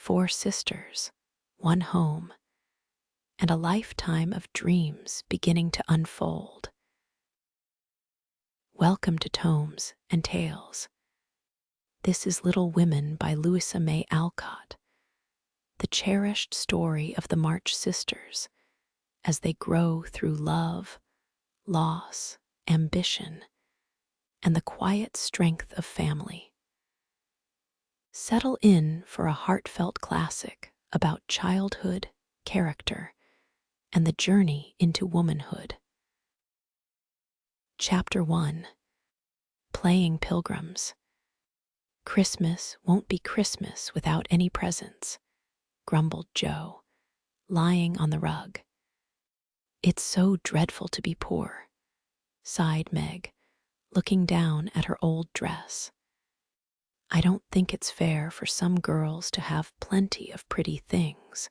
4 sisters, 1 home, and a lifetime of dreams beginning to unfold. Welcome to Tomes and Tales. This is Little Women by Louisa May Alcott, the cherished story of the March sisters as they grow through love, loss, ambition, and the quiet strength of family. Settle in for a heartfelt classic about childhood, character, and the journey into womanhood. Chapter 1. Playing Pilgrims. Christmas won't be Christmas without any presents, grumbled Joe, lying on the rug. It's so dreadful to be poor, sighed Meg, looking down at her old dress. I don't think it's fair for some girls to have plenty of pretty things,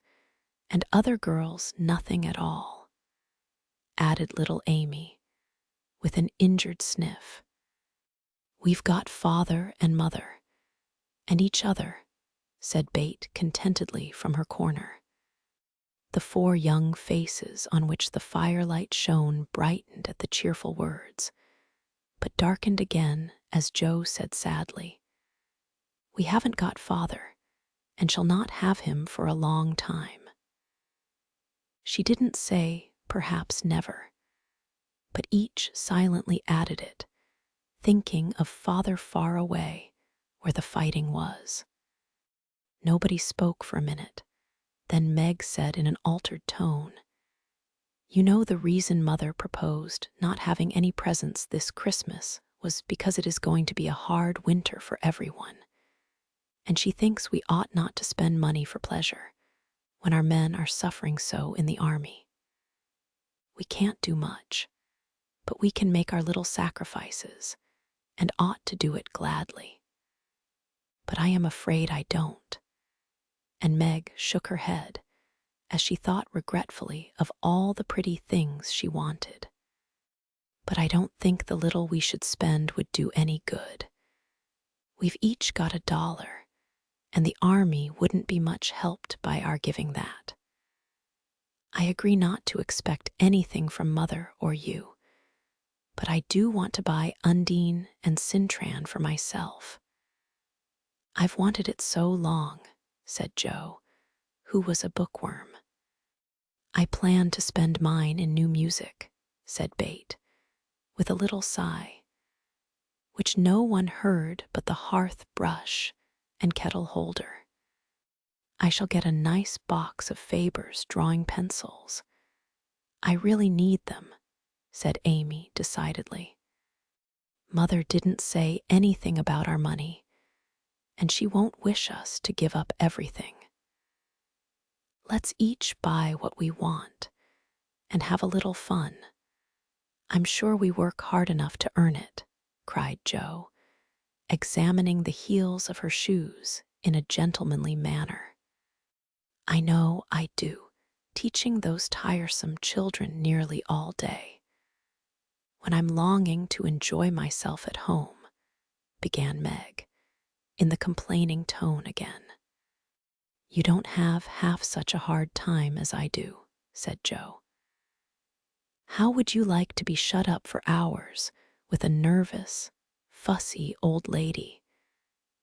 and other girls nothing at all, added little Amy, with an injured sniff. We've got father and mother, and each other, said Bate contentedly from her corner. The 4 young faces on which the firelight shone brightened at the cheerful words, but darkened again as Joe said sadly, We haven't got father, and shall not have him for a long time. She didn't say, perhaps never, but each silently added it, thinking of father far away where the fighting was. Nobody spoke for a minute. Then Meg said in an altered tone, You know the reason Mother proposed not having any presents this Christmas was because it is going to be a hard winter for everyone, and she thinks we ought not to spend money for pleasure when our men are suffering so in the army. We can't do much, but we can make our little sacrifices, and ought to do it gladly. But I am afraid I don't. And Meg shook her head as she thought regretfully of all the pretty things she wanted. But I don't think the little we should spend would do any good. We've each got $1, and the army wouldn't be much helped by our giving that. I agree not to expect anything from Mother or you, but I do want to buy Undine and Cintran for myself. I've wanted it so long, said Joe, who was a bookworm. I plan to spend mine in new music, said Bate, with a little sigh, which no one heard but the hearth brush and kettle holder. I shall get a nice box of Faber's drawing pencils. I really need them, said Amy decidedly. Mother didn't say anything about our money, and she won't wish us to give up everything. Let's each buy what we want and have a little fun. I'm sure we work hard enough to earn it, cried Joe, examining the heels of her shoes in a gentlemanly manner. I know I do, teaching those tiresome children nearly all day. When I'm longing to enjoy myself at home, began Meg, in the complaining tone again. You don't have half such a hard time as I do, said Joe. How would you like to be shut up for hours with a nervous, fussy old lady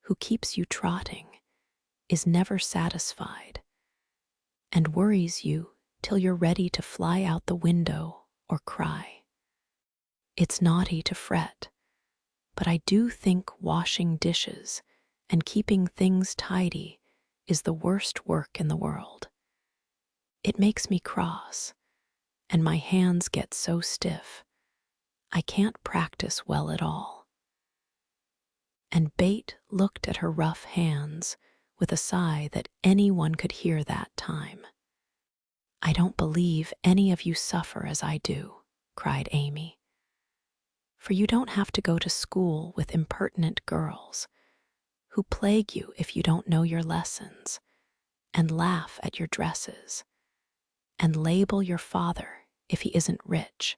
who keeps you trotting, is never satisfied, and worries you till you're ready to fly out the window or cry? It's naughty to fret, but I do think washing dishes and keeping things tidy is the worst work in the world. It makes me cross, and my hands get so stiff, I can't practice well at all. And Bate looked at her rough hands with a sigh that anyone could hear that time. I don't believe any of you suffer as I do, cried Amy. For you don't have to go to school with impertinent girls who plague you if you don't know your lessons, and laugh at your dresses, and label your father if he isn't rich,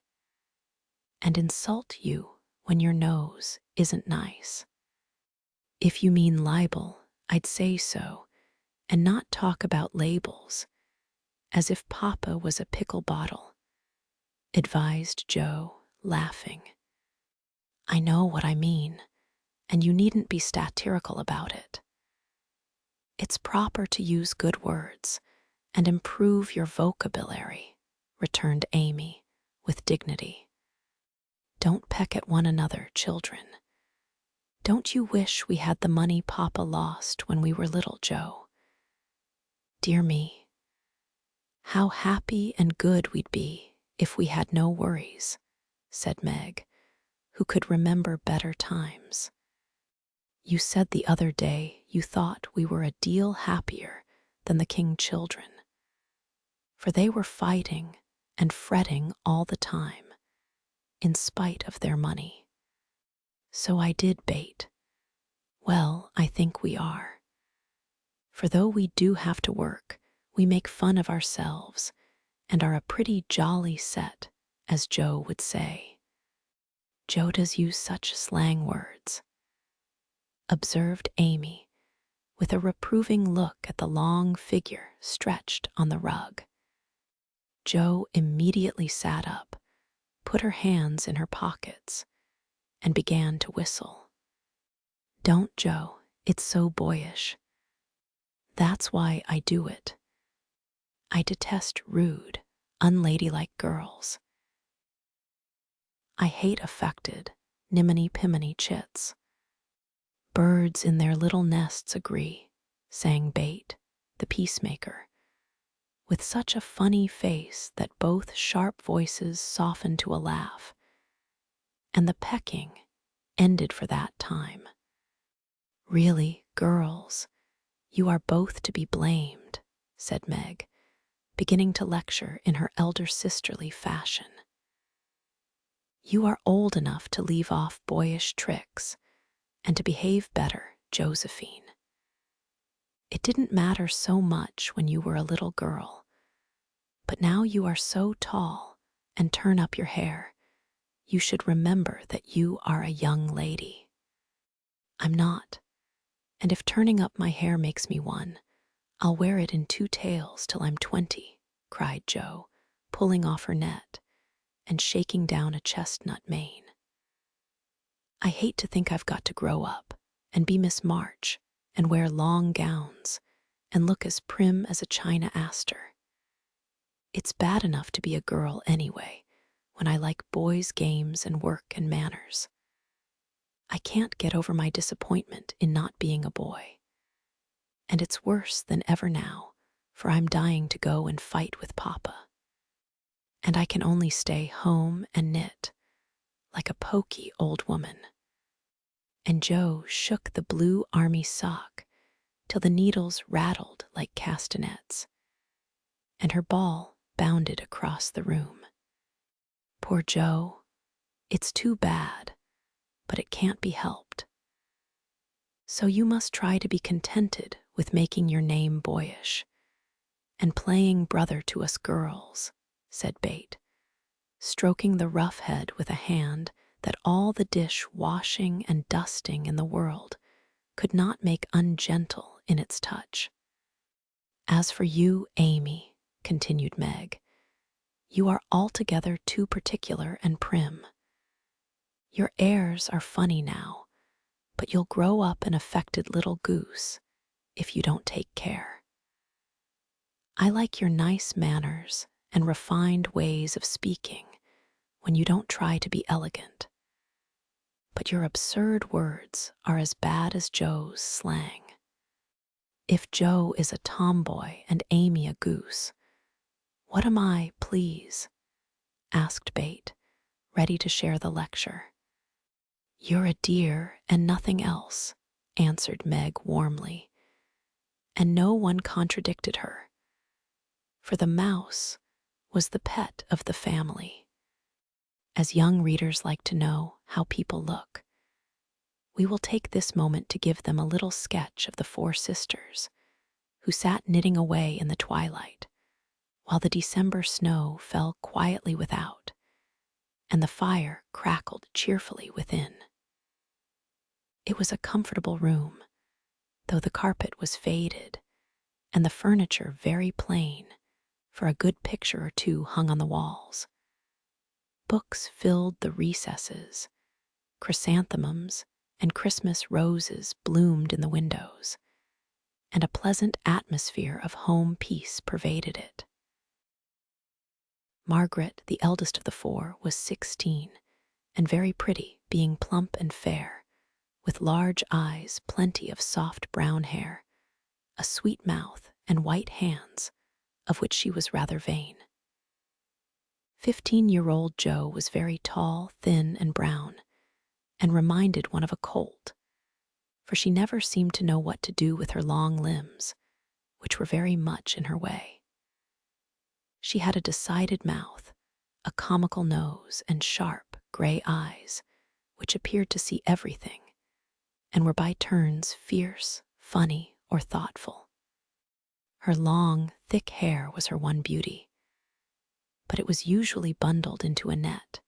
and insult you when your nose isn't nice. If you mean libel, I'd say so, and not talk about labels, as if Papa was a pickle bottle," advised Joe, laughing. "I know what I mean, and you needn't be satirical about it. It's proper to use good words and improve your vocabulary," returned Amy with dignity. "Don't peck at one another, children. Don't you wish we had the money Papa lost when we were little, Joe? Dear me, how happy and good we'd be if we had no worries," said Meg, who could remember better times. "You said the other day you thought we were a deal happier than the King children, for they were fighting and fretting all the time, in spite of their money." "So I did, Bate. Well, I think we are. For though we do have to work, we make fun of ourselves and are a pretty jolly set, as Joe would say." "Joe does use such slang words," observed Amy, with a reproving look at the long figure stretched on the rug. Joe immediately sat up, put her hands in her pockets, and began to whistle. "Don't, Joe, it's so boyish. That's why I do it. I detest rude, unladylike girls. I hate affected, niminy-piminy chits." "Birds in their little nests agree," sang Bate, the peacemaker, with such a funny face that both sharp voices softened to a laugh, and the pecking ended for that time. "Really, girls, you are both to be blamed," said Meg, beginning to lecture in her elder sisterly fashion. "You are old enough to leave off boyish tricks and to behave better, Josephine. It didn't matter so much when you were a little girl, but now you are so tall and turn up your hair, you should remember that you are a young lady." "I'm not, and if turning up my hair makes me one, I'll wear it in 2 tails till I'm 20, cried Joe, pulling off her net and shaking down a chestnut mane. "I hate to think I've got to grow up and be Miss March and wear long gowns and look as prim as a China aster. It's bad enough to be a girl anyway, when I like boys' games and work and manners. I can't get over my disappointment in not being a boy. And it's worse than ever now, for I'm dying to go and fight with Papa. And I can only stay home and knit, like a poky old woman." And Joe shook the blue army sock till the needles rattled like castanets, and her ball bounded across the room. "Poor Joe, it's too bad, but it can't be helped. So you must try to be contented with making your name boyish and playing brother to us girls," said Bate, stroking the rough head with a hand that all the dish washing and dusting in the world could not make ungentle in its touch. "As for you, Amy," continued Meg, "you are altogether too particular and prim. Your airs are funny now, but you'll grow up an affected little goose if you don't take care. I like your nice manners and refined ways of speaking when you don't try to be elegant. But your absurd words are as bad as Joe's slang. If Joe is a tomboy and Amy a goose, what am I, please?" asked Bate, ready to share the lecture. "You're a dear and nothing else," answered Meg warmly, and no one contradicted her, for the mouse was the pet of the family. As young readers like to know how people look, we will take this moment to give them a little sketch of the 4 sisters who sat knitting away in the twilight while the December snow fell quietly without and the fire crackled cheerfully within. It was a comfortable room, though the carpet was faded and the furniture very plain, for a good picture or two hung on the walls. Books filled the recesses, chrysanthemums and Christmas roses bloomed in the windows, and a pleasant atmosphere of home peace pervaded it. Margaret, the eldest of the four, was 16, and very pretty, being plump and fair, with large eyes, plenty of soft brown hair, a sweet mouth, and white hands, of which she was rather vain. 15-year-old Jo was very tall, thin, and brown, and reminded one of a colt, for she never seemed to know what to do with her long limbs, which were very much in her way. She had a decided mouth, a comical nose, and sharp, gray eyes, which appeared to see everything, and were by turns fierce, funny, or thoughtful. Her long, thick hair was her one beauty, but it was usually bundled into a net,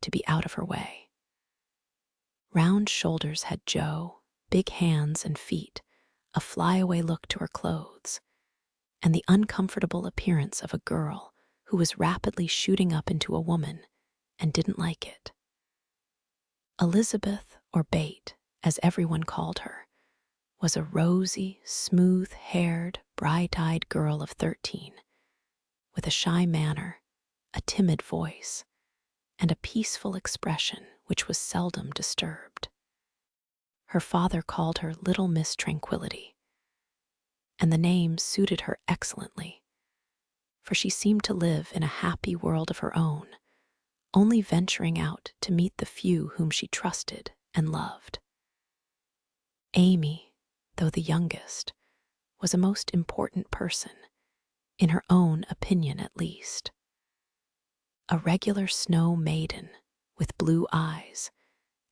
to be out of her way. Round shoulders had Jo, big hands and feet, a flyaway look to her clothes, and the uncomfortable appearance of a girl who was rapidly shooting up into a woman and didn't like it. Elizabeth, or Bate, as everyone called her, was a rosy, smooth-haired, bright-eyed girl of 13, with a shy manner, a timid voice, and a peaceful expression which was seldom disturbed. Her father called her Little Miss Tranquility, and the name suited her excellently, for she seemed to live in a happy world of her own, only venturing out to meet the few whom she trusted and loved. Amy, though the youngest, was a most important person, in her own opinion at least. A regular snow maiden, with blue eyes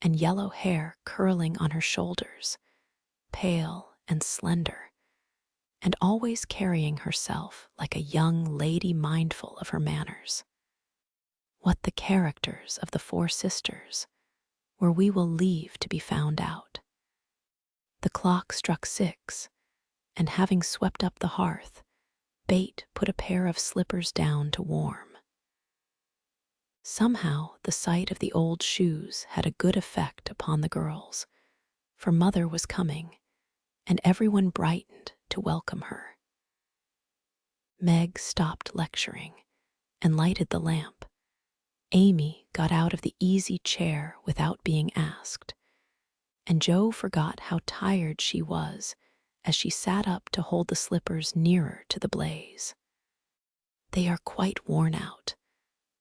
and yellow hair curling on her shoulders, pale and slender, and always carrying herself like a young lady mindful of her manners. What the characters of the four sisters were we will leave to be found out. The clock struck 6, and having swept up the hearth, Bate put a pair of slippers down to warm. Somehow the sight of the old shoes had a good effect upon the girls, for Mother was coming, and everyone brightened to welcome her. Meg stopped lecturing and lighted the lamp. Amy got out of the easy chair without being asked, and Jo forgot how tired she was as she sat up to hold the slippers nearer to the blaze. "They are quite worn out.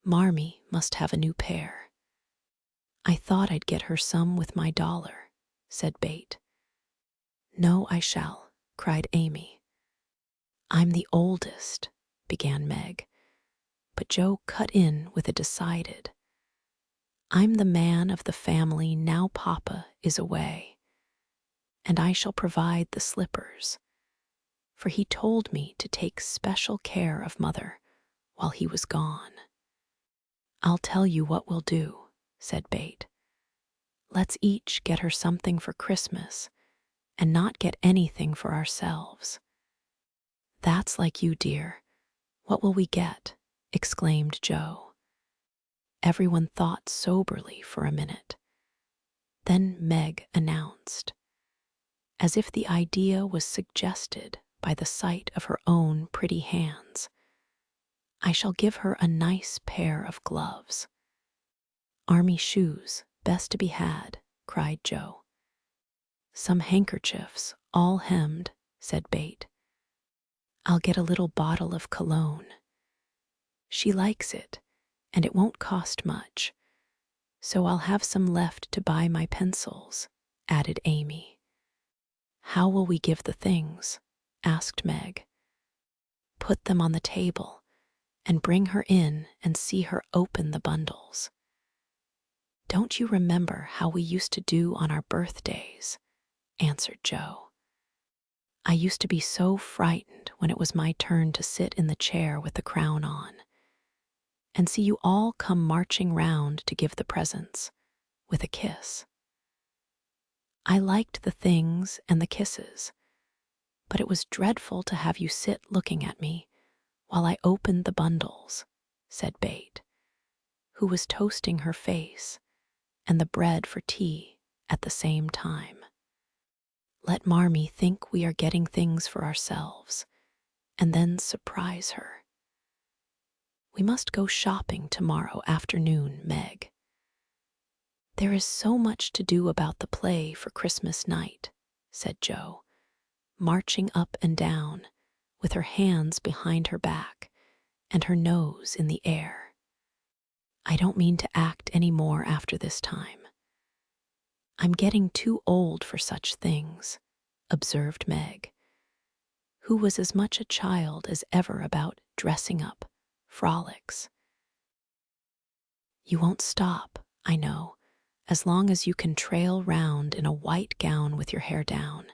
Marmee must have a new pair." "I thought I'd get her some with my $1," said Bate. "No, I shall," cried Amy. "I'm the oldest," began Meg, but Jo cut in with a decided, "I'm the man of the family now Papa is away, and I shall provide the slippers, for he told me to take special care of Mother while he was gone." "I'll tell you what we'll do," said Bate. "Let's each get her something for Christmas and not get anything for ourselves." "That's like you, dear. What will we get?" exclaimed Jo. Everyone thought soberly for a minute. Then Meg announced, as if the idea was suggested by the sight of her own pretty hands, "I shall give her a nice pair of gloves." "Army shoes, best to be had," cried Jo. "Some handkerchiefs, all hemmed," said Bate. "I'll get a little bottle of cologne. She likes it, and it won't cost much, so I'll have some left to buy my pencils," added Amy. "How will we give the things?" asked Meg. "Put them on the table, and bring her in and see her open the bundles. Don't you remember how we used to do on our birthdays?" answered Jo. "I used to be so frightened when it was my turn to sit in the chair with the crown on, and see you all come marching round to give the presents, with a kiss. I liked the things and the kisses, but it was dreadful to have you sit looking at me while I opened the bundles," said Bate, who was toasting her face and the bread for tea at the same time. "Let Marmee think we are getting things for ourselves, and then surprise her. We must go shopping tomorrow afternoon, Meg. There is so much to do about the play for Christmas night," said Jo, marching up and down with her hands behind her back and her nose in the air. "I don't mean to act any more after this time. I'm getting too old for such things," observed Meg, who was as much a child as ever about dressing up frolics. "You won't stop, I know, as long as you can trail round in a white gown with your hair down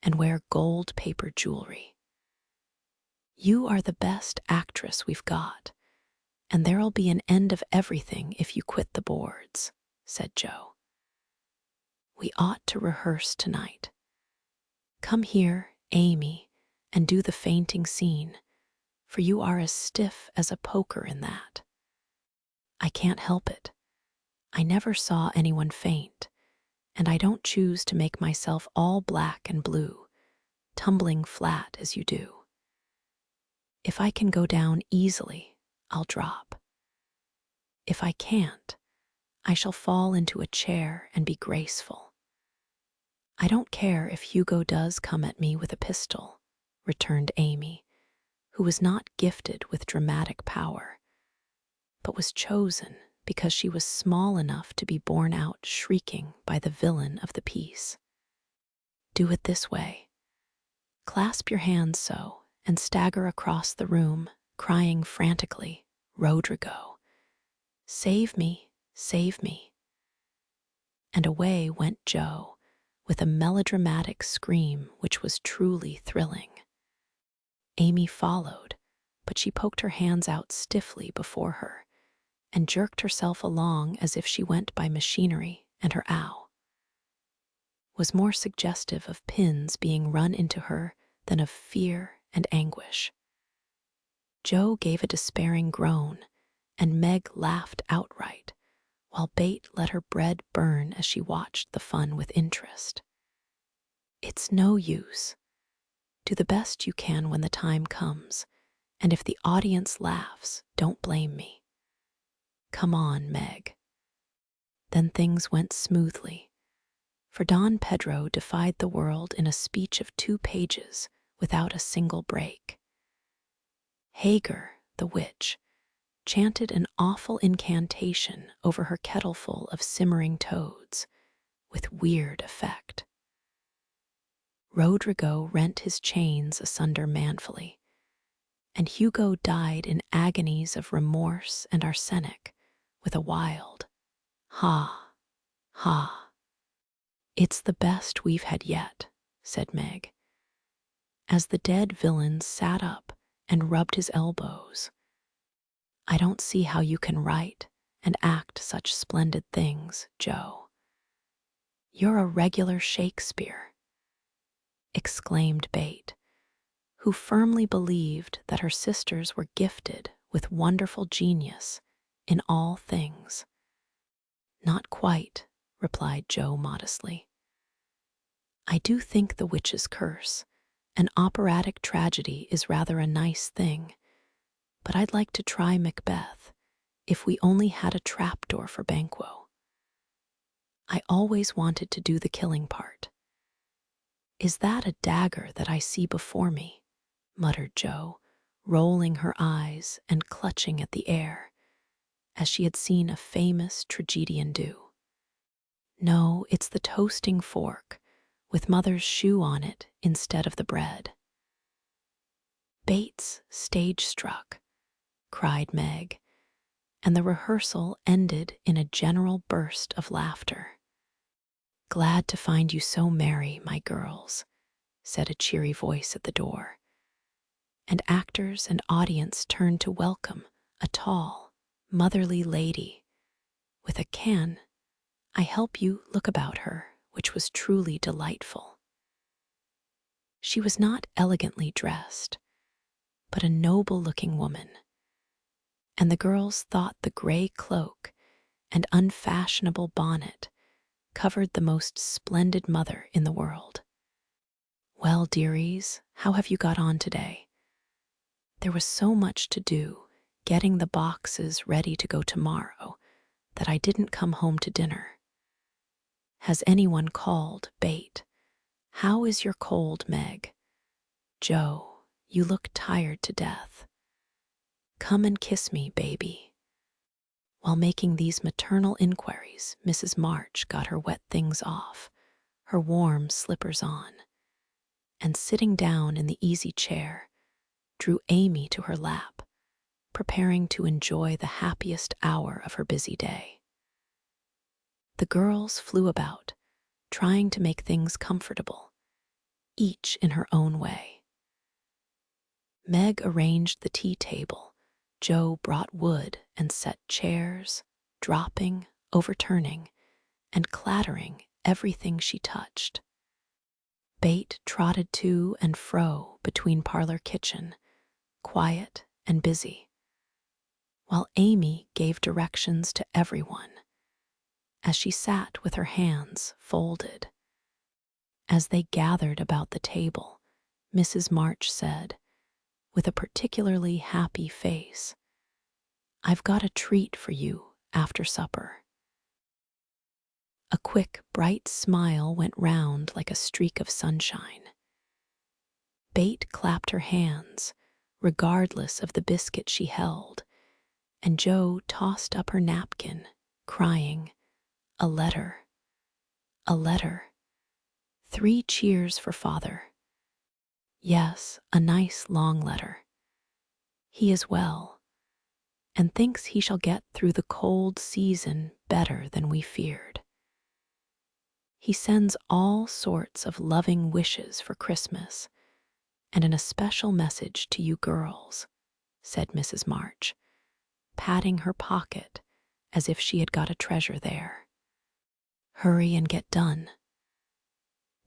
and wear gold paper jewelry. You are the best actress we've got, and there'll be an end of everything if you quit the boards," said Jo. "We ought to rehearse tonight. Come here, Amy, and do the fainting scene, for you are as stiff as a poker in that." "I can't help it. I never saw anyone faint, and I don't choose to make myself all black and blue, tumbling flat as you do. If I can go down easily, I'll drop. If I can't, I shall fall into a chair and be graceful." "I don't care if Hugo does come at me with a pistol," returned Amy, who was not gifted with dramatic power, but was chosen because she was small enough to be borne out shrieking by the villain of the piece. "Do it this way. Clasp your hands so and stagger across the room, crying frantically, 'Rodrigo, save me, save me.'" And away went Jo with a melodramatic scream which was truly thrilling. Amy followed, but she poked her hands out stiffly before her and jerked herself along as if she went by machinery, and her ow was more suggestive of pins being run into her than of fear and anguish. Jo gave a despairing groan, and Meg laughed outright, while Bate let her bread burn as she watched the fun with interest. "It's no use. Do the best you can when the time comes, and if the audience laughs, don't blame me. Come on, Meg." Then things went smoothly, for Don Pedro defied the world in a speech of 2 pages without a single break. Hagar, the witch, chanted an awful incantation over her kettleful of simmering toads, with weird effect. Rodrigo rent his chains asunder manfully, and Hugo died in agonies of remorse and arsenic with a wild, "Ha, ha." "It's the best we've had yet," said Meg, as the dead villain sat up and rubbed his elbows. "I don't see how you can write and act such splendid things, Jo. You're a regular Shakespeare," exclaimed Bate, who firmly believed that her sisters were gifted with wonderful genius in all things. "Not quite," replied Jo modestly. "I do think The Witch's Curse, an operatic tragedy, is rather a nice thing, but I'd like to try Macbeth if we only had a trapdoor for Banquo. I always wanted to do the killing part." "Is that a dagger that I see before me?" muttered Jo, rolling her eyes and clutching at the air, as she had seen a famous tragedian do. "No, it's the toasting fork, with Mother's shoe on it instead of the bread." "Bates stage struck," cried Meg, and the rehearsal ended in a general burst of laughter. "Glad to find you so merry, my girls," said a cheery voice at the door, and actors and audience turned to welcome a tall, motherly lady with a "Can I help you" look about her, which was truly delightful. She was not elegantly dressed, but a noble-looking woman, and the girls thought the gray cloak and unfashionable bonnet covered the most splendid mother in the world. "Well, dearies, how have you got on today?" There was so much to do, getting the boxes ready to go tomorrow, that I didn't come home to dinner. "Has anyone called, Bate? How is your cold, Meg? Joe, you look tired to death. Come and kiss me, baby." While making these maternal inquiries, Mrs. March got her wet things off, her warm slippers on, and sitting down in the easy chair, drew Amy to her lap, preparing to enjoy the happiest hour of her busy day. The girls flew about, trying to make things comfortable, each in her own way. Meg arranged the tea table, Joe brought wood and set chairs, dropping, overturning, and clattering everything she touched. Bate trotted to and fro between parlor kitchen, quiet and busy, while Amy gave directions to everyone as she sat with her hands folded. As they gathered about the table, Mrs. March said, with a particularly happy face, "I've got a treat for you after supper." A quick, bright smile went round like a streak of sunshine. Bate clapped her hands, regardless of the biscuit she held, and Joe tossed up her napkin, crying, "A letter, a letter. 3 cheers for father. Yes, a nice long letter. He is well, and thinks he shall get through the cold season better than we feared. He sends all sorts of loving wishes for Christmas, and an especial message to you girls," said Mrs. March, patting her pocket as if she had got a treasure there. "Hurry and get done.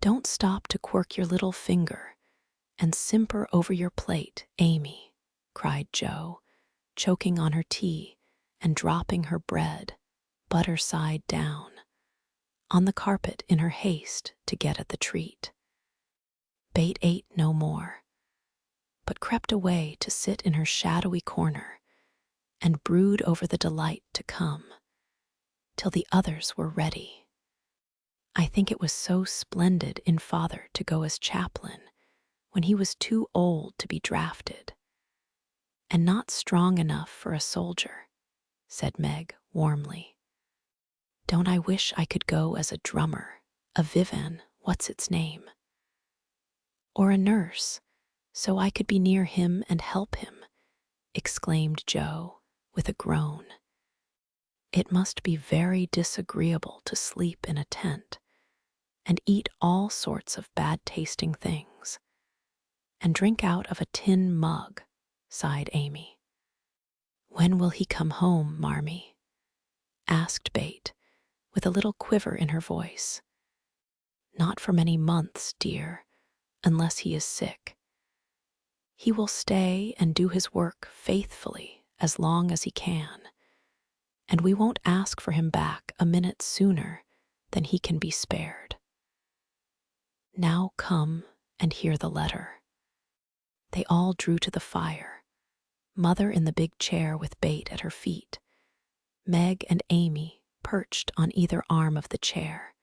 Don't stop to quirk your little finger and simper over your plate, Amy," cried Joe, choking on her tea and dropping her bread, butter side down, on the carpet in her haste to get at the treat. Bate ate no more, but crept away to sit in her shadowy corner and brood over the delight to come, till the others were ready. I think it was so splendid in father to go as chaplain when he was too old to be drafted, and not strong enough for a soldier, said Meg warmly. Don't I wish I could go as a drummer, a Vivan, what's its name? Or a nurse, so I could be near him and help him, exclaimed Joe with a groan. It must be very disagreeable to sleep in a tent and eat all sorts of bad-tasting things, and drink out of a tin mug, sighed Amy. When will he come home, Marmee? Asked Bate, with a little quiver in her voice. Not for many months, dear, unless he is sick. He will stay and do his work faithfully as long as he can, and we won't ask for him back a minute sooner than he can be spared. Now come and hear the letter. They all drew to the fire, Mother in the big chair with Bate at her feet, Meg and Amy perched on either arm of the chair,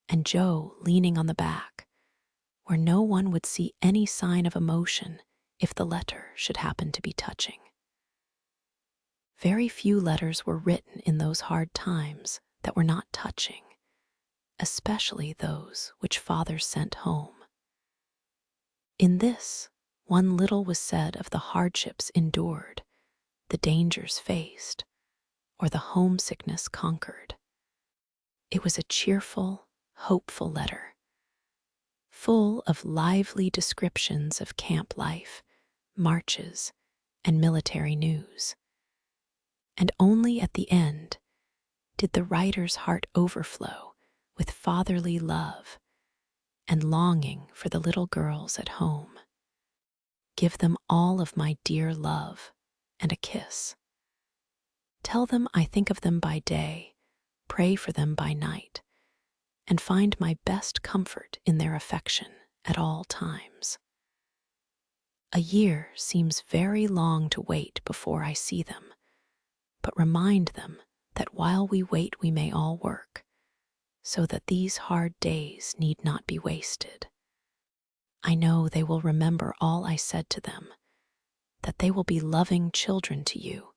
and Joe leaning on the back, where no one would see any sign of emotion if the letter should happen to be touching. Very few letters were written in those hard times that were not touching, especially those which father sent home. In this, one little was said of the hardships endured, the dangers faced, or the homesickness conquered. It was a cheerful, hopeful letter, full of lively descriptions of camp life, marches, and military news. And only at the end did the writer's heart overflow with fatherly love and longing for the little girls at home. Give them all of my dear love and a kiss. Tell them I think of them by day, pray for them by night, and find my best comfort in their affection at all times. A year seems very long to wait before I see them, but remind them that while we wait we may all work, so that these hard days need not be wasted. I know they will remember all I said to them, that they will be loving children to you,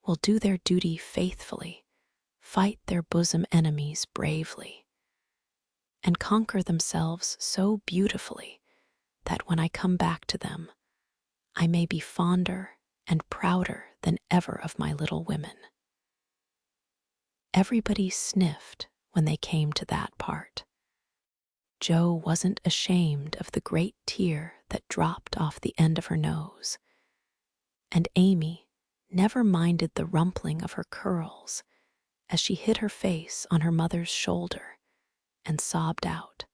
will do their duty faithfully, fight their bosom enemies bravely, and conquer themselves so beautifully that when I come back to them, I may be fonder and prouder than ever of my little women. Everybody sniffed when they came to that part. Jo wasn't ashamed of the great tear that dropped off the end of her nose, and Amy never minded the rumpling of her curls as she hid her face on her mother's shoulder and sobbed out,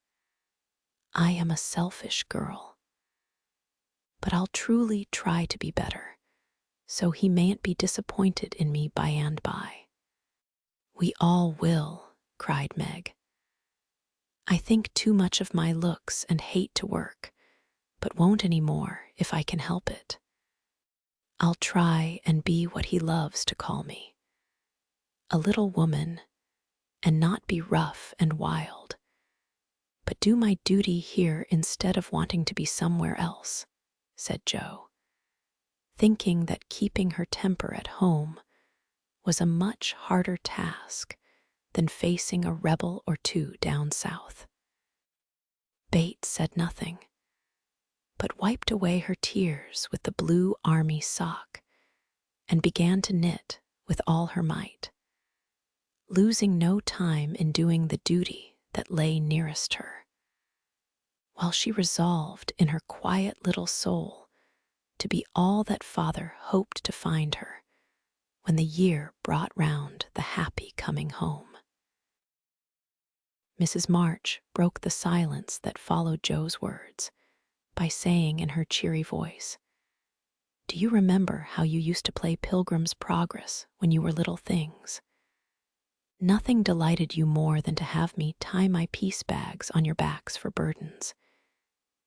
"I am a selfish girl, but I'll truly try to be better, so he mayn't be disappointed in me by and by." "We all will," cried Meg. "I think too much of my looks and hate to work, but won't any more if I can help it. I'll try and be what he loves to call me, a little woman, and not be rough and wild, but do my duty here instead of wanting to be somewhere else," said Jo, thinking that keeping her temper at home was a much harder task than facing a rebel or two down south. Bates said nothing, but wiped away her tears with the blue army sock and began to knit with all her might, losing no time in doing the duty that lay nearest her, while she resolved in her quiet little soul to be all that Father hoped to find her when the year brought round the happy coming home. Mrs. March broke the silence that followed Jo's words by saying in her cheery voice, "Do you remember how you used to play Pilgrim's Progress when you were little things? Nothing delighted you more than to have me tie my piece bags on your backs for burdens,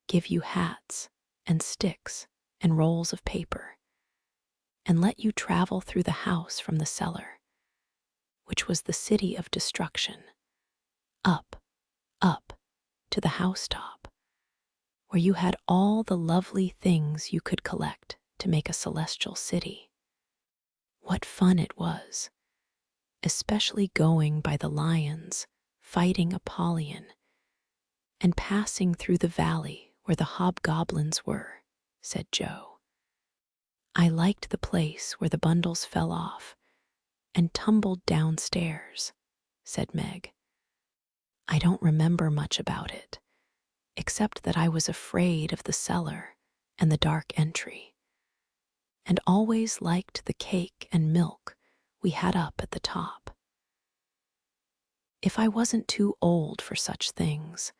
give you hats and sticks and rolls of paper, and let you travel through the house from the cellar, which was the city of destruction, up, up to the housetop, where you had all the lovely things you could collect to make a celestial city. What fun it was, especially going by the lions, fighting Apollyon, and passing through the valley where the hobgoblins were," said Jo. "I liked the place where the bundles fell off and tumbled downstairs," said Meg. "I don't remember much about it, except that I was afraid of the cellar and the dark entry, and always liked the cake and milk we had up at the top. If I wasn't too old for such things,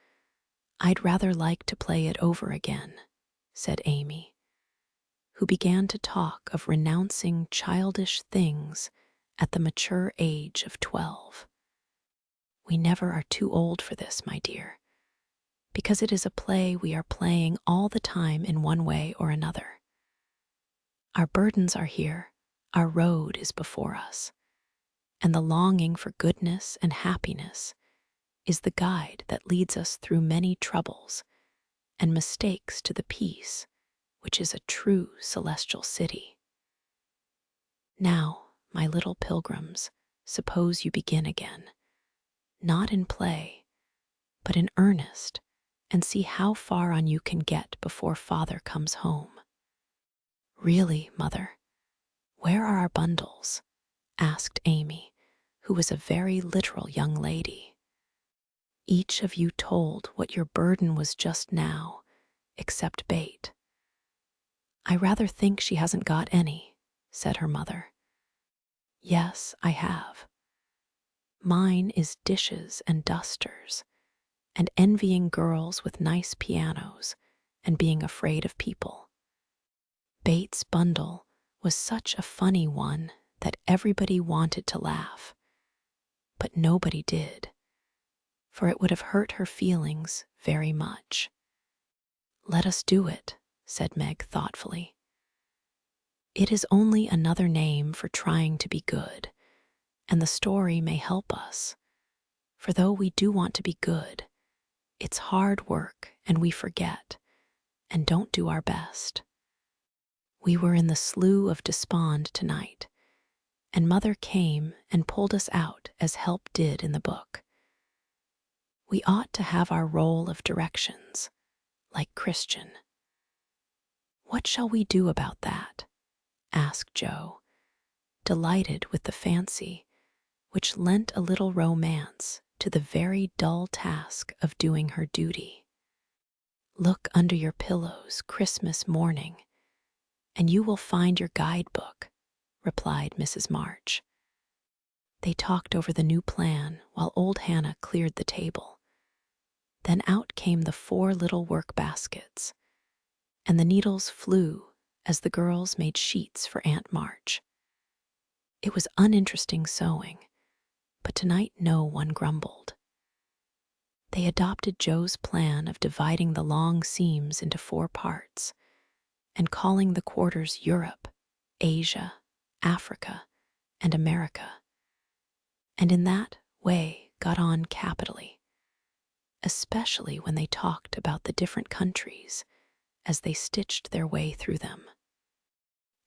I'd rather like to play it over again," said Amy, who began to talk of renouncing childish things at the mature age of 12. "We never are too old for this, my dear, because it is a play we are playing all the time in one way or another. Our burdens are here, our road is before us, and the longing for goodness and happiness is the guide that leads us through many troubles and mistakes to the peace which is a true celestial city. Now, my little pilgrims, suppose you begin again, not in play, but in earnest, and see how far on you can get before Father comes home." "Really, Mother, where are our bundles?" asked Amy, who was a very literal young lady. "Each of you told what your burden was just now, except Bate." "I rather think she hasn't got any," said her mother. "Yes, I have. Mine is dishes and dusters, and envying girls with nice pianos and being afraid of people. Bates' bundle was such a funny one that everybody wanted to laugh, but nobody did, for it would have hurt her feelings very much. "Let us do it," said Meg thoughtfully. "It is only another name for trying to be good, and the story may help us, for though we do want to be good, it's hard work and we forget and don't do our best. We were in the Slough of Despond tonight, and Mother came and pulled us out as help did in the book. We ought to have our role of directions, like Christian." "What shall we do about that?" asked Jo, delighted with the fancy, which lent a little romance to the very dull task of doing her duty. "Look under your pillows Christmas morning, and you will find your guidebook," replied Mrs. March. They talked over the new plan while old Hannah cleared the table. Then out came the 4 little work baskets, and the needles flew as the girls made sheets for Aunt March. It was uninteresting sewing, but tonight no one grumbled. They adopted Jo's plan of dividing the long seams into 4 parts and calling the quarters Europe, Asia, Africa, and America, and in that way got on capitally, especially when they talked about the different countries as they stitched their way through them.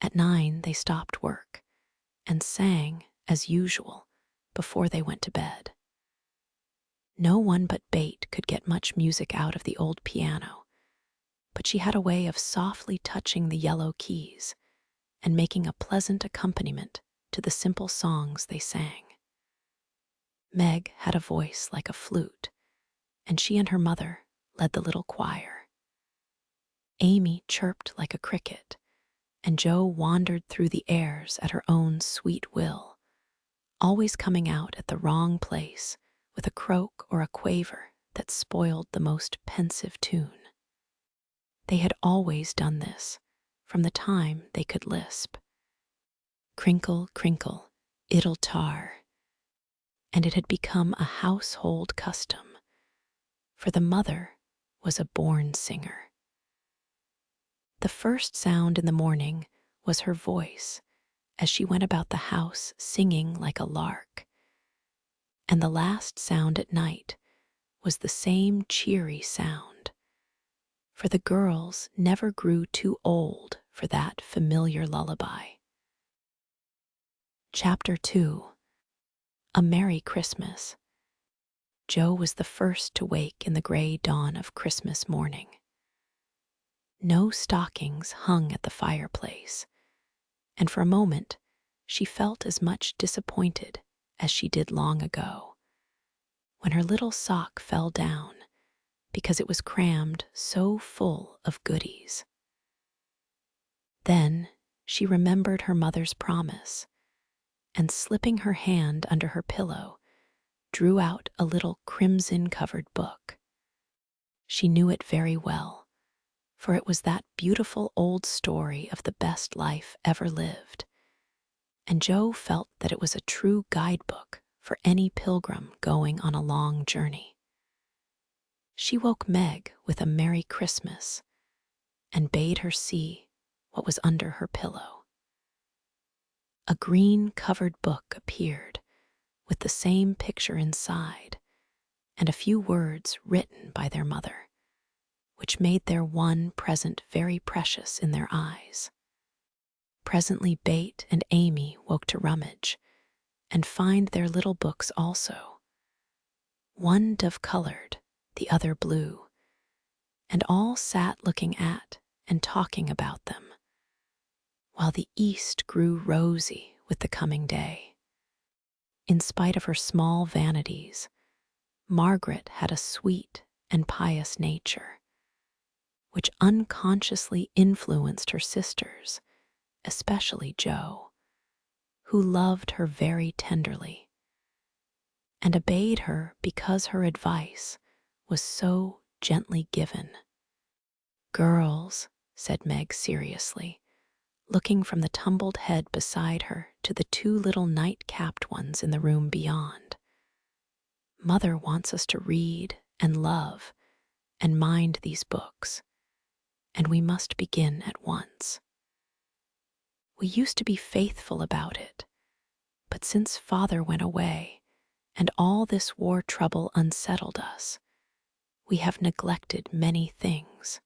At 9 they stopped work and sang, as usual, before they went to bed. No one but Bate could get much music out of the old piano, but she had a way of softly touching the yellow keys and making a pleasant accompaniment to the simple songs they sang. Meg had a voice like a flute, and she and her mother led the little choir. Amy chirped like a cricket, and Jo wandered through the airs at her own sweet will, always coming out at the wrong place with a croak or a quaver that spoiled the most pensive tune. They had always done this from the time they could lisp. Crinkle, crinkle, it'll tar, and it had become a household custom, for the mother was a born singer. The first sound in the morning was her voice as she went about the house singing like a lark, and the last sound at night was the same cheery sound, for the girls never grew too old for that familiar lullaby. Chapter 2. A Merry Christmas. Jo was the first to wake in the gray dawn of Christmas morning. No stockings hung at the fireplace, and for a moment she felt as much disappointed as she did long ago, when her little sock fell down because it was crammed so full of goodies. Then she remembered her mother's promise, and slipping her hand under her pillow, drew out a little crimson-covered book. She knew it very well, for it was that beautiful old story of the best life ever lived, and Jo felt that it was a true guidebook for any pilgrim going on a long journey. She woke Meg with a Merry Christmas and bade her see what was under her pillow. A green-covered book appeared with the same picture inside and a few words written by their mother, which made their one present very precious in their eyes. Presently Bate and Amy woke to rummage and find their little books also, one dove-colored, the other blue, and all sat looking at and talking about them, while the east grew rosy with the coming day. In spite of her small vanities, Margaret had a sweet and pious nature, which unconsciously influenced her sisters, especially Jo, who loved her very tenderly, and obeyed her because her advice was so gently given. "Girls," said Meg seriously, looking from the tumbled head beside her to the two little night-capped ones in the room beyond. "Mother wants us to read and love and mind these books, and we must begin at once. We used to be faithful about it, but since Father went away and all this war trouble unsettled us, we have neglected many things.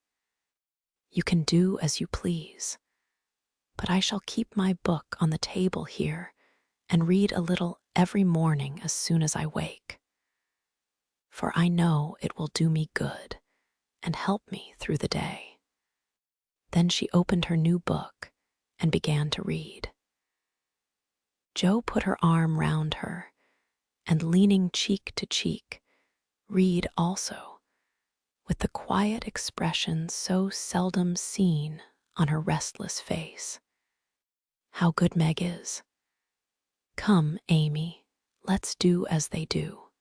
You can do as you please, but I shall keep my book on the table here and read a little every morning as soon as I wake. For I know it will do me good and help me through the day." Then she opened her new book and began to read. Jo put her arm round her and, leaning cheek to cheek, read also, with the quiet expression so seldom seen on her restless face. "How good Meg is. Come, Amy, let's do as they do.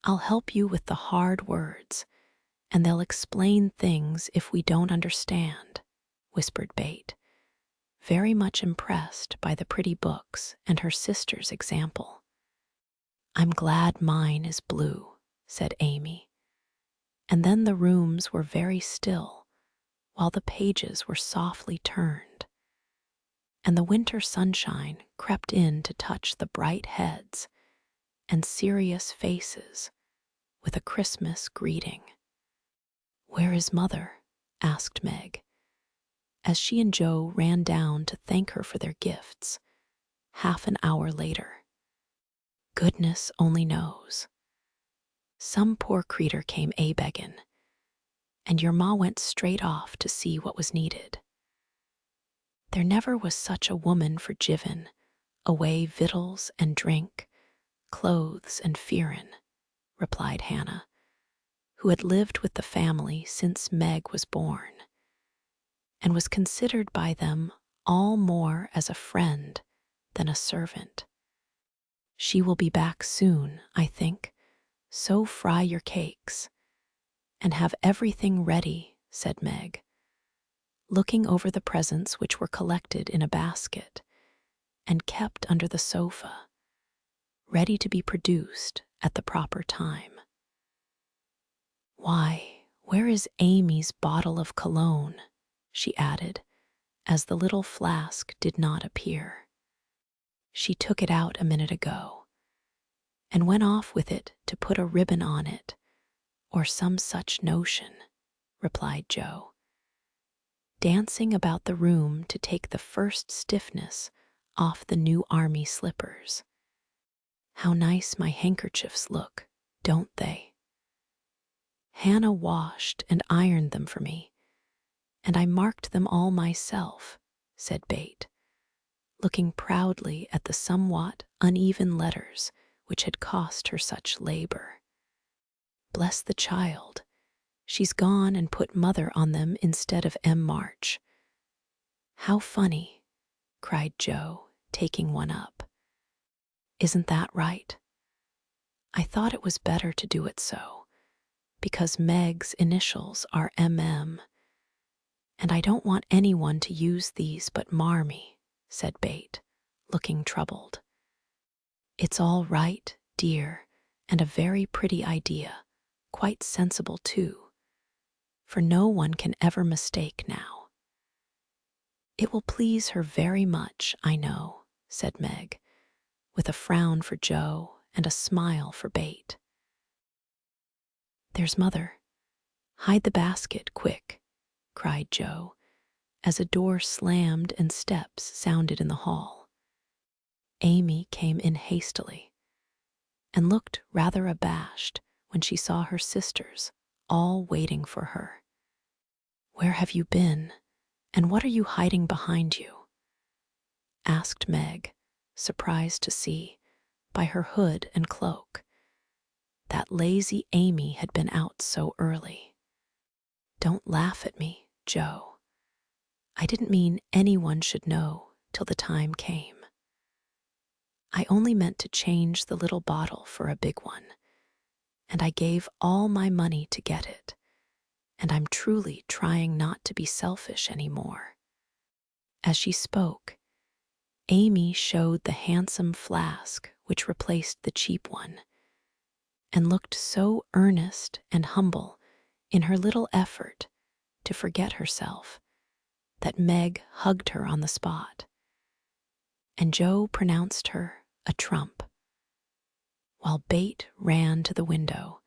I'll help you with the hard words, and they'll explain things if we don't understand," whispered Bate, very much impressed by the pretty books and her sister's example. "I'm glad mine is blue," said Amy. And then the rooms were very still, while the pages were softly turned, and the winter sunshine crept in to touch the bright heads and serious faces with a Christmas greeting. "Where is Mother?" asked Meg, as she and Jo ran down to thank her for their gifts, half an hour later. "Goodness only knows. Some poor creetur came a-beggin', and your ma went straight off to see what was needed. There never was such a woman for givin' away victuals and drink, clothes and fearin'," replied Hannah, who had lived with the family since Meg was born, and was considered by them all more as a friend than a servant. "She will be back soon, I think, so fry your cakes and have everything ready," said Meg, looking over the presents which were collected in a basket and kept under the sofa, ready to be produced at the proper time. "Why, where is Amy's bottle of cologne?" she added, as the little flask did not appear. "She took it out a minute ago, and went off with it to put a ribbon on it, or some such notion," replied Jo, dancing about the room to take the first stiffness off the new army slippers. "How nice my handkerchiefs look, don't they? Hannah washed and ironed them for me, and I marked them all myself," said Bate, looking proudly at the somewhat uneven letters which had cost her such labor. "Bless the child, she's gone and put Mother on them instead of M. March." "How funny," cried Jo, taking one up. "Isn't that right? I thought it was better to do it so, because Meg's initials are MM, and I don't want anyone to use these but Marmee," said Bate, looking troubled. "It's all right, dear, and a very pretty idea, quite sensible too, for no one can ever mistake now." "It will please her very much, I know," said Meg, with a frown for Jo and a smile for Bate. "There's Mother. Hide the basket, quick," cried Jo, as a door slammed and steps sounded in the hall. Amy came in hastily and looked rather abashed when she saw her sisters all waiting for her. "Where have you been, and what are you hiding behind you?" asked Meg, surprised to see, by her hood and cloak, that lazy Amy had been out so early. "Don't laugh at me, Jo. I didn't mean anyone should know till the time came. I only meant to change the little bottle for a big one, and I gave all my money to get it, and I'm truly trying not to be selfish anymore." As she spoke, Amy showed the handsome flask which replaced the cheap one, and looked so earnest and humble in her little effort to forget herself that Meg hugged her on the spot, and Joe pronounced her a trump, while Bate ran to the window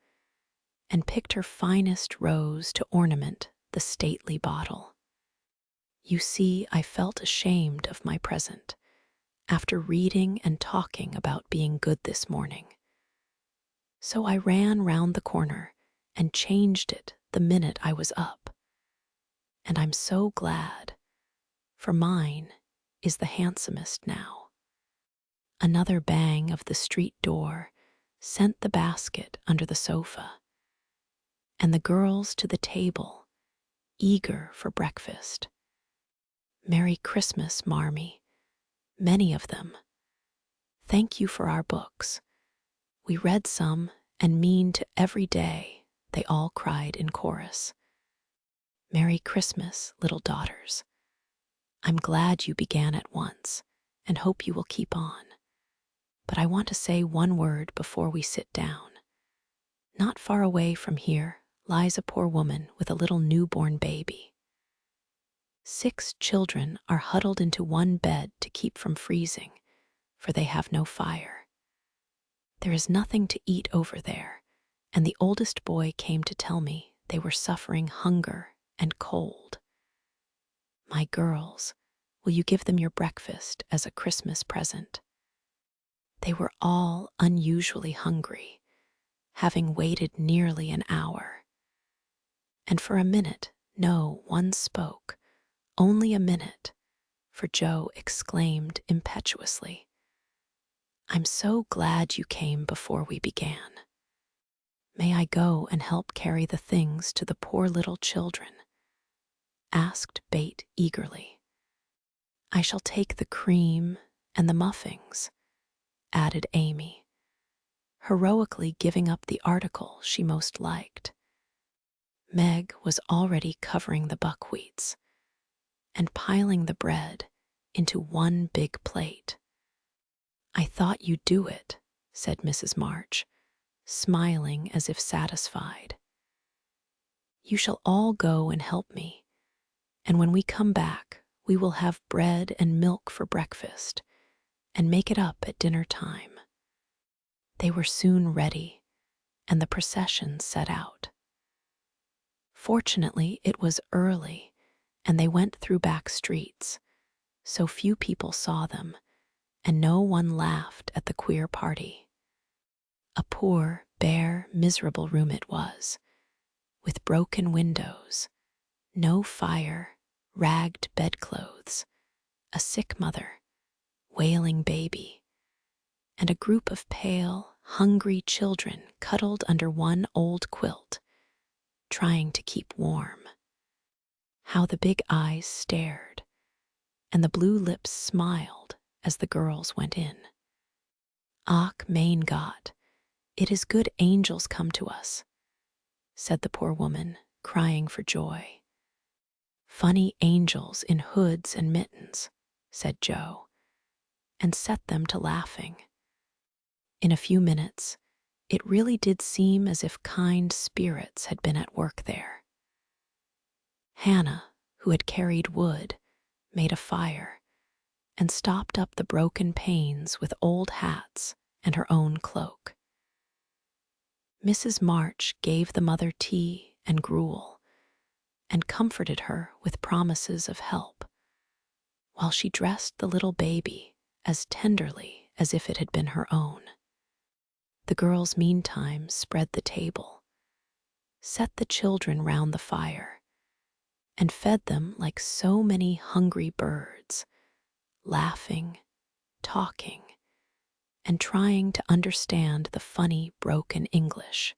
and picked her finest rose to ornament the stately bottle. You see, I felt ashamed of my present after reading and talking about being good this morning. So I ran round the corner and changed it the minute I was up. And I'm so glad, for mine is the handsomest now. Another bang of the street door sent the basket under the sofa, and the girls to the table, eager for breakfast. "Merry Christmas, Marmee," many of them. "Thank you for our books. We read some and mean to every day," they all cried in chorus. "Merry Christmas, little daughters. I'm glad you began at once and hope you will keep on. But I want to say one word before we sit down. Not far away from here lies a poor woman with a little newborn baby. 6 children are huddled into one bed to keep from freezing, for they have no fire. There is nothing to eat over there, and the oldest boy came to tell me they were suffering hunger and cold. My girls, will you give them your breakfast as a Christmas present?" They were all unusually hungry, having waited nearly an hour. And for a minute, no one spoke, only a minute, for Joe exclaimed impetuously, "I'm so glad you came before we began. May I go and help carry the things to the poor little children?" asked Bate eagerly. "I shall take the cream and the muffins," added Amy, heroically giving up the article she most liked. Meg was already covering the buckwheats and piling the bread into one big plate. "I thought you'd do it," said Mrs. March, smiling as if satisfied. "You shall all go and help me, and when we come back, we will have bread and milk for breakfast and make it up at dinner time." They were soon ready, and the procession set out. Fortunately, it was early, and they went through back streets, so few people saw them, and no one laughed at the queer party. A poor, bare, miserable room it was, with broken windows, no fire, ragged bedclothes, a sick mother, wailing baby, and a group of pale, hungry children cuddled under one old quilt, trying to keep warm. How the big eyes stared, and the blue lips smiled as the girls went in. "Ach, mein Gott, it is good angels come to us," said the poor woman, crying for joy. "Funny angels in hoods and mittens," said Joe, and set them to laughing. In a few minutes, it really did seem as if kind spirits had been at work there. Hannah, who had carried wood, made a fire and stopped up the broken panes with old hats and her own cloak. Mrs. March gave the mother tea and gruel and comforted her with promises of help, while she dressed the little baby as tenderly as if it had been her own. The girls meantime spread the table, set the children round the fire, and fed them like so many hungry birds, laughing, talking, and trying to understand the funny broken English.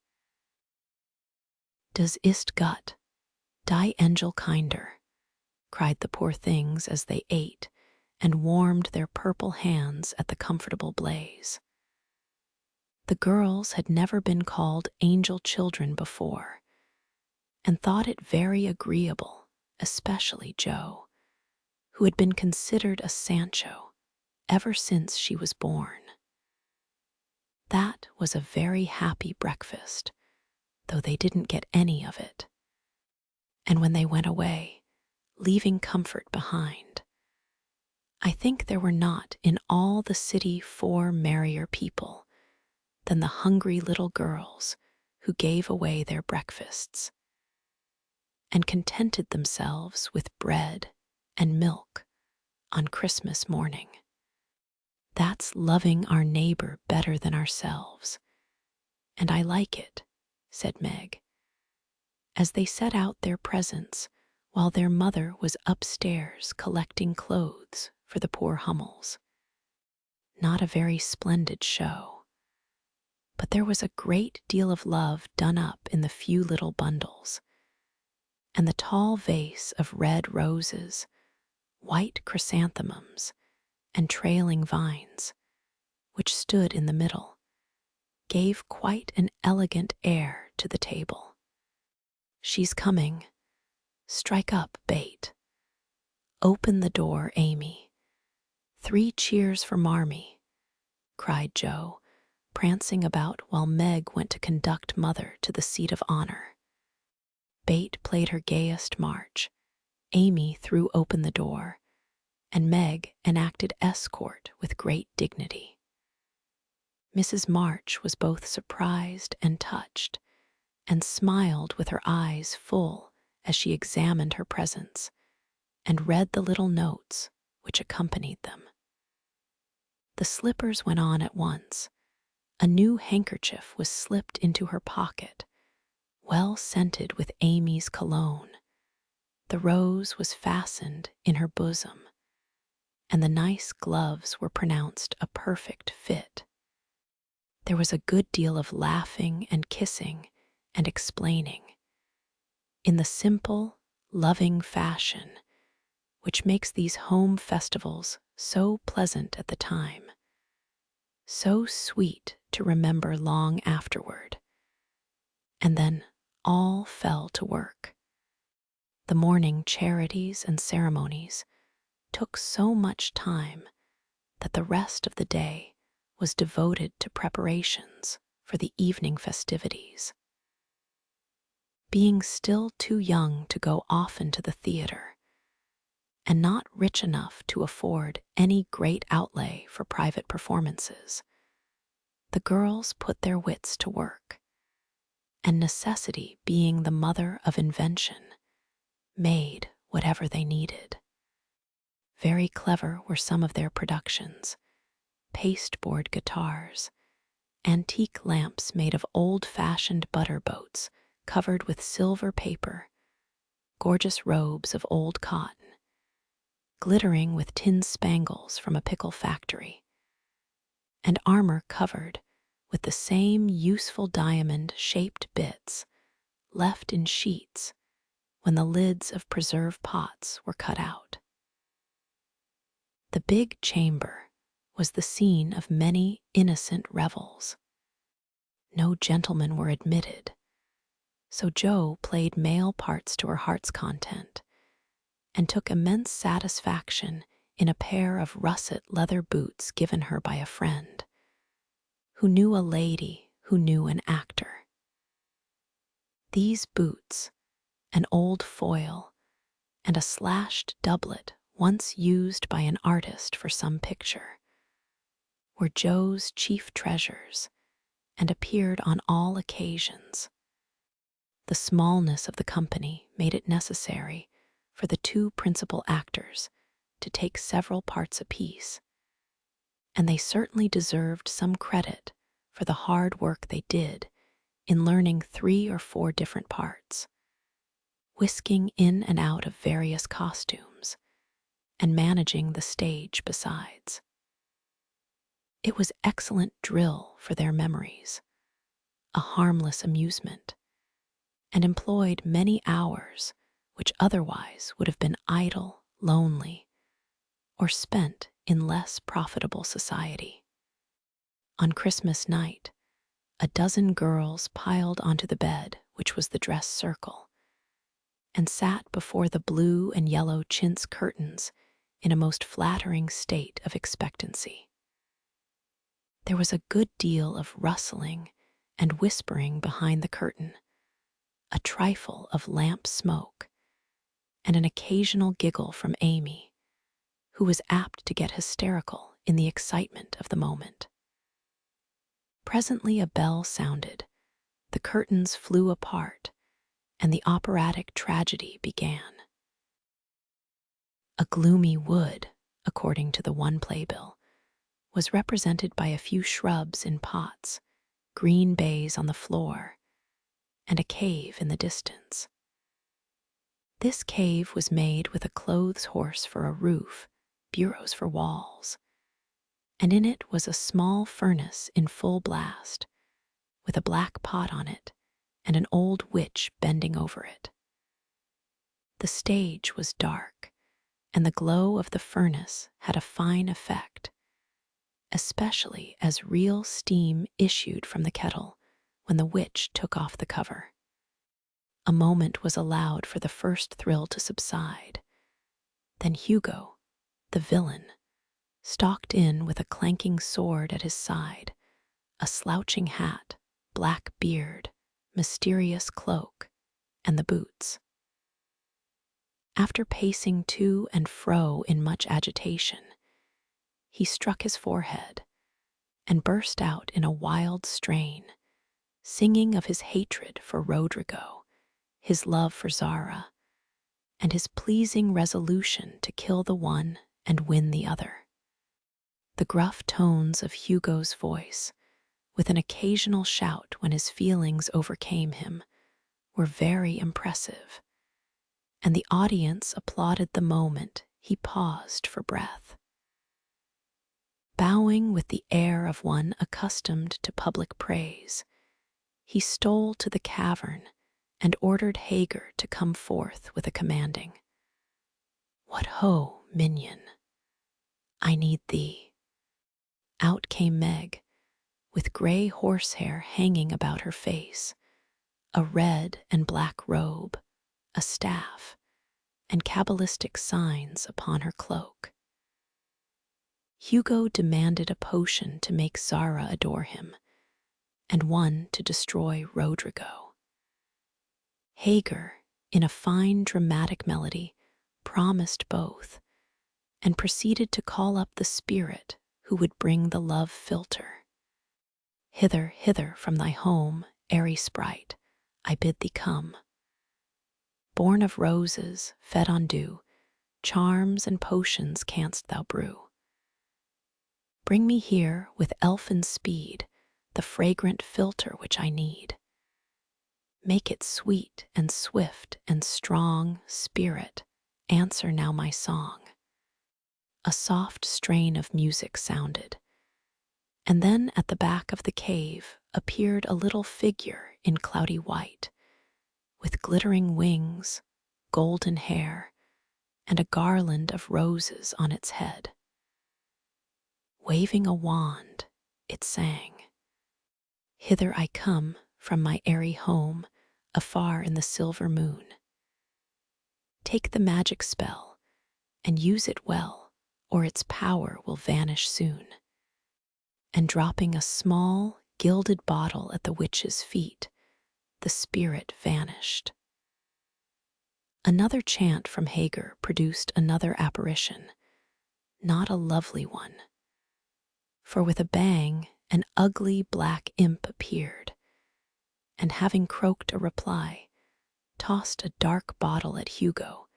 "Das ist gut, die Engel kinder," cried the poor things as they ate and warmed their purple hands at the comfortable blaze. The girls had never been called angel children before, and thought it very agreeable, especially Jo, who had been considered a Sancho ever since she was born. That was a very happy breakfast, though they didn't get any of it. And when they went away, leaving comfort behind, I think there were not in all the city 4 merrier people than the hungry little girls who gave away their breakfasts and contented themselves with bread and milk on Christmas morning. That's loving our neighbor better than ourselves, and I like it, said Meg, as they set out their presents while their mother was upstairs collecting clothes for the poor Hummels. Not a very splendid show, but there was a great deal of love done up in the few little bundles, and the tall vase of red roses, white chrysanthemums, and trailing vines, which stood in the middle, gave quite an elegant air to the table. She's coming. Strike up, Bate. Open the door, Amy. 3 cheers for Marmee, cried Jo, prancing about while Meg went to conduct Mother to the seat of honor. Bate played her gayest march, Amy threw open the door, and Meg enacted escort with great dignity. Mrs. March was both surprised and touched, and smiled with her eyes full as she examined her presents and read the little notes which accompanied them. The slippers went on at once. A new handkerchief was slipped into her pocket, well scented with Amy's cologne. The rose was fastened in her bosom, and the nice gloves were pronounced a perfect fit. There was a good deal of laughing and kissing and explaining, in the simple, loving fashion which makes these home festivals so pleasant at the time, so sweet to remember long afterward. And then all fell to work. The morning charities and ceremonies took so much time that the rest of the day was devoted to preparations for the evening festivities. Being still too young to go often to the theater, and not rich enough to afford any great outlay for private performances, the girls put their wits to work, and necessity being the mother of invention, made whatever they needed. Very clever were some of their productions: pasteboard guitars, antique lamps made of old-fashioned butter boats covered with silver paper, gorgeous robes of old cotton, glittering with tin spangles from a pickle factory, and armor covered with the same useful diamond-shaped bits left in sheets when the lids of preserve pots were cut out. The big chamber was the scene of many innocent revels. No gentlemen were admitted, so Jo played male parts to her heart's content, and took immense satisfaction in a pair of russet leather boots given her by a friend, who knew a lady who knew an actor. These boots, an old foil, and a slashed doublet once used by an artist for some picture, were Jo's chief treasures, and appeared on all occasions. The smallness of the company made it necessary for the 2 principal actors to take several parts apiece, and they certainly deserved some credit for the hard work they did in learning 3 or 4 different parts, whisking in and out of various costumes, and managing the stage besides. It was excellent drill for their memories, a harmless amusement, and employed many hours which otherwise would have been idle, lonely, or spent in less profitable society. On Christmas night, a dozen girls piled onto the bed, which was the dress circle, and sat before the blue and yellow chintz curtains in a most flattering state of expectancy. There was a good deal of rustling and whispering behind the curtain, a trifle of lamp smoke, and an occasional giggle from Amy, who was apt to get hysterical in the excitement of the moment. Presently a bell sounded, the curtains flew apart, and the operatic tragedy began. A gloomy wood, according to the one playbill, was represented by a few shrubs in pots, green baize on the floor, and a cave in the distance. This cave was made with a clothes horse for a roof, bureaus for walls, and in it was a small furnace in full blast, with a black pot on it and an old witch bending over it. The stage was dark, and the glow of the furnace had a fine effect, especially as real steam issued from the kettle when the witch took off the cover. A moment was allowed for the first thrill to subside. Then Hugo, the villain, stalked in with a clanking sword at his side, a slouching hat, black beard, mysterious cloak, and the boots. After pacing to and fro in much agitation, he struck his forehead and burst out in a wild strain, singing of his hatred for Rodrigo, his love for Zara, and his pleasing resolution to kill the one and win the other. The gruff tones of Hugo's voice, with an occasional shout when his feelings overcame him, were very impressive, and the audience applauded the moment he paused for breath. Bowing with the air of one accustomed to public praise, he stole to the cavern and ordered Hagar to come forth with a commanding, "What ho, minion! I need thee." Out came Meg, with gray horsehair hanging about her face, a red and black robe, a staff, and cabalistic signs upon her cloak. Hugo demanded a potion to make Zara adore him, and one to destroy Rodrigo. Hagar, in a fine dramatic melody, promised both, and proceeded to call up the spirit who would bring the love philter. "Hither, hither from thy home, airy sprite, I bid thee come. Born of roses, fed on dew, charms and potions canst thou brew. Bring me here with elfin speed the fragrant philter which I need. Make it sweet and swift and strong, spirit, answer now my song." A soft strain of music sounded, and then at the back of the cave appeared a little figure in cloudy white, with glittering wings, golden hair, and a garland of roses on its head. Waving a wand, it sang, "Hither I come from my airy home, afar in the silver moon. Take the magic spell, and use it well, or its power will vanish soon." And dropping a small, gilded bottle at the witch's feet, the spirit vanished. Another chant from Hagar produced another apparition, not a lovely one, for with a bang an ugly black imp appeared, and having croaked a reply, tossed a dark bottle at Hugo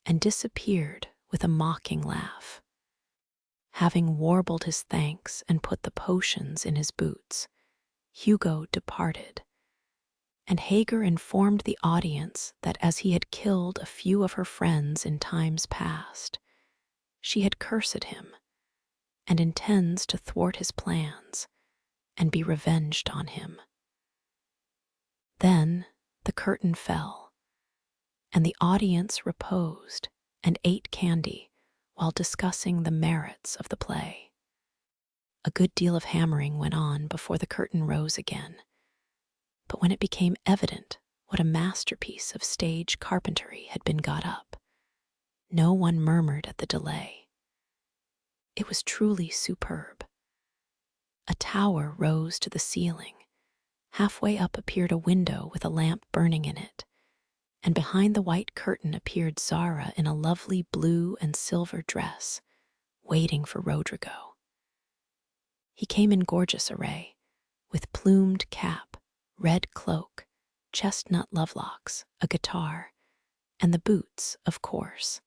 and disappeared with a mocking laugh. Having warbled his thanks and put the potions in his boots, Hugo departed, and Hagar informed the audience that as he had killed a few of her friends in times past, she had cursed him and intends to thwart his plans and be revenged on him. Then the curtain fell, and the audience reposed and ate candy while discussing the merits of the play. A good deal of hammering went on before the curtain rose again. But when it became evident what a masterpiece of stage carpentry had been got up, no one murmured at the delay. It was truly superb. A tower rose to the ceiling. Halfway up appeared a window with a lamp burning in it, and behind the white curtain appeared Zara in a lovely blue and silver dress, waiting for Rodrigo. He came in gorgeous array, with plumed cap, red cloak, chestnut lovelocks, a guitar, and the boots, of course.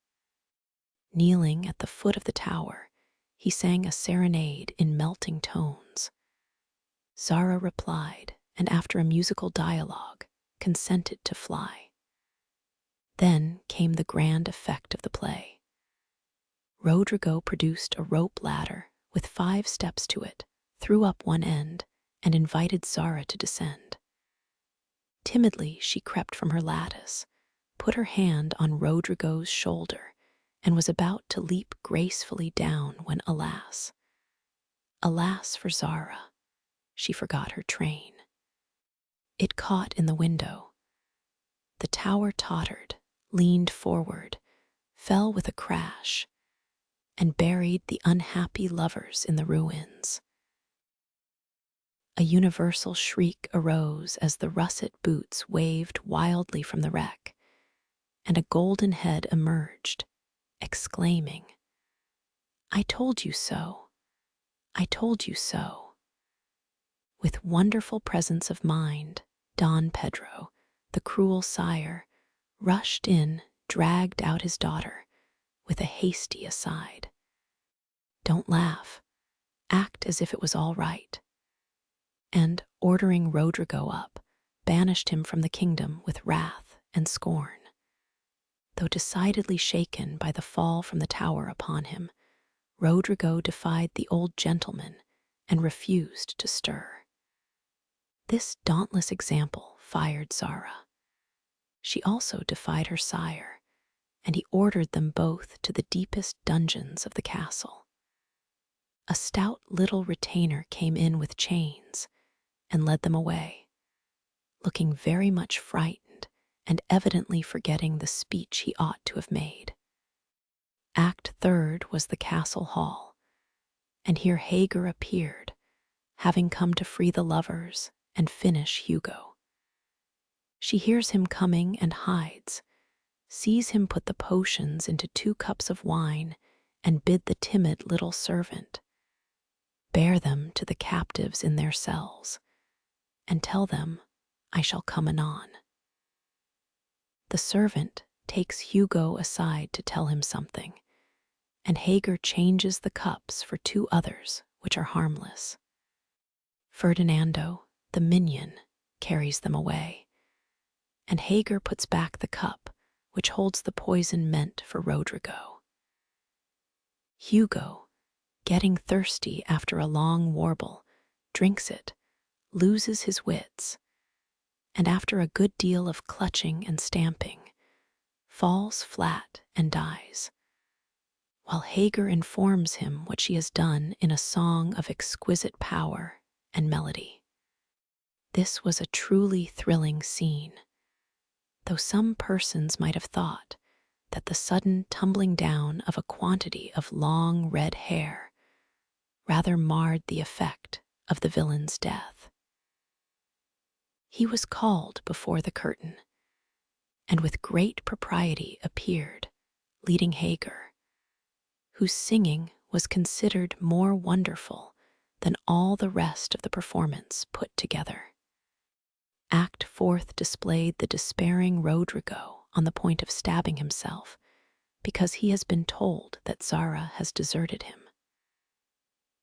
Kneeling at the foot of the tower, he sang a serenade in melting tones. Zara replied, and after a musical dialogue, consented to fly. Then came the grand effect of the play. Rodrigo produced a rope ladder with 5 steps to it, threw up one end, and invited Zara to descend. Timidly she crept from her lattice, put her hand on Rodrigo's shoulder, and was about to leap gracefully down when, alas for Zara, she forgot her train. It caught in the window. The tower tottered, leaned forward, fell with a crash, and buried the unhappy lovers in the ruins. A universal shriek arose as the russet boots waved wildly from the wreck, and a golden head emerged, exclaiming, "I told you so! I told you so!" With wonderful presence of mind, Don Pedro, the cruel sire, rushed in, dragged out his daughter, with a hasty aside. "Don't laugh. Act as if it was all right." And, ordering Rodrigo up, banished him from the kingdom with wrath and scorn. Though decidedly shaken by the fall from the tower upon him, Rodrigo defied the old gentleman and refused to stir. This dauntless example fired Zara. She also defied her sire, and he ordered them both to the deepest dungeons of the castle. A stout little retainer came in with chains and led them away, looking very much frightened and evidently forgetting the speech he ought to have made. Act third was the castle hall, and here Hagar appeared, having come to free the lovers and finish Hugo. She hears him coming and hides, sees him put the potions into 2 cups of wine, and bid the timid little servant bear them to the captives in their cells, and tell them, "I shall come anon." The servant takes Hugo aside to tell him something, and Hagar changes the cups for 2 others which are harmless. Ferdinando, the minion, carries them away, and Hagar puts back the cup which holds the poison meant for Rodrigo. Hugo, getting thirsty after a long warble, drinks it, loses his wits, and after a good deal of clutching and stamping, falls flat and dies, while Hagar informs him what she has done in a song of exquisite power and melody. This was a truly thrilling scene, though some persons might have thought that the sudden tumbling down of a quantity of long red hair rather marred the effect of the villain's death. He was called before the curtain, and with great propriety appeared, leading Hagar, whose singing was considered more wonderful than all the rest of the performance put together. Act fourth displayed the despairing Rodrigo on the point of stabbing himself because he has been told that Zara has deserted him.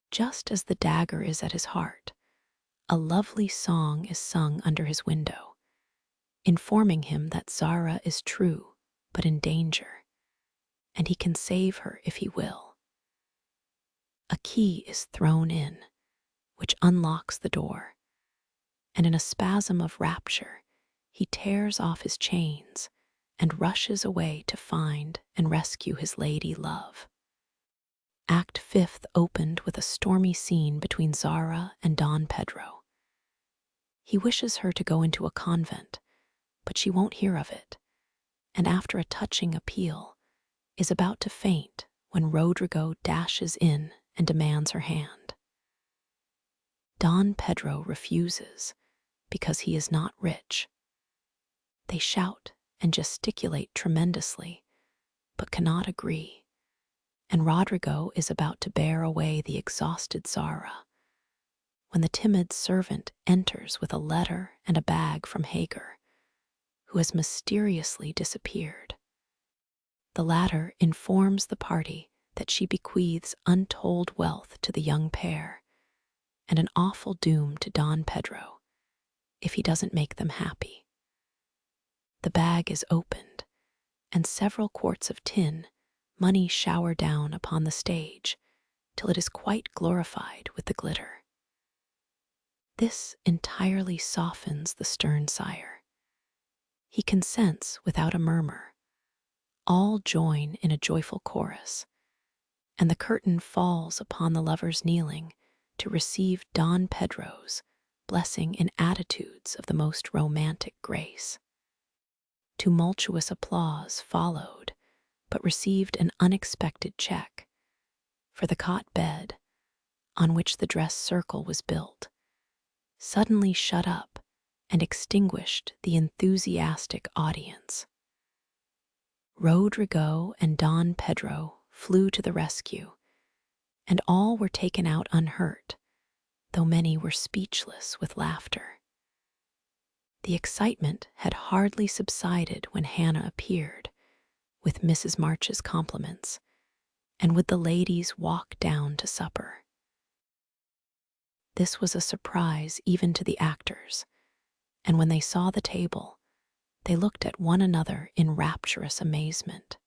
Just as the dagger is at his heart, a lovely song is sung under his window, informing him that Zara is true but in danger, and he can save her if he will. A key is thrown in, which unlocks the door, and in a spasm of rapture, he tears off his chains and rushes away to find and rescue his lady love. Act Fifth opened with a stormy scene between Zara and Don Pedro. He wishes her to go into a convent, but she won't hear of it, and after a touching appeal, is about to faint when Rodrigo dashes in and demands her hand. Don Pedro refuses because he is not rich. They shout and gesticulate tremendously, but cannot agree, and Rodrigo is about to bear away the exhausted Zara when the timid servant enters with a letter and a bag from Hagar, who has mysteriously disappeared. The latter informs the party that she bequeaths untold wealth to the young pair and an awful doom to Don Pedro if he doesn't make them happy. The bag is opened, and several quarts of tin money shower down upon the stage till it is quite glorified with the glitter. This entirely softens the stern sire. He consents without a murmur. All join in a joyful chorus, and the curtain falls upon the lovers kneeling to receive Don Pedro's blessing in attitudes of the most romantic grace. Tumultuous applause followed, but received an unexpected check, for the cot bed, on which the dress circle was built, suddenly shut up and extinguished the enthusiastic audience. Rodrigo and Don Pedro flew to the rescue, and all were taken out unhurt, though many were speechless with laughter. The excitement had hardly subsided when Hannah appeared, with Mrs. March's compliments, and would the ladies walk down to supper. This was a surprise even to the actors, and when they saw the table, they looked at one another in rapturous amazement.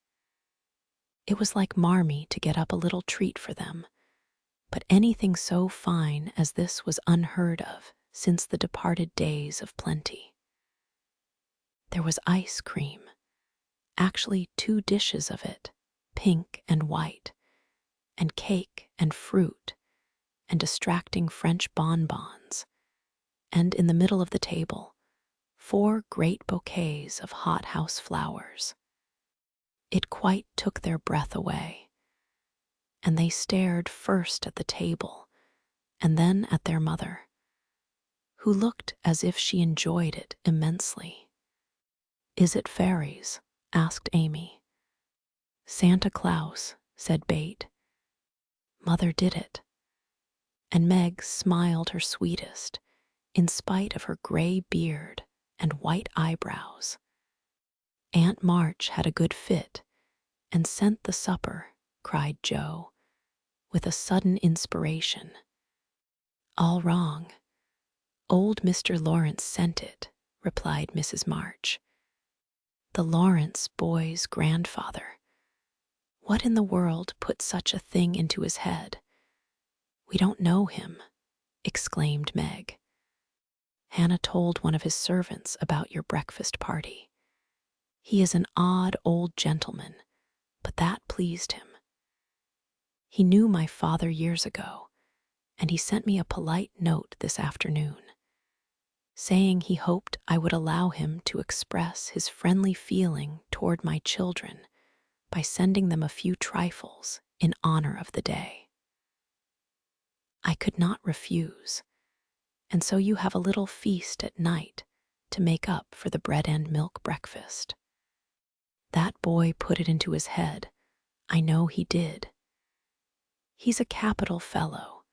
It was like Marmee to get up a little treat for them, but anything so fine as this was unheard of since the departed days of plenty. There was ice cream, actually 2 dishes of it, pink and white, and cake and fruit, and distracting French bonbons, and in the middle of the table, 4 great bouquets of hothouse flowers. It quite took their breath away, and they stared first at the table and then at their mother, who looked as if she enjoyed it immensely. "Is it fairies?" asked Amy. "Santa Claus," said Bate. "Mother did it." And Meg smiled her sweetest, in spite of her gray beard and white eyebrows. "Aunt March had a good fit and sent the supper," cried Joe, with a sudden inspiration. "All wrong. Old Mr. Lawrence sent it," replied Mrs. March. "The Lawrence boy's grandfather. What in the world put such a thing into his head?" "We don't know him," exclaimed Meg. "Hannah told one of his servants about your breakfast party. He is an odd old gentleman, but that pleased him. He knew my father years ago, and he sent me a polite note this afternoon, saying he hoped I would allow him to express his friendly feeling toward my children by sending them a few trifles in honor of the day. I could not refuse, and so you have a little feast at night to make up for the bread and milk breakfast. That boy put it into his head. I know he did. He's a capital fellow,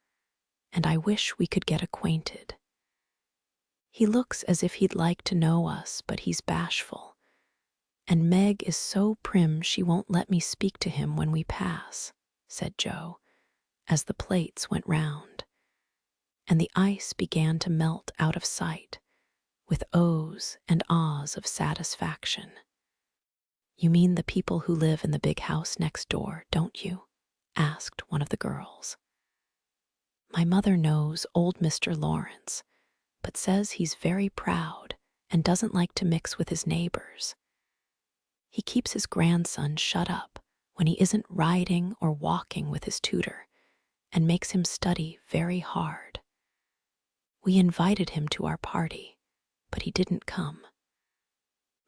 and I wish we could get acquainted. He looks as if he'd like to know us, but he's bashful, and Meg is so prim she won't let me speak to him when we pass," said Joe, as the plates went round, and the ice began to melt out of sight, with ohs and ahs of satisfaction. "You mean the people who live in the big house next door, don't you?" asked one of the girls. "My mother knows old Mr. Lawrence, but says he's very proud and doesn't like to mix with his neighbors. He keeps his grandson shut up when he isn't riding or walking with his tutor, and makes him study very hard. We invited him to our party, but he didn't come.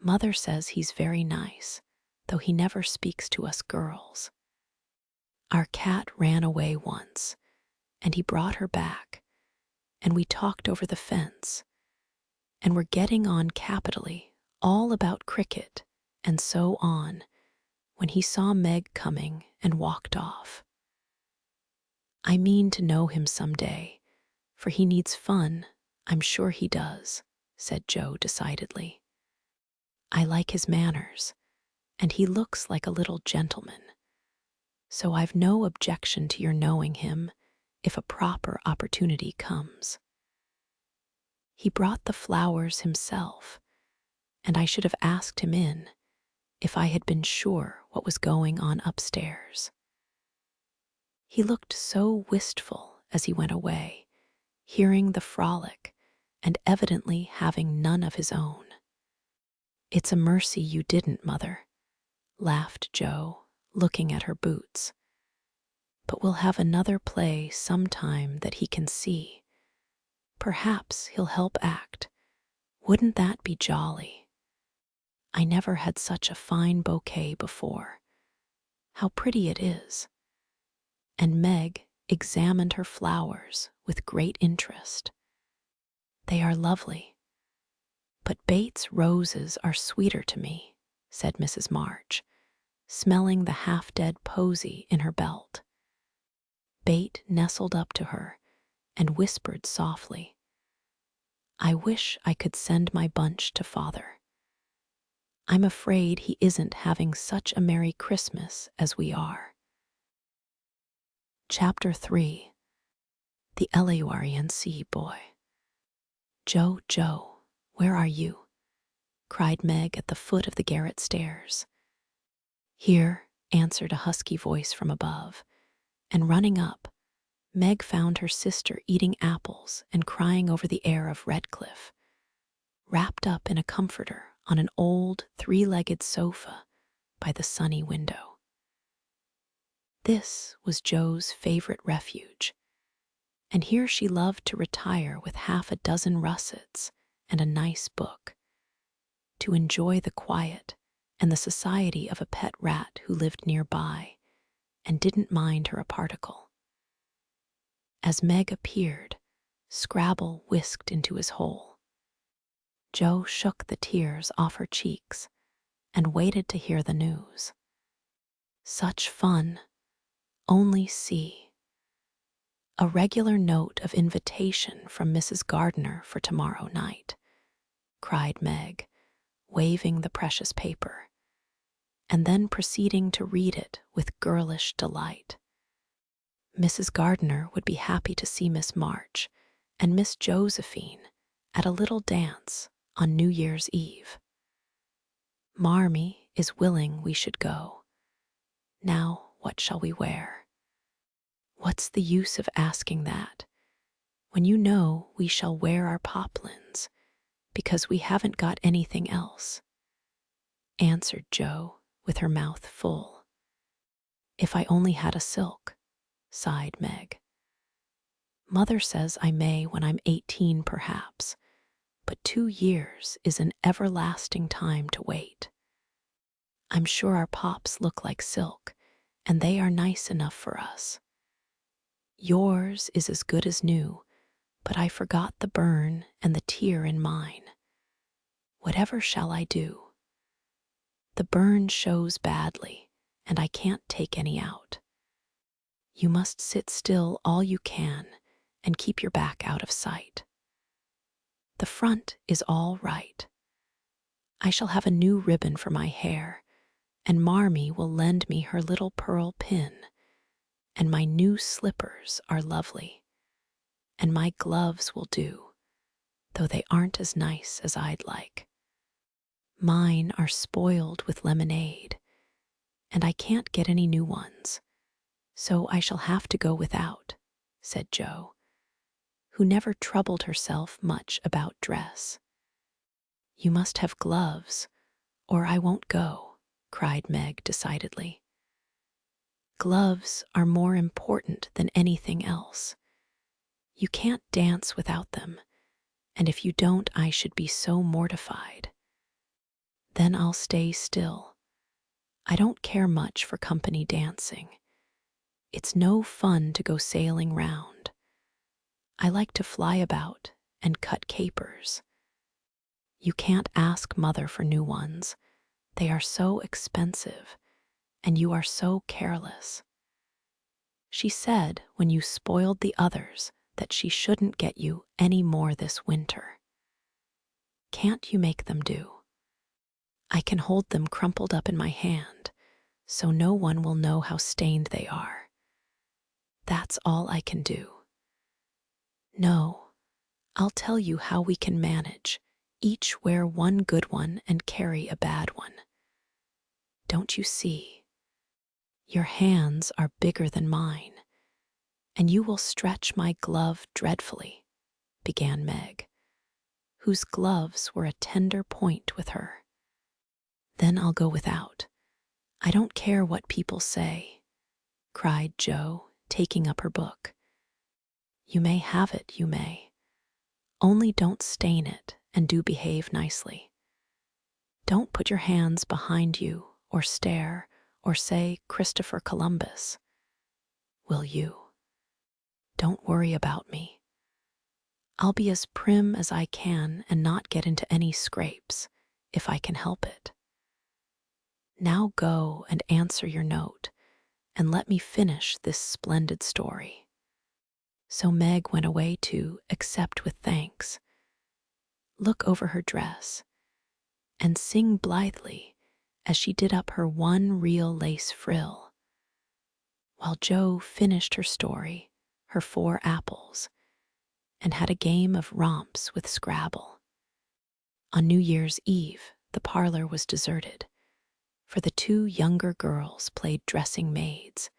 Mother says he's very nice, though he never speaks to us girls. Our cat ran away once, and he brought her back, and we talked over the fence, and were getting on capitally, all about cricket, and so on, when he saw Meg coming and walked off. I mean to know him some day, for he needs fun, I'm sure he does, said Joe decidedly. I like his manners, and he looks like a little gentleman, so I've no objection to your knowing him if a proper opportunity comes. He brought the flowers himself, and I should have asked him in if I had been sure what was going on upstairs. He looked so wistful as he went away, hearing the frolic and evidently having none of his own. It's a mercy you didn't, Mother, laughed Joe, looking at her boots. But we'll have another play sometime that he can see. Perhaps he'll help act. Wouldn't that be jolly? I never had such a fine bouquet before. How pretty it is. And Meg examined her flowers with great interest. They are lovely. But Bates' roses are sweeter to me, said Mrs. March, smelling the half-dead posy in her belt. Bate nestled up to her and whispered softly, I wish I could send my bunch to Father. I'm afraid he isn't having such a Merry Christmas as we are. Chapter 3. The L-A-U-R-E-N-C Boy. Joe, where are you? Cried Meg at the foot of the garret stairs. Here, answered a husky voice from above, and running up, Meg found her sister eating apples and crying over the air of Redcliffe, wrapped up in a comforter on an old three-legged sofa by the sunny window. This was Jo's favorite refuge, and here she loved to retire with half a dozen russets and a nice book, to enjoy the quiet and the society of a pet rat who lived nearby and didn't mind her a particle. As Meg appeared, Scrabble whisked into his hole. Jo shook the tears off her cheeks and waited to hear the news. Such fun! Only see. A regular note of invitation from Mrs. Gardiner for tomorrow night, cried Meg, waving the precious paper, and then proceeding to read it with girlish delight. Mrs. Gardiner would be happy to see Miss March and Miss Josephine at a little dance on New Year's Eve. Marmee is willing we should go. Now, what shall we wear? What's the use of asking that, when you know we shall wear our poplins, because we haven't got anything else? Answered Jo, with her mouth full. If I only had a silk, sighed Meg. Mother says I may when I'm 18 perhaps, but 2 years is an everlasting time to wait. I'm sure our pops look like silk, and they are nice enough for us. Yours is as good as new, but I forgot the burn and the tear in mine. Whatever shall I do? The burn shows badly, and I can't take any out. You must sit still all you can and keep your back out of sight. The front is all right. I shall have a new ribbon for my hair, and Marmee will lend me her little pearl pin, and my new slippers are lovely, and my gloves will do, though they aren't as nice as I'd like. Mine are spoiled with lemonade, and I can't get any new ones, so I shall have to go without, said Jo, who never troubled herself much about dress. You must have gloves, or I won't go, cried Meg decidedly. gloves are more important than anything else. You can't dance without them, and if you don't, I should be so mortified. Then I'll stay still. I don't care much for company dancing. It's no fun to go sailing round. I like to fly about and cut capers. You can't ask Mother for new ones. They are so expensive, and you are so careless. She said when you spoiled the others that she shouldn't get you any more this winter. Can't you make them do? I can hold them crumpled up in my hand, so no one will know how stained they are. That's all I can do. No, I'll tell you how we can manage. Each wear one good one and carry a bad one. Don't you see? Your hands are bigger than mine, and you will stretch my glove dreadfully, began Meg, whose gloves were a tender point with her. Then I'll go without. I don't care what people say, cried Jo, taking up her book. You may have it, you may. Only don't stain it, and do behave nicely. Don't put your hands behind you, or stare, or say Christopher Columbus. Will you? Don't worry about me. I'll be as prim as I can and not get into any scrapes, if I can help it. Now go and answer your note, and let me finish this splendid story. So Meg went away to accept with thanks, look over her dress, and sing blithely as she did up her one real lace frill, while Jo finished her story, her 4 apples, and had a game of romps with Scrabble. On New Year's Eve, the parlor was deserted, for the 2 younger girls played dressing maids,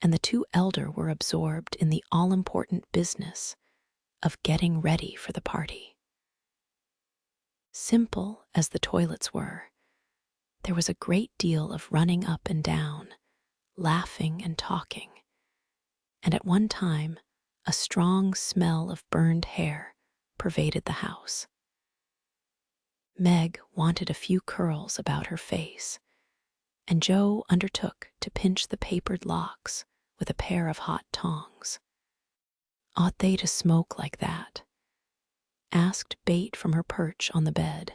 and the 2 elder were absorbed in the all-important business of getting ready for the party. Simple as the toilets were, there was a great deal of running up and down, laughing and talking, and at one time a strong smell of burned hair pervaded the house. Meg wanted a few curls about her face, and Jo undertook to pinch the papered locks with a pair of hot tongs. Ought they to smoke like that? Asked Bate from her perch on the bed.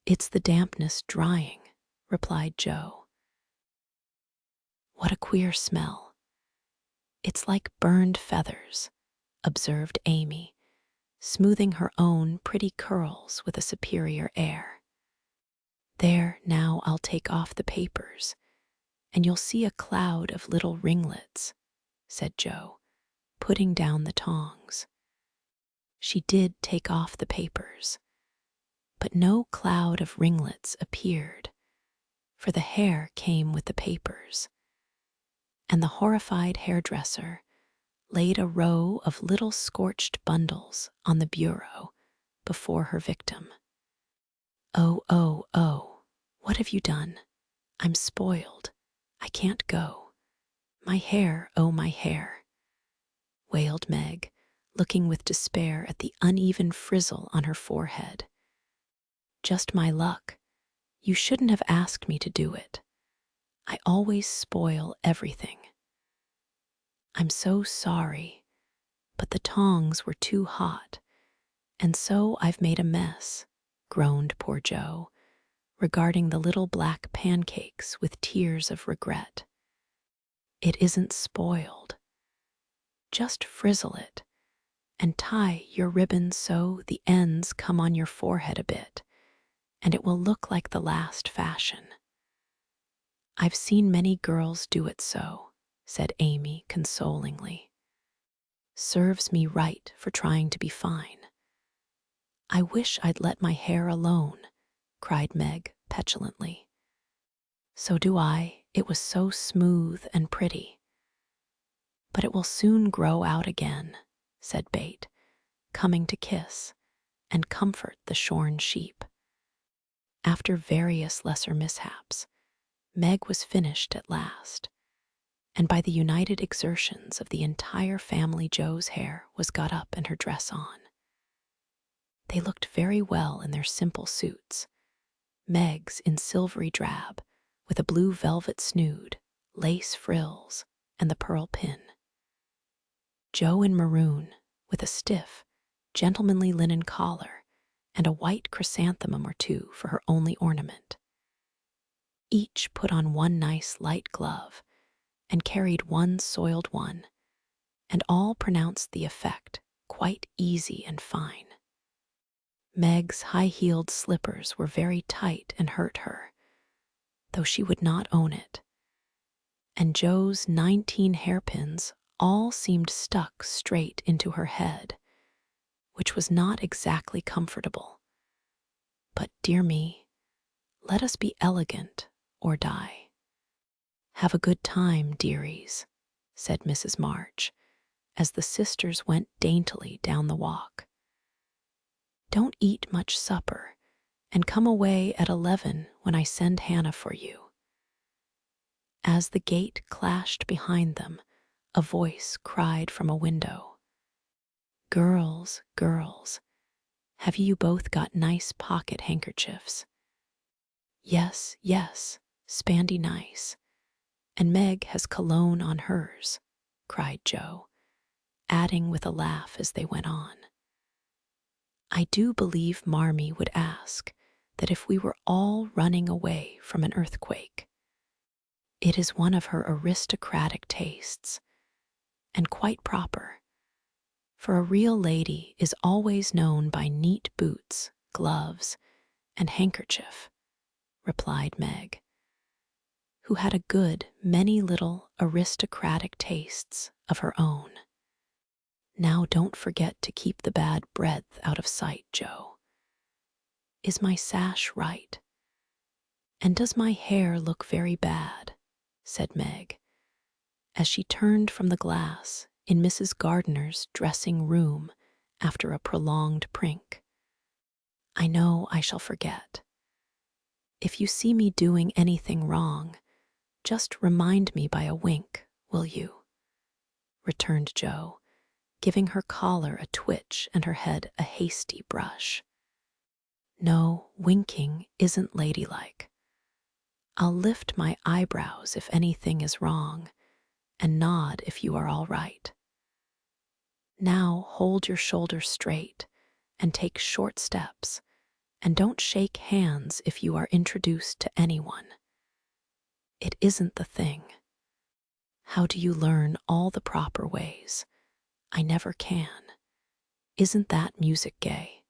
It's the dampness drying, replied Jo. What a queer smell. It's like burned feathers, observed Amy, smoothing her own pretty curls with a superior air. There, now I'll take off the papers, and you'll see a cloud of little ringlets, said Jo, putting down the tongs. She did take off the papers, but no cloud of ringlets appeared, for the hair came with the papers, and the horrified hairdresser laid a row of little scorched bundles on the bureau before her victim. Oh, oh, oh, what have you done? I'm spoiled. I can't go. My hair, oh, my hair, wailed Meg, looking with despair at the uneven frizzle on her forehead. Just my luck. You shouldn't have asked me to do it. I always spoil everything. I'm so sorry, but the tongs were too hot, and so I've made a mess, groaned poor Jo, regarding the little black pancakes with tears of regret. It isn't spoiled. Just frizzle it, and tie your ribbon so the ends come on your forehead a bit, and it will look like the last fashion. I've seen many girls do it so, said Amy consolingly. Serves me right for trying to be fine. I wish I'd let my hair alone, cried Meg petulantly. So do I. It was so smooth and pretty. But it will soon grow out again, said Bate, coming to kiss and comfort the shorn sheep. After various lesser mishaps, Meg was finished at last, and by the united exertions of the entire family, Jo's hair was got up and her dress on. They looked very well in their simple suits, Meg's in silvery drab, with a blue velvet snood, lace frills, and the pearl pin. Jo in maroon, with a stiff, gentlemanly linen collar and a white chrysanthemum or two for her only ornament. Each put on one nice light glove and carried one soiled one, and all pronounced the effect quite easy and fine. Meg's high-heeled slippers were very tight and hurt her, though she would not own it, and Jo's 19 hairpins all seemed stuck straight into her head, which was not exactly comfortable. But, dear me, let us be elegant or die. Have a good time, dearies, said Mrs. March, as the sisters went daintily down the walk. Don't eat much supper, and come away at 11 when I send Hannah for you. As the gate clashed behind them, a voice cried from a window, "Girls, girls, have you both got nice pocket handkerchiefs?" "Yes, yes, Spandy nice, and Meg has cologne on hers," cried Jo, adding with a laugh as they went on, "I do believe Marmee would ask that if we were all running away from an earthquake. It is one of her aristocratic tastes, and quite proper, for a real lady is always known by neat boots, gloves, and handkerchief," replied Meg, who had a good many little aristocratic tastes of her own. "Now don't forget to keep the bad breath out of sight, Jo. Is my sash right? And does my hair look very bad?" said Meg, as she turned from the glass in Mrs. Gardiner's dressing room after a prolonged prink. "I know I shall forget. If you see me doing anything wrong, just remind me by a wink, will you?" returned Jo, giving her collar a twitch and her head a hasty brush. "No, winking isn't ladylike. I'll lift my eyebrows if anything is wrong, and nod if you are all right. Now hold your shoulders straight and take short steps, and don't shake hands if you are introduced to anyone. It isn't the thing. How do you learn all the proper ways? I never can. Isn't that music gay?"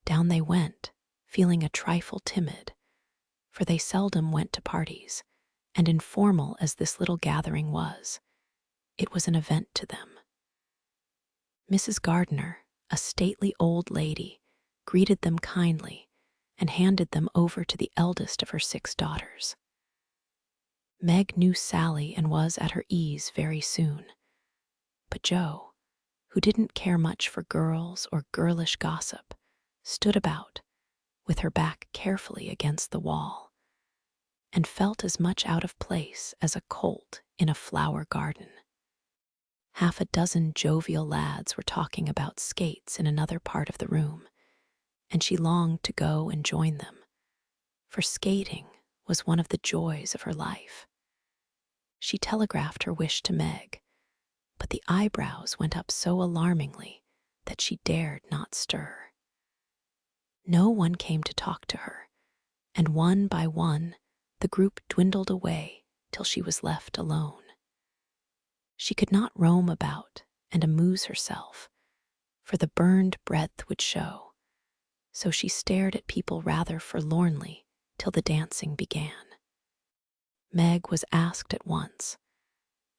Down they went, feeling a trifle timid, for they seldom went to parties, and informal as this little gathering was, it was an event to them. Mrs. Gardiner, a stately old lady, greeted them kindly and handed them over to the eldest of her 6 daughters. Meg knew Sally and was at her ease very soon, but Jo, who didn't care much for girls or girlish gossip, stood about, with her back carefully against the wall, and felt as much out of place as a colt in a flower garden. Half a dozen jovial lads were talking about skates in another part of the room, and she longed to go and join them, for skating was one of the joys of her life. She telegraphed her wish to Meg, but the eyebrows went up so alarmingly that she dared not stir. No one came to talk to her, and one by one the group dwindled away till she was left alone. She could not roam about and amuse herself, for the burned breadth would show, so she stared at people rather forlornly till the dancing began. Meg was asked at once,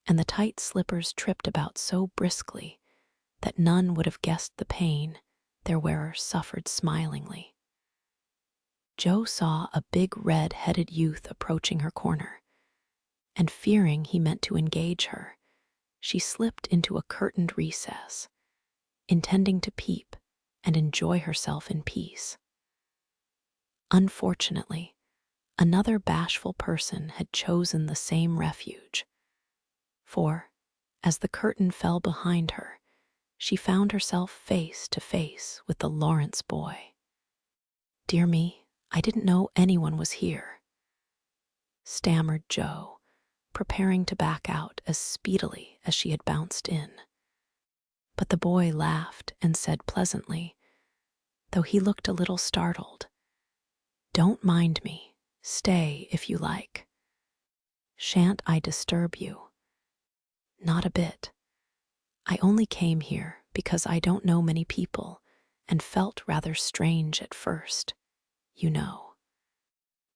and the tight slippers tripped about so briskly that none would have guessed the pain their wearer suffered smilingly. Jo saw a big red-headed youth approaching her corner, and fearing he meant to engage her, she slipped into a curtained recess, intending to peep and enjoy herself in peace. Unfortunately, Another bashful person had chosen the same refuge. For, as the curtain fell behind her, she found herself face to face with the Lawrence boy. "Dear me, I didn't know anyone was here," stammered Jo, preparing to back out as speedily as she had bounced in. But the boy laughed and said pleasantly, though he looked a little startled, "Don't mind me. Stay if you like. Shan't I disturb you?" "Not a bit. I only came here because I don't know many people and felt rather strange at first, you know.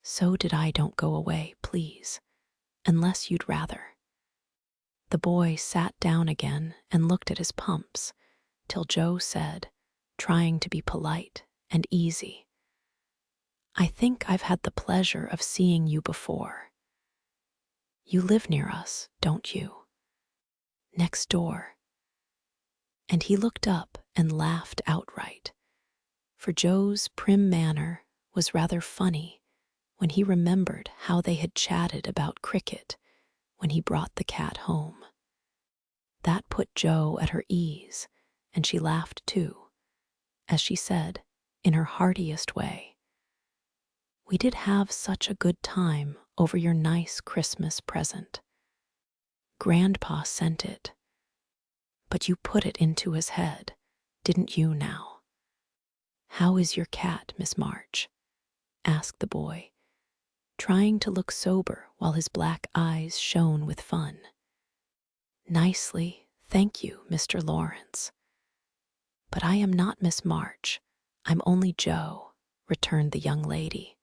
So did I. Don't go away, please, unless you'd rather." The boy sat down again and looked at his pumps till Jo said, trying to be polite and easy, "I think I've had the pleasure of seeing you before. You live near us, don't you? Next door." And he looked up and laughed outright, for Jo's prim manner was rather funny when he remembered how they had chatted about cricket when he brought the cat home. That put Jo at her ease, and she laughed too, as she said, in her heartiest way, "We did have such a good time over your nice Christmas present. Grandpa sent it, but you put it into his head, didn't you now? How is your cat, Miss March?" asked the boy, trying to look sober while his black eyes shone with fun. "Nicely, thank you, Mr. Lawrence." "But I am not Miss March. I'm only Jo," returned the young lady.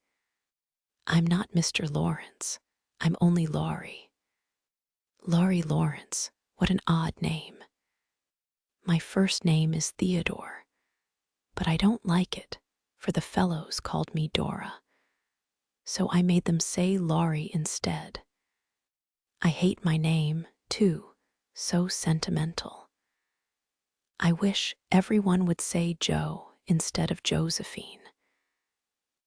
"I'm not Mr. Lawrence. I'm only Laurie." "Laurie Lawrence, what an odd name. My first name is Theodore, but I don't like it, for the fellows called me Dora. So I made them say Laurie instead. I hate my name, too, so sentimental. I wish everyone would say Jo instead of Josephine.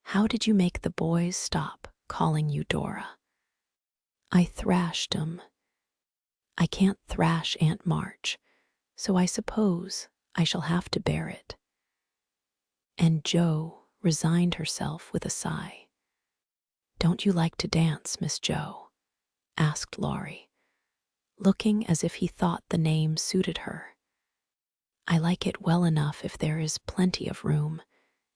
How did you make the boys stop calling you Dora?" "I thrashed 'em. I can't thrash Aunt March, so I suppose I shall have to bear it." And Jo resigned herself with a sigh. "Don't you like to dance, Miss Jo?" asked Laurie, looking as if he thought the name suited her. "I like it well enough if there is plenty of room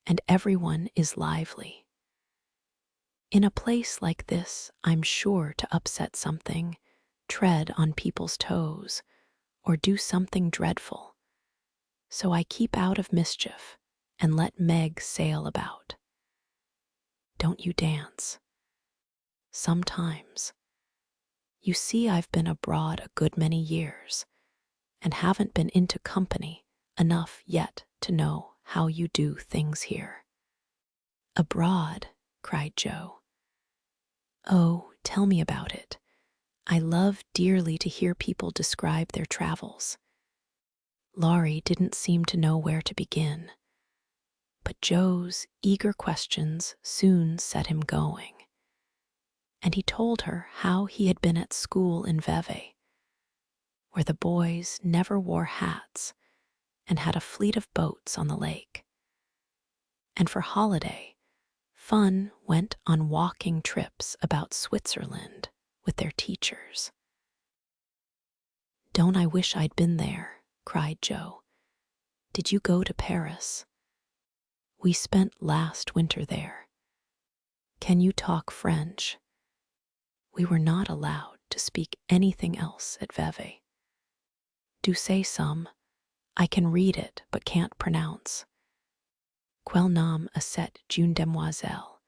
and everyone is lively. In a place like this, I'm sure to upset something, tread on people's toes, or do something dreadful. So I keep out of mischief and let Meg sail about." "Don't you dance?" "Sometimes. You see, I've been abroad a good many years and haven't been into company enough yet to know how you do things here." "Abroad?" cried Jo. "Oh, tell me about it. I love dearly to hear people describe their travels." Laurie didn't seem to know where to begin, but Jo's eager questions soon set him going, and he told her how he had been at school in Vevey, where the boys never wore hats and had a fleet of boats on the lake. And for holiday, fun went on walking trips about Switzerland with their teachers. "Don't I wish I'd been there," cried Jo. "Did you go to Paris?" "We spent last winter there." "Can you talk French?" "We were not allowed to speak anything else at Vevey." "Do say some. I can read it but can't pronounce. Quel nom a cette jeune demoiselle,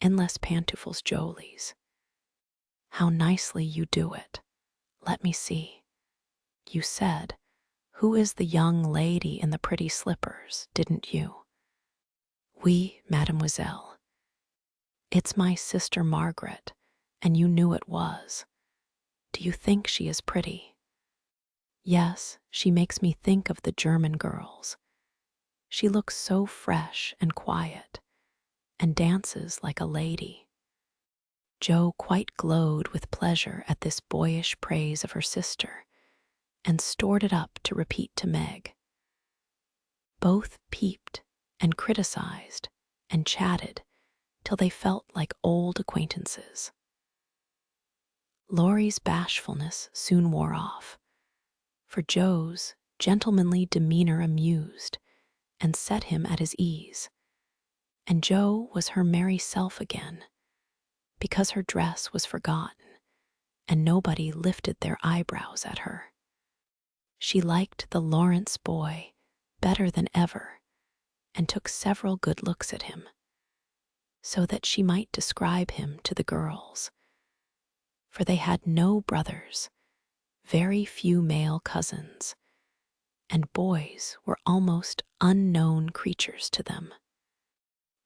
en les pantoufles jolies." "How nicely you do it. Let me see. You said, 'Who is the young lady in the pretty slippers,' didn't you?" "Oui, mademoiselle." "It's my sister Margaret, and you knew it was. Do you think she is pretty?" "Yes, she makes me think of the German girls. She looks so fresh and quiet, and dances like a lady." Jo quite glowed with pleasure at this boyish praise of her sister and stored it up to repeat to Meg. Both peeped and criticized and chatted till they felt like old acquaintances. Laurie's bashfulness soon wore off, for Jo's gentlemanly demeanor amused and set him at his ease, and Jo was her merry self again, because her dress was forgotten and nobody lifted their eyebrows at her. She liked the Lawrence boy better than ever and took several good looks at him, so that she might describe him to the girls, for they had no brothers, very few male cousins, and boys were almost unknown creatures to them.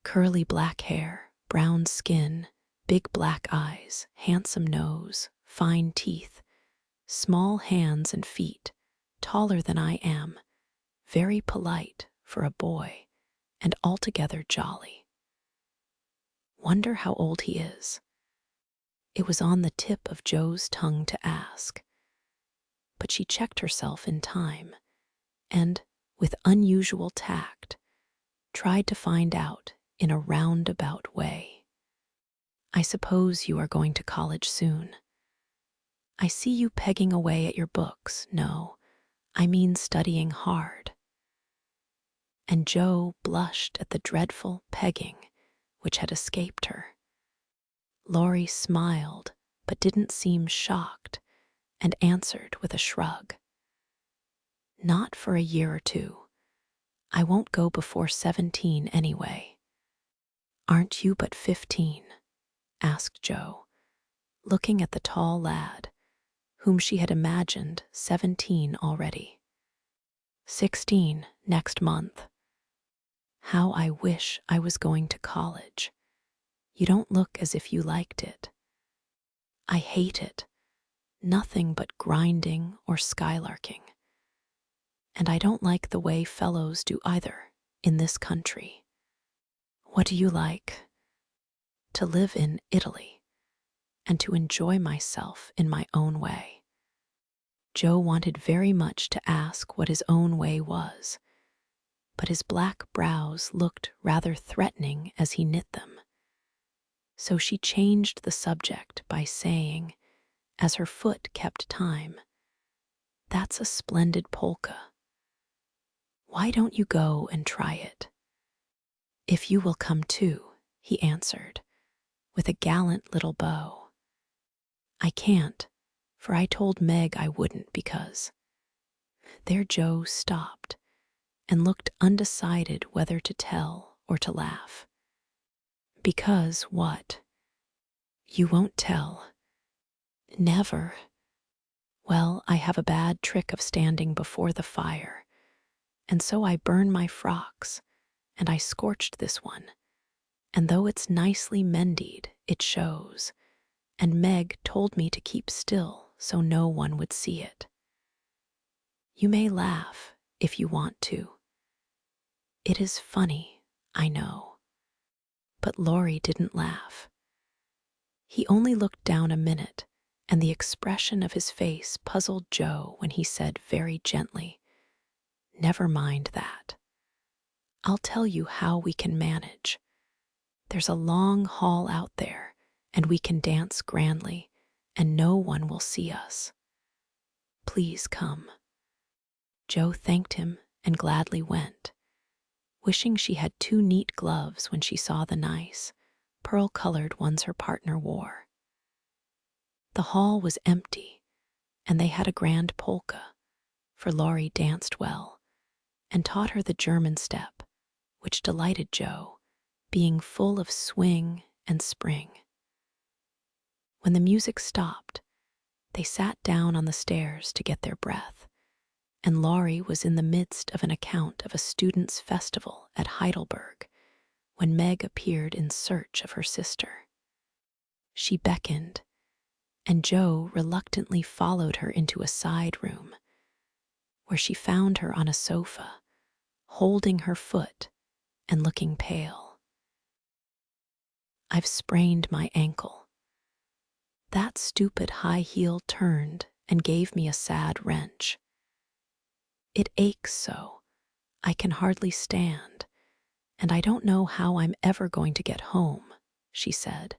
Curly black hair, brown skin, big black eyes, handsome nose, fine teeth, small hands and feet, taller than I am, very polite for a boy, and altogether jolly. Wonder how old he is. It was on the tip of Jo's tongue to ask, but she checked herself in time and, with unusual tact, tried to find out in a roundabout way. I suppose you are going to college soon. I see you pegging away at your books. No, I mean studying hard. And Jo blushed at the dreadful pegging which had escaped her. Laurie smiled, but didn't seem shocked, and answered with a shrug. Not for a year or two. I won't go before 17 anyway. Aren't you but 15? Asked Jo, looking at the tall lad, whom she had imagined 17 already. 16 next month. How I wish I was going to college. You don't look as if you liked it. I hate it. Nothing but grinding or skylarking. And I don't like the way fellows do either in this country. What do you like? To live in Italy and to enjoy myself in my own way. Jo wanted very much to ask what his own way was, but his black brows looked rather threatening as he knit them. So she changed the subject by saying, as her foot kept time, "That's a splendid polka. Why don't you go and try it?" "If you will come too," he answered, with a gallant little bow. "I can't, for I told Meg I wouldn't because—" There Jo stopped and looked undecided whether to tell or to laugh. "Because what? You won't tell?" "Never." "Well, I have a bad trick of standing before the fire, and so I burn my frocks, and I scorched this one, and though it's nicely mended, it shows, and Meg told me to keep still so no one would see it. You may laugh if you want to. It is funny, I know." But Laurie didn't laugh. He only looked down a minute, and the expression of his face puzzled Jo when he said very gently, "Never mind that. I'll tell you how we can manage. There's a long hall out there, and we can dance grandly, and no one will see us. Please come." Jo thanked him and gladly went, wishing she had 2 neat gloves when she saw the nice, pearl-colored ones her partner wore. The hall was empty, and they had a grand polka, for Laurie danced well, and taught her the German step, which delighted Jo, being full of swing and spring. When the music stopped, they sat down on the stairs to get their breath, and Laurie was in the midst of an account of a students' festival at Heidelberg when Meg appeared in search of her sister. She beckoned, and Jo reluctantly followed her into a side room, where she found her on a sofa, holding her foot and looking pale. "I've sprained my ankle," That stupid high heel turned and gave me a sad wrench. It aches so, I can hardly stand, and I don't know how I'm ever going to get home, she said,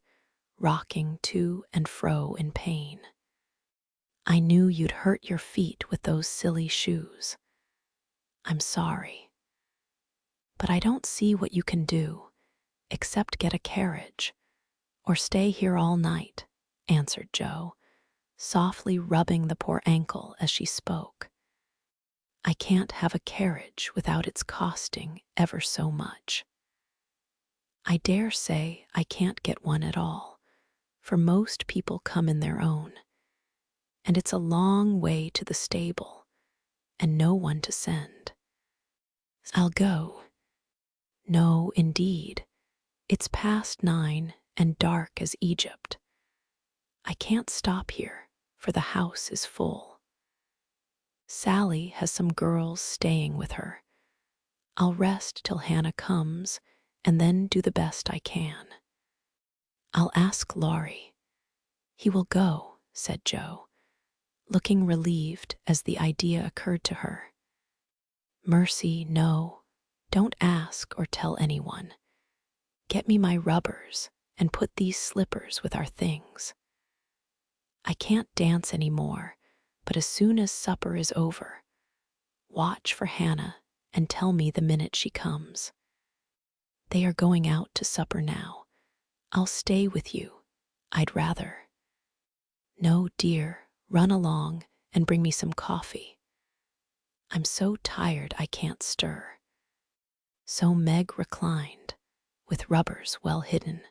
rocking to and fro in pain. I knew you'd hurt your feet with those silly shoes. I'm sorry. But I don't see what you can do, except get a carriage, or stay here all night, answered Joe, softly rubbing the poor ankle as she spoke. I can't have a carriage without its costing ever so much. I dare say I can't get one at all, for most people come in their own, and it's a long way to the stable, and no one to send. I'll go. No, indeed. It's past 9 and dark as Egypt. I can't stop here, for the house is full. Sally has some girls staying with her. I'll rest till Hannah comes, and then do the best I can. I'll ask Laurie. He will go, said Joe, looking relieved as the idea occurred to her. Mercy, no, don't ask or tell anyone. Get me my rubbers and put these slippers with our things. I can't dance any more, but as soon as supper is over, watch for Hannah and tell me the minute she comes. They are going out to supper now. I'll stay with you. I'd rather. No, dear, run along and bring me some coffee. I'm so tired I can't stir. So Meg reclined, with rubbers well hidden,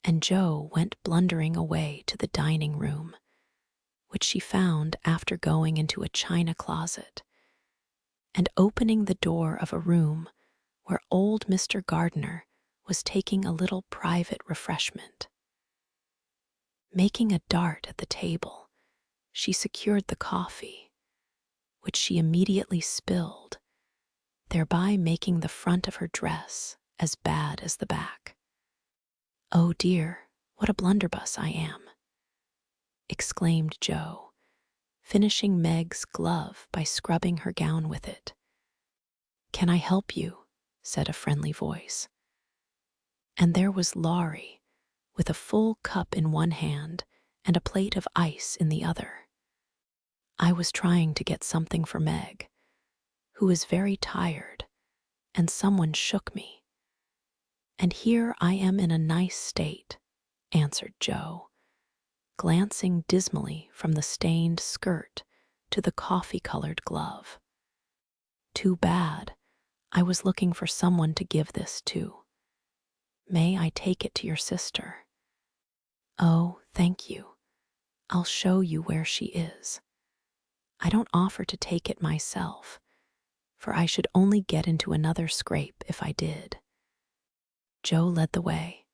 and Joe went blundering away to the dining room, which she found after going into a china closet and opening the door of a room where old Mr. Gardner was taking a little private refreshment. Making a dart at the table, she secured the coffee, which she immediately spilled, thereby making the front of her dress as bad as the back. Oh dear, what a blunderbuss I am, exclaimed Joe, finishing Meg's glove by scrubbing her gown with it. Can I help you? Said a friendly voice. And there was Laurie, with a full cup in one hand and a plate of ice in the other. I was trying to get something for Meg, who is very tired, and someone shook me. And here I am in a nice state, answered Joe, glancing dismally from the stained skirt to the coffee-colored glove. Too bad. I was looking for someone to give this to. May I take it to your sister? Oh, thank you. I'll show you where she is. I don't offer to take it myself, for I should only get into another scrape if I did. Joe led the way,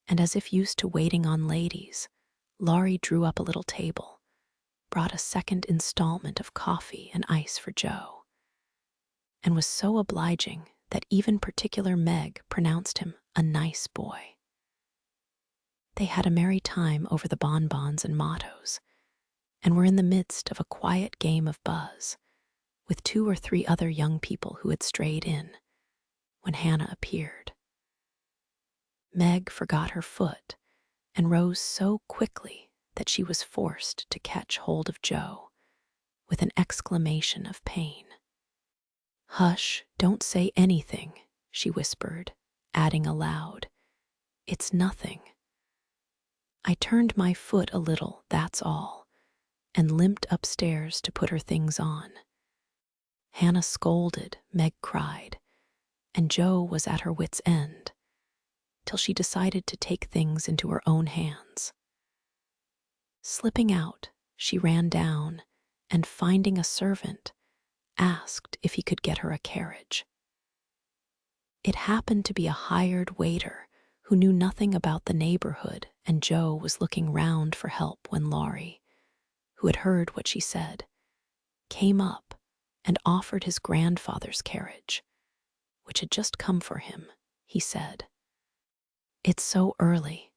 and as if used to waiting on ladies, Laurie drew up a little table, brought a second installment of coffee and ice for Joe, and was so obliging that even particular Meg pronounced him a nice boy. They had a merry time over the bonbons and mottos, and were in the midst of a quiet game of buzz, with 2 or 3 other young people who had strayed in, when Hannah appeared. Meg forgot her foot and rose so quickly that she was forced to catch hold of Joe, with an exclamation of pain. Hush, don't say anything, she whispered, adding aloud, it's nothing. I turned my foot a little, that's all, and limped upstairs to put her things on. Hannah scolded, Meg cried, and Joe was at her wits' end, till she decided to take things into her own hands. Slipping out, she ran down, and finding a servant, asked if he could get her a carriage. It happened to be a hired waiter who knew nothing about the neighborhood, and Joe was looking round for help when Laurie, who had heard what she said, came up and offered his grandfather's carriage, which had just come for him, he said. It's so early.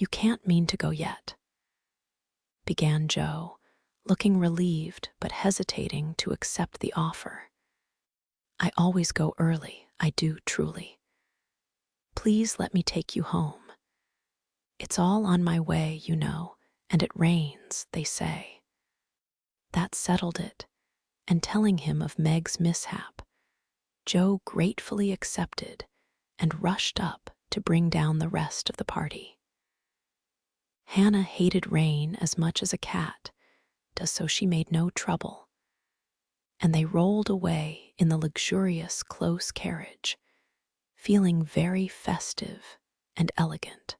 "You can't mean to go yet," began Joe, looking relieved but hesitating to accept the offer. "I always go early, I do truly. Please let me take you home. It's all on my way, you know, and it rains, they say." That settled it, and telling him of Meg's mishap, Joe gratefully accepted and rushed up to bring down the rest of the party. Hannah hated rain as much as a cat does, so she made no trouble, and they rolled away in the luxurious close carriage, feeling very festive and elegant.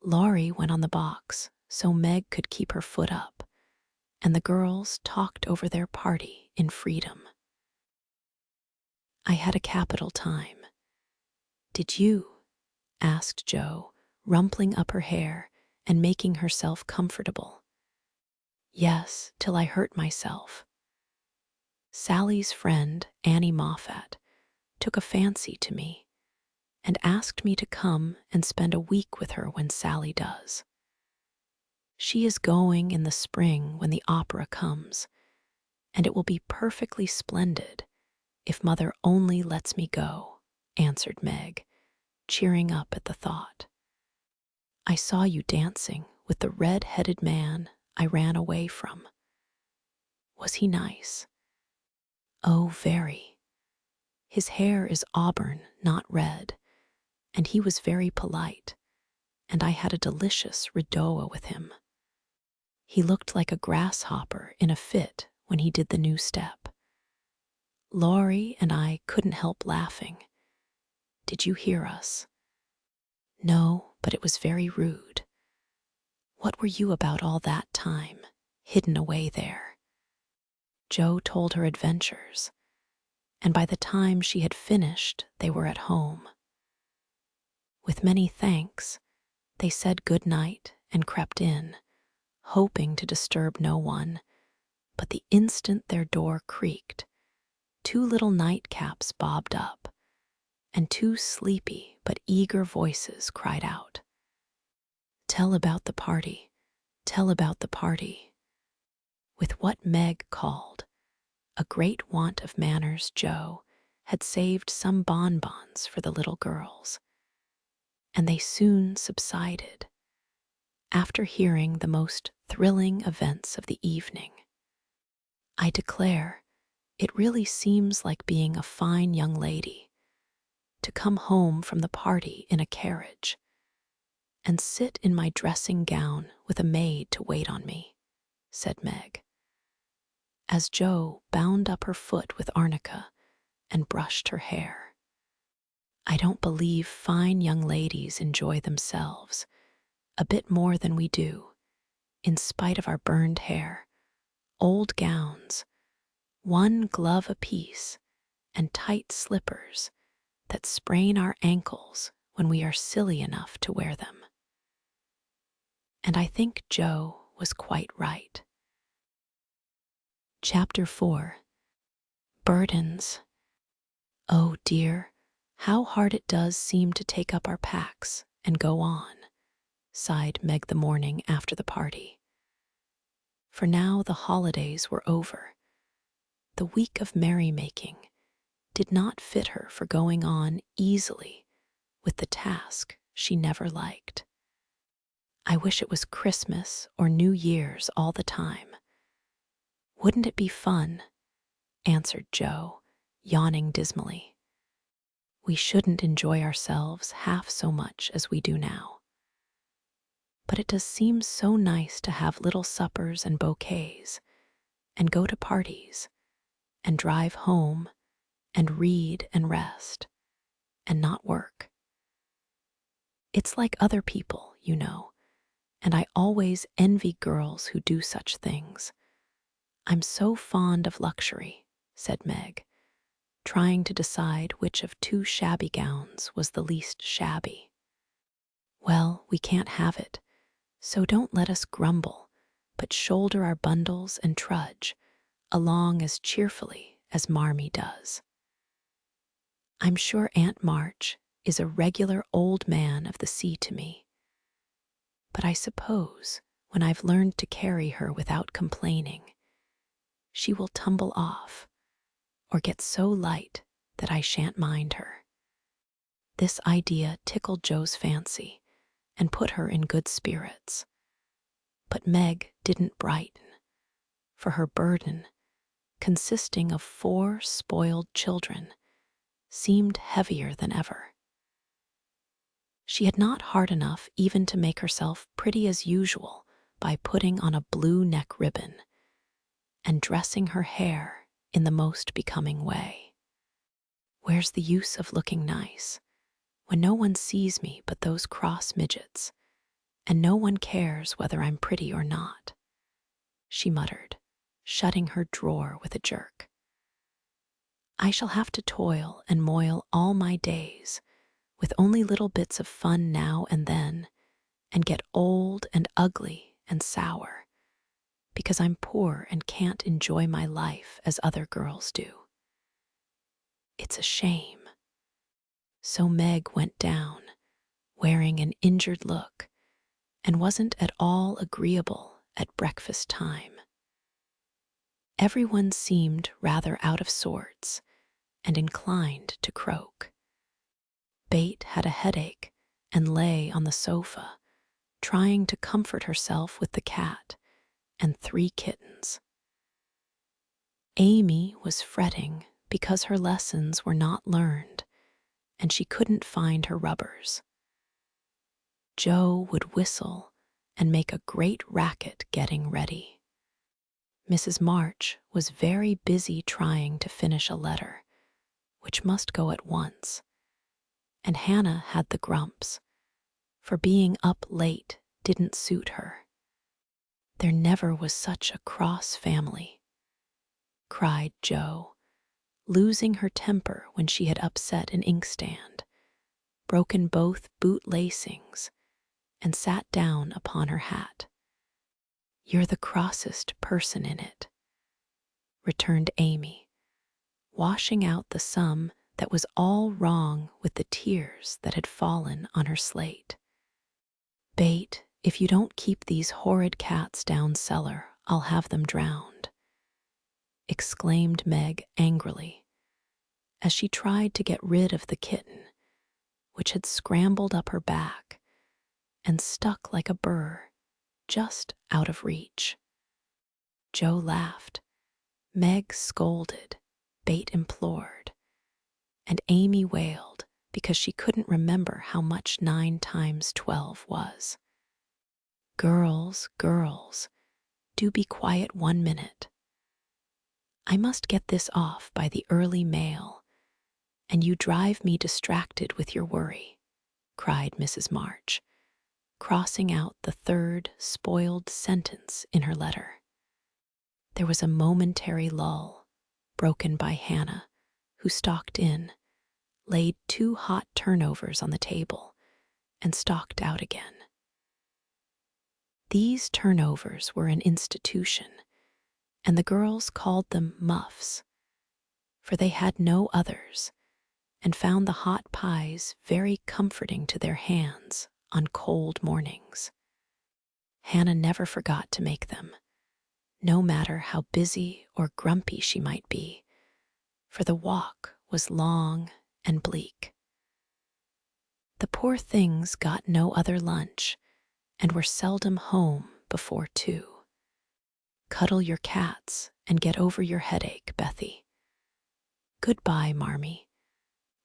Laurie went on the box so Meg could keep her foot up, and the girls talked over their party in freedom. "I had a capital time. Did you?" asked Joe, rumpling up her hair and making herself comfortable. "Yes, till I hurt myself. Sally's friend, Annie Moffat, took a fancy to me and asked me to come and spend a week with her when Sally does. She is going in the spring when the opera comes, and it will be perfectly splendid if Mother only lets me go," answered Meg, cheering up at the thought. "I saw you dancing with the red-headed man I ran away from. Was he nice?" "Oh, very. His hair is auburn, not red, and he was very polite, and I had a delicious redowa with him. He looked like a grasshopper in a fit when he did the new step. Laurie and I couldn't help laughing. Did you hear us?" "No, but it was very rude. What were you about all that time, hidden away there?" Joe told her adventures, and by the time she had finished, they were at home. With many thanks, they said good night and crept in, hoping to disturb no one, but the instant their door creaked, 2 little nightcaps bobbed up, and 2 sleepy but eager voices cried out, "Tell about the party, tell about the party." With what Meg called a great want of manners, Joe had saved some bonbons for the little girls, and they soon subsided after hearing the most thrilling events of the evening. "I declare, it really seems like being a fine young lady to come home from the party in a carriage and sit in my dressing gown with a maid to wait on me," said Meg, as Joe bound up her foot with arnica and brushed her hair. "I don't believe fine young ladies enjoy themselves a bit more than we do, in spite of our burned hair, old gowns, 1 glove apiece, and tight slippers that sprain our ankles when we are silly enough to wear them." And I think Joe was quite right. Chapter 4. Burdens. "Oh dear, how hard it does seem to take up our packs and go on," sighed Meg the morning after the party. For now the holidays were over. The week of merrymaking did not fit her for going on easily with the task she never liked. "I wish it was Christmas or New Year's all the time. Wouldn't it be fun?" answered Joe, yawning dismally. "We shouldn't enjoy ourselves half so much as we do now. But it does seem so nice to have little suppers and bouquets, and go to parties, and drive home, and read and rest, and not work. It's like other people, you know, and I always envy girls who do such things. I'm so fond of luxury," said Meg, trying to decide which of 2 shabby gowns was the least shabby. "Well, we can't have it, so don't let us grumble, but shoulder our bundles and trudge along as cheerfully as Marmee does. I'm sure Aunt March is a regular old man of the sea to me. But I suppose when I've learned to carry her without complaining, she will tumble off or get so light that I shan't mind her. This idea tickled Jo's fancy and put her in good spirits. But Meg didn't brighten, for her burden, consisting of 4 spoiled children, seemed heavier than ever. She had not heart enough even to make herself pretty as usual by putting on a blue neck ribbon and dressing her hair in the most becoming way. Where's the use of looking nice when no one sees me but those cross midgets, and no one cares whether I'm pretty or not? She muttered, shutting her drawer with a jerk. I shall have to toil and moil all my days, with only little bits of fun now and then, and get old and ugly and sour, because I'm poor and can't enjoy my life as other girls do. It's a shame. So Meg went down, wearing an injured look, and wasn't at all agreeable at breakfast time. Everyone seemed rather out of sorts and inclined to croak. Beth had a headache and lay on the sofa, trying to comfort herself with the cat and 3 kittens. Amy was fretting because her lessons were not learned and she couldn't find her rubbers. Jo would whistle and make a great racket getting ready. Mrs. March was very busy trying to finish a letter, which must go at once, and Hannah had the grumps, for being up late didn't suit her. There never was such a cross family, cried Jo, losing her temper when she had upset an inkstand, broken both boot lacings, and sat down upon her hat. You're the crossest person in it, returned Amy, washing out the sum that was all wrong with the tears that had fallen on her slate. Beth, if you don't keep these horrid cats down cellar, I'll have them drowned, exclaimed Meg angrily, as she tried to get rid of the kitten, which had scrambled up her back and stuck like a burr just out of reach. Jo laughed, Meg scolded, Beth implored, and Amy wailed because she couldn't remember how much 9 times 12 was. Girls, girls, do be quiet 1 minute. I must get this off by the early mail, and you drive me distracted with your worry, cried Mrs. March, crossing out the 3rd spoiled sentence in her letter. There was a momentary lull, broken by Hannah, who stalked in, laid 2 hot turnovers on the table, and stalked out again. These turnovers were an institution, and the girls called them muffs, for they had no others, and found the hot pies very comforting to their hands on cold mornings. Hannah never forgot to make them, no matter how busy or grumpy she might be, for the walk was long and bleak. The poor things got no other lunch and were seldom home before 2. Cuddle your cats and get over your headache, Bethy. Goodbye, Marmee.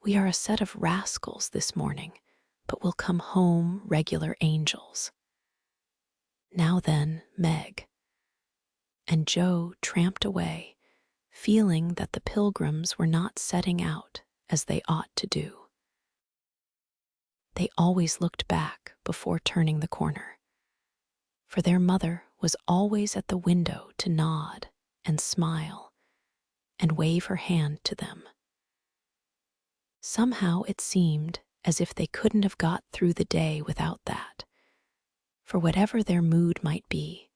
We are a set of rascals this morning, but we'll come home regular angels. Now then, Meg. And Jo tramped away, feeling that the pilgrims were not setting out as they ought to do. They always looked back before turning the corner, for their mother was always at the window to nod and smile and wave her hand to them. Somehow it seemed as if they couldn't have got through the day without that, for whatever their mood might be,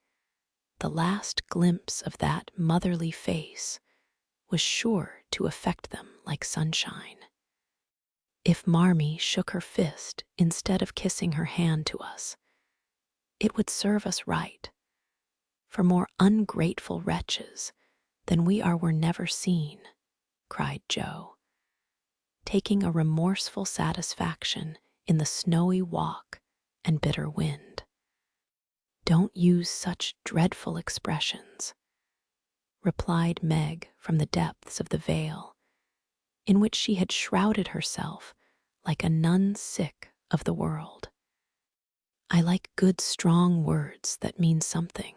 the last glimpse of that motherly face was sure to affect them like sunshine. If Marmee shook her fist instead of kissing her hand to us, It would serve us right, for more ungrateful wretches than we are were never seen," cried Joe, taking a remorseful satisfaction in the snowy walk and bitter wind. "Don't use such dreadful expressions," replied Meg from the depths of the veil, in which she had shrouded herself like a nun sick of the world. "I like good strong words that mean something,"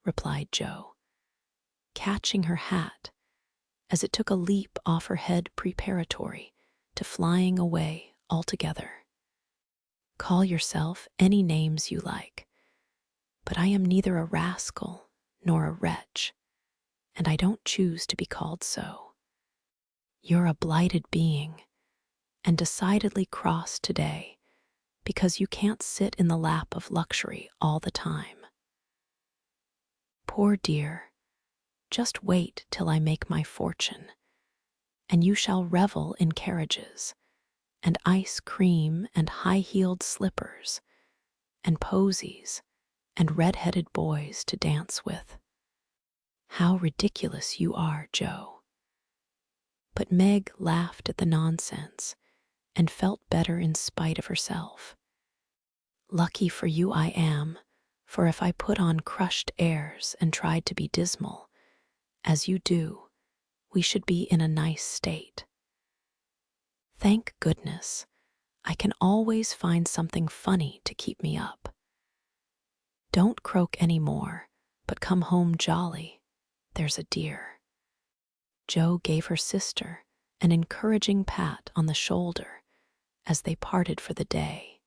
replied Joe, catching her hat as it took a leap off her head preparatory to flying away altogether. "Call yourself any names you like, but I am neither a rascal nor a wretch, and I don't choose to be called so. You're a blighted being, and decidedly cross today because you can't sit in the lap of luxury all the time. Poor dear, just wait till I make my fortune, and you shall revel in carriages, and ice cream, and high-heeled slippers, and posies, and red-headed boys to dance with." "How ridiculous you are, Joe." But Meg laughed at the nonsense and felt better in spite of herself. "Lucky for you I am, for if I put on crushed airs and tried to be dismal, as you do, we should be in a nice state. Thank goodness, I can always find something funny to keep me up. Don't croak any more, but come home jolly, there's a dear." Joe gave her sister an encouraging pat on the shoulder as they parted for the day,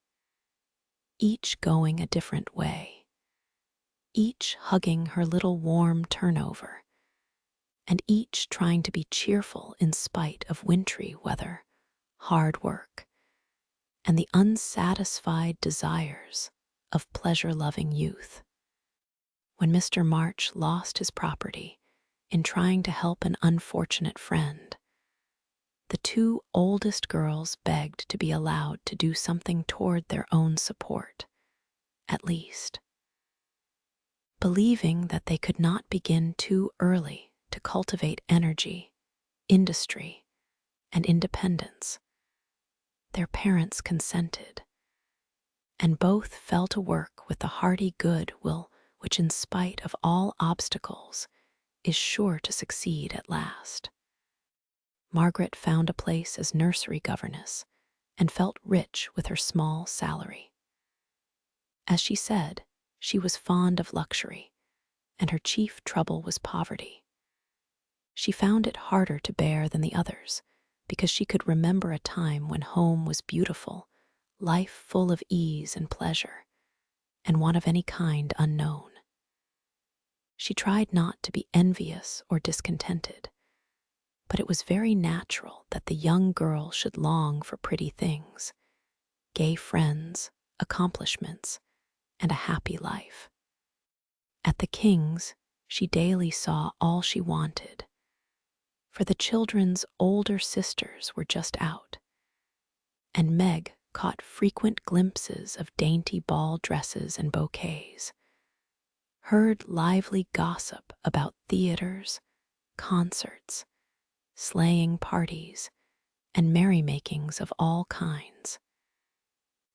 each going a different way, each hugging her little warm turnover, and each trying to be cheerful in spite of wintry weather, hard work, and the unsatisfied desires of pleasure-loving youth. When Mr. March lost his property in trying to help an unfortunate friend, the two oldest girls begged to be allowed to do something toward their own support, at least. Believing that they could not begin too early to cultivate energy, industry, and independence, their parents consented, and both fell to work with the hearty good will which, in spite of all obstacles, is sure to succeed at last. Margaret found a place as nursery governess and felt rich with her small salary. As she said, she was fond of luxury, and her chief trouble was poverty. She found it harder to bear than the others because she could remember a time when home was beautiful, life full of ease and pleasure, and one of any kind unknown. She tried not to be envious or discontented, but it was very natural that the young girl should long for pretty things, gay friends, accomplishments, and a happy life. At the King's, she daily saw all she wanted, for the children's older sisters were just out, and Meg caught frequent glimpses of dainty ball dresses and bouquets, heard lively gossip about theaters, concerts, sleighing parties, and merrymakings of all kinds,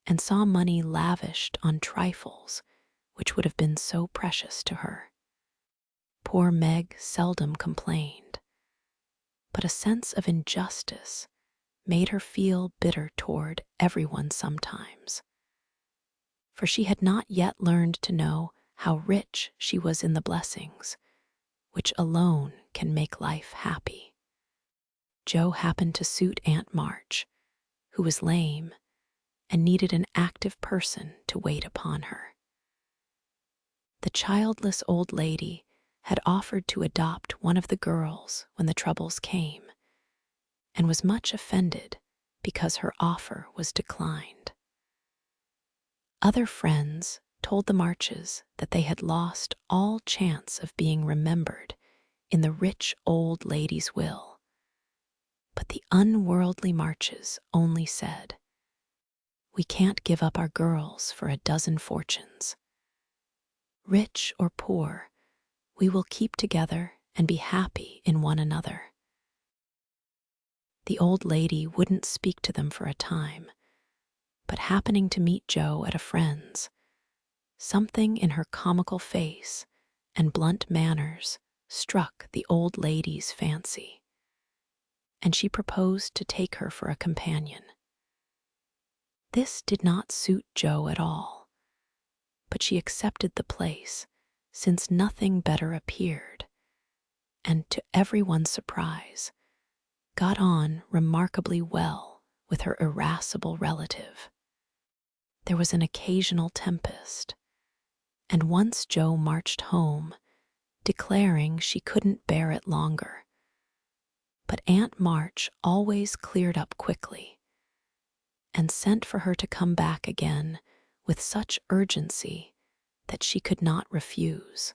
and saw money lavished on trifles which would have been so precious to her. Poor Meg seldom complained, but a sense of injustice made her feel bitter toward everyone sometimes, for she had not yet learned to know how rich she was in the blessings, which alone can make life happy. Joe happened to suit Aunt March, who was lame and needed an active person to wait upon her. The childless old lady had offered to adopt one of the girls when the troubles came, and was much offended because her offer was declined. Other friends told the Marches that they had lost all chance of being remembered in the rich old lady's will, but the unworldly Marches only said, "We can't give up our girls for a dozen fortunes." Rich or poor, we will keep together and be happy in one another. The old lady wouldn't speak to them for a time, but happening to meet Joe at a friend's, something in her comical face and blunt manners struck the old lady's fancy, and she proposed to take her for a companion. This did not suit Joe at all, but she accepted the place since nothing better appeared, and to everyone's surprise, got on remarkably well with her irascible relative. There was an occasional tempest, and once Joe marched home, declaring she couldn't bear it longer. But Aunt March always cleared up quickly, and sent for her to come back again with such urgency that she could not refuse.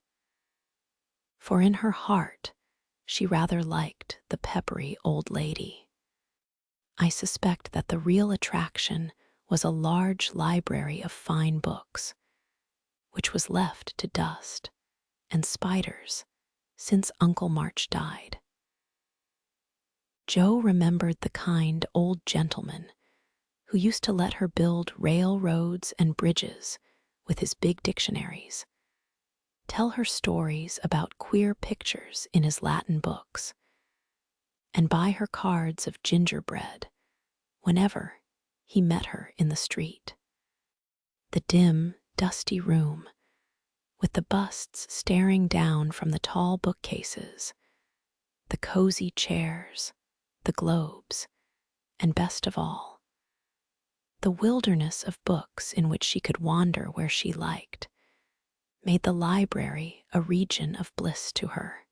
For in her heart, she rather liked the peppery old lady. I suspect that the real attraction was a large library of fine books, which was left to dust and spiders since Uncle March died. Joe remembered the kind old gentleman who used to let her build railroads and bridges with his big dictionaries, tell her stories about queer pictures in his Latin books, and buy her cards of gingerbread whenever he met her in the street. The dim, dusty room, with the busts staring down from the tall bookcases, the cozy chairs, the globes, and best of all, the wilderness of books in which she could wander where she liked, made the library a region of bliss to her.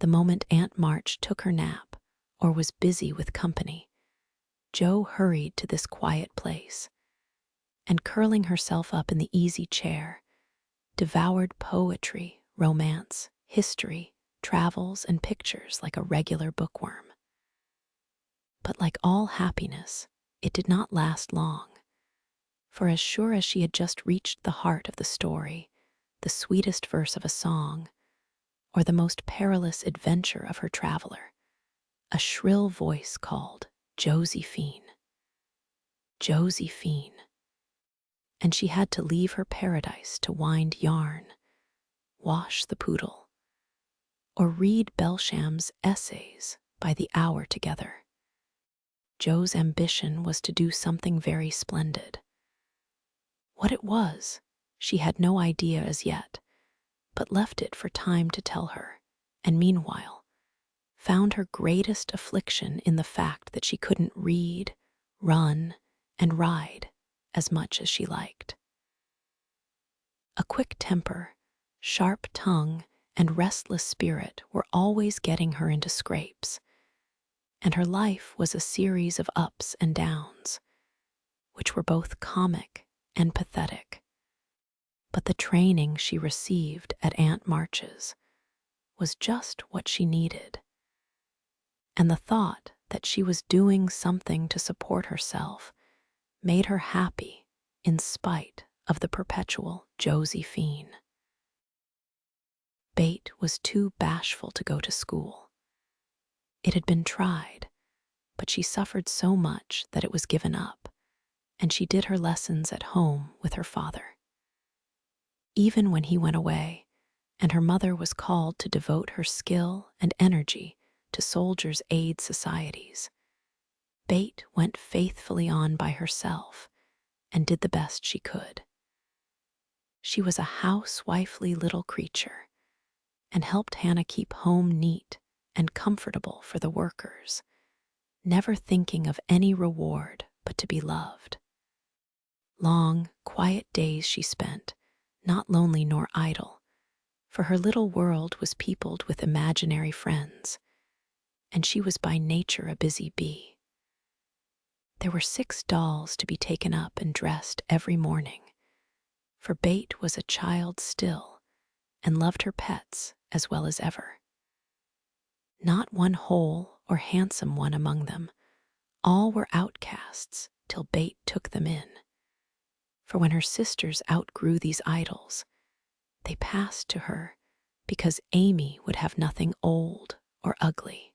The moment Aunt March took her nap or was busy with company, Joe hurried to this quiet place, and curling herself up in the easy chair, devoured poetry, romance, history, travels, and pictures like a regular bookworm. But like all happiness, it did not last long, for as sure as she had just reached the heart of the story, the sweetest verse of a song, or the most perilous adventure of her traveler, a shrill voice called, "Josephine, Josephine," and she had to leave her paradise to wind yarn, wash the poodle, or read Belsham's essays by the hour together. Joe's ambition was to do something very splendid. What it was, she had no idea as yet, but left it for time to tell her, and meanwhile, found her greatest affliction in the fact that she couldn't read, run, and ride as much as she liked. A quick temper, sharp tongue, and restless spirit were always getting her into scrapes, and her life was a series of ups and downs, which were both comic and pathetic. But the training she received at Aunt March's was just what she needed, and the thought that she was doing something to support herself made her happy in spite of the perpetual Josephine. Bate was too bashful to go to school. It had been tried, but she suffered so much that it was given up, and she did her lessons at home with her father. Even when he went away, and her mother was called to devote her skill and energy to soldiers' aid societies, Bate went faithfully on by herself and did the best she could. She was a housewifely little creature, and helped Hannah keep home neat and comfortable for the workers, never thinking of any reward but to be loved. Long, quiet days she spent, not lonely nor idle, for her little world was peopled with imaginary friends, and she was by nature a busy bee. There were 6 dolls to be taken up and dressed every morning, for Bate was a child still and loved her pets as well as ever. Not one whole or handsome one among them, all were outcasts till Bate took them in. For when her sisters outgrew these idols, They passed to her because Amy would have nothing old or ugly.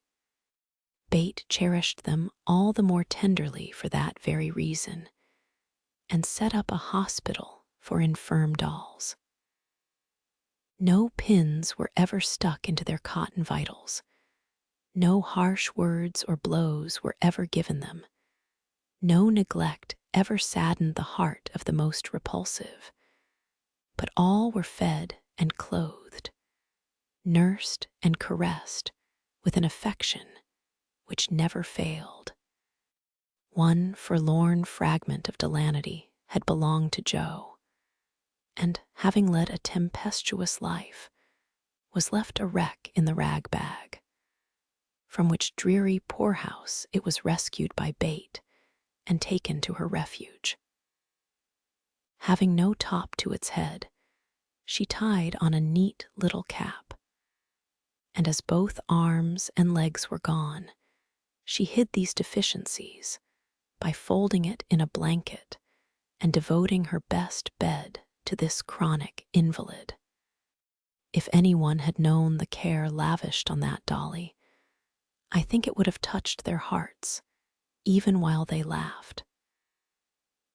Bate cherished them all the more tenderly for that very reason, and set up a hospital for infirm dolls. No pins were ever stuck into their cotton vitals. No harsh words or blows were ever given them. No neglect ever saddened the heart of the most repulsive. But all were fed and clothed, nursed and caressed with an affection which never failed. One forlorn fragment of Delanity had belonged to Jo, and, having led a tempestuous life, was left a wreck in the rag bag, from which dreary poorhouse it was rescued by Bate and taken to her refuge. Having no top to its head, she tied on a neat little cap, and as both arms and legs were gone, she hid these deficiencies by folding it in a blanket and devoting her best bed to this chronic invalid. If anyone had known the care lavished on that dolly, I think it would have touched their hearts, even while they laughed.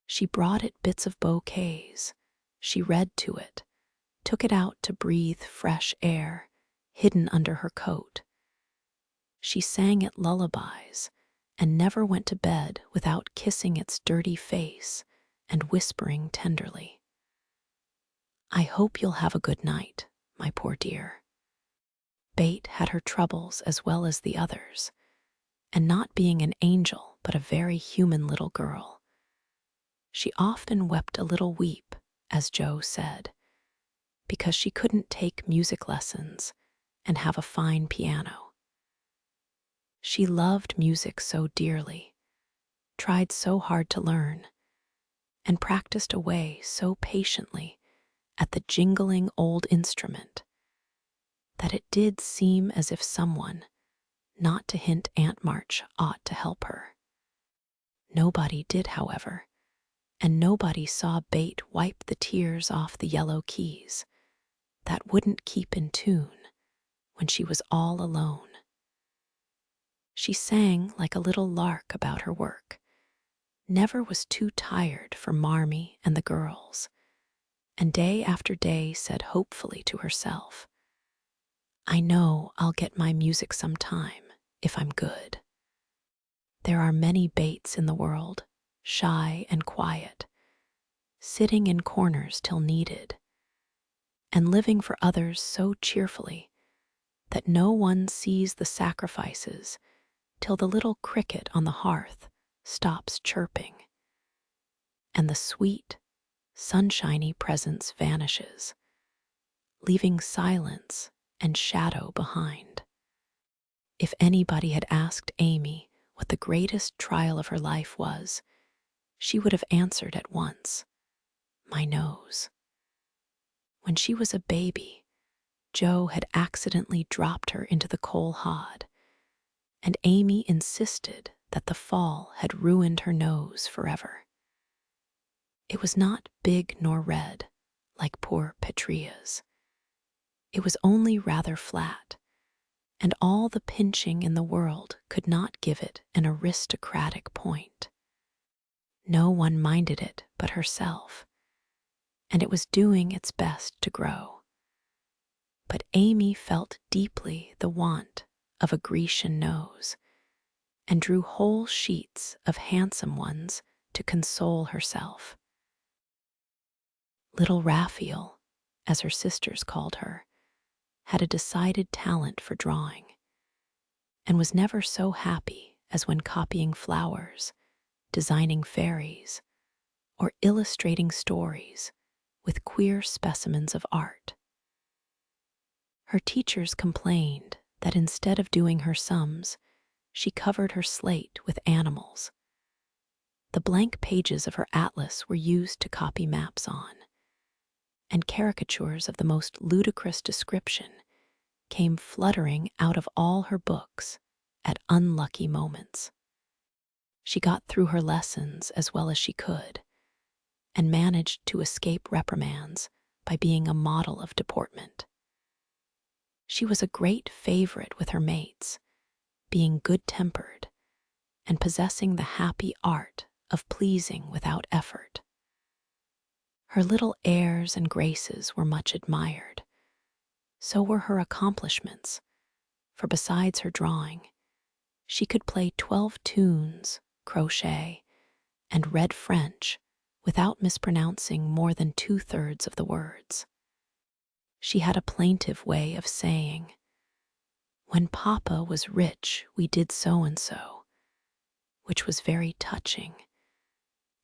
She brought it bits of bouquets, she read to it, took it out to breathe fresh air, hidden under her coat. She sang it lullabies, and never went to bed without kissing its dirty face and whispering tenderly, "I hope you'll have a good night, my poor dear." Bate had her troubles as well as the others, and not being an angel but a very human little girl, she often wept a little weep, as Jo said, because she couldn't take music lessons and have a fine piano. She loved music so dearly, tried so hard to learn, and practiced away so patiently at the jingling old instrument that it did seem as if someone, not to hint Aunt March, ought to help her. Nobody did, however, and nobody saw Bate wipe the tears off the yellow keys that wouldn't keep in tune when she was all alone. She sang like a little lark about her work, never was too tired for Marmee and the girls, and day after day said hopefully to herself, "I know I'll get my music sometime if I'm good." There are many Bates in the world, shy and quiet, sitting in corners till needed, and living for others so cheerfully that no one sees the sacrifices till the little cricket on the hearth stops chirping, and the sweet, sunshiny presence vanishes, leaving silence and shadow behind. If anybody had asked Amy what the greatest trial of her life was, she would have answered at once, "My nose." When she was a baby, Jo had accidentally dropped her into the coal hod, and Amy insisted that the fall had ruined her nose forever. It was not big nor red, like poor Petria's. It was only rather flat, and all the pinching in the world could not give it an aristocratic point. No one minded it but herself, and it was doing its best to grow. But Amy felt deeply the want of a Grecian nose, and drew whole sheets of handsome ones to console herself. Little Raphael, as her sisters called her, had a decided talent for drawing, and was never so happy as when copying flowers, designing fairies, or illustrating stories with queer specimens of art. Her teachers complained that instead of doing her sums, she covered her slate with animals. The blank pages of her atlas were used to copy maps on, and caricatures of the most ludicrous description came fluttering out of all her books at unlucky moments. She got through her lessons as well as she could, and managed to escape reprimands by being a model of deportment. She was a great favorite with her mates, being good-tempered and possessing the happy art of pleasing without effort. Her little airs and graces were much admired. So were her accomplishments, for besides her drawing, she could play 12 tunes, crochet, and read French without mispronouncing more than 2/3 of the words. She had a plaintive way of saying, "When Papa was rich, we did so and so," which was very touching,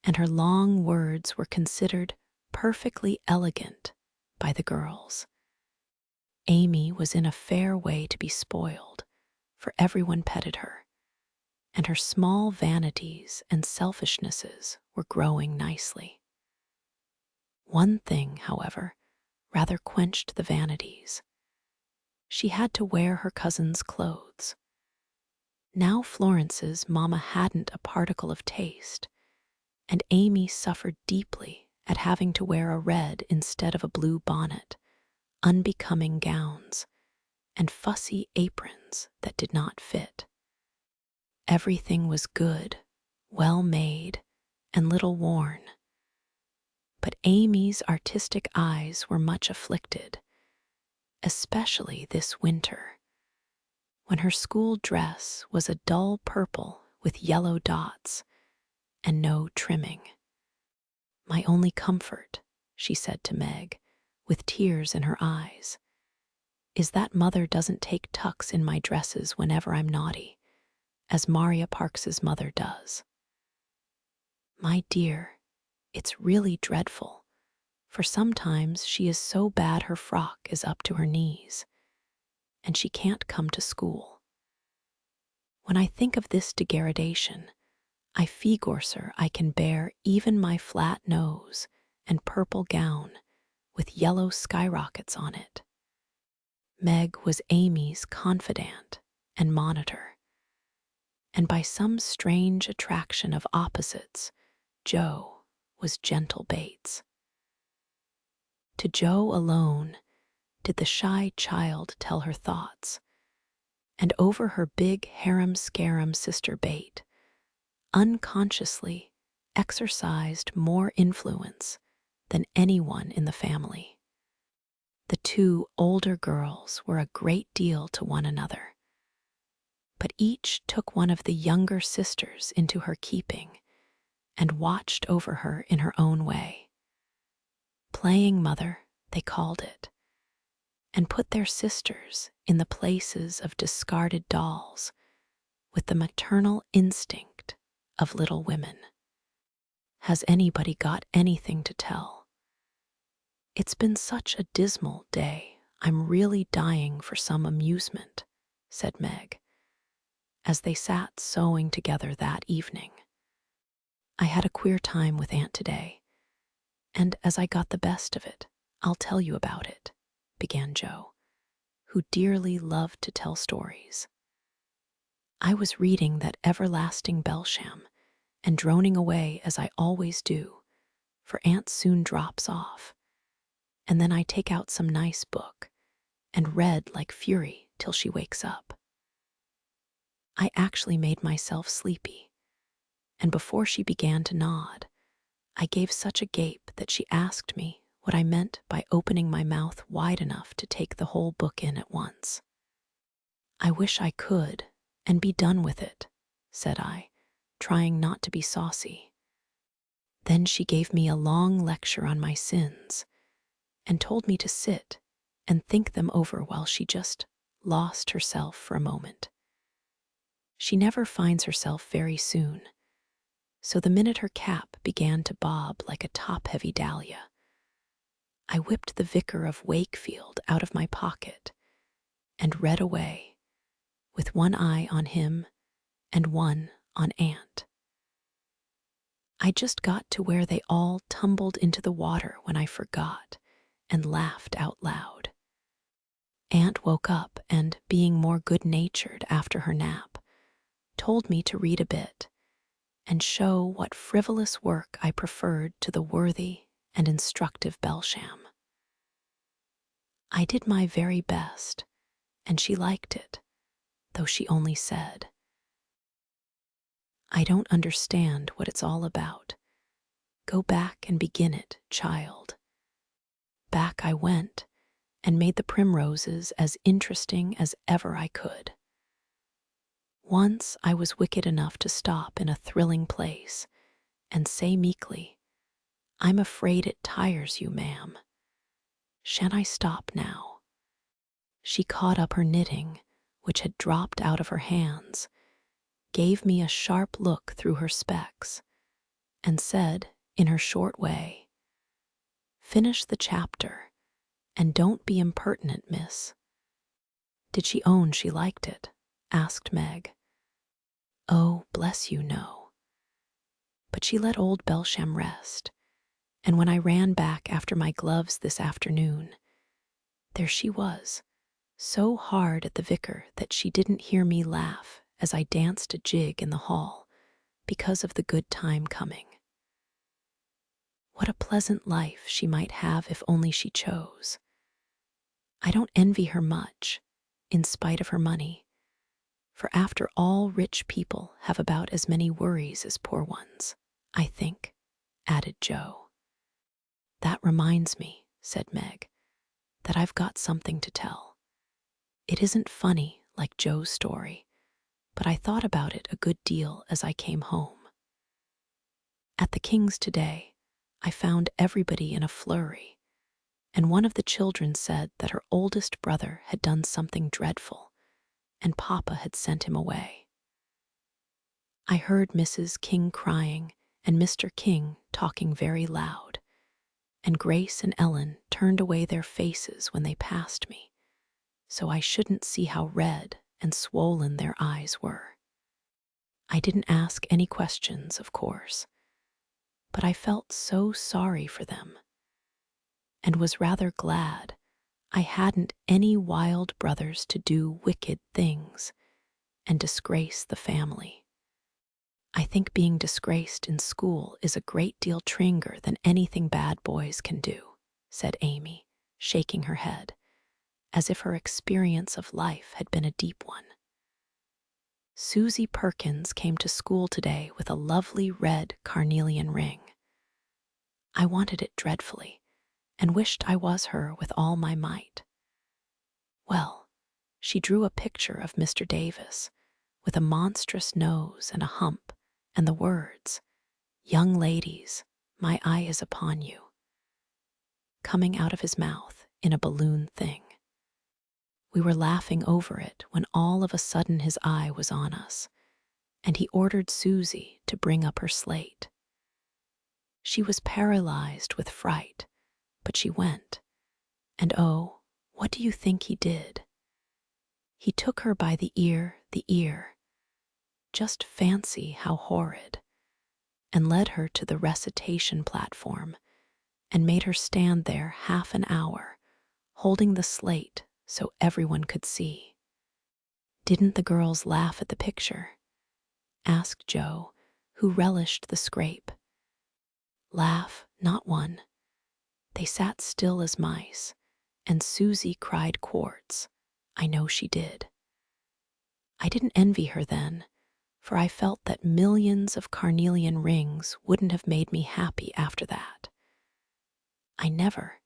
and her long words were considered perfectly elegant by the girls. Amy was in a fair way to be spoiled, for everyone petted her, and her small vanities and selfishnesses were growing nicely. One thing, however, rather quenched the vanities. She had to wear her cousin's clothes. Now Florence's mamma hadn't a particle of taste, and Amy suffered deeply at having to wear a red instead of a blue bonnet, unbecoming gowns, and fussy aprons that did not fit. Everything was good, well made, and little worn. But Amy's artistic eyes were much afflicted, especially this winter, when her school dress was a dull purple with yellow dots and no trimming. "My only comfort," she said to Meg, with tears in her eyes, "is that Mother doesn't take tucks in my dresses whenever I'm naughty, as Maria Parks's mother does." "My dear, it's really dreadful, for sometimes she is so bad her frock is up to her knees, and she can't come to school. When I think of this degradation, I figure I can bear even my flat nose and purple gown with yellow skyrockets on it." Meg was Amy's confidant and monitor, and by some strange attraction of opposites, Jo was gentle Bates. To Jo alone did the shy child tell her thoughts, and over her big harum-scarum sister Bate unconsciously exercised more influence than anyone in the family. The two older girls were a great deal to one another, but each took one of the younger sisters into her keeping and watched over her in her own way. Playing mother, they called it, and put their sisters in the places of discarded dolls with the maternal instinct of little women. Has anybody got anything to tell? "It's been such a dismal day, I'm really dying for some amusement," said Meg, as they sat sewing together that evening. "I had a queer time with Aunt today, and as I got the best of it, I'll tell you about it," began Jo, who dearly loved to tell stories. "I was reading that everlasting Belsham and droning away as I always do, for Aunt soon drops off, and then I take out some nice book and read like fury till she wakes up. I actually made myself sleepy, and before she began to nod, I gave such a gape that she asked me what I meant by opening my mouth wide enough to take the whole book in at once. "I wish I could, and be done with it," said I, trying not to be saucy. Then she gave me a long lecture on my sins and told me to sit and think them over while she just lost herself for a moment. She never finds herself very soon, so the minute her cap began to bob like a top-heavy dahlia, I whipped the Vicar of Wakefield out of my pocket and read away, with one eye on him and one on Aunt. I just got to where they all tumbled into the water when I forgot and laughed out loud. Aunt woke up and, being more good-natured after her nap, told me to read a bit and show what frivolous work I preferred to the worthy and instructive Belsham. I did my very best, and she liked it, though she only said, "I don't understand what it's all about. Go back and begin it, child." Back I went, and made the primroses as interesting as ever I could. Once I was wicked enough to stop in a thrilling place and say meekly, "I'm afraid it tires you, ma'am. Shan't I stop now?" She caught up her knitting, which had dropped out of her hands, gave me a sharp look through her specs, and said, in her short way, "Finish the chapter, and don't be impertinent, miss." "Did she own she liked it?" asked Meg. "Oh, bless you, no. But she let old Belsham rest, and when I ran back after my gloves this afternoon, there she was, so hard at the vicar that she didn't hear me laugh as I danced a jig in the hall because of the good time coming. What a pleasant life she might have if only she chose. I don't envy her much, in spite of her money, for after all, rich people have about as many worries as poor ones, I think," added Joe. "That reminds me," said Meg, "that I've got something to tell. It isn't funny like Joe's story, but I thought about it a good deal as I came home. At the King's today, I found everybody in a flurry, and one of the children said that her oldest brother had done something dreadful, and Papa had sent him away. I heard Mrs. King crying and Mr. King talking very loud, and Grace and Ellen turned away their faces when they passed me, so I shouldn't see how red and swollen their eyes were. I didn't ask any questions, of course, but I felt so sorry for them, and was rather glad I hadn't any wild brothers to do wicked things and disgrace the family. I think being disgraced in school is a great deal tringer than anything bad boys can do," said Amy, shaking her head, as if her experience of life had been a deep one. "Susie Perkins came to school today with a lovely red carnelian ring. I wanted it dreadfully, and wished I was her with all my might. Well, she drew a picture of Mr. Davis, with a monstrous nose and a hump, and the words, 'Young ladies, my eye is upon you,' coming out of his mouth in a balloon thing. We were laughing over it when all of a sudden his eye was on us, and he ordered Susie to bring up her slate. She was paralyzed with fright, but she went, and oh, what do you think he did? He took her by the ear, just fancy how horrid, and led her to the recitation platform and made her stand there half an hour, holding the slate so everyone could see." "Didn't the girls laugh at the picture?" asked Joe, who relished the scrape. "Laugh? Not one. They sat still as mice, and Susie cried quarts. I know she did. I didn't envy her then, for I felt that millions of carnelian rings wouldn't have made me happy after that. I never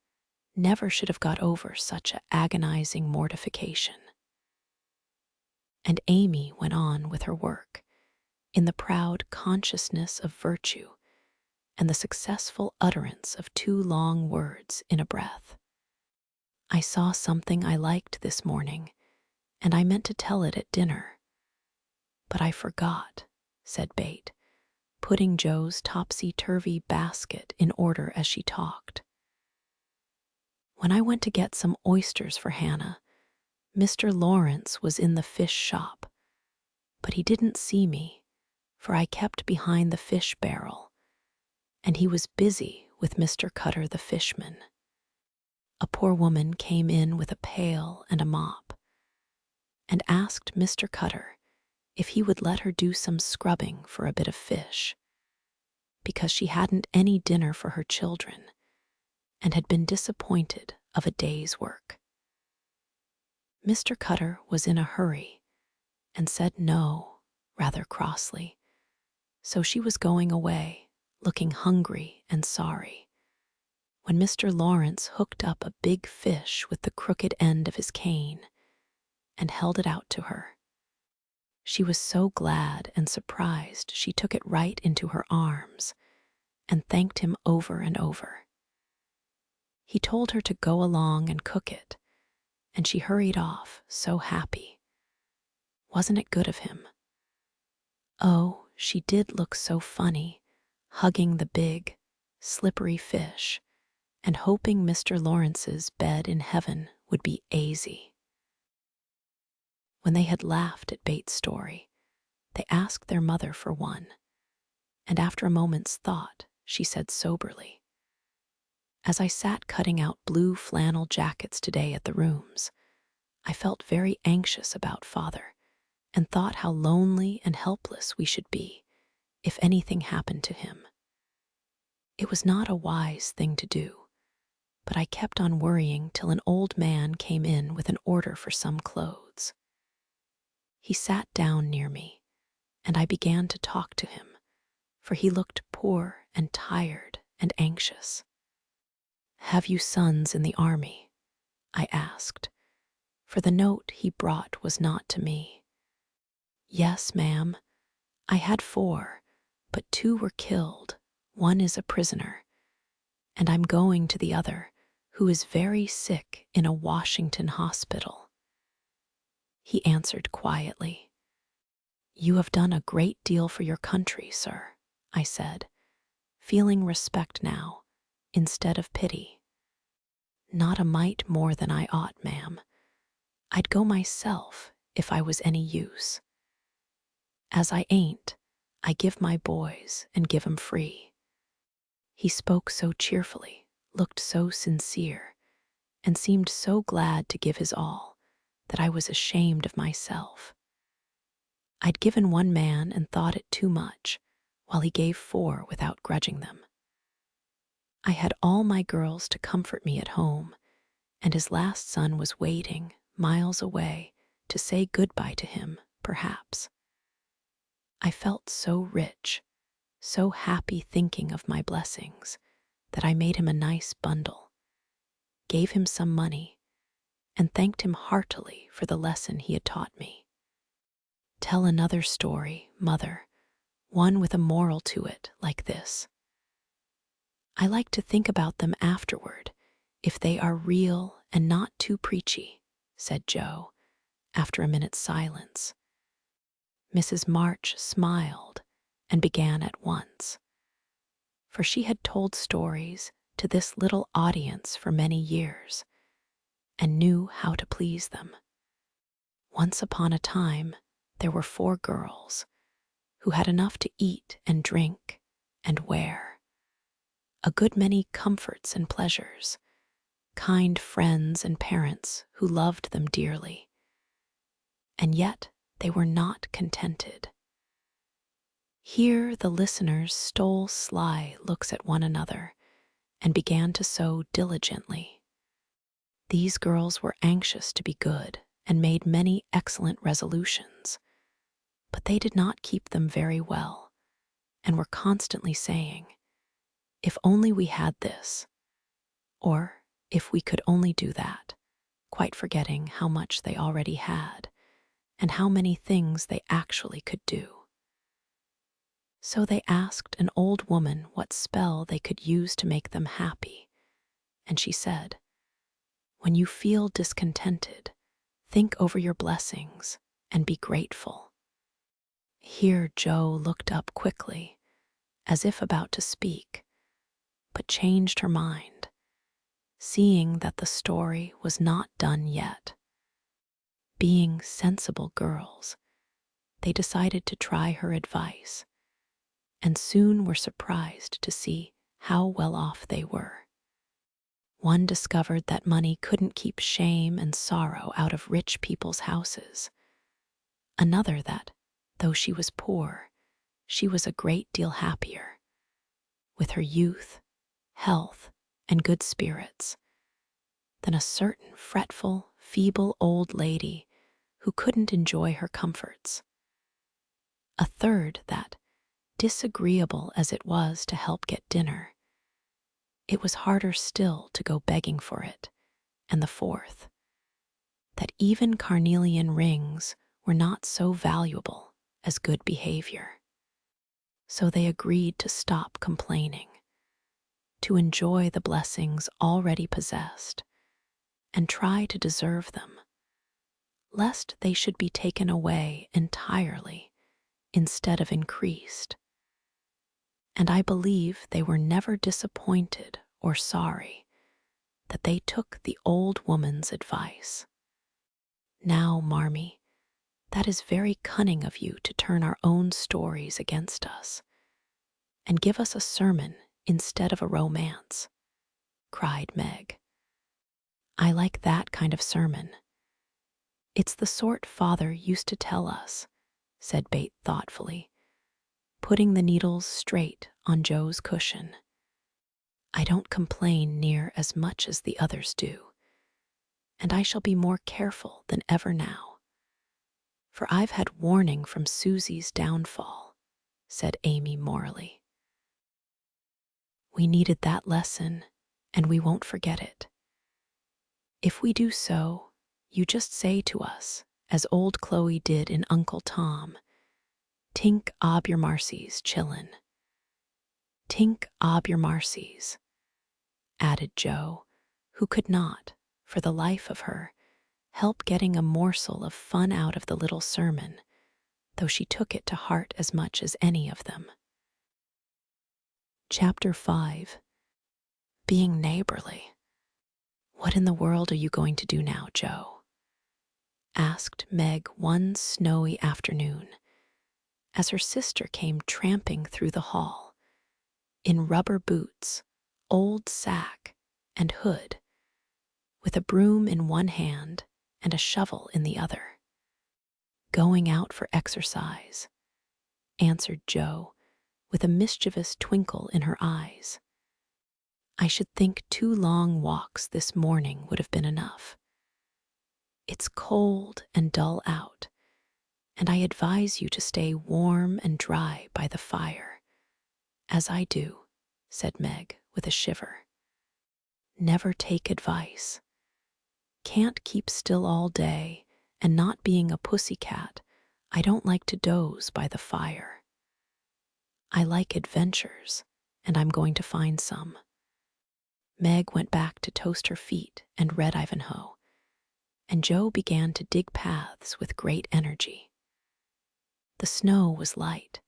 should have got over such a agonizing mortification." And Amy went on with her work, in the proud consciousness of virtue and the successful utterance of 2 long words in a breath. "I saw something I liked this morning, and I meant to tell it at dinner. But I forgot," said Bate, putting Joe's topsy-turvy basket in order as she talked. "When I went to get some oysters for Hannah, Mr. Lawrence was in the fish shop, but he didn't see me, for I kept behind the fish barrel, and he was busy with Mr. Cutter the fishman. A poor woman came in with a pail and a mop, and asked Mr. Cutter if he would let her do some scrubbing for a bit of fish, because she hadn't any dinner for her children, and had been disappointed of a day's work. Mr. Cutter was in a hurry and said no rather crossly, so she was going away, looking hungry and sorry, when Mr. Lawrence hooked up a big fish with the crooked end of his cane and held it out to her. She was so glad and surprised she took it right into her arms and thanked him over and over. He told her to go along and cook it, and she hurried off, so happy. Wasn't it good of him? Oh, she did look so funny, hugging the big, slippery fish and hoping Mr. Lawrence's bed in heaven would be aisy. When they had laughed at Bates' story, they asked their mother for one, and after a moment's thought, she said soberly, "As I sat cutting out blue flannel jackets today at the rooms, I felt very anxious about Father and thought how lonely and helpless we should be if anything happened to him. It was not a wise thing to do, but I kept on worrying till an old man came in with an order for some clothes. He sat down near me, and I began to talk to him, for he looked poor and tired and anxious. 'Have you sons in the army?' I asked, for the note he brought was not to me. 'Yes, ma'am. I had 4, but 2 were killed. One is a prisoner, and I'm going to the other, who is very sick in a Washington hospital.' He answered quietly. 'You have done a great deal for your country, sir,' I said, feeling respect now, instead of pity. 'Not a mite more than I ought, ma'am. I'd go myself if I was any use. As I ain't, I give my boys and give 'em free.' He spoke so cheerfully, looked so sincere, and seemed so glad to give his all that I was ashamed of myself. I'd given 1 man and thought it too much, while he gave 4 without grudging them. I had all my girls to comfort me at home, and his last son was waiting, miles away, to say goodbye to him, perhaps. I felt so rich, so happy thinking of my blessings, that I made him a nice bundle, gave him some money, and thanked him heartily for the lesson he had taught me. 'Tell another story, mother, one with a moral to it, like this.' 'I like to think about them afterward, if they are real and not too preachy,' said Joe, after a minute's silence. Mrs. March smiled and began at once, for she had told stories to this little audience for many years and knew how to please them. Once upon a time, there were 4 girls who had enough to eat and drink and wear, a good many comforts and pleasures, kind friends and parents who loved them dearly, and yet they were not contented. Here the listeners stole sly looks at one another and began to sew diligently. These girls were anxious to be good and made many excellent resolutions, but they did not keep them very well, and were constantly saying, "If only we had this," or "if we could only do that," quite forgetting how much they already had and how many things they actually could do. So they asked an old woman what spell they could use to make them happy, and she said, "When you feel discontented, think over your blessings and be grateful." Here Joe looked up quickly, as if about to speak, but changed her mind, seeing that the story was not done yet. Being sensible girls, they decided to try her advice, and soon were surprised to see how well off they were. One discovered that money couldn't keep shame and sorrow out of rich people's houses. Another that, though she was poor, she was a great deal happier, with her youth, health, and good spirits, than a certain fretful, feeble old lady who couldn't enjoy her comforts. A third that, disagreeable as it was to help get dinner, it was harder still to go begging for it. And the fourth, that even carnelian rings were not so valuable as good behavior. So they agreed to stop complaining, to enjoy the blessings already possessed, and try to deserve them, lest they should be taken away entirely instead of increased. And I believe they were never disappointed or sorry that they took the old woman's advice. Now, Marmee, that is very cunning of you to turn our own stories against us and give us a sermon instead of a romance, cried Meg. I like that kind of sermon. It's the sort Father used to tell us, said Bate thoughtfully, putting the needles straight on Joe's cushion. I don't complain near as much as the others do, and I shall be more careful than ever now. For I've had warning from Susie's downfall, said Amy morally. We needed that lesson, and we won't forget it. If we do so, you just say to us, as old Chloe did in Uncle Tom, Tink ob your marcies, chillin'. Tink ob your marcies, added Joe, who could not, for the life of her, help getting a morsel of fun out of the little sermon, though she took it to heart as much as any of them. Chapter 5. Being neighborly. What in the world are you going to do now, Joe? Asked Meg one snowy afternoon, as her sister came tramping through the hall, in rubber boots, old sack, and hood, with a broom in one hand and a shovel in the other. Going out for exercise, answered Joe, with a mischievous twinkle in her eyes. I should think 2 long walks this morning would have been enough. It's cold and dull out, and I advise you to stay warm and dry by the fire, as I do, said Meg with a shiver. Never take advice. Can't keep still all day, and not being a pussycat, I don't like to doze by the fire. I like adventures, and I'm going to find some. Meg went back to toast her feet and read Ivanhoe, and Joe began to dig paths with great energy. The snow was light,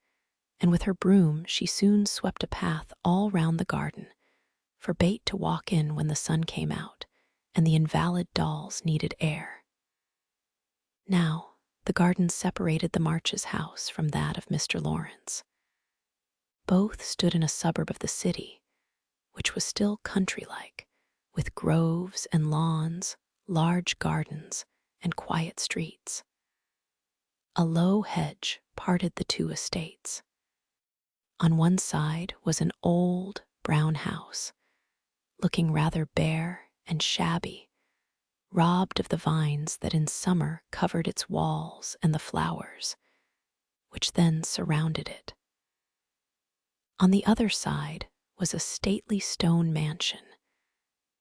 and with her broom she soon swept a path all round the garden, for Bate to walk in when the sun came out, and the invalid dolls needed air. Now, the garden separated the Marches' house from that of Mr. Lawrence. Both stood in a suburb of the city, which was still country-like, with groves and lawns, large gardens, and quiet streets. A low hedge parted the 2 estates. On one side was an old, brown house, looking rather bare and shabby, robbed of the vines that in summer covered its walls and the flowers, which then surrounded it. On the other side was a stately stone mansion,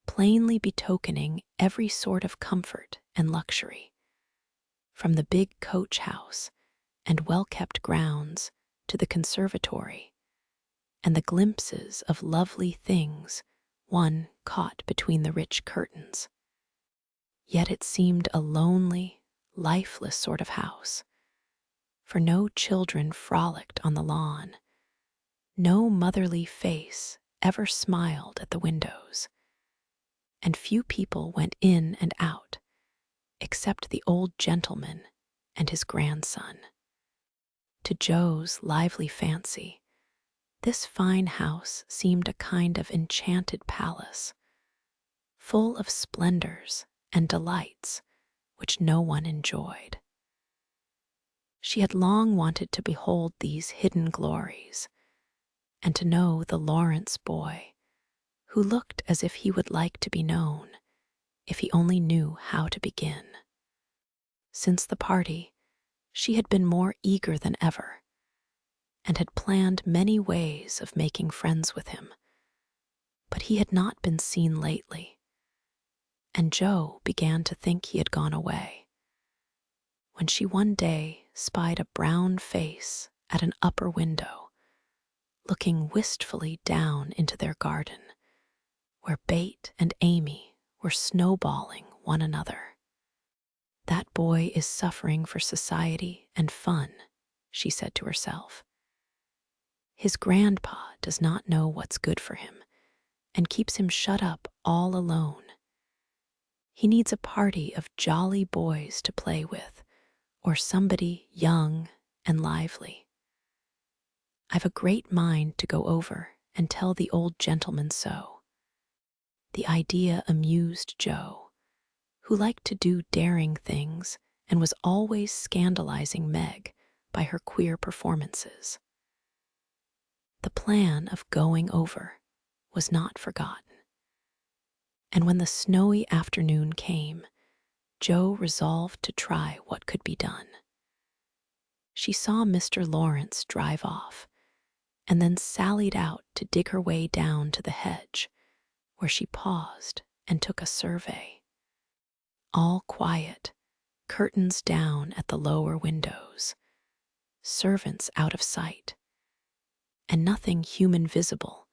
plainly betokening every sort of comfort and luxury, from the big coach house and well-kept grounds to the conservatory, and the glimpses of lovely things one caught between the rich curtains. Yet it seemed a lonely, lifeless sort of house, for no children frolicked on the lawn, no motherly face ever smiled at the windows, and few people went in and out, except the old gentleman and his grandson. To Joe's lively fancy, this fine house seemed a kind of enchanted palace, full of splendors and delights which no one enjoyed. She had long wanted to behold these hidden glories, and to know the Lawrence boy, who looked as if he would like to be known, if he only knew how to begin. Since the party, she had been more eager than ever and had planned many ways of making friends with him, but he had not been seen lately, and Joe began to think he had gone away. When she one day spied a brown face at an upper window, looking wistfully down into their garden, where Bate and Amy were snowballing one another. "That boy is suffering for society and fun," she said to herself. "His grandpa does not know what's good for him and keeps him shut up all alone. He needs a party of jolly boys to play with, or somebody young and lively. I've a great mind to go over and tell the old gentleman so." The idea amused Joe, who liked to do daring things and was always scandalizing Meg by her queer performances. The plan of going over was not forgotten, and when the snowy afternoon came, Joe resolved to try what could be done. She saw Mr. Lawrence drive off, and then sallied out to dig her way down to the hedge, where she paused and took a survey. All quiet, curtains down at the lower windows, servants out of sight, and nothing human visible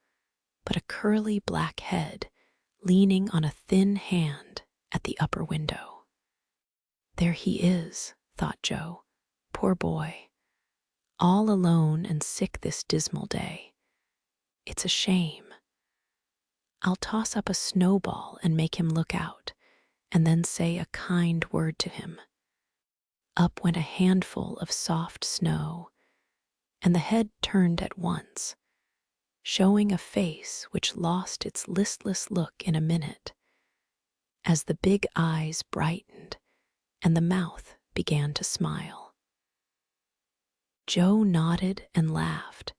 but a curly black head leaning on a thin hand at the upper window. "There he is," thought Joe, "poor boy, all alone and sick this dismal day. It's a shame. I'll toss up a snowball and make him look out, and then say a kind word to him." Up went a handful of soft snow, and the head turned at once, showing a face which lost its listless look in a minute, as the big eyes brightened and the mouth began to smile. Joe nodded and laughed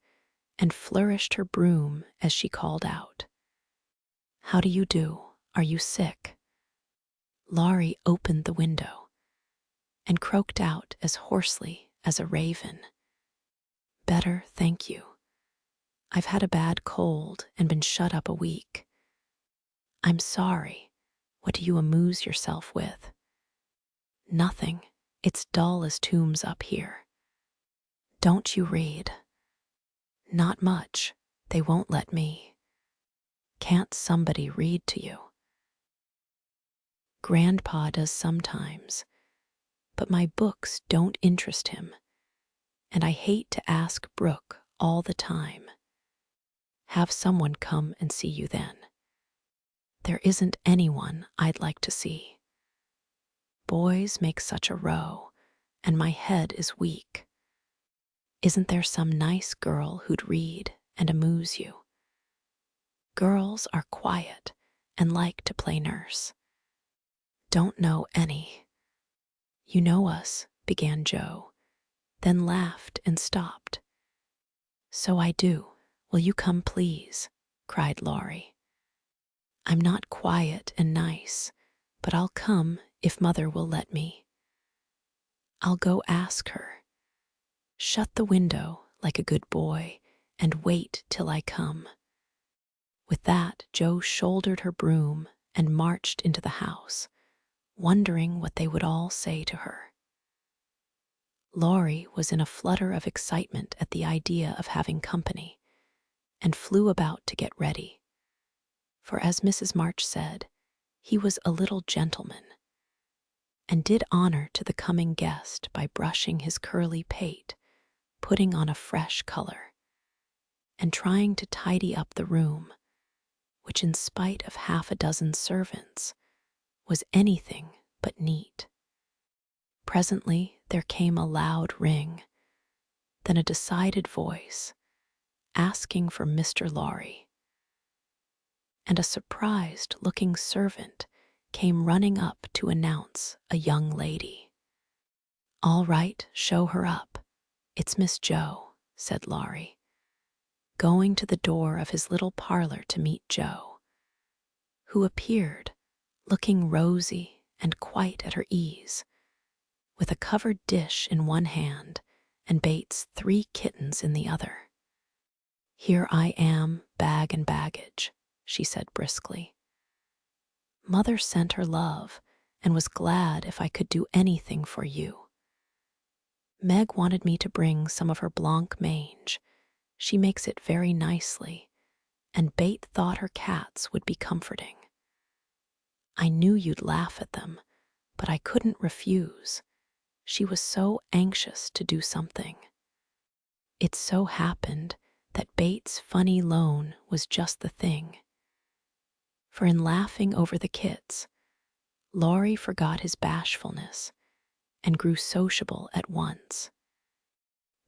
and flourished her broom as she called out, "How do you do? Are you sick?" Laurie opened the window and croaked out as hoarsely as a raven, "Better, thank you. I've had a bad cold and been shut up a week." "I'm sorry. What do you amuse yourself with?" "Nothing. It's dull as tombs up here." "Don't you read?" "Not much. They won't let me." "Can't somebody read to you?" "Grandpa does sometimes, but my books don't interest him, and I hate to ask Brooke all the time." "Have someone come and see you then." "There isn't anyone I'd like to see. Boys make such a row, and my head is weak. Isn't there some nice girl who'd read and amuse you?" "Girls are quiet and like to play nurse." "Don't know any." "You know us," began Joe, then laughed and stopped. "So I do. Will you come, please?" cried Laurie. "I'm not quiet and nice, but I'll come if Mother will let me." "I'll go ask her. Shut the window like a good boy and wait till I come." With that, Joe shouldered her broom and marched into the house, wondering what they would all say to her. Laurie was in a flutter of excitement at the idea of having company, and flew about to get ready. For as Mrs. March said, he was a little gentleman, and did honor to the coming guest by brushing his curly pate, putting on a fresh color, and trying to tidy up the room, which in spite of half a dozen servants, was anything but neat. Presently there came a loud ring, then a decided voice asking for Mr. Laurie, and a surprised-looking servant came running up to announce a young lady. "All right, show her up. It's Miss Joe," said Laurie, going to the door of his little parlor to meet Joe, who appeared looking rosy and quite at her ease, with a covered dish in one hand and Bates' 3 kittens in the other. "Here I am, bag and baggage," she said briskly. "Mother sent her love and was glad if I could do anything for you. Meg wanted me to bring some of her blanc mange. She makes it very nicely, and Bate thought her cats would be comforting. I knew you'd laugh at them, but I couldn't refuse. She was so anxious to do something. It so happened that Bates' funny loan was just the thing. For in laughing over the kits, Laurie forgot his bashfulness and grew sociable at once.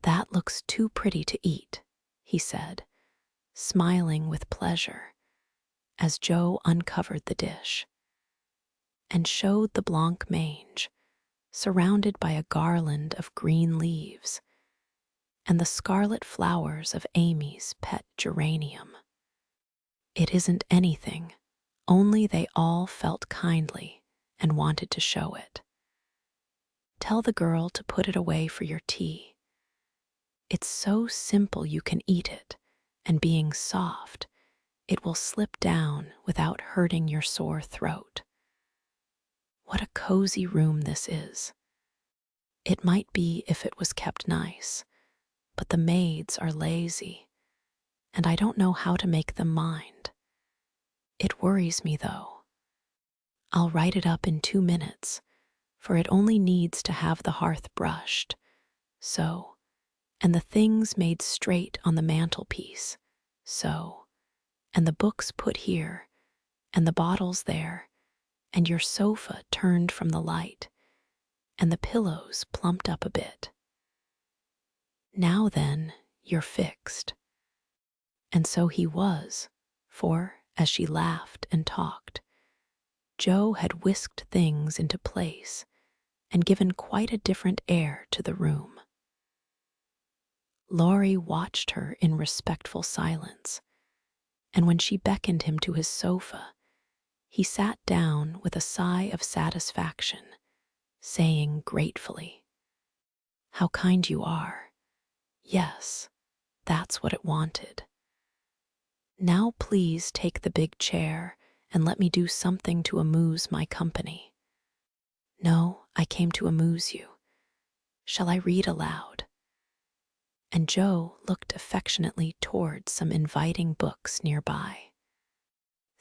"That looks too pretty to eat," he said, smiling with pleasure as Joe uncovered the dish and showed the blanc mange, surrounded by a garland of green leaves and the scarlet flowers of Amy's pet geranium. "It isn't anything, only they all felt kindly and wanted to show it. Tell the girl to put it away for your tea. It's so simple you can eat it, and being soft, it will slip down without hurting your sore throat. What a cozy room this is. It might be if it was kept nice, but the maids are lazy, and I don't know how to make them mind. It worries me, though. I'll write it up in 2 minutes, for it only needs to have the hearth brushed, so, and the things made straight on the mantelpiece, so, and the books put here, and the bottles there, and your sofa turned from the light, and the pillows plumped up a bit. Now then, you're fixed." And so he was, for, as she laughed and talked, Joe had whisked things into place and given quite a different air to the room. Laurie watched her in respectful silence, and when she beckoned him to his sofa, he sat down with a sigh of satisfaction, saying gratefully, "How kind you are. Yes, that's what it wanted. Now please take the big chair and let me do something to amuse my company." "No, I came to amuse you. Shall I read aloud?" And Joe looked affectionately toward some inviting books nearby.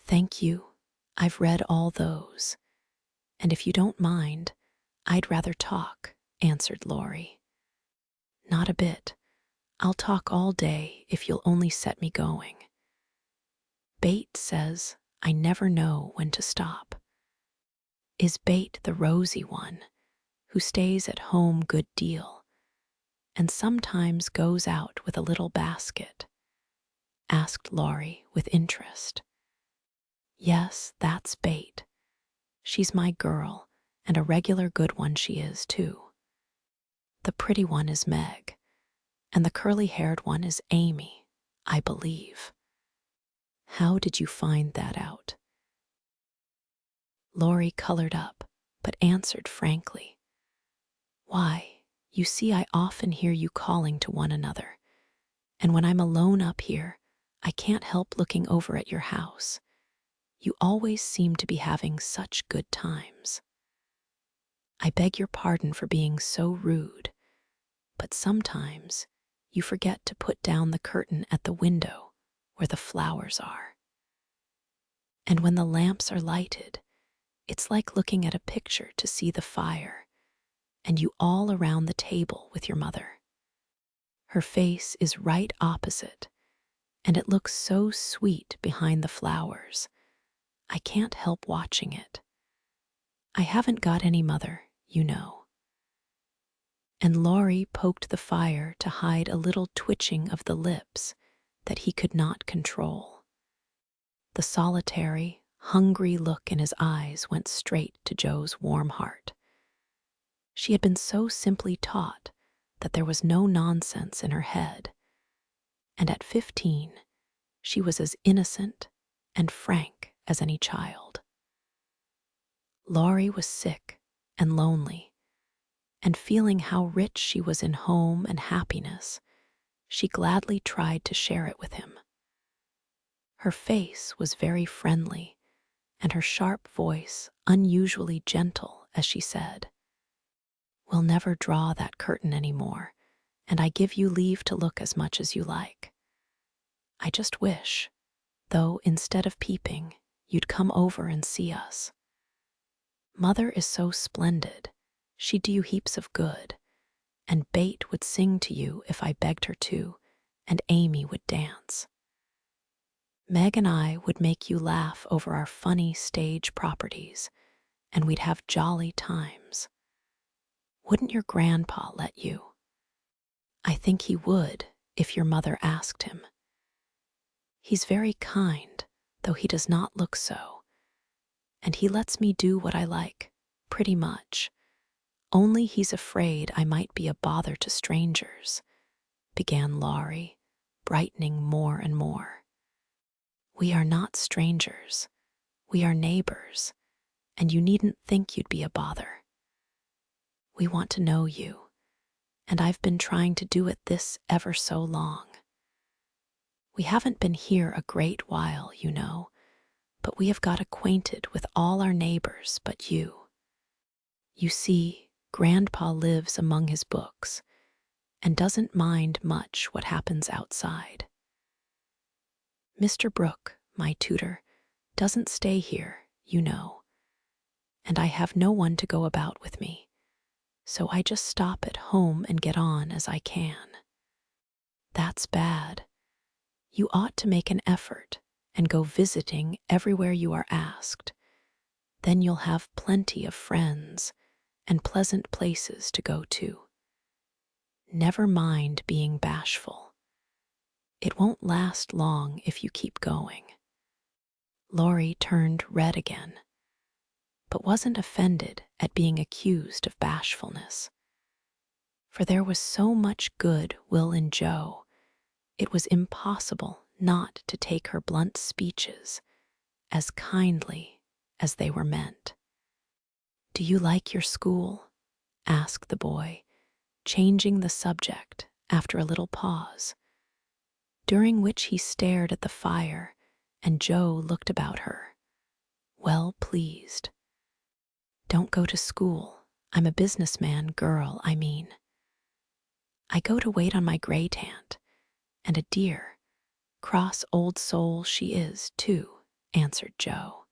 "Thank you, I've read all those, and if you don't mind, I'd rather talk," answered Laurie. "Not a bit. I'll talk all day if you'll only set me going. Bate says I never know when to stop. Is Bate the rosy one who stays at home good deal and sometimes goes out with a little basket?" asked Laurie with interest. "Yes, that's Bate. She's my girl, and a regular good one she is, too. The pretty one is Meg, and the curly-haired one is Amy, I believe. How did you find that out?" Laurie colored up, but answered frankly, "Why, you see, I often hear you calling to one another, and when I'm alone up here, I can't help looking over at your house. You always seem to be having such good times. I beg your pardon for being so rude, but sometimes you forget to put down the curtain at the window where the flowers are. And when the lamps are lighted, it's like looking at a picture to see the fire, and you all around the table with your mother. Her face is right opposite, and it looks so sweet behind the flowers. I can't help watching it. I haven't got any mother, you know." And Laurie poked the fire to hide a little twitching of the lips that he could not control. The solitary, hungry look in his eyes went straight to Joe's warm heart. She had been so simply taught that there was no nonsense in her head, and at 15, she was as innocent and frank as any child. Laurie was sick and lonely, and feeling how rich she was in home and happiness, she gladly tried to share it with him. Her face was very friendly, and her sharp voice unusually gentle as she said, "We'll never draw that curtain anymore, and I give you leave to look as much as you like. I just wish, though, instead of peeping, you'd come over and see us. Mother is so splendid, she'd do you heaps of good, and Bate would sing to you if I begged her to, and Amy would dance. Meg and I would make you laugh over our funny stage properties, and we'd have jolly times. Wouldn't your grandpa let you? I think he would if your mother asked him. He's very kind, though he does not look so, and he lets me do what I like, pretty much. Only he's afraid I might be a bother to strangers," began Laurie, brightening more and more. "We are not strangers. We are neighbors, and you needn't think you'd be a bother. We want to know you, and I've been trying to do it this ever so long. We haven't been here a great while, you know, but we have got acquainted with all our neighbors but you. You see, Grandpa lives among his books and doesn't mind much what happens outside. Mr. Brooke, my tutor, doesn't stay here, you know, and I have no one to go about with me, so I just stop at home and get on as I can. That's bad. You ought to make an effort and go visiting everywhere you are asked. Then you'll have plenty of friends and pleasant places to go to. Never mind being bashful. It won't last long if you keep going." Laurie turned red again, but wasn't offended at being accused of bashfulness. For there was so much good will in Joe, it was impossible not to take her blunt speeches as kindly as they were meant. "Do you like your school?" asked the boy, changing the subject after a little pause, during which he stared at the fire and Joe looked about her, well pleased. "Don't go to school. I'm a businessman girl, I mean. I go to wait on my great aunt, and a dear, cross old soul she is, too," answered Joe.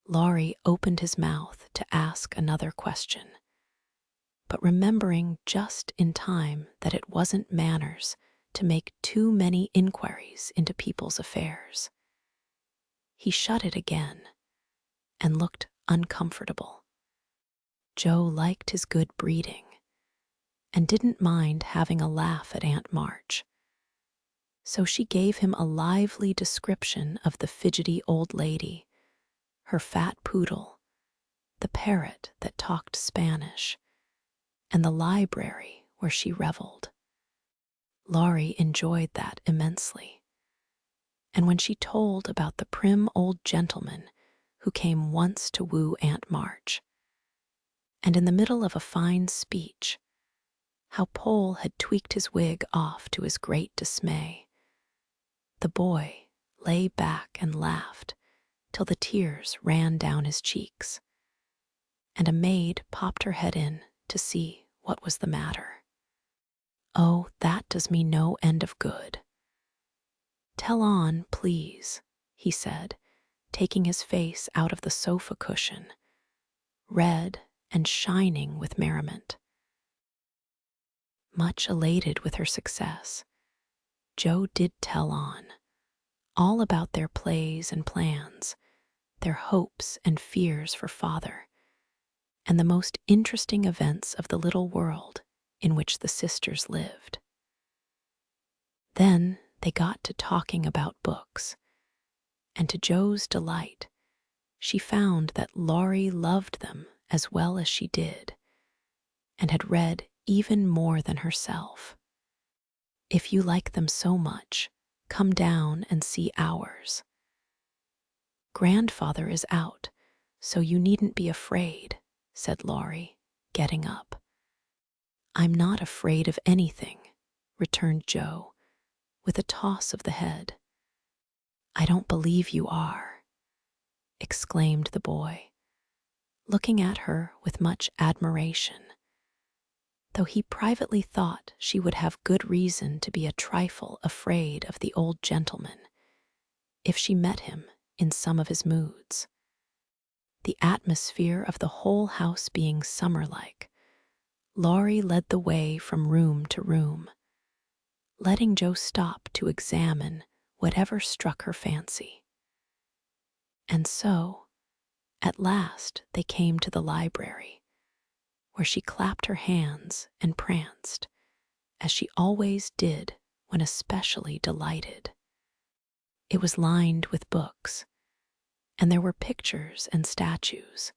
Laurie opened his mouth to ask another question, but remembering just in time that it wasn't manners to make too many inquiries into people's affairs, he shut it again and looked uncomfortable. Joe liked his good breeding and didn't mind having a laugh at Aunt March, so she gave him a lively description of the fidgety old lady, her fat poodle, the parrot that talked Spanish, and the library where she reveled. Laurie enjoyed that immensely, and when she told about the prim old gentleman who came once to woo Aunt March, and in the middle of a fine speech, how Pole had tweaked his wig off to his great dismay, the boy lay back and laughed till the tears ran down his cheeks, and a maid popped her head in to see what was the matter. "Oh, that does me no end of good." "Tell on, please," he said, taking his face out of the sofa cushion, red and shining with merriment. Much elated with her success, Joe did tell on, all about their plays and plans, their hopes and fears for father, and the most interesting events of the little world in which the sisters lived. Then they got to talking about books, and to Joe's delight, she found that Laurie loved them as well as she did, and had read even more than herself. "If you like them so much, come down and see ours. Grandfather is out, "So you needn't be afraid," said Laurie, getting up. "I'm not afraid of anything," returned Joe, with a toss of the head. "I don't believe you are," exclaimed the boy, looking at her with much admiration, though he privately thought she would have good reason to be a trifle afraid of the old gentleman if she met him in some of his moods. The atmosphere of the whole house being summer-like, Laurie led the way from room to room, letting Joe stop to examine whatever struck her fancy. And so, at last they came to the library, where she clapped her hands and pranced, as she always did when especially delighted. It was lined with books, and there were pictures and statues,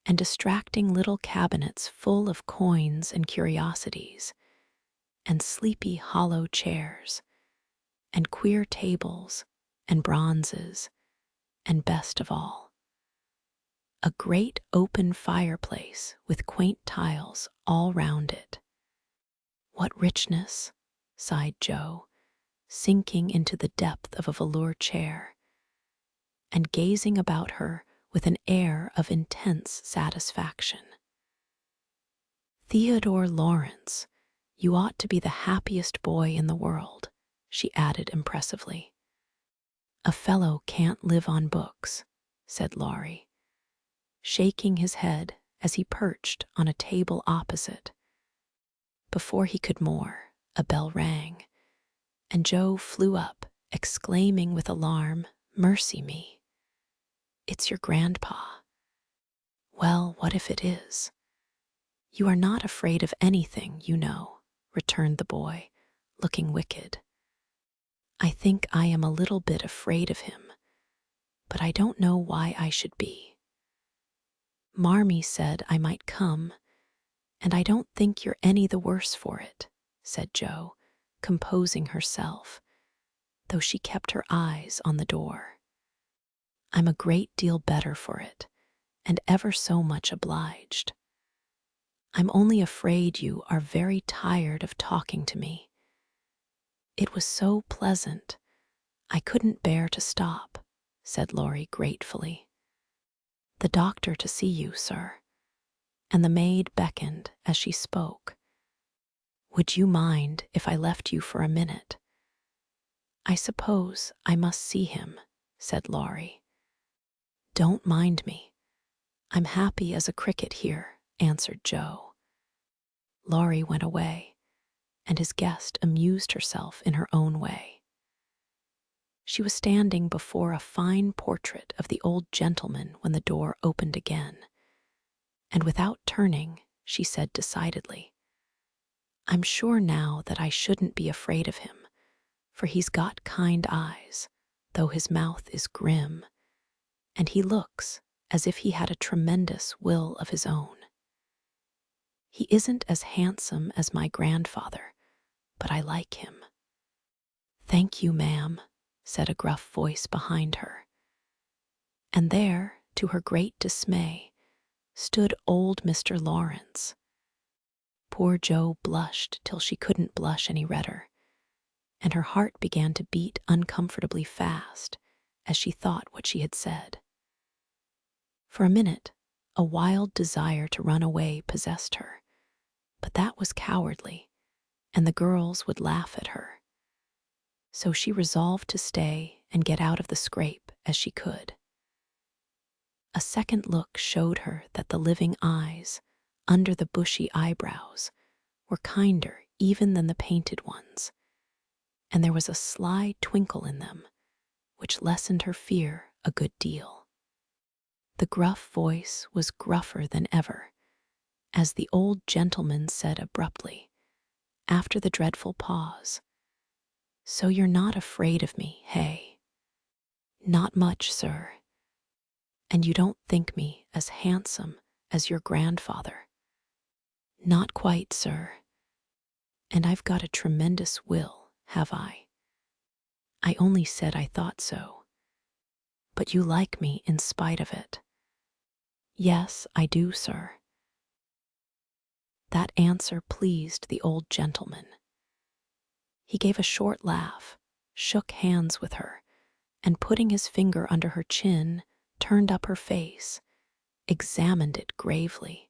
and distracting little cabinets full of coins and curiosities, and sleepy hollow chairs, and queer tables and bronzes, and best of all, a great open fireplace with quaint tiles all round it. "What richness," sighed Joe, sinking into the depth of a velour chair, and gazing about her with an air of intense satisfaction. "Theodore Lawrence, you ought to be the happiest boy in the world," she added impressively. "A fellow can't live on books," said Laurie, shaking his head as he perched on a table opposite. Before he could more, a bell rang, and Joe flew up, exclaiming with alarm, "Mercy me! It's your grandpa." "Well, what if it is? You are not afraid of anything, you know," returned the boy, looking wicked. "I think I am a little bit afraid of him, but I don't know why I should be. Marmee said I might come, and I don't think you're any the worse for it," said Joe, composing herself, though she kept her eyes on the door. "I'm a great deal better for it, and ever so much obliged. I'm only afraid you are very tired of talking to me. It was so pleasant, I couldn't bear to stop," said Laurie gratefully. "The doctor to see you, sir," and the maid beckoned as she spoke. "Would you mind if I left you for a minute?" "I suppose I must see him," said Laurie. "Don't mind me. I'm happy as a cricket here," answered Joe. Laurie went away, and his guest amused herself in her own way. She was standing before a fine portrait of the old gentleman when the door opened again, and without turning, she said decidedly, "I'm sure now that I shouldn't be afraid of him, for he's got kind eyes, though his mouth is grim, and he looks as if he had a tremendous will of his own. He isn't as handsome as my grandfather, but I like him." "Thank you, ma'am," said a gruff voice behind her. And there, to her great dismay, stood old Mr. Lawrence. Poor Joe blushed till she couldn't blush any redder, and her heart began to beat uncomfortably fast as she thought what she had said. For a minute, a wild desire to run away possessed her, but that was cowardly, and the girls would laugh at her. So she resolved to stay and get out of the scrape as she could. A second look showed her that the living eyes, under the bushy eyebrows, were kinder even than the painted ones, and there was a sly twinkle in them, which lessened her fear a good deal. The gruff voice was gruffer than ever, as the old gentleman said abruptly, after the dreadful pause, "So you're not afraid of me, hey?" "Not much, sir." "And you don't think me as handsome as your grandfather?" "Not quite, sir." "And I've got a tremendous will, have I?" "I only said I thought so." "But you like me in spite of it." "Yes, I do, sir." That answer pleased the old gentleman. He gave a short laugh, shook hands with her, and putting his finger under her chin, turned up her face, examined it gravely,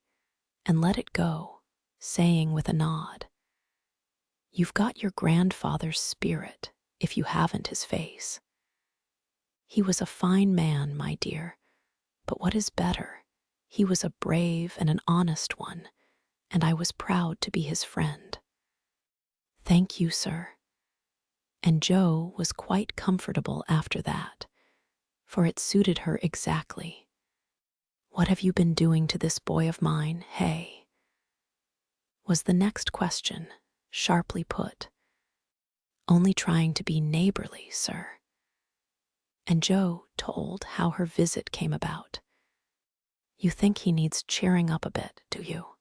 and let it go, saying with a nod, "You've got your grandfather's spirit, if you haven't his face. He was a fine man, my dear, but what is better, he was a brave and an honest one, and I was proud to be his friend." "Thank you, sir." And Jo was quite comfortable after that, for it suited her exactly. "What have you been doing to this boy of mine, hey?" was the next question, sharply put. "Only trying to be neighborly, sir." And Jo told how her visit came about. "You think he needs cheering up a bit, do you?"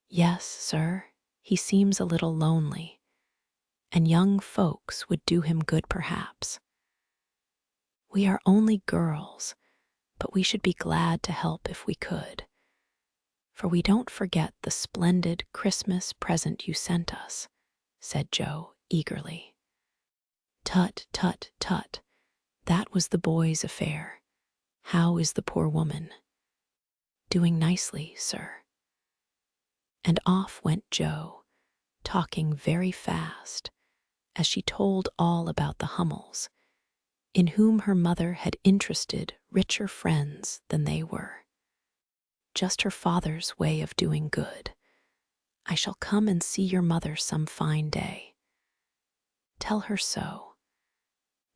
"Yes, sir, he seems a little lonely, and young folks would do him good perhaps. We are only girls, but we should be glad to help if we could, for we don't forget the splendid Christmas present you sent us," said Jo eagerly. "Tut, tut, tut, that was the boy's affair. How is the poor woman?" "Doing nicely, sir." And off went Jo, talking very fast, as she told all about the Hummels, in whom her mother had interested richer friends than they were. Just her father's way of doing good. "I shall come and see your mother some fine day. Tell her so.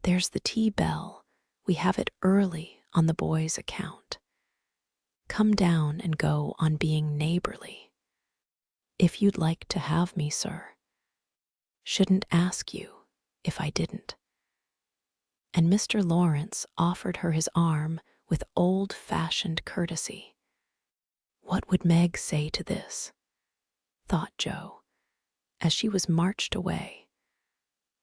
There's the tea bell. We have it early on the boy's account. Come down and go on being neighborly. If you'd like to have me, sir. Shouldn't ask you if I didn't." And Mr. Lawrence offered her his arm with old-fashioned courtesy. What would Meg say to this? Thought Jo, as she was marched away,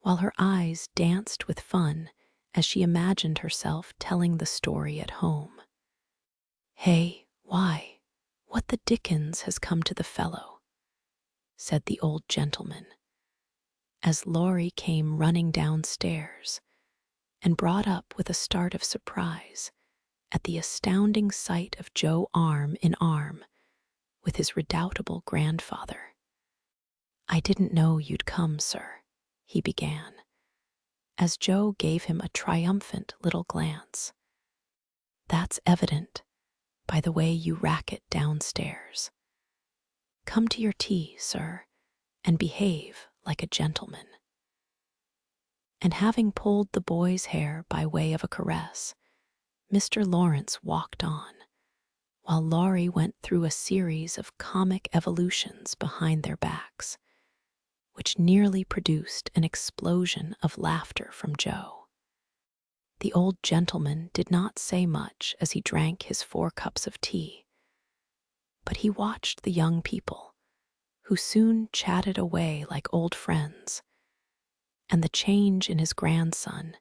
while her eyes danced with fun as she imagined herself telling the story at home. "Hey, why, what the dickens has come to the fellow?" said the old gentleman, as Laurie came running downstairs and brought up with a start of surprise at the astounding sight of Jo arm in arm with his redoubtable grandfather. "I didn't know you'd come, sir," he began, as Jo gave him a triumphant little glance. "That's evident by the way you rack it downstairs. Come to your tea, sir, and behave like a gentleman." And having pulled the boy's hair by way of a caress, Mr. Lawrence walked on, while Laurie went through a series of comic evolutions behind their backs, which nearly produced an explosion of laughter from Jo. The old gentleman did not say much as he drank his 4 cups of tea, but he watched the young people, who soon chatted away like old friends, and the change in his grandson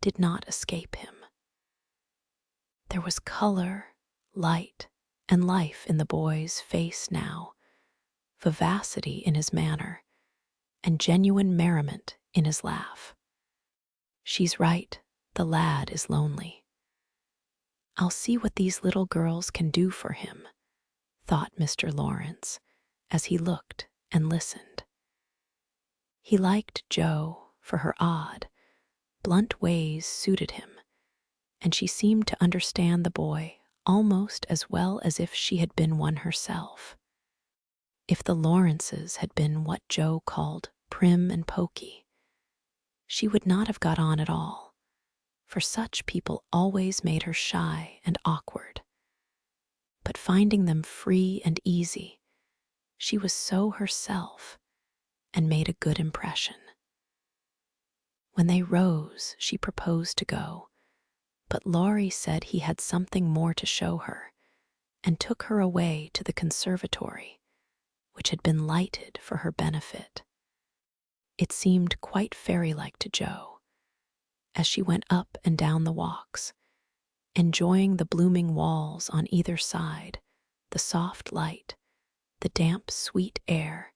did not escape him. There was color, light, and life in the boy's face now, vivacity in his manner, and genuine merriment in his laugh. "She's right, the lad is lonely. I'll see what these little girls can do for him," thought Mr. Lawrence, as he looked and listened. He liked Jo, for her odd, blunt ways suited him, and she seemed to understand the boy almost as well as if she had been one herself. If the Lawrences had been what Jo called prim and poky, she would not have got on at all, for such people always made her shy and awkward. But finding them free and easy, she was so herself and made a good impression. When they rose, she proposed to go, but Laurie said he had something more to show her, and took her away to the conservatory, which had been lighted for her benefit. It seemed quite fairy-like to Jo, as she went up and down the walks, enjoying the blooming walls on either side, the soft light, the damp, sweet air,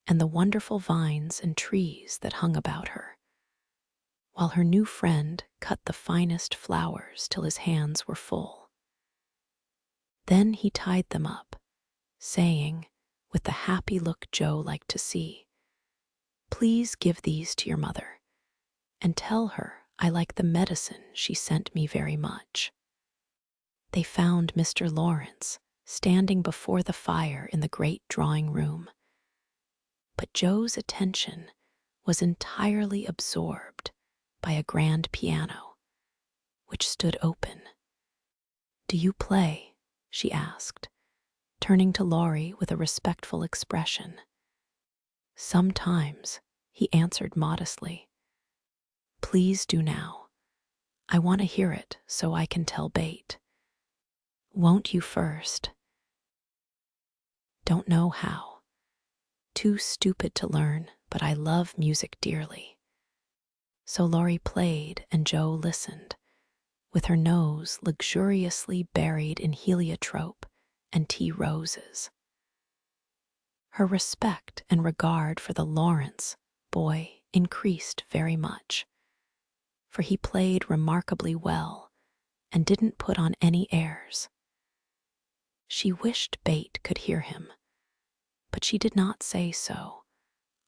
and the wonderful vines and trees that hung about her, while her new friend cut the finest flowers till his hands were full. Then he tied them up, saying, with the happy look Joe liked to see, "Please give these to your mother, and tell her I like the medicine she sent me very much." They found Mr. Lawrence standing before the fire in the great drawing room, but Joe's attention was entirely absorbed by a grand piano, which stood open. "Do you play?" she asked, turning to Laurie with a respectful expression. "Sometimes," he answered modestly. "Please do now. I want to hear it so I can tell Bate." "Won't you first?" "Don't know how. Too stupid to learn, but I love music dearly." So Laurie played and Joe listened, with her nose luxuriously buried in heliotrope and tea roses. Her respect and regard for the Lawrence boy increased very much, for he played remarkably well and didn't put on any airs. She wished Bate could hear him, but she did not say so,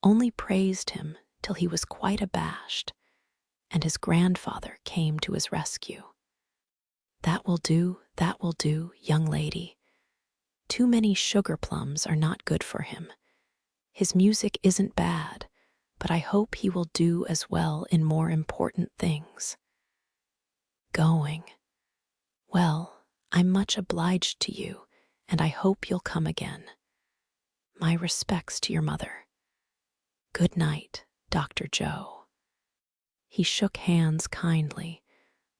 only praised him till he was quite abashed, and his grandfather came to his rescue. That will do, young lady. Too many sugar plums are not good for him. His music isn't bad, but I hope he will do as well in more important things." "Going. Well, I'm much obliged to you, and I hope you'll come again. My respects to your mother. Good night, Dr. Joe." He shook hands kindly,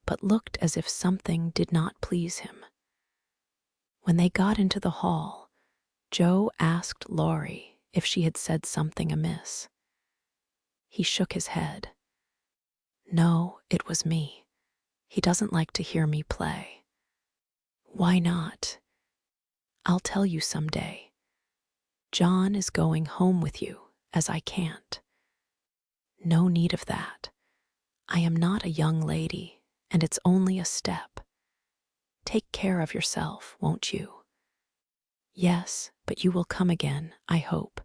but looked as if something did not please him. When they got into the hall, Joe asked Laurie if she had said something amiss. He shook his head. "No, it was me. He doesn't like to hear me play." "Why not?" "I'll tell you some day. John is going home with you, as I can't." "No need of that. I am not a young lady, and it's only a step. Take care of yourself, won't you?" "Yes, but you will come again, I hope.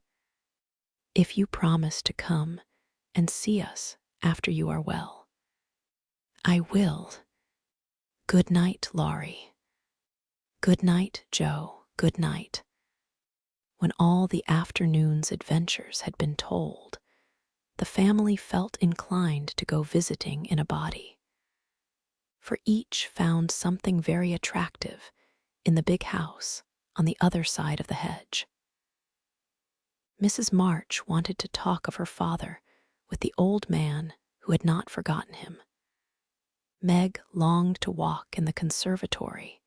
If you promise to come and see us after you are well." "I will. Good night, Laurie." "Good night, Joe, good night." When all the afternoon's adventures had been told, the family felt inclined to go visiting in a body, for each found something very attractive in the big house on the other side of the hedge. Mrs. March wanted to talk of her father with the old man who had not forgotten him. Meg longed to walk in the conservatory.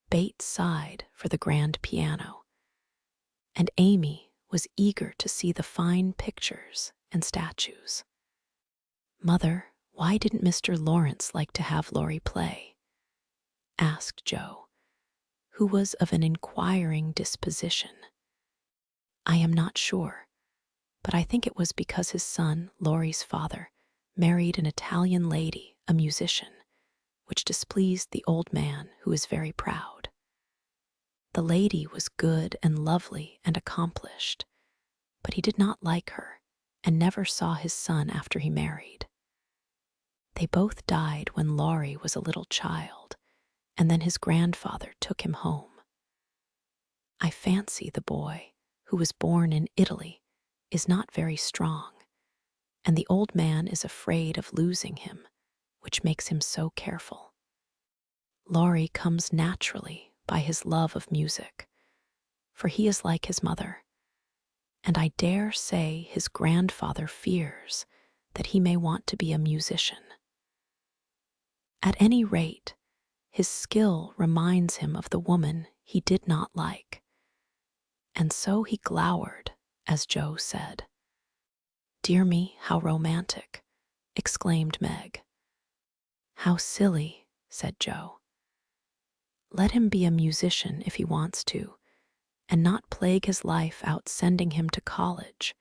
Bate sighed for the grand piano, and Amy was eager to see the fine pictures and statues. "Mother, why didn't Mr. Lawrence like to have Laurie play?" asked Joe, who was of an inquiring disposition. "I am not sure, but I think it was because his son, Laurie's father, married an Italian lady, a musician, which displeased the old man, who is very proud. The lady was good and lovely and accomplished, but he did not like her and never saw his son after he married. They both died when Laurie was a little child, and then his grandfather took him home. I fancy the boy, who was born in Italy, is not very strong, and the old man is afraid of losing him, which makes him so careful. Laurie comes naturally by his love of music, for he is like his mother, and I dare say his grandfather fears that he may want to be a musician. At any rate, his skill reminds him of the woman he did not like, and so he glowered, as Joe said. "Dear me, how romantic," exclaimed Meg. "How silly," said Joe. "Let him be a musician if he wants to, and not plague his life out sending him to college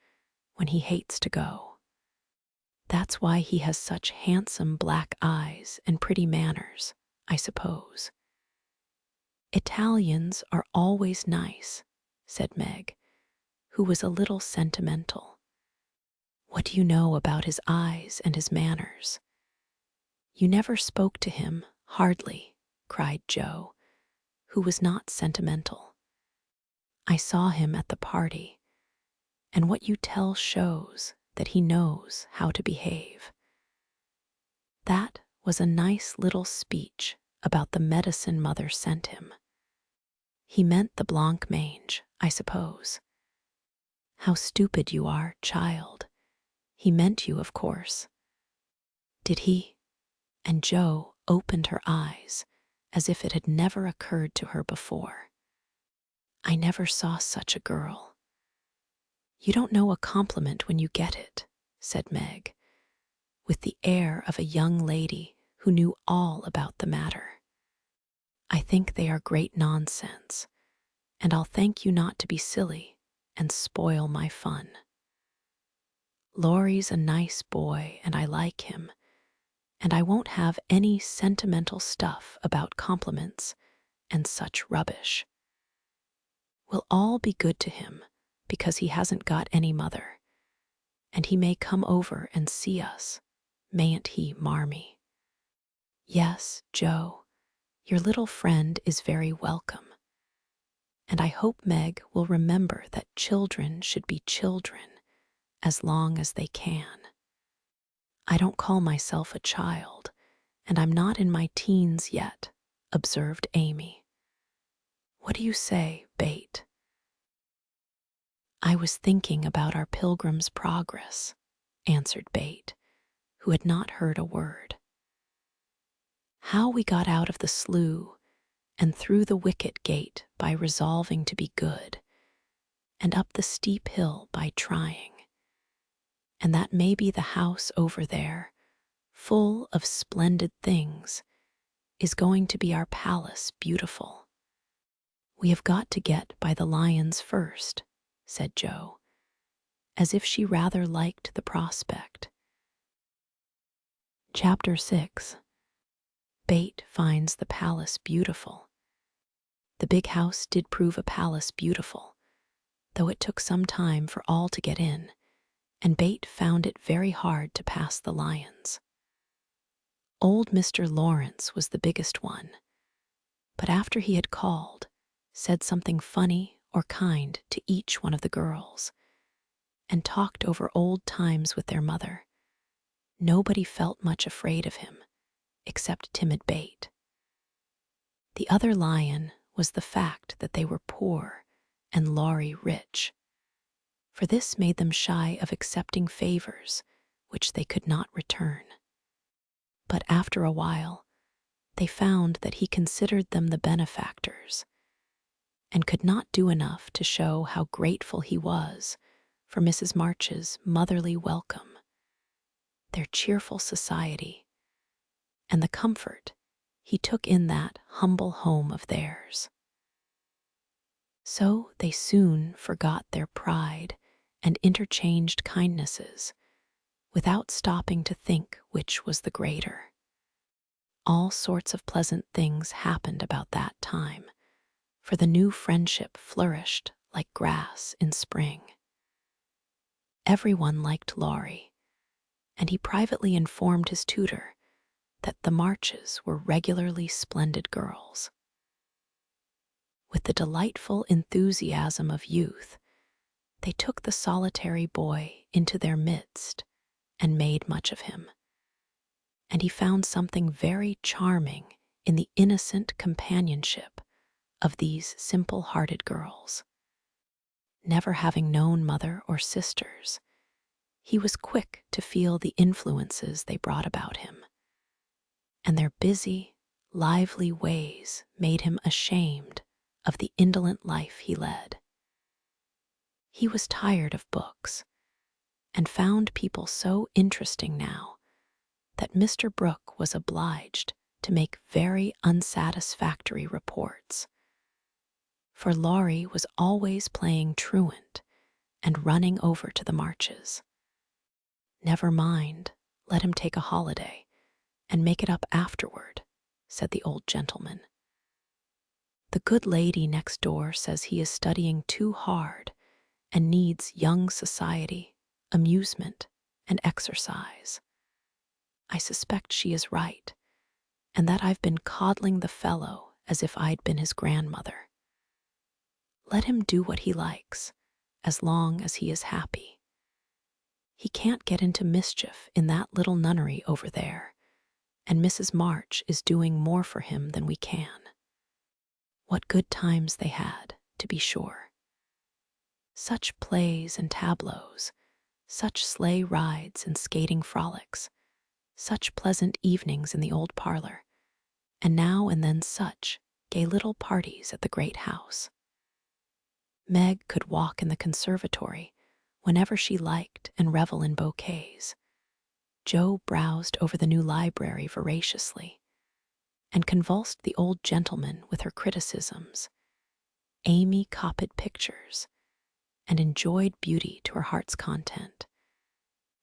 when he hates to go. That's why he has such handsome black eyes and pretty manners, I suppose." "Italians are always nice," said Meg, who was a little sentimental. "What do you know about his eyes and his manners?" "You never spoke to him, hardly," cried Joe, who was not sentimental. "I saw him at the party, and what you tell shows that he knows how to behave." That was a nice little speech about the medicine Mother sent him. He meant the blancmange, I suppose. "How stupid you are, child. He meant you, of course." "Did he?" And Joe opened her eyes as if it had never occurred to her before. "I never saw such a girl." "You don't know a compliment when you get it," said Meg, with the air of a young lady who knew all about the matter. "I think they are great nonsense, and I'll thank you not to be silly and spoil my fun. Laurie's a nice boy and I like him, and I won't have any sentimental stuff about compliments and such rubbish. We'll all be good to him because he hasn't got any mother, and he may come over and see us, mayn't he, Marmee?" "Yes, Joe, your little friend is very welcome, and I hope Meg will remember that children should be children as long as they can." "I don't call myself a child, and I'm not in my teens yet," observed Amy. "What do you say, Bate?" "I was thinking about our Pilgrim's Progress," answered Bate, who had not heard a word. "How we got out of the slough and through the wicket gate by resolving to be good, and up the steep hill by trying. And that maybe the house over there, full of splendid things, is going to be our palace beautiful. We have got to get by the lions first," said Joe, as if she rather liked the prospect. Chapter 6. Bate finds the palace beautiful. The big house did prove a palace beautiful, though it took some time for all to get in, and Bate found it very hard to pass the lions. Old Mr. Lawrence was the biggest one, but after he had called, said something funny or kind to each one of the girls, and talked over old times with their mother, nobody felt much afraid of him, except timid Bate. The other lion was the fact that they were poor and Laurie rich, for this made them shy of accepting favors which they could not return. But after a while, they found that he considered them the benefactors, and could not do enough to show how grateful he was for Mrs. March's motherly welcome, their cheerful society, and the comfort he took in that humble home of theirs. So they soon forgot their pride and interchanged kindnesses, without stopping to think which was the greater. All sorts of pleasant things happened about that time, for the new friendship flourished like grass in spring. Everyone liked Laurie, and he privately informed his tutor that the Marches were regularly splendid girls. With the delightful enthusiasm of youth, they took the solitary boy into their midst and made much of him, and he found something very charming in the innocent companionship of these simple-hearted girls. Never having known mother or sisters, he was quick to feel the influences they brought about him, and their busy, lively ways made him ashamed of the indolent life he led. He was tired of books, and found people so interesting now that Mr. Brooke was obliged to make very unsatisfactory reports. For Laurie was always playing truant and running over to the marches. "Never mind, let him take a holiday and make it up afterward," said the old gentleman. "The good lady next door says he is studying too hard and needs young society, amusement, and exercise. I suspect she is right, and that I've been coddling the fellow as if I'd been his grandmother. Let him do what he likes, as long as he is happy. He can't get into mischief in that little nunnery over there, and Mrs. March is doing more for him than we can." What good times they had, to be sure. Such plays and tableaux, such sleigh rides and skating frolics, such pleasant evenings in the old parlor, and now and then such gay little parties at the great house. Meg could walk in the conservatory whenever she liked and revel in bouquets. Jo browsed over the new library voraciously and convulsed the old gentleman with her criticisms. Amy copied pictures and enjoyed beauty to her heart's content,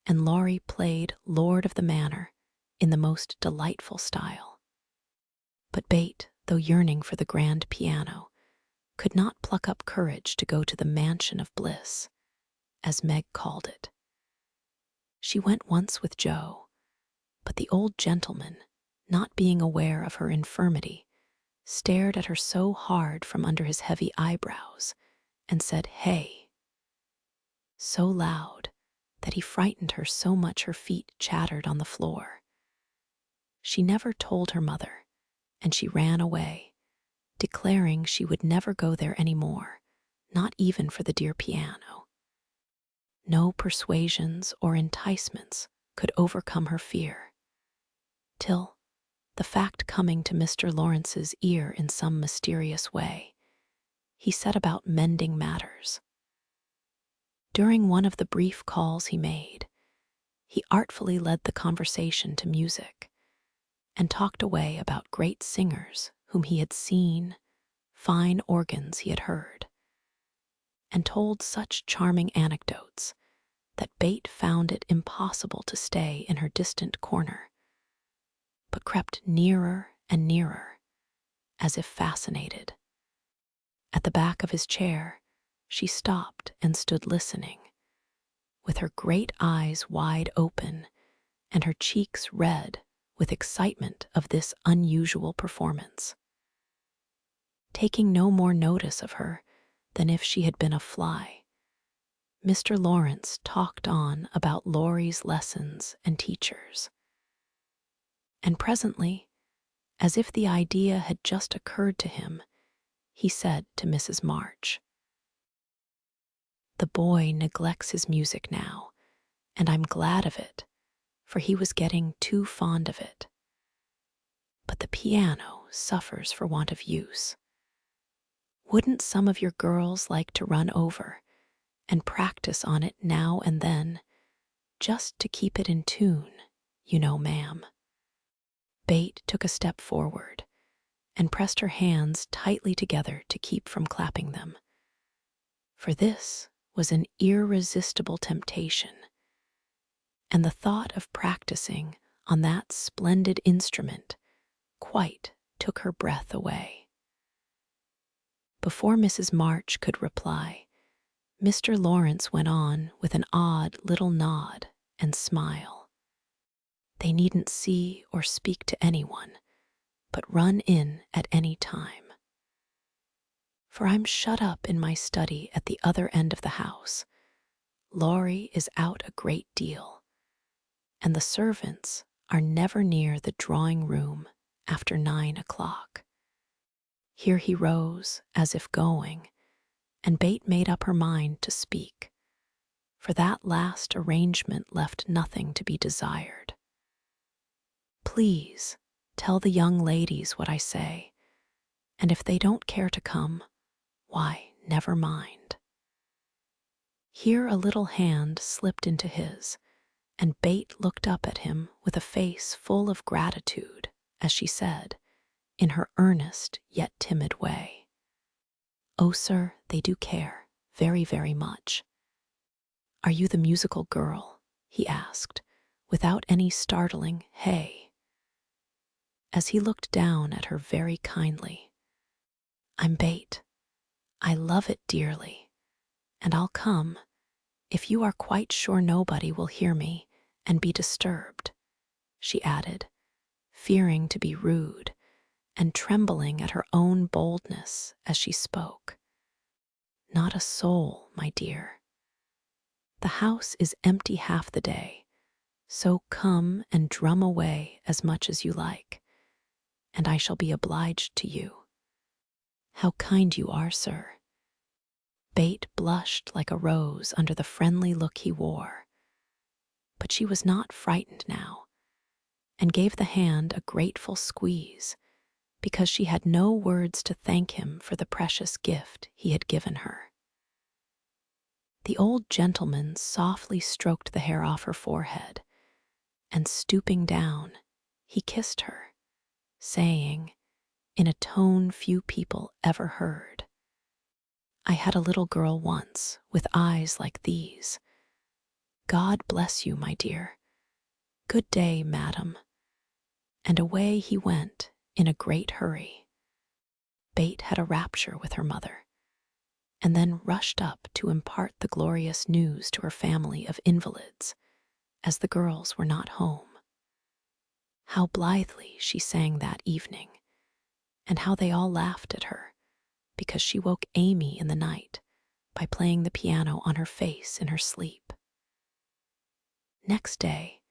and Laurie played Lord of the Manor in the most delightful style. But Bate, though yearning for the grand piano, could not pluck up courage to go to the mansion of bliss, as Meg called it. She went once with Jo, but the old gentleman, not being aware of her infirmity, stared at her so hard from under his heavy eyebrows and said, "Hey," so loud that he frightened her so much her feet chattered on the floor. She never told her mother, and she ran away, declaring she would never go there any more, not even for the dear piano. No persuasions or enticements could overcome her fear, till, the fact coming to Mr. Lawrence's ear in some mysterious way, he set about mending matters. During one of the brief calls he made, he artfully led the conversation to music and talked away about great singers whom he had seen, fine organs he had heard, and told such charming anecdotes that Bate found it impossible to stay in her distant corner, but crept nearer and nearer, as if fascinated. At the back of his chair, she stopped and stood listening, with her great eyes wide open and her cheeks red with excitement of this unusual performance. Taking no more notice of her than if she had been a fly, Mr. Lawrence talked on about Laurie's lessons and teachers. And presently, as if the idea had just occurred to him, he said to Mrs. March, "The boy neglects his music now, and I'm glad of it, for he was getting too fond of it. But the piano suffers for want of use. Wouldn't some of your girls like to run over and practice on it now and then, just to keep it in tune, you know, ma'am?" Bate took a step forward and pressed her hands tightly together to keep from clapping them, for this was an irresistible temptation, and the thought of practicing on that splendid instrument quite took her breath away. Before Mrs. March could reply, Mr. Lawrence went on with an odd little nod and smile. "They needn't see or speak to anyone, but run in at any time. For I'm shut up in my study at the other end of the house. Laurie is out a great deal, and the servants are never near the drawing room after 9 o'clock. Here he rose, as if going, and Bate made up her mind to speak, for that last arrangement left nothing to be desired. "Please, tell the young ladies what I say, and if they don't care to come, why, never mind." Here a little hand slipped into his, and Bate looked up at him with a face full of gratitude as she said, in her earnest yet timid way, "Oh, sir, they do care, very, very much." "Are you the musical girl?" he asked, without any startling "hey," as he looked down at her very kindly. "I'm Bate. I love it dearly, and I'll come if you are quite sure nobody will hear me and be disturbed," she added, fearing to be rude and trembling at her own boldness as she spoke. "Not a soul, my dear. The house is empty half the day, so come and drum away as much as you like, and I shall be obliged to you." "How kind you are, sir." Bate blushed like a rose under the friendly look he wore, but she was not frightened now, and gave the hand a grateful squeeze because she had no words to thank him for the precious gift he had given her. The old gentleman softly stroked the hair off her forehead, and stooping down, he kissed her, saying, in a tone few people ever heard, "I had a little girl once with eyes like these. God bless you, my dear. Good day, madam." And away he went in a great hurry. Bate had a rapture with her mother, and then rushed up to impart the glorious news to her family of invalids, as the girls were not home. How blithely she sang that evening, and how they all laughed at her, because she woke Amy in the night by playing the piano on her face in her sleep. Next day,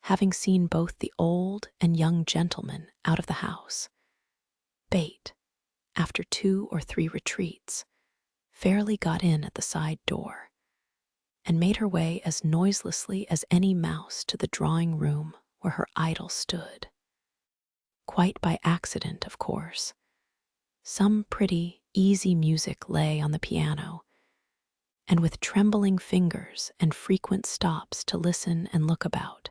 having seen both the old and young gentlemen out of the house, Bate, after 2 or 3 retreats, fairly got in at the side door, and made her way as noiselessly as any mouse to the drawing-room where her idol stood. Quite by accident, of course. Some pretty, easy music lay on the piano, and with trembling fingers and frequent stops to listen and look about,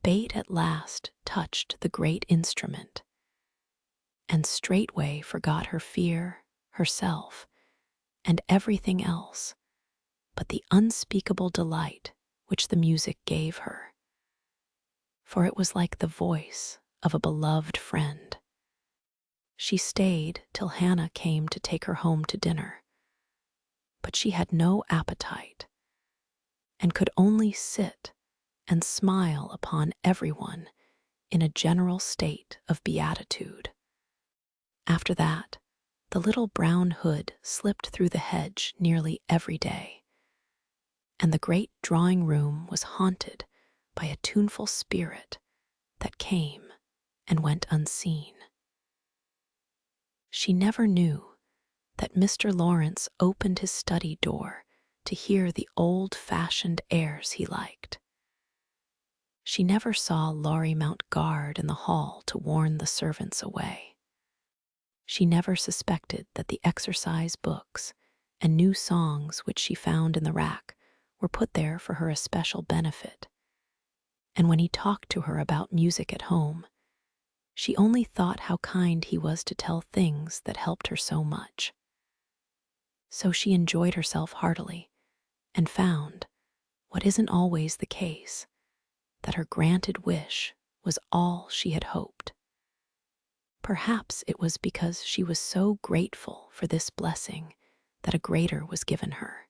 Bate at last touched the great instrument, and straightway forgot her fear, herself, and everything else but the unspeakable delight which the music gave her. For it was like the voice of a beloved friend. She stayed till Hannah came to take her home to dinner, but she had no appetite, and could only sit and smile upon everyone in a general state of beatitude. After that, the little brown hood slipped through the hedge nearly every day, and the great drawing-room was haunted by a tuneful spirit that came and went unseen. She never knew that Mr. Lawrence opened his study door to hear the old-fashioned airs he liked. She never saw Laurie mount guard in the hall to warn the servants away. She never suspected that the exercise books and new songs which she found in the rack were put there for her especial benefit, and when he talked to her about music at home, she only thought how kind he was to tell things that helped her so much. So she enjoyed herself heartily, and found, what isn't always the case, that her granted wish was all she had hoped. Perhaps it was because she was so grateful for this blessing that a greater was given her.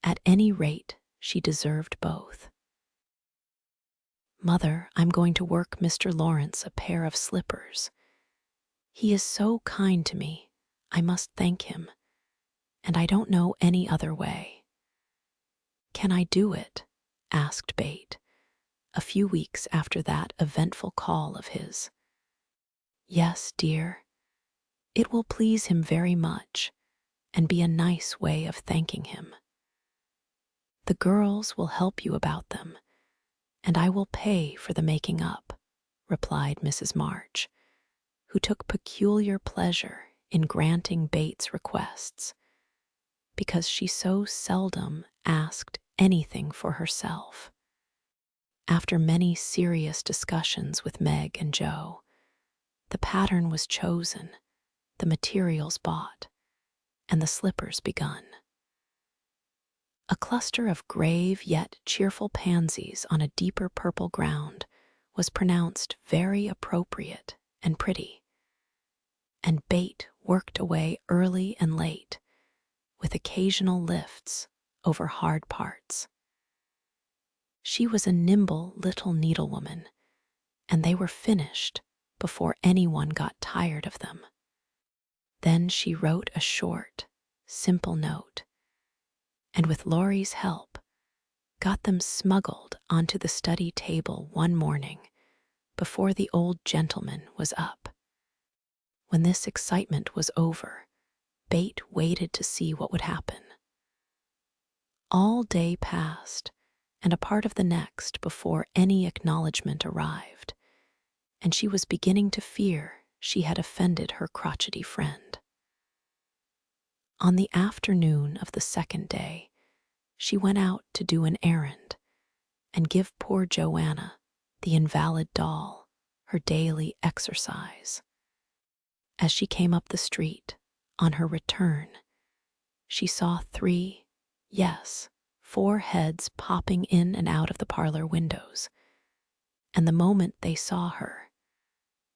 At any rate, she deserved both. "Mother, I'm going to work Mr. Lawrence a pair of slippers. He is so kind to me, I must thank him, and I don't know any other way." "Can I do it?" asked Bate, a few weeks after that eventful call of his. "Yes, dear. It will please him very much, and be a nice way of thanking him. The girls will help you about them, and I will pay for the making up," replied Mrs. March, who took peculiar pleasure in granting Bate's requests, because she so seldom asked anything for herself. After many serious discussions with Meg and Joe, the pattern was chosen, the materials bought, and the slippers begun. A cluster of grave yet cheerful pansies on a deeper purple ground was pronounced very appropriate and pretty, and Bate worked away early and late, with occasional lifts over hard parts. She was a nimble little needlewoman, and they were finished before anyone got tired of them. Then she wrote a short, simple note, and with Laurie's help, got them smuggled onto the study table one morning before the old gentleman was up. When this excitement was over, Bate waited to see what would happen. All day passed, and a part of the next before any acknowledgement arrived, and she was beginning to fear she had offended her crotchety friend. On the afternoon of the second day, she went out to do an errand and give poor Joanna, the invalid doll, her daily exercise. As she came up the street, on her return, she saw 4 heads popping in and out of the parlor windows, and the moment they saw her,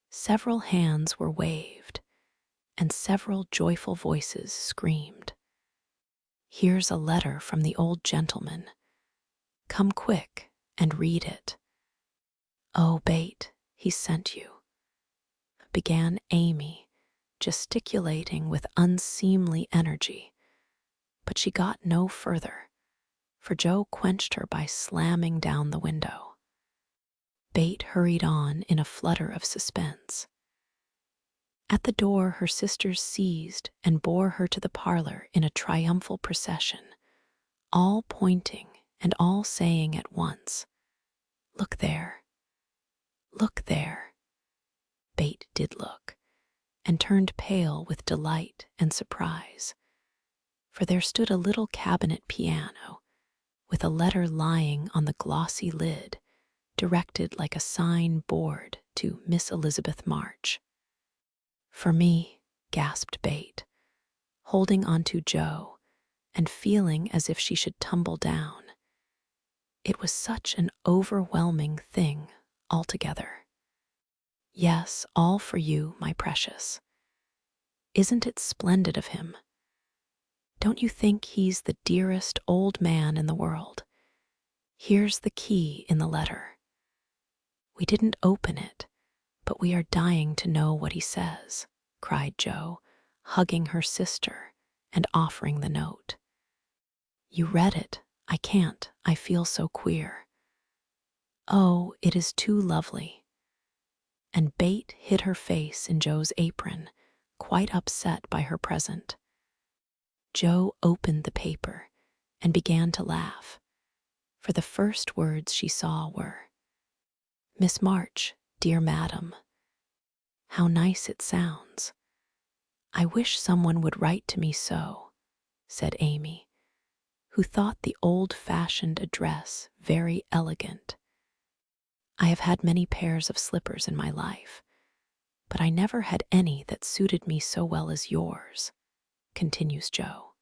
several hands were waved and several joyful voices screamed, "Here's a letter from the old gentleman. Come quick and read it." "Oh, Bate, he sent you," began Amy, gesticulating with unseemly energy, but she got no further, for Joe quenched her by slamming down the window. Bate hurried on in a flutter of suspense. At the door, her sisters seized and bore her to the parlor in a triumphal procession, all pointing and all saying at once, "Look there, look there." Bate did look, and turned pale with delight and surprise, for there stood a little cabinet piano with a letter lying on the glossy lid, directed like a sign board to Miss Elizabeth March. "For me," gasped Bate, holding onto Joe and feeling as if she should tumble down. It was such an overwhelming thing altogether. "Yes, all for you, my precious. Isn't it splendid of him? Don't you think he's the dearest old man in the world? Here's the key in the letter. We didn't open it, but we are dying to know what he says," cried Joe, hugging her sister and offering the note. "You read it. I can't. I feel so queer." "Oh, it is too lovely." And Bate hid her face in Joe's apron, quite upset by her present. Joe opened the paper and began to laugh, for the first words she saw were, "Miss March, dear madam. How nice it sounds. I wish someone would write to me so," said Amy, who thought the old-fashioned address very elegant. "I have had many pairs of slippers in my life, but I never had any that suited me so well as yours," continues Joe.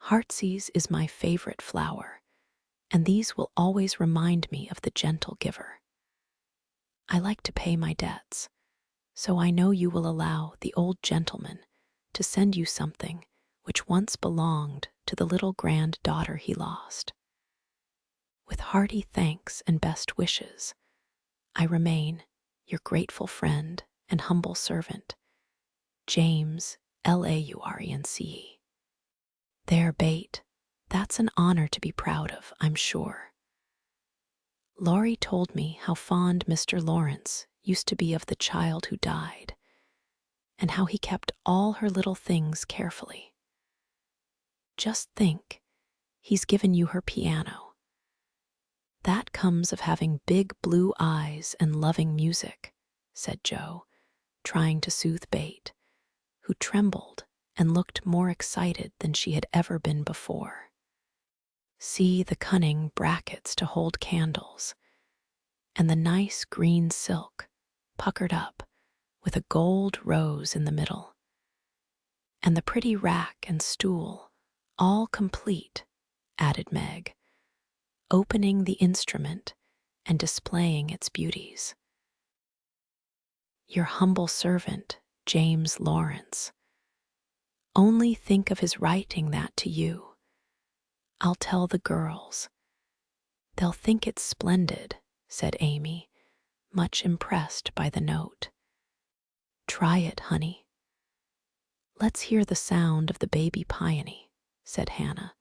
"Heartsease is my favorite flower, and these will always remind me of the gentle giver. I like to pay my debts, so I know you will allow the old gentleman to send you something which once belonged to the little granddaughter he lost. With hearty thanks and best wishes, I remain your grateful friend and humble servant, James Laurence." There, Bate, that's an honor to be proud of, I'm sure. Laurie told me how fond Mr. Lawrence used to be of the child who died, and how he kept all her little things carefully. Just think, he's given you her piano. That comes of having big blue eyes and loving music, said Joe, trying to soothe Bate, who trembled and looked more excited than she had ever been before. "See the cunning brackets to hold candles, and the nice green silk, puckered up, with a gold rose in the middle. And the pretty rack and stool, all complete, added Meg, opening the instrument and displaying its beauties. Your humble servant, James Lawrence. Only think of his writing that to you. I'll tell the girls. They'll think it's splendid, said Amy, much impressed by the note. Try it, honey. Let's hear the sound of the baby peony, said Hannah,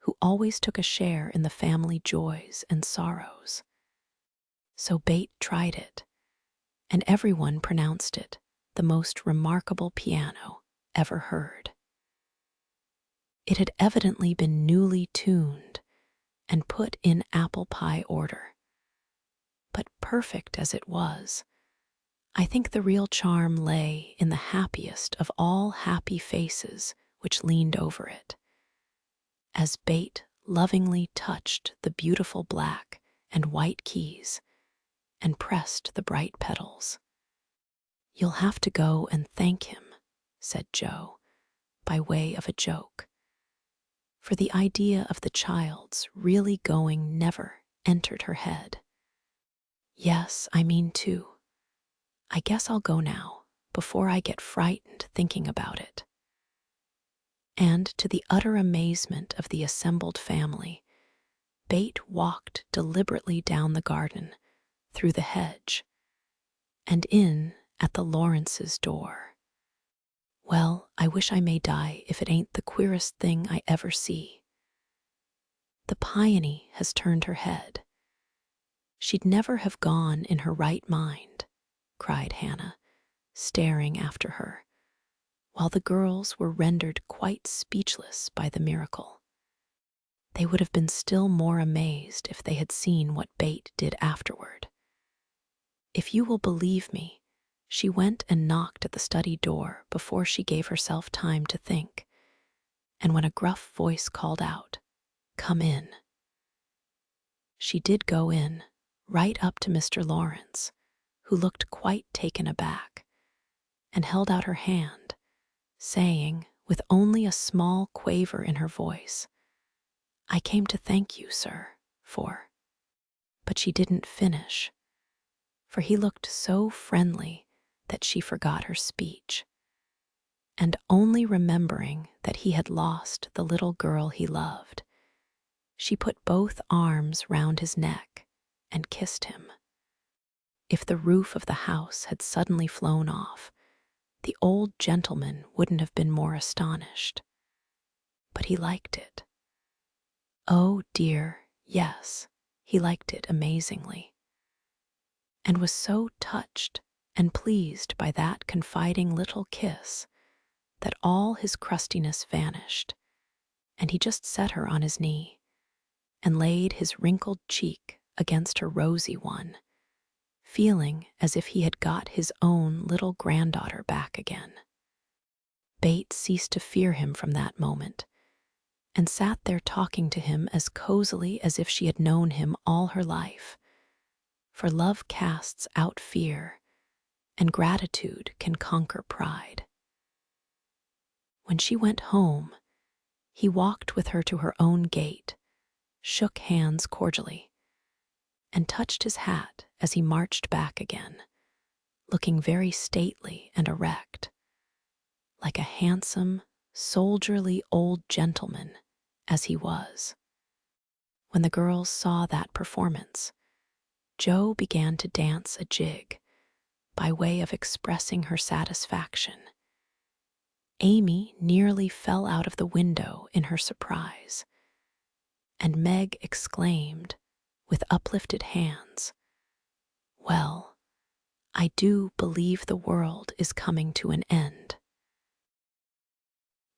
who always took a share in the family joys and sorrows. So Bate tried it, and everyone pronounced it the most remarkable piano ever heard. It had evidently been newly tuned and put in apple pie order. But perfect as it was, I think the real charm lay in the happiest of all happy faces which leaned over it, as Bate lovingly touched the beautiful black and white keys and pressed the bright petals. You'll have to go and thank him, said Jo, by way of a joke, for the idea of the child's really going never entered her head. Yes, I mean to. I guess I'll go now, before I get frightened thinking about it. And to the utter amazement of the assembled family, Bate walked deliberately down the garden, through the hedge, and in at the Lawrences' door. Well, I wish I may die if it ain't the queerest thing I ever see. The peony has turned her head. She'd never have gone in her right mind, cried Hannah, staring after her, while the girls were rendered quite speechless by the miracle. They would have been still more amazed if they had seen what Bate did afterward. If you will believe me, she went and knocked at the study door before she gave herself time to think, and when a gruff voice called out, "Come in," she did go in, right up to Mr. Lawrence, who looked quite taken aback, and held out her hand, saying, with only a small quaver in her voice, "I came to thank you, sir, for—" But she didn't finish, for he looked so friendly that she forgot her speech, and only remembering that he had lost the little girl he loved, she put both arms round his neck and kissed him. If the roof of the house had suddenly flown off, the old gentleman wouldn't have been more astonished. But he liked it. Oh dear, yes, he liked it amazingly, and was so touched and pleased by that confiding little kiss that all his crustiness vanished, and he just set her on his knee and laid his wrinkled cheek against her rosy one, feeling as if he had got his own little granddaughter back again. Bate ceased to fear him from that moment, and sat there talking to him as cozily as if she had known him all her life, for love casts out fear, and gratitude can conquer pride. When she went home, he walked with her to her own gate, shook hands cordially, and touched his hat as he marched back again, looking very stately and erect, like a handsome, soldierly old gentleman as he was. When the girls saw that performance, Jo began to dance a jig by way of expressing her satisfaction. Amy nearly fell out of the window in her surprise, and Meg exclaimed, with uplifted hands, "Well, I do believe the world is coming to an end."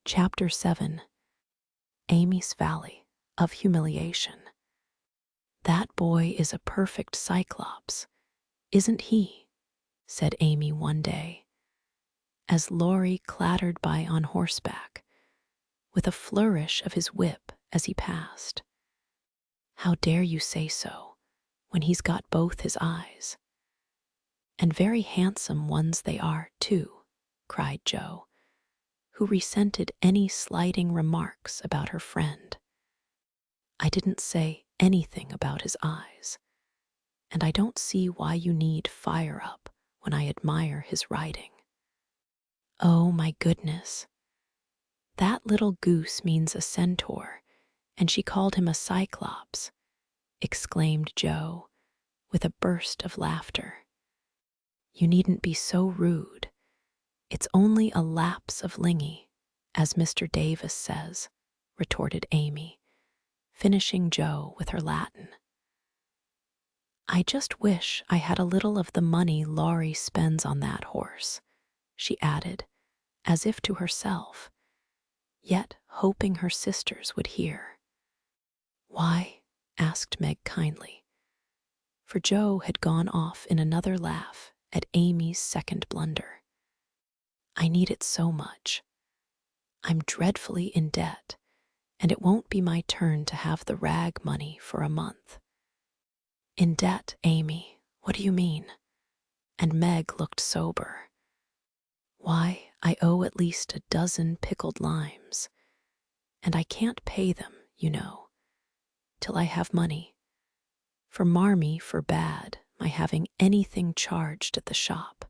Chapter 7. Amy's Valley of Humiliation. "That boy is a perfect cyclops, isn't he?" said Amy one day, as Laurie clattered by on horseback, with a flourish of his whip as he passed. "How dare you say so?" when he's got both his eyes. And very handsome ones they are, too, cried Jo, who resented any slighting remarks about her friend. I didn't say anything about his eyes, and I don't see why you need fire up when I admire his writing. Oh my goodness. That little goose means a centaur, and she called him a cyclops, exclaimed Jo, with a burst of laughter. You needn't be so rude. It's only a lapse of lingy, as Mr. Davis says, retorted Amy, finishing Jo with her Latin. I just wish I had a little of the money Laurie spends on that horse, she added, as if to herself, yet hoping her sisters would hear. Why? Asked Meg kindly, for Jo had gone off in another laugh at Amy's second blunder. I need it so much. I'm dreadfully in debt, and it won't be my turn to have the rag money for a month. In debt, Amy? What do you mean? And Meg looked sober. Why, I owe at least a dozen pickled limes, and I can't pay them, you know, till I have money. For Marmee forbade my having anything charged at the shop.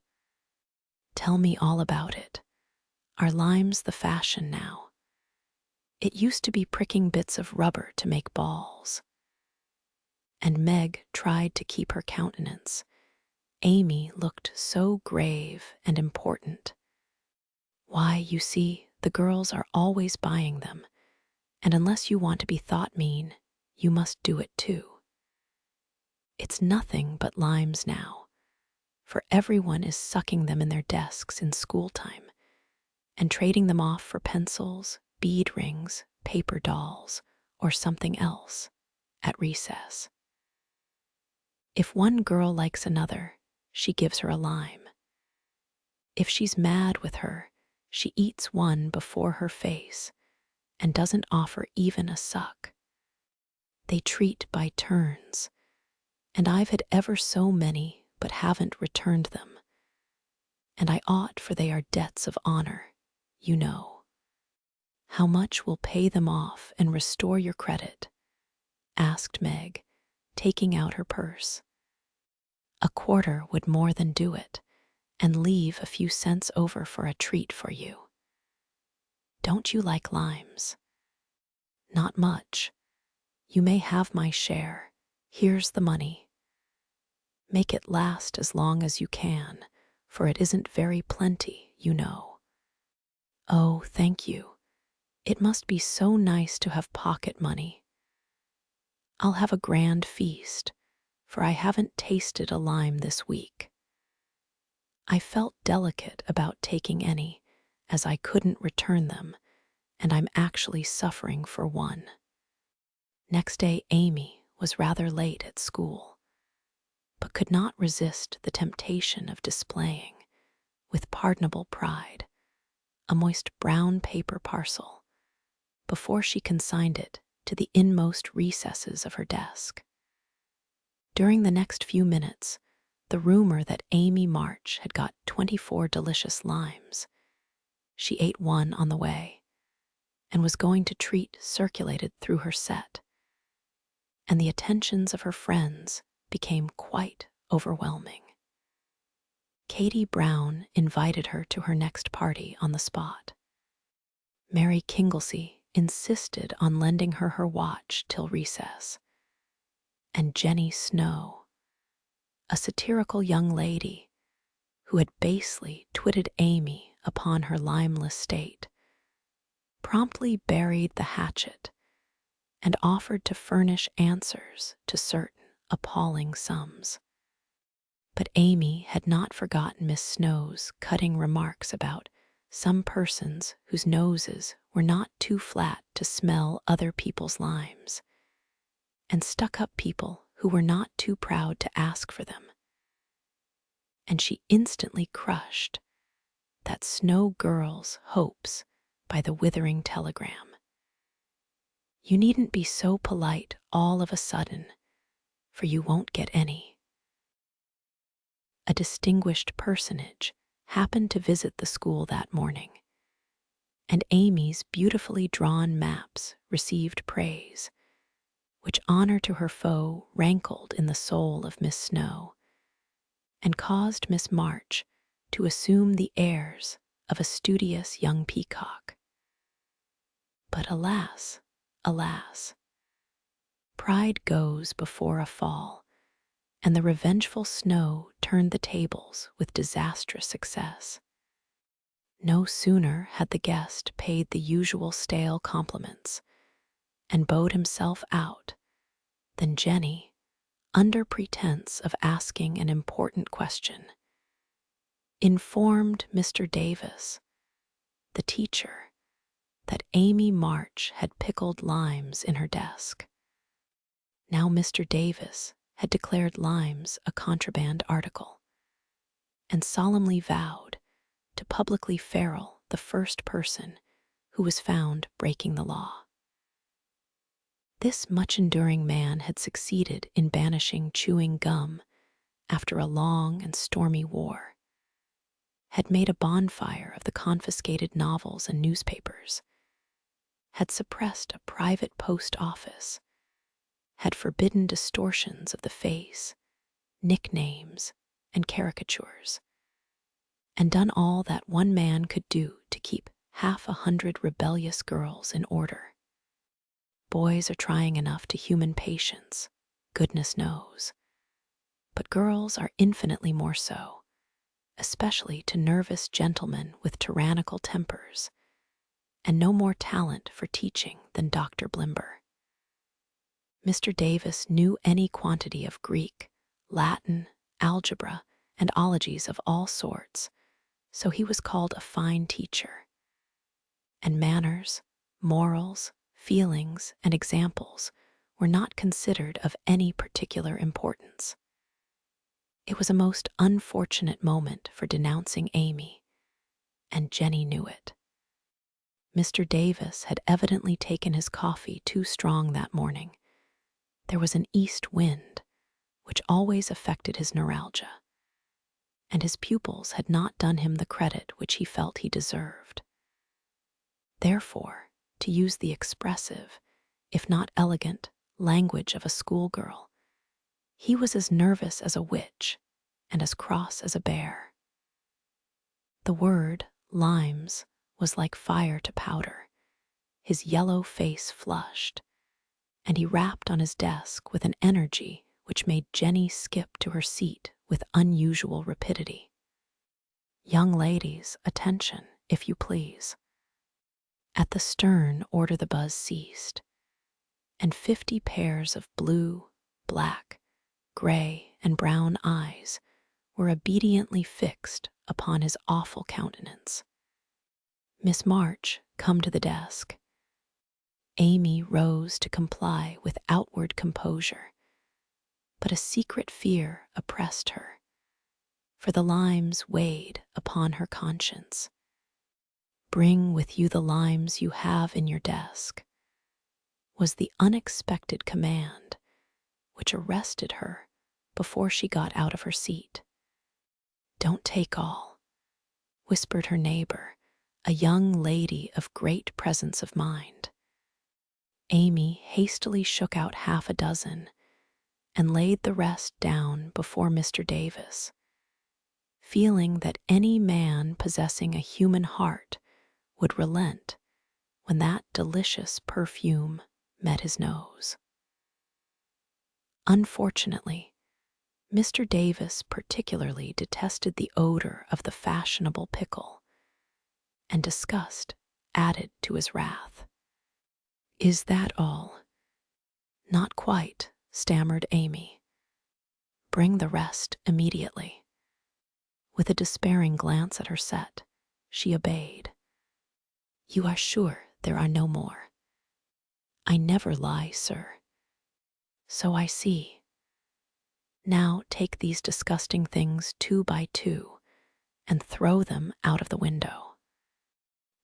Tell me all about it. Are limes the fashion now? It used to be pricking bits of rubber to make balls. And Meg tried to keep her countenance. Amy looked so grave and important. Why, you see, the girls are always buying them, and unless you want to be thought mean, you must do it too. It's nothing but limes now, for everyone is sucking them in their desks in school time and trading them off for pencils, bead rings, paper dolls, or something else at recess. If one girl likes another, she gives her a lime. If she's mad with her, she eats one before her face and doesn't offer even a suck. They treat by turns, and I've had ever so many but haven't returned them. And I ought, for they are debts of honor, you know. How much will pay them off and restore your credit? Asked Meg, taking out her purse. A quarter would more than do it, and leave a few cents over for a treat for you. Don't you like limes? Not much. You may have my share. Here's the money. Make it last as long as you can, for it isn't very plenty, you know. Oh, thank you. It must be so nice to have pocket money. I'll have a grand feast, for I haven't tasted a lime this week. I felt delicate about taking any, as I couldn't return them, and I'm actually suffering for one. Next day, Amy was rather late at school, but could not resist the temptation of displaying, with pardonable pride, a moist brown paper parcel before she consigned it to the inmost recesses of her desk. During the next few minutes, the rumor that Amy March had got 24 delicious limes. She ate one on the way, and was going to treat circulated through her set, and the attentions of her friends became quite overwhelming. Katie Brown invited her to her next party on the spot. Mary Kinglesey insisted on lending her watch till recess, and Jenny Snow, a satirical young lady who had basely twitted Amy upon her limeless state, promptly buried the hatchet and offered to furnish answers to certain appalling sums. But Amy had not forgotten Miss Snow's cutting remarks about some persons whose noses were not too flat to smell other people's limes, and stuck-up people who were not too proud to ask for them. And she instantly crushed that Snow girl's hopes by the withering telegram. You needn't be so polite all of a sudden, for you won't get any." A distinguished personage happened to visit the school that morning, and Amy's beautifully drawn maps received praise, which honor to her foe rankled in the soul of Miss Snow, and caused Miss March to assume the airs of a studious young peacock. But alas, alas, pride goes before a fall, and the revengeful Snow turned the tables with disastrous success. No sooner had the guest paid the usual stale compliments and bowed himself out than Jenny, under pretense of asking an important question, informed Mr. Davis, the teacher, that Amy March had pickled limes in her desk. Now Mr. Davis had declared limes a contraband article, and solemnly vowed to publicly ferule the first person who was found breaking the law. This much-enduring man had succeeded in banishing chewing gum after a long and stormy war, had made a bonfire of the confiscated novels and newspapers, had suppressed a private post office, had forbidden distortions of the face, nicknames, and caricatures, and done all that one man could do to keep 100 rebellious girls in order. Boys are trying enough to human patience, goodness knows, but girls are infinitely more so, especially to nervous gentlemen with tyrannical tempers, and no more talent for teaching than Dr. Blimber. Mr. Davis knew any quantity of Greek, Latin, algebra, and ologies of all sorts, so he was called a fine teacher. And manners, morals, feelings, and examples were not considered of any particular importance. It was a most unfortunate moment for denouncing Amy, and Jenny knew it. Mr. Davis had evidently taken his coffee too strong that morning. There was an east wind, which always affected his neuralgia, and his pupils had not done him the credit which he felt he deserved. Therefore, to use the expressive, if not elegant, language of a schoolgirl, he was as nervous as a witch and as cross as a bear. The word limes was like fire to powder. His yellow face flushed, and he rapped on his desk with an energy which made Jenny skip to her seat with unusual rapidity. "Young ladies, attention, if you please." At the stern order the buzz ceased, and 50 pairs of blue, black, gray, and brown eyes were obediently fixed upon his awful countenance. "Miss March, come to the desk." Amy rose to comply with outward composure, but a secret fear oppressed her, for the limes weighed upon her conscience. "Bring with you the limes you have in your desk," was the unexpected command which arrested her before she got out of her seat. "Don't take all," whispered her neighbor, a young lady of great presence of mind. Amy hastily shook out 6 and laid the rest down before Mr. Davis, feeling that any man possessing a human heart would relent when that delicious perfume met his nose. Unfortunately, Mr. Davis particularly detested the odor of the fashionable pickle, and disgust added to his wrath. "Is that all?" "Not quite," stammered Amy. "Bring the rest immediately." With a despairing glance at her set, she obeyed. "You are sure there are no more?" "I never lie, sir." "So I see. Now take these disgusting things 2 by 2 and throw them out of the window."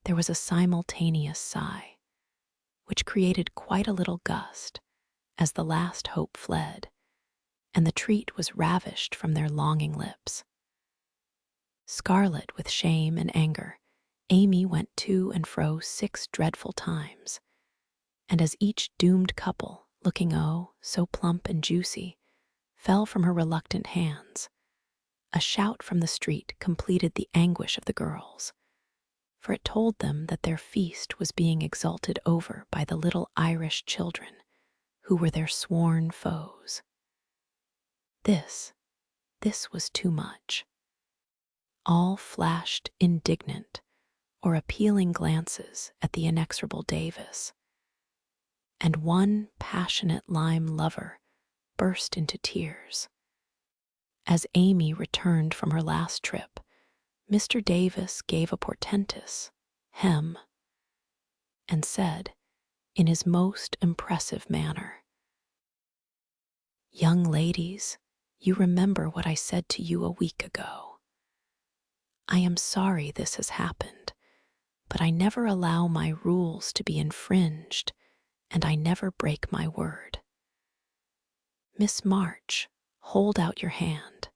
There was a simultaneous sigh, which created quite a little gust as the last hope fled, and the treat was ravished from their longing lips. Scarlet with shame and anger, Amy went to and fro 6 dreadful times, and as each doomed couple, looking oh, so plump and juicy, fell from her reluctant hands, a shout from the street completed the anguish of the girls, for it told them that their feast was being exulted over by the little Irish children who were their sworn foes. This was too much. All flashed indignant or appealing glances at the inexorable Davis, and one passionate lime lover burst into tears. As Amy returned from her last trip, Mr. Davis gave a portentous hem and said, in his most impressive manner, "Young ladies, you remember what I said to you a week ago. I am sorry this has happened, but I never allow my rules to be infringed, and I never break my word. Miss March, hold out your hand."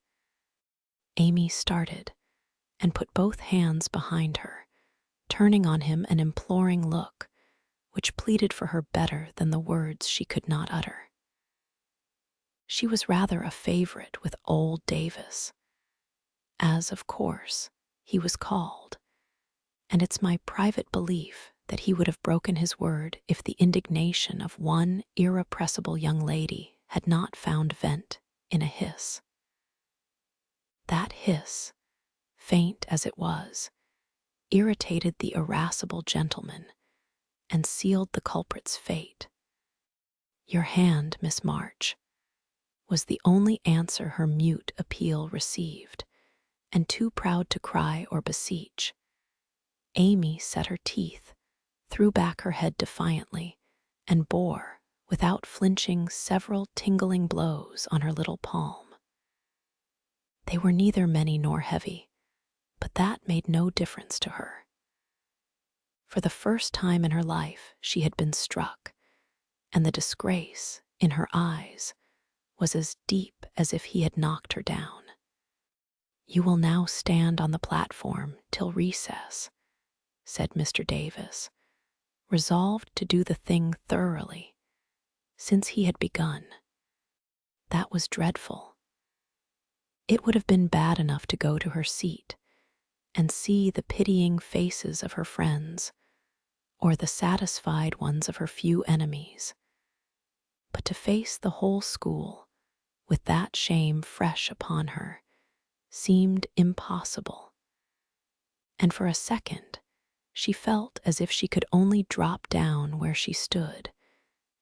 Amy started and put both hands behind her, turning on him an imploring look which pleaded for her better than the words she could not utter. She was rather a favorite with old Davis, as, of course, he was called, and it's my private belief that he would have broken his word if the indignation of one irrepressible young lady had not found vent in a hiss. That hiss, faint as it was, irritated the irascible gentleman and sealed the culprit's fate. "Your hand, Miss March," was the only answer her mute appeal received, and too proud to cry or beseech, Amy set her teeth, threw back her head defiantly, and bore, without flinching, several tingling blows on her little palm. They were neither many nor heavy, but that made no difference to her. For the first time in her life she had been struck, and the disgrace in her eyes was as deep as if he had knocked her down. "You will now stand on the platform till recess," said Mr. Davis, resolved to do the thing thoroughly, since he had begun. That was dreadful. It would have been bad enough to go to her seat and see the pitying faces of her friends or the satisfied ones of her few enemies, but to face the whole school with that shame fresh upon her seemed impossible, and for a second she felt as if she could only drop down where she stood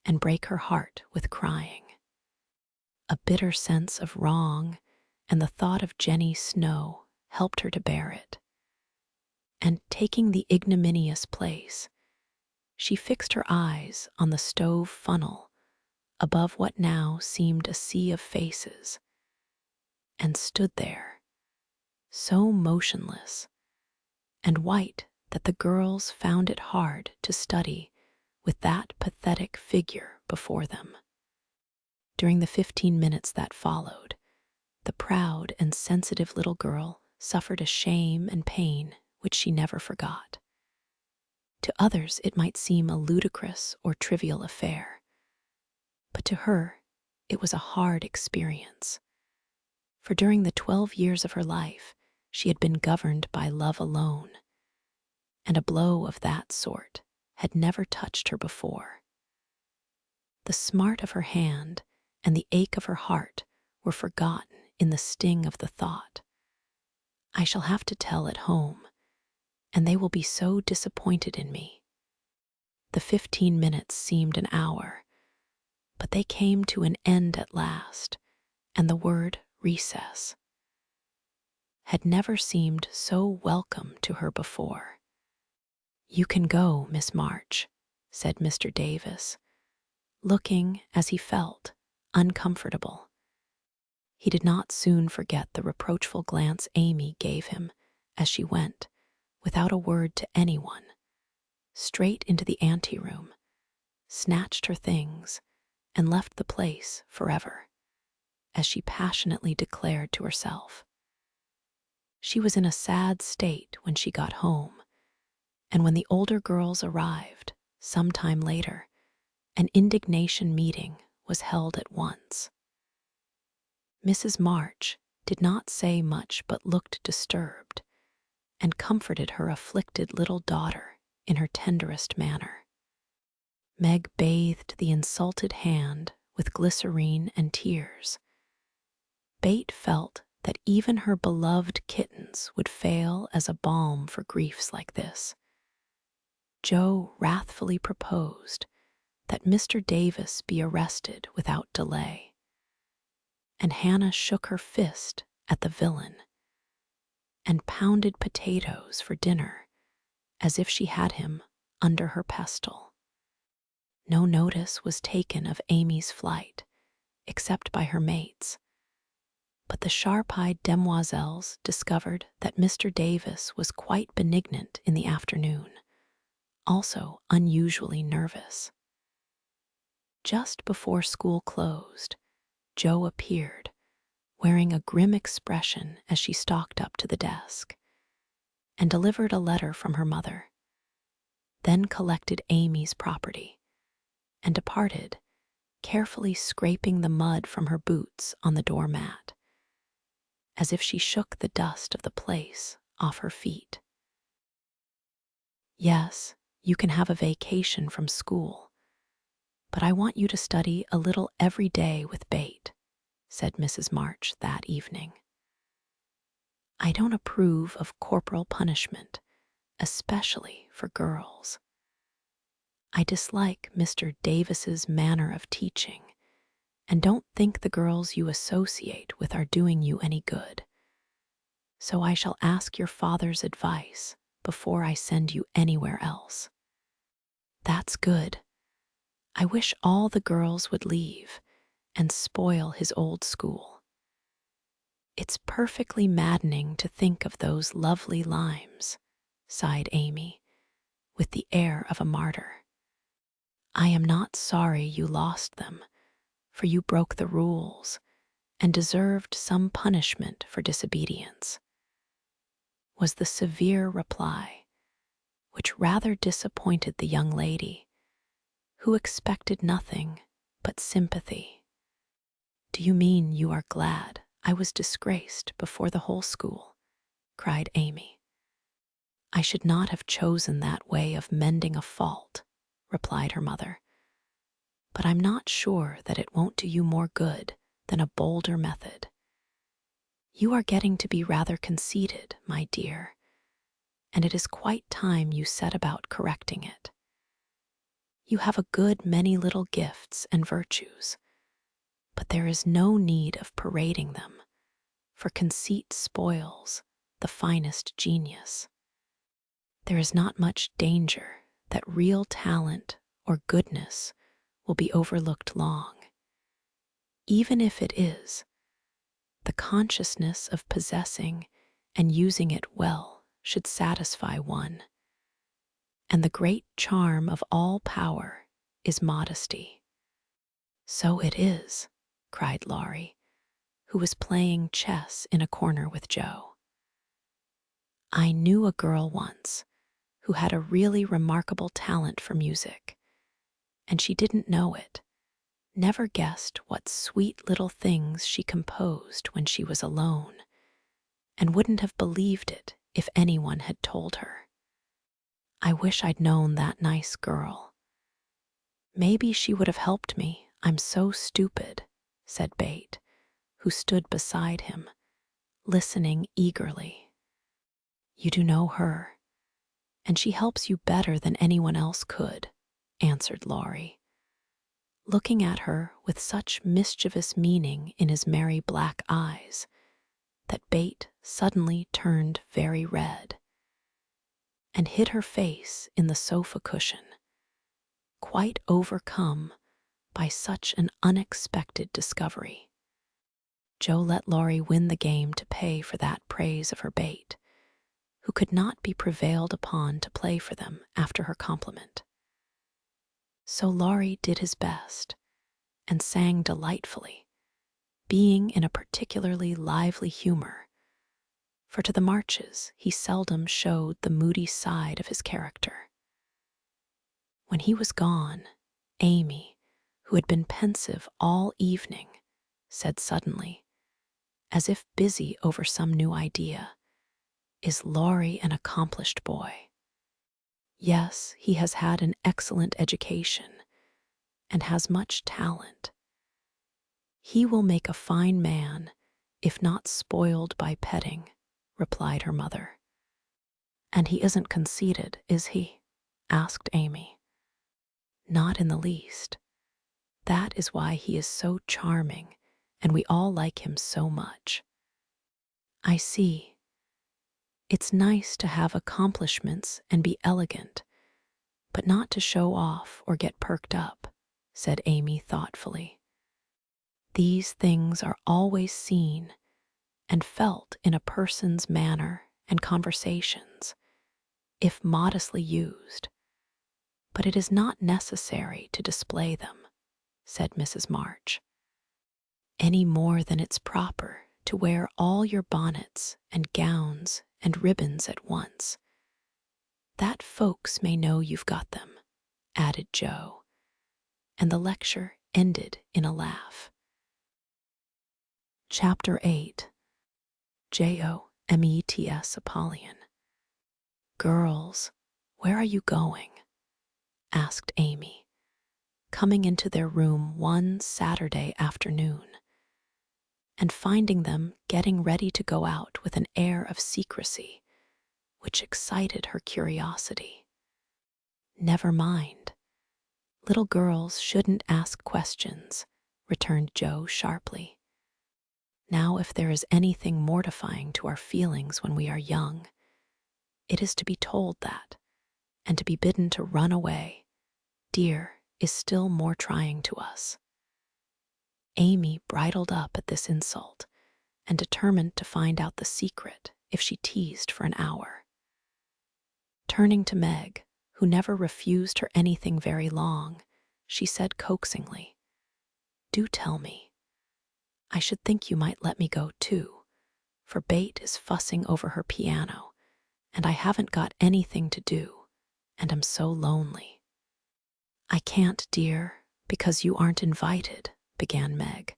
and break her heart with crying. A bitter sense of wrong and the thought of Jenny Snow helped her to bear it, and taking the ignominious place, she fixed her eyes on the stove funnel above what now seemed a sea of faces, and stood there, so motionless and white that the girls found it hard to study with that pathetic figure before them. During the 15 minutes that followed, the proud and sensitive little girl suffered a shame and pain which she never forgot. To others it might seem a ludicrous or trivial affair, but to her it was a hard experience, for during the 12 years of her life she had been governed by love alone, and a blow of that sort had never touched her before. The smart of her hand and the ache of her heart were forgotten in the sting of the thought, "I shall have to tell at home, and they will be so disappointed in me." The 15 minutes seemed an hour, but they came to an end at last, and the word recess had never seemed so welcome to her before. "You can go, Miss March," said Mr. Davis, looking, as he felt, uncomfortable. He did not soon forget the reproachful glance Amy gave him as she went, without a word to anyone, straight into the anteroom, snatched her things, and left the place forever, as she passionately declared to herself. She was in a sad state when she got home, and when the older girls arrived, some time later, an indignation meeting was held at once. Mrs. March did not say much but looked disturbed, and comforted her afflicted little daughter in her tenderest manner. Meg bathed the insulted hand with glycerine and tears. Bate felt that even her beloved kittens would fail as a balm for griefs like this. Joe wrathfully proposed that Mr. Davis be arrested without delay, and Hannah shook her fist at the villain and pounded potatoes for dinner as if she had him under her pestle. No notice was taken of Amy's flight, except by her mates, but the sharp-eyed demoiselles discovered that Mr. Davis was quite benignant in the afternoon, also unusually nervous. Just before school closed, Jo appeared, wearing a grim expression as she stalked up to the desk, and delivered a letter from her mother, then collected Amy's property, and departed, carefully scraping the mud from her boots on the doormat, as if she shook the dust of the place off her feet. "Yes, you can have a vacation from school, but I want you to study a little every day with Bate," said Mrs. March that evening. "I don't approve of corporal punishment, especially for girls. I dislike Mr. Davis's manner of teaching, and don't think the girls you associate with are doing you any good. So I shall ask your father's advice before I send you anywhere else." "That's good. I wish all the girls would leave and spoil his old school. It's perfectly maddening to think of those lovely limes," sighed Amy, with the air of a martyr. "I am not sorry you lost them, for you broke the rules and deserved some punishment for disobedience," was the severe reply, which rather disappointed the young lady, who expected nothing but sympathy. "Do you mean you are glad I was disgraced before the whole school?" cried Amy. "I should not have chosen that way of mending a fault," replied her mother, "but I'm not sure that it won't do you more good than a bolder method. You are getting to be rather conceited, my dear, and it is quite time you set about correcting it. You have a good many little gifts and virtues, but there is no need of parading them, for conceit spoils the finest genius. There is not much danger that real talent or goodness will be overlooked long. Even if it is, the consciousness of possessing and using it well should satisfy one. And the great charm of all power is modesty." "So it is," cried Laurie, who was playing chess in a corner with Jo. "I knew a girl once who had a really remarkable talent for music, and she didn't know it, never guessed what sweet little things she composed when she was alone, and wouldn't have believed it if anyone had told her. I wish I'd known that nice girl. Maybe she would have helped me, I'm so stupid," said Bate, who stood beside him, listening eagerly. "You do know her, and she helps you better than anyone else could," answered Laurie, looking at her with such mischievous meaning in his merry black eyes that Bate suddenly turned very red, and hid her face in the sofa cushion, quite overcome by such an unexpected discovery. Jo let Laurie win the game to pay for that praise of her Bate, who could not be prevailed upon to play for them after her compliment. So Laurie did his best and sang delightfully, being in a particularly lively humor, for to the Marches he seldom showed the moody side of his character. When he was gone, Amy, who had been pensive all evening, said suddenly, as if busy over some new idea, "Is Laurie an accomplished boy?" "Yes, he has had an excellent education and has much talent. He will make a fine man, if not spoiled by petting," replied her mother. "And he isn't conceited, is he?" asked Amy. "Not in the least. That is why he is so charming, and we all like him so much." "I see. It's nice to have accomplishments and be elegant, but not to show off or get perked up," said Amy thoughtfully. "These things are always seen and felt in a person's manner and conversations, if modestly used, but it is not necessary to display them," said Mrs. March, "any more than it's proper to wear all your bonnets and gowns and ribbons at once. That folks may know you've got them," added Joe, and the lecture ended in a laugh. Chapter 8. Jomeets Apollyon. "Girls, where are you going?" asked Amy, coming into their room one Saturday afternoon, and finding them getting ready to go out with an air of secrecy which excited her curiosity. "Never mind. Little girls shouldn't ask questions," returned Joe sharply. "Now, if there is anything mortifying to our feelings when we are young, it is to be told that, and to be bidden to run away, dear, is still more trying to us." Amy bridled up at this insult and determined to find out the secret if she teased for an hour. Turning to Meg, who never refused her anything very long, she said coaxingly, "Do tell me. I should think you might let me go too, for Bate is fussing over her piano, and I haven't got anything to do, and am so lonely." "I can't, dear, because you aren't invited," began Meg,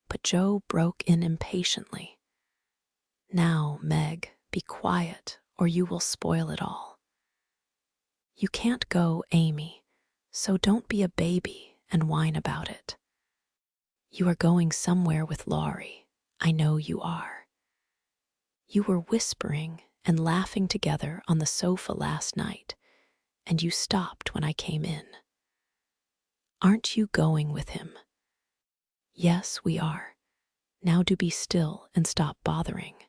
but Joe broke in impatiently. "Now, Meg, be quiet, or you will spoil it all." "You can't go, Amy, so don't be a baby and whine about it. You are going somewhere with Laurie, I know you are. You were whispering and laughing together on the sofa last night, and you stopped when I came in. Aren't you going with him?" "Yes, we are. Now do be still and stop bothering."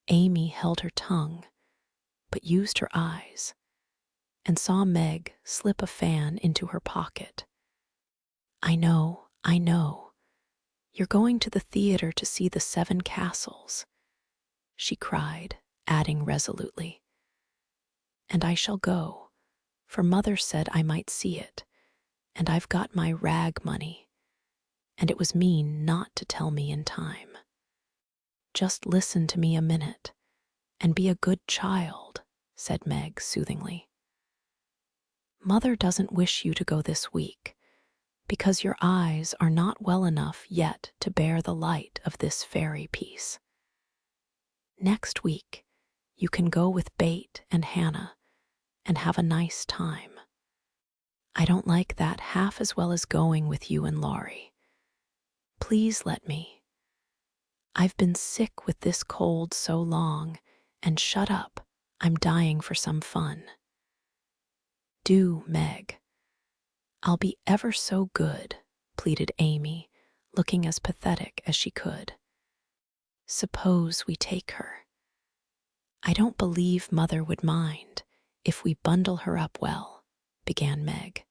Amy held her tongue, but used her eyes, and saw Meg slip a fan into her pocket. I know. You're going to the theater to see the 7 Castles," she cried, adding resolutely. "And I shall go, for Mother said I might see it, and I've got my rag money, and it was mean not to tell me in time. Just listen to me a minute, and be a good child," said Meg soothingly. "Mother doesn't wish you to go this week, because your eyes are not well enough yet to bear the light of this fairy piece. Next week, you can go with Bate and Hannah and have a nice time. I don't like that half as well as going with you and Laurie. Please let me. I've been sick with this cold so long, and shut up, I'm dying for some fun." "Do, Meg. I'll be ever so good," pleaded Amy, looking as pathetic as she could. "Suppose we take her. I don't believe Mother would mind if we bundle her up well," began Meg.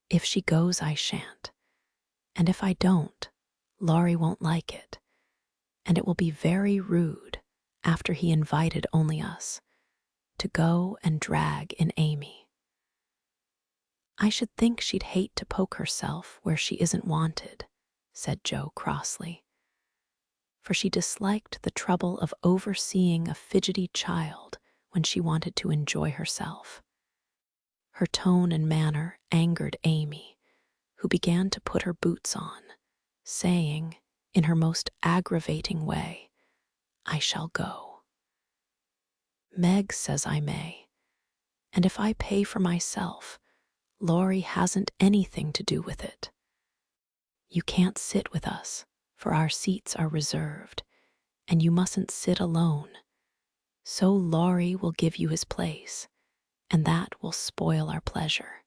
"If she goes, I shan't. And if I don't, Laurie won't like it, and it will be very rude, after he invited only us, to go and drag in Amy." "I should think she'd hate to poke herself where she isn't wanted," said Jo crossly, for she disliked the trouble of overseeing a fidgety child when she wanted to enjoy herself. Her tone and manner angered Amy, who began to put her boots on, saying, in her most aggravating way, "I shall go. Meg says I may, and if I pay for myself, Laurie hasn't anything to do with it. You can't sit with us, for our seats are reserved, and you mustn't sit alone. So Laurie will give you his place, and that will spoil our pleasure.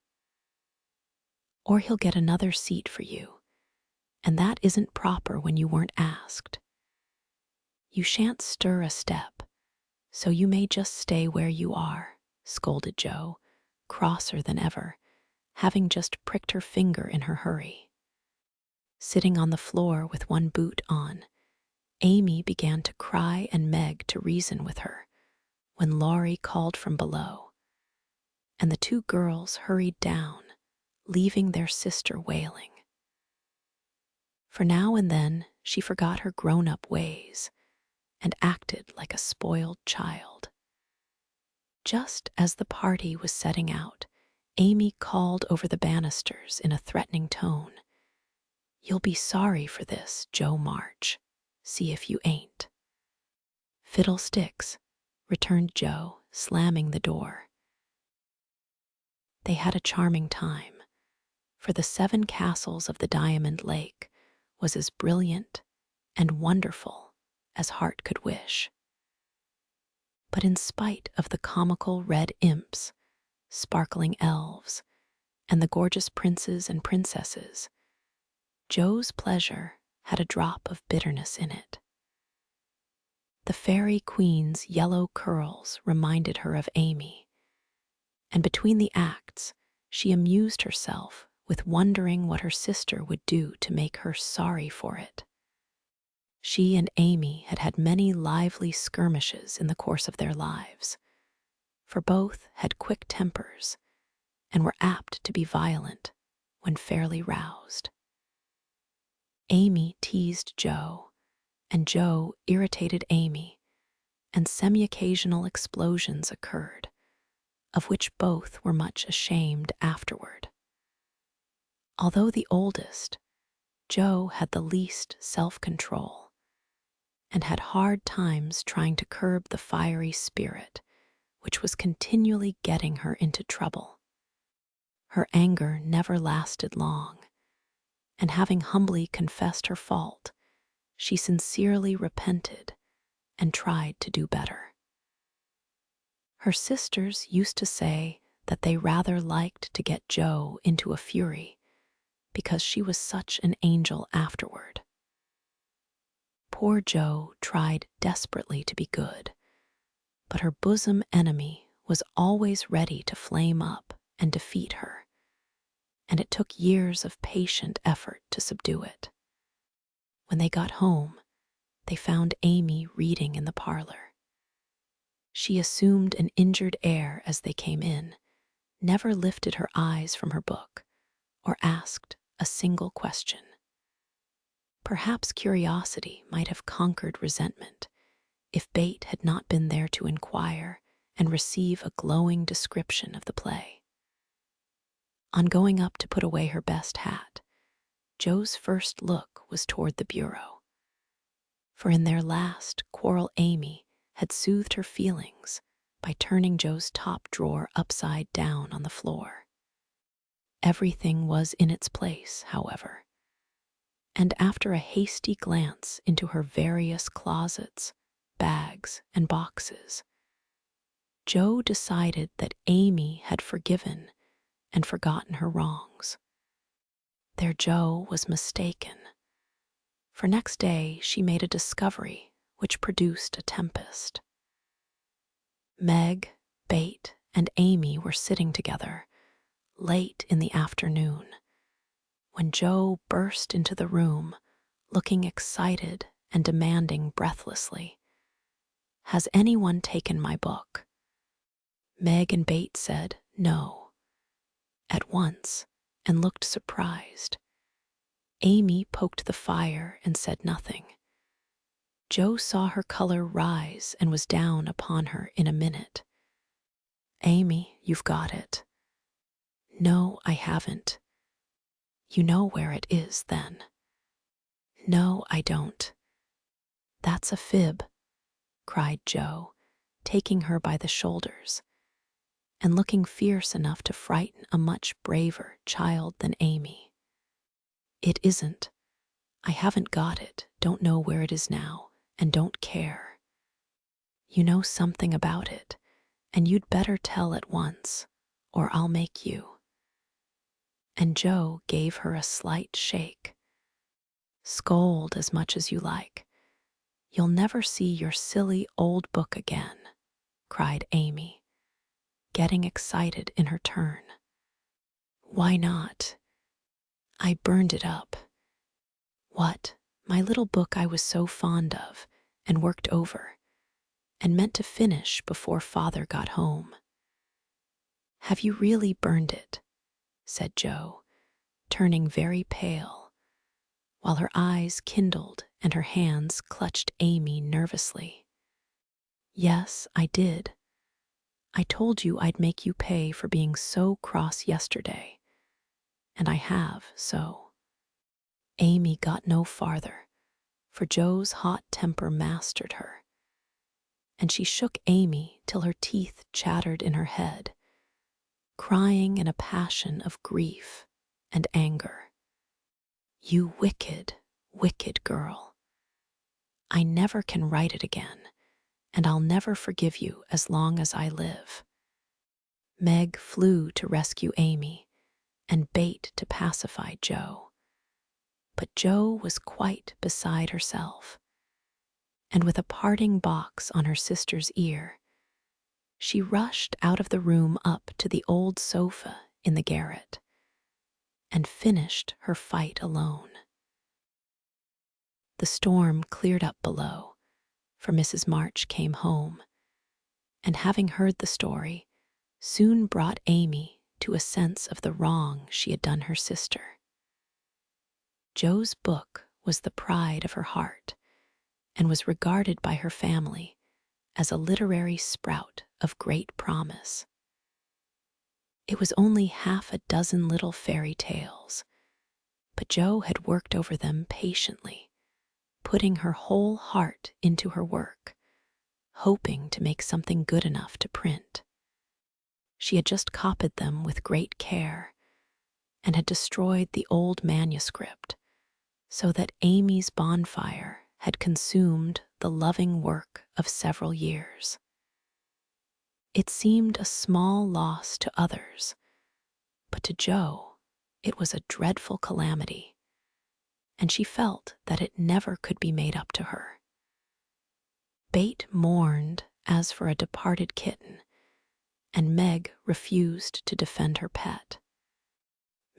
Or he'll get another seat for you, and that isn't proper when you weren't asked. You shan't stir a step, so you may just stay where you are," scolded Jo, crosser than ever, having just pricked her finger in her hurry. Sitting on the floor with one boot on, Amy began to cry and Meg to reason with her when Laurie called from below, and the two girls hurried down, leaving their sister wailing. For now and then she forgot her grown-up ways and acted like a spoiled child. Just as the party was setting out, Amy called over the banisters in a threatening tone, "You'll be sorry for this, Jo March. See if you ain't." "Fiddlesticks," returned Jo, slamming the door. They had a charming time, for the 7 castles of the Diamond Lake was as brilliant and wonderful as heart could wish. But in spite of the comical red imps, sparkling elves, and the gorgeous princes and princesses, Jo's pleasure had a drop of bitterness in it. The fairy queen's yellow curls reminded her of Amy, and between the acts she amused herself with wondering what her sister would do to make her sorry for it. She and Amy had had many lively skirmishes in the course of their lives, for both had quick tempers and were apt to be violent when fairly roused. Amy teased Jo, and Jo irritated Amy, and semi-occasional explosions occurred, of which both were much ashamed afterward. Although the oldest, Jo had the least self-control and had hard times trying to curb the fiery spirit which was continually getting her into trouble. Her anger never lasted long, and having humbly confessed her fault, she sincerely repented and tried to do better. Her sisters used to say that they rather liked to get Jo into a fury because she was such an angel afterward. Poor Jo tried desperately to be good, but her bosom enemy was always ready to flame up and defeat her, and it took years of patient effort to subdue it. When they got home, they found Amy reading in the parlor. She assumed an injured air as they came in, never lifted her eyes from her book, or asked a single question. Perhaps curiosity might have conquered resentment if Bate had not been there to inquire and receive a glowing description of the play. On going up to put away her best hat, Jo's first look was toward the bureau, for in their last quarrel Amy had soothed her feelings by turning Jo's top drawer upside down on the floor. Everything was in its place, however, and after a hasty glance into her various closets, bags, and boxes, Jo decided that Amy had forgiven and forgotten her wrongs. Their Jo was mistaken, for next day she made a discovery which produced a tempest. Meg, Bate, and Amy were sitting together late in the afternoon when Jo burst into the room, looking excited and demanding breathlessly, "Has anyone taken my book?" Meg and Bate said no at once and looked surprised. Amy poked the fire and said nothing. Jo saw her color rise and was down upon her in a minute. "Amy, you've got it." "No, I haven't." "You know where it is, then." "No, I don't." "That's a fib," cried Jo, taking her by the shoulders and looking fierce enough to frighten a much braver child than Amy. "It isn't. I haven't got it, don't know where it is now, and don't care. You know something about it, and you'd better tell at once, or I'll make you." And Jo gave her a slight shake. "Scold as much as you like. You'll never see your silly old book again," cried Amy, getting excited in her turn. "Why not?" "I burned it up." "What? My little book I was so fond of, and worked over, and meant to finish before Father got home." "Have you really burned it?" said Jo, turning very pale, while her eyes kindled and her hands clutched Amy nervously. "Yes, I did. I told you I'd make you pay for being so cross yesterday, and I have, so." Amy got no farther, for Jo's hot temper mastered her, and she shook Amy till her teeth chattered in her head, crying in a passion of grief and anger. "You wicked, wicked girl. I never can write it again, and I'll never forgive you as long as I live." Meg flew to rescue Amy and bait to pacify Jo. But Jo was quite beside herself, and with a parting box on her sister's ear, she rushed out of the room up to the old sofa in the garret and finished her fight alone. The storm cleared up below, for Mrs. March came home, and having heard the story, soon brought Amy to a sense of the wrong she had done her sister. Jo's book was the pride of her heart and was regarded by her family as a literary sprout of great promise. It was only half a dozen little fairy tales, but Jo had worked over them patiently, putting her whole heart into her work, hoping to make something good enough to print. She had just copied them with great care and had destroyed the old manuscript, so that Amy's bonfire had consumed the loving work of several years. It seemed a small loss to others, but to Jo it was a dreadful calamity, and she felt that it never could be made up to her. Bate mourned as for a departed kitten, and Meg refused to defend her pet.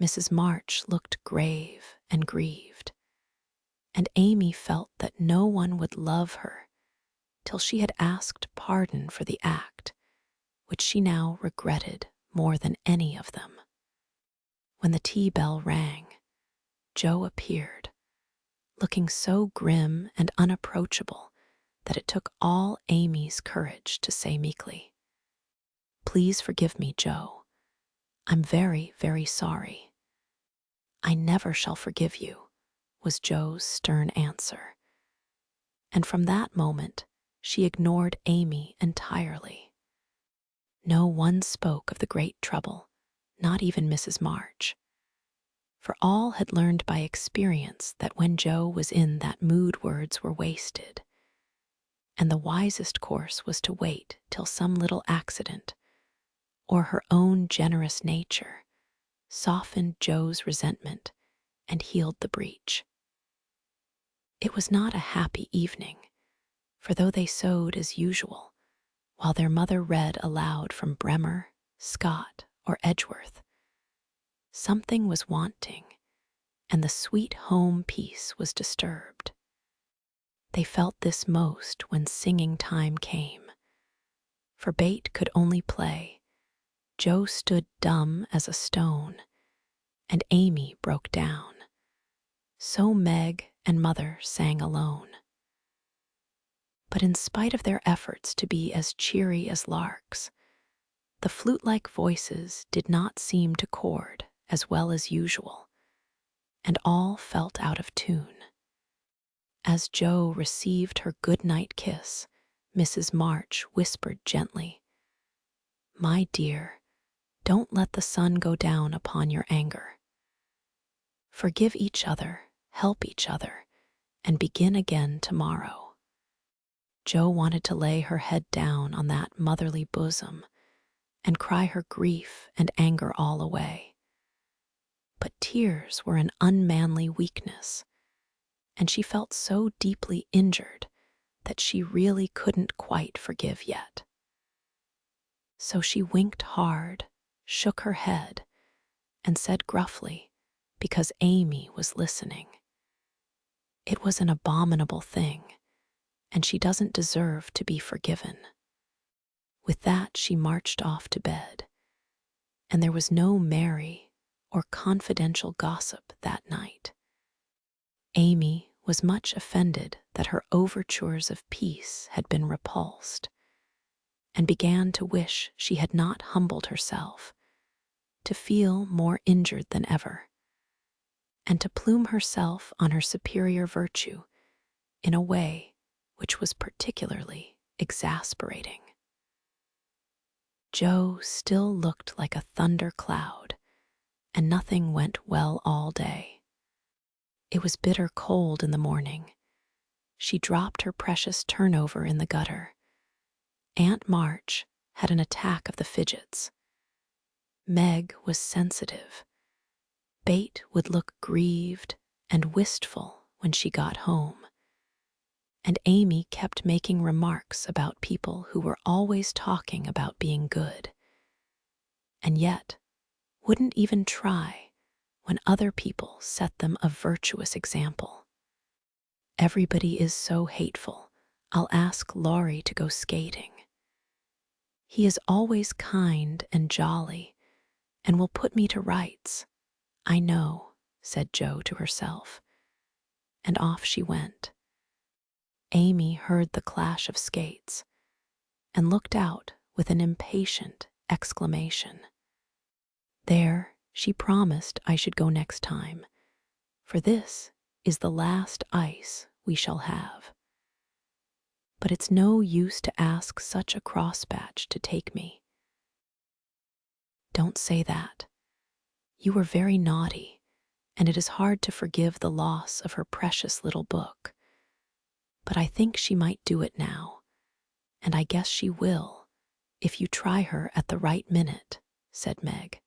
Mrs. March looked grave and grieved, and Amy felt that no one would love her till she had asked pardon for the act, which she now regretted more than any of them. When the tea bell rang, Jo appeared, looking so grim and unapproachable that it took all Amy's courage to say meekly, "Please forgive me, Jo. I'm very, very sorry." "I never shall forgive you," was Jo's stern answer. And from that moment, she ignored Amy entirely. No one spoke of the great trouble, not even Mrs. March, for all had learned by experience that when Jo was in that mood words were wasted, and the wisest course was to wait till some little accident, or her own generous nature, softened Jo's resentment and healed the breach. It was not a happy evening, for though they sewed as usual, while their mother read aloud from Bremer, Scott, or Edgeworth, something was wanting, and the sweet home peace was disturbed. They felt this most when singing time came, for Bate could only play. Jo stood dumb as a stone, and Amy broke down. So Meg and Mother sang alone. But in spite of their efforts to be as cheery as larks, the flute-like voices did not seem to chord as well as usual, and all felt out of tune. As Jo received her good-night kiss, Mrs. March whispered gently, "My dear, don't let the sun go down upon your anger. Forgive each other, help each other, and begin again tomorrow." Jo wanted to lay her head down on that motherly bosom and cry her grief and anger all away. But tears were an unmanly weakness, and she felt so deeply injured that she really couldn't quite forgive yet. So she winked hard, shook her head, and said gruffly, because Amy was listening, "It was an abominable thing, and she doesn't deserve to be forgiven." With that, she marched off to bed, and there was no merry or confidential gossip that night. Amy was much offended that her overtures of peace had been repulsed, and began to wish she had not humbled herself, to feel more injured than ever, and to plume herself on her superior virtue in a way which was particularly exasperating. Jo still looked like a thunder cloud, and nothing went well all day. It was bitter cold in the morning. She dropped her precious turnover in the gutter. Aunt March had an attack of the fidgets. Meg was sensitive. Bate would look grieved and wistful when she got home. And Amy kept making remarks about people who were always talking about being good, and yet wouldn't even try when other people set them a virtuous example. "Everybody is so hateful. I'll ask Laurie to go skating. He is always kind and jolly and will put me to rights. I know," said Jo to herself, and off she went. Amy heard the clash of skates and looked out with an impatient exclamation. "There, she promised I should go next time, for this is the last ice we shall have. But it's no use to ask such a crossbatch to take me." "Don't say that. You were very naughty, and it is hard to forgive the loss of her precious little book. But I think she might do it now, and I guess she will, if you try her at the right minute," said Meg.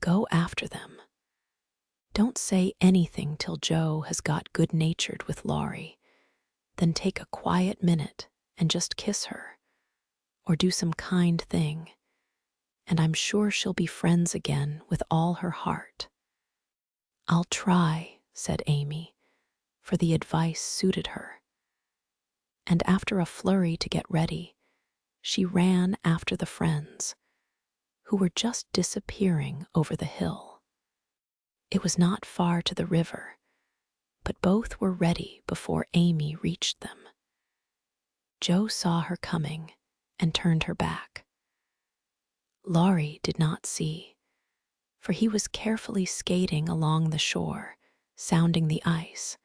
"Go after them. Don't say anything till Jo has got good-natured with Laurie. Then take a quiet minute and just kiss her, or do some kind thing, and I'm sure she'll be friends again with all her heart." "I'll try," said Amy, for the advice suited her. And after a flurry to get ready, she ran after the friends, who were just disappearing over the hill. It was not far to the river, but both were ready before Amy reached them. Jo saw her coming and turned her back. Laurie did not see, for he was carefully skating along the shore, sounding the ice,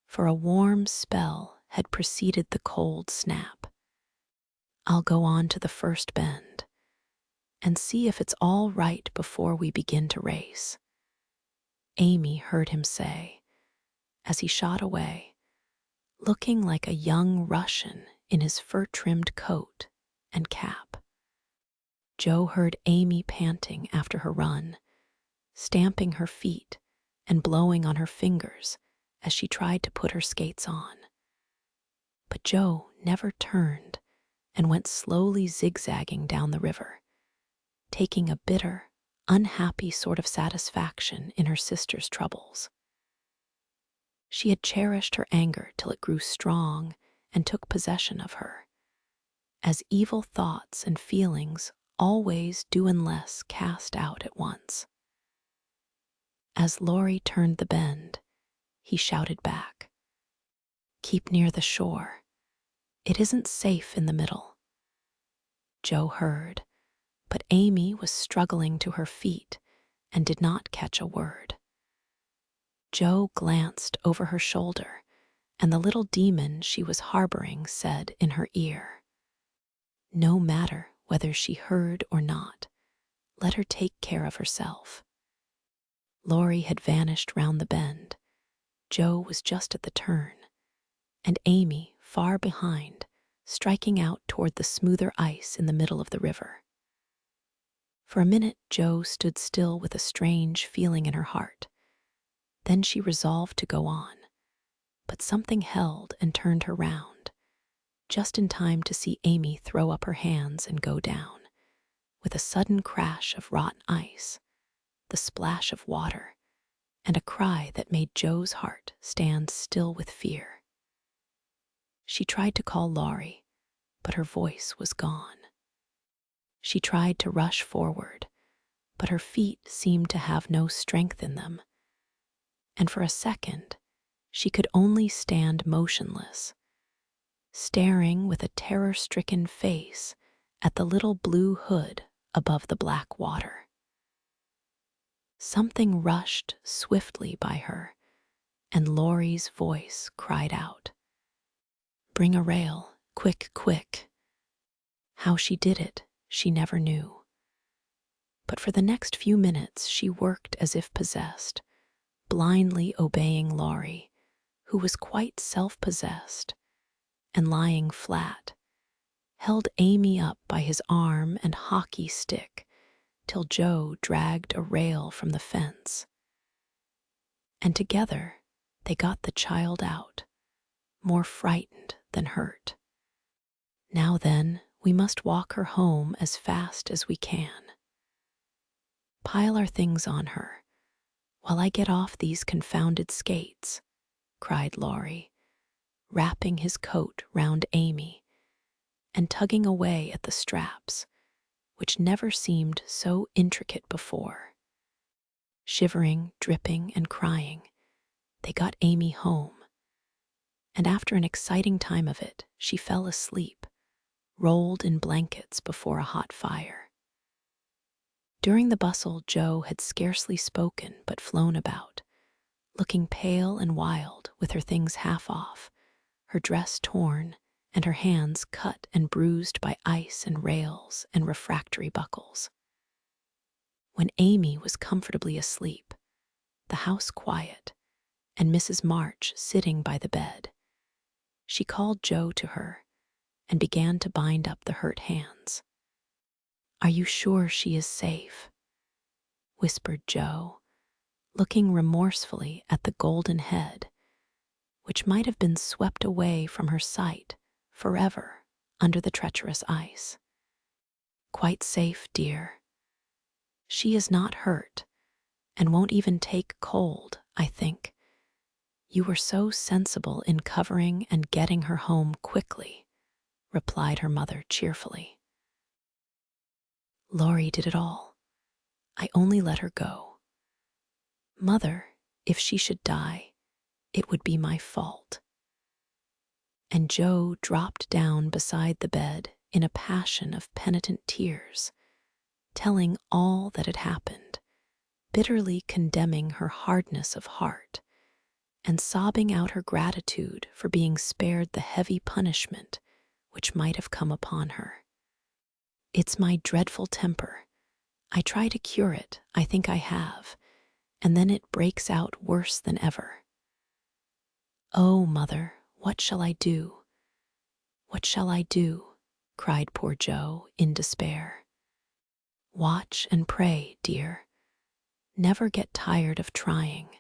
for a warm spell had preceded the cold snap. "I'll go on to the first bend and see if it's all right before we begin to race," Amy heard him say as he shot away, looking like a young Russian in his fur-trimmed coat and cap. Jo heard Amy panting after her run, stamping her feet and blowing on her fingers as she tried to put her skates on. But Jo never turned and went slowly zigzagging down the river, taking a bitter, unhappy sort of satisfaction in her sister's troubles. She had cherished her anger till it grew strong and took possession of her, as evil thoughts and feelings always do unless cast out at once. As Laurie turned the bend, he shouted back, "Keep near the shore. It isn't safe in the middle." Joe heard, but Amy was struggling to her feet and did not catch a word. Joe glanced over her shoulder, and the little demon she was harboring said in her ear, "No matter whether she heard or not, let her take care of herself." Laurie had vanished round the bend. Joe was just at the turn, and Amy far behind, striking out toward the smoother ice in the middle of the river. For a minute, Joe stood still with a strange feeling in her heart. Then she resolved to go on, but something held and turned her round, just in time to see Amy throw up her hands and go down, with a sudden crash of rotten ice, the splash of water, and a cry that made Joe's heart stand still with fear. She tried to call Laurie, but her voice was gone. She tried to rush forward, but her feet seemed to have no strength in them, and for a second she could only stand motionless, staring with a terror-stricken face at the little blue hood above the black water. Something rushed swiftly by her, and Laurie's voice cried out, "Bring a rail, quick, quick." How she did it, she never knew. But for the next few minutes she worked as if possessed, blindly obeying Laurie, who was quite self-possessed, and lying flat, held Amy up by his arm and hockey stick till Joe dragged a rail from the fence. And together they got the child out, more frightened than hurt. "Now then, we must walk her home as fast as we can. Pile our things on her, while I get off these confounded skates," cried Laurie, wrapping his coat round Amy and tugging away at the straps, which never seemed so intricate before. Shivering, dripping, and crying, they got Amy home, and after an exciting time of it, she fell asleep, rolled in blankets before a hot fire. During the bustle, Joe had scarcely spoken but flown about, looking pale and wild with her things half off, her dress torn, and her hands cut and bruised by ice and rails and refractory buckles. When Amy was comfortably asleep, the house quiet, and Mrs. March sitting by the bed, she called Joe to her and began to bind up the hurt hands. "Are you sure she is safe?" whispered Joe, looking remorsefully at the golden head, which might have been swept away from her sight forever under the treacherous ice. "Quite safe, dear. She is not hurt, and won't even take cold, I think. You were so sensible in covering and getting her home quickly," replied her mother cheerfully. "Laurie did it all. I only let her go. Mother, if she should die, it would be my fault." And Joe dropped down beside the bed in a passion of penitent tears, telling all that had happened, bitterly condemning her hardness of heart, and sobbing out her gratitude for being spared the heavy punishment which might have come upon her. "It's my dreadful temper. I try to cure it, I think I have, and then it breaks out worse than ever. Oh, Mother, what shall I do? What shall I do?" cried poor Joe in despair. "Watch and pray, dear. Never get tired of trying,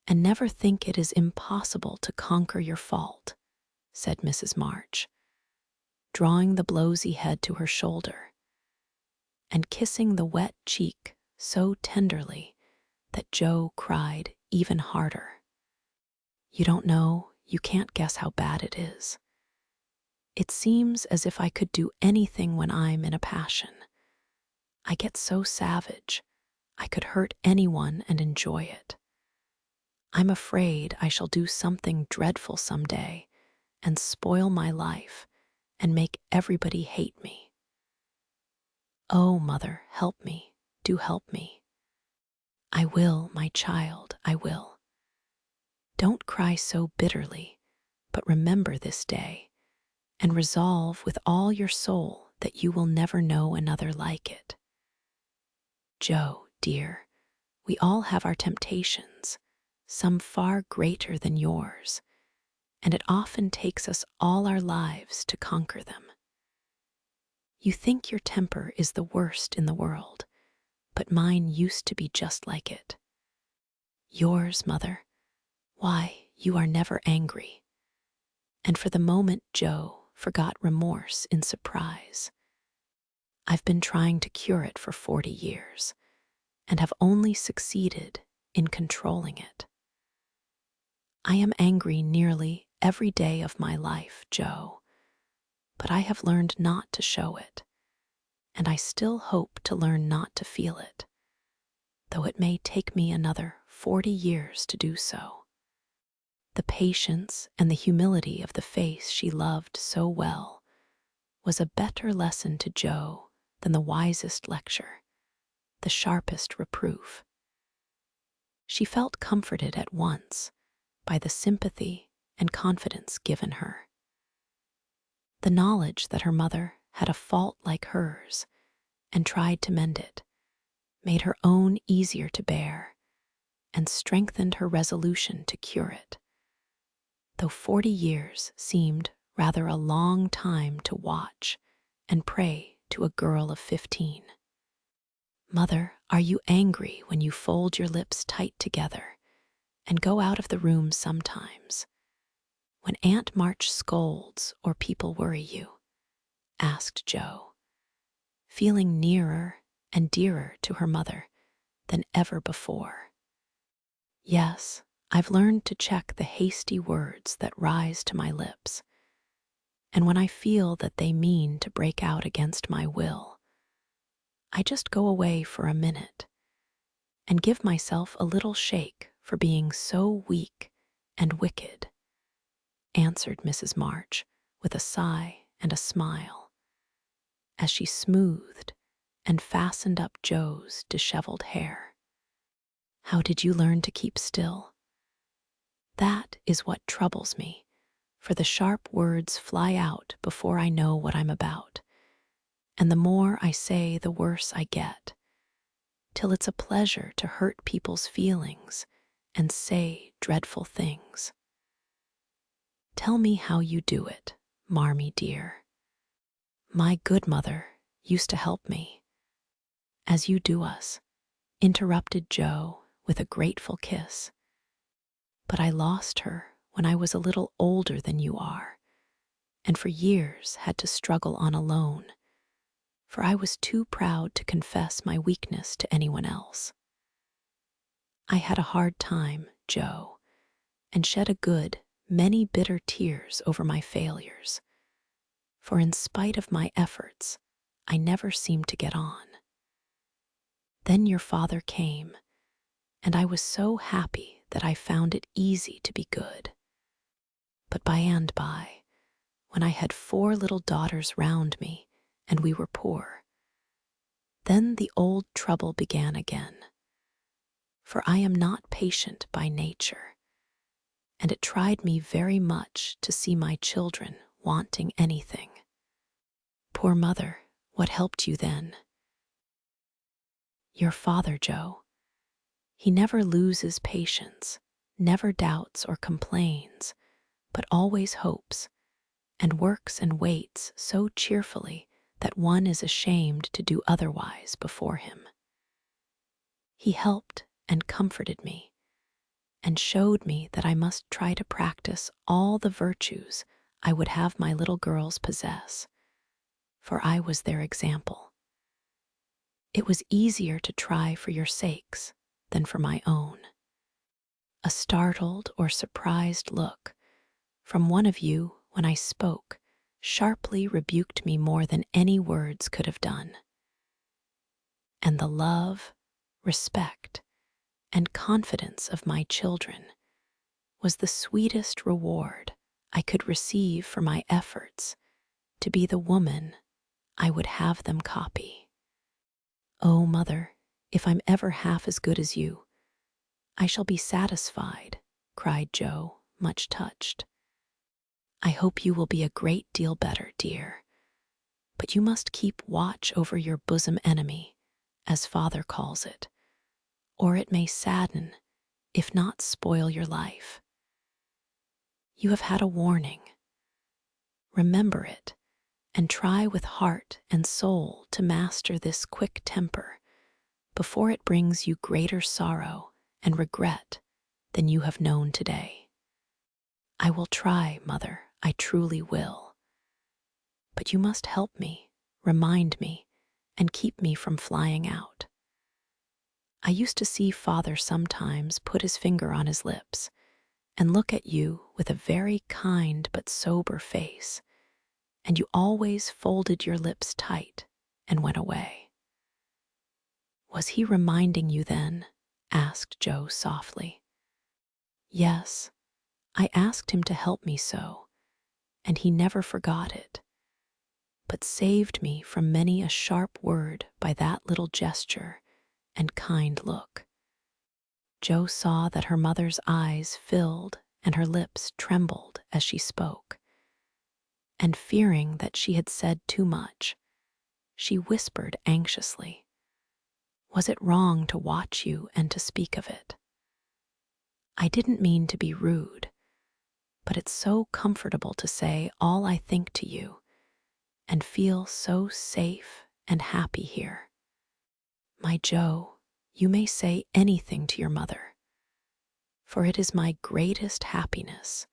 and never think it is impossible to conquer your fault," said Mrs. March, drawing the blowsy head to her shoulder and kissing the wet cheek so tenderly that Joe cried even harder. "You don't know, you can't guess how bad it is. It seems as if I could do anything when I'm in a passion. I get so savage, I could hurt anyone and enjoy it. I'm afraid I shall do something dreadful someday and spoil my life and make everybody hate me. Oh, Mother, help me. Do help me. I will, my child, I will. Don't cry so bitterly, but remember this day and resolve with all your soul that you will never know another like it. Joe, dear, we all have our temptations, some far greater than yours, and it often takes us all our lives to conquer them. You think your temper is the worst in the world, but mine used to be just like it. Yours, Mother, why, you are never angry. And for the moment, Joe forgot remorse in surprise. I've been trying to cure it for 40 years, and have only succeeded in controlling it. I am angry nearly every day of my life, Joe, but I have learned not to show it, and I still hope to learn not to feel it, though it may take me another 40 years to do so. The patience and the humility of the face she loved so well was a better lesson to Joe than the wisest lecture, the sharpest reproof. She felt comforted at once by the sympathy and confidence given her. The knowledge that her mother had a fault like hers and tried to mend it made her own easier to bear and strengthened her resolution to cure it, though 40 years seemed rather a long time to watch and pray to a girl of 15. Mother, are you angry when you fold your lips tight together and go out of the room sometimes? When Aunt March scolds or people worry you? Asked Joe, feeling nearer and dearer to her mother than ever before. Yes, I've learned to check the hasty words that rise to my lips, and when I feel that they mean to break out against my will, I just go away for a minute and give myself a little shake for being so weak and wicked, answered Mrs. March with a sigh and a smile, as she smoothed and fastened up Joe's disheveled hair. How did you learn to keep still? That is what troubles me, for the sharp words fly out before I know what I'm about, and the more I say, the worse I get, till it's a pleasure to hurt people's feelings and say dreadful things. Tell me how you do it, Marmee dear. My good mother used to help me, as you do us, interrupted Joe with a grateful kiss. But I lost her when I was a little older than you are, and for years had to struggle on alone, for I was too proud to confess my weakness to anyone else. I had a hard time, Joe, and shed a good many bitter tears over my failures, for in spite of my efforts, I never seemed to get on. Then your father came, and I was so happy that I found it easy to be good. But by and by, when I had 4 little daughters round me and we were poor, then the old trouble began again. For I am not patient by nature, and it tried me very much to see my children wanting anything. Poor mother, what helped you then? Your father, Joe. He never loses patience, never doubts or complains, but always hopes, and works and waits so cheerfully that one is ashamed to do otherwise before him. He helped and comforted me, and showed me that I must try to practice all the virtues I would have my little girls possess, for I was their example. It was easier to try for your sakes than for my own. A startled or surprised look from one of you when I spoke sharply rebuked me more than any words could have done. And the love, respect, and confidence of my children was the sweetest reward I could receive for my efforts to be the woman I would have them copy. Oh, Mother, if I'm ever half as good as you, I shall be satisfied, cried Joe, much touched. I hope you will be a great deal better, dear, but you must keep watch over your bosom enemy, as Father calls it, or it may sadden, if not spoil your life. You have had a warning. Remember it, and try with heart and soul to master this quick temper before it brings you greater sorrow and regret than you have known today. I will try, Mother, I truly will. But you must help me, remind me, and keep me from flying out. I used to see Father sometimes put his finger on his lips and look at you with a very kind but sober face, and you always folded your lips tight and went away. Was he reminding you then? Asked Joe softly. Yes, I asked him to help me so, and he never forgot it, but saved me from many a sharp word by that little gesture and kind look. Joe saw that her mother's eyes filled and her lips trembled as she spoke, and fearing that she had said too much, she whispered anxiously, "Was it wrong to watch you and to speak of it? I didn't mean to be rude, but it's so comfortable to say all I think to you and feel so safe and happy here. My Joe, you may say anything to your mother, for it is my greatest happiness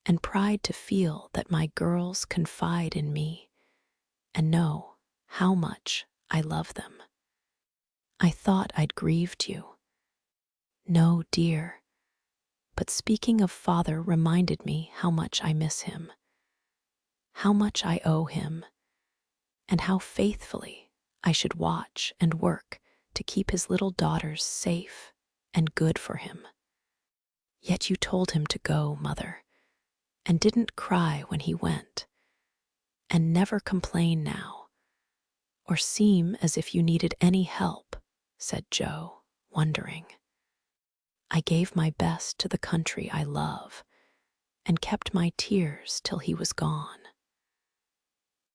and pride to feel that my girls confide in me and know how much I love them. I thought I'd grieved you. No, dear, but speaking of Father reminded me how much I miss him, how much I owe him, and how faithfully I should watch and work to keep his little daughters safe and good for him. Yet you told him to go, Mother, and didn't cry when he went, and never complain now, or seem as if you needed any help," said Joe, wondering. "I gave my best to the country I love, and kept my tears till he was gone.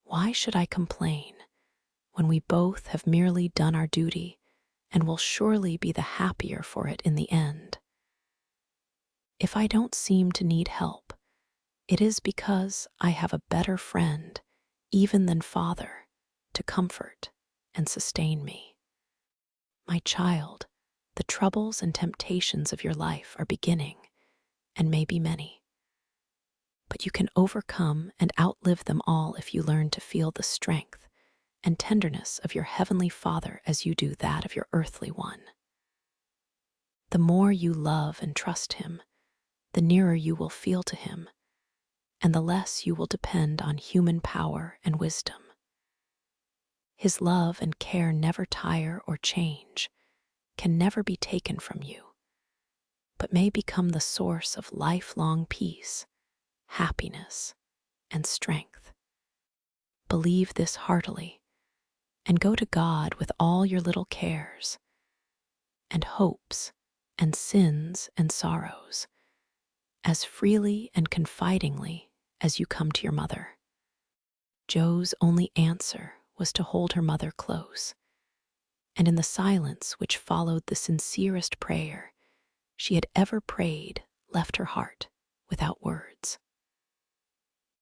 Why should I complain when we both have merely done our duty and will surely be the happier for it in the end? If I don't seem to need help, it is because I have a better friend, even than Father, to comfort and sustain me. My child, the troubles and temptations of your life are beginning, and may be many. But you can overcome and outlive them all if you learn to feel the strength and tenderness of your heavenly Father as you do that of your earthly one. The more you love and trust him, the nearer you will feel to him, and the less you will depend on human power and wisdom. His love and care never tire or change, can never be taken from you, but may become the source of lifelong peace, happiness, and strength. Believe this heartily, and go to God with all your little cares, and hopes, and sins, and sorrows, as freely and confidingly as you come to your mother." Joe's only answer was to hold her mother close, and in the silence which followed the sincerest prayer she had ever prayed left her heart without words.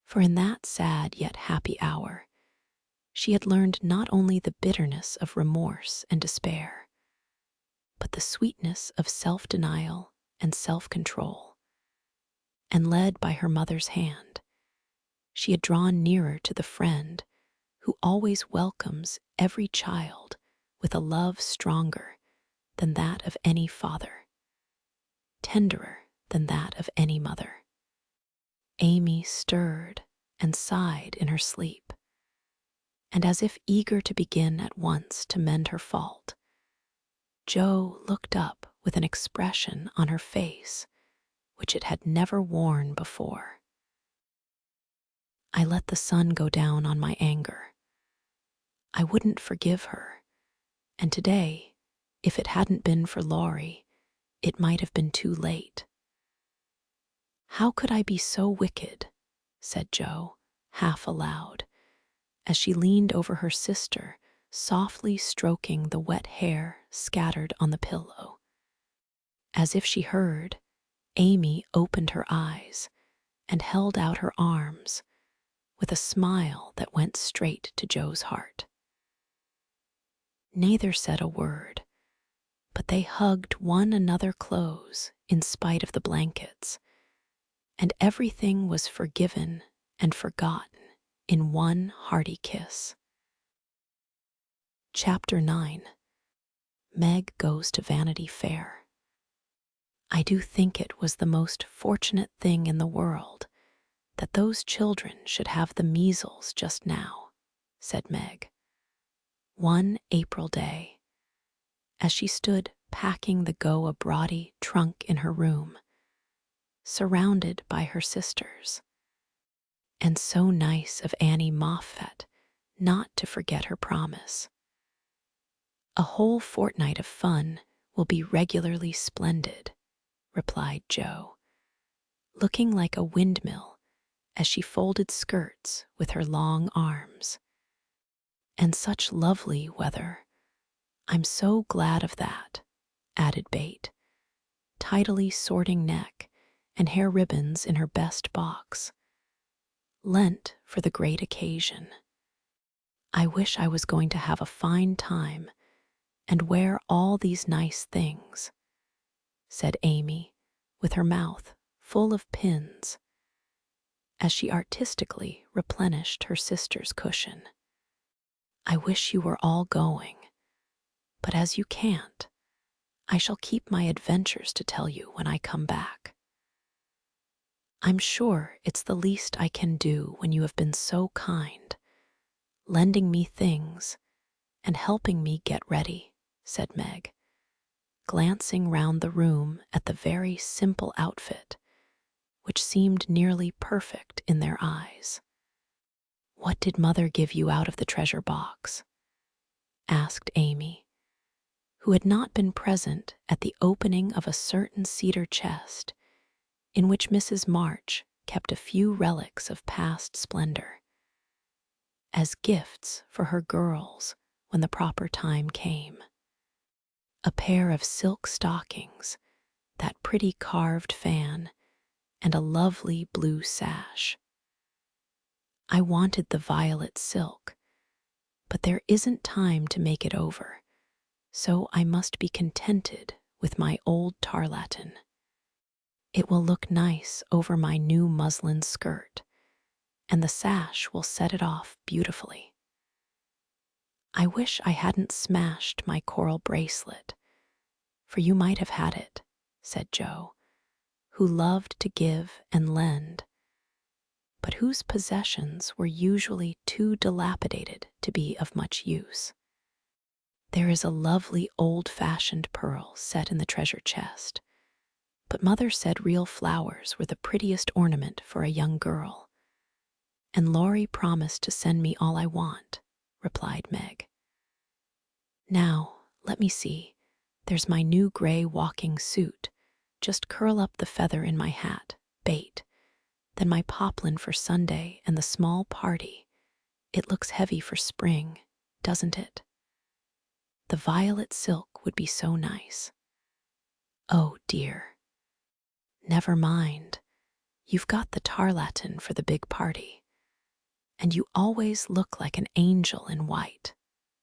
For in that sad yet happy hour, she had learned not only the bitterness of remorse and despair, but the sweetness of self-denial and self-control, and led by her mother's hand, she had drawn nearer to the friend who always welcomes every child with a love stronger than that of any father, tenderer than that of any mother. Amy stirred and sighed in her sleep, and as if eager to begin at once to mend her fault, Jo looked up with an expression on her face which it had never worn before. I let the sun go down on my anger. I wouldn't forgive her, and today, if it hadn't been for Laurie, it might have been too late. How could I be so wicked? Said Jo, half aloud, as she leaned over her sister, softly stroking the wet hair scattered on the pillow. As if she heard, Amy opened her eyes and held out her arms with a smile that went straight to Jo's heart. Neither said a word, but they hugged one another close in spite of the blankets, and everything was forgiven and forgotten in one hearty kiss. Chapter 9. Meg Goes to Vanity Fair. I do think it was the most fortunate thing in the world that those children should have the measles just now, said Meg, one April day, as she stood packing the go-abroady trunk in her room, surrounded by her sisters. And so nice of Annie Moffat not to forget her promise. A whole fortnight of fun will be regularly splendid, replied Jo, looking like a windmill as she folded skirts with her long arms. And such lovely weather. I'm so glad of that, added Bate, tidily sorting neck and hair ribbons in her best box, lent for the great occasion. I wish I was going to have a fine time and wear all these nice things, said Amy, with her mouth full of pins, as she artistically replenished her sister's cushion. I wish you were all going, but as you can't, I shall keep my adventures to tell you when I come back. I'm sure it's the least I can do when you have been so kind, lending me things and helping me get ready, said Meg, glancing round the room at the very simple outfit, which seemed nearly perfect in their eyes. What did Mother give you out of the treasure box? Asked Amy, who had not been present at the opening of a certain cedar chest in which Mrs. March kept a few relics of past splendor, as gifts for her girls when the proper time came. A pair of silk stockings, that pretty carved fan, and a lovely blue sash. I wanted the violet silk, but there isn't time to make it over, so I must be contented with my old tarlatan. It will look nice over my new muslin skirt, and the sash will set it off beautifully. I wish I hadn't smashed my coral bracelet, for you might have had it, said Jo, who loved to give and lend, but whose possessions were usually too dilapidated to be of much use. There is a lovely old-fashioned pearl set in the treasure chest, but Mother said real flowers were the prettiest ornament for a young girl, and Laurie promised to send me all I want, replied Meg. Now, let me see, there's my new gray walking suit. Just curl up the feather in my hat, Bate, then my poplin for Sunday and the small party. It looks heavy for spring, doesn't it? The violet silk would be so nice. Oh dear. Never mind. You've got the tarlatan for the big party. And you always look like an angel in white,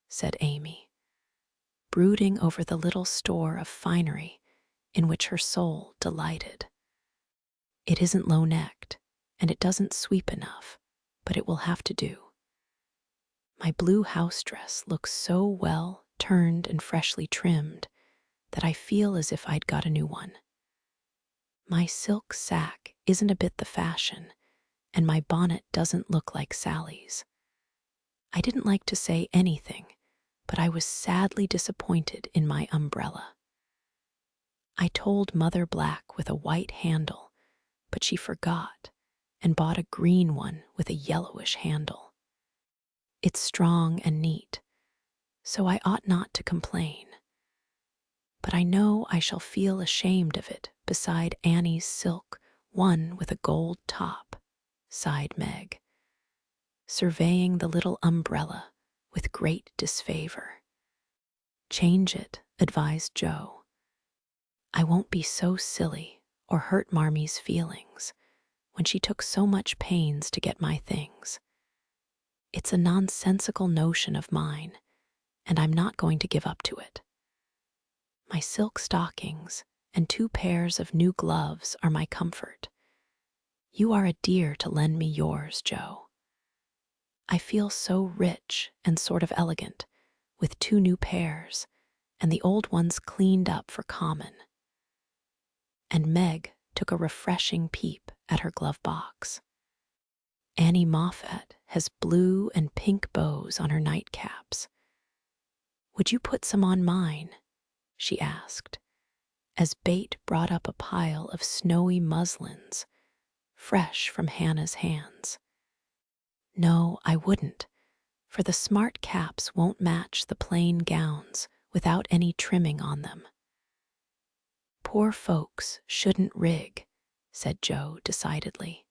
said Amy, brooding over the little store of finery in which her soul delighted. It isn't low-necked, and it doesn't sweep enough, but it will have to do. My blue house dress looks so well turned and freshly trimmed that I feel as if I'd got a new one. My silk sack isn't a bit the fashion, and my bonnet doesn't look like Sally's. I didn't like to say anything, but I was sadly disappointed in my umbrella. I told Mother Black with a white handle, but she forgot and bought a green one with a yellowish handle. It's strong and neat, so I ought not to complain. But I know I shall feel ashamed of it beside Annie's silk one with a gold top, sighed Meg, surveying the little umbrella with great disfavor. Change it, advised Joe. I won't be so silly or hurt Marmie's feelings when she took so much pains to get my things. It's a nonsensical notion of mine, and I'm not going to give up to it. My silk stockings and 2 pairs of new gloves are my comfort. You are a dear to lend me yours, Joe. I feel so rich and sort of elegant, with 2 new pairs, and the old ones cleaned up for common. And Meg took a refreshing peep at her glove box. Annie Moffat has blue and pink bows on her nightcaps. Would you put some on mine? She asked, as Bate brought up a pile of snowy muslins, fresh from Hannah's hands. No, I wouldn't, for the smart caps won't match the plain gowns without any trimming on them. Poor folks shouldn't rig, said Joe decidedly.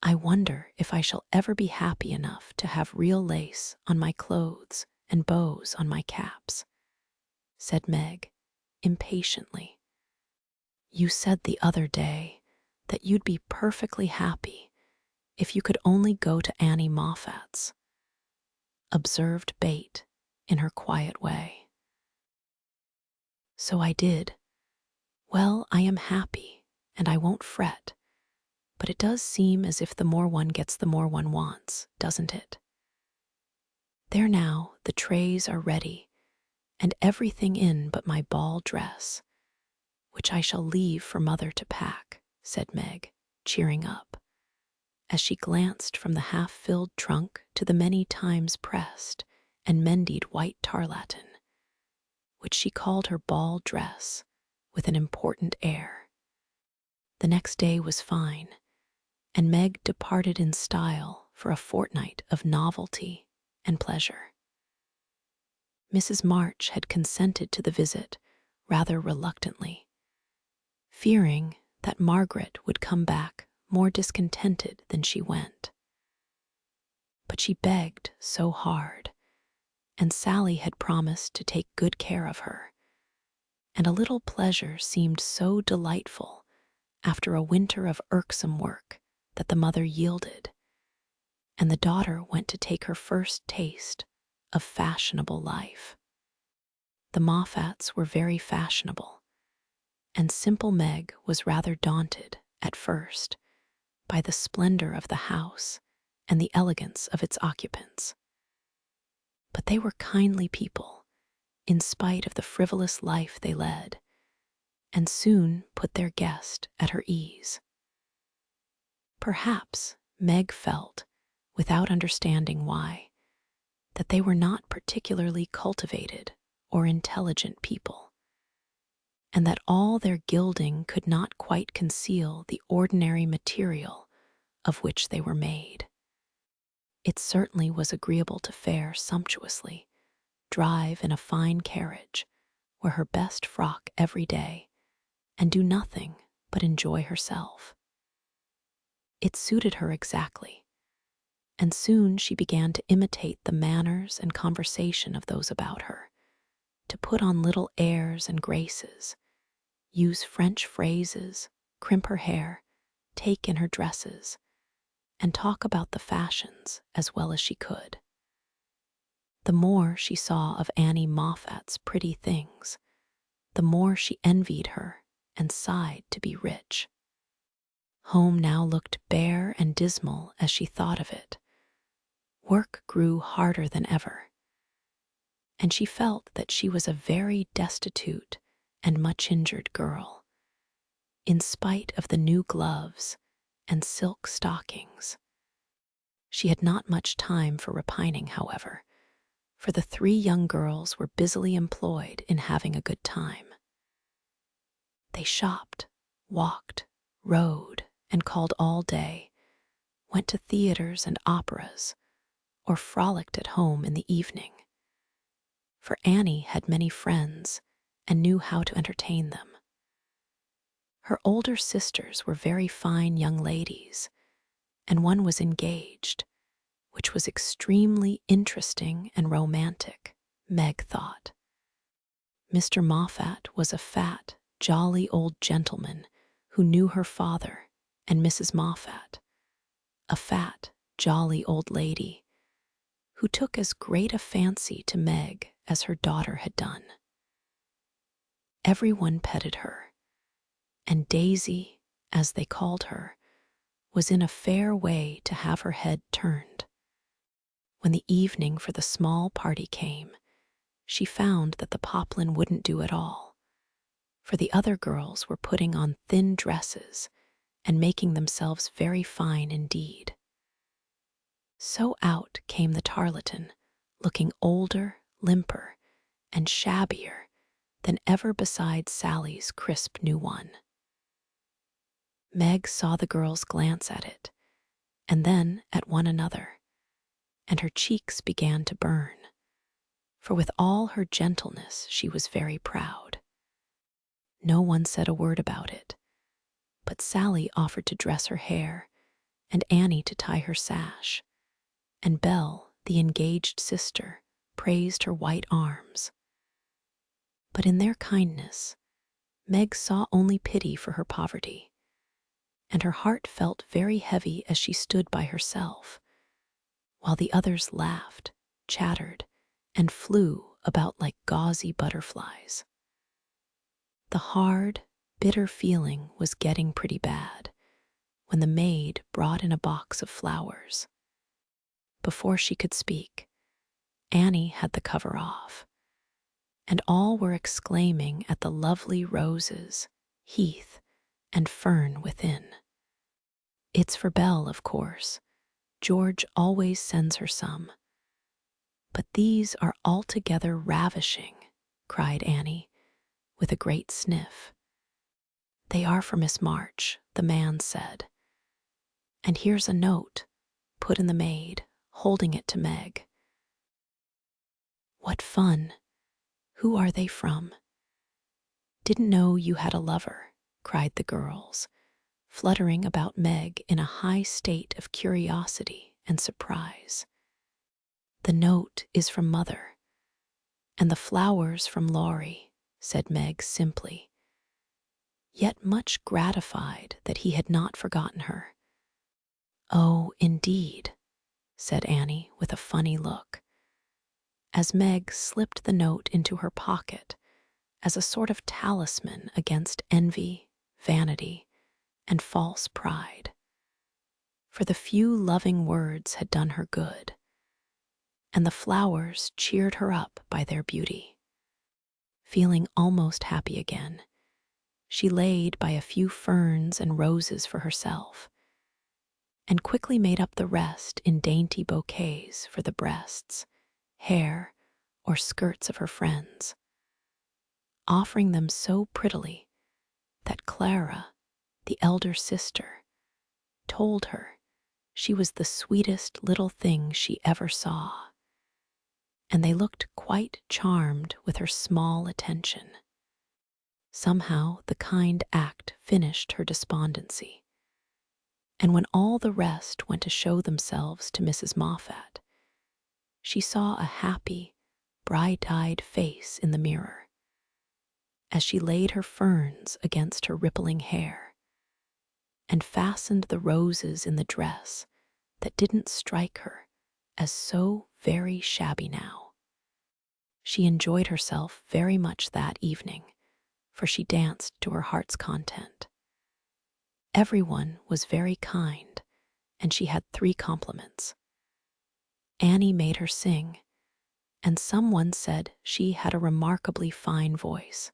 I wonder if I shall ever be happy enough to have real lace on my clothes and bows on my caps, said Meg impatiently. You said the other day that you'd be perfectly happy if you could only go to Annie Moffat's, observed Bate in her quiet way. So I did. Well, I am happy, and I won't fret, but it does seem as if the more one gets, the more one wants, doesn't it? There now, the trays are ready, and everything in but my ball dress, which I shall leave for Mother to pack, said Meg, cheering up, as she glanced from the half-filled trunk to the many times pressed and mended white tarlatan, which she called her ball dress with an important air. The next day was fine, and Meg departed in style for a fortnight of novelty and pleasure. Mrs. March had consented to the visit rather reluctantly, fearing that Margaret would come back more discontented than she went. But she begged so hard, and Sally had promised to take good care of her, and a little pleasure seemed so delightful after a winter of irksome work that the mother yielded, and the daughter went to take her first taste of fashionable life. The Moffats were very fashionable, and simple Meg was rather daunted at first by the splendor of the house and the elegance of its occupants. But they were kindly people, in spite of the frivolous life they led, and soon put their guest at her ease. Perhaps Meg felt, without understanding why, that they were not particularly cultivated or intelligent people, and that all their gilding could not quite conceal the ordinary material of which they were made. It certainly was agreeable to fare sumptuously, drive in a fine carriage, wear her best frock every day, and do nothing but enjoy herself. It suited her exactly, and soon she began to imitate the manners and conversation of those about her, to put on little airs and graces, use French phrases, crimp her hair, take in her dresses, and talk about the fashions as well as she could. The more she saw of Annie Moffat's pretty things, the more she envied her and sighed to be rich. Home now looked bare and dismal as she thought of it. Work grew harder than ever, and she felt that she was a very destitute and much-injured girl, in spite of the new gloves and silk stockings. She had not much time for repining, however, for the three young girls were busily employed in having a good time. They shopped, walked, rode, and called all day, went to theaters and operas, or frolicked at home in the evening. For Annie had many friends and knew how to entertain them. Her older sisters were very fine young ladies, and one was engaged, which was extremely interesting and romantic, Meg thought. Mr. Moffat was a fat, jolly old gentleman who knew her father, and Mrs. Moffat, a fat, jolly old lady who took as great a fancy to Meg as her daughter had done. Everyone petted her, and Daisy, as they called her, was in a fair way to have her head turned. When the evening for the small party came, she found that the poplin wouldn't do at all, for the other girls were putting on thin dresses and making themselves very fine indeed. So out came the tarlatan, looking older, limper, and shabbier than ever beside Sally's crisp new one. Meg saw the girls glance at it, and then at one another, and her cheeks began to burn, for with all her gentleness she was very proud. No one said a word about it, but Sally offered to dress her hair, and Annie to tie her sash, and Belle, the engaged sister, praised her white arms. But in their kindness, Meg saw only pity for her poverty, and her heart felt very heavy as she stood by herself, while the others laughed, chattered, and flew about like gauzy butterflies. The hard, bitter feeling was getting pretty bad when the maid brought in a box of flowers. Before she could speak, Annie had the cover off, and all were exclaiming at the lovely roses, heath, and fern within. "It's for Belle, of course. George always sends her some. But these are altogether ravishing," cried Annie, with a great sniff. "They are for Miss March," the man said. "And here's a note," put in the maid, holding it to Meg. "What fun! Who are they from?" "Didn't know you had a lover," cried the girls, fluttering about Meg in a high state of curiosity and surprise. "The note is from Mother, and the flowers from Laurie," said Meg simply, yet much gratified that he had not forgotten her. "Oh, indeed," said Annie with a funny look, as Meg slipped the note into her pocket as a sort of talisman against envy, vanity, and false pride. For the few loving words had done her good, and the flowers cheered her up by their beauty. Feeling almost happy again, she laid by a few ferns and roses for herself, and quickly made up the rest in dainty bouquets for the breasts, hair, or skirts of her friends, offering them so prettily that Clara, the elder sister, told her she was the sweetest little thing she ever saw, and they looked quite charmed with her small attention. Somehow the kind act finished her despondency, and when all the rest went to show themselves to Mrs. Moffat, she saw a happy, bright-eyed face in the mirror, as she laid her ferns against her rippling hair, and fastened the roses in the dress that didn't strike her as so very shabby now. She enjoyed herself very much that evening, for she danced to her heart's content. Everyone was very kind, and she had 3 compliments. Annie made her sing, and someone said she had a remarkably fine voice.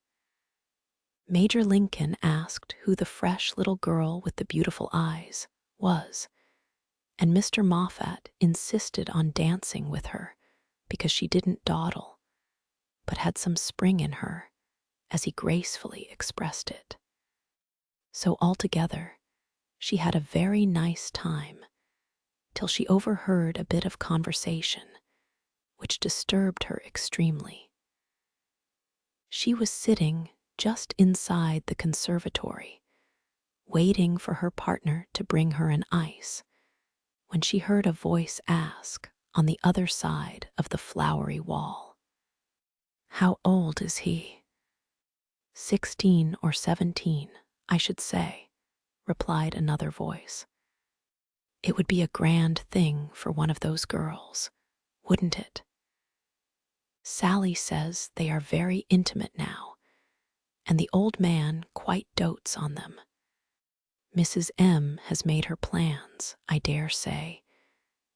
Major Lincoln asked who the fresh little girl with the beautiful eyes was, and Mr. Moffat insisted on dancing with her because she didn't dawdle, but had some spring in her, as he gracefully expressed it. So altogether, she had a very nice time, till she overheard a bit of conversation, which disturbed her extremely. She was sitting just inside the conservatory, waiting for her partner to bring her an ice, when she heard a voice ask on the other side of the flowery wall, "How old is he?" 16 or 17, I should say," replied another voice. "It would be a grand thing for one of those girls, wouldn't it? Sally says they are very intimate now, and the old man quite dotes on them. Mrs. M has made her plans, I dare say,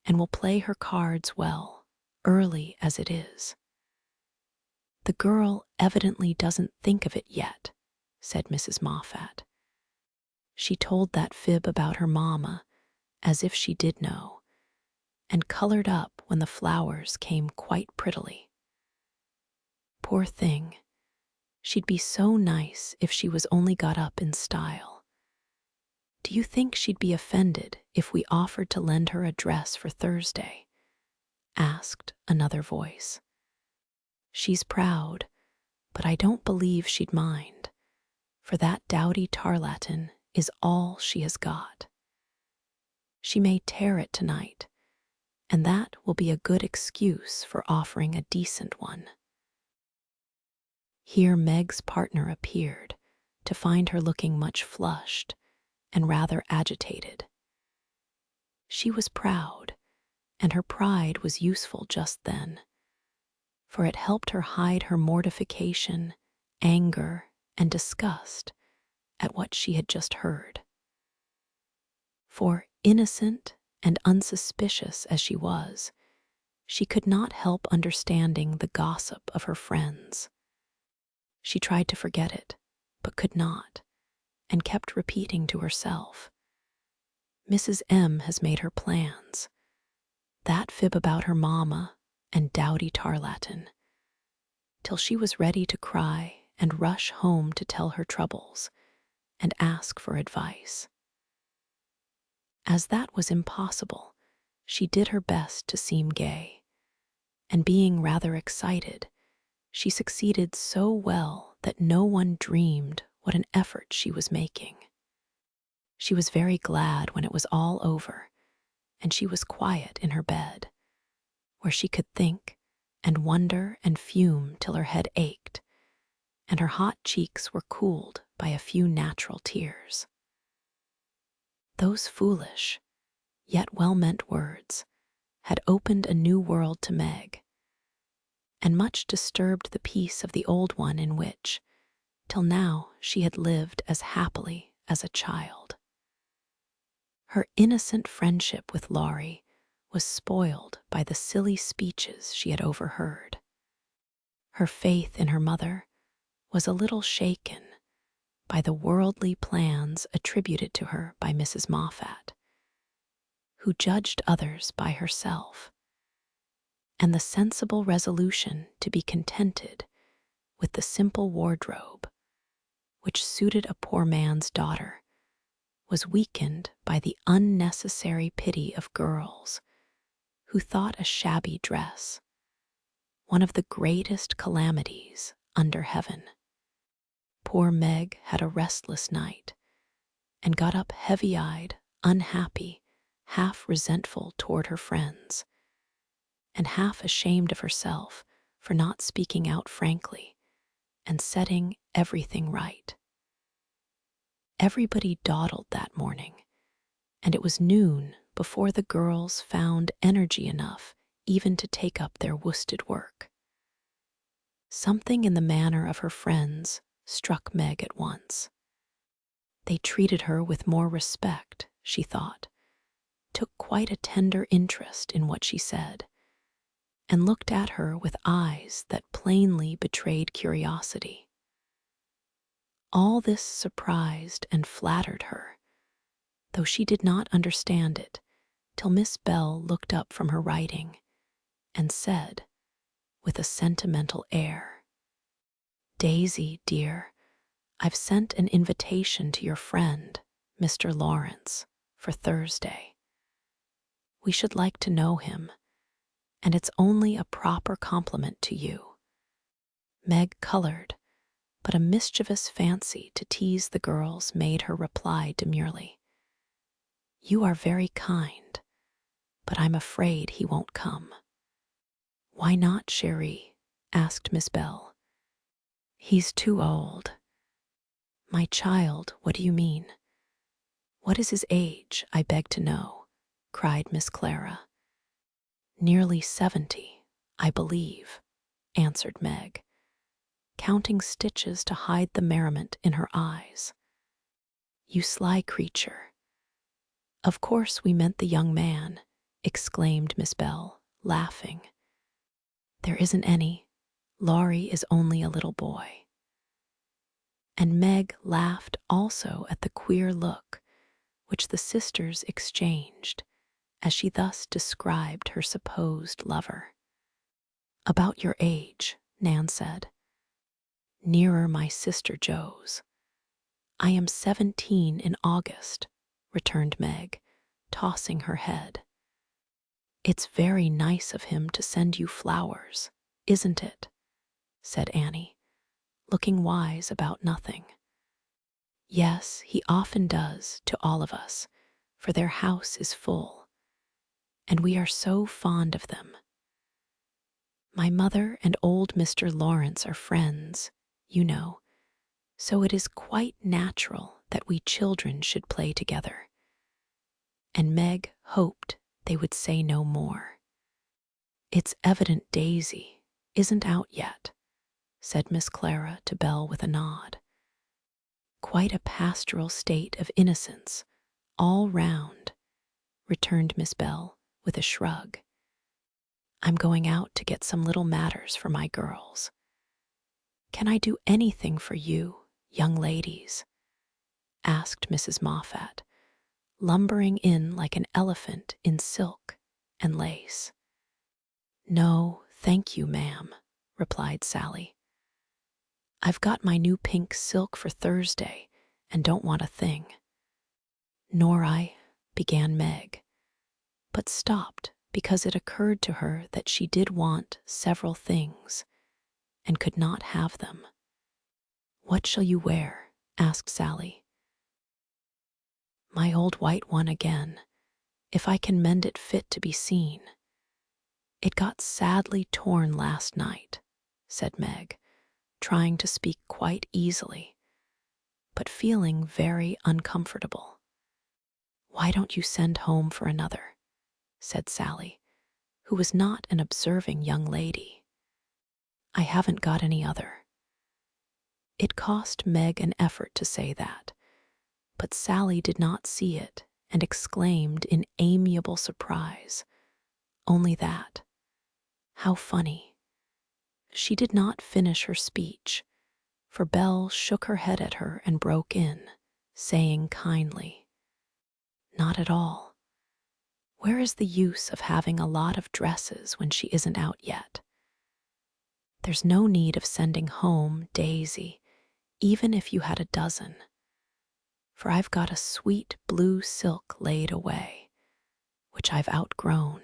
and will play her cards well, early as it is." "The girl evidently doesn't think of it yet," said Mrs. Moffat. "She told that fib about her mamma as if she did know, and colored up when the flowers came quite prettily. Poor thing, she'd be so nice if she was only got up in style. Do you think she'd be offended if we offered to lend her a dress for Thursday?" asked another voice. "She's proud, but I don't believe she'd mind, for that dowdy tarlatan is all she has got. She may tear it tonight, and that will be a good excuse for offering a decent one." Here Meg's partner appeared, to find her looking much flushed and rather agitated. She was proud, and her pride was useful just then, for it helped her hide her mortification, anger, and disgust at what she had just heard. For, innocent and unsuspicious as she was, she could not help understanding the gossip of her friends. She tried to forget it, but could not, and kept repeating to herself, "Mrs. M has made her plans. That fib about her mamma and dowdy tarlatan," till she was ready to cry and rush home to tell her troubles and ask for advice. As that was impossible, she did her best to seem gay, and being rather excited, she succeeded so well that no one dreamed what an effort she was making. She was very glad when it was all over, and she was quiet in her bed, where she could think and wonder and fume till her head ached, and her hot cheeks were cooled by a few natural tears. Those foolish, yet well-meant words had opened a new world to Meg, and much disturbed the peace of the old one in which, till now, she had lived as happily as a child. Her innocent friendship with Laurie was spoiled by the silly speeches she had overheard. Her faith in her mother was a little shaken by the worldly plans attributed to her by Mrs. Moffat, who judged others by herself, and the sensible resolution to be contented with the simple wardrobe which suited a poor man's daughter was weakened by the unnecessary pity of girls who thought a shabby dress one of the greatest calamities under heaven. Poor Meg had a restless night, and got up heavy-eyed, unhappy, half resentful toward her friends, and half ashamed of herself for not speaking out frankly and setting everything right. Everybody dawdled that morning, and it was noon before the girls found energy enough even to take up their worsted work. Something in the manner of her friends struck Meg at once. They treated her with more respect, she thought, took quite a tender interest in what she said, and looked at her with eyes that plainly betrayed curiosity. All this surprised and flattered her, though she did not understand it till Miss Bell looked up from her writing and said, with a sentimental air. "Daisy, dear, I've sent an invitation to your friend, Mr. Lawrence, for Thursday. We should like to know him, and it's only a proper compliment to you." Meg colored, but a mischievous fancy to tease the girls made her reply demurely. "You are very kind, but I'm afraid he won't come." "Why not, chérie?" asked Miss Bell. "He's too old." "My child, what do you mean? What is his age, I beg to know?" cried Miss Clara. "Nearly 70, I believe," answered Meg, counting stitches to hide the merriment in her eyes. "You sly creature." "Of course we meant the young man," exclaimed Miss Bell, laughing. "There isn't any. Laurie is only a little boy." And Meg laughed also at the queer look which the sisters exchanged as she thus described her supposed lover. "About your age," Nan said. "Nearer my sister Jo's." "I am 17 in August," returned Meg, tossing her head. "It's very nice of him to send you flowers, isn't it?" said Annie, looking wise about nothing. "Yes, he often does to all of us, for their house is full, and we are so fond of them. My mother and old Mr. Lawrence are friends, you know, so it is quite natural that we children should play together." And Meg hoped they would say no more. "It's evident Daisy isn't out yet," said Miss Clara to Belle with a nod. "Quite a pastoral state of innocence, all round," returned Miss Bell with a shrug. "I'm going out to get some little matters for my girls. Can I do anything for you, young ladies?" asked Mrs. Moffat, lumbering in like an elephant in silk and lace. "No, thank you, ma'am," replied Sally. "I've got my new pink silk for Thursday and don't want a thing." "Nor I," began Meg, but stopped because it occurred to her that she did want several things and could not have them. "What shall you wear?" asked Sally. "My old white one again, if I can mend it fit to be seen. It got sadly torn last night," said Meg, trying to speak quite easily, but feeling very uncomfortable. "Why don't you send home for another?" said Sally, who was not an observing young lady. "I haven't got any other." It cost Meg an effort to say that, but Sally did not see it and exclaimed in amiable surprise, "Only that? How funny." She did not finish her speech, for Belle shook her head at her and broke in, saying kindly, "Not at all. Where is the use of having a lot of dresses when she isn't out yet? There's no need of sending home Daisy, even if you had a dozen, for I've got a sweet blue silk laid away, which I've outgrown,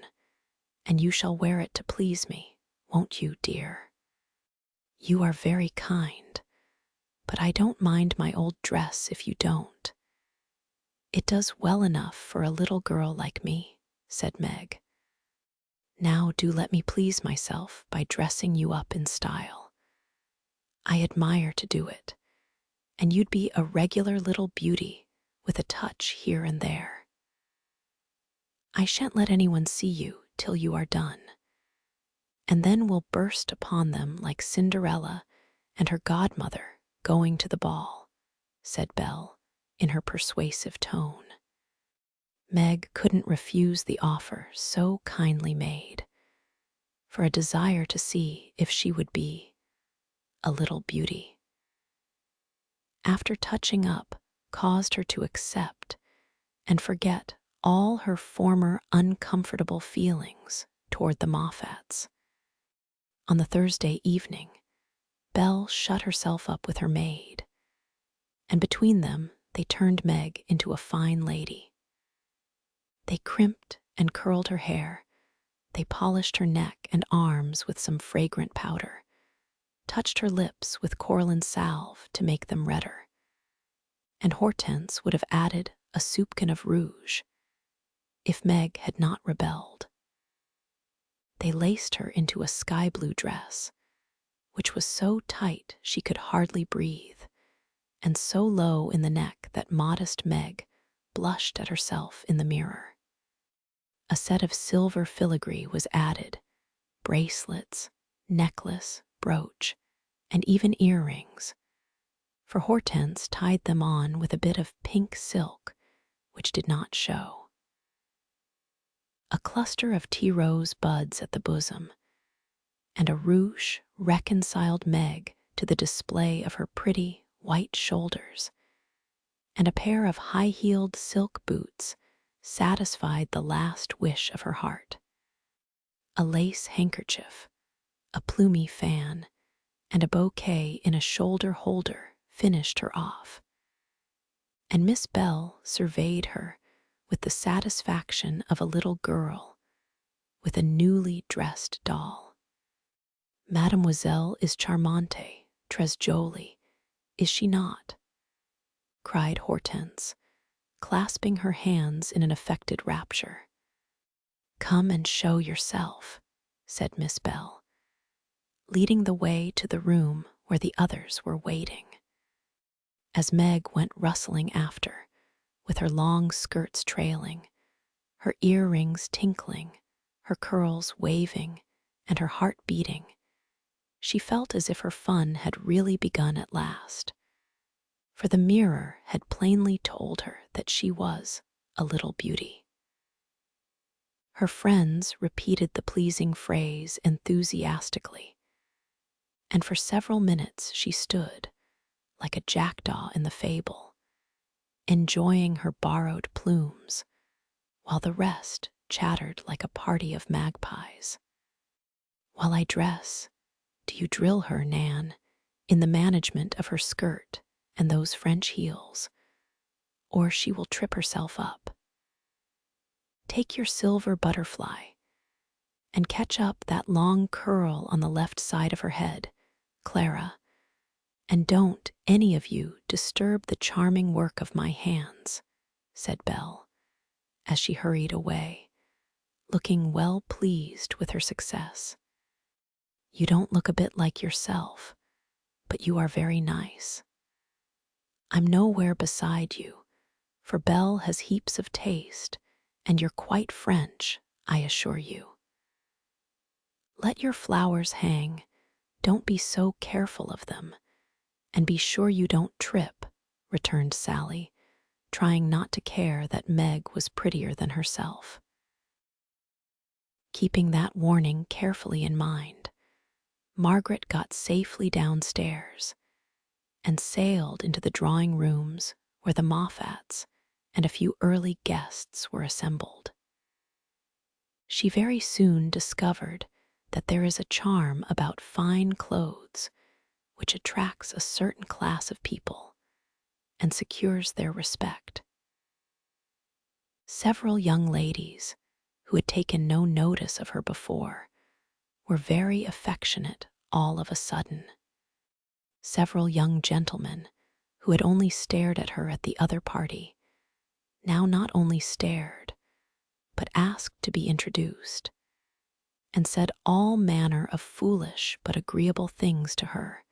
and you shall wear it to please me, won't you, dear?" "You are very kind, but I don't mind my old dress if you don't. It does well enough for a little girl like me," said Meg. "Now do let me please myself by dressing you up in style. I admire to do it, and you'd be a regular little beauty with a touch here and there. I shan't let anyone see you till you are done, and then we'll burst upon them like Cinderella and her godmother going to the ball," said Belle in her persuasive tone. Meg couldn't refuse the offer so kindly made, for a desire to see if she would be a little beauty. After touching up caused her to accept and forget all her former uncomfortable feelings toward the Moffats. On the Thursday evening, Belle shut herself up with her maid, and between them they turned Meg into a fine lady. They crimped and curled her hair, they polished her neck and arms with some fragrant powder, touched her lips with coralline salve to make them redder, and Hortense would have added a soupçon of rouge if Meg had not rebelled. They laced her into a sky-blue dress, which was so tight she could hardly breathe, and so low in the neck that modest Meg blushed at herself in the mirror. A set of silver filigree was added, bracelets, necklace, brooch, and even earrings, for Hortense tied them on with a bit of pink silk which did not show. A cluster of tea rose buds at the bosom, and a ruche reconciled Meg to the display of her pretty white shoulders, and a pair of high-heeled silk boots satisfied the last wish of her heart. A lace handkerchief, a plumy fan, and a bouquet in a shoulder holder finished her off, and Miss Belle surveyed her with the satisfaction of a little girl with a newly dressed doll. "Mademoiselle is charmante, très jolie, is she not?" cried Hortense, clasping her hands in an affected rapture. "Come and show yourself," said Miss Belle, leading the way to the room where the others were waiting. As Meg went rustling after, with her long skirts trailing, her earrings tinkling, her curls waving, and her heart beating, she felt as if her fun had really begun at last, for the mirror had plainly told her that she was a little beauty. Her friends repeated the pleasing phrase enthusiastically, and for several minutes she stood, like a jackdaw in the fable, enjoying her borrowed plumes, while the rest chattered like a party of magpies. "While I dress, do you drill her, Nan, in the management of her skirt and those French heels, or she will trip herself up. Take your silver butterfly and catch up that long curl on the left side of her head, Clara, and don't any of you disturb the charming work of my hands," said Belle, as she hurried away, looking well pleased with her success. "You don't look a bit like yourself, but you are very nice. I'm nowhere beside you, for Belle has heaps of taste, and you're quite French, I assure you. Let your flowers hang, don't be so careful of them, and be sure you don't trip," returned Sally, trying not to care that Meg was prettier than herself. Keeping that warning carefully in mind, Margaret got safely downstairs and sailed into the drawing rooms where the Moffats and a few early guests were assembled. She very soon discovered that there is a charm about fine clothes which attracts a certain class of people and secures their respect. Several young ladies, who had taken no notice of her before, were very affectionate all of a sudden. Several young gentlemen, who had only stared at her at the other party, now not only stared, but asked to be introduced, and said all manner of foolish but agreeable things to her.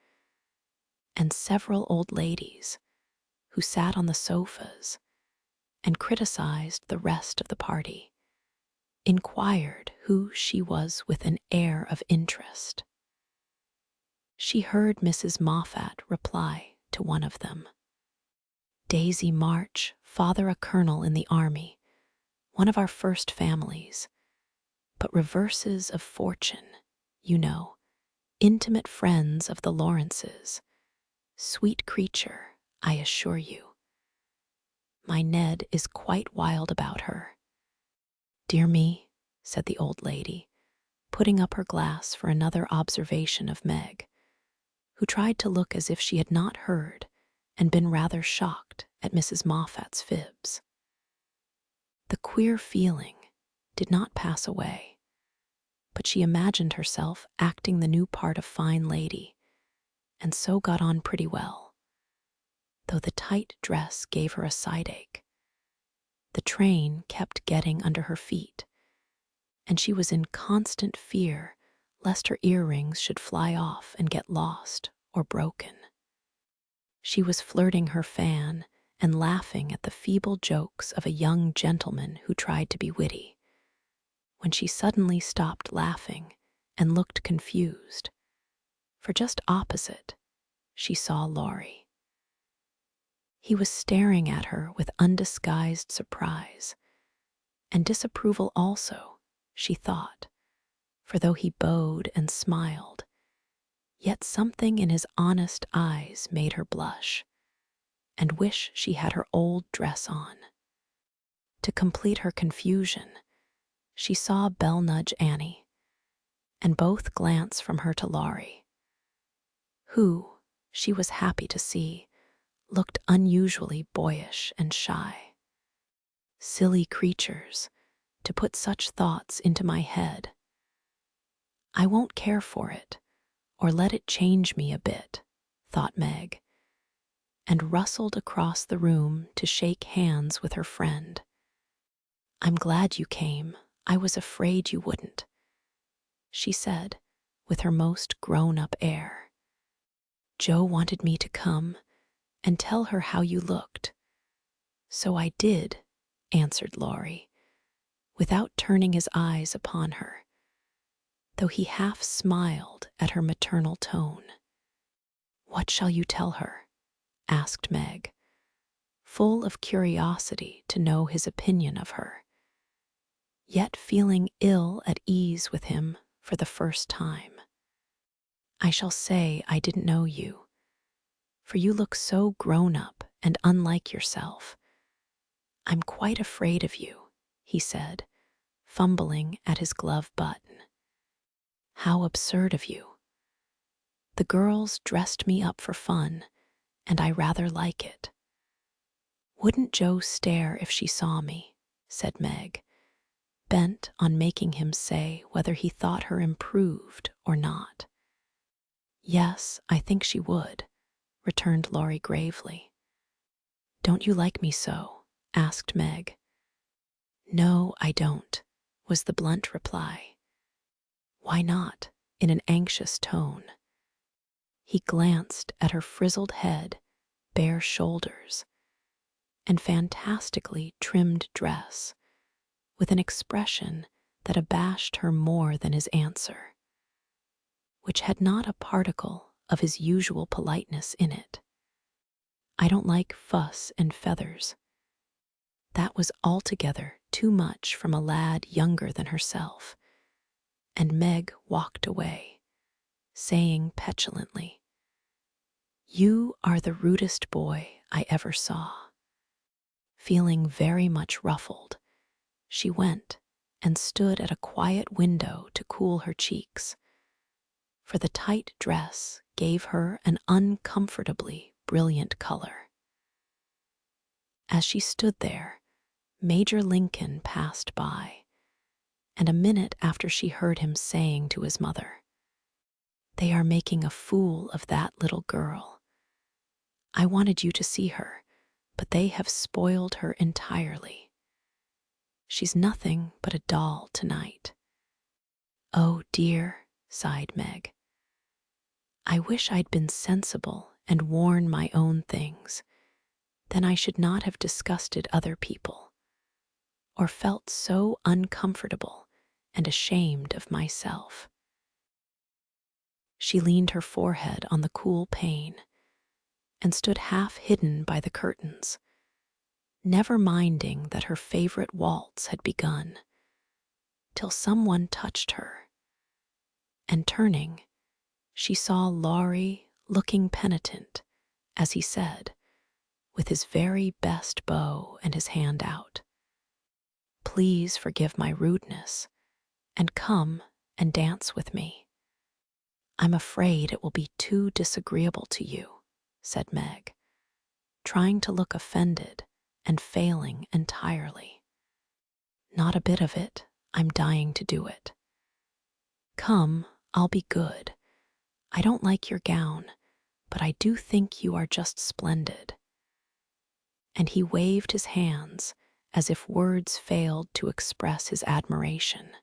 And several old ladies, who sat on the sofas and criticized the rest of the party, inquired who she was with an air of interest. She heard Mrs. Moffat reply to one of them, "Daisy March, father a colonel in the army, one of our first families, but reverses of fortune, you know, intimate friends of the Lawrences. Sweet creature, I assure you. My Ned is quite wild about her." "Dear me," said the old lady, putting up her glass for another observation of Meg, who tried to look as if she had not heard and been rather shocked at Mrs. Moffat's fibs. The queer feeling did not pass away, but she imagined herself acting the new part of fine lady, and so got on pretty well, though the tight dress gave her a side-ache. The train kept getting under her feet, and she was in constant fear lest her earrings should fly off and get lost or broken. She was flirting her fan and laughing at the feeble jokes of a young gentleman who tried to be witty, when she suddenly stopped laughing and looked confused, for just opposite she saw Laurie. He was staring at her with undisguised surprise, and disapproval also, she thought, for though he bowed and smiled, yet something in his honest eyes made her blush and wish she had her old dress on. To complete her confusion, she saw Belle nudge Annie, and both glance from her to Laurie, who, she was happy to see, looked unusually boyish and shy. Silly creatures, to put such thoughts into my head. I won't care for it, or let it change me a bit, thought Meg, and rustled across the room to shake hands with her friend. I'm glad you came. I was afraid you wouldn't, she said, with her most grown-up air. Joe wanted me to come and tell her how you looked. So I did, answered Laurie, without turning his eyes upon her, though he half smiled at her maternal tone. What shall you tell her? Asked Meg, full of curiosity to know his opinion of her, yet feeling ill at ease with him for the first time. I shall say I didn't know you, for you look so grown up and unlike yourself. I'm quite afraid of you, he said, fumbling at his glove button. How absurd of you. The girls dressed me up for fun, and I rather like it. Wouldn't Joe stare if she saw me, said Meg, bent on making him say whether he thought her improved or not. Yes, I think she would, returned Laurie gravely. Don't you like me so? Asked Meg. No, I don't, was the blunt reply. Why not? In an anxious tone. He glanced at her frizzled head, bare shoulders, and fantastically trimmed dress, with an expression that abashed her more than his answer, which had not a particle of his usual politeness in it. I don't like fuss and feathers. That was altogether too much from a lad younger than herself, and Meg walked away, saying petulantly, You are the rudest boy I ever saw. Feeling very much ruffled, she went and stood at a quiet window to cool her cheeks, for the tight dress gave her an uncomfortably brilliant color. As she stood there, Major Lincoln passed by, and a minute after she heard him saying to his mother, They are making a fool of that little girl. I wanted you to see her, but they have spoiled her entirely. She's nothing but a doll tonight. Oh dear, sighed Meg. I wish I'd been sensible and worn my own things. Then I should not have disgusted other people, or felt so uncomfortable and ashamed of myself. She leaned her forehead on the cool pane and stood half hidden by the curtains, never minding that her favorite waltz had begun, till someone touched her, and turning, she saw Laurie looking penitent, as he said, with his very best bow and his hand out, Please forgive my rudeness, and come and dance with me." "I'm afraid it will be too disagreeable to you," said Meg, trying to look offended and failing entirely. "Not a bit of it. I'm dying to do it." "Come, I'll be good. I don't like your gown, but I do think you are just splendid." And he waved his hands as if words failed to express his admiration.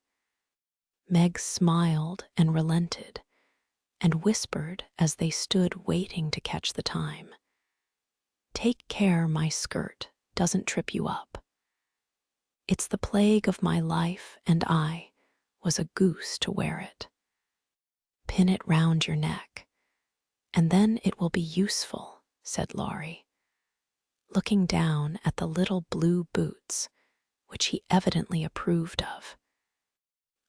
Meg smiled and relented, and whispered as they stood waiting to catch the time, "Take care my skirt doesn't trip you up. It's the plague of my life, and I was a goose to wear it. Pin it round your neck, and then it will be useful," said Laurie, looking down at the little blue boots, which he evidently approved of.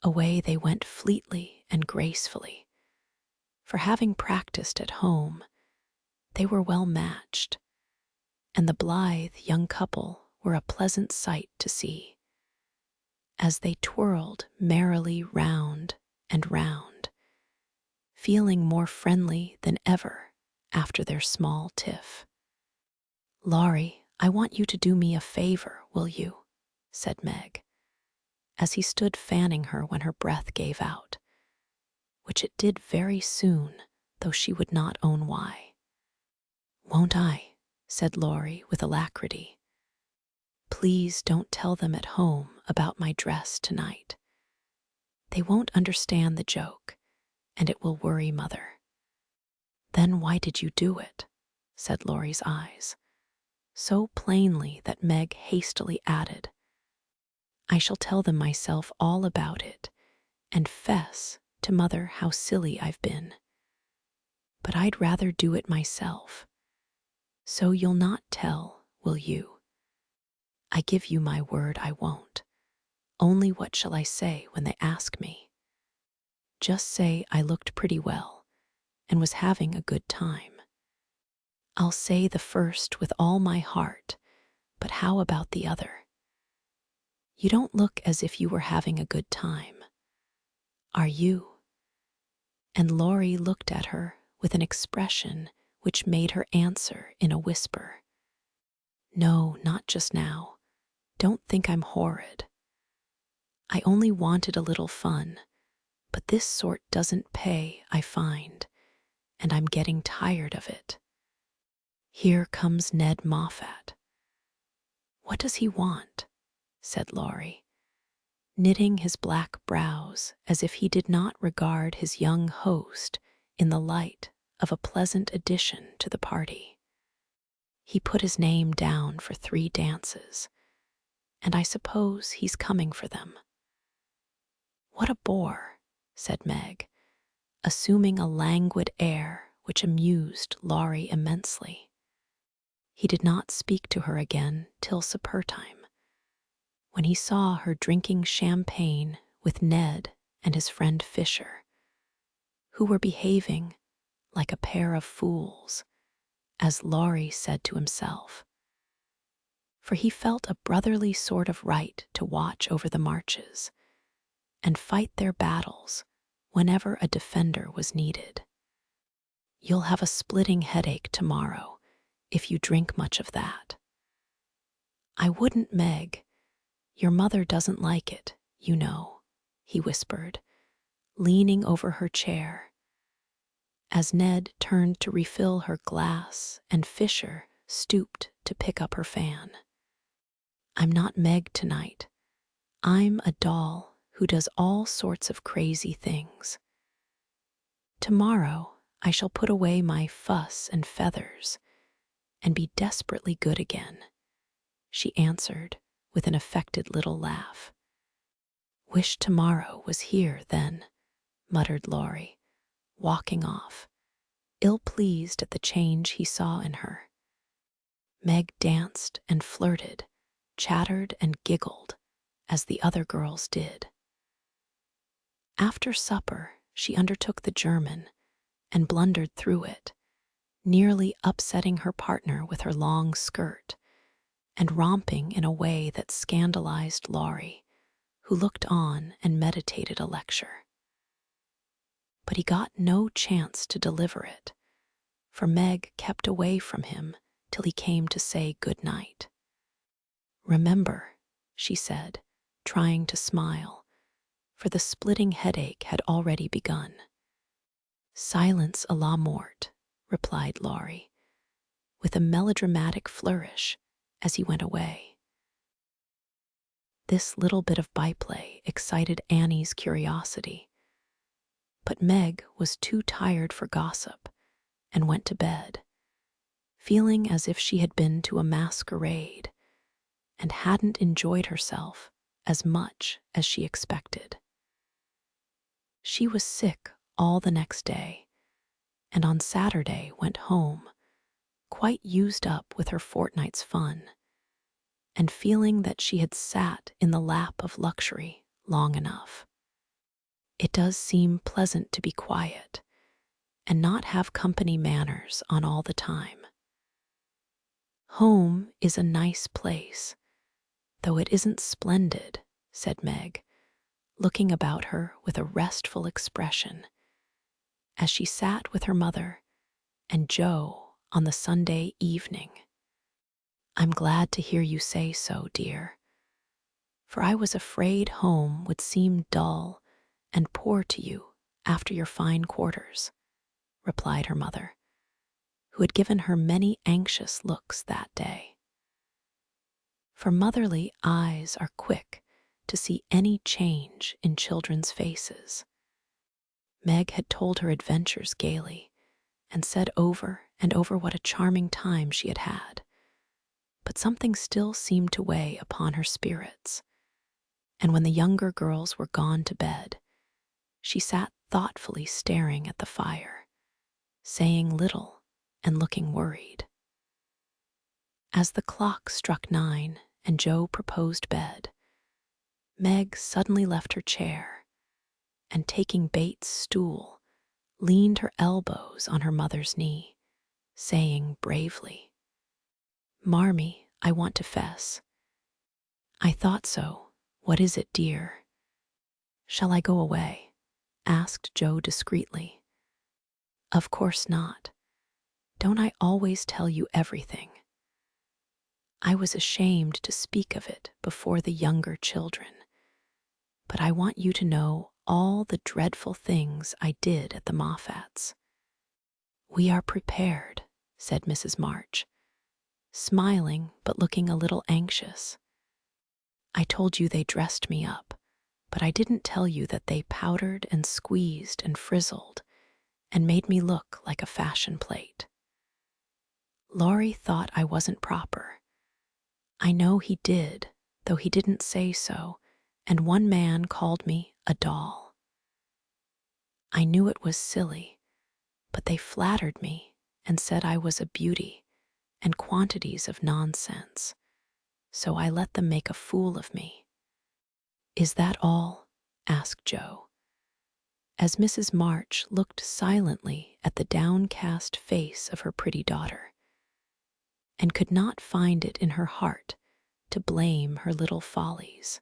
Away they went fleetly and gracefully, for having practiced at home, they were well matched, and the blithe young couple were a pleasant sight to see, as they twirled merrily round and round, feeling more friendly than ever after their small tiff. "Laurie, I want you to do me a favor, will you?" said Meg, as he stood fanning her when her breath gave out, which it did very soon, though she would not own why. "Won't I?" said Laurie with alacrity. "Please don't tell them at home about my dress tonight. They won't understand the joke, and it will worry Mother." "Then why did you do it?" said Laurie's eyes, so plainly that Meg hastily added, "I shall tell them myself all about it, and fess to Mother how silly I've been. But I'd rather do it myself. So you'll not tell, will you?" "I give you my word I won't. Only what shall I say when they ask me?" "Just say I looked pretty well and was having a good time." "I'll say the first with all my heart, but how about the other?" "You don't look as if you were having a good time. Are you?" And Laurie looked at her with an expression which made her answer in a whisper, "No, not just now. Don't think I'm horrid. I only wanted a little fun, but this sort doesn't pay, I find, and I'm getting tired of it. Here comes Ned Moffat." "What does he want?" said Laurie, knitting his black brows as if he did not regard his young host in the light of a pleasant addition to the party. "He put his name down for 3 dances, and I suppose he's coming for them." "What a bore," said Meg, assuming a languid air which amused Laurie immensely. He did not speak to her again till supper time, when he saw her drinking champagne with Ned and his friend Fisher, who were behaving like a pair of fools, as Laurie said to himself, for he felt a brotherly sort of right to watch over the marches and fight their battles whenever a defender was needed. "You'll have a splitting headache tomorrow if you drink much of that." "I wouldn't, Meg. Your mother doesn't like it, you know," he whispered, leaning over her chair, as Ned turned to refill her glass and Fisher stooped to pick up her fan. "I'm not Meg tonight. I'm a doll who does all sorts of crazy things. Tomorrow I shall put away my fuss and feathers and be desperately good again," she answered with an affected little laugh. "Wish tomorrow was here then," muttered Laurie, walking off, ill-pleased at the change he saw in her. Meg danced and flirted, chattered and giggled, as the other girls did. After supper, she undertook the German and blundered through it, nearly upsetting her partner with her long skirt, and romping in a way that scandalized Laurie, who looked on and meditated a lecture. But he got no chance to deliver it, for Meg kept away from him till he came to say good night. "Remember," she said, trying to smile, for the splitting headache had already begun. "Silence à la mort," replied Laurie, with a melodramatic flourish as he went away. This little bit of byplay excited Annie's curiosity, but Meg was too tired for gossip and went to bed, feeling as if she had been to a masquerade and hadn't enjoyed herself as much as she expected. She was sick all the next day, and on Saturday went home, quite used up with her fortnight's fun, and feeling that she had sat in the lap of luxury long enough. It does seem pleasant to be quiet and not have company manners on all the time. "Home is a nice place, though it isn't splendid," said Meg, looking about her with a restful expression, as she sat with her mother and Joe on the Sunday evening. "I'm glad to hear you say so, dear, for I was afraid home would seem dull and poor to you after your fine quarters," replied her mother, who had given her many anxious looks that day. For motherly eyes are quick to see any change in children's faces. Meg had told her adventures gaily and said over and over what a charming time she had had, but something still seemed to weigh upon her spirits, and when the younger girls were gone to bed, she sat thoughtfully staring at the fire, saying little and looking worried. As the clock struck 9 and Joe proposed bed, Meg suddenly left her chair and, taking Bates' stool, leaned her elbows on her mother's knee, saying bravely, "Marmee, I want to fess." "I thought so. What is it, dear?" "Shall I go away?" asked Joe discreetly. "Of course not. Don't I always tell you everything?" "I was ashamed to speak of it before the younger children, but I want you to know all the dreadful things I did at the Moffats." "We are prepared," said Mrs. March, smiling but looking a little anxious. "I told you they dressed me up, but I didn't tell you that they powdered and squeezed and frizzled and made me look like a fashion plate. Laurie thought I wasn't proper. I know he did, though he didn't say so, and one man called me a doll. I knew it was silly, but they flattered me and said I was a beauty and quantities of nonsense, so I let them make a fool of me." "Is that all?" asked Joe, as Mrs. March looked silently at the downcast face of her pretty daughter, and could not find it in her heart to blame her little follies.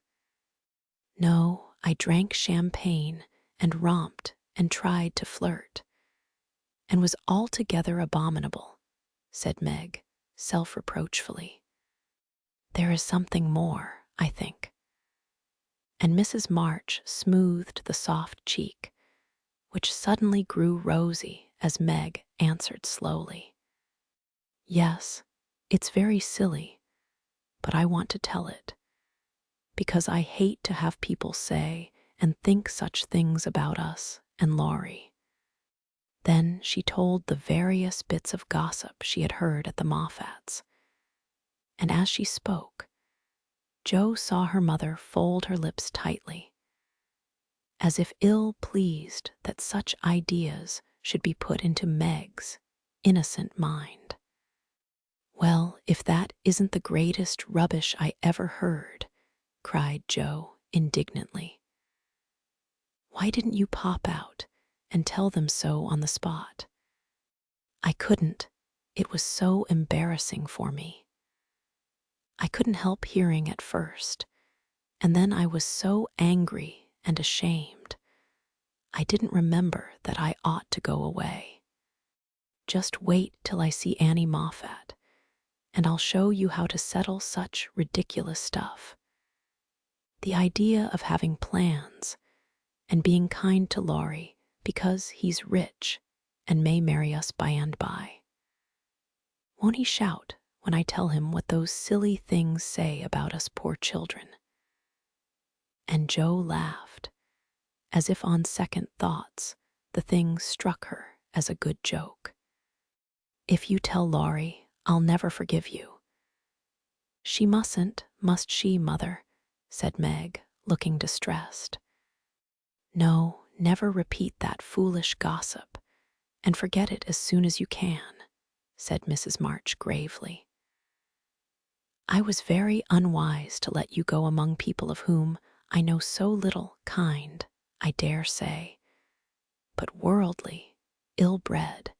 "No, I drank champagne and romped and tried to flirt, and was altogether abominable," said Meg, self-reproachfully. "There is something more, I think." And Mrs. March smoothed the soft cheek, which suddenly grew rosy as Meg answered slowly, "Yes, it's very silly, but I want to tell it, because I hate to have people say and think such things about us and Laurie." Then she told the various bits of gossip she had heard at the Moffats, and as she spoke, Joe saw her mother fold her lips tightly, as if ill-pleased that such ideas should be put into Meg's innocent mind. "Well, if that isn't the greatest rubbish I ever heard," cried Joe indignantly. "Why didn't you pop out and tell them so on the spot?" "I couldn't. It was so embarrassing for me. I couldn't help hearing at first, and then I was so angry and ashamed. I didn't remember that I ought to go away. Just wait till I see Annie Moffat, and I'll show you how to settle such ridiculous stuff. The idea of having plans and being kind to Laurie because he's rich and may marry us by and by. Won't he shout when I tell him what those silly things say about us poor children? And Joe laughed, as if on second thoughts the thing struck her as a good joke. If you tell Laurie, I'll never forgive you. She mustn't, must she, Mother? Said Meg, looking distressed. No, never repeat that foolish gossip, and forget it as soon as you can, said Mrs. March gravely. I was very unwise to let you go among people of whom I know so little, kind, I dare say, but worldly, ill-bred,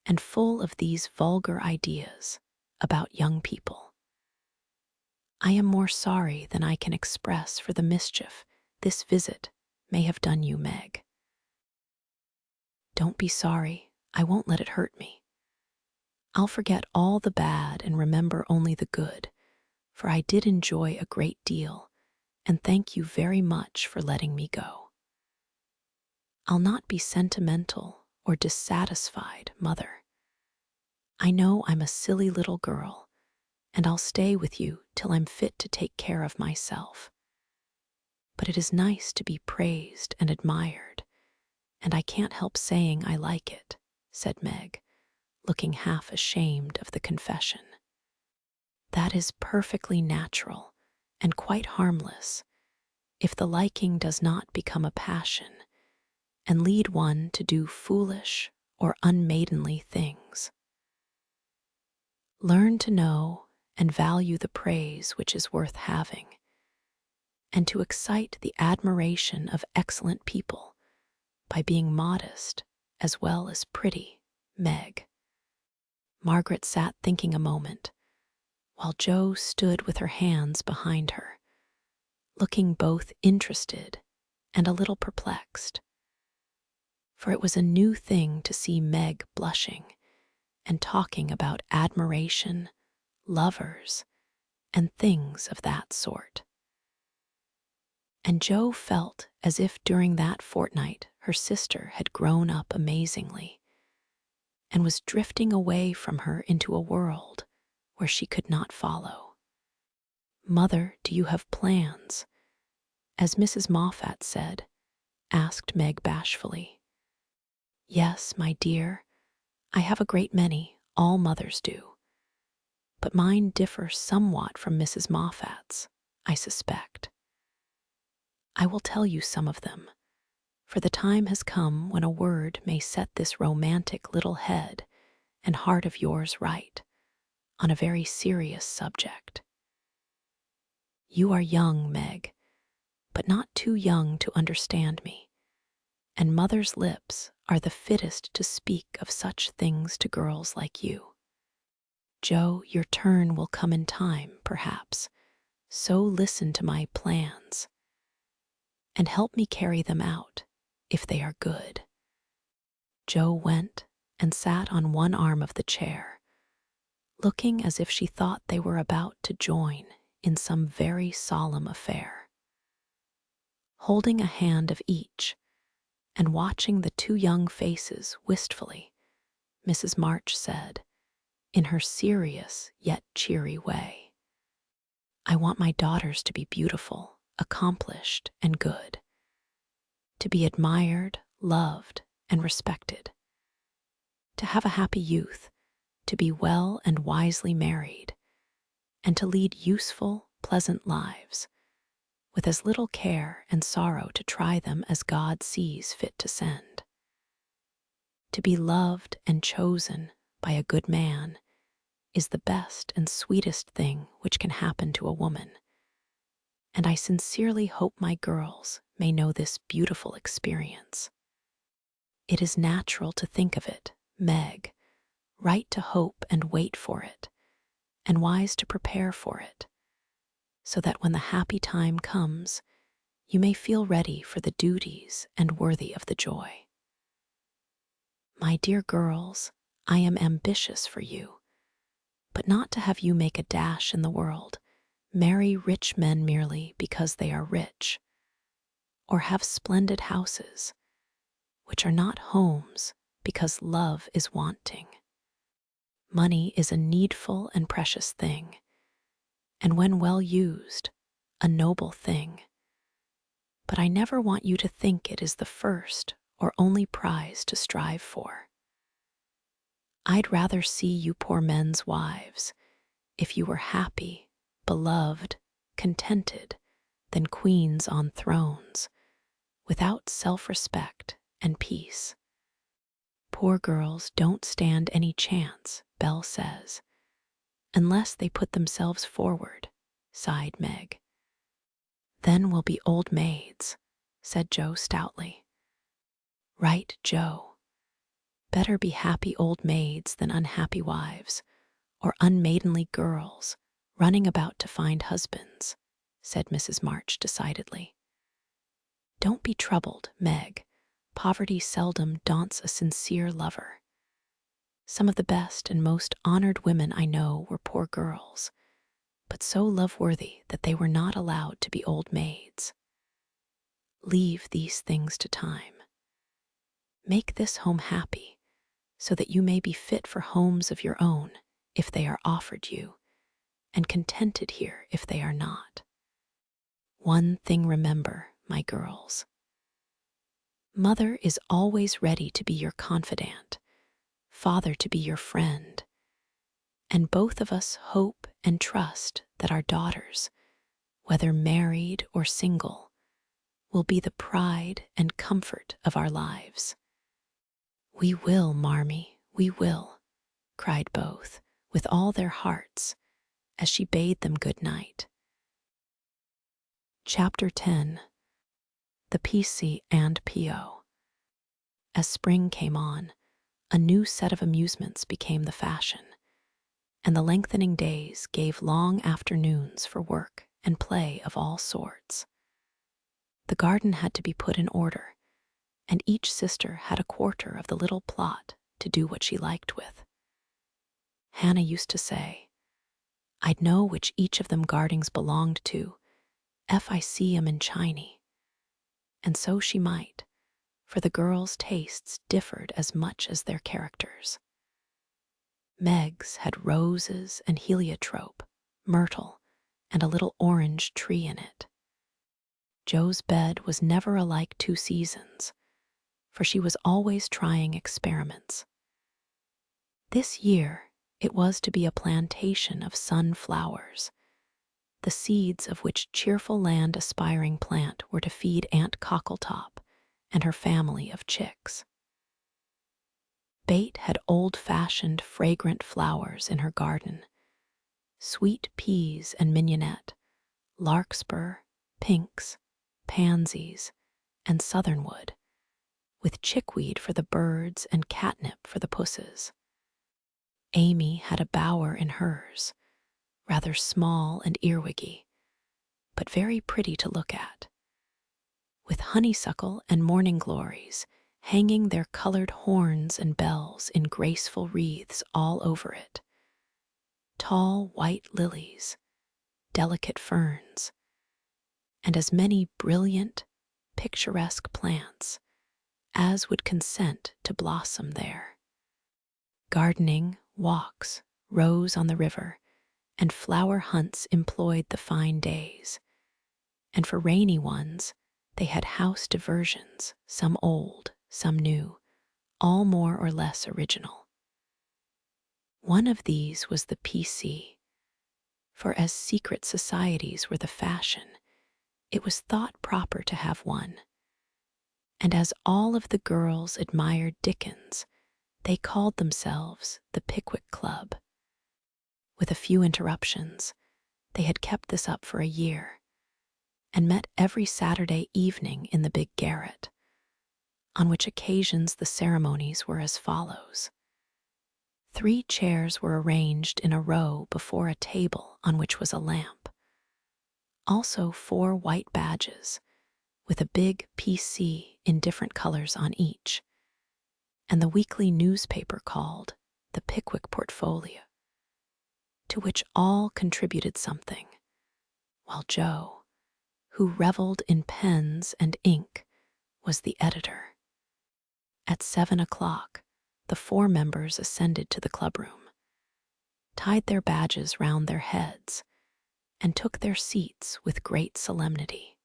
and full of these vulgar ideas about young people. I am more sorry than I can express for the mischief this visit may have done you, Meg. Don't be sorry, I won't let it hurt me. I'll forget all the bad and remember only the good, for I did enjoy a great deal, and thank you very much for letting me go. I'll not be sentimental or dissatisfied, Mother. I know I'm a silly little girl, and I'll stay with you till I'm fit to take care of myself. But it is nice to be praised and admired, and I can't help saying I like it, said Meg, looking half ashamed of the confession. That is perfectly natural and quite harmless, if the liking does not become a passion and lead one to do foolish or unmaidenly things. Learn to know and value the praise which is worth having, and to excite the admiration of excellent people by being modest as well as pretty, Meg. Margaret sat thinking a moment, while Jo stood with her hands behind her, looking both interested and a little perplexed. For it was a new thing to see Meg blushing and talking about admiration, lovers, and things of that sort. And Jo felt as if during that fortnight her sister had grown up amazingly and was drifting away from her into a world where she could not follow. Mother, do you have plans? As Mrs. Moffat said, asked Meg bashfully. Yes, my dear, I have a great many, all mothers do. But mine differ somewhat from Mrs. Moffat's, I suspect. I will tell you some of them, for the time has come when a word may set this romantic little head and heart of yours right on a very serious subject. You are young, Meg, but not too young to understand me, and Mother's lips are the fittest to speak of such things to girls like you. Jo, your turn will come in time, perhaps, so listen to my plans, and help me carry them out, if they are good. Jo went and sat on one arm of the chair, looking as if she thought they were about to join in some very solemn affair. Holding a hand of each, and watching the two young faces wistfully, Mrs. March said, in her serious yet cheery way, I want my daughters to be beautiful, accomplished, and good, to be admired, loved, and respected, to have a happy youth, to be well and wisely married, and to lead useful, pleasant lives, with as little care and sorrow to try them as God sees fit to send. To be loved and chosen by a good man is the best and sweetest thing which can happen to a woman, and I sincerely hope my girls may know this beautiful experience. It is natural to think of it, Meg, right to hope and wait for it, and wise to prepare for it, so that when the happy time comes, you may feel ready for the duties and worthy of the joy. My dear girls, I am ambitious for you, but not to have you make a dash in the world, marry rich men merely because they are rich, or have splendid houses, which are not homes because love is wanting. Money is a needful and precious thing, and when well used, a noble thing. But I never want you to think it is the first or only prize to strive for. I'd rather see you poor men's wives, if you were happy, beloved, contented, than queens on thrones, without self-respect and peace. Poor girls don't stand any chance, Belle says, unless they put themselves forward, sighed Meg. Then we'll be old maids, said Jo stoutly. Right, Jo. Better be happy old maids than unhappy wives, or unmaidenly girls running about to find husbands, said Mrs. March decidedly. Don't be troubled, Meg. Poverty seldom daunts a sincere lover. Some of the best and most honored women I know were poor girls, but so love-worthy that they were not allowed to be old maids. Leave these things to time. Make this home happy, so that you may be fit for homes of your own if they are offered you, and contented here if they are not. One thing remember, my girls. Mother is always ready to be your confidant, father to be your friend, and both of us hope and trust that our daughters, whether married or single, will be the pride and comfort of our lives. We will, Marmee, we will, cried both, with all their hearts, as she bade them good night. Chapter 10. The PC and P.O. As spring came on, a new set of amusements became the fashion, and the lengthening days gave long afternoons for work and play of all sorts. The garden had to be put in order, and each sister had a quarter of the little plot to do what she liked with. Hannah used to say, I'd know which each of them gardings belonged to, ef I see 'em in Chiney. And so she might, for the girls' tastes differed as much as their characters. Meg's had roses and heliotrope, myrtle, and a little orange tree in it. Jo's bed was never alike 2 seasons, for she was always trying experiments. This year it was to be a plantation of sunflowers, the seeds of which cheerful land-aspiring plant were to feed Aunt Cockletop and her family of chicks. Bate had old-fashioned, fragrant flowers in her garden, sweet peas and mignonette, larkspur, pinks, pansies, and southernwood, with chickweed for the birds and catnip for the pusses. Amy had a bower in hers, rather small and earwiggy, but very pretty to look at, with honeysuckle and morning glories hanging their colored horns and bells in graceful wreaths all over it, tall white lilies, delicate ferns, and as many brilliant, picturesque plants as would consent to blossom there. Gardening, walks, rows on the river, and flower hunts employed the fine days, and for rainy ones they had house diversions, some old, some new, all more or less original. One of these was the PC, for as secret societies were the fashion, it was thought proper to have one, and as all of the girls admired Dickens, they called themselves the Pickwick Club. With a few interruptions, they had kept this up for a year, and met every Saturday evening in the big garret, on which occasions the ceremonies were as follows. 3 chairs were arranged in a row before a table on which was a lamp. Also 4 white badges, with a big PC in different colors on each, and the weekly newspaper called the Pickwick Portfolio, to which all contributed something, while Joe, who reveled in pens and ink, was the editor. At 7 o'clock, the 4 members ascended to the clubroom, tied their badges round their heads, and took their seats with great solemnity.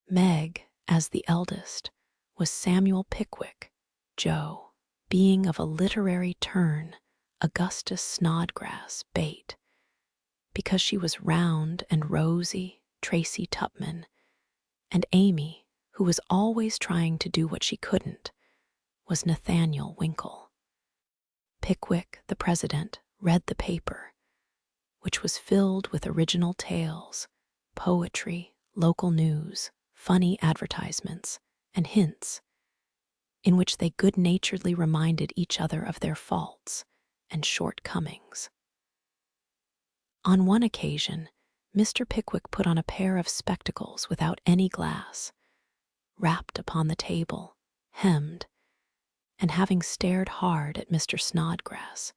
Meg, as the eldest, was Samuel Pickwick, Joe, being of a literary turn, Augustus Snodgrass Bate, because she was round and rosy, Tracy Tupman, and Amy, who was always trying to do what she couldn't, was Nathaniel Winkle. Pickwick, the president, read the paper, which was filled with original tales, poetry, local news, funny advertisements, and hints, in which they good-naturedly reminded each other of their faults and shortcomings. On one occasion, Mr. Pickwick put on a pair of spectacles without any glass, rapped upon the table, hemmed, and having stared hard at Mr. Snodgrass,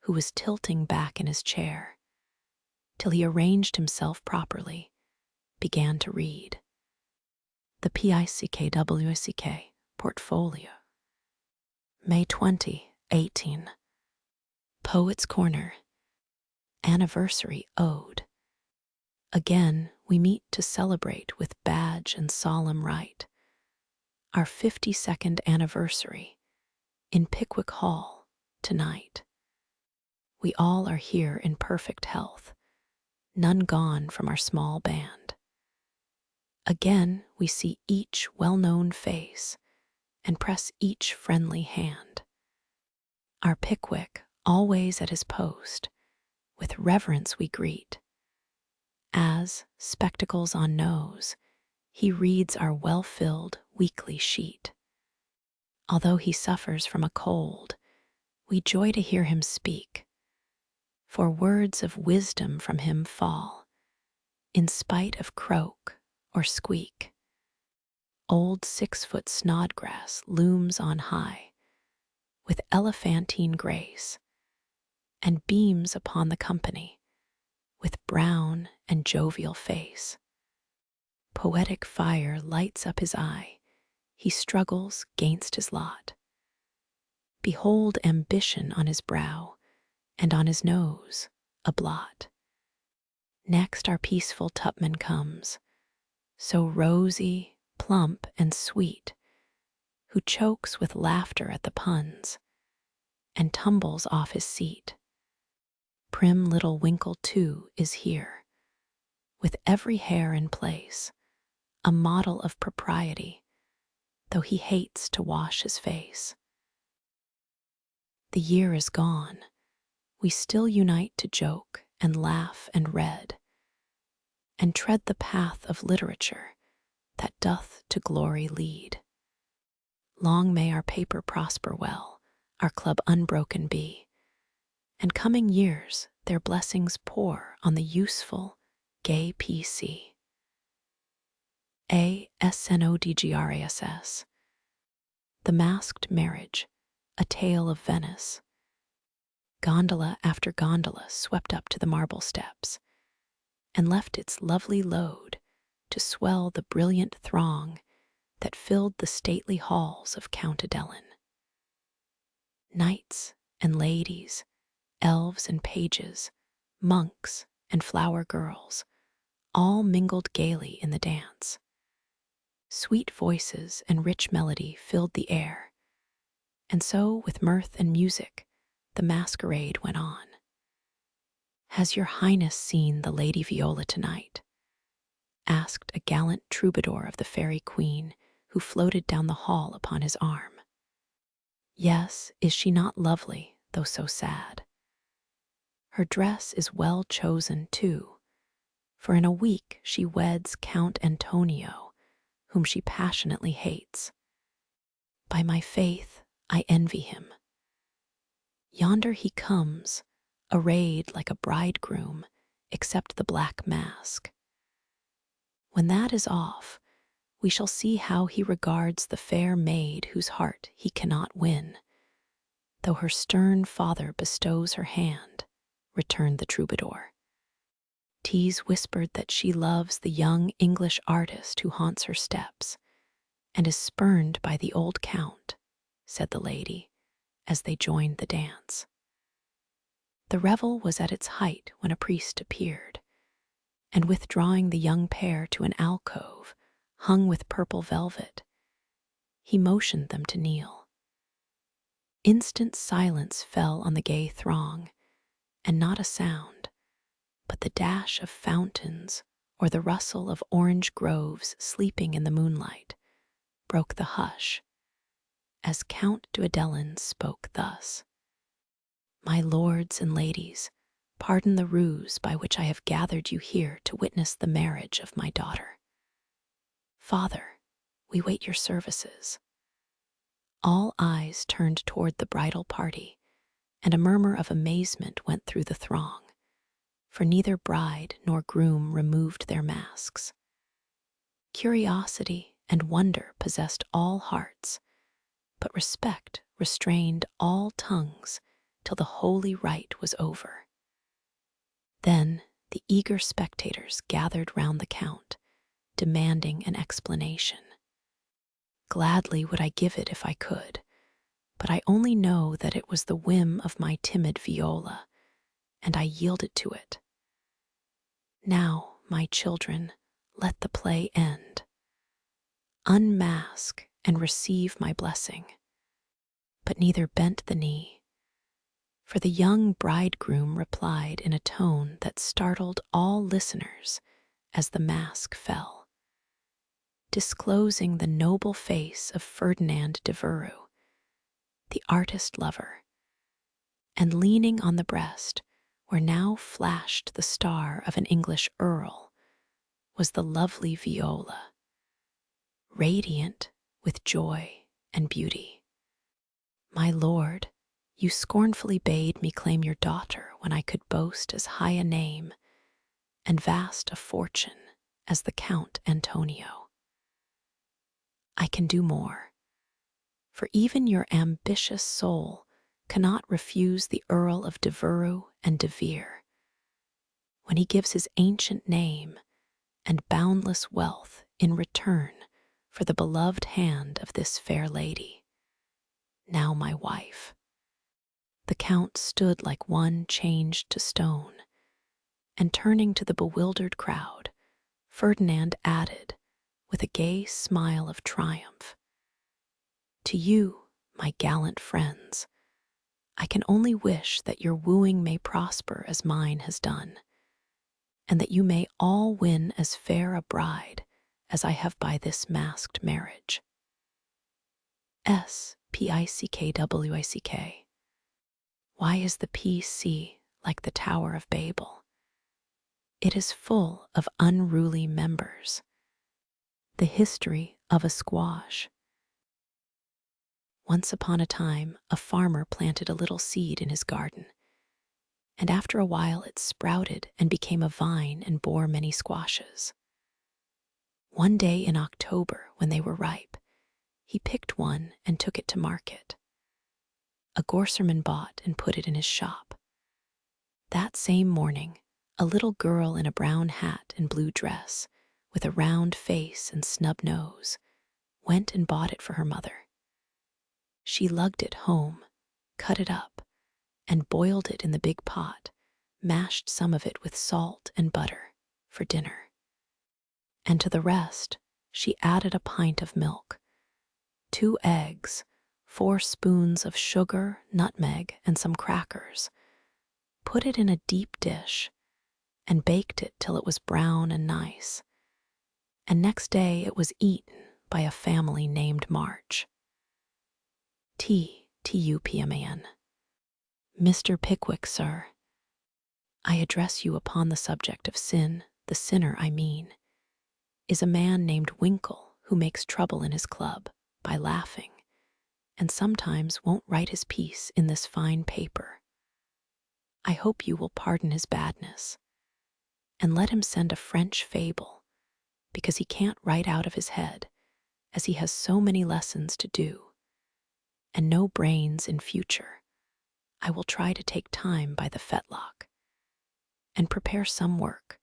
who was tilting back in his chair, till he arranged himself properly, began to read. The PICKWCK Portfolio. May 20, 18. Poets' Corner. Anniversary Ode. Again we meet to celebrate with badge and solemn rite our 52nd anniversary in Pickwick Hall tonight. We all are here in perfect health, none gone from our small band. Again we see each well-known face and press each friendly hand. Our Pickwick, always at his post, with reverence we greet, as, spectacles on nose, he reads our well-filled weekly sheet. Although he suffers from a cold, we joy to hear him speak, for words of wisdom from him fall, in spite of croak or squeak. Old 6-foot Snodgrass looms on high, with elephantine grace, and beams upon the company, with brown and jovial face. Poetic fire lights up his eye, he struggles 'gainst his lot. Behold ambition on his brow, and on his nose a blot. Next our peaceful Tupman comes, so rosy, plump, and sweet, who chokes with laughter at the puns, and tumbles off his seat. Prim little Winkle, too, is here, with every hair in place, a model of propriety, though he hates to wash his face. The year is gone, we still unite to joke and laugh and read, and tread the path of literature that doth to glory lead. Long may our paper prosper well, our club unbroken be, and coming years their blessings pour on the useful, gay PC. ASNODGRASS. The Masked Marriage, a Tale of Venice. Gondola after gondola swept up to the marble steps, and left its lovely load to swell the brilliant throng that filled the stately halls of Count Adelin. Knights and ladies, elves and pages, monks and flower girls, all mingled gaily in the dance. Sweet voices and rich melody filled the air, and so with mirth and music the masquerade went on. "Has your Highness seen the Lady Viola tonight?" asked a gallant troubadour of the fairy queen, who floated down the hall upon his arm. "Yes, is she not lovely, though so sad? Her dress is well chosen, too, for in a week she weds Count Antonio, whom she passionately hates. By my faith, I envy him. Yonder he comes, arrayed like a bridegroom, except the black mask. When that is off, we shall see how he regards the fair maid whose heart he cannot win. Though her stern father bestows her hand, returned the troubadour. Tease whispered that she loves the young English artist who haunts her steps, and is spurned by the old count, said the lady, as they joined the dance. The revel was at its height when a priest appeared, and withdrawing the young pair to an alcove hung with purple velvet, he motioned them to kneel. Instant silence fell on the gay throng, and not a sound, but the dash of fountains or the rustle of orange groves sleeping in the moonlight, broke the hush, as Count d'Adelin spoke thus: "My lords and ladies, pardon the ruse by which I have gathered you here to witness the marriage of my daughter. Father, we wait your services." All eyes turned toward the bridal party, and a murmur of amazement went through the throng, for neither bride nor groom removed their masks. Curiosity and wonder possessed all hearts, but respect restrained all tongues till the holy rite was over. Then the eager spectators gathered round the count, demanding an explanation. Gladly would I give it if I could, but I only know that it was the whim of my timid Viola, and I yielded to it. Now, my children, let the play end. Unmask and receive my blessing. But neither bent the knee, for the young bridegroom replied in a tone that startled all listeners as the mask fell, disclosing the noble face of Ferdinand de Veru, the artist lover, and leaning on the breast where now flashed the star of an English earl was the lovely Viola, radiant with joy and beauty. "My lord, you scornfully bade me claim your daughter when I could boast as high a name and vast a fortune as the Count Antonio. I can do more, for even your ambitious soul cannot refuse the Earl of de Veru and de Vere, when he gives his ancient name and boundless wealth in return for the beloved hand of this fair lady, now my wife." The Count stood like one changed to stone, and turning to the bewildered crowd, Ferdinand added, with a gay smile of triumph, "To you, my gallant friends, I can only wish that your wooing may prosper as mine has done, and that you may all win as fair a bride as I have by this masked marriage." S.P.I.C.K.W.I.C.K. Why is the P.C. like the Tower of Babel? It is full of unruly members. The history of a squash. Once upon a time, a farmer planted a little seed in his garden, and after a while it sprouted and became a vine and bore many squashes. One day in October, when they were ripe, he picked one and took it to market. A grocerman bought and put it in his shop. That same morning, a little girl in a brown hat and blue dress, with a round face and snub nose, went and bought it for her mother. She lugged it home, cut it up, and boiled it in the big pot, mashed some of it with salt and butter for dinner. And to the rest, she added a pint of milk, 2 eggs, 4 spoons of sugar, nutmeg, and some crackers, put it in a deep dish, and baked it till it was brown and nice. And next day it was eaten by a family named March. T.U.P.M.A.N. Mr. Pickwick, sir, I address you upon the subject of sin. The sinner, I mean, is a man named Winkle who makes trouble in his club by laughing, and sometimes won't write his piece in this fine paper. I hope you will pardon his badness, and let him send a French fable, because he can't write out of his head as he has so many lessons to do, and no brains in future, I will try to take time by the fetlock and prepare some work,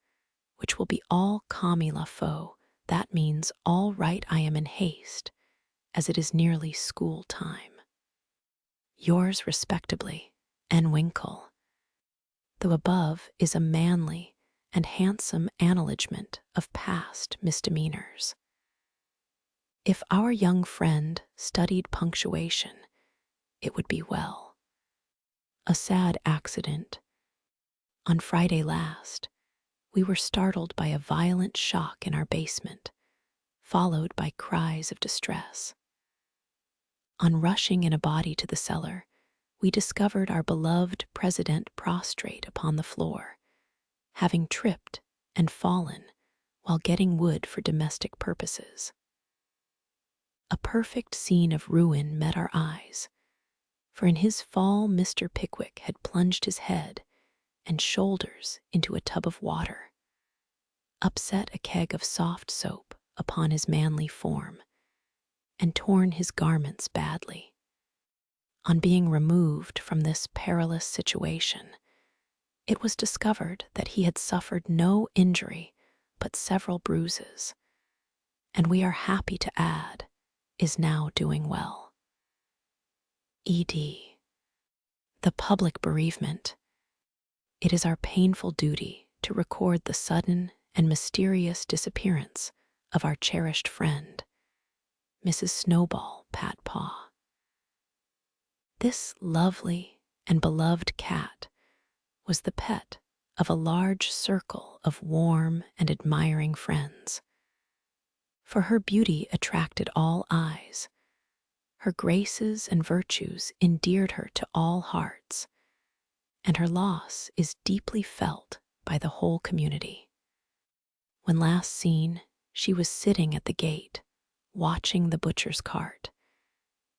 which will be all comme il faut. That means all right, I am in haste, as it is nearly school time. Yours respectably, N. Winkle. The above is a manly and handsome acknowledgment of past misdemeanors. If our young friend studied punctuation, it would be well. A sad accident. On Friday last, we were startled by a violent shock in our basement, followed by cries of distress. On rushing in a body to the cellar, we discovered our beloved president prostrate upon the floor, having tripped and fallen while getting wood for domestic purposes. A perfect scene of ruin met our eyes, for in his fall Mr. Pickwick had plunged his head and shoulders into a tub of water, upset a keg of soft soap upon his manly form, and torn his garments badly. On being removed from this perilous situation, it was discovered that he had suffered no injury but several bruises, and we are happy to add, is now doing well. E.D. The public bereavement. It is our painful duty to record the sudden and mysterious disappearance of our cherished friend, Mrs. Snowball Patpaw. This lovely and beloved cat was the pet of a large circle of warm and admiring friends. For her beauty attracted all eyes, her graces and virtues endeared her to all hearts, and her loss is deeply felt by the whole community. When last seen, she was sitting at the gate, watching the butcher's cart,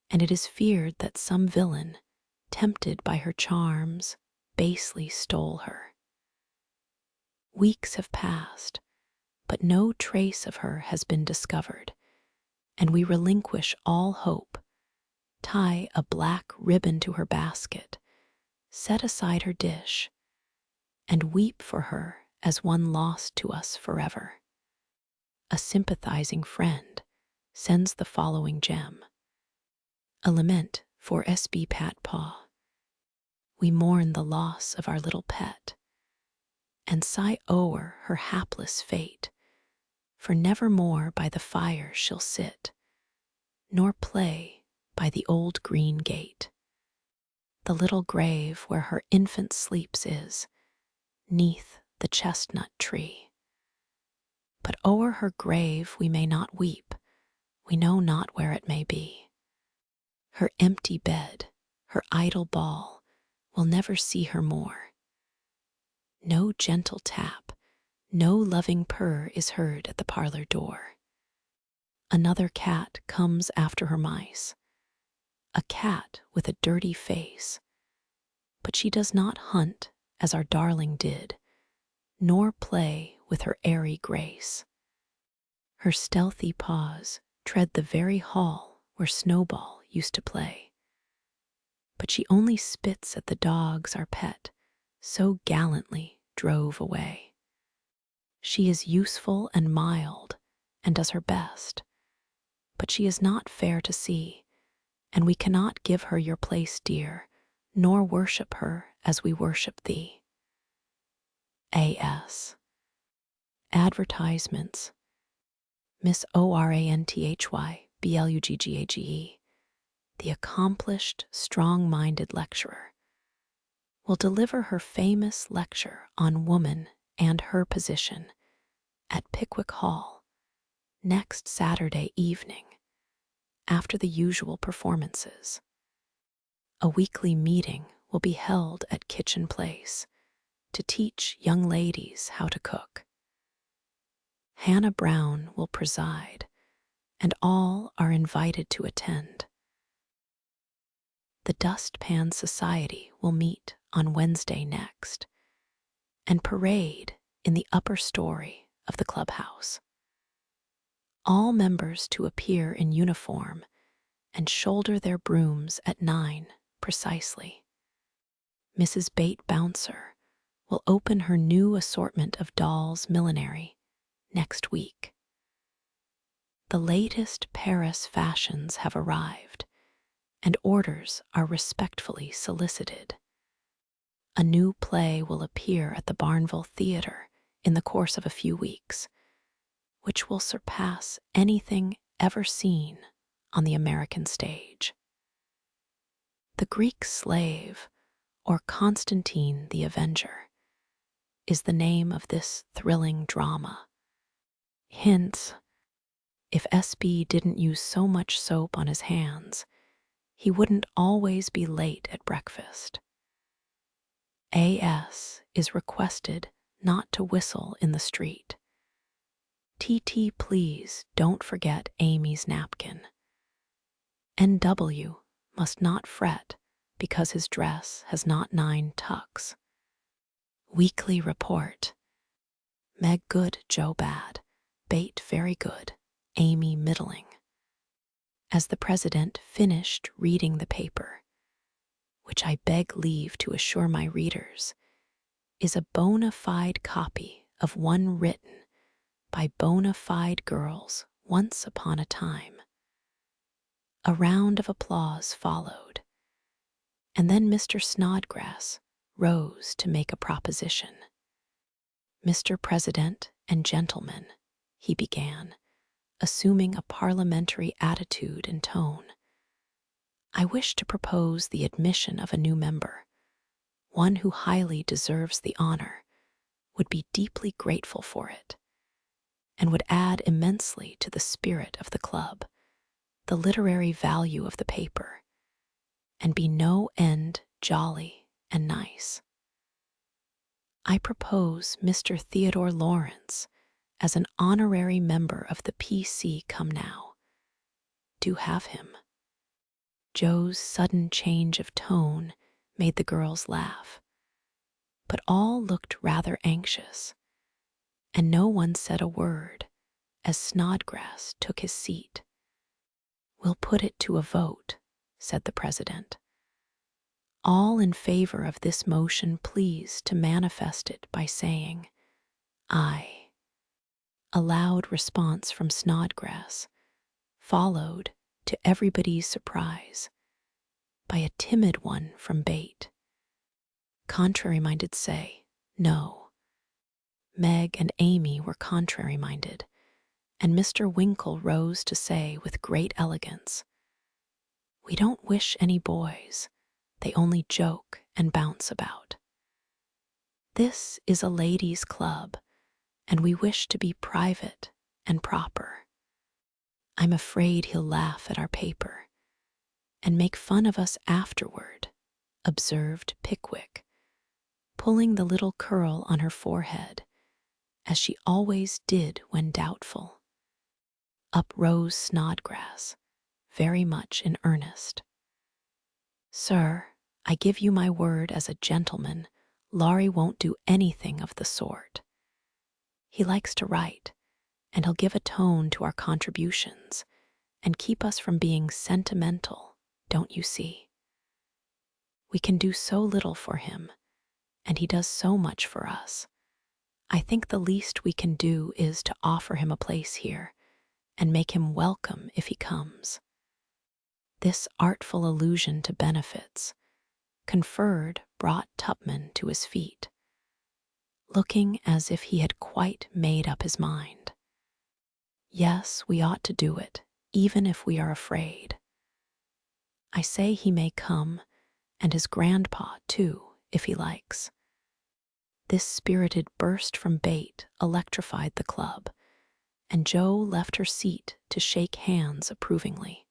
and it is feared that some villain, tempted by her charms, basely stole her. Weeks have passed, but no trace of her has been discovered, and we relinquish all hope, tie a black ribbon to her basket, set aside her dish, and weep for her as one lost to us forever. A sympathizing friend sends the following gem. A lament for S.B. Patpaw. We mourn the loss of our little pet, and sigh o'er her hapless fate, for never more by the fire she'll sit, nor play by the old green gate. The little grave where her infant sleeps is, 'neath the chestnut tree. But o'er her grave we may not weep, we know not where it may be. Her empty bed, her idle ball, will never see her more. No gentle tap, no loving purr is heard at the parlor door. Another cat comes after her mice, a cat with a dirty face, but she does not hunt as our darling did, nor play with her airy grace. Her stealthy paws tread the very hall where Snowball used to play, but she only spits at the dogs our pet so gallantly drove away. She is useful and mild, and does her best, but she is not fair to see, and we cannot give her your place, dear, nor worship her as we worship thee. A.S. Advertisements. Miss Oranthy Bluggage, the accomplished, strong-minded lecturer, will deliver her famous lecture on woman and her position at Pickwick Hall next Saturday evening after the usual performances. A weekly meeting will be held at Kitchen Place to teach young ladies how to cook. Hannah Brown will preside, and all are invited to attend. The Dustpan Society will meet on Wednesday next and parade in the upper story of the clubhouse. All members to appear in uniform and shoulder their brooms at 9 precisely. Mrs. Bate Bouncer will open her new assortment of dolls' millinery next week. The latest Paris fashions have arrived, and orders are respectfully solicited. A new play will appear at the Barnville Theatre in the course of a few weeks, which will surpass anything ever seen on the American stage. The Greek Slave, or Constantine the Avenger, is the name of this thrilling drama. Hint: if SB didn't use so much soap on his hands, he wouldn't always be late at breakfast. AS is requested not to whistle in the street. TT, please don't forget Amy's napkin. NW must not fret because his dress has not 9 tucks. Weekly report. Meg good, Joe bad. Bate very good, Amy middling. As the president finished reading the paper, which I beg leave to assure my readers is a bona fide copy of one written by bona fide girls once upon a time. A round of applause followed, and then Mr. Snodgrass rose to make a proposition. Mr. President and gentlemen, he began, assuming a parliamentary attitude and tone, I wish to propose the admission of a new member, one who highly deserves the honor, would be deeply grateful for it, and would add immensely to the spirit of the club, the literary value of the paper, and be no end jolly and nice. I propose Mr. Theodore Lawrence as an honorary member of the PC. Come now. Do have him. Joe's sudden change of tone made the girls laugh, but all looked rather anxious, and no one said a word as Snodgrass took his seat. We'll put it to a vote, said the president. All in favor of this motion, please to manifest it by saying, aye. A loud response from Snodgrass followed, to everybody's surprise, by a timid one from Bate. Contrary-minded say, no. Meg and Amy were contrary-minded, and Mr. Winkle rose to say with great elegance, we don't wish any boys, they only joke and bounce about. This is a ladies' club, and we wish to be private and proper. I'm afraid he'll laugh at our paper and make fun of us afterward, observed Pickwick, pulling the little curl on her forehead, as she always did when doubtful. Up rose Snodgrass, very much in earnest. Sir, I give you my word as a gentleman, Laurie won't do anything of the sort. He likes to write, and he'll give a tone to our contributions and keep us from being sentimental, don't you see? We can do so little for him, and he does so much for us. I think the least we can do is to offer him a place here and make him welcome if he comes. This artful allusion to benefits conferred brought Tupman to his feet, looking as if he had quite made up his mind. Yes, we ought to do it, even if we are afraid. I say he may come, and his grandpa, too, if he likes. This spirited burst from Bate electrified the club, and Joe left her seat to shake hands approvingly.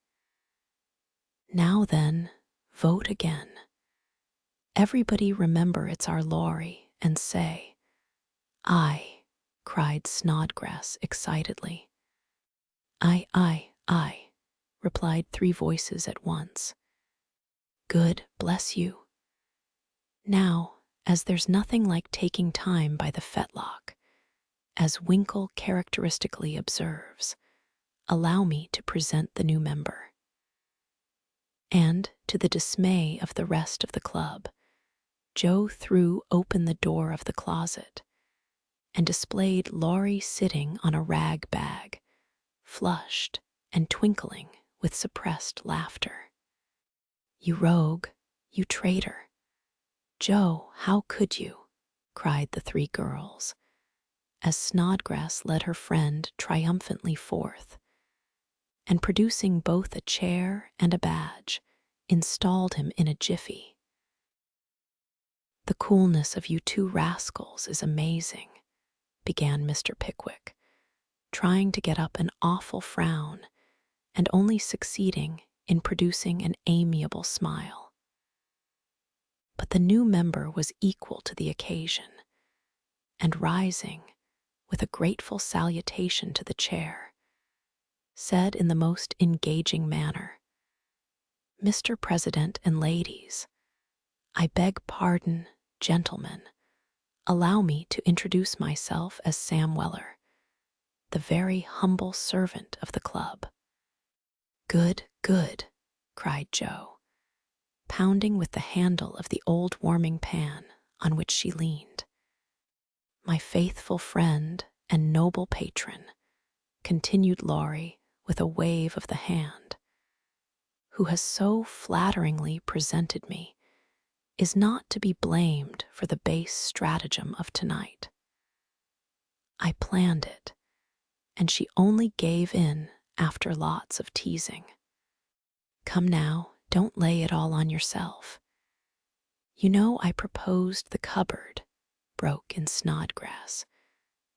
Now then, vote again. Everybody remember it's our Laurie, and say, aye, cried Snodgrass excitedly. Aye, aye, aye, replied 3 voices at once. Good, bless you. Now, as there's nothing like taking time by the fetlock, as Winkle characteristically observes, allow me to present the new member." And, to the dismay of the rest of the club, Joe threw open the door of the closet and displayed Laurie sitting on a rag bag, flushed and twinkling with suppressed laughter. "You rogue, you traitor! Joe, how could you?" cried the three girls, as Snodgrass led her friend triumphantly forth, and producing both a chair and a badge, installed him in a jiffy. "The coolness of you two rascals is amazing," began Mr. Pickwick, trying to get up an awful frown and only succeeding in producing an amiable smile. But the new member was equal to the occasion, and rising, with a grateful salutation to the chair, said in the most engaging manner, "Mr. President and ladies, I beg pardon, gentlemen, allow me to introduce myself as Sam Weller, the very humble servant of the club." "Good, good," cried Joe, pounding with the handle of the old warming pan on which she leaned. "My faithful friend and noble patron," continued Laurie with a wave of the hand, "who has so flatteringly presented me, is not to be blamed for the base stratagem of tonight. I planned it, and she only gave in after lots of teasing. Come now, don't lay it all on yourself. You know I proposed the cupboard," broke in Snodgrass,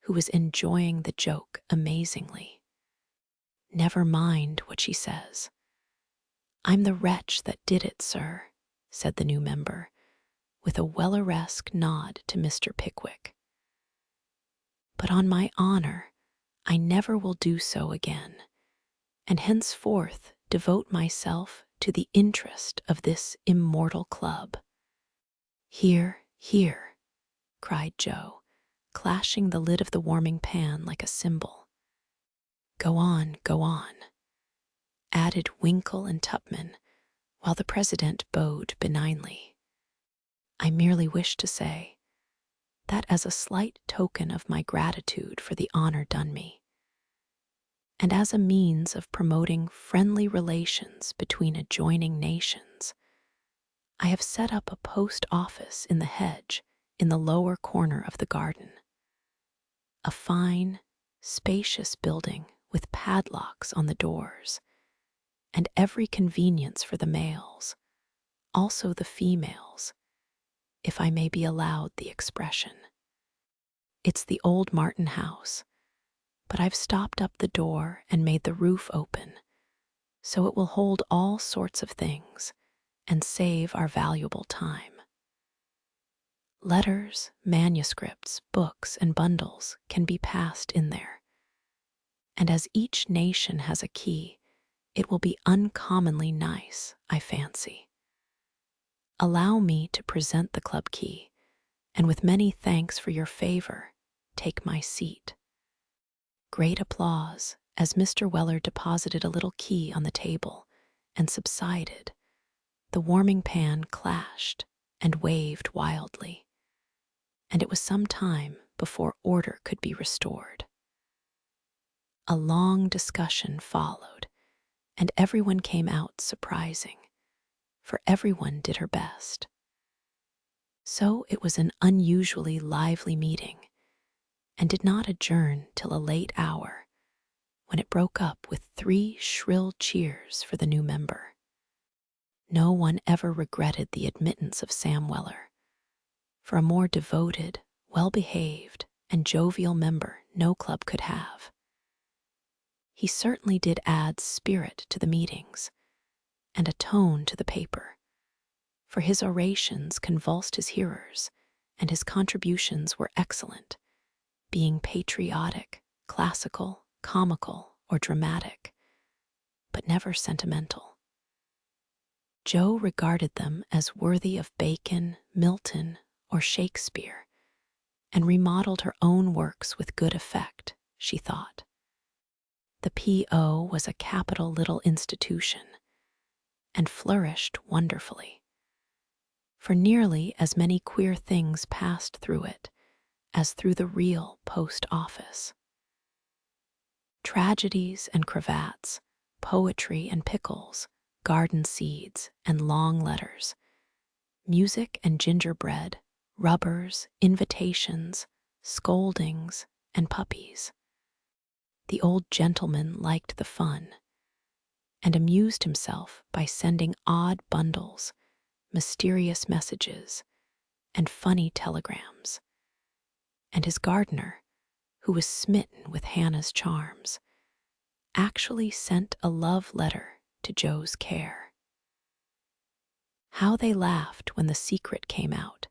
who was enjoying the joke amazingly. "Never mind what she says. I'm the wretch that did it, sir," said the new member, with a Welleresque nod to Mr. Pickwick. "But on my honor, I never will do so again, and henceforth devote myself to the interest of this immortal club." "Hear, hear," cried Joe, clashing the lid of the warming pan like a cymbal. Go on," added Winkle and Tupman, while the president bowed benignly. "I merely wish to say that as a slight token of my gratitude for the honor done me, and as a means of promoting friendly relations between adjoining nations, I have set up a post office in the hedge in the lower corner of the garden. A fine, spacious building with padlocks on the doors, and every convenience for the males, also the females, if I may be allowed the expression. It's the old Martin house, but I've stopped up the door and made the roof open, so it will hold all sorts of things and save our valuable time. Letters, manuscripts, books, and bundles can be passed in there, and as each nation has a key, it will be uncommonly nice, I fancy. Allow me to present the club key, and with many thanks for your favor, take my seat." Great applause as Mr. Weller deposited a little key on the table and subsided. The warming pan clashed and waved wildly, and it was some time before order could be restored. A long discussion followed, and everyone came out surprising, for everyone did her best. So it was an unusually lively meeting, and did not adjourn till a late hour, when it broke up with 3 shrill cheers for the new member. No one ever regretted the admittance of Sam Weller, for a more devoted, well-behaved, and jovial member no club could have. He certainly did add spirit to the meetings, and a tone to the paper, for his orations convulsed his hearers, and his contributions were excellent, being patriotic, classical, comical, or dramatic, but never sentimental. Joe regarded them as worthy of Bacon, Milton, or Shakespeare, and remodeled her own works with good effect, she thought. The P.O. was a capital little institution and flourished wonderfully, for nearly as many queer things passed through it as through the real post office. Tragedies and cravats, poetry and pickles, garden seeds and long letters, music and gingerbread, rubbers, invitations, scoldings, and puppies. The old gentleman liked the fun and amused himself by sending odd bundles, mysterious messages, and funny telegrams. And his gardener, who was smitten with Hannah's charms, actually sent a love letter to Joe's care. How they laughed when the secret came out,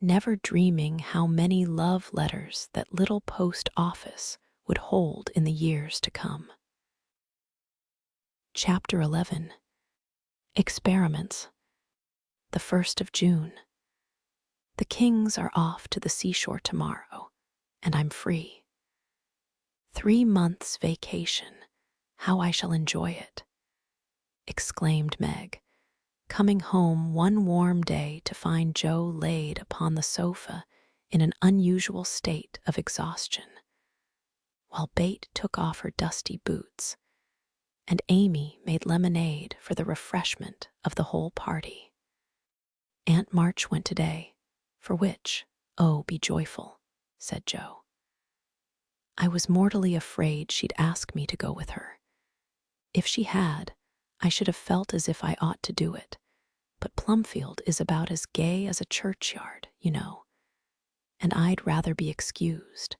never dreaming how many love letters that little post office would hold in the years to come. Chapter 11. Experiments. The 1st of June. The Kings are off to the seashore tomorrow, and I'm free. 3 months' vacation. How I shall enjoy it, exclaimed Meg, coming home one warm day to find Joe laid upon the sofa in an unusual state of exhaustion, while Bate took off her dusty boots, and Amy made lemonade for the refreshment of the whole party. Aunt March went today, for which, oh, be joyful, said Joe. I was mortally afraid she'd ask me to go with her. If she had, I should have felt as if I ought to do it, but Plumfield is about as gay as a churchyard, you know, and I'd rather be excused.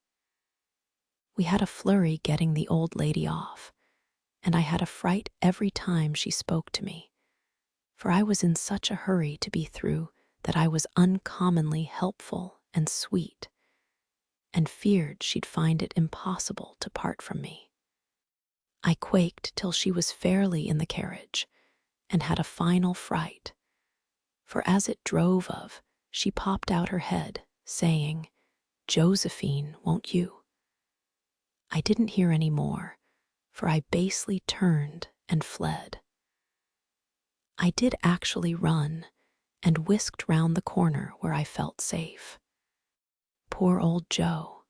We had a flurry getting the old lady off, and I had a fright every time she spoke to me, for I was in such a hurry to be through that I was uncommonly helpful and sweet, and feared she'd find it impossible to part from me. I quaked till she was fairly in the carriage, and had a final fright, for as it drove of, she popped out her head, saying, "Josephine, won't you?" I didn't hear any more, for I basely turned and fled. I did actually run, and whisked round the corner where I felt safe. Poor old Joe.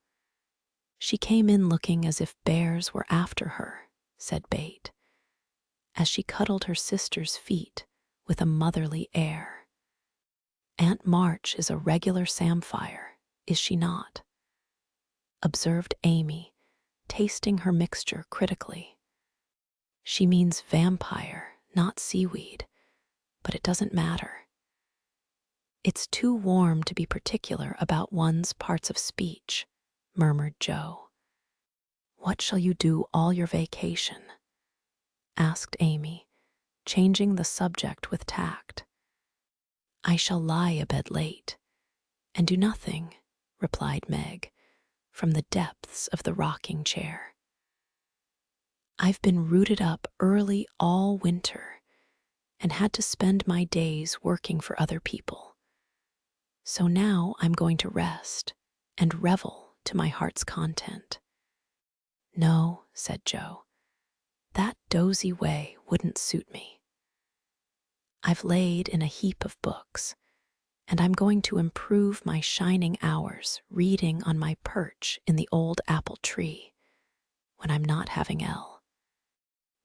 She came in looking as if bears were after her, said Bate, as she cuddled her sister's feet with a motherly air. Aunt March is a regular samphire, is she not? Observed Amy, tasting her mixture critically. She means vampire, not seaweed, but it doesn't matter. It's too warm to be particular about one's parts of speech, murmured Joe. What shall you do all your vacation? Asked Amy, changing the subject with tact. I shall lie abed late, and do nothing, replied Meg, from the depths of the rocking chair. I've been rooted up early all winter, and had to spend my days working for other people. So now I'm going to rest, and revel to my heart's content. No, said Joe, that dozy way wouldn't suit me. I've laid in a heap of books, and I'm going to improve my shining hours reading on my perch in the old apple tree when I'm not having L.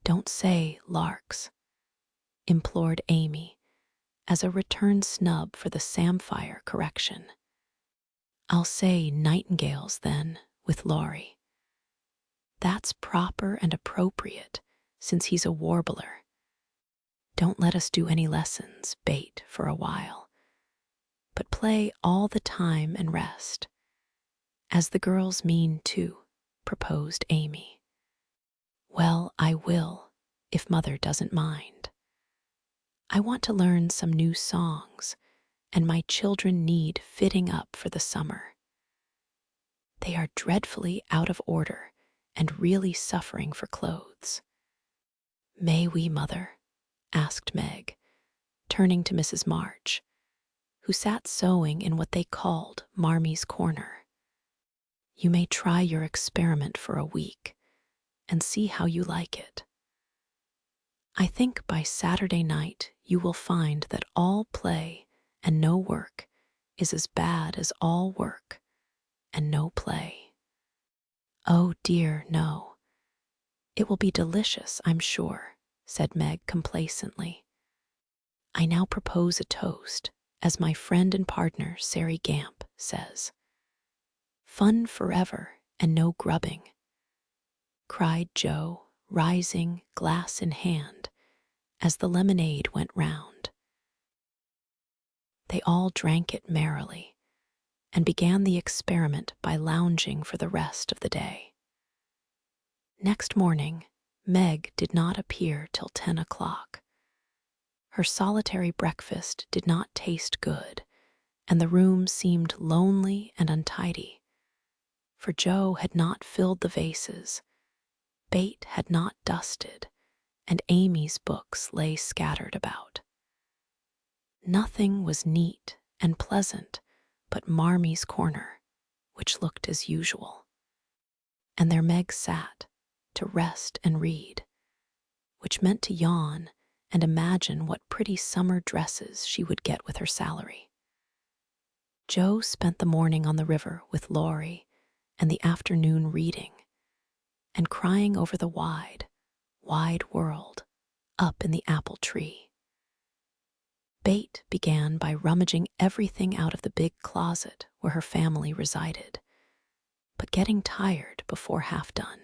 Don't say larks, implored Amy, as a return snub for the samphire correction. I'll say nightingales then, with Laurie. That's proper and appropriate, since he's a warbler. Don't let us do any lessons, Bate, for a while, but play all the time and rest, as the girls mean to, proposed Amy. Well, I will, if Mother doesn't mind. I want to learn some new songs, and my children need fitting up for the summer. They are dreadfully out of order and really suffering for clothes. May we, Mother? Asked Meg, turning to Mrs. March, who sat sewing in what they called Marmy's corner. You may try your experiment for a week, and see how you like it. I think by Saturday night you will find that all play and no work is as bad as all work and no play." "Oh dear, no. It will be delicious, I'm sure," said Meg complacently. "I now propose a toast, as my friend and partner, Sari Gamp, says. Fun forever and no grubbing," cried Joe, rising, glass in hand, as the lemonade went round. They all drank it merrily, and began the experiment by lounging for the rest of the day. Next morning, Meg did not appear till 10 o'clock. Her solitary breakfast did not taste good, and the room seemed lonely and untidy, for Joe had not filled the vases, Bate had not dusted, and Amy's books lay scattered about. Nothing was neat and pleasant but Marmy's corner, which looked as usual. And there Meg sat, to rest and read, which meant to yawn and imagine what pretty summer dresses she would get with her salary. Joe spent the morning on the river with Laurie and the afternoon reading and crying over the wide, wide world up in the apple tree. Bate began by rummaging everything out of the big closet where her family resided, but getting tired before half done,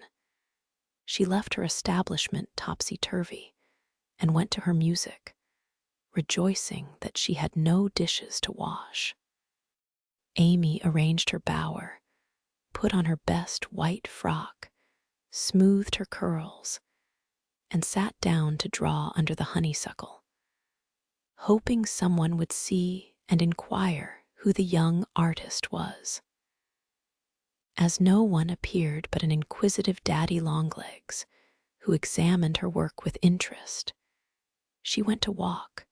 she left her establishment topsy-turvy and went to her music, rejoicing that she had no dishes to wash. Amy arranged her bower, put on her best white frock, smoothed her curls, and sat down to draw under the honeysuckle, hoping someone would see and inquire who the young artist was. As no one appeared but an inquisitive Daddy Longlegs, who examined her work with interest, she went to walk,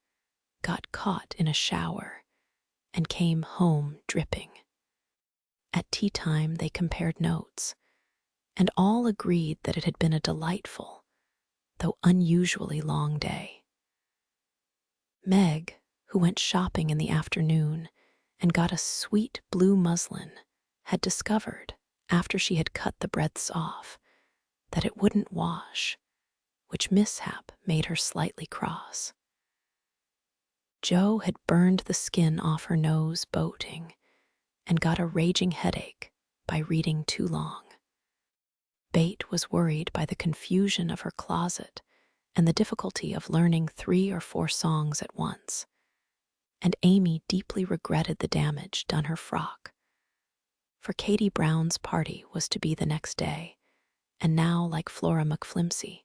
got caught in a shower, and came home dripping. At tea time they compared notes, and all agreed that it had been a delightful, though unusually long day. Meg, who went shopping in the afternoon and got a sweet blue muslin, had discovered, after she had cut the breadths off, that it wouldn't wash, which mishap made her slightly cross. Joe had burned the skin off her nose boating and got a raging headache by reading too long. Bate was worried by the confusion of her closet and the difficulty of learning 3 or 4 songs at once, and Amy deeply regretted the damage done her frock, for Katie Brown's party was to be the next day, and now, like Flora McFlimsy,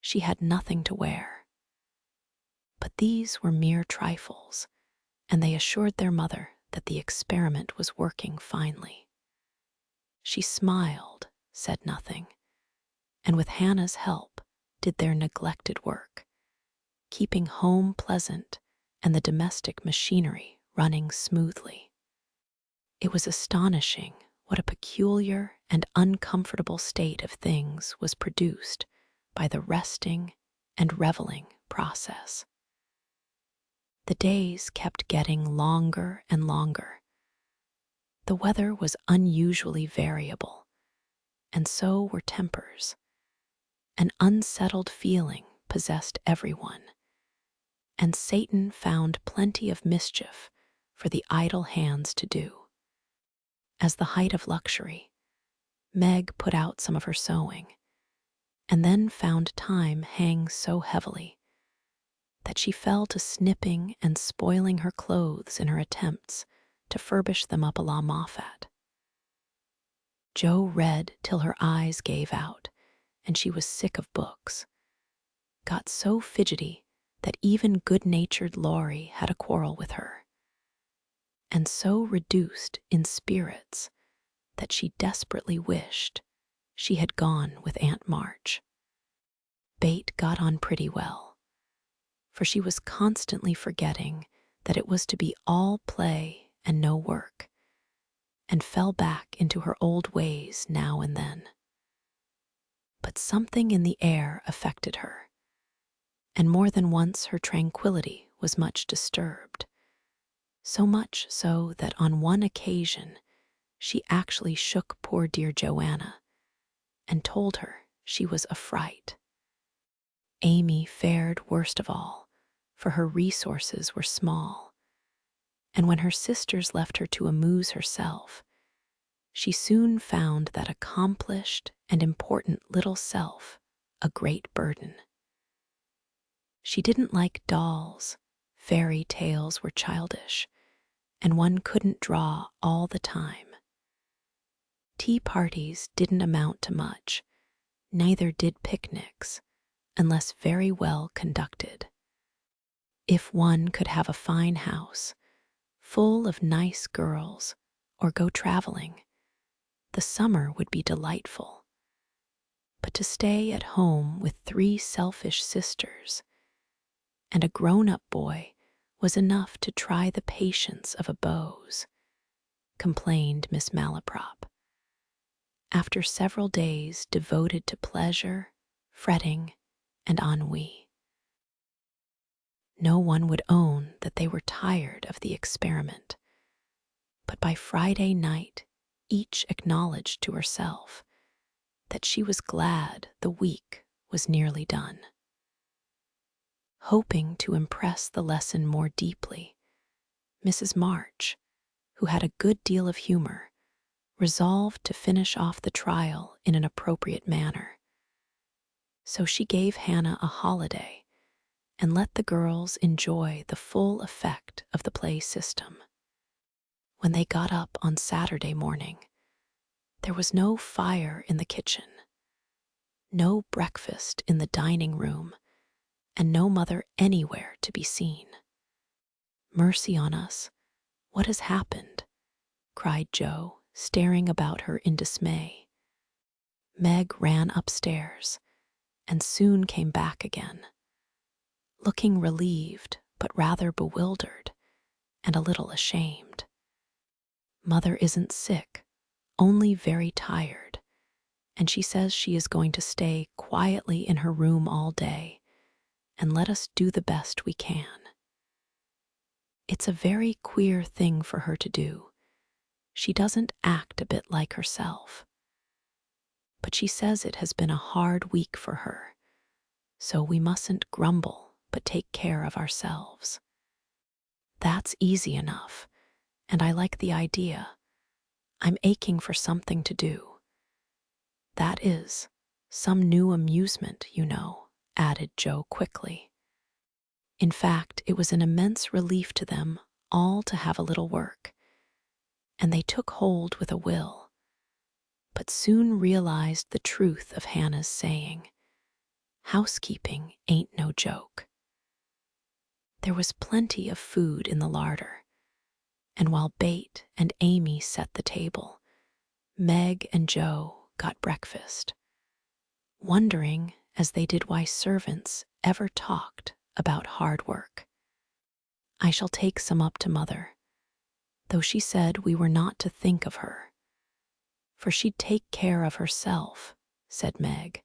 she had nothing to wear. But these were mere trifles, and they assured their mother that the experiment was working finely. She smiled, said nothing, and with Hannah's help did their neglected work, keeping home pleasant and the domestic machinery running smoothly. It was astonishing what a peculiar and uncomfortable state of things was produced by the resting and reveling process. The days kept getting longer and longer. The weather was unusually variable, and so were tempers. An unsettled feeling possessed everyone, and Satan found plenty of mischief for the idle hands to do. As the height of luxury, Meg put out some of her sewing, and then found time hang so heavily that she fell to snipping and spoiling her clothes in her attempts to furbish them up a la Moffat. Joe read till her eyes gave out, and she was sick of books, got so fidgety that even good-natured Laurie had a quarrel with her, and so reduced in spirits that she desperately wished she had gone with Aunt March. Bate got on pretty well, for she was constantly forgetting that it was to be all play and no work, and fell back into her old ways now and then. But but something in the air affected her, and more than once her tranquility was much disturbed, so much so that on one occasion she actually shook poor dear Joanna and told her she was a fright. Amy fared worst of all, for her resources were small, and when her sisters left her to amuse herself, she soon found that accomplished and important little self a great burden. She didn't like dolls, fairy tales were childish, and one couldn't draw all the time. Tea parties didn't amount to much, neither did picnics, unless very well conducted. If one could have a fine house, full of nice girls, or go traveling, the summer would be delightful. But to stay at home with 3 selfish sisters and a grown-up boy was enough to try the patience of a Bose, complained Miss Malaprop. After several days devoted to pleasure, fretting, and ennui, no one would own that they were tired of the experiment, but by Friday night each acknowledged to herself that she was glad the week was nearly done. Hoping to impress the lesson more deeply, Mrs. March, who had a good deal of humor, resolved to finish off the trial in an appropriate manner. So she gave Hannah a holiday and let the girls enjoy the full effect of the play system. When they got up on Saturday morning, there was no fire in the kitchen, no breakfast in the dining room, and no mother anywhere to be seen. "Mercy on us, what has happened?" cried Jo, staring about her in dismay. Meg ran upstairs and soon came back again, looking relieved but rather bewildered and a little ashamed. "Mother isn't sick, only very tired, and she says she is going to stay quietly in her room all day and let us do the best we can. It's a very queer thing for her to do. She doesn't act a bit like herself. But she says it has been a hard week for her, so we mustn't grumble but take care of ourselves. That's easy enough, and I like the idea. I'm aching for something to do. That is, some new amusement, you know," added Jo quickly. In fact, it was an immense relief to them all to have a little work, and they took hold with a will, but soon realized the truth of Hannah's saying, "Housekeeping ain't no joke." There was plenty of food in the larder, and while Bate and Amy set the table, Meg and Jo got breakfast, wondering as they did why servants ever talked about hard work. "I shall take some up to Mother, though she said we were not to think of her, for she'd take care of herself," said Meg,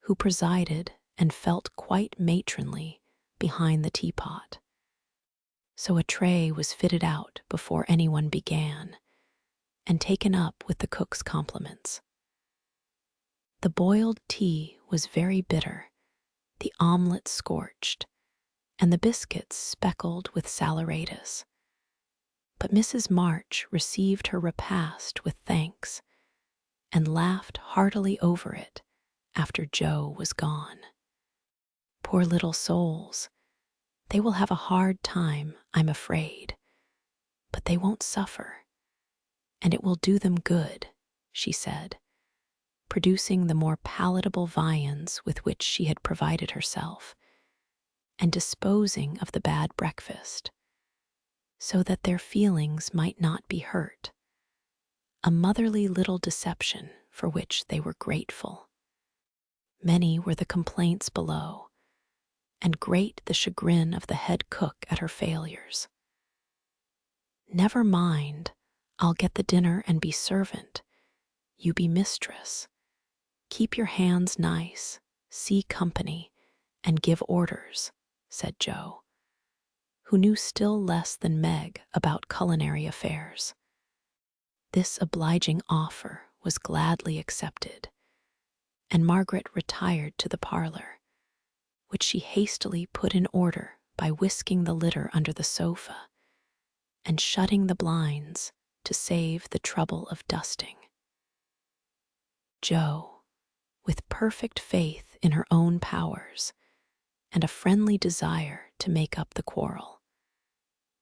who presided and felt quite matronly behind the teapot. So a tray was fitted out before anyone began, and taken up with the cook's compliments. The boiled tea was very bitter, the omelette scorched, and the biscuits speckled with saleratus. But Mrs. March received her repast with thanks and laughed heartily over it after Jo was gone. Poor little souls, they will have a hard time, I'm afraid, but they won't suffer, and it will do them good, she said, producing the more palatable viands with which she had provided herself, and disposing of the bad breakfast, so that their feelings might not be hurt, a motherly little deception for which they were grateful. Many were the complaints below, and great the chagrin of the head cook at her failures. "Never mind, I'll get the dinner and be servant. You be mistress. Keep your hands nice, see company, and give orders, said Joe, who knew still less than Meg about culinary affairs. This obliging offer was gladly accepted, and Margaret retired to the parlor, which she hastily put in order by whisking the litter under the sofa and shutting the blinds to save the trouble of dusting. Jo, with perfect faith in her own powers and a friendly desire to make up the quarrel,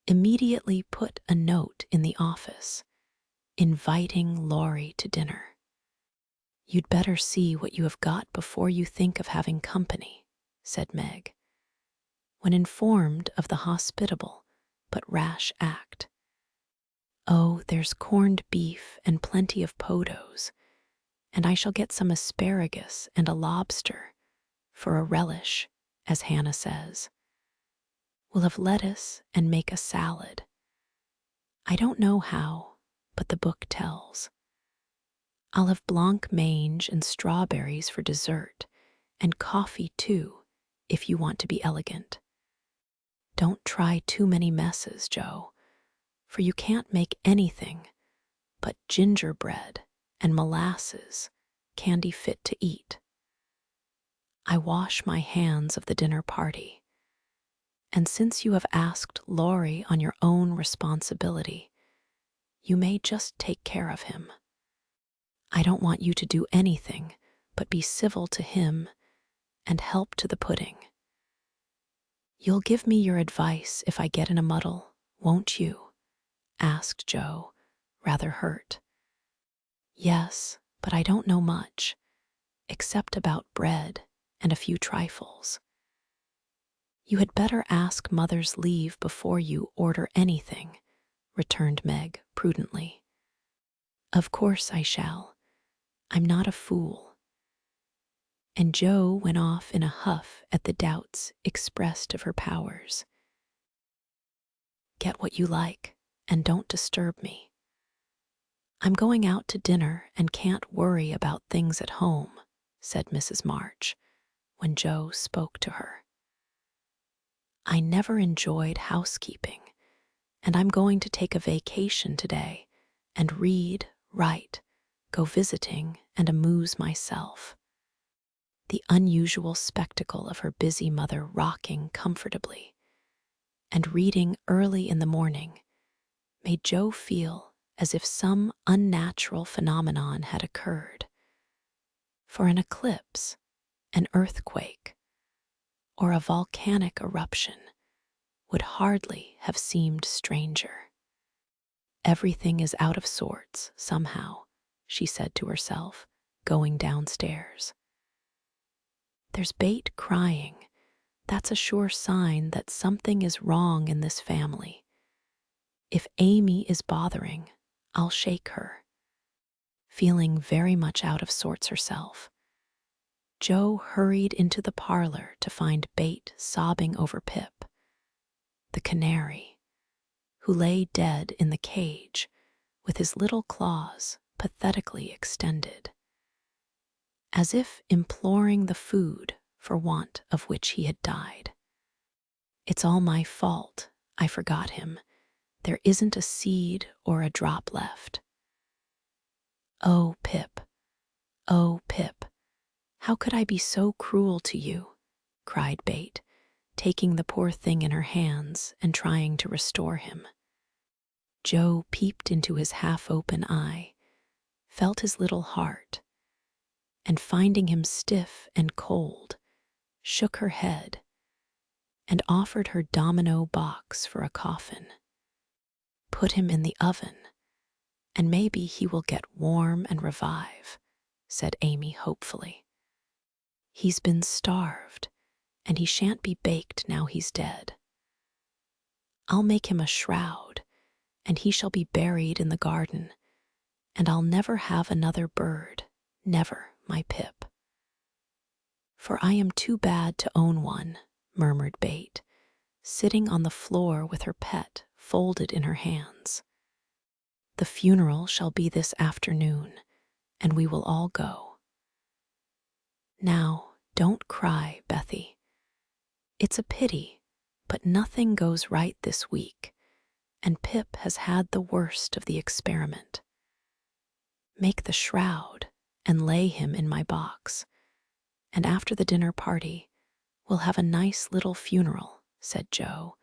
immediately put a note in the office inviting Laurie to dinner. "You'd better see what you have got before you think of having company," said Meg, when informed of the hospitable but rash act. "Oh, there's corned beef and plenty of podos, and I shall get some asparagus and a lobster for a relish, as Hannah says. We'll have lettuce and make a salad. I don't know how, but the book tells. I'll have blanc mange and strawberries for dessert, and coffee too, if you want to be elegant. Don't try too many messes, Jo, for you can't make anything but gingerbread and molasses candy fit to eat. I wash my hands of the dinner party, and since you have asked Laurie on your own responsibility, you may just take care of him. I don't want you to do anything but be civil to him and help to the pudding. You'll give me your advice if I get in a muddle, won't you?" asked Jo, rather hurt. "Yes, but I don't know much, except about bread and a few trifles." "You had better ask Mother's leave before you order anything," returned Meg prudently. "Of course I shall. I'm not a fool." And Jo went off in a huff at the doubts expressed of her powers. "Get what you like, and don't disturb me. I'm going out to dinner and can't worry about things at home," said Mrs. March, when Jo spoke to her. "I never enjoyed housekeeping, and I'm going to take a vacation today and read, write, go visiting, and amuse myself." The unusual spectacle of her busy mother rocking comfortably and reading early in the morning made Jo feel as if some unnatural phenomenon had occurred. For an eclipse, an earthquake, or a volcanic eruption would hardly have seemed stranger. "Everything is out of sorts, somehow," she said to herself, going downstairs. "There's Bate crying. That's a sure sign that something is wrong in this family. If Amy is bothering, I'll shake her." Feeling very much out of sorts herself, Jo hurried into the parlor to find Bate sobbing over Pip, the canary, who lay dead in the cage with his little claws pathetically extended, as if imploring the food for want of which he had died. "It's all my fault. I forgot him. There isn't a seed or a drop left. Oh, Pip, oh, Pip, how could I be so cruel to you?" cried Bate, taking the poor thing in her hands and trying to restore him. Jo peeped into his half-open eye, felt his little heart, and finding him stiff and cold, shook her head and offered her domino box for a coffin. "Put him in the oven, and maybe he will get warm and revive," said Amy hopefully. "He's been starved, and he shan't be baked now he's dead. I'll make him a shroud, and he shall be buried in the garden, and I'll never have another bird, never, my Pip." "For I am too bad to own one," murmured Bate, sitting on the floor with her pet folded in her hands. "The funeral shall be this afternoon, and we will all go." Now, don't cry, Bethy. It's a pity, but nothing goes right this week, and Pip has had the worst of the experiment. Make the shroud and lay him in my box, and after the dinner party, we'll have a nice little funeral, said Jo,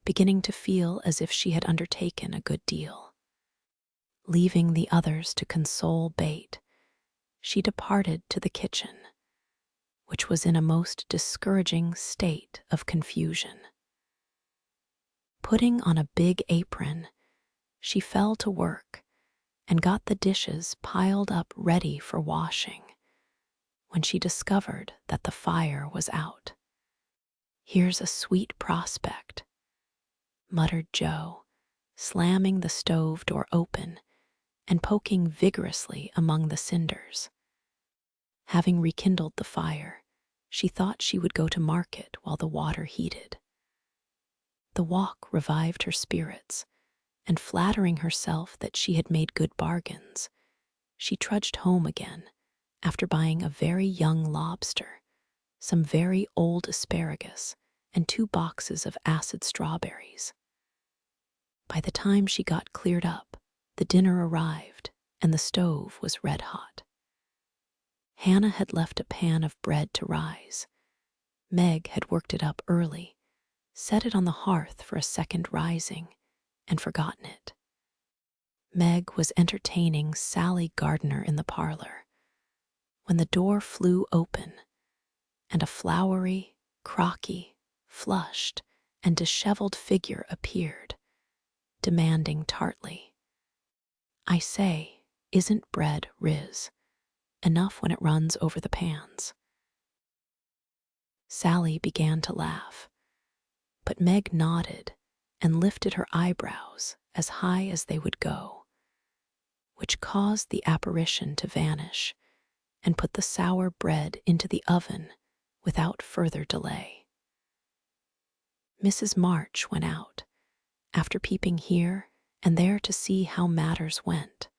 beginning to feel as if she had undertaken a good deal. Leaving the others to console Bate, she departed to the kitchen, which was in a most discouraging state of confusion. Putting on a big apron, she fell to work and got the dishes piled up ready for washing, when she discovered that the fire was out. "Here's a sweet prospect," muttered Jo, slamming the stove door open and poking vigorously among the cinders. Having rekindled the fire, she thought she would go to market while the water heated. The walk revived her spirits, and flattering herself that she had made good bargains, she trudged home again after buying a very young lobster, some very old asparagus, and 2 boxes of acid strawberries. By the time she got cleared up, the dinner arrived and the stove was red hot. Hannah had left a pan of bread to rise. Meg had worked it up early, set it on the hearth for a second rising, and forgotten it. Meg was entertaining Sally Gardner in the parlor when the door flew open and a flowery, crocky, flushed, and disheveled figure appeared, demanding tartly, "I say, isn't bread Riz enough when it runs over the pans?" Sally began to laugh, but Meg nodded and lifted her eyebrows as high as they would go, which caused the apparition to vanish and put the sour bread into the oven without further delay. Mrs. March went out, after peeping here and there to see how matters went,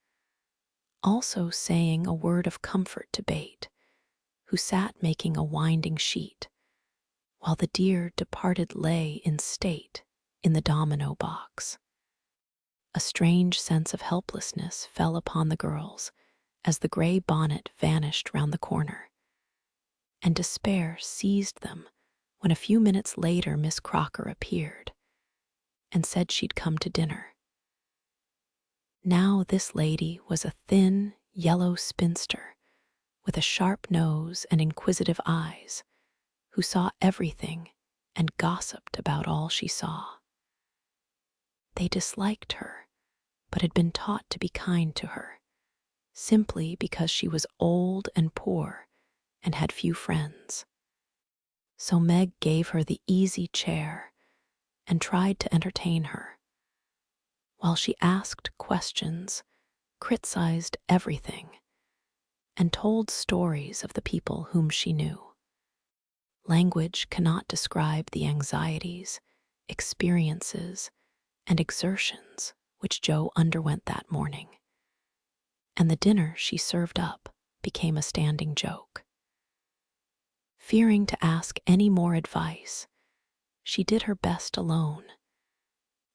also saying a word of comfort to Bate, who sat making a winding sheet, while the dear departed lay in state in the domino box. A strange sense of helplessness fell upon the girls as the gray bonnet vanished round the corner, and despair seized them when a few minutes later Miss Crocker appeared and said she'd come to dinner. Now this lady was a thin, yellow spinster with a sharp nose and inquisitive eyes, who saw everything and gossiped about all she saw. They disliked her, but had been taught to be kind to her, simply because she was old and poor and had few friends. So Meg gave her the easy chair and tried to entertain her, while she asked questions, criticized everything, and told stories of the people whom she knew. Language cannot describe the anxieties, experiences, and exertions which Jo underwent that morning, and the dinner she served up became a standing joke. Fearing to ask any more advice, she did her best alone,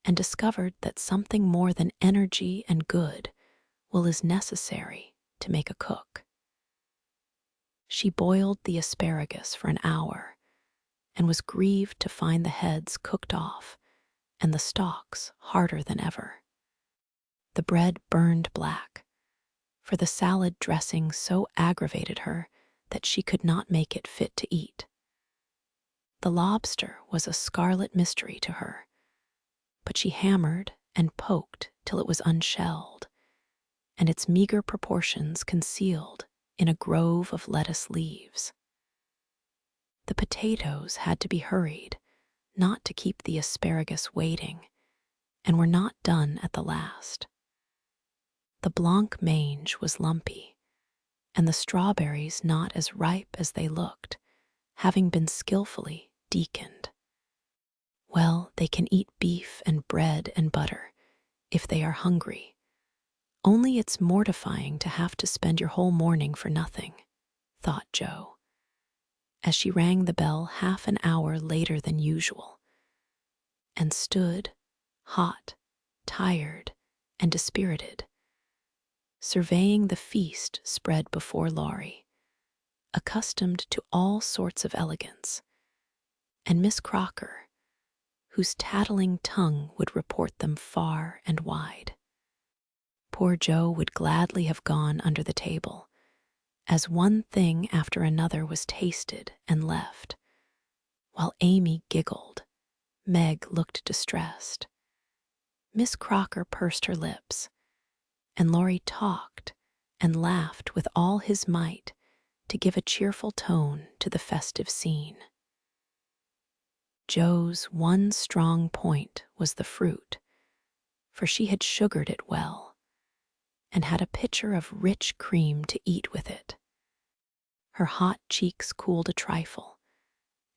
and discovered that something more than energy and good will is necessary to make a cook. She boiled the asparagus for an hour, and was grieved to find the heads cooked off and the stalks harder than ever. The bread burned black, for the salad dressing so aggravated her that she could not make it fit to eat. The lobster was a scarlet mystery to her, but she hammered and poked till it was unshelled, and its meager proportions concealed in a grove of lettuce leaves. The potatoes had to be hurried, not to keep the asparagus waiting, and were not done at the last. The blanc mange was lumpy, and the strawberries not as ripe as they looked, having been skillfully deaconed. Well, they can eat beef and bread and butter if they are hungry. Only it's mortifying to have to spend your whole morning for nothing, thought Jo, as she rang the bell half an hour later than usual, and stood, hot, tired, and dispirited, surveying the feast spread before Laurie, accustomed to all sorts of elegance, and Miss Crocker, whose tattling tongue would report them far and wide. Poor Joe would gladly have gone under the table, as one thing after another was tasted and left. While Amy giggled, Meg looked distressed. Miss Crocker pursed her lips, and Laurie talked and laughed with all his might to give a cheerful tone to the festive scene. Joe's one strong point was the fruit, for she had sugared it well, and had a pitcher of rich cream to eat with it. Her hot cheeks cooled a trifle,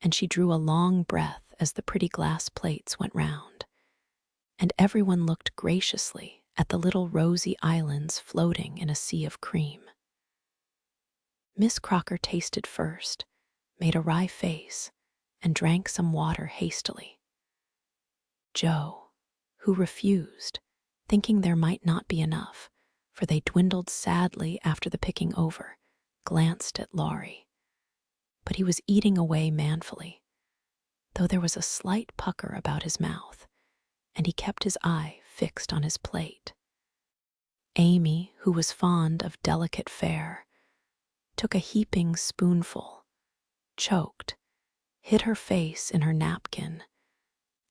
and she drew a long breath as the pretty glass plates went round, and everyone looked graciously at the little rosy islands floating in a sea of cream. Miss Crocker tasted first, made a wry face, and drank some water hastily. Joe, who refused, thinking there might not be enough, for they dwindled sadly after the picking over, glanced at Laurie. But he was eating away manfully, though there was a slight pucker about his mouth, and he kept his eye fixed on his plate. Amy, who was fond of delicate fare, took a heaping spoonful, choked, hid her face in her napkin,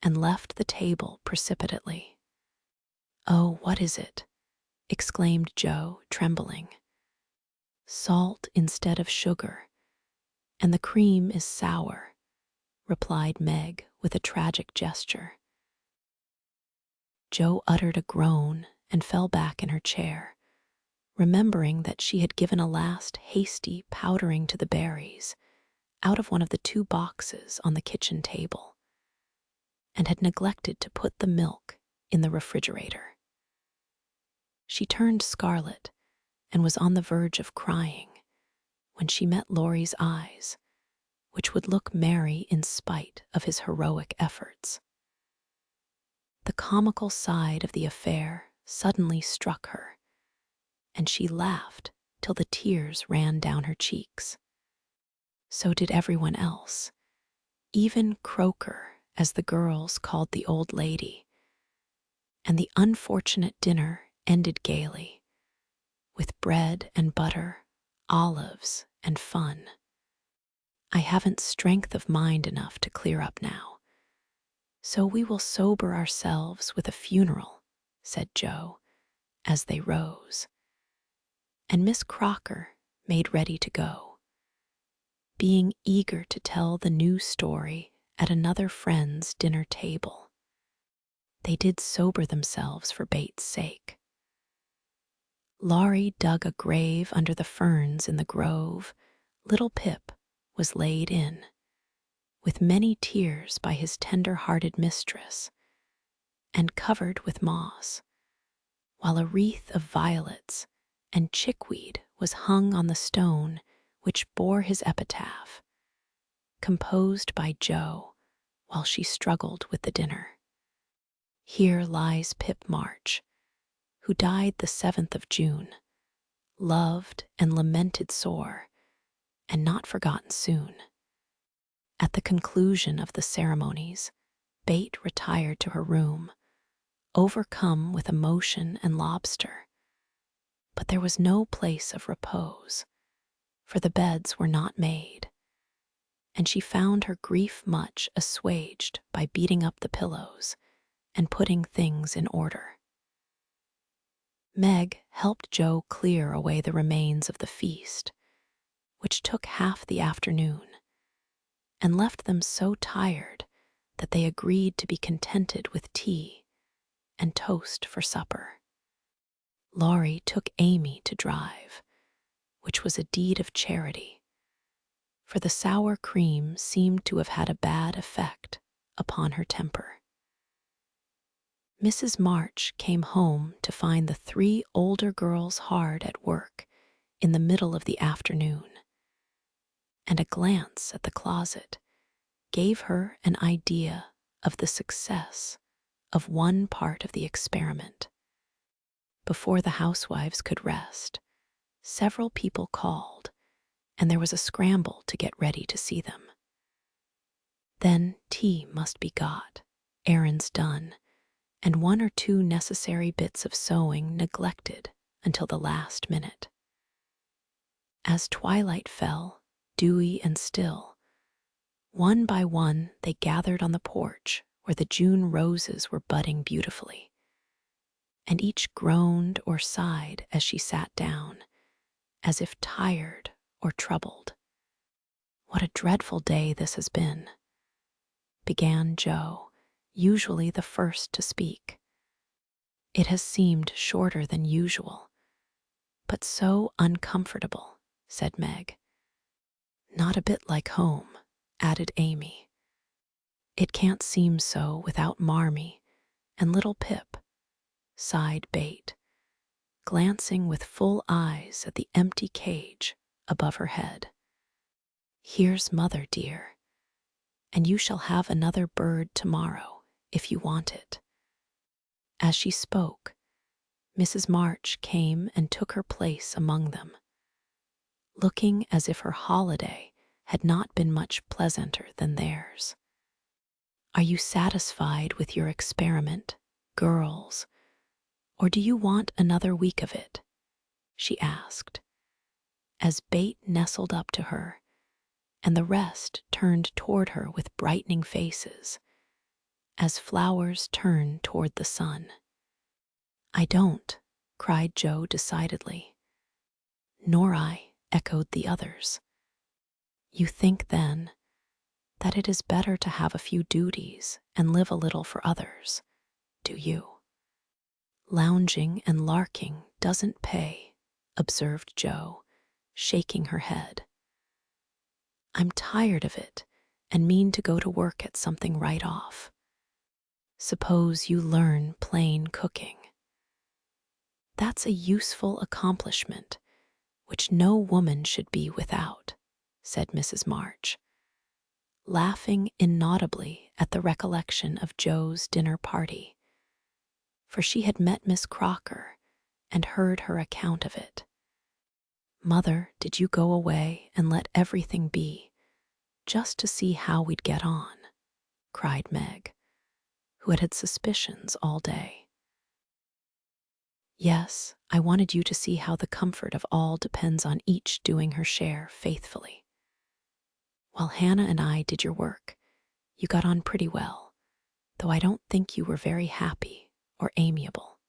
and left the table precipitately. "Oh, what is it?" exclaimed Joe, trembling. "Salt instead of sugar, and the cream is sour," replied Meg with a tragic gesture. Joe uttered a groan and fell back in her chair, remembering that she had given a last hasty powdering to the berries out of one of the 2 boxes on the kitchen table, and had neglected to put the milk in the refrigerator. She turned scarlet and was on the verge of crying when she met Laurie's eyes, which would look merry in spite of his heroic efforts. The comical side of the affair suddenly struck her, and she laughed till the tears ran down her cheeks. So did everyone else, even Croker, as the girls called the old lady, and the unfortunate dinner ended gaily, with bread and butter, olives, and fun. "I haven't strength of mind enough to clear up now, so we will sober ourselves with a funeral," said Joe, as they rose, and Miss Crocker made ready to go, being eager to tell the new story at another friend's dinner table. They did sober themselves for Bates' sake. Laurie dug a grave under the ferns in the grove. Little Pip was laid in, with many tears by his tender-hearted mistress, and covered with moss, while a wreath of violets and chickweed was hung on the stone which bore his epitaph, composed by Joe while she struggled with the dinner. "Here lies Pip March, who died the 7th of June, loved and lamented sore, and not forgotten soon." At the conclusion of the ceremonies, Bate retired to her room, overcome with emotion and lobster. But there was no place of repose, for the beds were not made, and she found her grief much assuaged by beating up the pillows and putting things in order. Meg helped Joe clear away the remains of the feast, which took half the afternoon, and left them so tired that they agreed to be contented with tea and toast for supper. Laurie took Amy to drive, which was a deed of charity, for the sour cream seemed to have had a bad effect upon her temper. Mrs. March came home to find the 3 older girls hard at work in the middle of the afternoon, and a glance at the closet gave her an idea of the success of one part of the experiment. Before the housewives could rest, several people called, and there was a scramble to get ready to see them. Then tea must be got, errands done, and one or two necessary bits of sewing neglected until the last minute. As twilight fell, dewy and still, one by one they gathered on the porch where the June roses were budding beautifully, and each groaned or sighed as she sat down, as if tired or troubled. "What a dreadful day this has been," began Joe, usually the first to speak. "It has seemed shorter than usual, but so uncomfortable," said Meg. "Not a bit like home," added Amy. "It can't seem so without Marmee and little Pip," sighed Bate, glancing with full eyes at the empty cage above her head. "Here's Mother, dear, and you shall have another bird tomorrow if you want it." As she spoke, Mrs. March came and took her place among them, looking as if her holiday had not been much pleasanter than theirs. "Are you satisfied with your experiment, girls, or do you want another week of it?" she asked, as Bate nestled up to her, and the rest turned toward her with brightening faces, as flowers turn toward the sun. "I don't," cried Joe decidedly. "Nor I," echoed the others. "You think, then, that it is better to have a few duties and live a little for others, do you?" "Lounging and larking doesn't pay," observed Joe, shaking her head. "I'm tired of it and mean to go to work at something right off. Suppose you learn plain cooking. That's a useful accomplishment which no woman should be without," said Mrs. March, laughing inaudibly at the recollection of Joe's dinner party, for she had met Miss Crocker and heard her account of it. "Mother, did you go away and let everything be, just to see how we'd get on?" cried Meg, who had suspicions all day. "Yes, I wanted you to see how the comfort of all depends on each doing her share faithfully. While Hannah and I did your work, you got on pretty well, though I don't think you were very happy or amiable.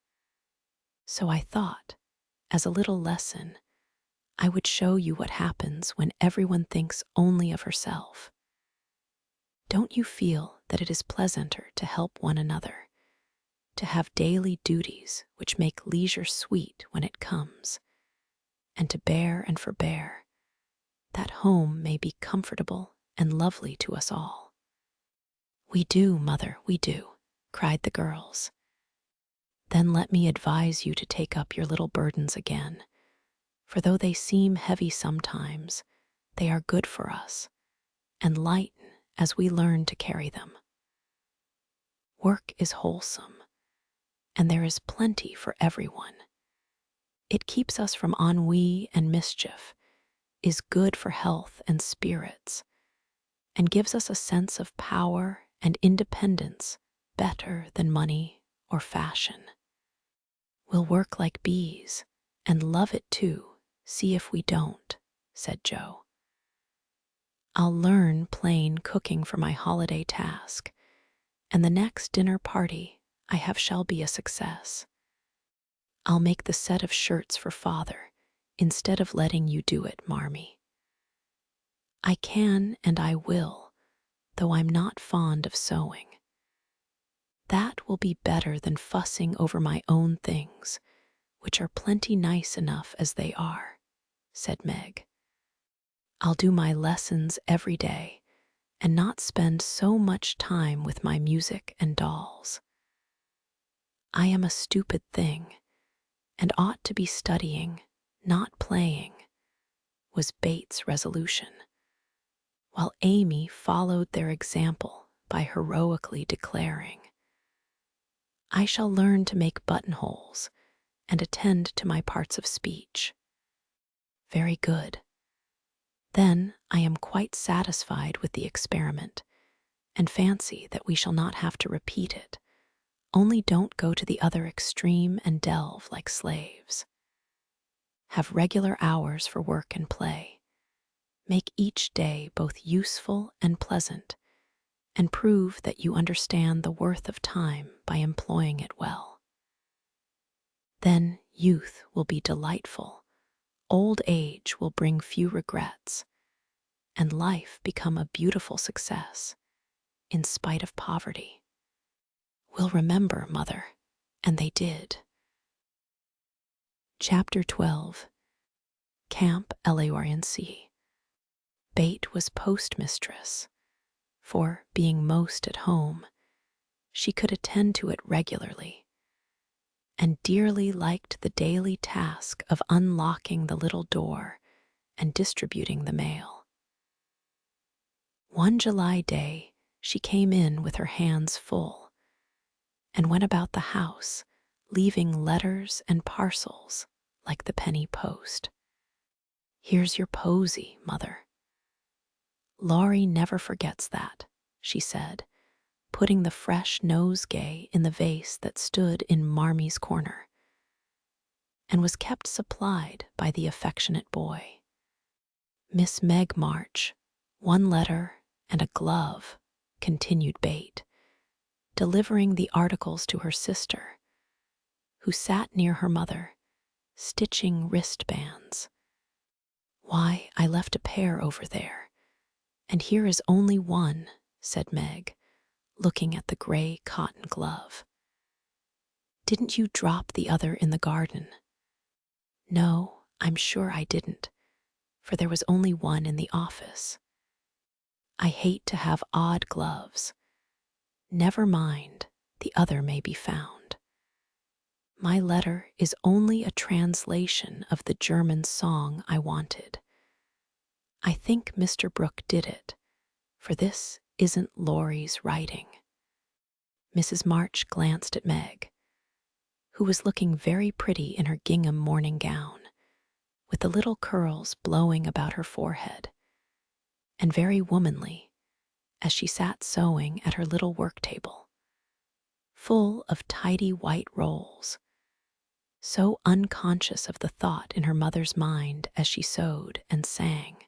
So I thought, as a little lesson, I would show you what happens when everyone thinks only of herself. Don't you feel that it is pleasanter to help one another, to have daily duties which make leisure sweet when it comes, and to bear and forbear, that home may be comfortable and lovely to us all?" "We do, Mother, we do," cried the girls. "Then let me advise you to take up your little burdens again, for though they seem heavy sometimes, they are good for us, and lighten as we learn to carry them. Work is wholesome, and there is plenty for everyone. It keeps us from ennui and mischief, is good for health and spirits, and gives us a sense of power and independence better than money or fashion. We'll work like bees, and love it too, see if we don't," said Joe. "I'll learn plain cooking for my holiday task, and the next dinner party I have shall be a success. I'll make the set of shirts for Father instead of letting you do it, Marmee. I can and I will, though I'm not fond of sewing. That will be better than fussing over my own things, which are plenty nice enough as they are," said Meg. "I'll do my lessons every day and not spend so much time with my music and dolls. I am a stupid thing and ought to be studying, not playing," was Bates' resolution. while Amy followed their example by heroically declaring, "I shall learn to make buttonholes and attend to my parts of speech." Very good. Then I am quite satisfied with the experiment, and fancy that we shall not have to repeat it. Only don't go to the other extreme and delve like slaves. Have regular hours for work and play. Make each day both useful and pleasant, and prove that you understand the worth of time by employing it well. Then youth will be delightful, old age will bring few regrets, and life become a beautiful success, in spite of poverty. We'll remember, Mother, and they did. Chapter 12. Camp Leornc. Bate was postmistress, for, being most at home, she could attend to it regularly, and dearly liked the daily task of unlocking the little door and distributing the mail. One July day, she came in with her hands full, and went about the house, leaving letters and parcels like the penny post. "Here's your posy, Mother." "Laurie never forgets that," she said, putting the fresh nosegay in the vase that stood in Marmie's corner, and was kept supplied by the affectionate boy. "Miss Meg March, one letter and a glove," continued Bate, delivering the articles to her sister, who sat near her mother, stitching wristbands. "Why, I left a pair over there, and here is only one," said Meg, looking at the gray cotton glove. "Didn't you drop the other in the garden?" "No, I'm sure I didn't, for there was only one in the office. I hate to have odd gloves. Never mind, the other may be found. My letter is only a translation of the German song I wanted. I think Mr. Brooke did it, for this isn't Laurie's writing." Mrs. March glanced at Meg, who was looking very pretty in her gingham morning gown, with the little curls blowing about her forehead, and very womanly as she sat sewing at her little work table, full of tidy white rolls, so unconscious of the thought in her mother's mind as she sewed and sang,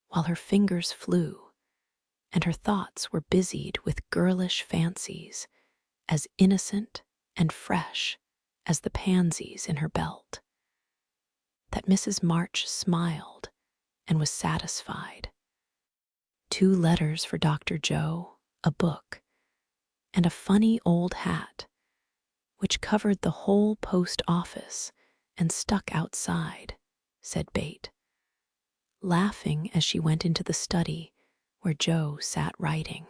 while her fingers flew and her thoughts were busied with girlish fancies as innocent and fresh as the pansies in her belt, that Mrs. March smiled and was satisfied. 2 letters for Dr. Joe, a book, and a funny old hat, which covered the whole post office and stuck outside, said Bate, laughing as she went into the study where Joe sat writing.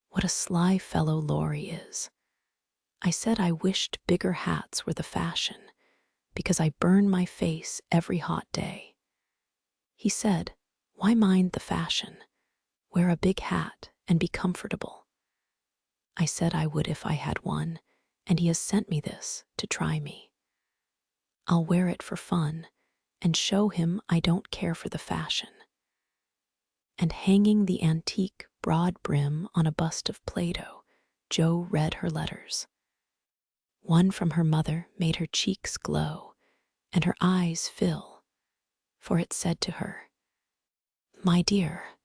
"What a sly fellow Laurie is. I said I wished bigger hats were the fashion, because I burn my face every hot day. He said, 'Why mind the fashion? Wear a big hat and be comfortable.' I said I would if I had one, and he has sent me this to try me. I'll wear it for fun and show him I don't care for the fashion." And hanging the antique broad brim on a bust of Plato, Jo read her letters. One from her mother made her cheeks glow and her eyes fill, for it said to her, "My dear,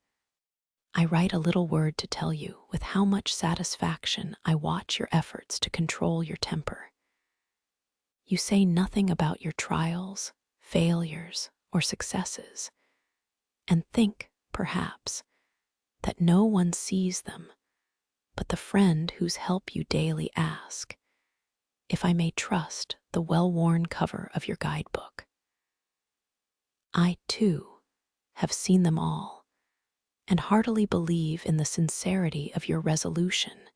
I write a little word to tell you with how much satisfaction I watch your efforts to control your temper. You say nothing about your trials, failures, or successes, and think, perhaps, that no one sees them but the friend whose help you daily ask, if I may trust the well-worn cover of your guidebook. I, too, have seen them all, and heartily believe in the sincerity of your resolution,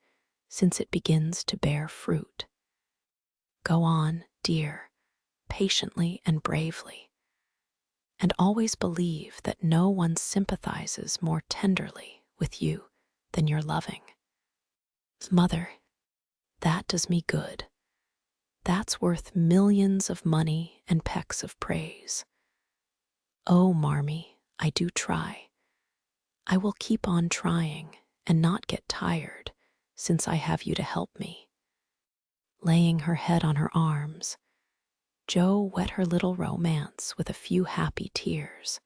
since it begins to bear fruit. Go on, dear, patiently and bravely. and always believe that no one sympathizes more tenderly with you than your loving mother. That does me good. That's worth millions of money and pecks of praise. Oh, Marmee, I do try. I will keep on trying and not get tired, since I have you to help me. Laying her head on her arms, Jo wet her little romance with a few happy tears,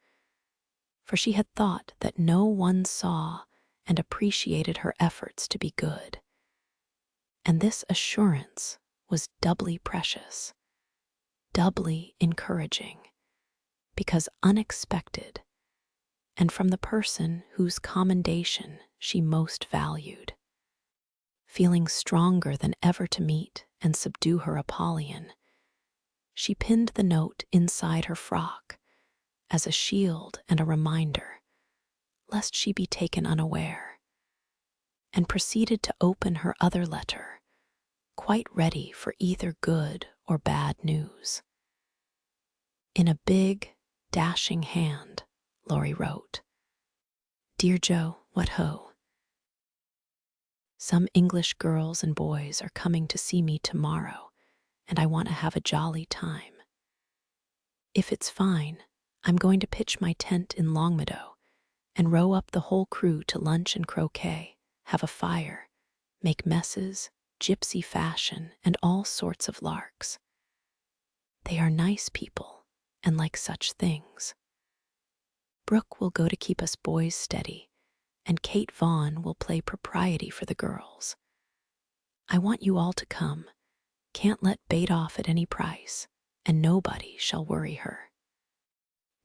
for she had thought that no one saw and appreciated her efforts to be good. And this assurance was doubly precious, doubly encouraging, because unexpected, and from the person whose commendation she most valued. Feeling stronger than ever to meet and subdue her Apollyon, she pinned the note inside her frock as a shield and a reminder, lest she be taken unaware, and proceeded to open her other letter, quite ready for either good or bad news. In a big, dashing hand, Laurie wrote, "Dear Jo, what ho! Some English girls and boys are coming to see me tomorrow, and I want to have a jolly time. If it's fine, I'm going to pitch my tent in Longmeadow and row up the whole crew to lunch and croquet, have a fire, make messes, gypsy fashion, and all sorts of larks. They are nice people and like such things. Brooke will go to keep us boys steady, and Kate Vaughn will play propriety for the girls. I want you all to come. Can't let Bait off at any price, and nobody shall worry her.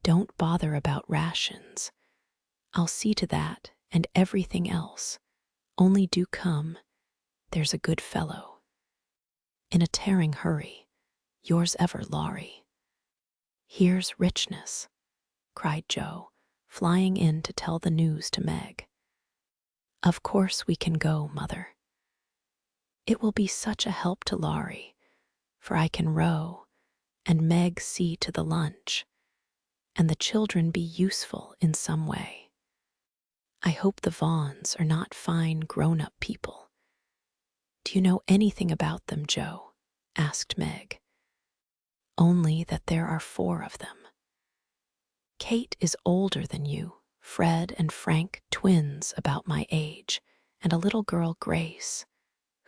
Don't bother about rations. I'll see to that and everything else. Only do come. There's a good fellow. In a tearing hurry, yours ever, Laurie." "Here's richness," cried Jo, flying in to tell the news to Meg. "Of course we can go, Mother. It will be such a help to Laurie, for I can row, and Meg see to the lunch, and the children be useful in some way. I hope the Vaughns are not fine grown-up people." "Do you know anything about them, Jo?" asked Meg. "Only that there are 4 of them. Kate is older than you, Fred and Frank twins about my age, and a little girl, Grace,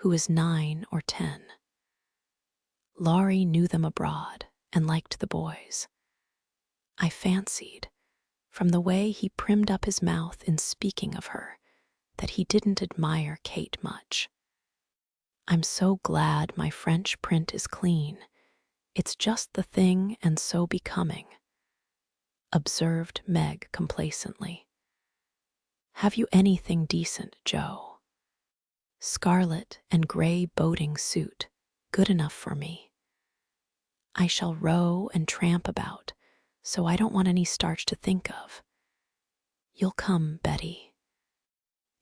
who is 9 or 10. Laurie knew them abroad and liked the boys. I fancied, from the way he primmed up his mouth in speaking of her, that he didn't admire Kate much. I'm so glad my French print is clean. It's just the thing and so becoming," observed Meg complacently. "Have you anything decent, Jo?" "Scarlet and gray boating suit, good enough for me. I shall row and tramp about, so I don't want any starch to think of. You'll come, Betty,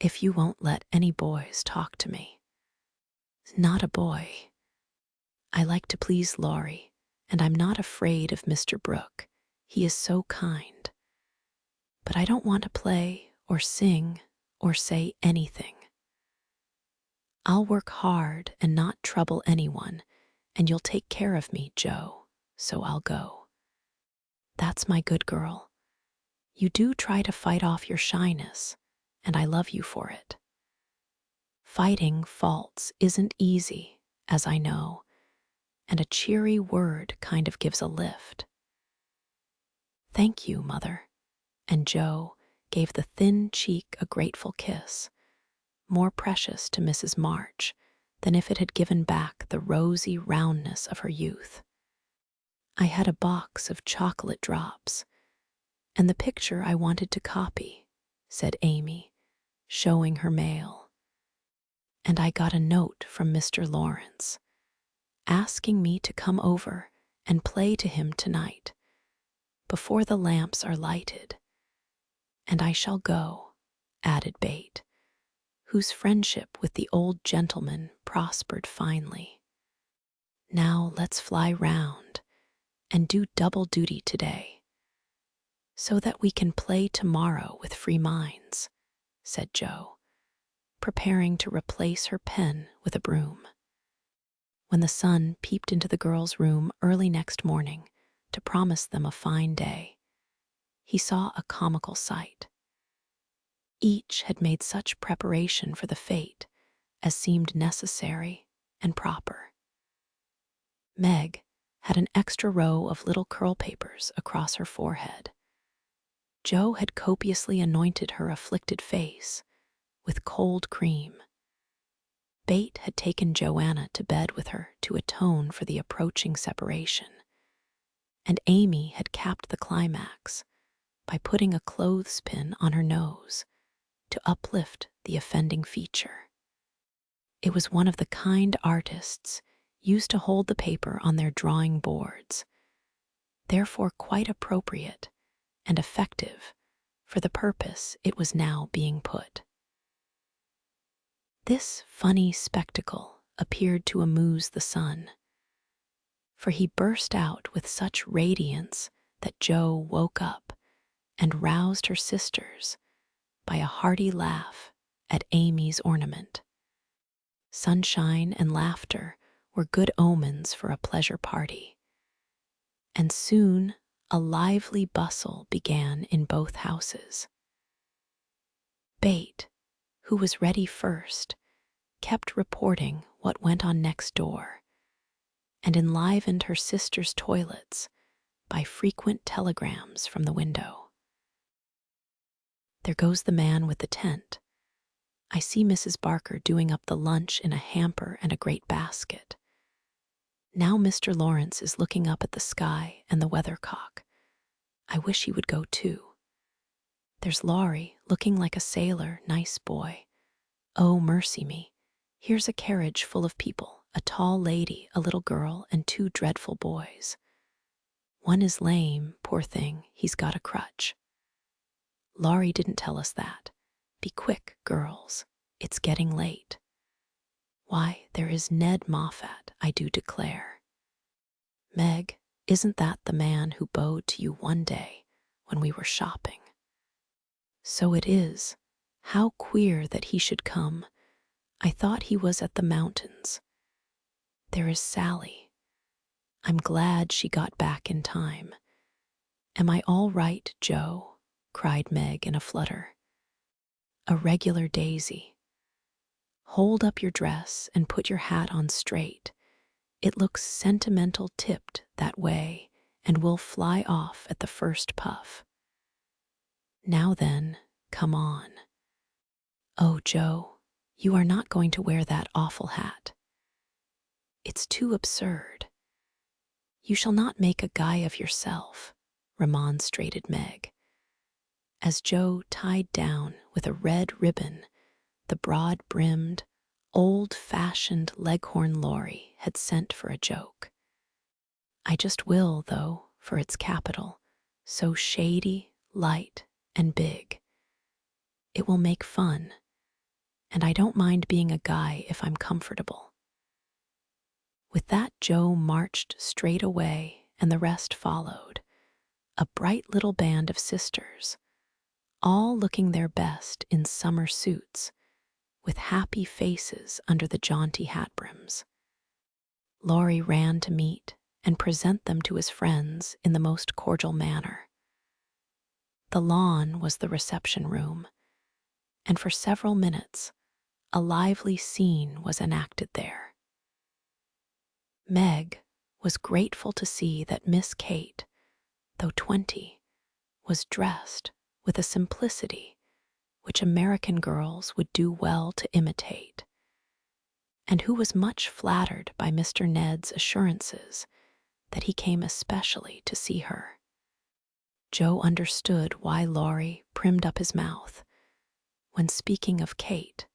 if you won't let any boys talk to me." "Not a boy. I like to please Laurie, and I'm not afraid of Mr. Brooke. He is so kind. But I don't want to play or sing or say anything. I'll work hard and not trouble anyone, and you'll take care of me, Jo, so I'll go. That's my good girl. You do try to fight off your shyness, and I love you for it. Fighting faults isn't easy, as I know, and a cheery word kind of gives a lift." "Thank you, Mother," and Jo gave the thin cheek a grateful kiss, more precious to Mrs. March than if it had given back the rosy roundness of her youth. "I had a box of chocolate drops, and the picture I wanted to copy," said Amy, showing her mail. "And I got a note from Mr. Lawrence, asking me to come over and play to him tonight, before the lamps are lighted. And I shall go," added Bate, whose friendship with the old gentleman prospered finely. "Now let's fly round and do double duty today. "So that we can play tomorrow with free minds," said Joe, preparing to replace her pen with a broom. When the sun peeped into the girls' room early next morning to promise them a fine day, he saw a comical sight. Each had made such preparation for the fete as seemed necessary and proper. Meg had an extra row of little curl papers across her forehead. Joe had copiously anointed her afflicted face with cold cream. Bate had taken Joanna to bed with her to atone for the approaching separation, and Amy had capped the climax by putting a clothespin on her nose to uplift the offending feature. It was one of the kind artists used to hold the paper on their drawing boards, therefore quite appropriate and effective for the purpose it was now being put. This funny spectacle appeared to amuse the sun, for he burst out with such radiance that Joe woke up and roused her sisters by a hearty laugh at Amy's ornament. Sunshine and laughter were good omens for a pleasure party, and soon a lively bustle began in both houses. Bate, who was ready first, kept reporting what went on next door, and enlivened her sisters' toilets by frequent telegrams from the window. "There goes the man with the tent. I see Mrs. Barker doing up the lunch in a hamper and a great basket. Now Mr. Lawrence is looking up at the sky and the weathercock. I wish he would go too. There's Laurie, looking like a sailor, nice boy. Oh, mercy me. Here's a carriage full of people, a tall lady, a little girl, and two dreadful boys. One is lame, poor thing, he's got a crutch. Laurie didn't tell us that. Be quick, girls, it's getting late. Why, there is Ned Moffat, I do declare. Meg, isn't that the man who bowed to you one day when we were shopping? So it is. How queer that he should come. I thought he was at the mountains. There is Sally. I'm glad she got back in time. Am I all right, Joe? Cried Meg in a flutter. A regular daisy. Hold up your dress and put your hat on straight. It looks sentimental tipped that way and will fly off at the first puff. Now then, come on. Oh, Joe, you are not going to wear that awful hat. It's too absurd. You shall not make a guy of yourself, remonstrated Meg, as Joe tied down with a red ribbon the broad-brimmed, old-fashioned Leghorn Laurie had sent for a joke. I just will, though, for its capital, so shady, light, and big. It will make fun, and I don't mind being a guy if I'm comfortable. With that, Joe marched straight away, and the rest followed, a bright little band of sisters, all looking their best in summer suits, with happy faces under the jaunty hat brims. Laurie ran to meet and present them to his friends in the most cordial manner. The lawn was the reception room, and for several minutes a lively scene was enacted there. Meg was grateful to see that Miss Kate, though 20, was dressed with a simplicity which American girls would do well to imitate, and who was much flattered by Mr. Ned's assurances that he came especially to see her. Joe understood why Laurie primmed up his mouth when speaking of Kate,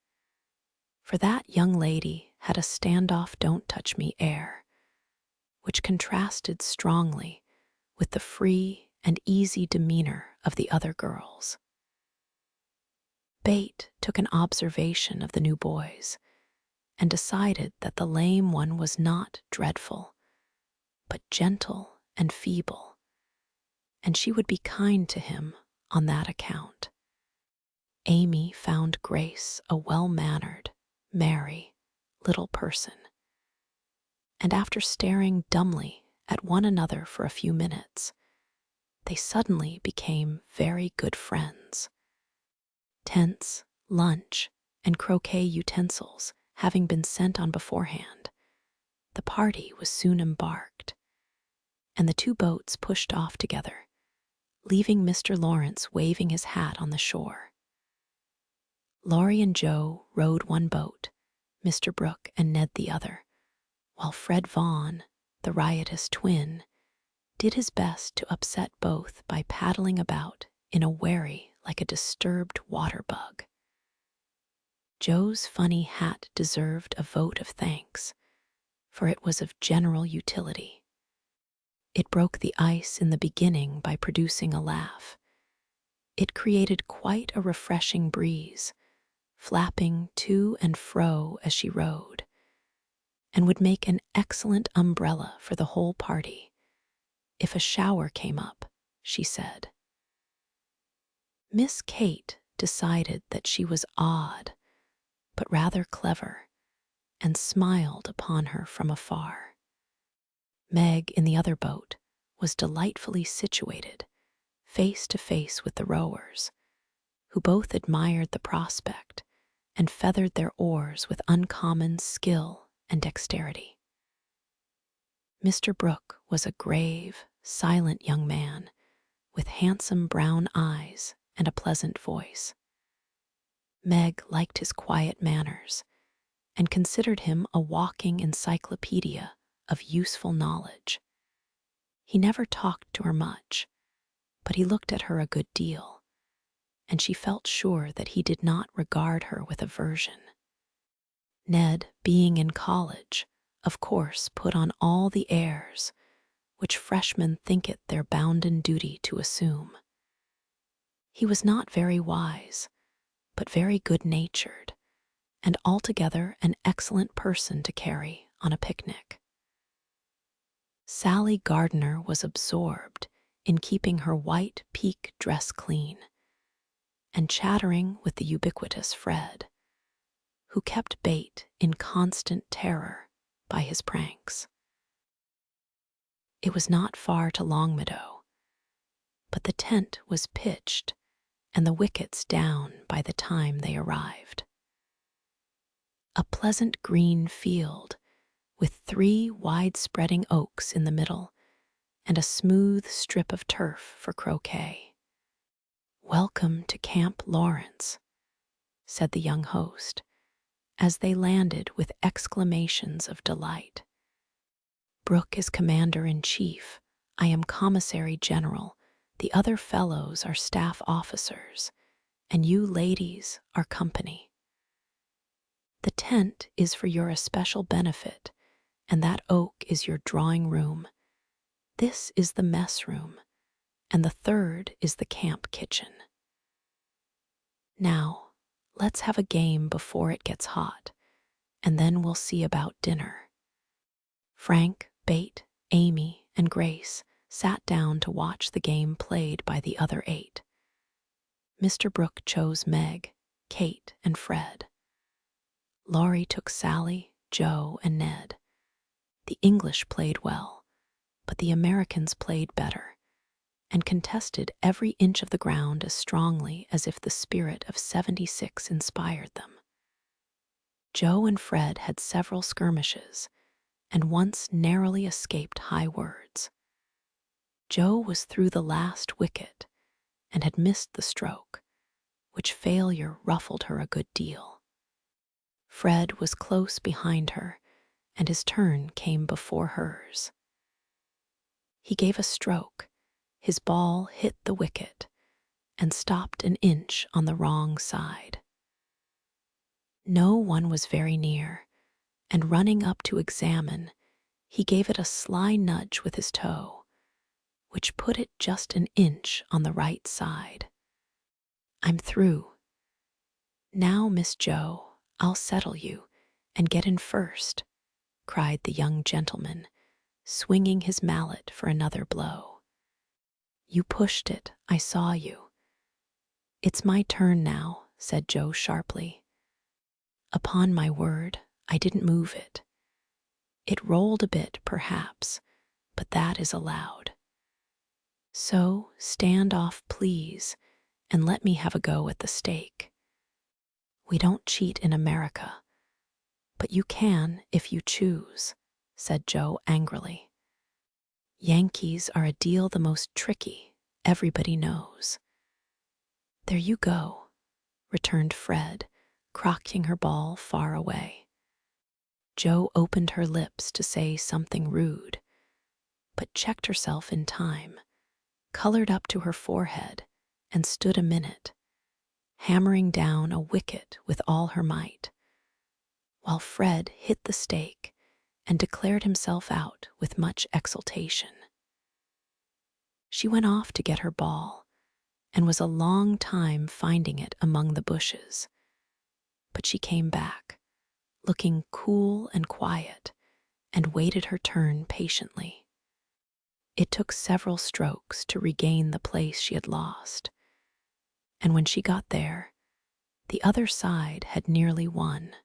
for that young lady had a stand-off don't-touch-me air, which contrasted strongly with the free and easy demeanor of the other girls. Bate took an observation of the new boys and decided that the lame one was not dreadful, but gentle and feeble, and she would be kind to him on that account. Amy found Grace a well-mannered, merry little person, and after staring dumbly at one another for a few minutes, they suddenly became very good friends. Tents, lunch, and croquet utensils having been sent on beforehand, the party was soon embarked, and the two boats pushed off together, leaving Mr. Lawrence waving his hat on the shore. Laurie and Joe rowed one boat, Mr. Brooke and Ned the other, while Fred Vaughn, the riotous twin, did his best to upset both by paddling about in a wherry like a disturbed water bug. Joe's funny hat deserved a vote of thanks, for it was of general utility. It broke the ice in the beginning by producing a laugh. It created quite a refreshing breeze, flapping to and fro as she rowed, and would make an excellent umbrella for the whole party if a shower came up, she said. Miss Kate decided that she was odd, but rather clever, and smiled upon her from afar. Meg, in the other boat, was delightfully situated, face to face with the rowers, who both admired the prospect and feathered their oars with uncommon skill and dexterity. Mr. Brooke was a grave, silent young man with handsome brown eyes and a pleasant voice. Meg liked his quiet manners and considered him a walking encyclopedia of useful knowledge. He never talked to her much, but he looked at her a good deal, and she felt sure that he did not regard her with aversion. Ned, being in college, of course put on all the airs which freshmen think it their bounden duty to assume. He was not very wise, but very good-natured, and altogether an excellent person to carry on a picnic. Sally Gardner was absorbed in keeping her white pique dress clean, and chattering with the ubiquitous Fred, who kept bait in constant terror by his pranks. It was not far to Longmeadow, but the tent was pitched and the wickets down by the time they arrived. A pleasant green field with 3 wide-spreading oaks in the middle and a smooth strip of turf for croquet. "Welcome to Camp Lawrence," said the young host, as they landed with exclamations of delight. "Brooke is commander-in-chief, I am commissary general, the other fellows are staff officers, and you ladies are company. The tent is for your especial benefit, and that oak is your drawing room. This is the mess room, and the third is the camp kitchen. Now, let's have a game before it gets hot, and then we'll see about dinner." Frank, Bate, Amy, and Grace sat down to watch the game played by the other 8. Mr. Brooke chose Meg, Kate, and Fred. Laurie took Sally, Joe, and Ned. The English played well, but the Americans played better, and contested every inch of the ground as strongly as if the spirit of '76 inspired them. Joe and Fred had several skirmishes, and once narrowly escaped high words. Joe was through the last wicket and had missed the stroke, which failure ruffled her a good deal. Fred was close behind her, and his turn came before hers. He gave a stroke, his ball hit the wicket, and stopped an inch on the wrong side. No one was very near, and running up to examine, he gave it a sly nudge with his toe, which put it just an inch on the right side. "I'm through. Now, Miss Joe, I'll settle you and get in first," cried the young gentleman, swinging his mallet for another blow. You pushed it, I saw you. It's my turn now, said Joe sharply. Upon my word, I didn't move it. It rolled a bit, perhaps, but that is allowed. So stand off, please, and let me have a go at the steak. We don't cheat in America, but you can if you choose, said Joe angrily. Yankees are a deal the most tricky, everybody knows. There you go, returned Fred, crocking her ball far away. Joe opened her lips to say something rude, but checked herself in time, colored up to her forehead, and stood a minute, hammering down a wicket with all her might, while Fred hit the stake and declared himself out with much exultation. She went off to get her ball, and was a long time finding it among the bushes. But she came back, looking cool and quiet, and waited her turn patiently. It took several strokes to regain the place she had lost, and when she got there, the other side had nearly won.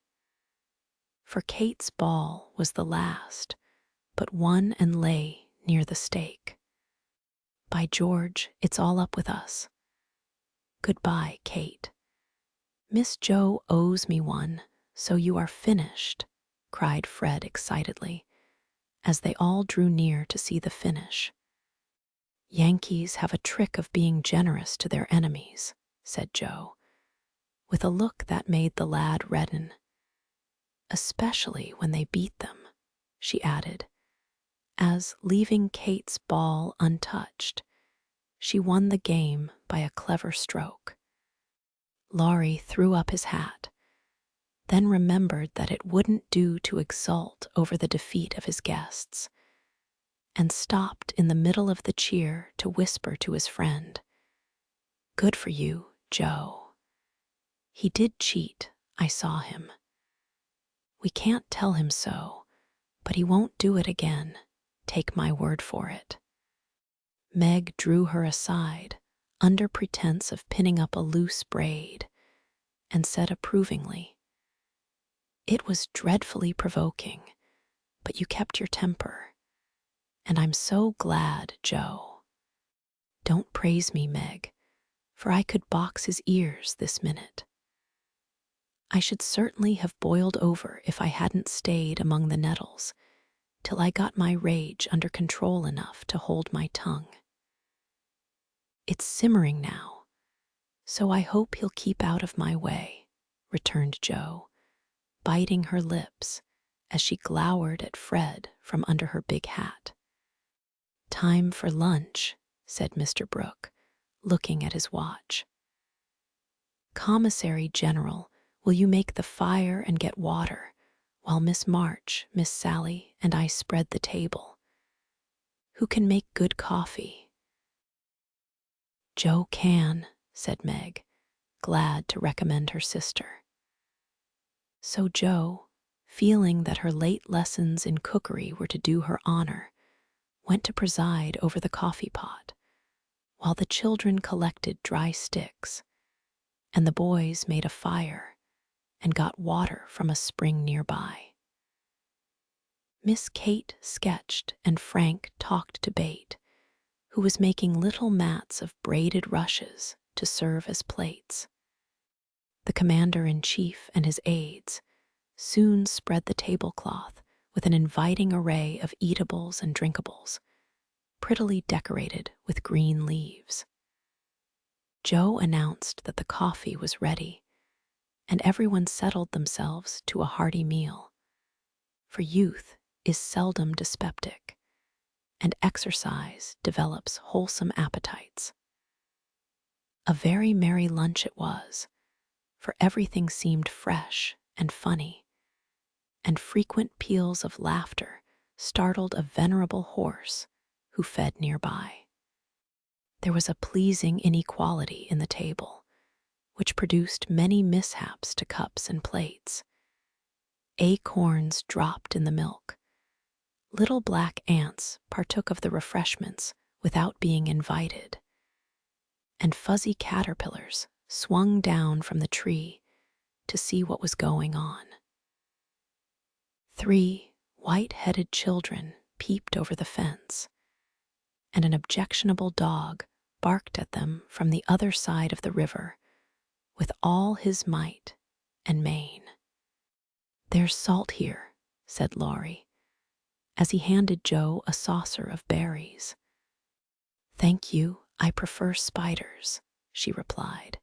For Kate's ball was the last, but won and lay near the stake. By George, it's all up with us. Goodbye, Kate. Miss Joe owes me one, so you are finished, cried Fred excitedly, as they all drew near to see the finish. Yankees have a trick of being generous to their enemies, said Joe, with a look that made the lad redden. Especially when they beat them, she added, as, leaving Kate's ball untouched, she won the game by a clever stroke. Laurie threw up his hat, then remembered that it wouldn't do to exult over the defeat of his guests, and stopped in the middle of the cheer to whisper to his friend, "Good for you, Joe. He did cheat, I saw him. We can't tell him so, but he won't do it again, take my word for it." Meg drew her aside, under pretense of pinning up a loose braid, and said approvingly, "It was dreadfully provoking, but you kept your temper, and I'm so glad, Joe. Don't praise me, Meg, for I could box his ears this minute. I should certainly have boiled over if I hadn't stayed among the nettles till I got my rage under control enough to hold my tongue. It's simmering now, so I hope he'll keep out of my way," returned Joe, biting her lips as she glowered at Fred from under her big hat. "Time for lunch," said Mr. Brooke, looking at his watch. "Commissary General, will you make the fire and get water, while Miss March, Miss Sally, and I spread the table? Who can make good coffee?" "Joe can," said Meg, glad to recommend her sister. So Joe, feeling that her late lessons in cookery were to do her honor, went to preside over the coffee pot, while the children collected dry sticks, and the boys made a fire and got water from a spring nearby. Miss Kate sketched and Frank talked to Bate, who was making little mats of braided rushes to serve as plates. The commander-in-chief and his aides soon spread the tablecloth with an inviting array of eatables and drinkables, prettily decorated with green leaves. Joe announced that the coffee was ready, and everyone settled themselves to a hearty meal, for youth is seldom dyspeptic, and exercise develops wholesome appetites. A very merry lunch it was, for everything seemed fresh and funny, and frequent peals of laughter startled a venerable horse who fed nearby. There was a pleasing inequality in the table, which produced many mishaps to cups and plates. Acorns dropped in the milk. Little black ants partook of the refreshments without being invited, and fuzzy caterpillars swung down from the tree to see what was going on. 3 white-headed children peeped over the fence, and an objectionable dog barked at them from the other side of the river with all his might and main. "There's salt here," said Laurie, as he handed Joe a saucer of berries. "Thank you, I prefer spiders," she replied,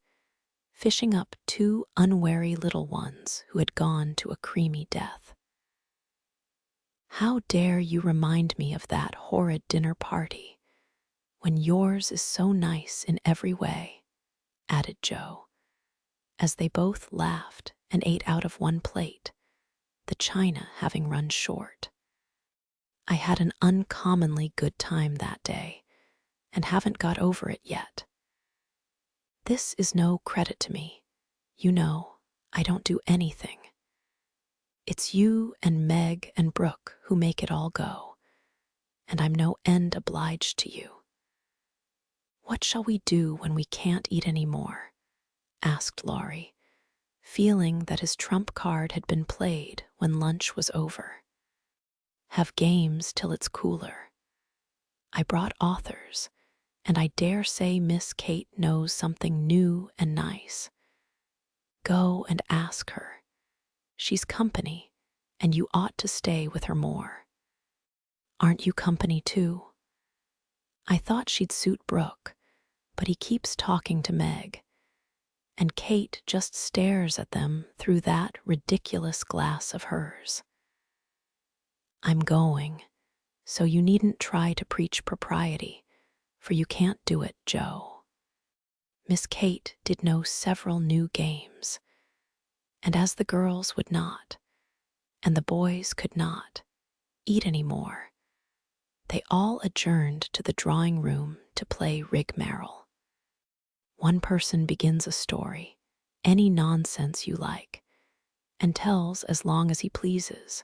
fishing up 2 unwary little ones who had gone to a creamy death. "How dare you remind me of that horrid dinner party, when yours is so nice in every way," added Joe, as they both laughed and ate out of one plate, the china having run short. "I had an uncommonly good time that day, and haven't got over it yet. This is no credit to me. You know, I don't do anything. It's you and Meg and Brooke who make it all go, and I'm no end obliged to you." "What shall we do when we can't eat any more?" asked Laurie, feeling that his trump card had been played when lunch was over. "Have games till it's cooler. I brought authors, and I dare say Miss Kate knows something new and nice. Go and ask her. She's company, and you ought to stay with her more. Aren't you company too? I thought she'd suit Brooke, but he keeps talking to Meg, and Kate just stares at them through that ridiculous glass of hers. I'm going, so you needn't try to preach propriety, for you can't do it, Joe." Miss Kate did know several new games, and as the girls would not, and the boys could not, eat any more, they all adjourned to the drawing room to play Rigmarole. One person begins a story, any nonsense you like, and tells as long as he pleases,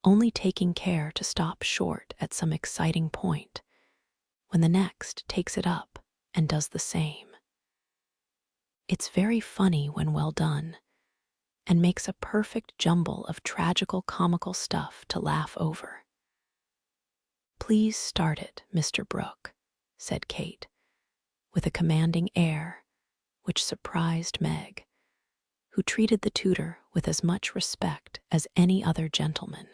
only taking care to stop short at some exciting point, when the next takes it up and does the same. It's very funny when well done, and makes a perfect jumble of tragical comical stuff to laugh over. "Please start it, Mr. Brooke," said Kate, with a commanding air which surprised Meg, who treated the tutor with as much respect as any other gentleman.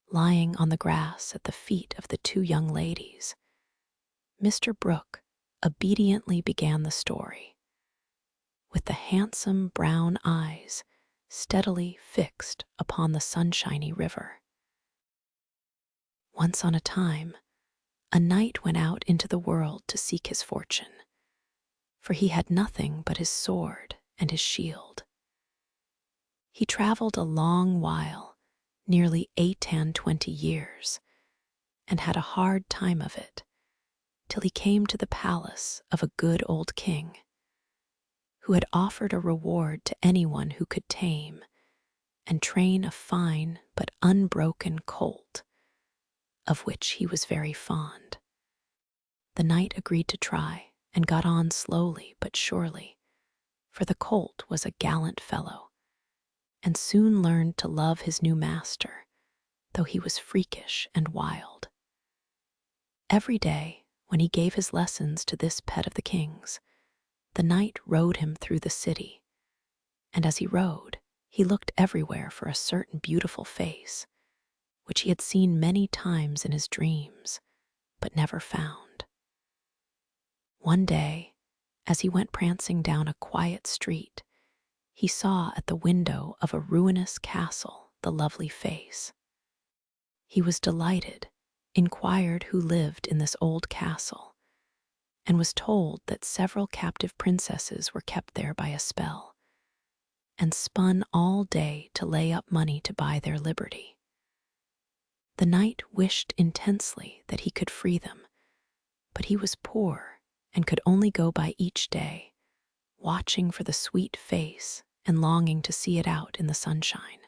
Lying on the grass at the feet of the 2 young ladies, Mr. Brooke obediently began the story, with the handsome brown eyes steadily fixed upon the sunshiny river. Once on a time, a knight went out into the world to seek his fortune, for he had nothing but his sword and his shield. He traveled a long while, nearly 28 years, and had a hard time of it, till he came to the palace of a good old king, who had offered a reward to anyone who could tame and train a fine but unbroken colt, of which he was very fond. The knight agreed to try, and got on slowly but surely, for the colt was a gallant fellow, and soon learned to love his new master, though he was freakish and wild. Every day, when he gave his lessons to this pet of the king's, the knight rode him through the city, and as he rode, he looked everywhere for a certain beautiful face, which he had seen many times in his dreams, but never found. One day, as he went prancing down a quiet street, he saw at the window of a ruinous castle the lovely face. He was delighted, inquired who lived in this old castle, and was told that several captive princesses were kept there by a spell, and spun all day to lay up money to buy their liberty. The knight wished intensely that he could free them, but he was poor and could only go by each day, watching for the sweet face and longing to see it out in the sunshine.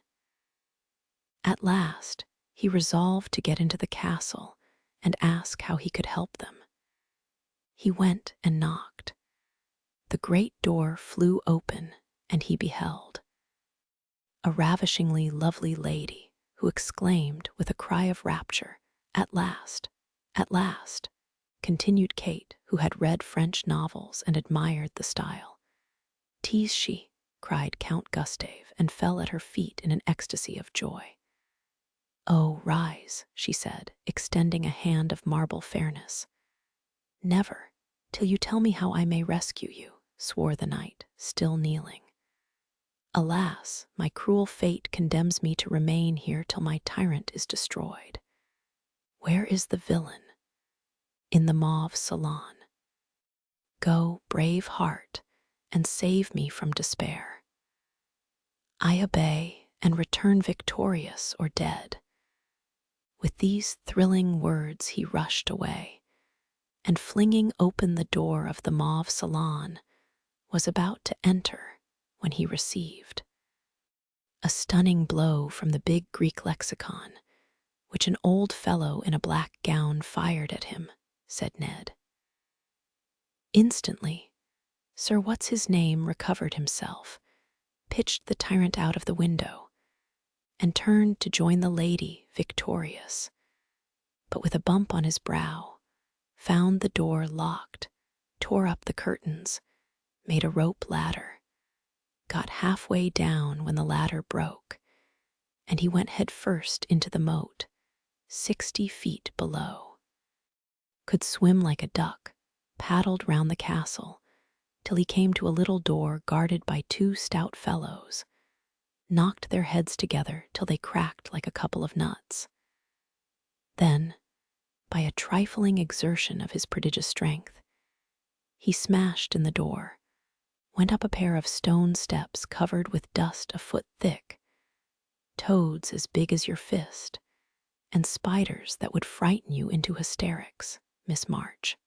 At last, he resolved to get into the castle and ask how he could help them. He went and knocked. The great door flew open, and he beheld a ravishingly lovely lady who exclaimed with a cry of rapture, "At last, at last," continued Kate, who had read French novels and admired the style. "'Tis she," cried Count Gustave, and fell at her feet in an ecstasy of joy. "Oh, rise," she said, extending a hand of marble fairness. "Never, till you tell me how I may rescue you," swore the knight, still kneeling. "Alas, my cruel fate condemns me to remain here till my tyrant is destroyed. Where is the villain?" "In the mauve salon. Go, brave heart, and save me from despair." "I obey, and return victorious or dead." With these thrilling words he rushed away, and flinging open the door of the mauve salon, was about to enter when he received a stunning blow from the big Greek lexicon, which an old fellow in a black gown fired at him, said Ned. Instantly, Sir What's-his-name recovered himself, pitched the tyrant out of the window, and turned to join the lady victorious, but with a bump on his brow, found the door locked, tore up the curtains, made a rope ladder, got halfway down when the ladder broke, and he went head first into the moat, 60 feet below. Could swim like a duck, paddled round the castle, till he came to a little door guarded by 2 stout fellows, knocked their heads together till they cracked like a couple of nuts. Then, by a trifling exertion of his prodigious strength, he smashed in the door, went up a pair of stone steps covered with dust a foot thick, toads as big as your fist, and spiders that would frighten you into hysterics, Miss March.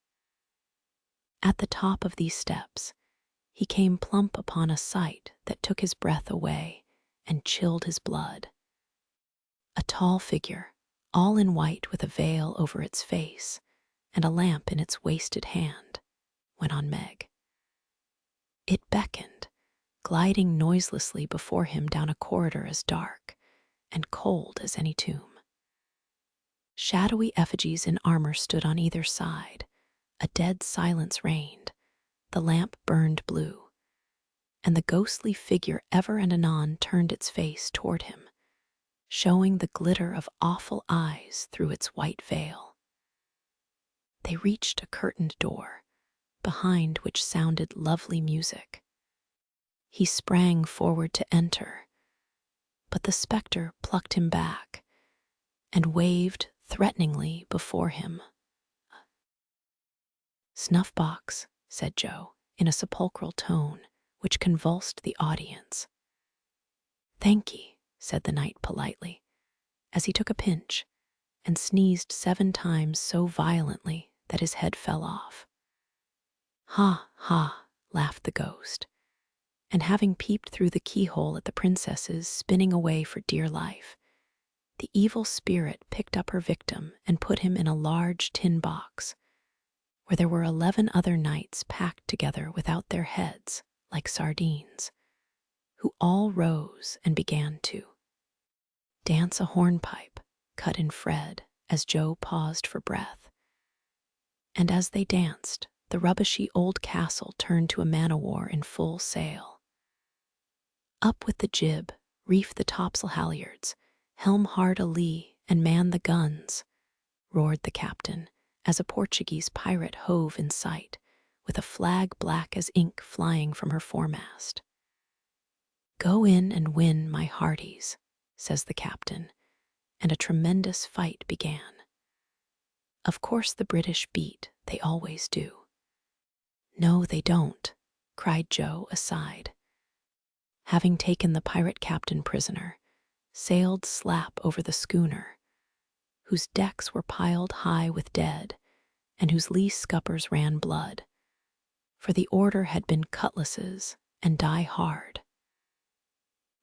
At the top of these steps, he came plump upon a sight that took his breath away and chilled his blood. A tall figure, all in white with a veil over its face and a lamp in its wasted hand, went on Meg. It beckoned, gliding noiselessly before him down a corridor as dark and cold as any tomb. Shadowy effigies in armor stood on either side. A dead silence reigned. The lamp burned blue, and the ghostly figure ever and anon turned its face toward him, showing the glitter of awful eyes through its white veil. They reached a curtained door, behind which sounded lovely music. He sprang forward to enter, but the spectre plucked him back and waved threateningly before him. "Snuff-box," said Joe, in a sepulchral tone which convulsed the audience. "Thank ye," said the knight politely, as he took a pinch and sneezed 7 times so violently that his head fell off. "Ha, ha," laughed the ghost, and having peeped through the keyhole at the princesses spinning away for dear life, the evil spirit picked up her victim and put him in a large tin box, where there were 11 other knights packed together without their heads, like sardines, who all rose and began to dance a hornpipe cut in Fred as Joe paused for breath. And as they danced, the rubbishy old castle turned to a man-o'-war in full sail. "Up with the jib, reef the topsail halyards, helm hard a lee, and man the guns," roared the captain, as a Portuguese pirate hove in sight, with a flag black as ink flying from her foremast. "Go in and win, my hearties," says the captain, and a tremendous fight began. Of course the British beat, they always do. "No, they don't," cried Joe aside. Having taken the pirate captain prisoner, sailed slap over the schooner, whose decks were piled high with dead, and whose lee scuppers ran blood, for the order had been cutlasses and die hard.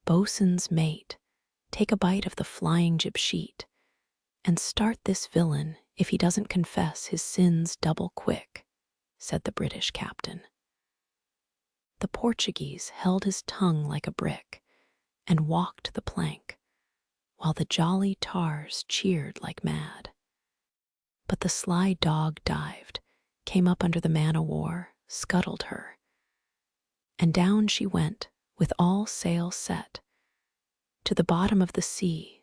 "Boatswain's mate, take a bite of the flying jib sheet, and start this villain if he doesn't confess his sins double quick," said the British captain. The Portuguese held his tongue like a brick and walked the plank, while the jolly tars cheered like mad. But the sly dog dived, came up under the man-o'-war, scuttled her, and down she went with all sail set, to the bottom of the sea,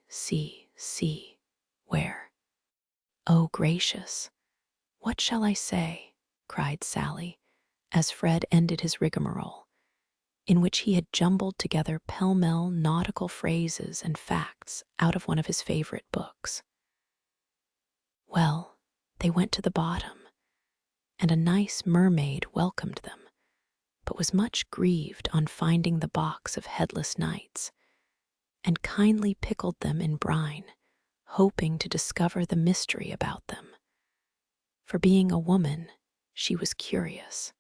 where, "Oh, gracious, what shall I say?" cried Sally, as Fred ended his rigmarole, in which he had jumbled together pell-mell nautical phrases and facts out of one of his favorite books. Well, they went to the bottom, and a nice mermaid welcomed them, but was much grieved on finding the box of headless knights, and kindly pickled them in brine, hoping to discover the mystery about them. For being a woman, she was curious.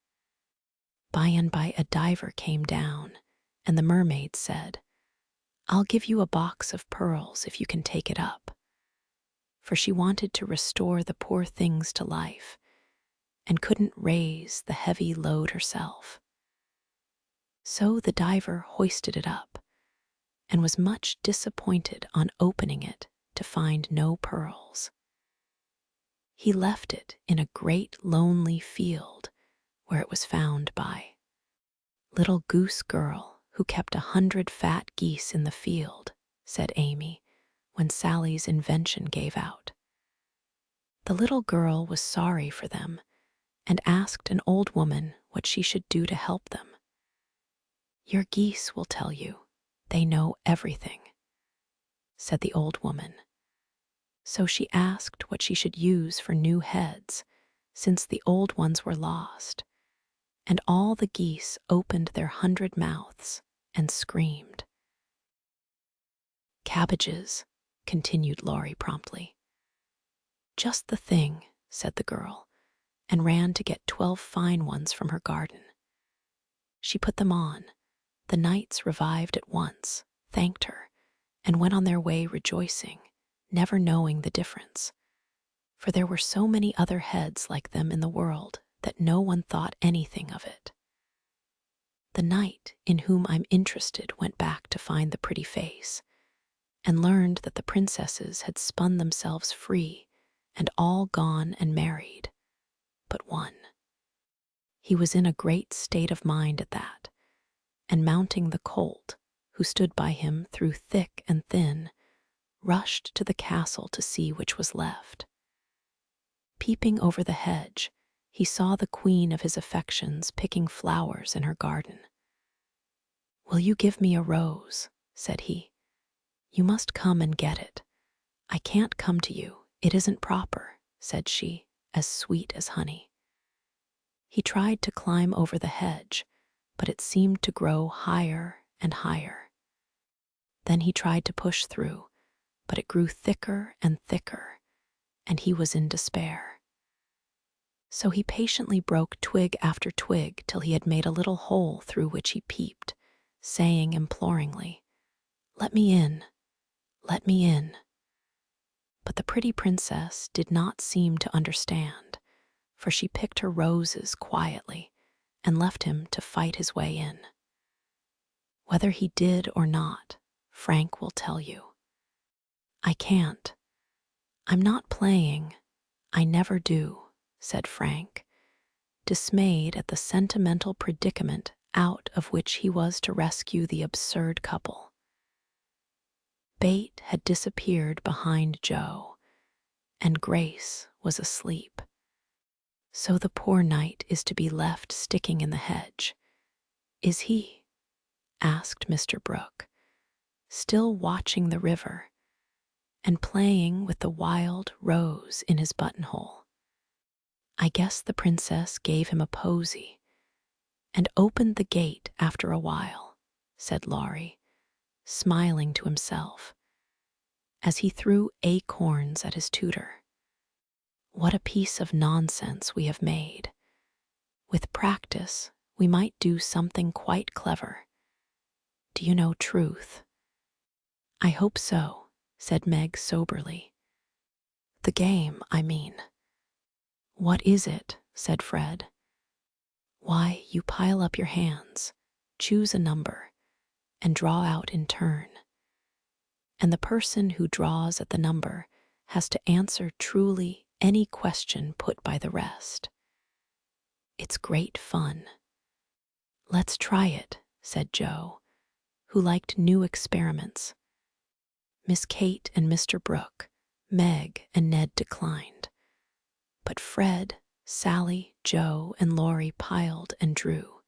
By and by a diver came down, and the mermaid said, "I'll give you a box of pearls if you can take it up." For she wanted to restore the poor things to life, and couldn't raise the heavy load herself. So the diver hoisted it up, and was much disappointed on opening it to find no pearls. He left it in a great lonely field, where it was found by "Little goose girl who kept 100 fat geese in the field," said Amy, when Sally's invention gave out. The little girl was sorry for them, and asked an old woman what she should do to help them. "Your geese will tell you. They know everything," said the old woman. So she asked what she should use for new heads, since the old ones were lost, and all the geese opened their 100 mouths and screamed. "Cabbages," continued Laurie promptly. "Just the thing," said the girl, and ran to get 12 fine ones from her garden. She put them on. The knights revived at once, thanked her, and went on their way rejoicing, never knowing the difference. For there were so many other heads like them in the world that no one thought anything of it. The knight in whom I'm interested went back to find the pretty face, and learned that the princesses had spun themselves free and all gone and married, but one. He was in a great state of mind at that, and mounting the colt, who stood by him through thick and thin, rushed to the castle to see which was left. Peeping over the hedge, he saw the queen of his affections picking flowers in her garden. "Will you give me a rose?" said he. "You must come and get it." "I can't come to you, it isn't proper," said she, as sweet as honey. He tried to climb over the hedge, but it seemed to grow higher and higher. Then he tried to push through, but it grew thicker and thicker, and he was in despair. So he patiently broke twig after twig till he had made a little hole through which he peeped, saying imploringly, "Let me in, let me in." But the pretty princess did not seem to understand, for she picked her roses quietly and left him to fight his way in. Whether he did or not, Frank will tell you. "I can't. I'm not playing. I never do," said Frank, dismayed at the sentimental predicament out of which he was to rescue the absurd couple. Bate had disappeared behind Joe, and Grace was asleep. So the poor knight is to be left sticking in the hedge. "Is he?" asked Mr. Brooke, still watching the river and playing with the wild rose in his buttonhole. "I guess the princess gave him a posy and opened the gate after a while," said Laurie, smiling to himself, as he threw acorns at his tutor. "What a piece of nonsense we have made. With practice, we might do something quite clever. Do you know Truth?" "I hope so," said Meg soberly. The game, I mean. What is it? Said Fred. Why, you pile up your hands, choose a number, and draw out in turn. And the person who draws at the number has to answer truly any question put by the rest. It's great fun. Let's try it, said Joe, who liked new experiments. Miss Kate and Mr. Brooke, Meg and Ned declined. But Fred, Sally, Joe, and Laurie piled and drew.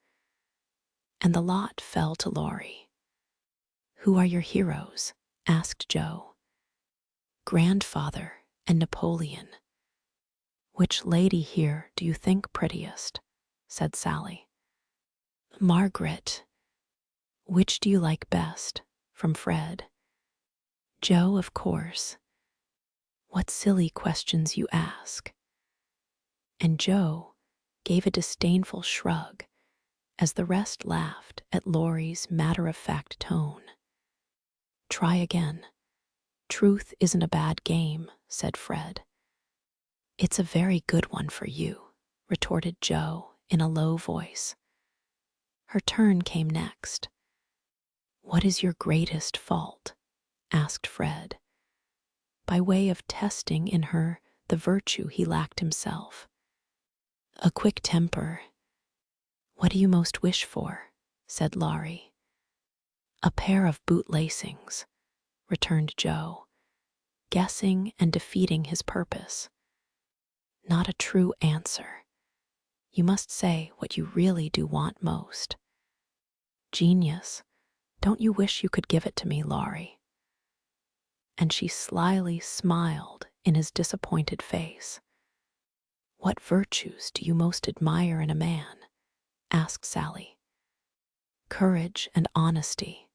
And the lot fell to Laurie. Who are your heroes? Asked Joe. Grandfather and Napoleon. Which lady here do you think prettiest? Said Sally. Margaret. Which do you like best? From Fred. Joe, of course. What silly questions you ask. And Joe gave a disdainful shrug as the rest laughed at Laurie's matter-of-fact tone. Try again. Truth isn't a bad game, said Fred. It's a very good one for you, retorted Joe in a low voice. Her turn came next. What is your greatest fault? Asked Fred, by way of testing in her the virtue he lacked himself. A quick temper. What do you most wish for? Said Laurie. A pair of boot-lacings, returned Joe, guessing and defeating his purpose. Not a true answer. You must say what you really do want most. Genius, don't you wish you could give it to me, Laurie? And she slyly smiled in his disappointed face. What virtues do you most admire in a man? Asked Sally. Courage and honesty.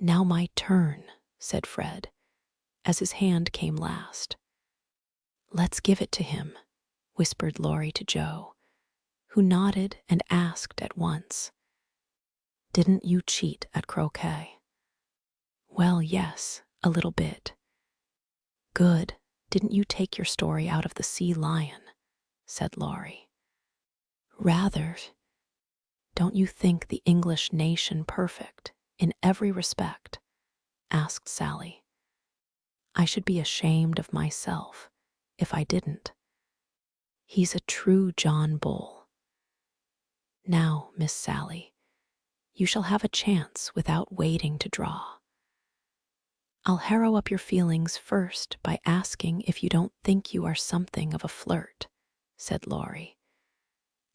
Now my turn, said Fred, as his hand came last. Let's give it to him, whispered Laurie to Joe, who nodded and asked at once. Didn't you cheat at croquet? Well, yes, a little bit. Good. Didn't you take your story out of the Sea Lion? Said Laurie. Rather. Don't you think the English nation perfect in every respect? Asked Sally. I should be ashamed of myself if I didn't. He's a true John Bull. Now, Miss Sally, you shall have a chance without waiting to draw. I'll harrow up your feelings first by asking if you don't think you are something of a flirt, said Laurie,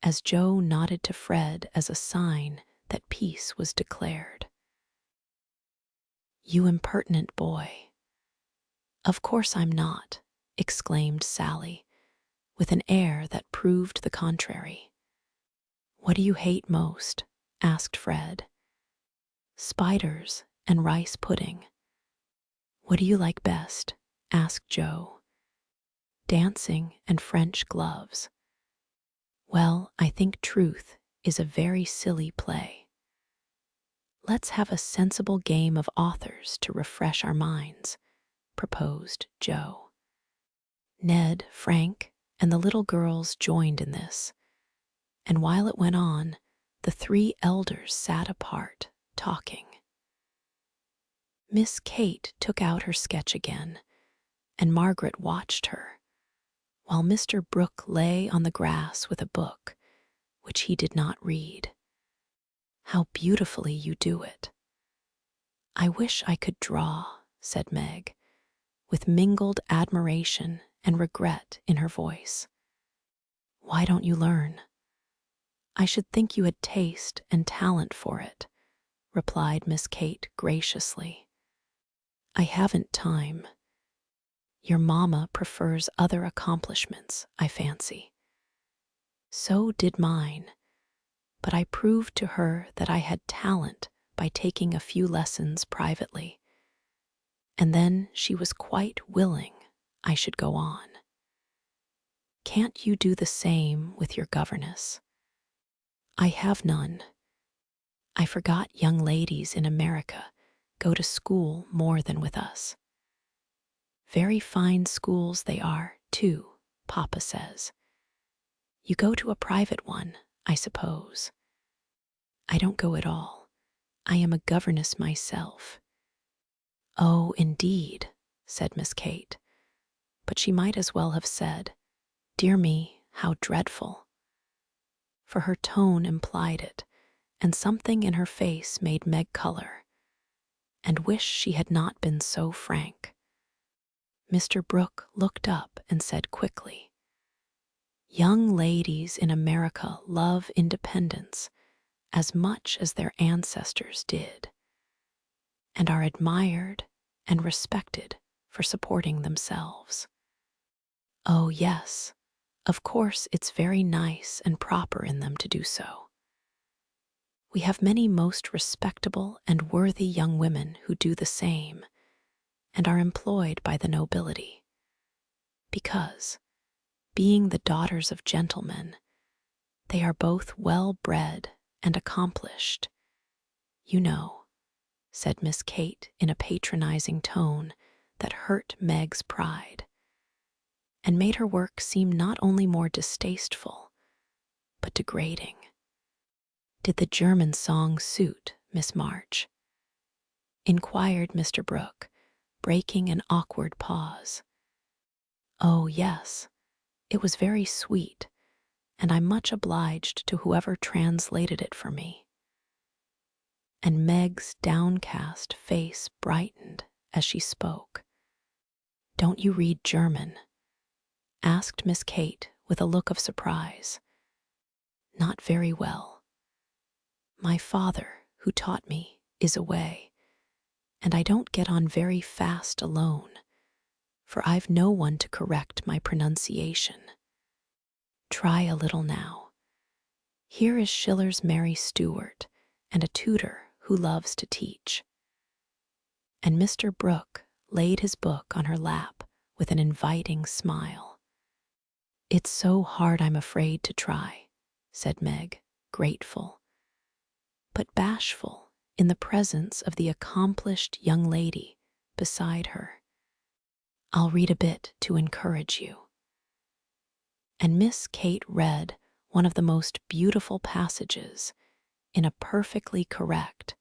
as Joe nodded to Fred as a sign that peace was declared. You impertinent boy. Of course I'm not, exclaimed Sally, with an air that proved the contrary. What do you hate most? Asked Fred. Spiders and rice pudding. What do you like best? Asked Joe. Dancing and French gloves. Well, I think truth is a very silly play. Let's have a sensible game of authors to refresh our minds, proposed Joe. Ned, Frank, and the little girls joined in this, and while it went on, the three elders sat apart, talking. Miss Kate took out her sketch again, and Margaret watched her, while Mr. Brooke lay on the grass with a book, which he did not read. How beautifully you do it. I wish I could draw, said Meg, with mingled admiration and regret in her voice. Why don't you learn? I should think you had taste and talent for it, replied Miss Kate graciously. I haven't time. Your mamma prefers other accomplishments, I fancy. So did mine, but I proved to her that I had talent by taking a few lessons privately, and then she was quite willing I should go on. Can't you do the same with your governess? I have none. I forgot young ladies in America go to school more than with us. Very fine schools they are, too, Papa says. You go to a private one, I suppose. I don't go at all. I am a governess myself. Oh, indeed, said Miss Kate. But she might as well have said, dear me, how dreadful. For her tone implied it, and something in her face made Meg color, and wish she had not been so frank. Mr. Brooke looked up and said quickly, young ladies in America love independence as much as their ancestors did, and are admired and respected for supporting themselves. Oh, yes, of course it's very nice and proper in them to do so. We have many most respectable and worthy young women who do the same and are employed by the nobility, because, being the daughters of gentlemen, they are both well-bred and accomplished. You know, said Miss Kate in a patronizing tone that hurt Meg's pride, and made her work seem not only more distasteful, but degrading. Did the German song suit Miss March? Inquired Mr. Brooke, breaking an awkward pause. Oh, yes, it was very sweet, and I'm much obliged to whoever translated it for me. And Meg's downcast face brightened as she spoke. Don't you read German? Asked Miss Kate with a look of surprise. Not very well. My father, who taught me, is away, and I don't get on very fast alone, for I've no one to correct my pronunciation. Try a little now. Here is Schiller's Mary Stuart, and a tutor who loves to teach. And Mr. Brooke laid his book on her lap with an inviting smile. It's so hard I'm afraid to try, said Meg, grateful, but bashful in the presence of the accomplished young lady beside her. I'll read a bit to encourage you. And Miss Kate read one of the most beautiful passages in a perfectly correct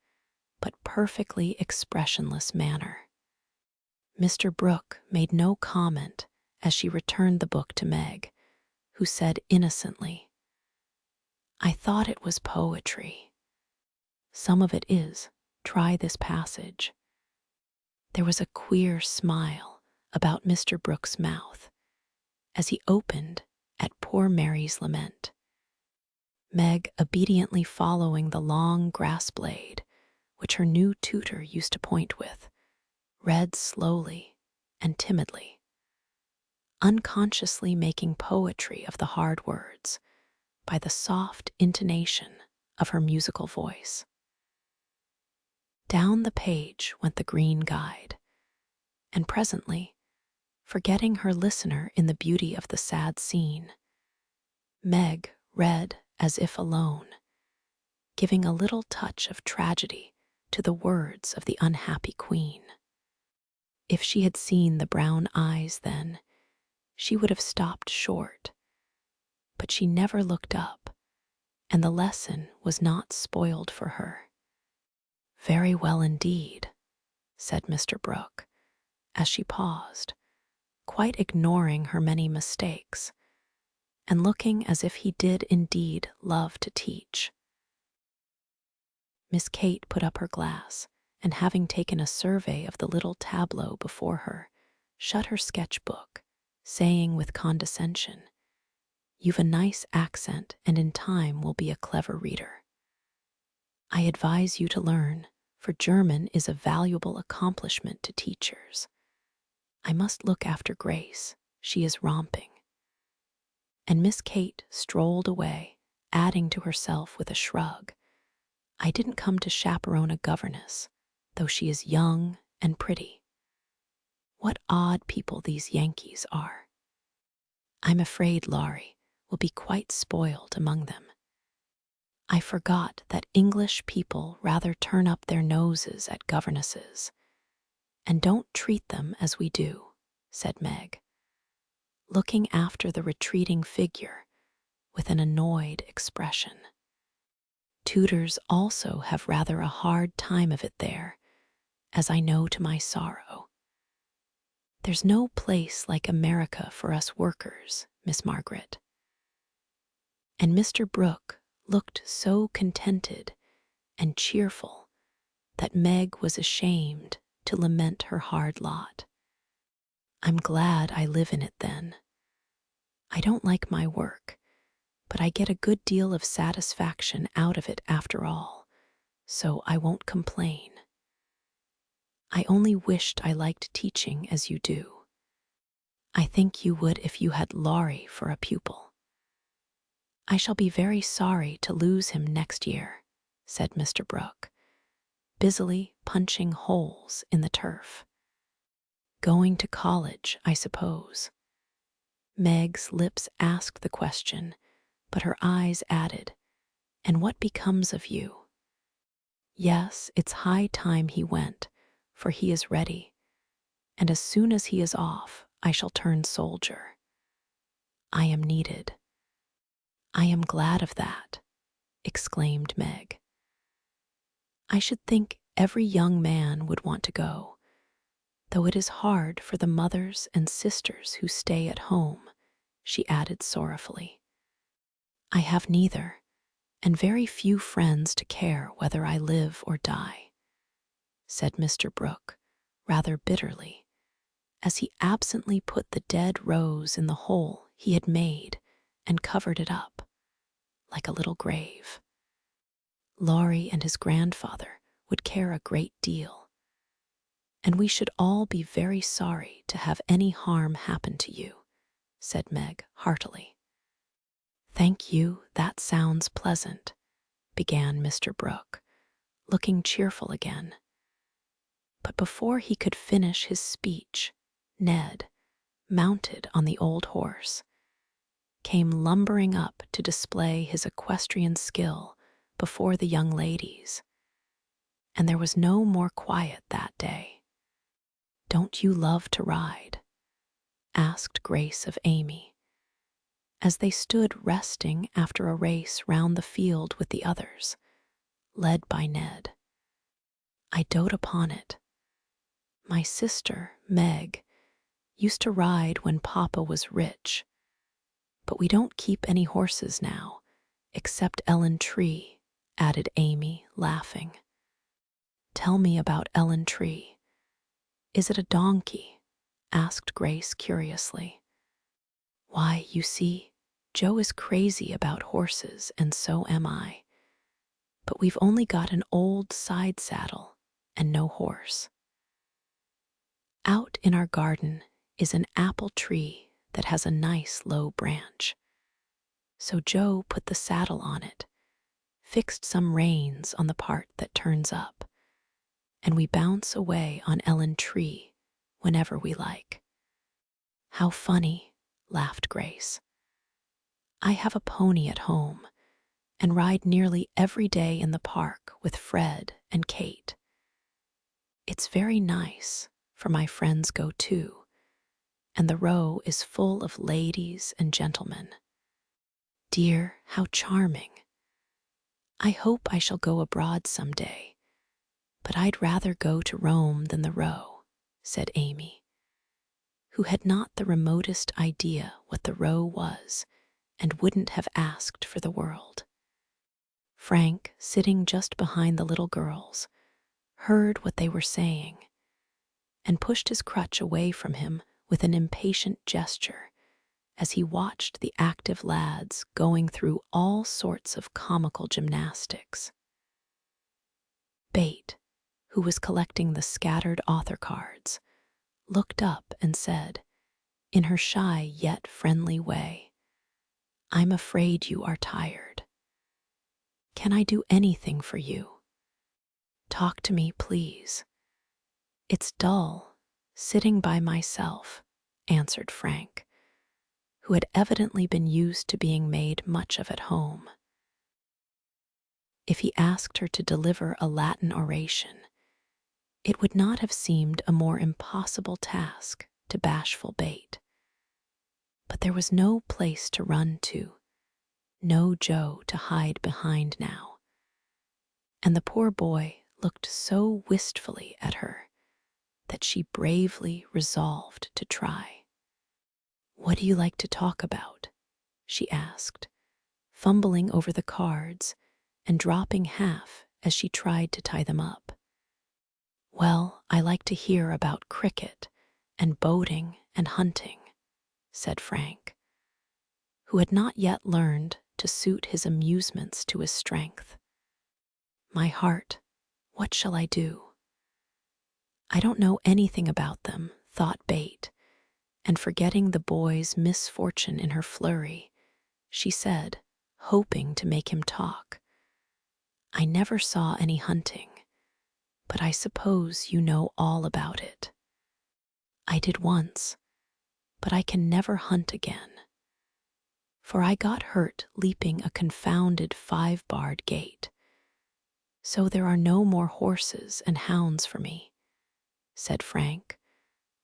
but perfectly expressionless manner. Mr. Brooke made no comment as she returned the book to Meg, who said innocently, I thought it was poetry. Some of it is. Try this passage. There was a queer smile about Mr. Brooke's mouth as he opened at poor Mary's lament. Meg, obediently following the long grass blade which her new tutor used to point with, read slowly and timidly, unconsciously making poetry of the hard words by the soft intonation of her musical voice. Down the page went the green guide, and presently, forgetting her listener in the beauty of the sad scene, Meg read as if alone, giving a little touch of tragedy to the words of the unhappy queen. If she had seen the brown eyes then, she would have stopped short, but she never looked up, and the lesson was not spoiled for her. Very well indeed, said Mr. Brooke, as she paused, quite ignoring her many mistakes, and looking as if he did indeed love to teach. Miss Kate put up her glass, and having taken a survey of the little tableau before her, shut her sketchbook, saying with condescension, You've a nice accent and in time will be a clever reader. I advise you to learn, for German is a valuable accomplishment to teachers. I must look after Grace, she is romping. And Miss Kate strolled away, adding to herself with a shrug, I didn't come to chaperone a governess, though she is young and pretty. What odd people these Yankees are. I'm afraid Laurie will be quite spoiled among them. I forgot that English people rather turn up their noses at governesses, and don't treat them as we do. said Meg, looking after the retreating figure with an annoyed expression. Tutors also have rather a hard time of it there, as I know to my sorrow. There's no place like America for us workers, Miss Margaret. And Mr. Brooke looked so contented and cheerful that Meg was ashamed to lament her hard lot. I'm glad I live in it then. I don't like my work, but I get a good deal of satisfaction out of it after all, so I won't complain. I only wished I liked teaching as you do. I think you would if you had Laurie for a pupil. I shall be very sorry to lose him next year, said Mr. Brooke, busily punching holes in the turf. Going to college, I suppose. Meg's lips asked the question, but her eyes added, and what becomes of you? Yes, it's high time he went, for he is ready, and as soon as he is off, I shall turn soldier. I am needed. I am glad of that, exclaimed Meg. I should think every young man would want to go, though it is hard for the mothers and sisters who stay at home, she added sorrowfully. I have neither, and very few friends to care whether I live or die, said Mr. Brooke, rather bitterly, as he absently put the dead rose in the hole he had made and covered it up, like a little grave. Laurie and his grandfather would care a great deal, and we should all be very sorry to have any harm happen to you, said Meg heartily. Thank you, that sounds pleasant, began Mr. Brooke, looking cheerful again. But before he could finish his speech, Ned, mounted on the old horse, came lumbering up to display his equestrian skill before the young ladies, and there was no more quiet that day. Don't you love to ride? Asked Grace of Amy, as they stood resting after a race round the field with the others, led by Ned. I dote upon it. My sister, Meg, used to ride when Papa was rich, but we don't keep any horses now, except Ellen Tree, added Amy, laughing. Tell me about Ellen Tree. Is it a donkey? Asked Grace curiously. Why, you see, Joe is crazy about horses, and so am I. But we've only got an old side saddle and no horse. Out in our garden is an apple tree that has a nice low branch. So Joe put the saddle on it, fixed some reins on the part that turns up, and we bounce away on Ellen Tree whenever we like. How funny, laughed Grace. I have a pony at home and ride nearly every day in the park with Fred and Kate. It's very nice, for my friends go too, and the row is full of ladies and gentlemen. Dear, how charming. I hope I shall go abroad some day, but I'd rather go to Rome than the row, said Amy, who had not the remotest idea what the row was and wouldn't have asked for the world. Frank, sitting just behind the little girls, heard what they were saying and pushed his crutch away from him with an impatient gesture as he watched the active lads going through all sorts of comical gymnastics. Bate, who was collecting the scattered author cards, looked up and said, in her shy yet friendly way, I'm afraid you are tired. Can I do anything for you? Talk to me, please. It's dull, sitting by myself, answered Frank, who had evidently been used to being made much of at home. If he asked her to deliver a Latin oration, it would not have seemed a more impossible task to bashful Bate. But there was no place to run to, no Joe to hide behind now. And the poor boy looked so wistfully at her that she bravely resolved to try. "What do you like to talk about?" she asked, fumbling over the cards and dropping half as she tried to tie them up. "Well, I like to hear about cricket and boating and hunting," said Frank, who had not yet learned to suit his amusements to his strength. "My heart, what shall I do?" "I don't know anything about them," thought Bate, and forgetting the boy's misfortune in her flurry, she said, hoping to make him talk, "I never saw any hunting, but I suppose you know all about it." "I did once, but I can never hunt again, for I got hurt leaping a confounded 5-barred gate. So there are no more horses and hounds for me," said Frank,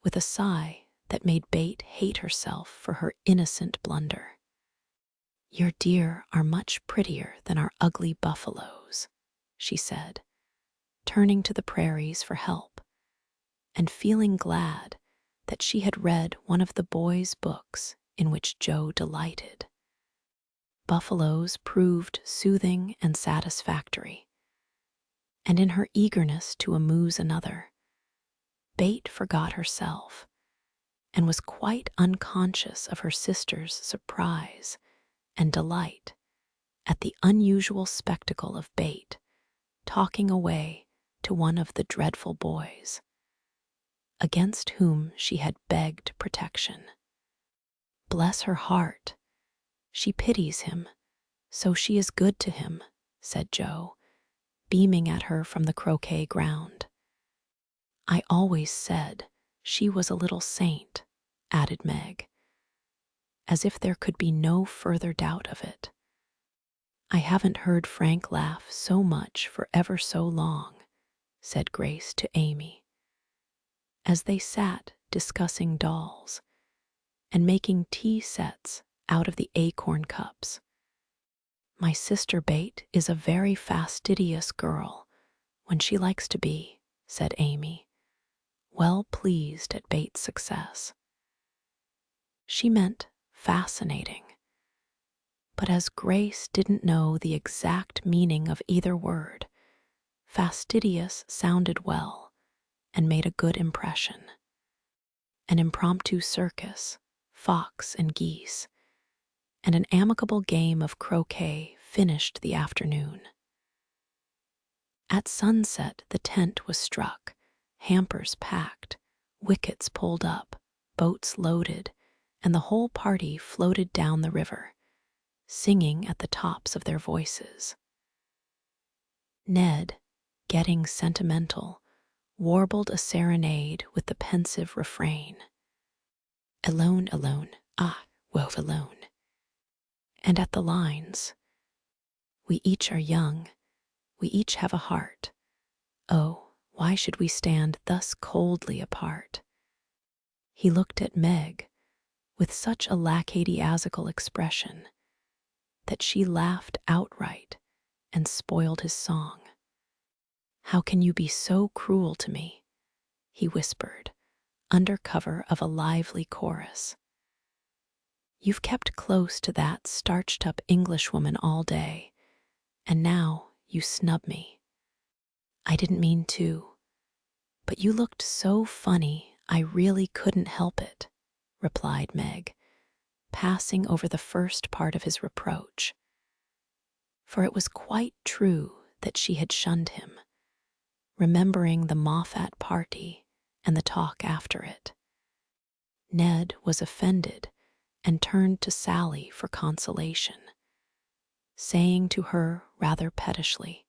with a sigh that made Bate hate herself for her innocent blunder. "Your deer are much prettier than our ugly buffaloes," she said, turning to the prairies for help, and feeling glad that she had read one of the boys' books in which Joe delighted. Buffaloes proved soothing and satisfactory, and in her eagerness to amuse another, Bate forgot herself and was quite unconscious of her sister's surprise and delight at the unusual spectacle of Bate talking away to one of the dreadful boys, against whom she had begged protection. "Bless her heart, she pities him, so she is good to him," said Joe, beaming at her from the croquet ground. "I always said she was a little saint," added Meg, as if there could be no further doubt of it. "I haven't heard Frank laugh so much for ever so long," said Grace to Amy, as they sat discussing dolls and making tea sets out of the acorn cups. "My sister Bate is a very fastidious girl when she likes to be," said Amy, well pleased at Bate's success. She meant fascinating, but as Grace didn't know the exact meaning of either word, fastidious sounded well and made a good impression. An impromptu circus, fox and geese, and an amicable game of croquet finished the afternoon. At sunset the tent was struck, hampers packed, wickets pulled up, boats loaded, and the whole party floated down the river, singing at the tops of their voices. Ned, getting sentimental, warbled a serenade with the pensive refrain, "Alone, alone, ah, woe alone," and at the lines, "We each are young, we each have a heart, oh, why should we stand thus coldly apart?" He looked at Meg with such a lackadaisical expression that she laughed outright and spoiled his song. "How can you be so cruel to me?" he whispered, under cover of a lively chorus. "You've kept close to that starched-up Englishwoman all day, and now you snub me." "I didn't mean to, but you looked so funny I really couldn't help it," replied Meg, passing over the first part of his reproach. For it was quite true that she had shunned him, remembering the Moffat party and the talk after it. Ned was offended and turned to Sally for consolation, saying to her rather pettishly,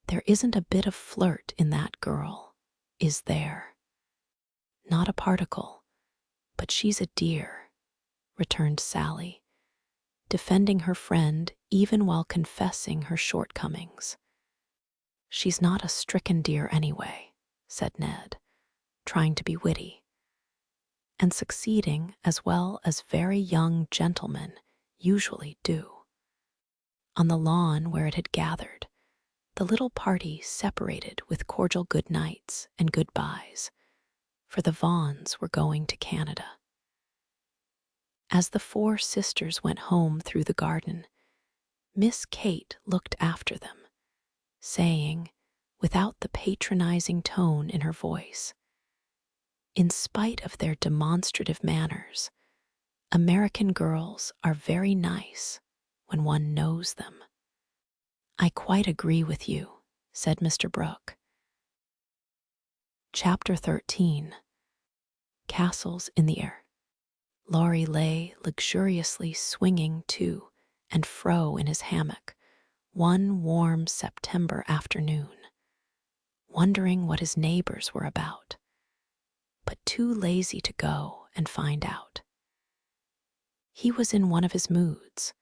"There isn't a bit of flirt in that girl, is there?" "Not a particle, but she's a dear," returned Sally, defending her friend even while confessing her shortcomings. "She's not a stricken deer anyway," said Ned, trying to be witty. and succeeding as well as very young gentlemen usually do. On the lawn where it had gathered, the little party separated with cordial good nights and goodbyes, for the Vaughans were going to Canada. As the four sisters went home through the garden, Miss Kate looked after them, saying, without the patronizing tone in her voice, "In spite of their demonstrative manners, American girls are very nice when one knows them." "I quite agree with you," said Mr. Brooke. Chapter 13. Castles in the Air. Laurie lay luxuriously swinging to and fro in his hammock one warm September afternoon, wondering what his neighbors were about, but too lazy to go and find out. He was in one of his moods,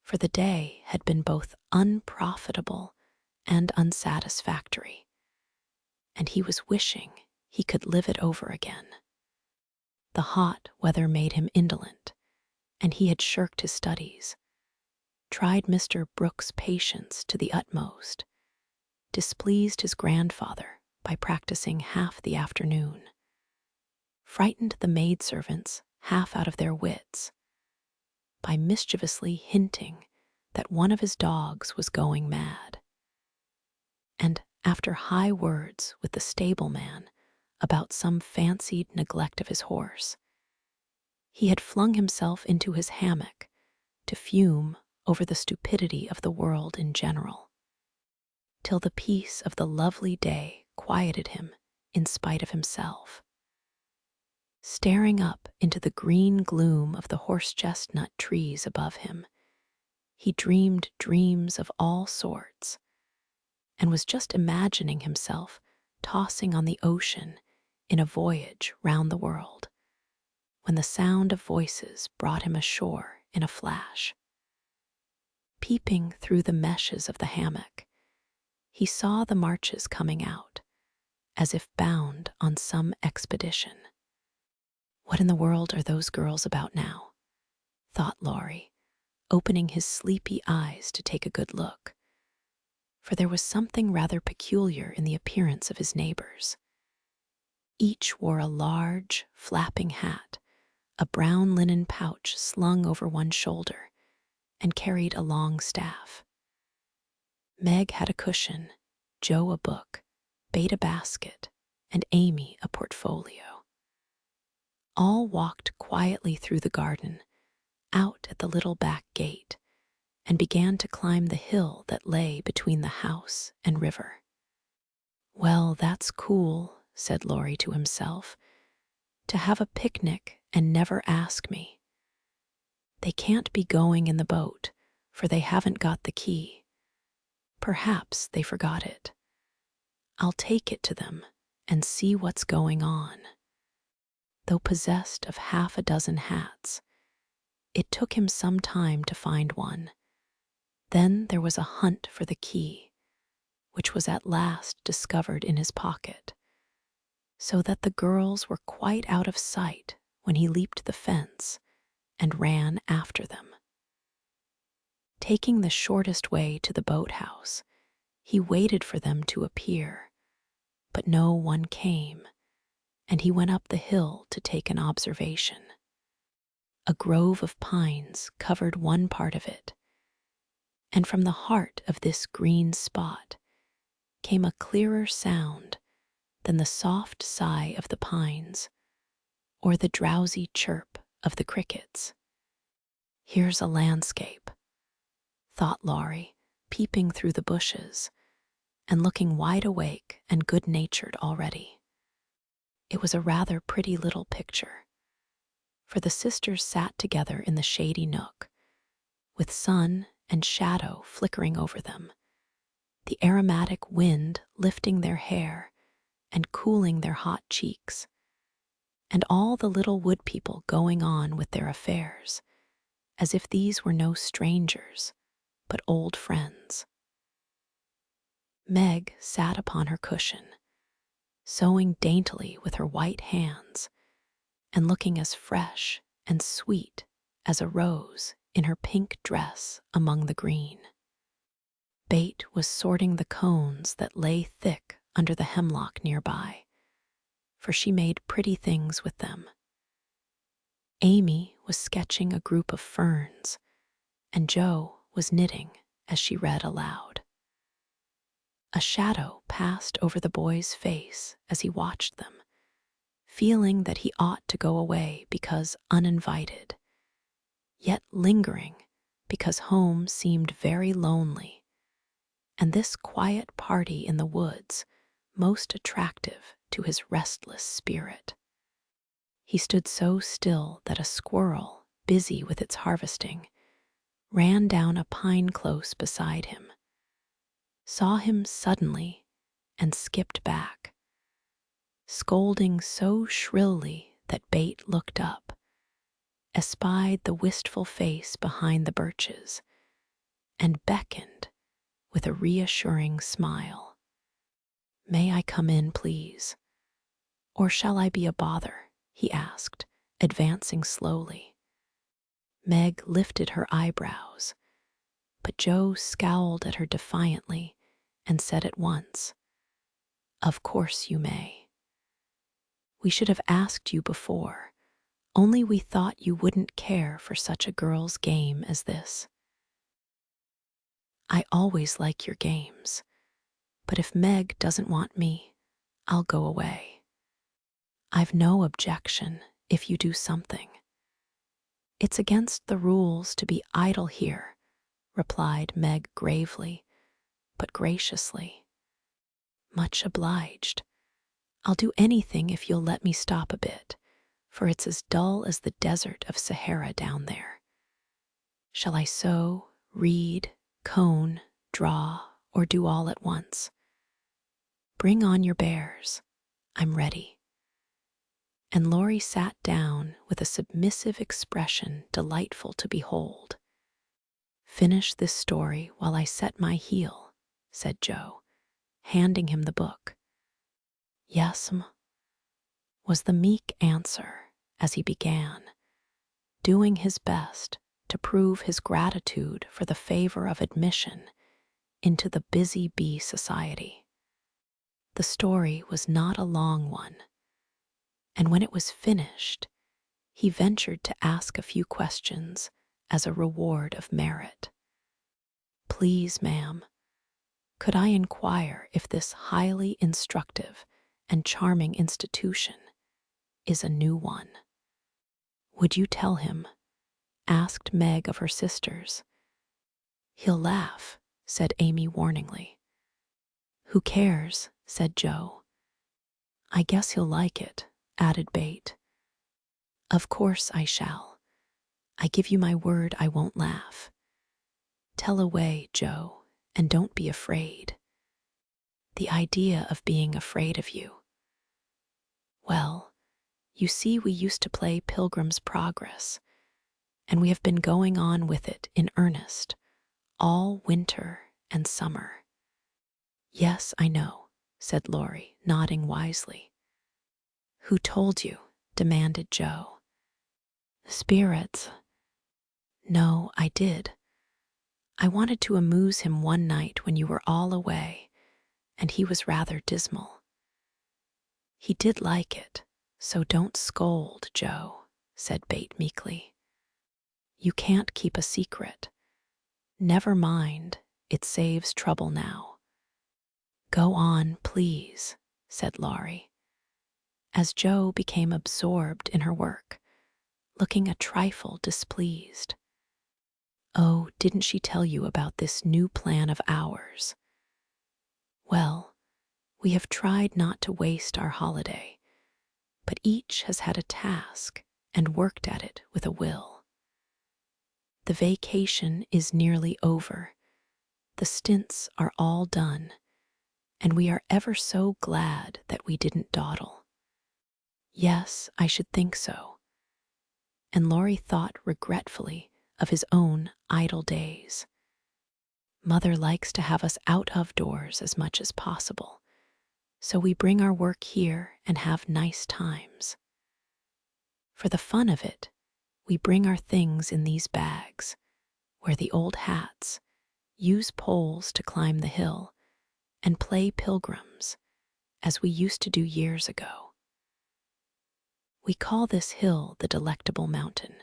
for the day had been both unprofitable and unsatisfactory, and he was wishing he could live it over again. The hot weather made him indolent, and he had shirked his studies, tried Mr. Brooke's patience to the utmost, displeased his grandfather by practicing half the afternoon, frightened the maidservants half out of their wits by mischievously hinting that one of his dogs was going mad, and after high words with the stableman about some fancied neglect of his horse, he had flung himself into his hammock to fume over the stupidity of the world in general, till the peace of the lovely day quieted him in spite of himself. Staring up into the green gloom of the horse-chestnut trees above him, he dreamed dreams of all sorts, and was just imagining himself tossing on the ocean in a voyage round the world, when the sound of voices brought him ashore in a flash. Peeping through the meshes of the hammock, he saw the marches coming out, as if bound on some expedition. "What in the world are those girls about now?" thought Laurie, opening his sleepy eyes to take a good look, for there was something rather peculiar in the appearance of his neighbors. Each wore a large, flapping hat, a brown linen pouch slung over one shoulder, and carried a long staff. Meg had a cushion, Joe a book, Bate a basket, and Amy a portfolio. All walked quietly through the garden, out at the little back gate, and began to climb the hill that lay between the house and river. "Well, that's cool," said Laurie to himself, "to have a picnic and never ask me. They can't be going in the boat, for they haven't got the key. Perhaps they forgot it. I'll take it to them and see what's going on." Though possessed of half a dozen hats, it took him some time to find one. Then there was a hunt for the key, which was at last discovered in his pocket, so that the girls were quite out of sight when he leaped the fence and ran after them. Taking the shortest way to the boathouse, he waited for them to appear, but no one came, and he went up the hill to take an observation. A grove of pines covered one part of it, and from the heart of this green spot came a clearer sound than the soft sigh of the pines or the drowsy chirp of the crickets. "Here's a landscape," thought Laurie, peeping through the bushes and looking wide awake and good-natured already. It was a rather pretty little picture, for the sisters sat together in the shady nook, with sun and shadow flickering over them, the aromatic wind lifting their hair and cooling their hot cheeks, and all the little wood people going on with their affairs, as if these were no strangers, but old friends. Meg sat upon her cushion, sewing daintily with her white hands, and looking as fresh and sweet as a rose in her pink dress among the green. Bate was sorting the cones that lay thick under the hemlock nearby, for she made pretty things with them. Amy was sketching a group of ferns, and Jo was knitting as she read aloud. A shadow passed over the boy's face as he watched them, feeling that he ought to go away because uninvited, yet lingering because home seemed very lonely, and this quiet party in the woods most attractive to his restless spirit. He stood so still that a squirrel, busy with its harvesting, ran down a pine close beside him, saw him suddenly, and skipped back, scolding so shrilly that Bate looked up, espied the wistful face behind the birches, and beckoned with a reassuring smile. "May I come in, please? Or shall I be a bother?" he asked, advancing slowly. Meg lifted her eyebrows, but Jo scowled at her defiantly and said at once, "Of course you may. We should have asked you before, only we thought you wouldn't care for such a girl's game as this." "I always like your games, but if Meg doesn't want me, I'll go away. I've no objection if you do something." "It's against the rules to be idle here," replied Meg gravely, but graciously. "Much obliged. I'll do anything if you'll let me stop a bit, for it's as dull as the desert of Sahara down there. Shall I sew, read, cone, draw, or do all at once?" "Bring on your bears. I'm ready." And Laurie sat down with a submissive expression delightful to behold. "Finish this story while I set my heel," said Jo, handing him the book. "Yes'm," was the meek answer as he began, doing his best to prove his gratitude for the favor of admission into the Busy Bee Society. The story was not a long one, and when it was finished, he ventured to ask a few questions as a reward of merit. "Please, ma'am, could I inquire if this highly instructive and charming institution is a new one?" "Would you tell him?" asked Meg of her sisters. "He'll laugh," said Amy warningly. "Who cares?" said Jo. "I guess he'll like it," added Bate. "Of course I shall. I give you my word I won't laugh. Tell away, Jo, and don't be afraid." "The idea of being afraid of you." "Well, you see we used to play Pilgrim's Progress, and we have been going on with it in earnest all winter and summer." "Yes, I know," said Laurie, nodding wisely. "Who told you?" demanded Jo. "The spirits." "No, I did. I wanted to amuse him one night when you were all away, and he was rather dismal. He did like it, so don't scold, Jo," said Bate meekly. "You can't keep a secret. Never mind, it saves trouble now." "Go on, please," said Laurie, as Jo became absorbed in her work, looking a trifle displeased. "Oh, didn't she tell you about this new plan of ours? Well, we have tried not to waste our holiday, but each has had a task and worked at it with a will. The vacation is nearly over, the stints are all done, and we are ever so glad that we didn't dawdle." "Yes, I should think so." And Laurie thought regretfully of his own idle days. "Mother likes to have us out of doors as much as possible, so we bring our work here and have nice times." For the fun of it, we bring our things in these bags, wear the old hats, use poles to climb the hill, and play pilgrims, as we used to do years ago. We call this hill the Delectable Mountain,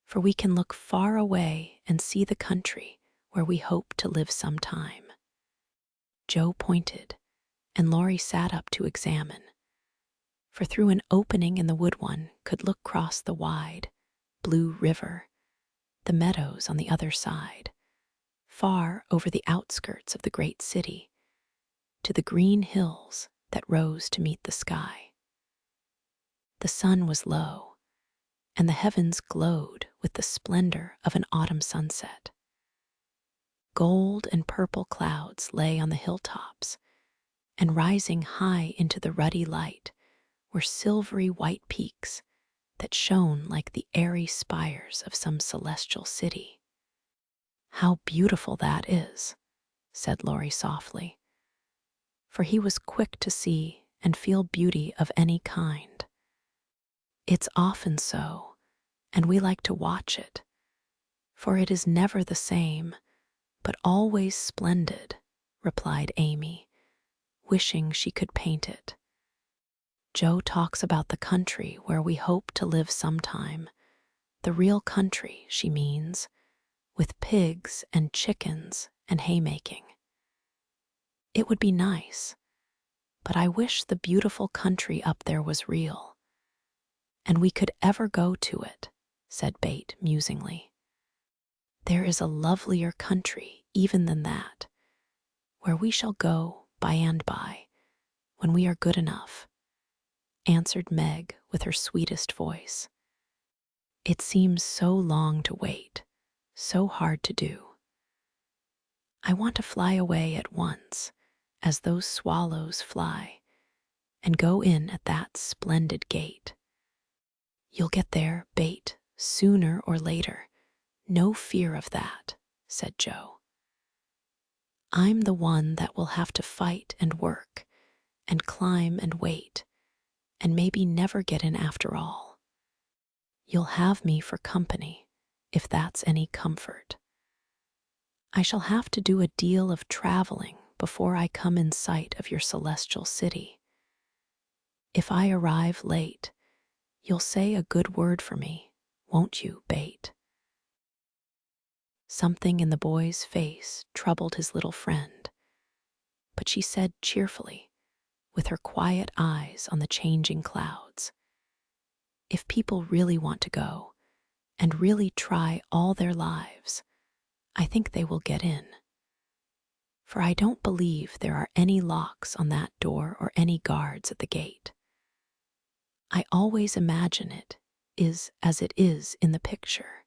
for we can look far away and see the country where we hope to live sometime. Joe pointed, and Laurie sat up to examine, for through an opening in the wood one could look across the wide, blue river, the meadows on the other side, far over the outskirts of the great city, to the green hills that rose to meet the sky. The sun was low, and the heavens glowed with the splendor of an autumn sunset. Gold and purple clouds lay on the hilltops, and rising high into the ruddy light were silvery white peaks that shone like the airy spires of some celestial city. "How beautiful that is," said Laurie softly, for he was quick to see and feel beauty of any kind. "It's often so, and we like to watch it, for it is never the same, but always splendid," replied Amy, wishing she could paint it. "Joe talks about the country where we hope to live sometime, the real country, she means, with pigs and chickens and haymaking. It would be nice, but I wish the beautiful country up there was real, and we could ever go to it," said Bate musingly. "There is a lovelier country even than that, where we shall go by and by, when we are good enough," answered Meg with her sweetest voice. "It seems so long to wait, so hard to do. I want to fly away at once, as those swallows fly, and go in at that splendid gate." "You'll get there, Bate, sooner or later. No fear of that," said Joe. "I'm the one that will have to fight and work, and climb and wait, and maybe never get in after all. You'll have me for company, if that's any comfort. I shall have to do a deal of traveling before I come in sight of your celestial city. If I arrive late, you'll say a good word for me, won't you, Bate?" Something in the boy's face troubled his little friend, but she said cheerfully, with her quiet eyes on the changing clouds, "If people really want to go, and really try all their lives, I think they will get in. For I don't believe there are any locks on that door or any guards at the gate. I always imagine it is as it is in the picture,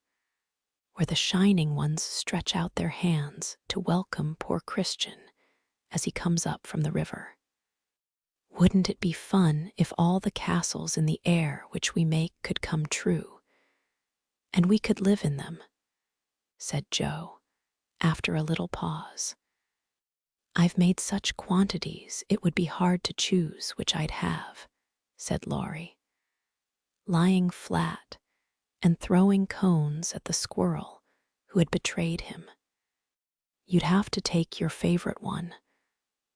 where the shining ones stretch out their hands to welcome poor Christian as he comes up from the river. Wouldn't it be fun if all the castles in the air which we make could come true, and we could live in them?" said Joe, after a little pause. "I've made such quantities it would be hard to choose which I'd have," said Laurie, lying flat and throwing cones at the squirrel who had betrayed him. "You'd have to take your favorite one."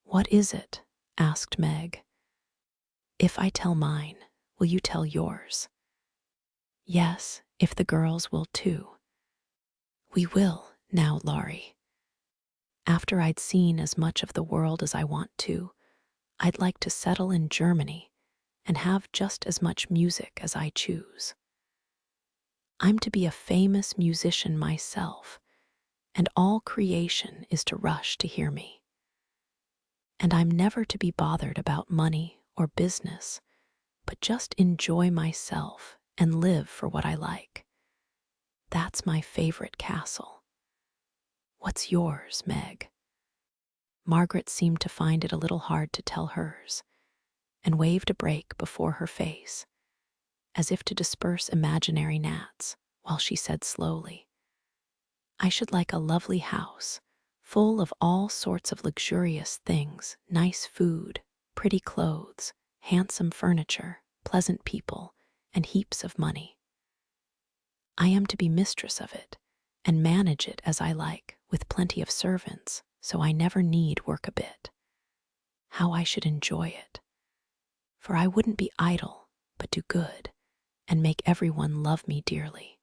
"What is it?" asked Meg. "If I tell mine, will you tell yours?" "Yes, if the girls will too." "We will, now, Laurie. After I'd seen as much of the world as I want to, I'd like to settle in Germany and have just as much music as I choose. I'm to be a famous musician myself, and all creation is to rush to hear me. And I'm never to be bothered about money or business, but just enjoy myself and live for what I like. That's my favorite castle. What's yours, Meg?" Margaret seemed to find it a little hard to tell hers, and waved a break before her face, as if to disperse imaginary gnats, while she said slowly, "I should like a lovely house, full of all sorts of luxurious things, nice food, pretty clothes, handsome furniture, pleasant people, and heaps of money. I am to be mistress of it and manage it as I like, with plenty of servants, so I never need work a bit. How I should enjoy it! For I wouldn't be idle, but do good, and make everyone love me dearly.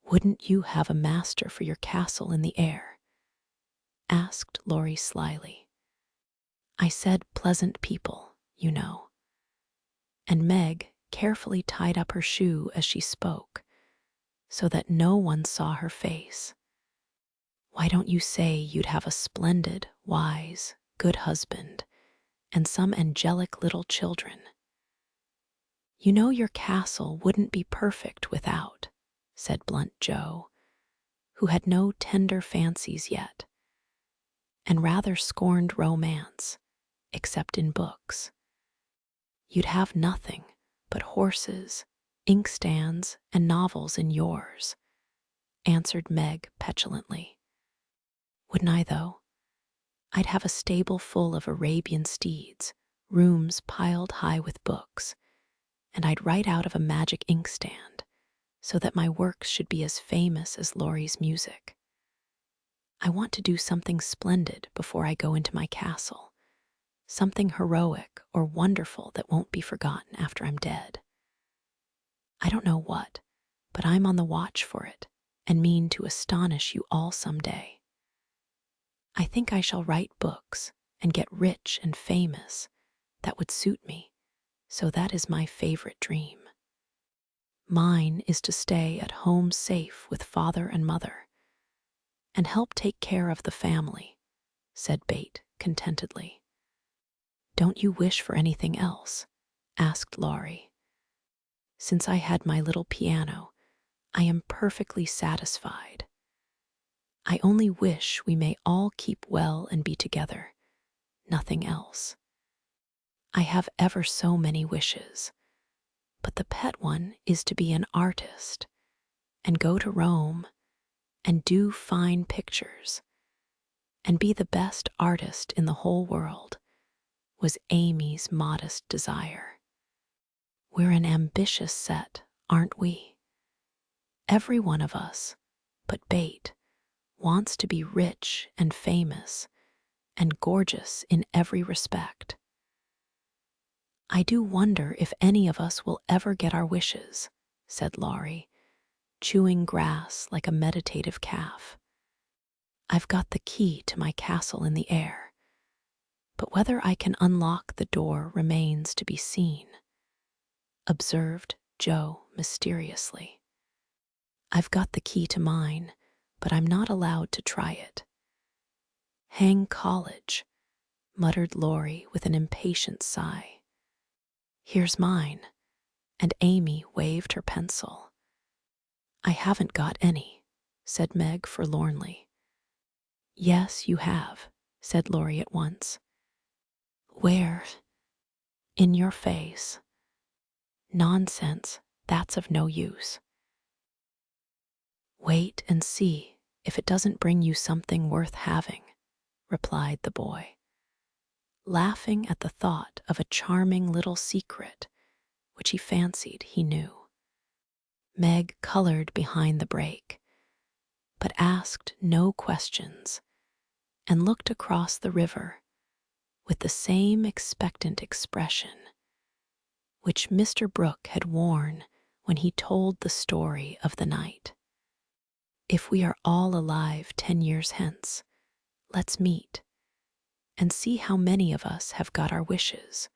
Wouldn't you have a master for your castle in the air? Asked Laurie slyly. I said pleasant people, you know. And Meg carefully tied up her shoe as she spoke, so that no one saw her face. Why don't you say you'd have a splendid, wise, good husband, and some angelic little children? You know your castle wouldn't be perfect without, said blunt Joe, who had no tender fancies yet, and rather scorned romance, except in books. You'd have nothing but horses, inkstands, and novels in yours, answered Meg petulantly. Wouldn't I, though? I'd have a stable full of Arabian steeds, rooms piled high with books, and I'd write out of a magic inkstand, so that my works should be as famous as Laurie's music. I want to do something splendid before I go into my castle, something heroic or wonderful that won't be forgotten after I'm dead. I don't know what, but I'm on the watch for it, and mean to astonish you all some day. I think I shall write books and get rich and famous. That would suit me, so that is my favorite dream. Mine is to stay at home safe with father and mother, and help take care of the family, said Bate contentedly. Don't you wish for anything else? Asked Laurie. Since I had my little piano, I am perfectly satisfied. I only wish we may all keep well and be together, nothing else. I have ever so many wishes, but the pet one is to be an artist and go to Rome and do fine pictures and be the best artist in the whole world, was Amy's modest desire. We're an ambitious set, aren't we? Every one of us, but Bate, wants to be rich and famous and gorgeous in every respect. I do wonder if any of us will ever get our wishes, said Laurie, chewing grass like a meditative calf. I've got the key to my castle in the air, but whether I can unlock the door remains to be seen, observed Joe mysteriously. I've got the key to mine, but I'm not allowed to try it. Hang college, muttered Laurie with an impatient sigh. Here's mine, and Amy waved her pencil. I haven't got any, said Meg forlornly. Yes, you have, said Laurie at once. Where? In your face. Nonsense, that's of no use. Wait and see if it doesn't bring you something worth having, replied the boy, laughing at the thought of a charming little secret which he fancied he knew. Meg colored behind the break, but asked no questions, and looked across the river with the same expectant expression which Mr. Brooke had worn when he told the story of the night. If we are all alive 10 years hence, let's meet and see how many of us have got our wishes,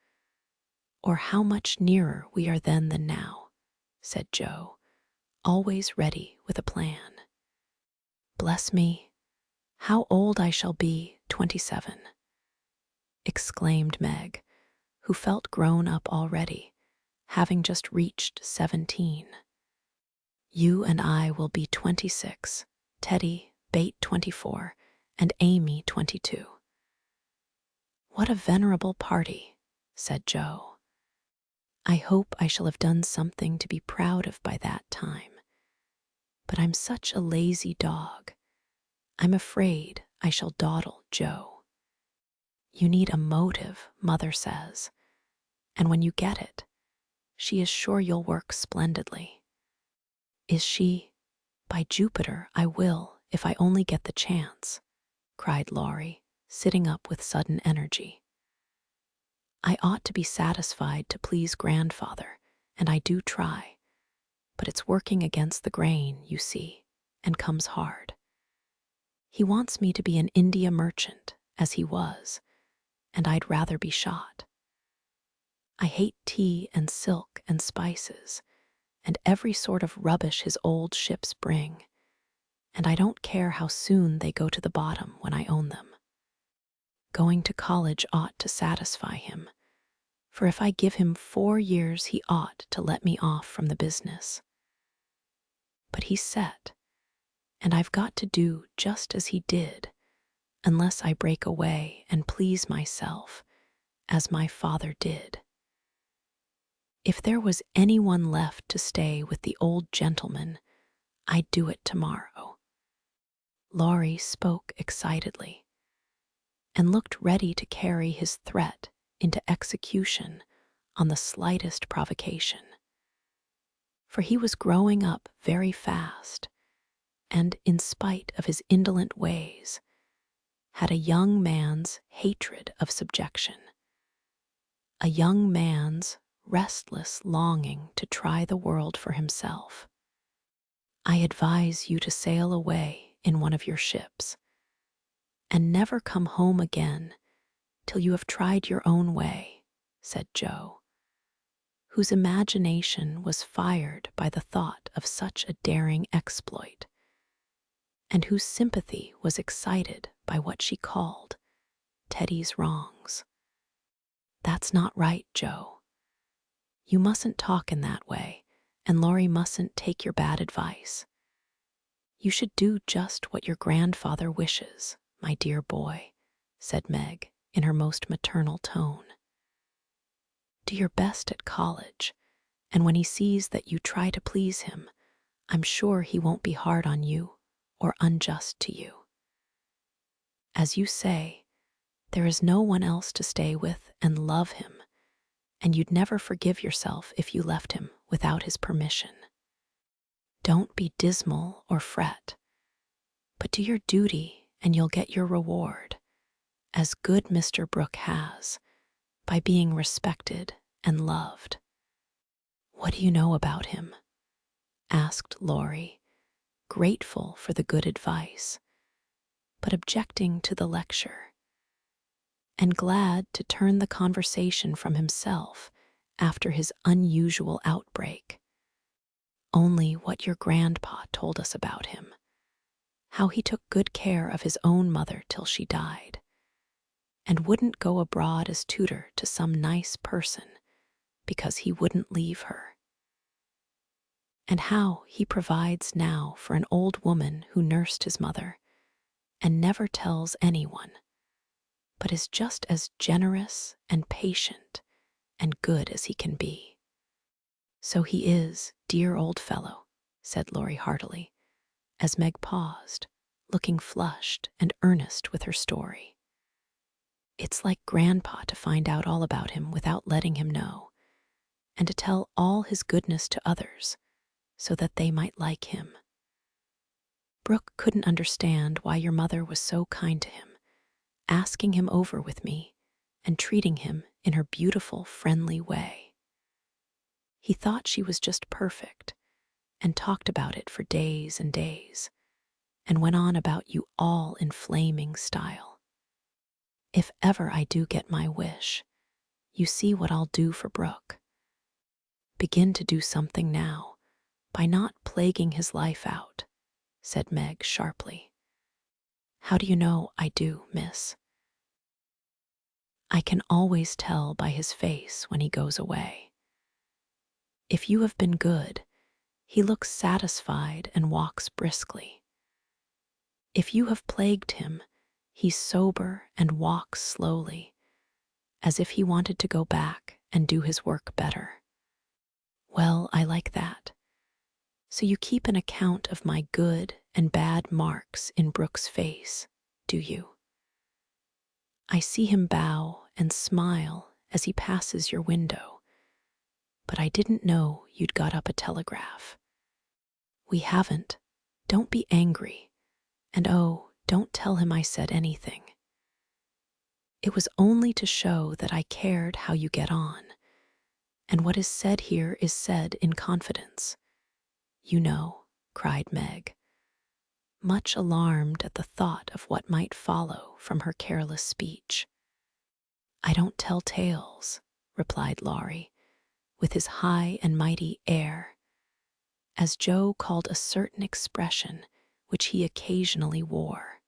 or how much nearer we are then than now, said Joe, always ready with a plan. Bless me, how old I shall be, 27, exclaimed Meg, who felt grown up already, having just reached 17. You and I will be 26, Teddy, Bate 24, and Amy 22. What a venerable party, said Joe. I hope I shall have done something to be proud of by that time. But I'm such a lazy dog. I'm afraid I shall dawdle, Joe. You need a motive, Mother says, and when you get it, She is sure you'll work splendidly." "Is she? By Jupiter, I will, if I only get the chance," cried Laurie, sitting up with sudden energy. "I ought to be satisfied to please grandfather, and I do try, but it's working against the grain, you see, and comes hard. He wants me to be an India merchant, as he was, and I'd rather be shot. I hate tea and silk and spices, and every sort of rubbish his old ships bring, and I don't care how soon they go to the bottom when I own them. Going to college ought to satisfy him, for if I give him 4 years he ought to let me off from the business. But he's set, and I've got to do just as he did, unless I break away and please myself, as my father did. If there was anyone left to stay with the old gentleman, I'd do it tomorrow." Laurie spoke excitedly and looked ready to carry his threat into execution on the slightest provocation. For he was growing up very fast, and in spite of his indolent ways, had a young man's hatred of subjection, a young man's restless longing to try the world for himself. "I advise you to sail away in one of your ships, and never come home again till you have tried your own way," said Joe, whose imagination was fired by the thought of such a daring exploit, and whose sympathy was excited by what she called Teddy's wrongs. "That's not right, Joe. You mustn't talk in that way, and Laurie mustn't take your bad advice. You should do just what your grandfather wishes, my dear boy," said Meg in her most maternal tone. "Do your best at college, and when he sees that you try to please him, I'm sure he won't be hard on you or unjust to you. As you say, there is no one else to stay with and love him, and you'd never forgive yourself if you left him without his permission. Don't be dismal or fret, but do your duty and you'll get your reward, as good Mr. Brooke has, by being respected and loved." "What do you know about him?" asked Laurie, grateful for the good advice, but objecting to the lecture, and glad to turn the conversation from himself after his unusual outbreak. "Only what your grandpa told us about him, how he took good care of his own mother till she died, and wouldn't go abroad as tutor to some nice person because he wouldn't leave her, and how he provides now for an old woman who nursed his mother and never tells anyone, but is just as generous and patient and good as he can be." "So he is, dear old fellow," said Laurie heartily, as Meg paused, looking flushed and earnest with her story. "It's like grandpa to find out all about him without letting him know, and to tell all his goodness to others so that they might like him. Brooke couldn't understand why your mother was so kind to him, asking him over with me and treating him in her beautiful, friendly way. He thought she was just perfect and talked about it for days and days, and went on about you all in flaming style. If ever I do get my wish, you see what I'll do for Brooke. Begin to do something now by not plaguing his life out," said Meg sharply. "How do you know I do, miss?" "I can always tell by his face when he goes away. If you have been good, he looks satisfied and walks briskly. If you have plagued him, he's sober and walks slowly, as if he wanted to go back and do his work better. Well, I like that. So you keep an account of my good and bad marks in Brooke's face, do you? I see him bow and smile as he passes your window, but I didn't know you'd got up a telegraph." "We haven't. Don't be angry. And oh, don't tell him I said anything. It was only to show that I cared how you get on. And what is said here is said in confidence. You know," cried Meg, much alarmed at the thought of what might follow from her careless speech. "I don't tell tales," replied Laurie, with his high and mighty air, as Joe called a certain expression which he occasionally wore.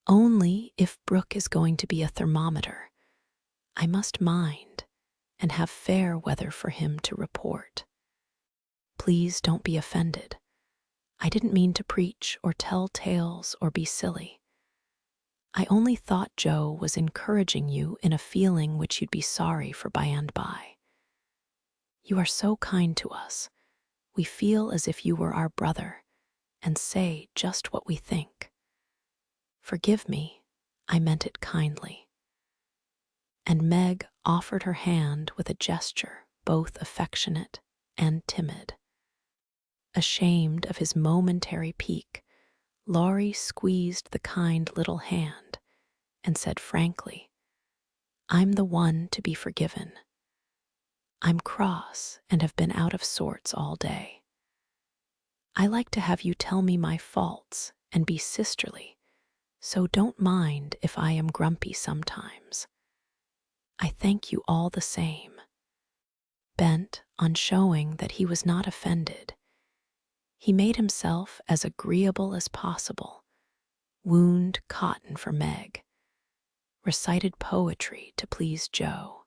"Only if Brooke is going to be a thermometer, I must mind and have fair weather for him to report. Please don't be offended. I didn't mean to preach or tell tales or be silly. I only thought Joe was encouraging you in a feeling which you'd be sorry for by and by. You are so kind to us. We feel as if you were our brother and say just what we think. Forgive me, I meant it kindly." And Meg offered her hand with a gesture both affectionate and timid. Ashamed of his momentary pique, Laurie squeezed the kind little hand and said frankly, "I'm the one to be forgiven. I'm cross and have been out of sorts all day. I like to have you tell me my faults and be sisterly, so don't mind if I am grumpy sometimes. I thank you all the same." Bent on showing that he was not offended, he made himself as agreeable as possible, wound cotton for Meg, recited poetry to please Joe,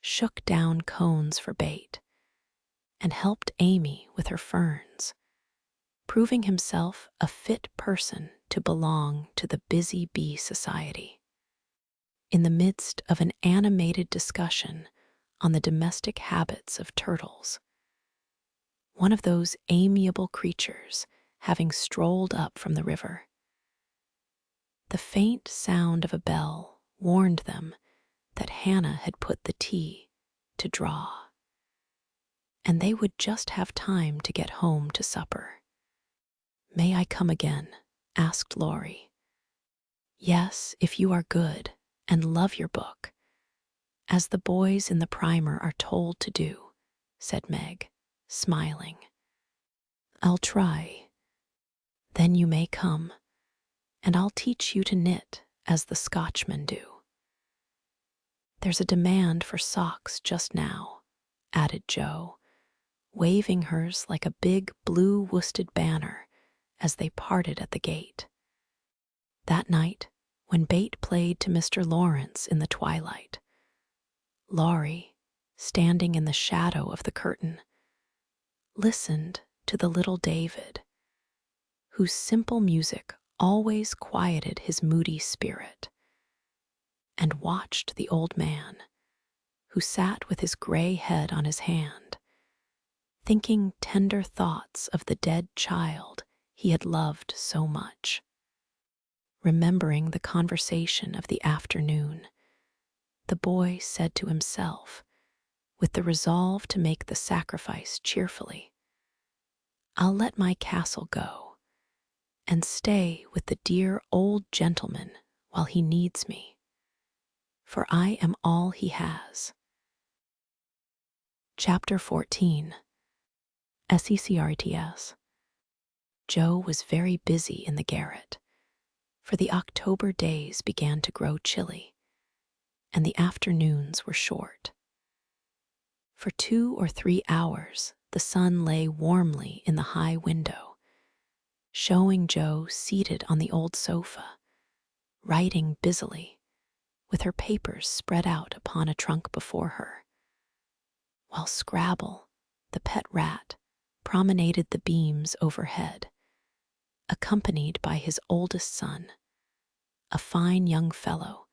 shook down cones for bait, and helped Amy with her ferns, proving himself a fit person to belong to the Busy Bee Society. In the midst of an animated discussion on the domestic habits of turtles, one of those amiable creatures having strolled up from the river, the faint sound of a bell warned them that Hannah had put the tea to draw, and they would just have time to get home to supper. "May I come again?" asked Laurie. "Yes, if you are good and love your book, as the boys in the primer are told to do," said Meg, smiling. "I'll try. Then you may come, and I'll teach you to knit as the Scotchmen do. There's a demand for socks just now," added Joe, waving hers like a big blue worsted banner as they parted at the gate. That night, when Bate played to Mr. Lawrence in the twilight, Laurie, standing in the shadow of the curtain, listened to the little David, whose simple music always quieted his moody spirit, and watched the old man, who sat with his gray head on his hand, thinking tender thoughts of the dead child he had loved so much. Remembering the conversation of the afternoon, the boy said to himself, with the resolve to make the sacrifice cheerfully, "I'll let my castle go and stay with the dear old gentleman while he needs me, for I am all he has." Chapter 14. SECRETS. Joe was very busy in the garret, for the October days began to grow chilly, and the afternoons were short. For 2 or 3 hours the sun lay warmly in the high window, showing Joe seated on the old sofa, writing busily, with her papers spread out upon a trunk before her, while Scrabble, the pet rat, promenaded the beams overhead, accompanied by his oldest son, a fine young fellow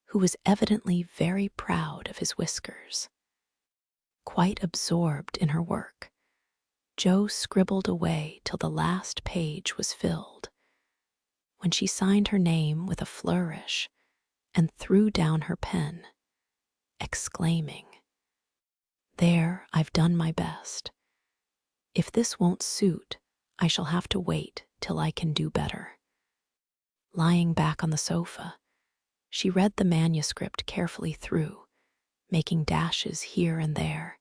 who was evidently very proud of his whiskers. Quite absorbed in her work, Joe scribbled away till the last page was filled, when she signed her name with a flourish and threw down her pen, exclaiming, There, I've done my best. If this won't suit, I shall have to wait till I can do better." Lying back on the sofa, she read the manuscript carefully through, making dashes here and there,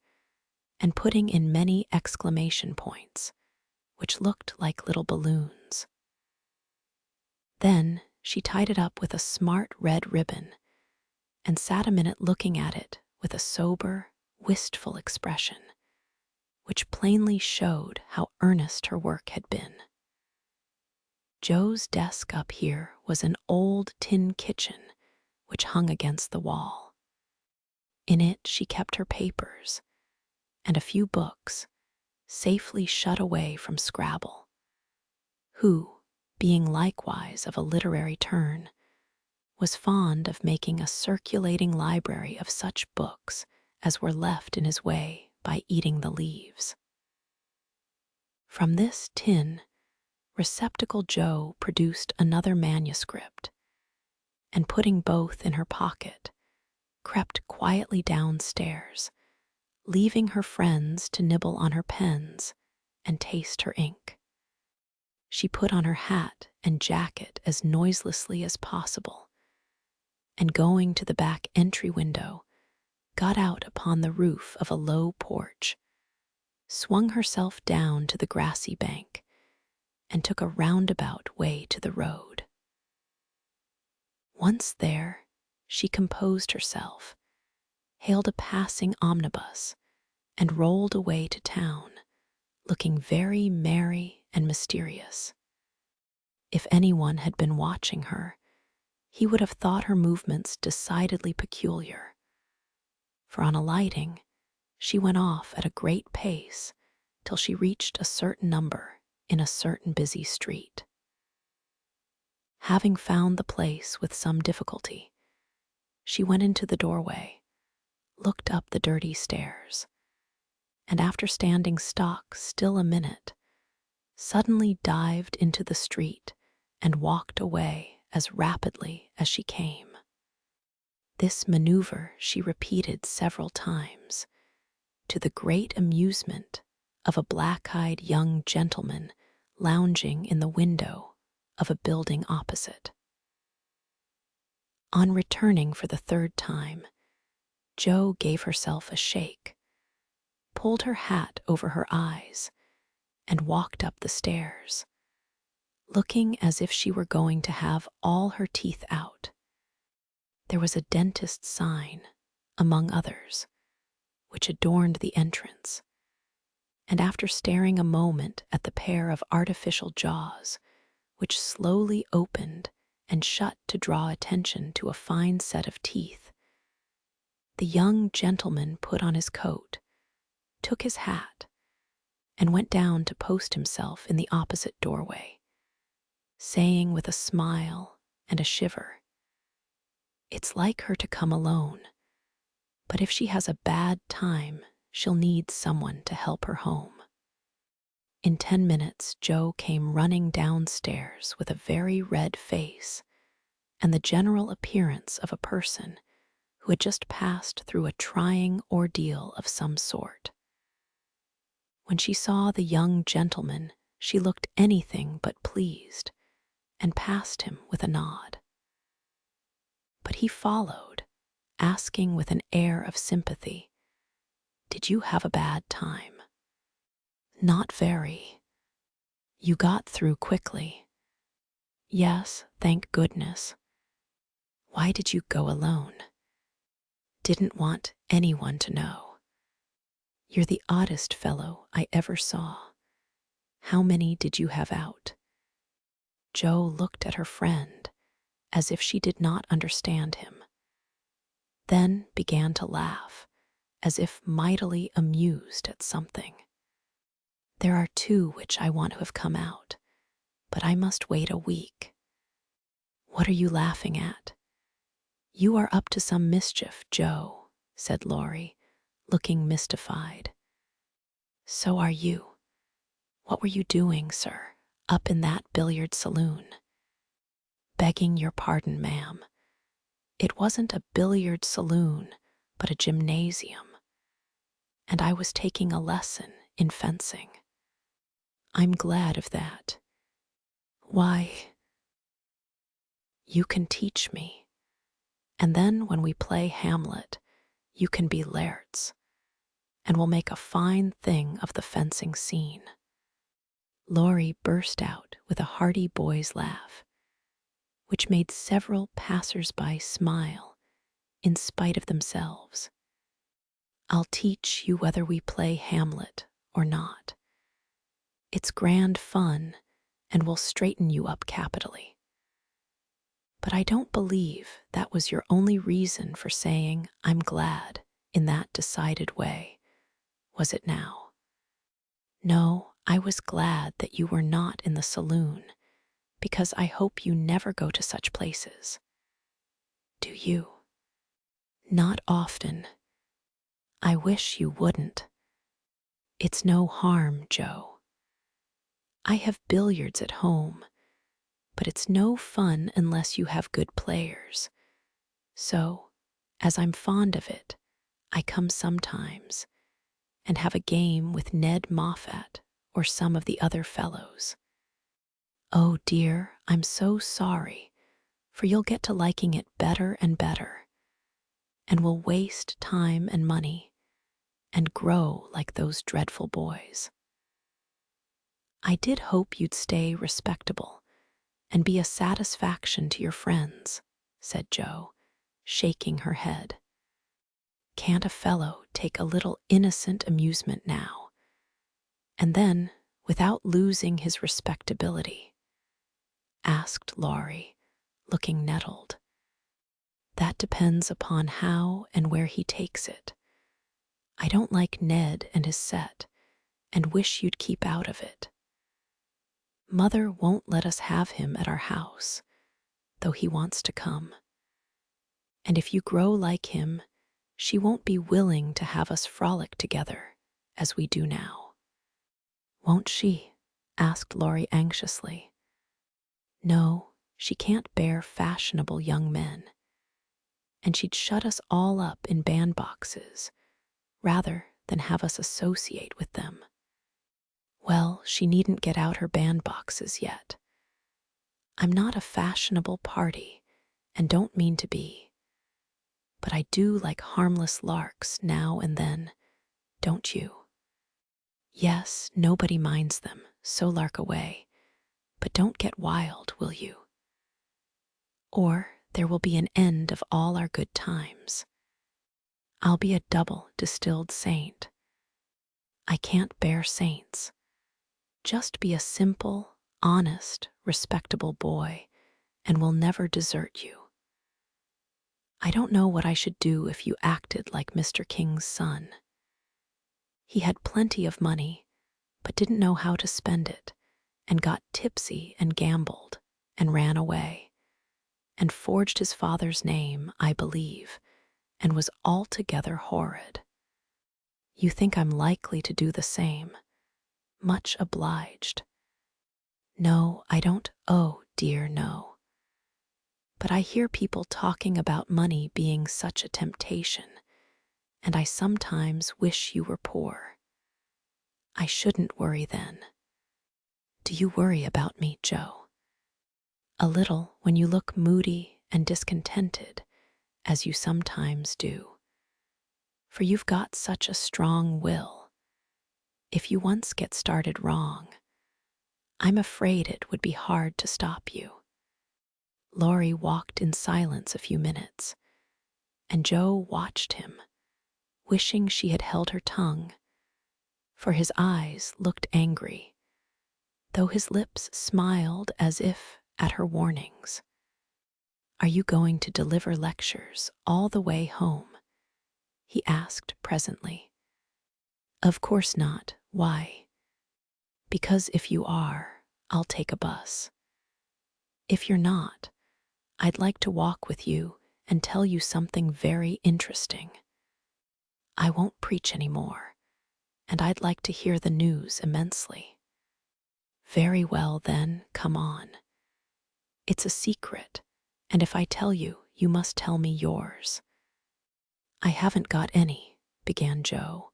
and putting in many exclamation points, which looked like little balloons. Then she tied it up with a smart red ribbon and sat a minute looking at it with a sober, wistful expression, which plainly showed how earnest her work had been. Jo's desk up here was an old tin kitchen which hung against the wall. In it she kept her papers and a few books safely shut away from Scrabble, who, being likewise of a literary turn, was fond of making a circulating library of such books as were left in his way by eating the leaves. From this tin, receptacle Jo produced another manuscript, and putting both in her pocket, crept quietly downstairs, leaving her friends to nibble on her pens and taste her ink. She put on her hat and jacket as noiselessly as possible, and going to the back entry window, got out upon the roof of a low porch, swung herself down to the grassy bank, and took a roundabout way to the road. Once there, she composed herself, hailed a passing omnibus, and rolled away to town, looking very merry and mysterious. If anyone had been watching her, he would have thought her movements decidedly peculiar, for on alighting, she went off at a great pace till she reached a certain number in a certain busy street. Having found the place with some difficulty, she went into the doorway, looked up the dirty stairs, and after standing stock still a minute, suddenly dived into the street and walked away as rapidly as she came. This maneuver she repeated several times, to the great amusement of a black-eyed young gentleman lounging in the window of a building opposite. On returning for the third time, Jo gave herself a shake, pulled her hat over her eyes, and walked up the stairs, looking as if she were going to have all her teeth out. There was a dentist's sign, among others, which adorned the entrance, and after staring a moment at the pair of artificial jaws, which slowly opened and shut to draw attention to a fine set of teeth, the young gentleman put on his coat, took his hat, and went down to post himself in the opposite doorway, saying with a smile and a shiver, "It's like her to come alone, but if she has a bad time, she'll need someone to help her home." In 10 minutes, Jo came running downstairs with a very red face and the general appearance of a person who had just passed through a trying ordeal of some sort. When she saw the young gentleman, she looked anything but pleased and passed him with a nod. But he followed, asking with an air of sympathy, "Did you have a bad time?" "Not very." "You got through quickly." "Yes, thank goodness." "Why did you go alone?" "Didn't want anyone to know." "You're the oddest fellow I ever saw. How many did you have out?" Jo looked at her friend as if she did not understand him, then began to laugh, as if mightily amused at something. "There are 2 which I want to have come out, but I must wait a week." "What are you laughing at?" "You are up to some mischief, Jo," said Laurie, looking mystified. "So are you. What were you doing, sir, up in that billiard saloon?" "Begging your pardon, ma'am. It wasn't a billiard saloon, but a gymnasium. and I was taking a lesson in fencing. I'm glad of that. Why, you can teach me, and then when we play Hamlet, you can be Laertes, and we'll make a fine thing of the fencing scene." Laurie burst out with a hearty boy's laugh, which made several passers-by smile in spite of themselves. "I'll teach you whether we play Hamlet or not. It's grand fun and will straighten you up capitally. But I don't believe that was your only reason for saying 'I'm glad' in that decided way, was it now?" "No, I was glad that you were not in the saloon, because I hope you never go to such places." "Do you?" "Not often. I wish you wouldn't. It's no harm, Joe. I have billiards at home, but it's no fun unless you have good players. So, as I'm fond of it, I come sometimes and have a game with Ned Moffat or some of the other fellows." "Oh dear, I'm so sorry, for you'll get to liking it better and better, and will waste time and money, and grow like those dreadful boys." "I did hope you'd stay respectable and be a satisfaction to your friends," said Jo, shaking her head. "Can't a fellow take a little innocent amusement now, and then without losing his respectability?" asked Laurie, looking nettled. "That depends upon how and where he takes it. I don't like Ned and his set, and wish you'd keep out of it. Mother won't let us have him at our house, though he wants to come. And if you grow like him, she won't be willing to have us frolic together as we do now." "Won't she?" asked Laurie anxiously. "No, she can't bear fashionable young men, and she'd shut us all up in bandboxes rather than have us associate with them." "Well, she needn't get out her bandboxes yet. I'm not a fashionable party and don't mean to be, but I do like harmless larks now and then, don't you?" "Yes, nobody minds them, so lark away, but don't get wild, will you? Or there will be an end of all our good times. I'll be a double distilled saint. I can't bear saints. Just be a simple, honest, respectable boy, and we'll never desert you. I don't know what I should do if you acted like Mr. King's son. He had plenty of money, but didn't know how to spend it, and got tipsy and gambled, and ran away, and forged his father's name, I believe, and was altogether horrid. You think I'm likely to do the same? Much obliged." "No, I don't. Oh, dear, no. But I hear people talking about money being such a temptation, and I sometimes wish you were poor. I shouldn't worry then. Do you worry about me, Jo?" "A little when you look moody and discontented, as you sometimes do. For you've got such a strong will. If you once get started wrong, I'm afraid it would be hard to stop you." Laurie walked in silence a few minutes, and Jo watched him, wishing she had held her tongue, for his eyes looked angry, though his lips smiled as if at her warnings. "Are you going to deliver lectures all the way home?" he asked presently. "Of course not. Why?" "Because if you are, I'll take a bus. If you're not, I'd like to walk with you and tell you something very interesting. I won't preach any more, and I'd like to hear the news immensely." "Very well, then, come on. It's a secret, and if I tell you, you must tell me yours." "I haven't got any," began Jo,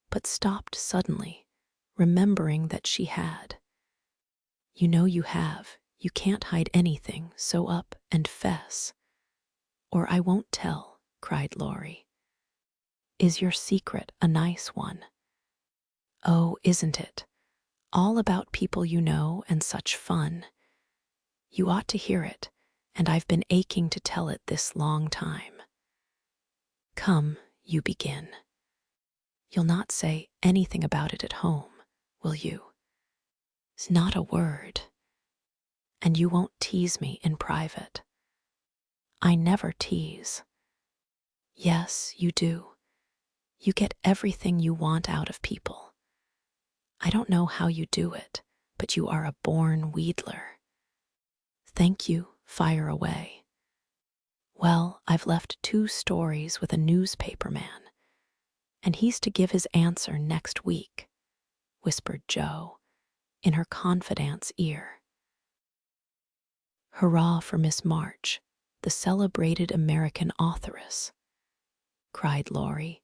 but stopped suddenly, remembering that she had. You know you have. You can't hide anything, so up and fess. Or I won't tell, cried Laurie. Is your secret a nice one? Oh, isn't it? All about people you know and such fun. You ought to hear it, and I've been aching to tell it this long time. Come, you begin. You'll not say anything about it at home, will you? It's not a word. And you won't tease me in private. I never tease. Yes, you do. You get everything you want out of people. I don't know how you do it, but you are a born wheedler. Thank you, fire away. Well, I've left 2 stories with a newspaper man, and he's to give his answer next week, whispered Jo in her confidante's ear. Hurrah for Miss March, the celebrated American authoress, cried Laurie,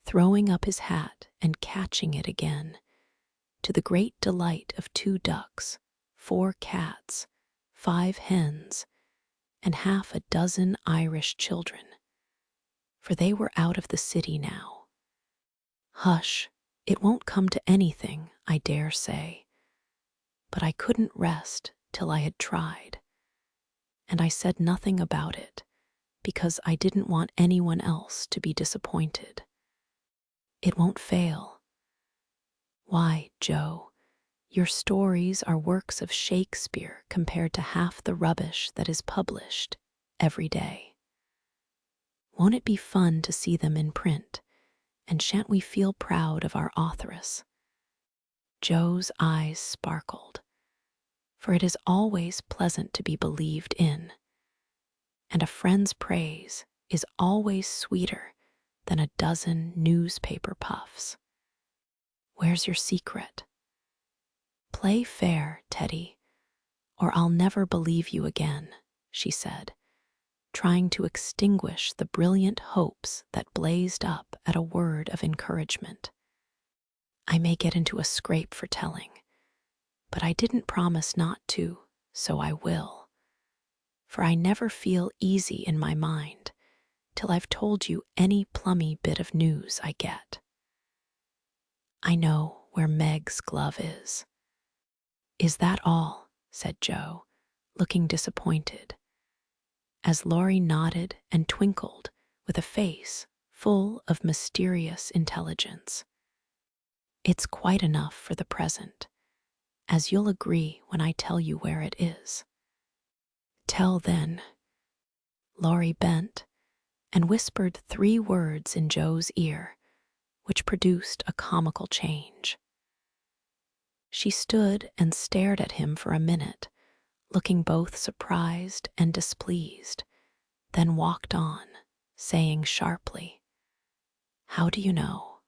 throwing up his hat and catching it again, to the great delight of 2 ducks, 4 cats, 5 hens, and half a dozen Irish children, for they were out of the city now. Hush, it won't come to anything, I dare say. But I couldn't rest till I had tried, and I said nothing about it because I didn't want anyone else to be disappointed. It won't fail. Why, Jo, your stories are works of Shakespeare compared to half the rubbish that is published every day. Won't it be fun to see them in print, and shan't we feel proud of our authoress? Jo's eyes sparkled, for it is always pleasant to be believed in, and a friend's praise is always sweeter than a dozen newspaper puffs. Where's your secret? Play fair, Teddy, or I'll never believe you again, she said, trying to extinguish the brilliant hopes that blazed up at a word of encouragement. I may get into a scrape for telling, but I didn't promise not to, so I will. For I never feel easy in my mind till I've told you any plummy bit of news I get. I know where Meg's glove is. Is that all? Said Jo, looking disappointed, as Laurie nodded and twinkled with a face full of mysterious intelligence. It's quite enough for the present, as you'll agree when I tell you where it is. Tell then. Laurie bent and whispered 3 words in Jo's ear, which produced a comical change. She stood and stared at him for a minute, looking both surprised and displeased, then walked on, saying sharply, How do you know?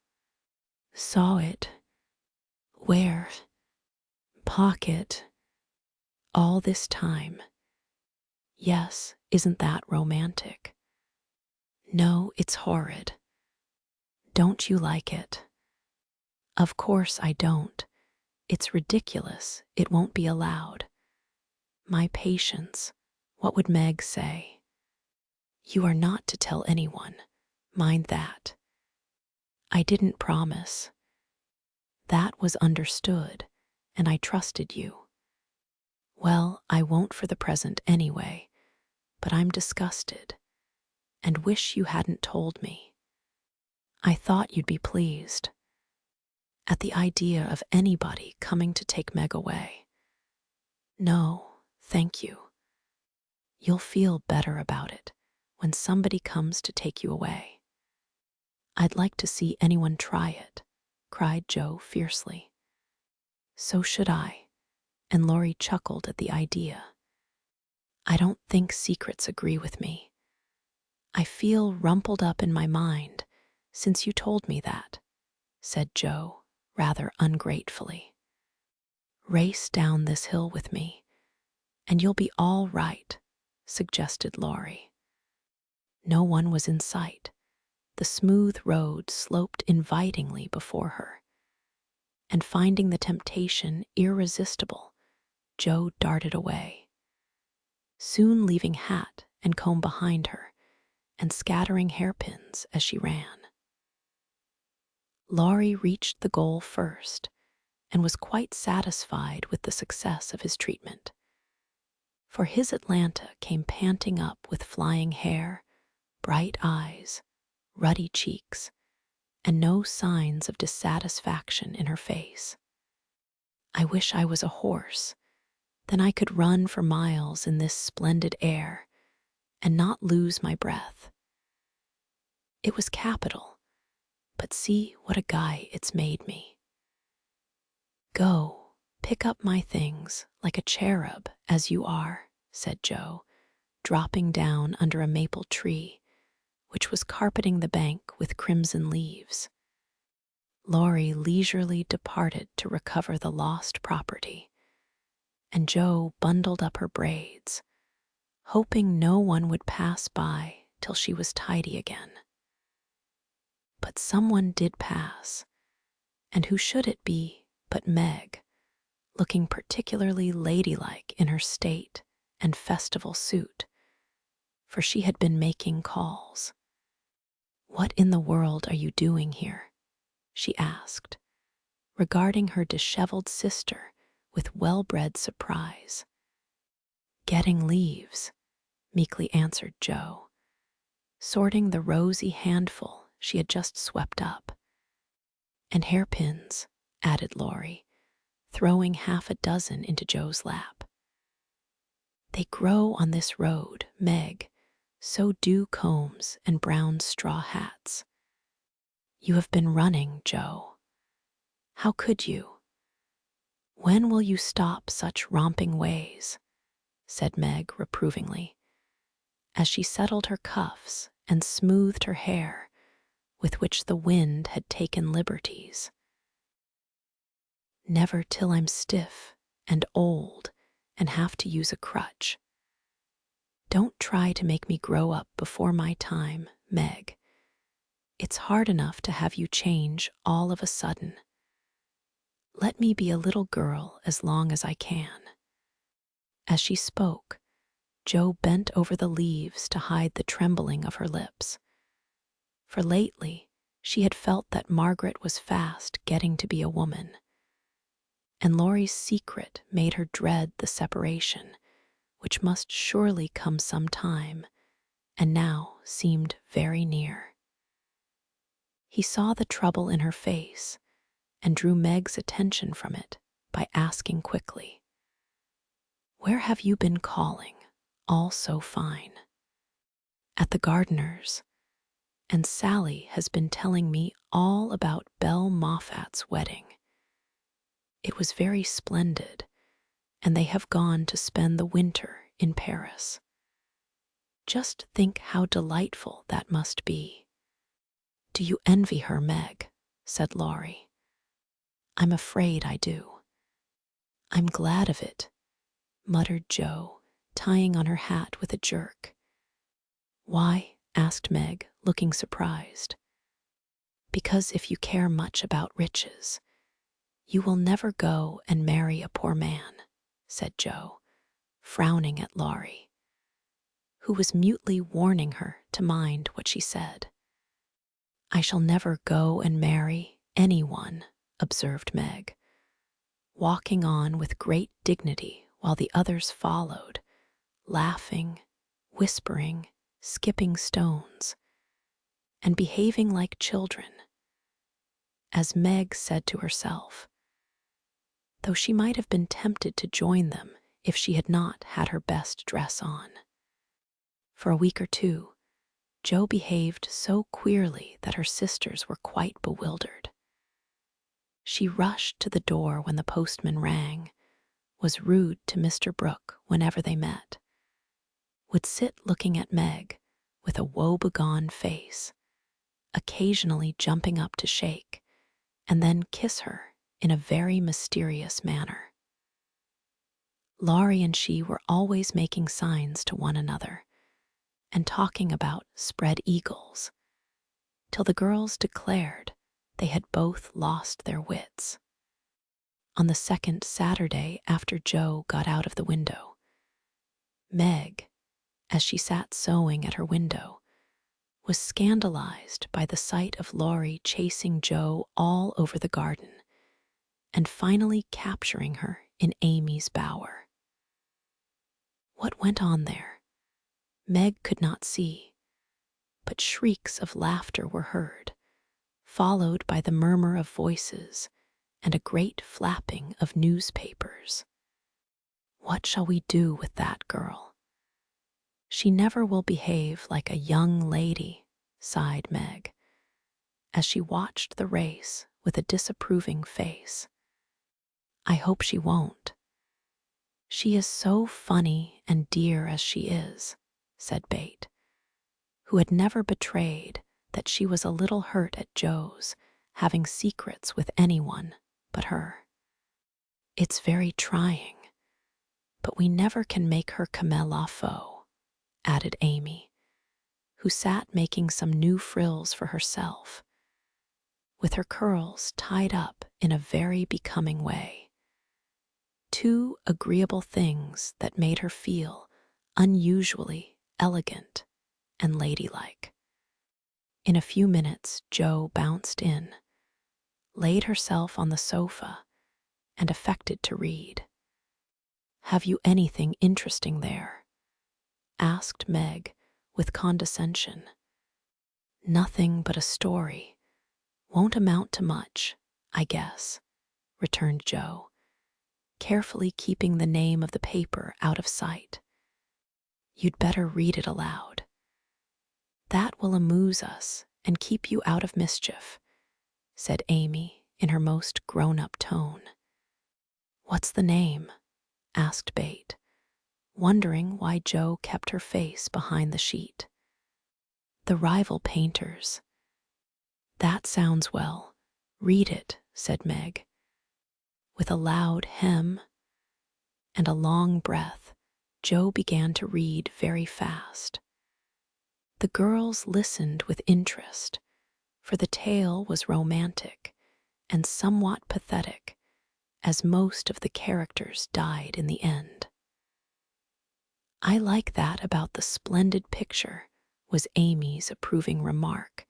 Saw it. Where? Pocket. All this time. Yes, isn't that romantic? No, it's horrid. Don't you like it? Of course I don't. It's ridiculous. It won't be allowed. My patience. What would Meg say? You are not to tell anyone. Mind that. I didn't promise. That was understood, and I trusted you. Well, I won't for the present anyway, but I'm disgusted, and wish you hadn't told me. I thought you'd be pleased at the idea of anybody coming to take Meg away. No, thank you. You'll feel better about it when somebody comes to take you away. I'd like to see anyone try it, cried Jo fiercely. So should I, and Laurie chuckled at the idea. I don't think secrets agree with me. I feel rumpled up in my mind since you told me that, said Jo, rather ungratefully. Race down this hill with me, and you'll be all right, suggested Laurie. No one was in sight, The smooth road sloped invitingly before her, and finding the temptation irresistible, Jo darted away, soon leaving hat and comb behind her and scattering hairpins as she ran. Laurie reached the goal first and was quite satisfied with the success of his treatment. For his Atlanta came panting up with flying hair, bright eyes, ruddy cheeks, and no signs of dissatisfaction in her face. I wish I was a horse, then I could run for miles in this splendid air and not lose my breath. It was capital, but see what a guy it's made me. Go, pick up my things like a cherub as you are, said Jo, dropping down under a maple tree, which was carpeting the bank with crimson leaves. Laurie leisurely departed to recover the lost property, and Jo bundled up her braids, hoping no one would pass by till she was tidy again. But someone did pass, and who should it be but Meg, looking particularly ladylike in her state and festival suit, for she had been making calls. "What in the world are you doing here?" she asked, regarding her disheveled sister with well-bred surprise. "Getting leaves," meekly answered Jo, sorting the rosy handful she had just swept up. "And hairpins," added Laurie, throwing half a dozen into Jo's lap. "They grow on this road, Meg, so do combs and brown straw hats. You have been running, Jo. How could you? When will you stop such romping ways?" said Meg reprovingly, as she settled her cuffs and smoothed her hair, with which the wind had taken liberties. "Never till I'm stiff and old and have to use a crutch. Don't try to make me grow up before my time, Meg. It's hard enough to have you change all of a sudden. Let me be a little girl as long as I can." As she spoke, Jo bent over the leaves to hide the trembling of her lips, for lately she had felt that Margaret was fast getting to be a woman, and Laurie's secret made her dread the separation, which must surely come some time, and now seemed very near. He saw the trouble in her face and drew Meg's attention from it by asking quickly, "Where have you been calling, all so fine?" "At the gardener's, and Sally has been telling me all about Belle Moffat's wedding. It was very splendid, and they have gone to spend the winter in Paris. Just think how delightful that must be." "Do you envy her, Meg?" said Laurie. "I'm afraid I do." "I'm glad of it," muttered Jo, tying on her hat with a jerk. "Why?" asked Meg, looking surprised. "Because if you care much about riches, you will never go and marry a poor man," said Jo, frowning at Laurie, who was mutely warning her to mind what she said. "I shall never go and marry anyone," observed Meg, walking on with great dignity while the others followed, laughing, whispering, skipping stones, and behaving like children. As Meg said to herself, though she might have been tempted to join them if she had not had her best dress on. For a week or two, Jo behaved so queerly that her sisters were quite bewildered. She rushed to the door when the postman rang, was rude to Mr. Brooke whenever they met, would sit looking at Meg with a woebegone face, occasionally jumping up to shake, and then kiss her in a very mysterious manner. Laurie and she were always making signs to one another and talking about spread eagles, till the girls declared they had both lost their wits. On the second Saturday after Joe got out of the window, Meg, as she sat sewing at her window, was scandalized by the sight of Laurie chasing Joe all over the garden and finally capturing her in Amy's bower. What went on there, Meg could not see, but shrieks of laughter were heard, followed by the murmur of voices and a great flapping of newspapers. "What shall we do with that girl? She never will behave like a young lady," sighed Meg, as she watched the race with a disapproving face. "I hope she won't. She is so funny and dear as she is," said Bate, who had never betrayed that she was a little hurt at Joe's having secrets with anyone but her. "It's very trying, but we never can make her comme il faut," added Amy, who sat making some new frills for herself, with her curls tied up in a very becoming way. Two agreeable things that made her feel unusually elegant and ladylike. In a few minutes, Joe bounced in, laid herself on the sofa, and affected to read. "Have you anything interesting there?" asked Meg with condescension. "Nothing but a story. Won't amount to much, I guess," returned Joe, carefully keeping the name of the paper out of sight. "You'd better read it aloud. That will amuse us and keep you out of mischief," said Amy in her most grown-up tone. "What's the name?" asked Bate, wondering why Joe kept her face behind the sheet. "The Rival Painters." "That sounds well. Read it," said Meg. With a loud hem and a long breath, Joe began to read very fast. The girls listened with interest, for the tale was romantic and somewhat pathetic, as most of the characters died in the end. "I like that about the splendid picture," was Amy's approving remark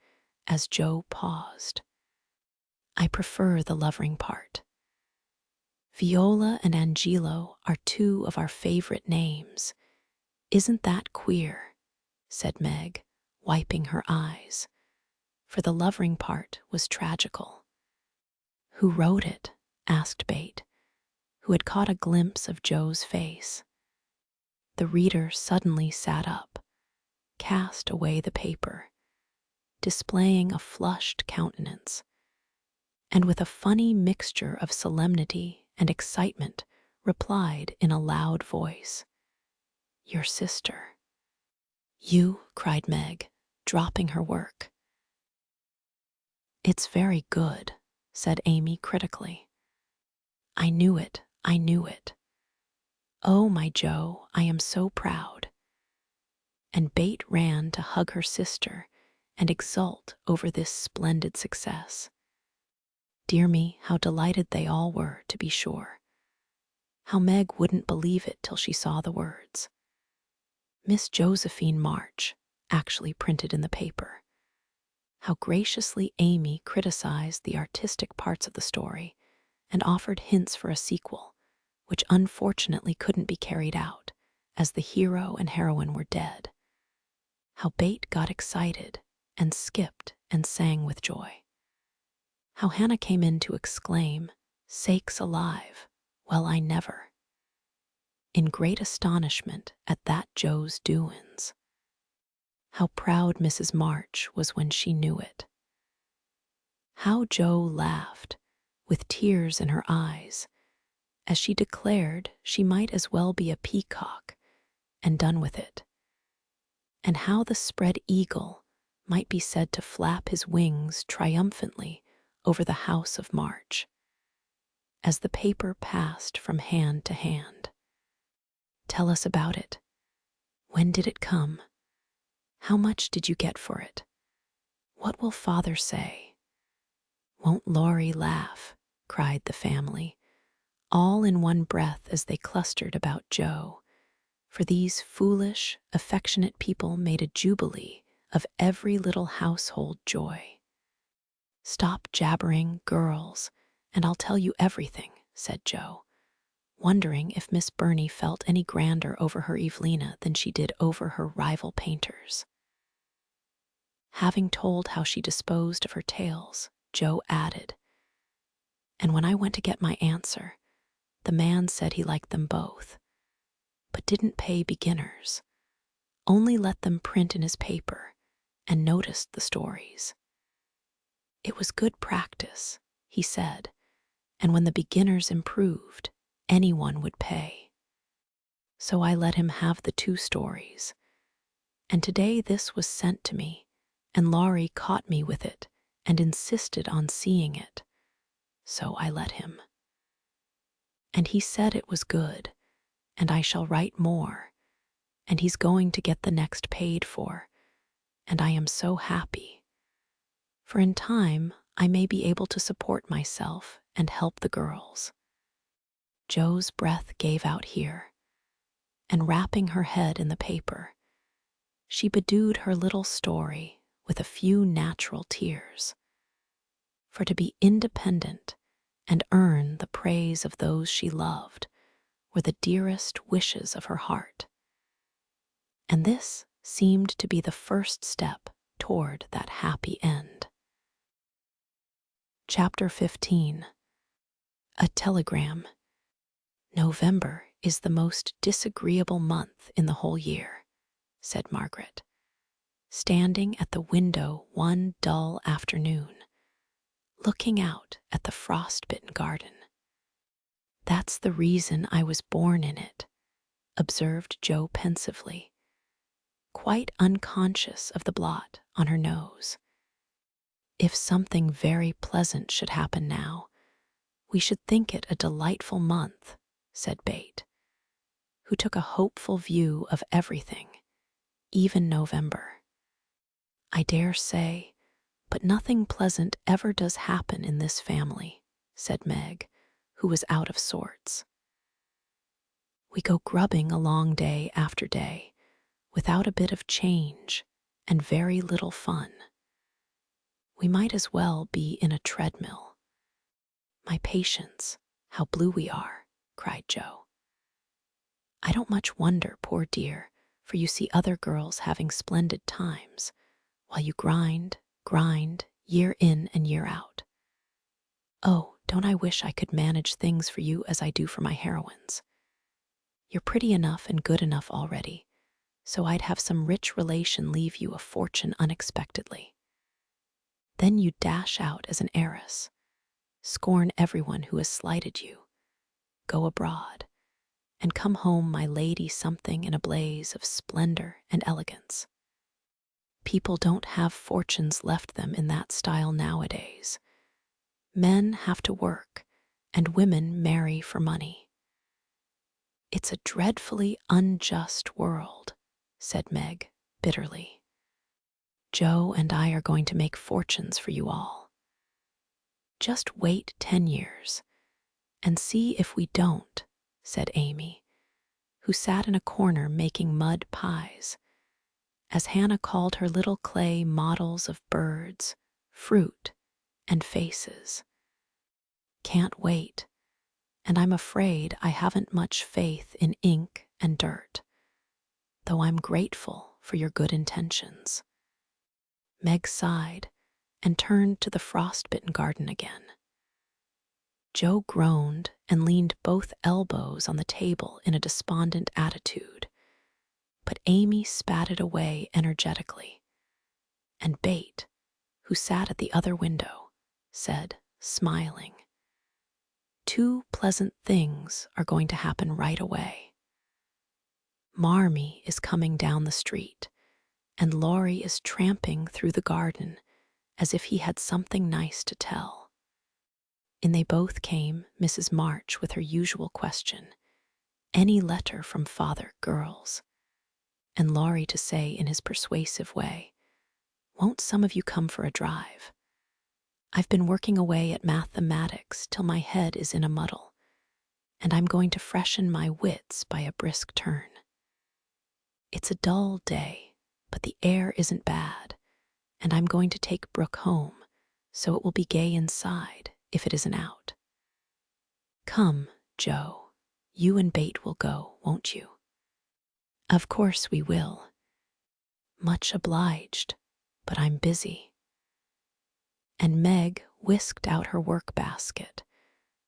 as Joe paused. "I prefer the lovering part. Viola and Angelo are two of our favorite names. Isn't that queer?" said Meg, wiping her eyes, for the lovering part was tragical. "Who wrote it?" asked Bate, who had caught a glimpse of Joe's face. The reader suddenly sat up, cast away the paper, displaying a flushed countenance, and with a funny mixture of solemnity and excitement replied in a loud voice, "Your sister." "You?" cried Meg, dropping her work. "It's very good," said Amy critically. I knew it. Oh, my Joe, I am so proud." And Bate ran to hug her sister and exult over this splendid success. Dear me, how delighted they all were, to be sure. How Meg wouldn't believe it till she saw the words. "Miss Josephine March," actually printed in the paper. How graciously Amy criticized the artistic parts of the story and offered hints for a sequel, which unfortunately couldn't be carried out, as the hero and heroine were dead. How Bate got excited and skipped and sang with joy. How Hannah came in to exclaim, "Sakes alive, well, I never," in great astonishment at that Joe's doings. How proud Mrs. March was when she knew it. How Joe laughed, with tears in her eyes, as she declared she might as well be a peacock and done with it. And how the spread eagle might be said to flap his wings triumphantly over the house of March, as the paper passed from hand to hand. "Tell us about it. When did it come? How much did you get for it? What will father say? Won't Laurie laugh? Cried the family, all in one breath as they clustered about Joe, for these foolish, affectionate people made a jubilee of every little household joy. Stop jabbering, girls, and I'll tell you everything, said Joe, wondering if Miss Burney felt any grander over her Evelina than she did over her rival painters. Having told how she disposed of her tales, Joe added, and when I went to get my answer, the man said he liked them both, but didn't pay beginners, only let them print in his paper and noticed the stories. It was good practice, he said, and when the beginners improved, anyone would pay. So I let him have the 2 stories, and today this was sent to me, and Laurie caught me with it and insisted on seeing it, so I let him. And he said it was good, and I shall write more, and he's going to get the next paid for, and I am so happy. For in time, I may be able to support myself and help the girls. Joe's breath gave out here, and wrapping her head in the paper, she bedewed her little story with a few natural tears. For to be independent and earn the praise of those she loved were the dearest wishes of her heart. And this seemed to be the first step toward that happy end. Chapter 15. A telegram. November is the most disagreeable month in the whole year, said Margaret, standing at the window one dull afternoon, looking out at the frost-bitten garden. That's the reason I was born in it, observed Joe pensively, quite unconscious of the blot on her nose. If something very pleasant should happen now, we should think it a delightful month, said Bate, who took a hopeful view of everything, even November. I dare say, but nothing pleasant ever does happen in this family, said Meg, who was out of sorts. We go grubbing along day after day, without a bit of change and very little fun. We might as well be in a treadmill. My patience, how blue we are, cried Joe. I don't much wonder, poor dear, for you see other girls having splendid times, while you grind, year in and year out. Oh, don't I wish I could manage things for you as I do for my heroines. You're pretty enough and good enough already, so I'd have some rich relation leave you a fortune unexpectedly. Then you dash out as an heiress, scorn everyone who has slighted you, go abroad, and come home my lady something in a blaze of splendor and elegance. People don't have fortunes left them in that style nowadays. Men have to work, and women marry for money. It's a dreadfully unjust world, said Meg bitterly. Joe and I are going to make fortunes for you all. Just wait 10 years, and see if we don't, said Amy, who sat in a corner making mud pies, as Hannah called her little clay models of birds, fruit, and faces. Can't wait, and I'm afraid I haven't much faith in ink and dirt, though I'm grateful for your good intentions. Meg sighed and turned to the frost-bitten garden again. Joe groaned and leaned both elbows on the table in a despondent attitude, but Amy spatted away energetically, and Bate, who sat at the other window, said, smiling, 2 pleasant things are going to happen right away. Marmee is coming down the street, and Laurie is tramping through the garden as if he had something nice to tell. In they both came, Mrs. March with her usual question, any letter from father, girls? And Laurie to say in his persuasive way, Won't some of you come for a drive? I've been working away at mathematics till my head is in a muddle, and I'm going to freshen my wits by a brisk turn. It's a dull day, but the air isn't bad, and I'm going to take Brooke home, so it will be gay inside if it isn't out. Come, Joe, you and Bate will go, won't you? Of course we will. Much obliged, but I'm busy. And Meg whisked out her work basket,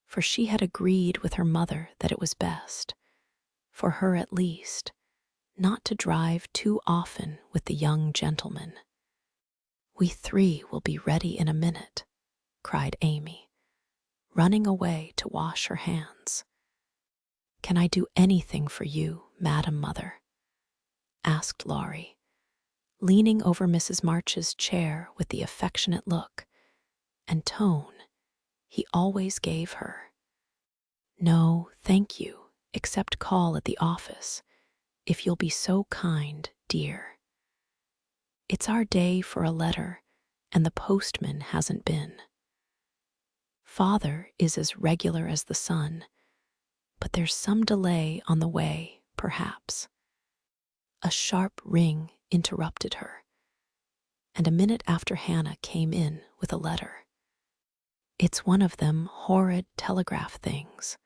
for she had agreed with her mother that it was best, for her at least, not to drive too often with the young gentleman. We three will be ready in a minute, cried Amy, running away to wash her hands. Can I do anything for you, Madam Mother? Asked Laurie, leaning over Mrs. March's chair with the affectionate look and tone he always gave her. No, thank you, except call at the office, if you'll be so kind, dear. It's our day for a letter, and the postman hasn't been. Father is as regular as the sun, but there's some delay on the way, perhaps. A sharp ring interrupted her, and a minute after Hannah came in with a letter. It's one of them horrid telegraph things.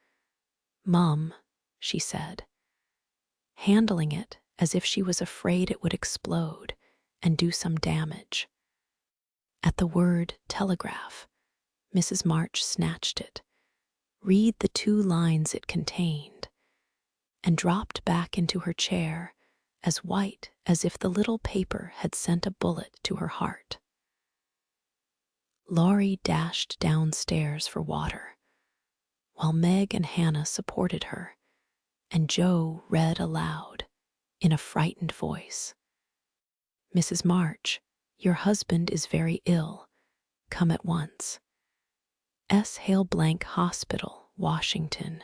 Mum, she said, handling it as if she was afraid it would explode and do some damage. At the word telegraph, Mrs. March snatched it, read the 2 lines it contained, and dropped back into her chair as white as if the little paper had sent a bullet to her heart. Laurie dashed downstairs for water, while Meg and Hannah supported her, and Joe read aloud in a frightened voice. Mrs. March, your husband is very ill. Come at once. S. Hale Blank Hospital, Washington.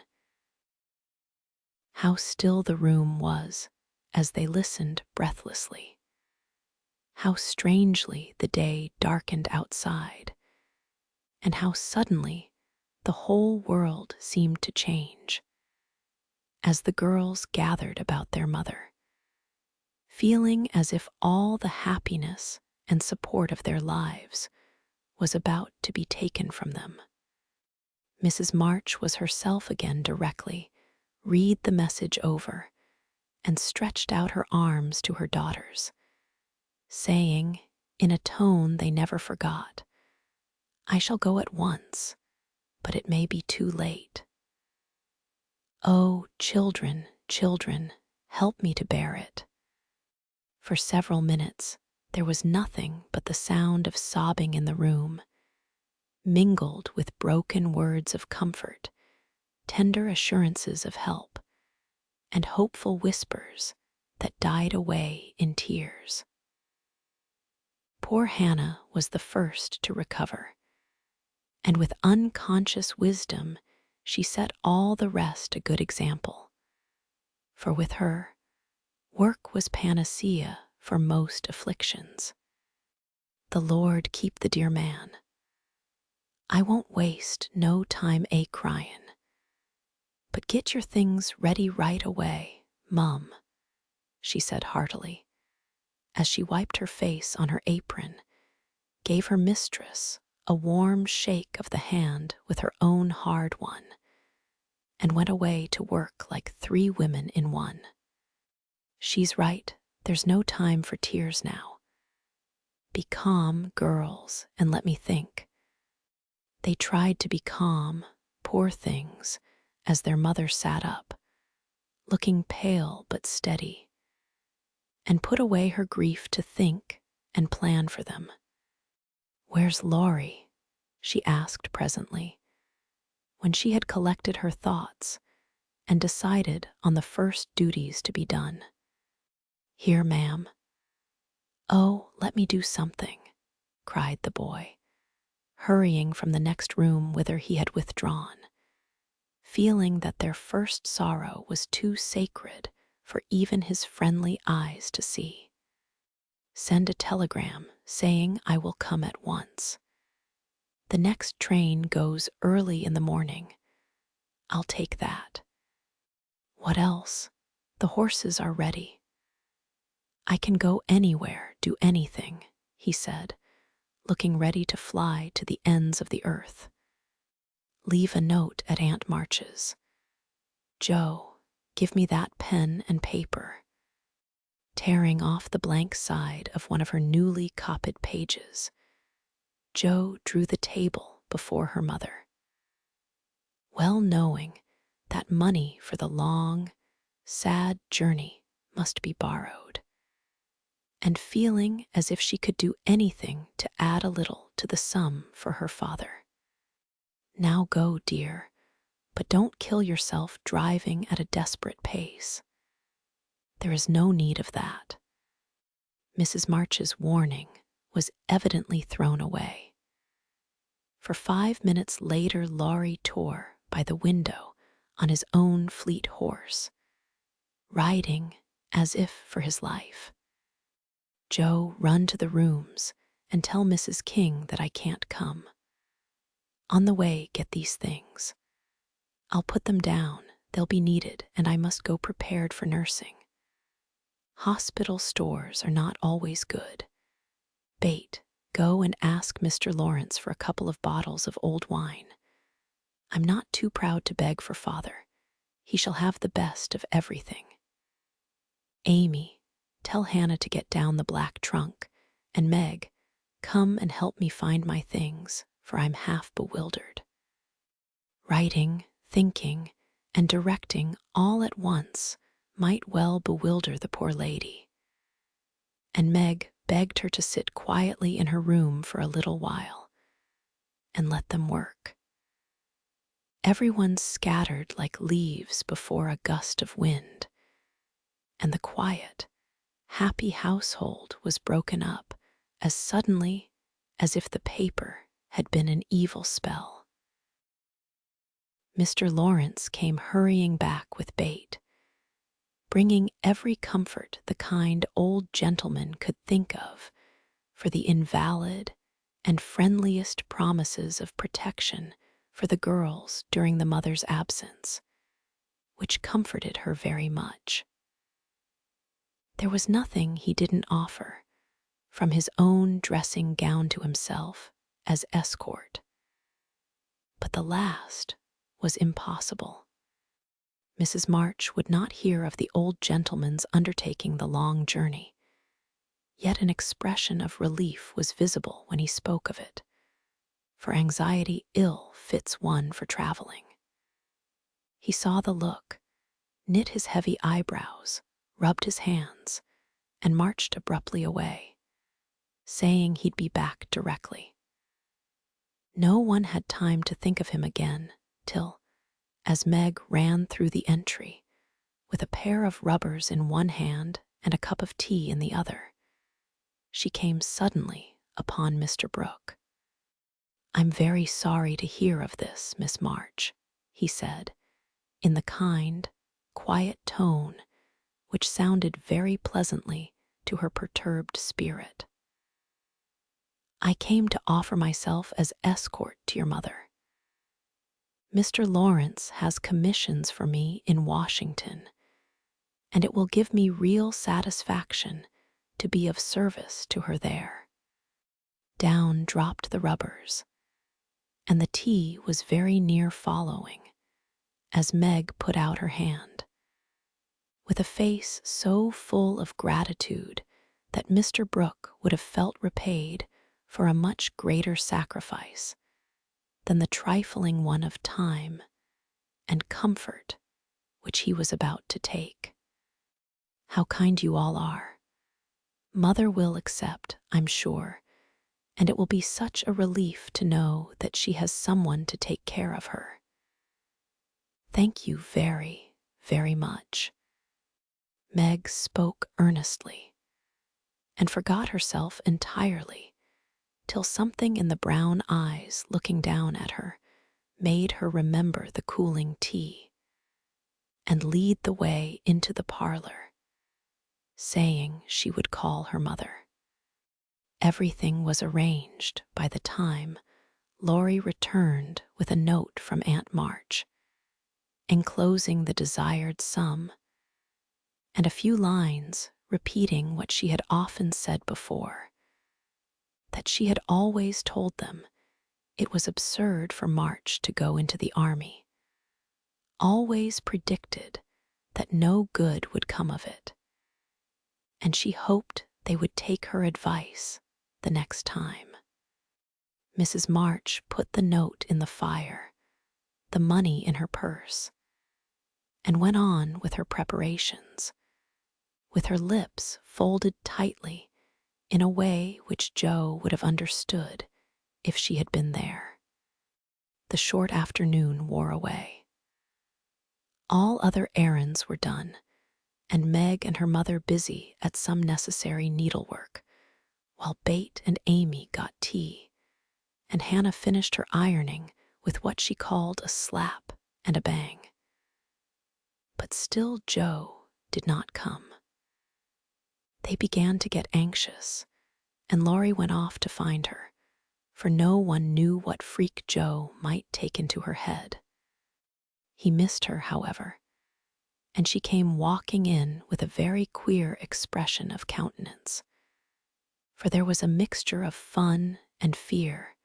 How still the room was as they listened breathlessly. How strangely the day darkened outside, and how suddenly the whole world seemed to change as the girls gathered about their mother, feeling as if all the happiness and support of their lives was about to be taken from them. Mrs. March was herself again directly, read the message over, and stretched out her arms to her daughters, saying, in a tone they never forgot, I shall go at once, but it may be too late. Oh, children, children, help me to bear it. For several minutes, there was nothing but the sound of sobbing in the room, mingled with broken words of comfort, tender assurances of help, and hopeful whispers that died away in tears. Poor Hannah was the first to recover, and with unconscious wisdom she set all the rest a good example. For with her, work was panacea for most afflictions. The Lord keep the dear man. I won't waste no time a-cryin', but get your things ready right away, Mum, she said heartily, as she wiped her face on her apron, gave her mistress a warm shake of the hand with her own hard one, and went away to work like 3 women in one. She's right, there's no time for tears now. Be calm, girls, and let me think. They tried to be calm, poor things, as their mother sat up, looking pale but steady, and put away her grief to think and plan for them. Where's Laurie? She asked presently, when she had collected her thoughts and decided on the first duties to be done. Here, ma'am. Oh, let me do something, cried the boy, hurrying from the next room whither he had withdrawn, feeling that their first sorrow was too sacred for even his friendly eyes to see. Send a telegram saying I will come at once. The next train goes early in the morning. I'll take that. What else? The horses are ready. I can go anywhere, do anything, he said, looking ready to fly to the ends of the earth. Leave a note at Aunt March's. Joe, give me that pen and paper. Tearing off the blank side of one of her newly copied pages, Joe drew the table before her mother. Well knowing that money for the long, sad journey must be borrowed, and feeling as if she could do anything to add a little to the sum for her father. Now go, dear, but don't kill yourself driving at a desperate pace. There is no need of that. Mrs. March's warning was evidently thrown away. For 5 minutes later, Laurie tore by the window on his own fleet horse, riding as if for his life. Joe, run to the rooms and tell Mrs. King that I can't come. On the way, get these things. I'll put them down. They'll be needed, and I must go prepared for nursing. Hospital stores are not always good. Bate, go and ask Mr. Lawrence for a couple of bottles of old wine. I'm not too proud to beg for father. He shall have the best of everything. Amy, tell Hannah to get down the black trunk, and Meg, come and help me find my things, for I'm half bewildered. Writing, thinking, and directing all at once might well bewilder the poor lady. And Meg begged her to sit quietly in her room for a little while and let them work. Everyone scattered like leaves before a gust of wind, and the quiet, happy household was broken up as suddenly as if the paper had been an evil spell. Mr. Lawrence came hurrying back with Bate, bringing every comfort the kind old gentleman could think of for the invalid and friendliest promises of protection for the girls during the mother's absence, which comforted her very much. There was nothing he didn't offer, from his own dressing gown to himself as escort. But the last was impossible. Mrs. March would not hear of the old gentleman's undertaking the long journey, yet an expression of relief was visible when he spoke of it, for anxiety ill fits one for traveling. He saw the look, knit his heavy eyebrows, rubbed his hands, and marched abruptly away, saying he'd be back directly. No one had time to think of him again till, as Meg ran through the entry, with a pair of rubbers in one hand and a cup of tea in the other, she came suddenly upon Mr. Brooke. I'm very sorry to hear of this, Miss March, he said, in the kind, quiet tone which sounded very pleasantly to her perturbed spirit. I came to offer myself as escort to your mother. Mr. Lawrence has commissions for me in Washington, and it will give me real satisfaction to be of service to her there. Down dropped the rubbers, and the tea was very near following, as Meg put out her hand, with a face so full of gratitude that Mr. Brooke would have felt repaid for a much greater sacrifice than the trifling one of time and comfort which he was about to take. How kind you all are. Mother will accept, I'm sure, and it will be such a relief to know that she has someone to take care of her. Thank you very, very much. Meg spoke earnestly and forgot herself entirely till something in the brown eyes looking down at her made her remember the cooling tea and lead the way into the parlor, saying she would call her mother. Everything was arranged by the time Laurie returned with a note from Aunt March, enclosing the desired sum, and a few lines repeating what she had often said before, that she had always told them it was absurd for March to go into the army, always predicted that no good would come of it, and she hoped they would take her advice the next time. Mrs. March put the note in the fire, the money in her purse, and went on with her preparations, with her lips folded tightly in a way which Joe would have understood if she had been there. The short afternoon wore away. All other errands were done, and Meg and her mother busy at some necessary needlework, while Bate and Amy got tea, and Hannah finished her ironing with what she called a slap and a bang. But still Joe did not come. They began to get anxious, and Laurie went off to find her, for no one knew what freak Joe might take into her head. He missed her, however, and she came walking in with a very queer expression of countenance, for there was a mixture of fun and fear,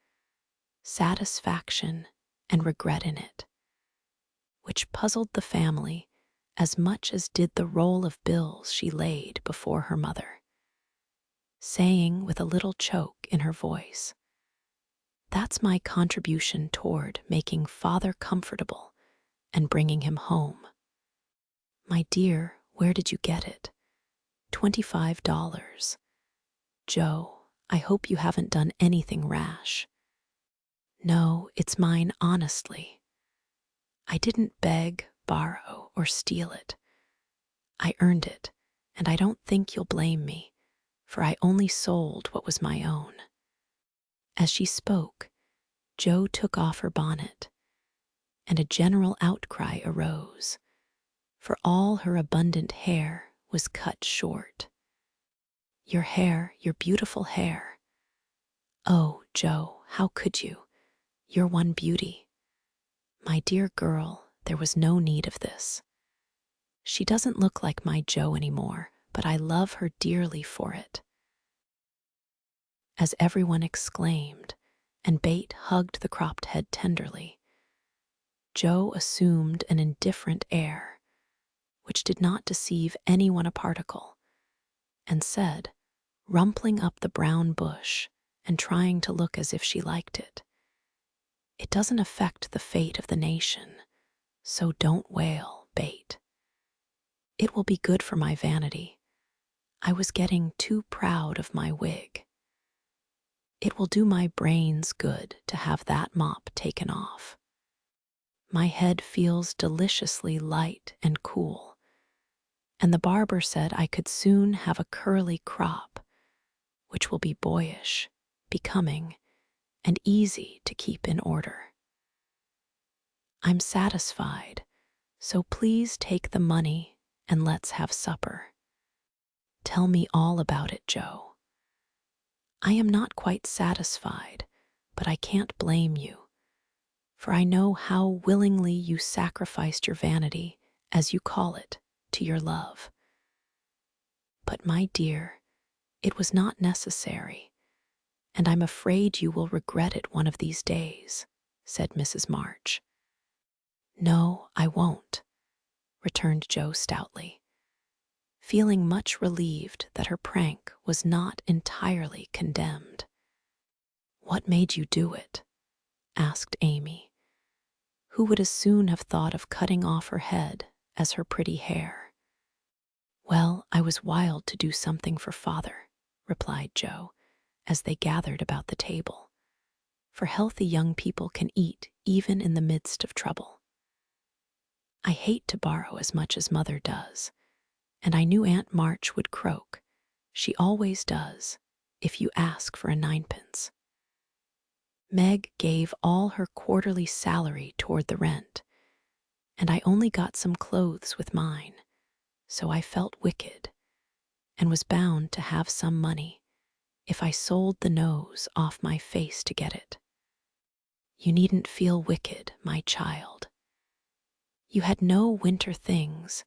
satisfaction and regret in it, which puzzled the family as much as did the roll of bills she laid before her mother, saying with a little choke in her voice, "That's my contribution toward making Father comfortable and bringing him home. My dear, where did you get it? $25. Joe, I hope you haven't done anything rash." "No, it's mine honestly. I didn't beg, borrow, or steal it. I earned it, and I don't think you'll blame me, for I only sold what was my own." As she spoke, Joe took off her bonnet, and a general outcry arose, for all her abundant hair was cut short. Your hair, your beautiful hair. Oh, Joe, how could you? You're one beauty. My dear girl, there was no need of this. She doesn't look like my Joe anymore, but I love her dearly for it." As everyone exclaimed, and Bate hugged the cropped head tenderly, Joe assumed an indifferent air, which did not deceive anyone a particle, and said, rumpling up the brown bush and trying to look as if she liked it, "It doesn't affect the fate of the nation, so don't wail, Bate. It will be good for my vanity. I was getting too proud of my wig. It will do my brains good to have that mop taken off. My head feels deliciously light and cool, and the barber said I could soon have a curly crop, which will be boyish, becoming, and easy to keep in order. I'm satisfied, so please take the money and let's have supper. Tell me all about it, Joe. I am not quite satisfied, but I can't blame you, for I know how willingly you sacrificed your vanity, as you call it, to your love. But, my dear, it was not necessary, and I'm afraid you will regret it one of these days," said Mrs. March. "No, I won't," returned Joe stoutly, feeling much relieved that her prank was not entirely condemned. "What made you do it?" asked Amy, who would as soon have thought of cutting off her head as her pretty hair. "Well, I was wild to do something for Father," replied Joe, as they gathered about the table, for healthy young people can eat even in the midst of trouble. "I hate to borrow as much as Mother does, and I knew Aunt March would croak. She always does, if you ask for a ninepence. Meg gave all her quarterly salary toward the rent, and I only got some clothes with mine, so I felt wicked, and was bound to have some money, if I sold the nose off my face to get it. You needn't feel wicked, my child. You had no winter things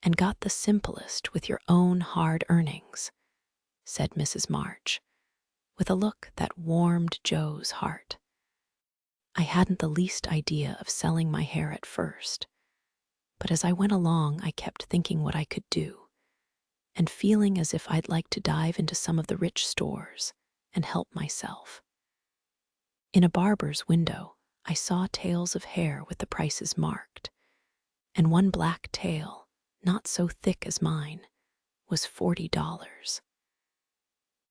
and got the simplest with your own hard earnings, said Mrs. March, with a look that warmed Joe's heart. I hadn't the least idea of selling my hair at first, but as I went along, I kept thinking what I could do, and feeling as if I'd like to dive into some of the rich stores and help myself. In a barber's window, I saw tails of hair with the prices marked, and one black tail, not so thick as mine, was $40.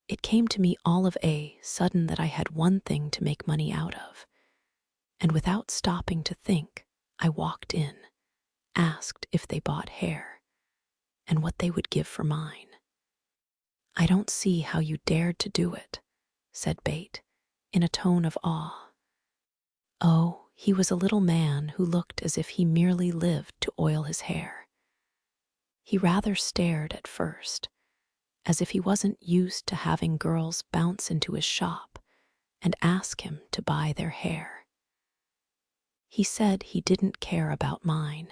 It came to me all of a sudden that I had one thing to make money out of, and without stopping to think, I walked in, asked if they bought hair, and what they would give for mine. I don't see how you dared to do it, said Bate, in a tone of awe. Oh, he was a little man who looked as if he merely lived to oil his hair. He rather stared at first, as if he wasn't used to having girls bounce into his shop and ask him to buy their hair. He said he didn't care about mine.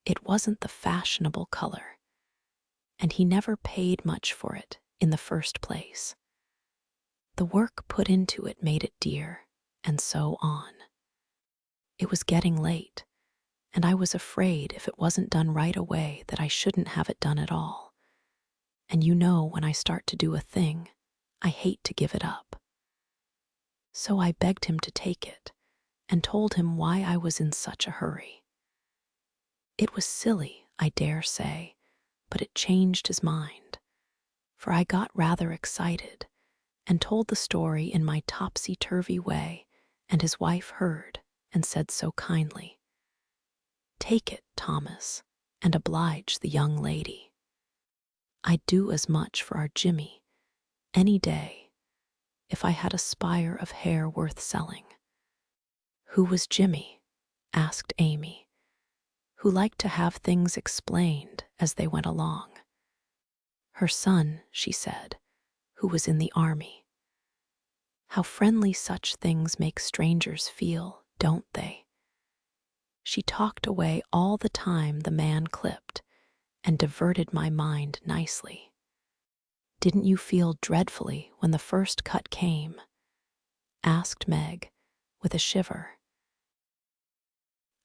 It wasn't the fashionable color, and he never paid much for it in the first place. The work put into it made it dear, and so on. It was getting late, and I was afraid if it wasn't done right away that I shouldn't have it done at all. And you know, when I start to do a thing, I hate to give it up. So I begged him to take it and told him why I was in such a hurry. It was silly, I dare say, but it changed his mind, for I got rather excited and told the story in my topsy-turvy way, and his wife heard and said so kindly, "Take it, Thomas, and oblige the young lady. I'd do as much for our Jimmy any day if I had a spire of hair worth selling." Who was Jimmy? Asked Amy, who liked to have things explained as they went along. Her son, she said, who was in the army. How friendly such things make strangers feel, don't they? She talked away all the time the man clipped and diverted my mind nicely. Didn't you feel dreadfully when the first cut came? Asked Meg, with a shiver.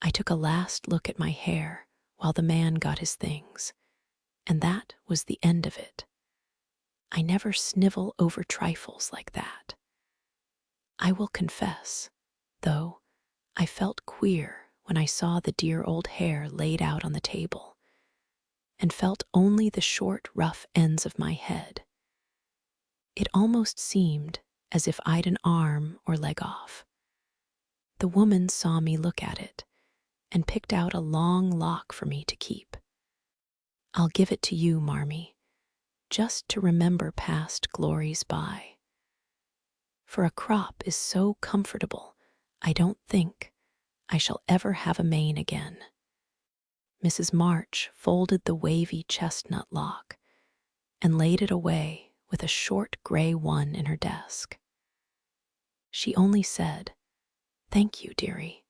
I took a last look at my hair while the man got his things, and that was the end of it. I never snivel over trifles like that. I will confess, though, I felt queer when I saw the dear old hair laid out on the table, and felt only the short, rough ends of my head. It almost seemed as if I'd an arm or leg off. The woman saw me look at it and picked out a long lock for me to keep. "I'll give it to you, Marmee, just to remember past glories by. For a crop is so comfortable, I don't think I shall ever have a mane again." Mrs. March folded the wavy chestnut lock and laid it away with a short gray one in her desk. She only said, "Thank you, dearie,"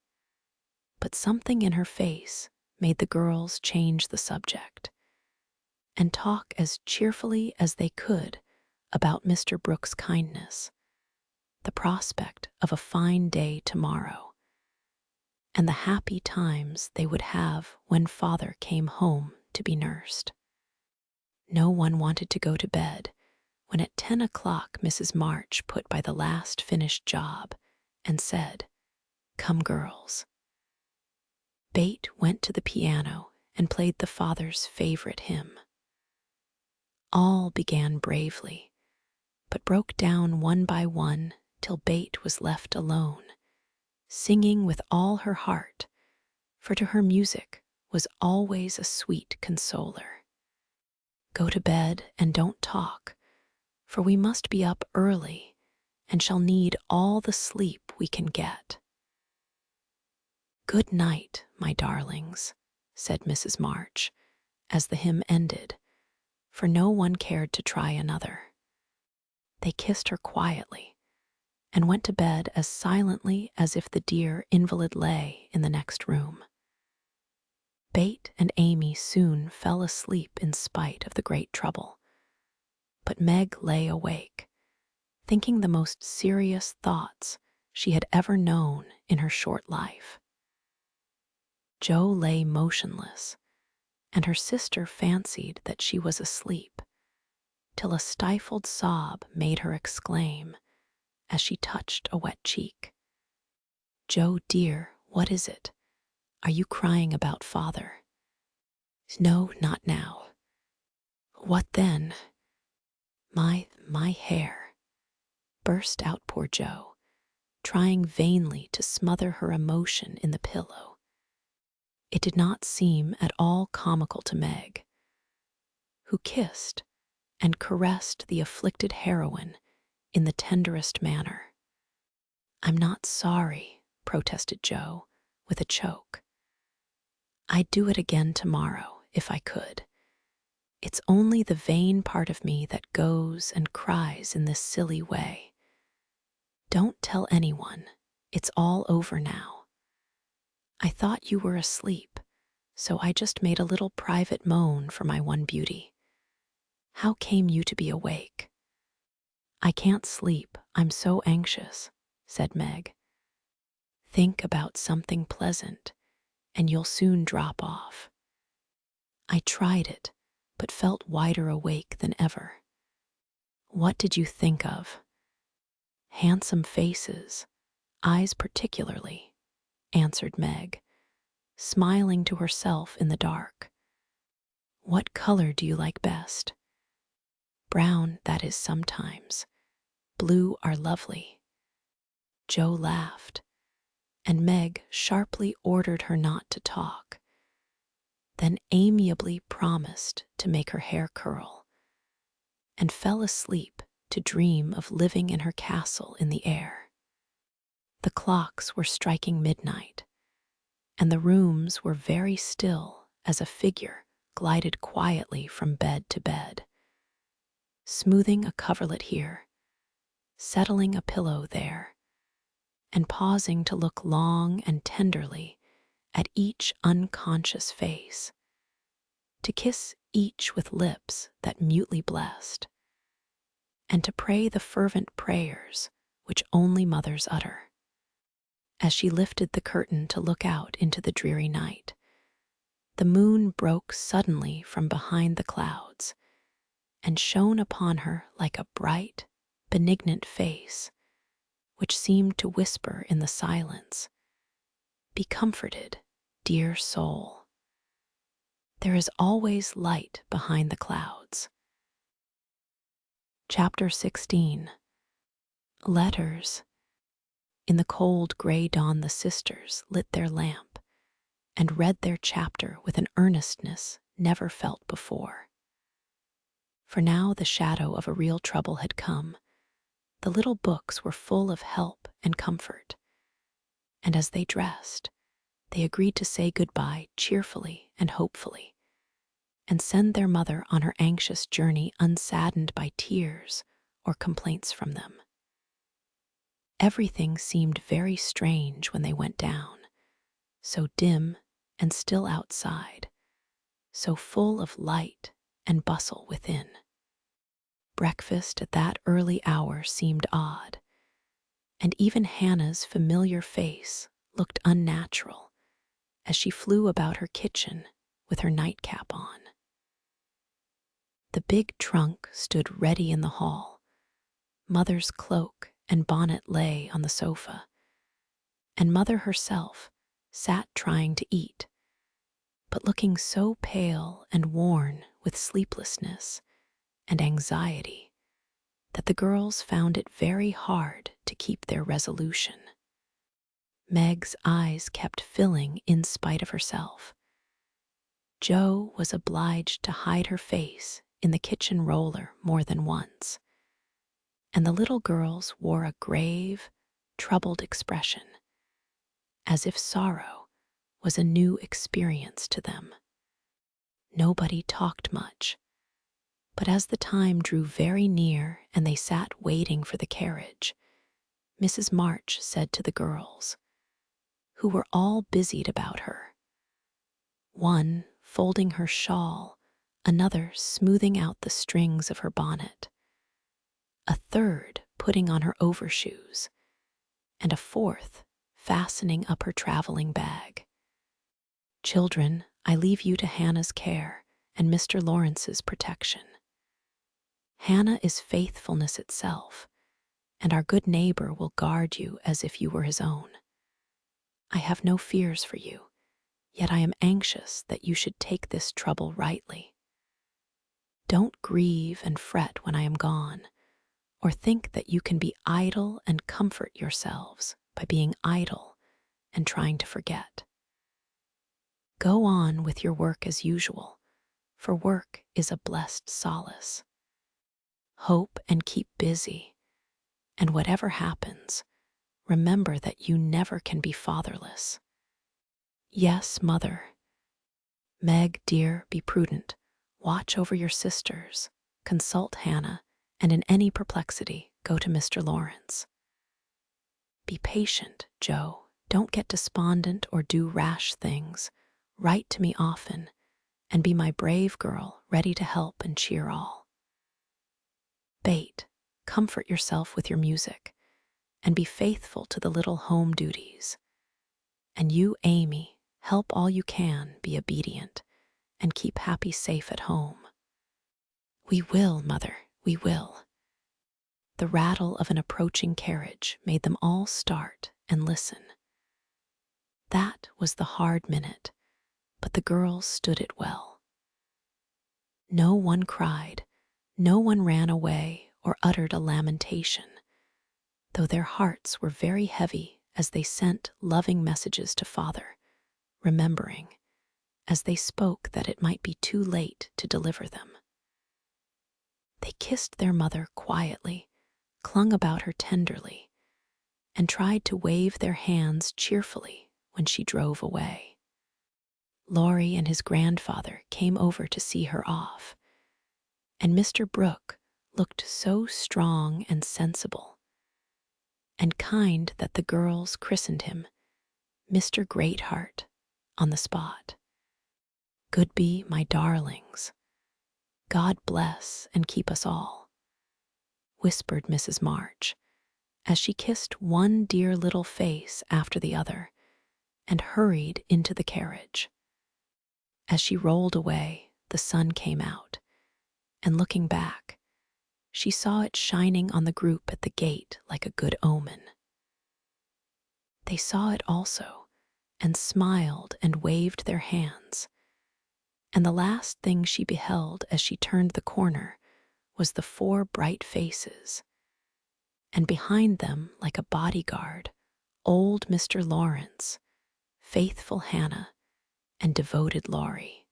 but something in her face made the girls change the subject and talk as cheerfully as they could about Mr. Brooks' kindness, the prospect of a fine day tomorrow, and the happy times they would have when father came home to be nursed. No one wanted to go to bed when at 10 o'clock Mrs. March put by the last finished job and said, "Come, girls." Bate went to the piano and played the father's favorite hymn. All began bravely, but broke down one by one till Bate was left alone, singing with all her heart, for to her music was always a sweet consoler. "Go to bed and don't talk, for we must be up early and shall need all the sleep we can get." "Good night, my darlings," said Mrs. March, as the hymn ended, for no one cared to try another. They kissed her quietly and went to bed as silently as if the dear invalid lay in the next room. Bate and Amy soon fell asleep in spite of the great trouble, but Meg lay awake, thinking the most serious thoughts she had ever known in her short life. Jo lay motionless, and her sister fancied that she was asleep, till a stifled sob made her exclaim as she touched a wet cheek. "Jo, dear, what is it? Are you crying about father?" "No, not now." "What then?" My hair," burst out poor Jo, trying vainly to smother her emotion in the pillow. It did not seem at all comical to Meg, who kissed and caressed the afflicted heroine in the tenderest manner. "I'm not sorry," protested Jo, with a choke. "I'd do it again tomorrow, if I could. It's only the vain part of me that goes and cries in this silly way. Don't tell anyone. It's all over now. I thought you were asleep, so I just made a little private moan for my one beauty. How came you to be awake?" "I can't sleep, I'm so anxious," said Meg. "Think about something pleasant, and you'll soon drop off." I tried it, but felt wider awake than ever. "What did you think of?" "Handsome faces, eyes particularly," answered Meg, smiling to herself in the dark. "What color do you like best?" "Brown, that is, sometimes. Blue are lovely." Jo laughed, and Meg sharply ordered her not to talk, then amiably promised to make her hair curl, and fell asleep to dream of living in her castle in the air. The clocks were striking midnight, and the rooms were very still as a figure glided quietly from bed to bed, smoothing a coverlet here, settling a pillow there, and pausing to look long and tenderly at each unconscious face, to kiss each with lips that mutely blessed, and to pray the fervent prayers which only mothers utter. As she lifted the curtain to look out into the dreary night, the moon broke suddenly from behind the clouds and shone upon her like a bright, benignant face, which seemed to whisper in the silence, "Be comforted, dear soul. There is always light behind the clouds." Chapter 16. Letters. In the cold gray dawn the sisters lit their lamp and read their chapter with an earnestness never felt before. For now the shadow of a real trouble had come. The little books were full of help and comfort, and as they dressed, they agreed to say goodbye cheerfully and hopefully, and send their mother on her anxious journey unsaddened by tears or complaints from them. Everything seemed very strange when they went down, so dim and still outside, so full of light and bustle within. Breakfast at that early hour seemed odd, and even Hannah's familiar face looked unnatural as she flew about her kitchen with her nightcap on. The big trunk stood ready in the hall. Mother's cloak and bonnet lay on the sofa, and Mother herself sat trying to eat, but looking so pale and worn with sleeplessness and anxiety that the girls found it very hard to keep their resolution. Meg's eyes kept filling in spite of herself. Jo was obliged to hide her face in the kitchen roller more than once, and the little girls wore a grave, troubled expression, as if sorrow was a new experience to them. Nobody talked much, But as the time drew very near and they sat waiting for the carriage, Mrs. March said to the girls, who were all busied about her, one folding her shawl, another smoothing out the strings of her bonnet, a third putting on her overshoes, and a fourth fastening up her traveling bag. "Children, I leave you to Hannah's care and Mr. Lawrence's protection. Hannah is faithfulness itself, and our good neighbor will guard you as if you were his own. I have no fears for you, yet I am anxious that you should take this trouble rightly. Don't grieve and fret when I am gone, or think that you can be idle and comfort yourselves by being idle and trying to forget. Go on with your work as usual, for work is a blessed solace. Hope and keep busy, and whatever happens, remember that you never can be fatherless. Yes, Mother. Meg, dear, be prudent. Watch over your sisters, consult Hannah, and in any perplexity, go to Mr. Lawrence. Be patient, Joe. Don't get despondent or do rash things. Write to me often, and be my brave girl, ready to help and cheer all. Bate, comfort yourself with your music, and be faithful to the little home duties. And you, Amy, help all you can, be obedient, and keep Happy safe at home. We will, Mother, we will. The rattle of an approaching carriage made them all start and listen. That was the hard minute, but the girls stood it well. No one cried, no one ran away or uttered a lamentation, though their hearts were very heavy as they sent loving messages to Father, remembering, as they spoke, that it might be too late to deliver them. They kissed their mother quietly, clung about her tenderly, and tried to wave their hands cheerfully when she drove away. Laurie and his grandfather came over to see her off, and Mr. Brooke looked so strong and sensible and kind that the girls christened him Mr. Greatheart on the spot. Good be my darlings. God bless and keep us all, whispered Mrs. March, as she kissed one dear little face after the other and hurried into the carriage. As she rolled away, the sun came out, and looking back, she saw it shining on the group at the gate like a good omen. They saw it also, and smiled and waved their hands, and the last thing she beheld as she turned the corner was the 4 bright faces, and behind them, like a bodyguard, old Mr. Lawrence, faithful Hannah, and devoted Laurie.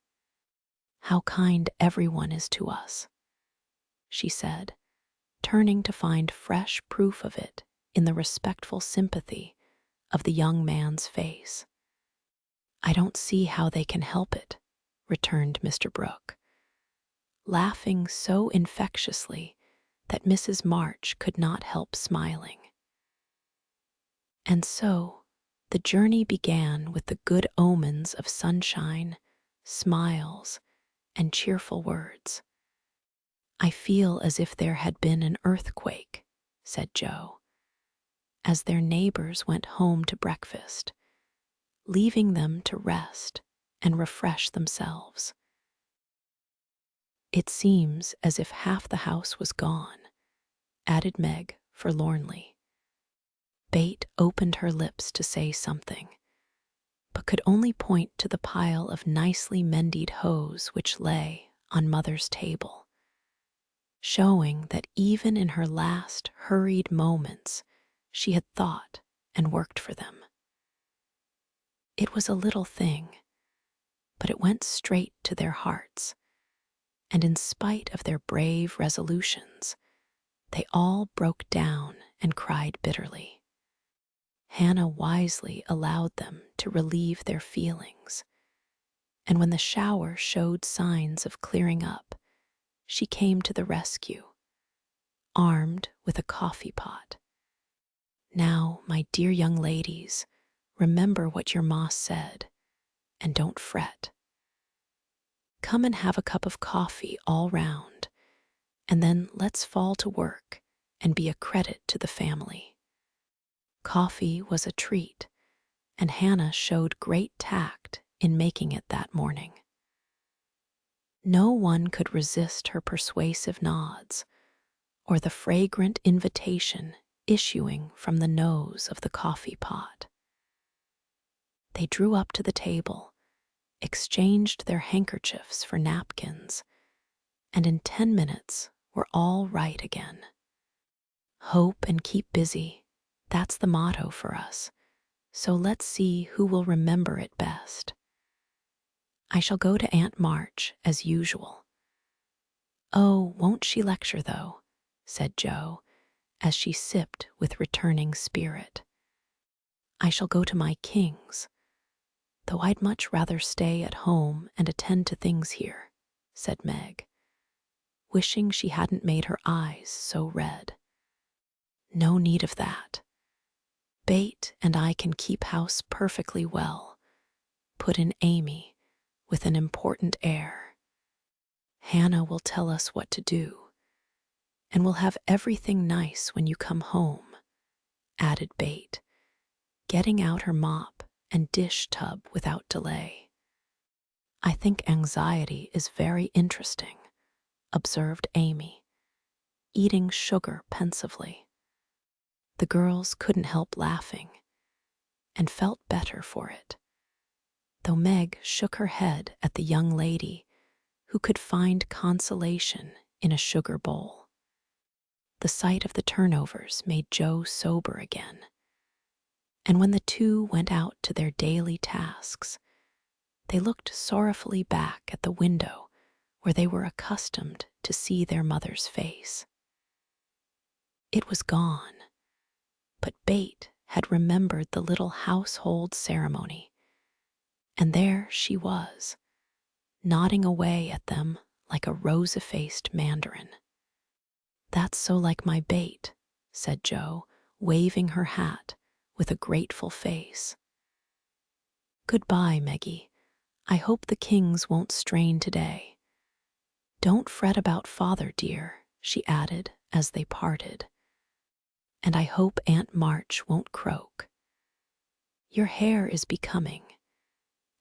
How kind everyone is to us, she said, turning to find fresh proof of it in the respectful sympathy of the young man's face. I don't see how they can help it, returned Mr. Brooke, laughing so infectiously that Mrs. March could not help smiling. And so the journey began with the good omens of sunshine, smiles, and cheerful words. I feel as if there had been an earthquake, said Joe, as their neighbors went home to breakfast, leaving them to rest and refresh themselves. It seems as if half the house was gone, added Meg forlornly. Bate opened her lips to say something, but could only point to the pile of nicely mended hose which lay on Mother's table, showing that even in her last hurried moments she had thought and worked for them. It was a little thing, but it went straight to their hearts, and in spite of their brave resolutions, they all broke down and cried bitterly. Hannah wisely allowed them to relieve their feelings, and when the shower showed signs of clearing up, she came to the rescue, armed with a coffee pot. "Now, my dear young ladies, remember what your ma said, and don't fret. Come and have a cup of coffee all round, and then let's fall to work and be a credit to the family." Coffee was a treat, and Hannah showed great tact in making it that morning. No one could resist her persuasive nods or the fragrant invitation issuing from the nose of the coffee pot. They drew up to the table, exchanged their handkerchiefs for napkins, and in 10 minutes were all right again. Hope and keep busy, that's the motto for us, so let's see who will remember it best. I shall go to Aunt March as usual. "Oh, won't she lecture, though?" said Jo, as she sipped with returning spirit. "I shall go to my Kings, though I'd much rather stay at home and attend to things here," said Meg, wishing she hadn't made her eyes so red. "No need of that. Bate and I can keep house perfectly well," put in Amy with an important air. "Hannah will tell us what to do, and we'll have everything nice when you come home," added Bate, getting out her mop and dish tub without delay. "I think anxiety is very interesting," observed Amy, eating sugar pensively. The girls couldn't help laughing and felt better for it, though Meg shook her head at the young lady who could find consolation in a sugar bowl. The sight of the turnovers made Jo sober again, and when the two went out to their daily tasks, they looked sorrowfully back at the window where they were accustomed to see their mother's face. It was gone, but Bate had remembered the little household ceremony, and there she was, nodding away at them like a rosy-faced mandarin. "That's so like my Bate," said Jo, waving her hat with a grateful face. "Goodbye, Meggie. I hope the Kings won't strain today. Don't fret about father, dear," she added as they parted. "And I hope Aunt March won't croak. Your hair is becoming,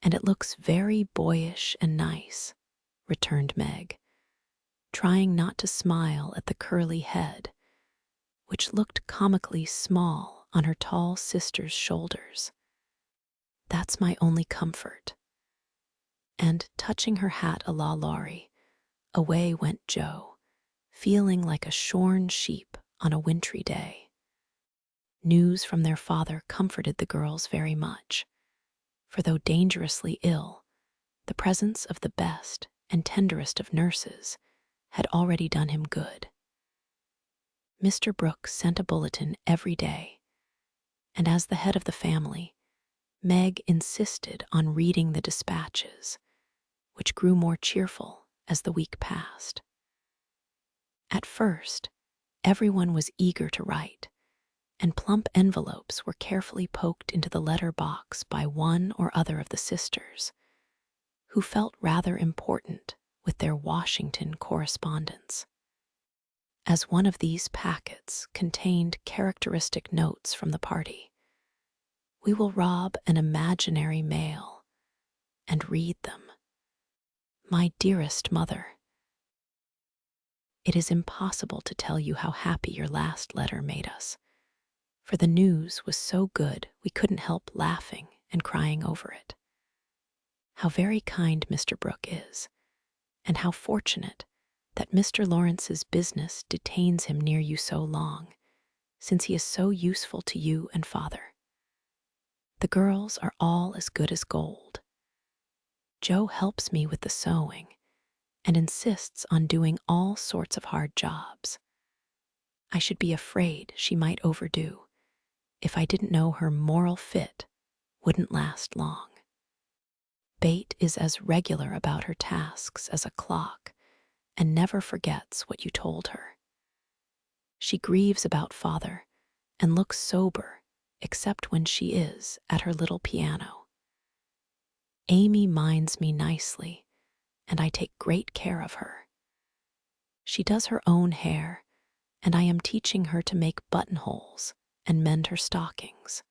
and it looks very boyish and nice," returned Meg, trying not to smile at the curly head, which looked comically small on her tall sister's shoulders. "That's my only comfort." And touching her hat a la Laurie, away went Jo, feeling like a shorn sheep on a wintry day. News from their father comforted the girls very much, for though dangerously ill, the presence of the best and tenderest of nurses had already done him good. Mr. Brooks sent a bulletin every day, and as the head of the family, Meg insisted on reading the dispatches, which grew more cheerful as the week passed. At first, everyone was eager to write, and plump envelopes were carefully poked into the letter box by one or other of the sisters, who felt rather important with their Washington correspondence. As one of these packets contained characteristic notes from the party, we will rob an imaginary mail and read them. "My dearest mother, it is impossible to tell you how happy your last letter made us, for the news was so good we couldn't help laughing and crying over it. How very kind Mr. Brooke is, and how fortunate that Mr. Lawrence's business detains him near you so long, since he is so useful to you and father. The girls are all as good as gold. Jo helps me with the sewing and insists on doing all sorts of hard jobs. I should be afraid she might overdo if I didn't know her moral fit wouldn't last long. Bate is as regular about her tasks as a clock, and never forgets what you told her. She grieves about father and looks sober, except when she is at her little piano. Amy minds me nicely, and I take great care of her. She does her own hair, and I am teaching her to make buttonholes and mend her stockings.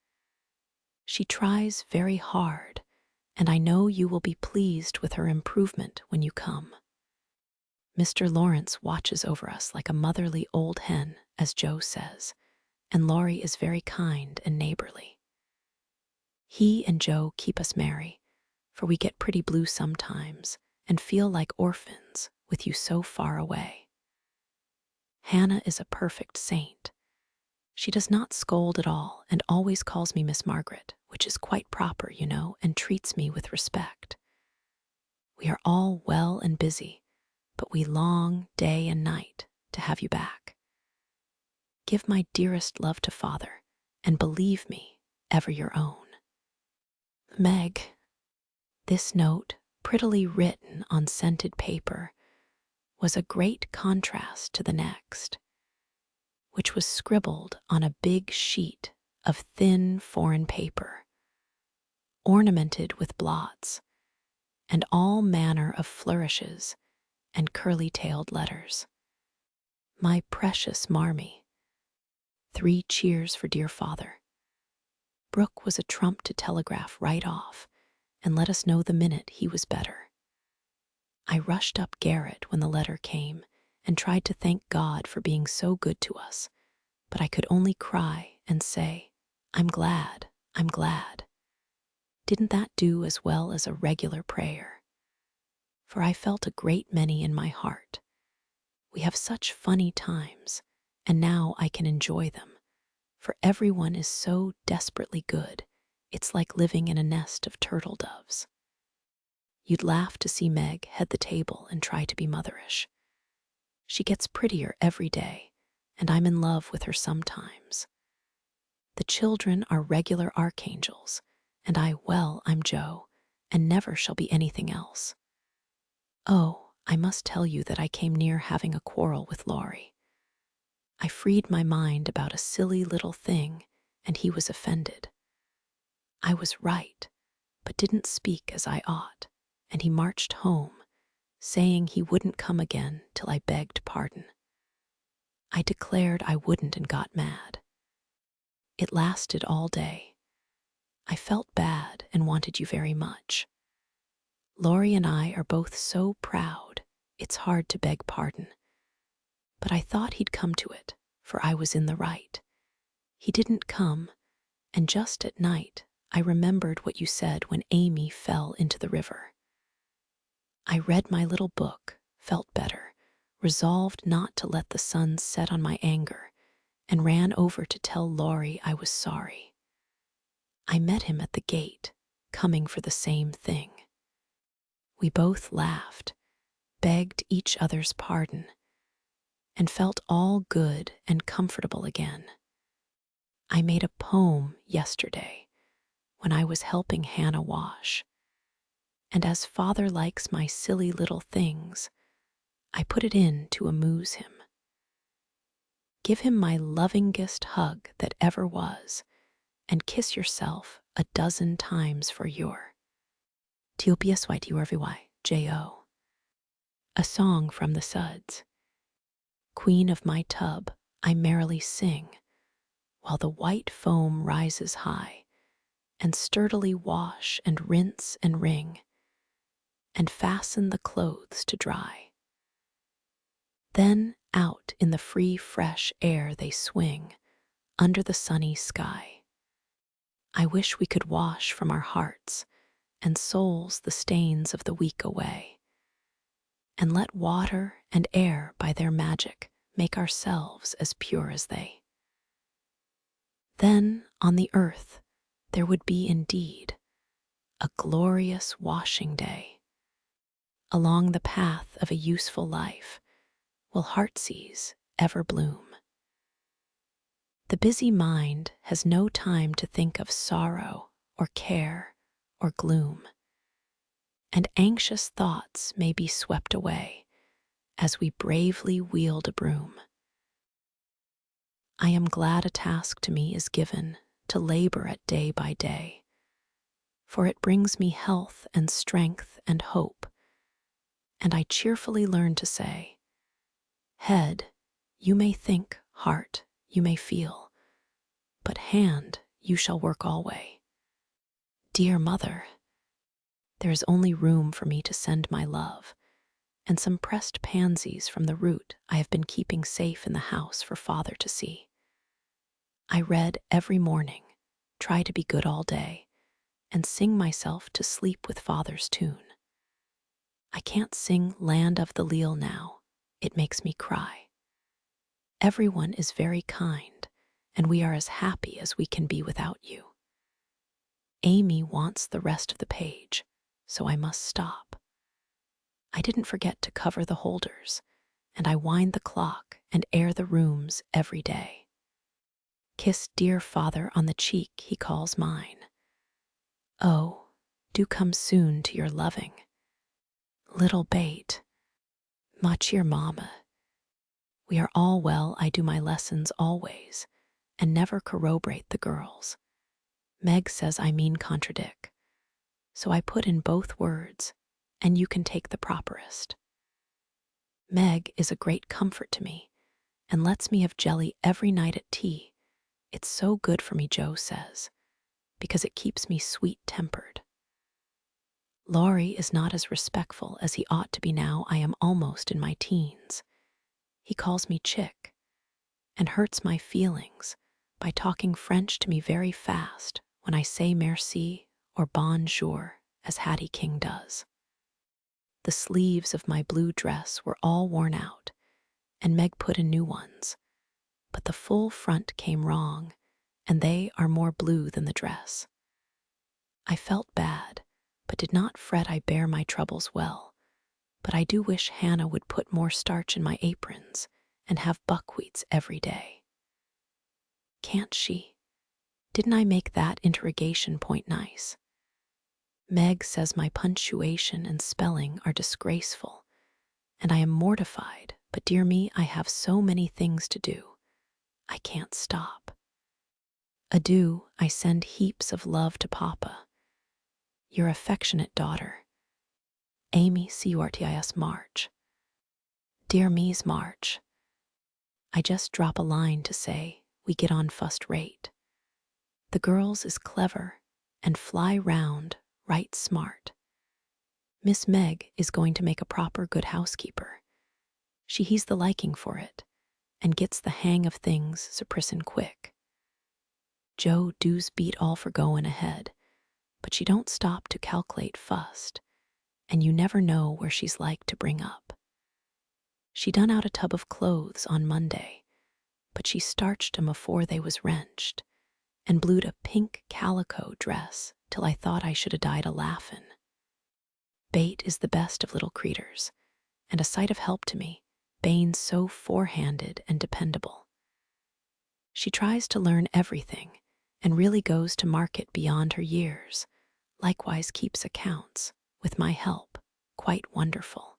She tries very hard, and I know you will be pleased with her improvement when you come. Mr. Lawrence watches over us like a motherly old hen, as Joe says, and Laurie is very kind and neighborly. He and Joe keep us merry, for we get pretty blue sometimes and feel like orphans with you so far away. Hannah is a perfect saint. She does not scold at all and always calls me Miss Margaret, which is quite proper, you know, and treats me with respect. We are all well and busy, but we long day and night to have you back. Give my dearest love to Father, and believe me, ever your own. Meg. This note, prettily written on scented paper, was a great contrast to the next, which was scribbled on a big sheet of thin foreign paper, ornamented with blots, and all manner of flourishes and curly-tailed letters. My precious Marmee, 3 cheers for dear father. Brooke was a trump to telegraph right off and let us know the minute he was better. I rushed up garret when the letter came and tried to thank God for being so good to us, but I could only cry and say, I'm glad, I'm glad. Didn't that do as well as a regular prayer? For I felt a great many in my heart. We have such funny times, and now I can enjoy them, for everyone is so desperately good, it's like living in a nest of turtle doves. You'd laugh to see Meg head the table and try to be motherish. She gets prettier every day, and I'm in love with her sometimes. The children are regular archangels, and I'm Joe, and never shall be anything else. Oh, I must tell you that I came near having a quarrel with Laurie. I freed my mind about a silly little thing, and he was offended. I was right, but didn't speak as I ought, and he marched home, saying he wouldn't come again till I begged pardon. I declared I wouldn't and got mad. It lasted all day. I felt bad and wanted you very much. Laurie and I are both so proud, it's hard to beg pardon. But I thought he'd come to it, for I was in the right. He didn't come, and just at night I remembered what you said when Amy fell into the river. I read my little book, felt better, resolved not to let the sun set on my anger, and ran over to tell Laurie I was sorry. I met him at the gate, coming for the same thing. We both laughed, begged each other's pardon, and felt all good and comfortable again. I made a poem yesterday when I was helping Hannah wash, and as father likes my silly little things, I put it in to amuse him. Give him my lovingest hug that ever was, and kiss yourself 12 times for your J.O. A song from the Suds. Queen of my tub, I merrily sing, while the white foam rises high, and sturdily wash and rinse and wring, and fasten the clothes to dry. Then out in the free fresh air they swing, under the sunny sky. I wish we could wash from our hearts and souls the stains of the week away, and let water and air by their magic make ourselves as pure as they. Then on the earth there would be indeed a glorious washing day. Along the path of a useful life will heartsease ever bloom. The busy mind has no time to think of sorrow or care or gloom, and anxious thoughts may be swept away as we bravely wield a broom. I am glad a task to me is given to labor at day by day, for it brings me health and strength and hope, and I cheerfully learn to say, head, you may think, heart, you may feel, but hand, you shall work alway. Dear mother, there is only room for me to send my love, and some pressed pansies from the root I have been keeping safe in the house for father to see. I read every morning, try to be good all day, and sing myself to sleep with father's tune. I can't sing Land of the Leal now, it makes me cry. Everyone is very kind, and we are as happy as we can be without you. Amy wants the rest of the page, so I must stop. I didn't forget to cover the holders, and I wind the clock and air the rooms every day. Kiss dear father on the cheek he calls mine. Oh, do come soon to your loving. Little bait, ma cheer mama. We are all well, I do my lessons always, and never corroborate the girls. Meg says I mean contradict, so I put in both words, and you can take the properest. Meg is a great comfort to me, and lets me have jelly every night at tea. It's so good for me, Joe says, because it keeps me sweet-tempered. Laurie is not as respectful as he ought to be now I am almost in my teens. He calls me chick, and hurts my feelings by talking French to me very fast when I say merci or bonjour as Hattie King does. The sleeves of my blue dress were all worn out, and Meg put in new ones, but the full front came wrong, and they are more blue than the dress. I felt bad, but did not fret. I bear my troubles well, but I do wish Hannah would put more starch in my aprons and have buckwheats every day. Can't she? Didn't I make that interrogation point nice? Meg says my punctuation and spelling are disgraceful, and I am mortified, but dear me, I have so many things to do. I can't stop. Adieu, I send heaps of love to Papa. Your affectionate daughter, Amy Curtis March. Dear me's March. I just drop a line to say we get on fust rate. The girls is clever and fly round right smart. Miss Meg is going to make a proper good housekeeper. She he's the liking for it, and gets the hang of things suprissin' quick. Joe does beat all for goin' ahead, but she don't stop to calculate fust, and you never know where she's like to bring up. She done out a tub of clothes on Monday, but she starched 'em afore they was wrenched, and blued a pink calico dress till I thought I should 'a died a laughin'. Bate is the best of little creeters, and a sight of help to me, Bane's so forehanded and dependable. She tries to learn everything, and really goes to market beyond her years, likewise keeps accounts, with my help, quite wonderful.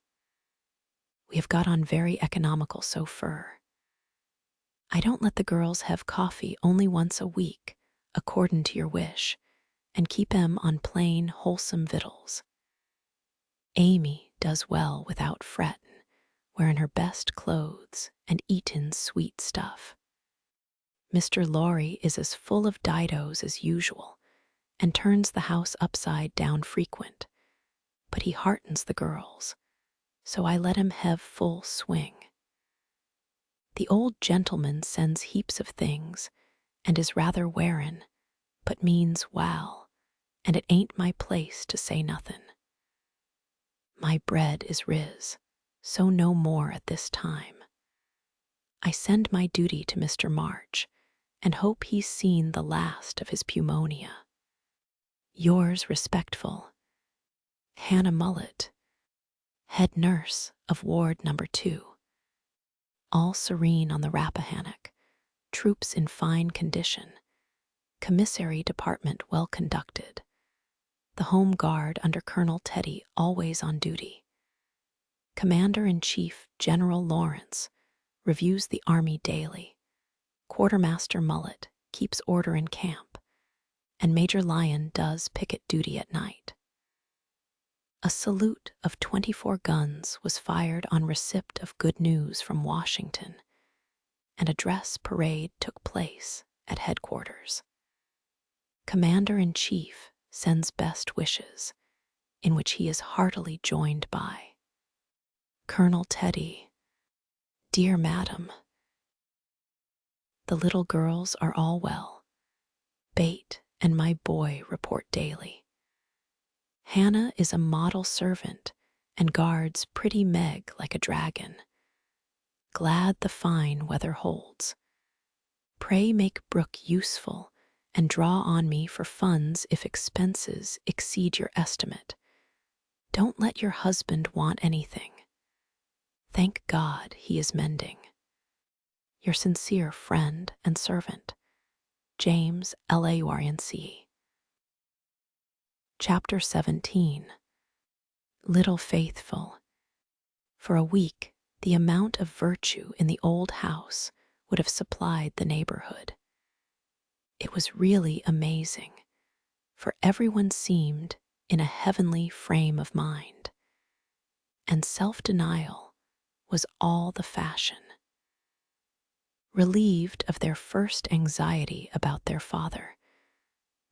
We have got on very economical so fur. I don't let the girls have coffee only once a week, accordin' to your wish, and keep 'em on plain, wholesome victuals. Amy does well without frettin', wearin' her best clothes and eatin' sweet stuff. Mr. Laurie is as full of didos as usual, and turns the house upside down frequent, but he heartens the girls, so I let him have full swing. The old gentleman sends heaps of things, and is rather wearin', but means well, and it ain't my place to say nothin'. My bread is riz, so no more at this time. I send my duty to Mr. March, and hope he's seen the last of his pneumonia. Yours respectful, Hannah Mullet, head nurse of Ward No. 2. All serene on the Rappahannock, troops in fine condition, commissary department well conducted, the home guard under Colonel Teddy always on duty. Commander-in-Chief General Lawrence reviews the army daily. Quartermaster Mullet keeps order in camp, and Major Lyon does picket duty at night. A salute of 24 guns was fired on receipt of good news from Washington, and a dress parade took place at headquarters. Commander-in-Chief sends best wishes, in which he is heartily joined by Colonel Teddy. Dear Madam, the little girls are all well. Bate and my boy report daily. Hannah is a model servant and guards pretty Meg like a dragon. Glad the fine weather holds. Pray make Brooke useful and draw on me for funds if expenses exceed your estimate. Don't let your husband want anything. Thank God he is mending. Your sincere friend and servant, James Laurence. Chapter 17. Little Faithful. For a week, the amount of virtue in the old house would have supplied the neighborhood. It was really amazing, for everyone seemed in a heavenly frame of mind, and self-denial was all the fashion. Relieved of their first anxiety about their father,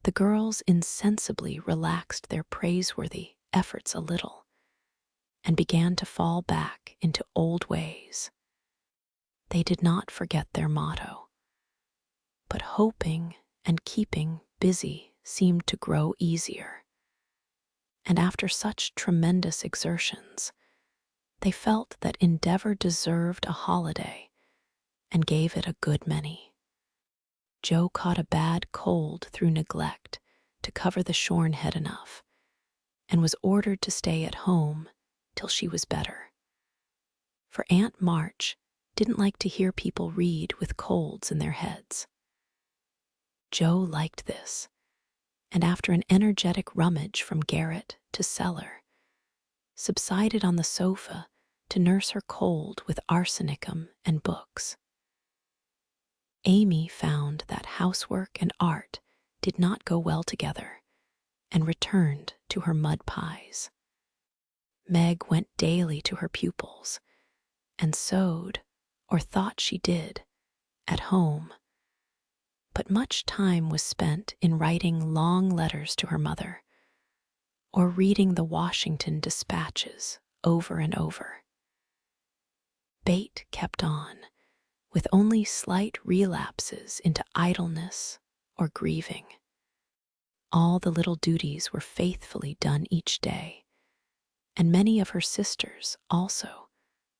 the girls insensibly relaxed their praiseworthy efforts a little and began to fall back into old ways. They did not forget their motto, but hoping and keeping busy seemed to grow easier. And after such tremendous exertions, they felt that endeavor deserved a holiday and gave it a good many. Joe caught a bad cold through neglect to cover the shorn head enough, and was ordered to stay at home till she was better. For Aunt March didn't like to hear people read with colds in their heads. Joe liked this, and after an energetic rummage from garret to cellar, subsided on the sofa to nurse her cold with arsenicum and books. Amy found that housework and art did not go well together and returned to her mud pies. Meg went daily to her pupils and sewed, or thought she did, at home. But much time was spent in writing long letters to her mother or reading the Washington dispatches over and over. Bate kept on, with only slight relapses into idleness or grieving. All the little duties were faithfully done each day, and many of her sisters also,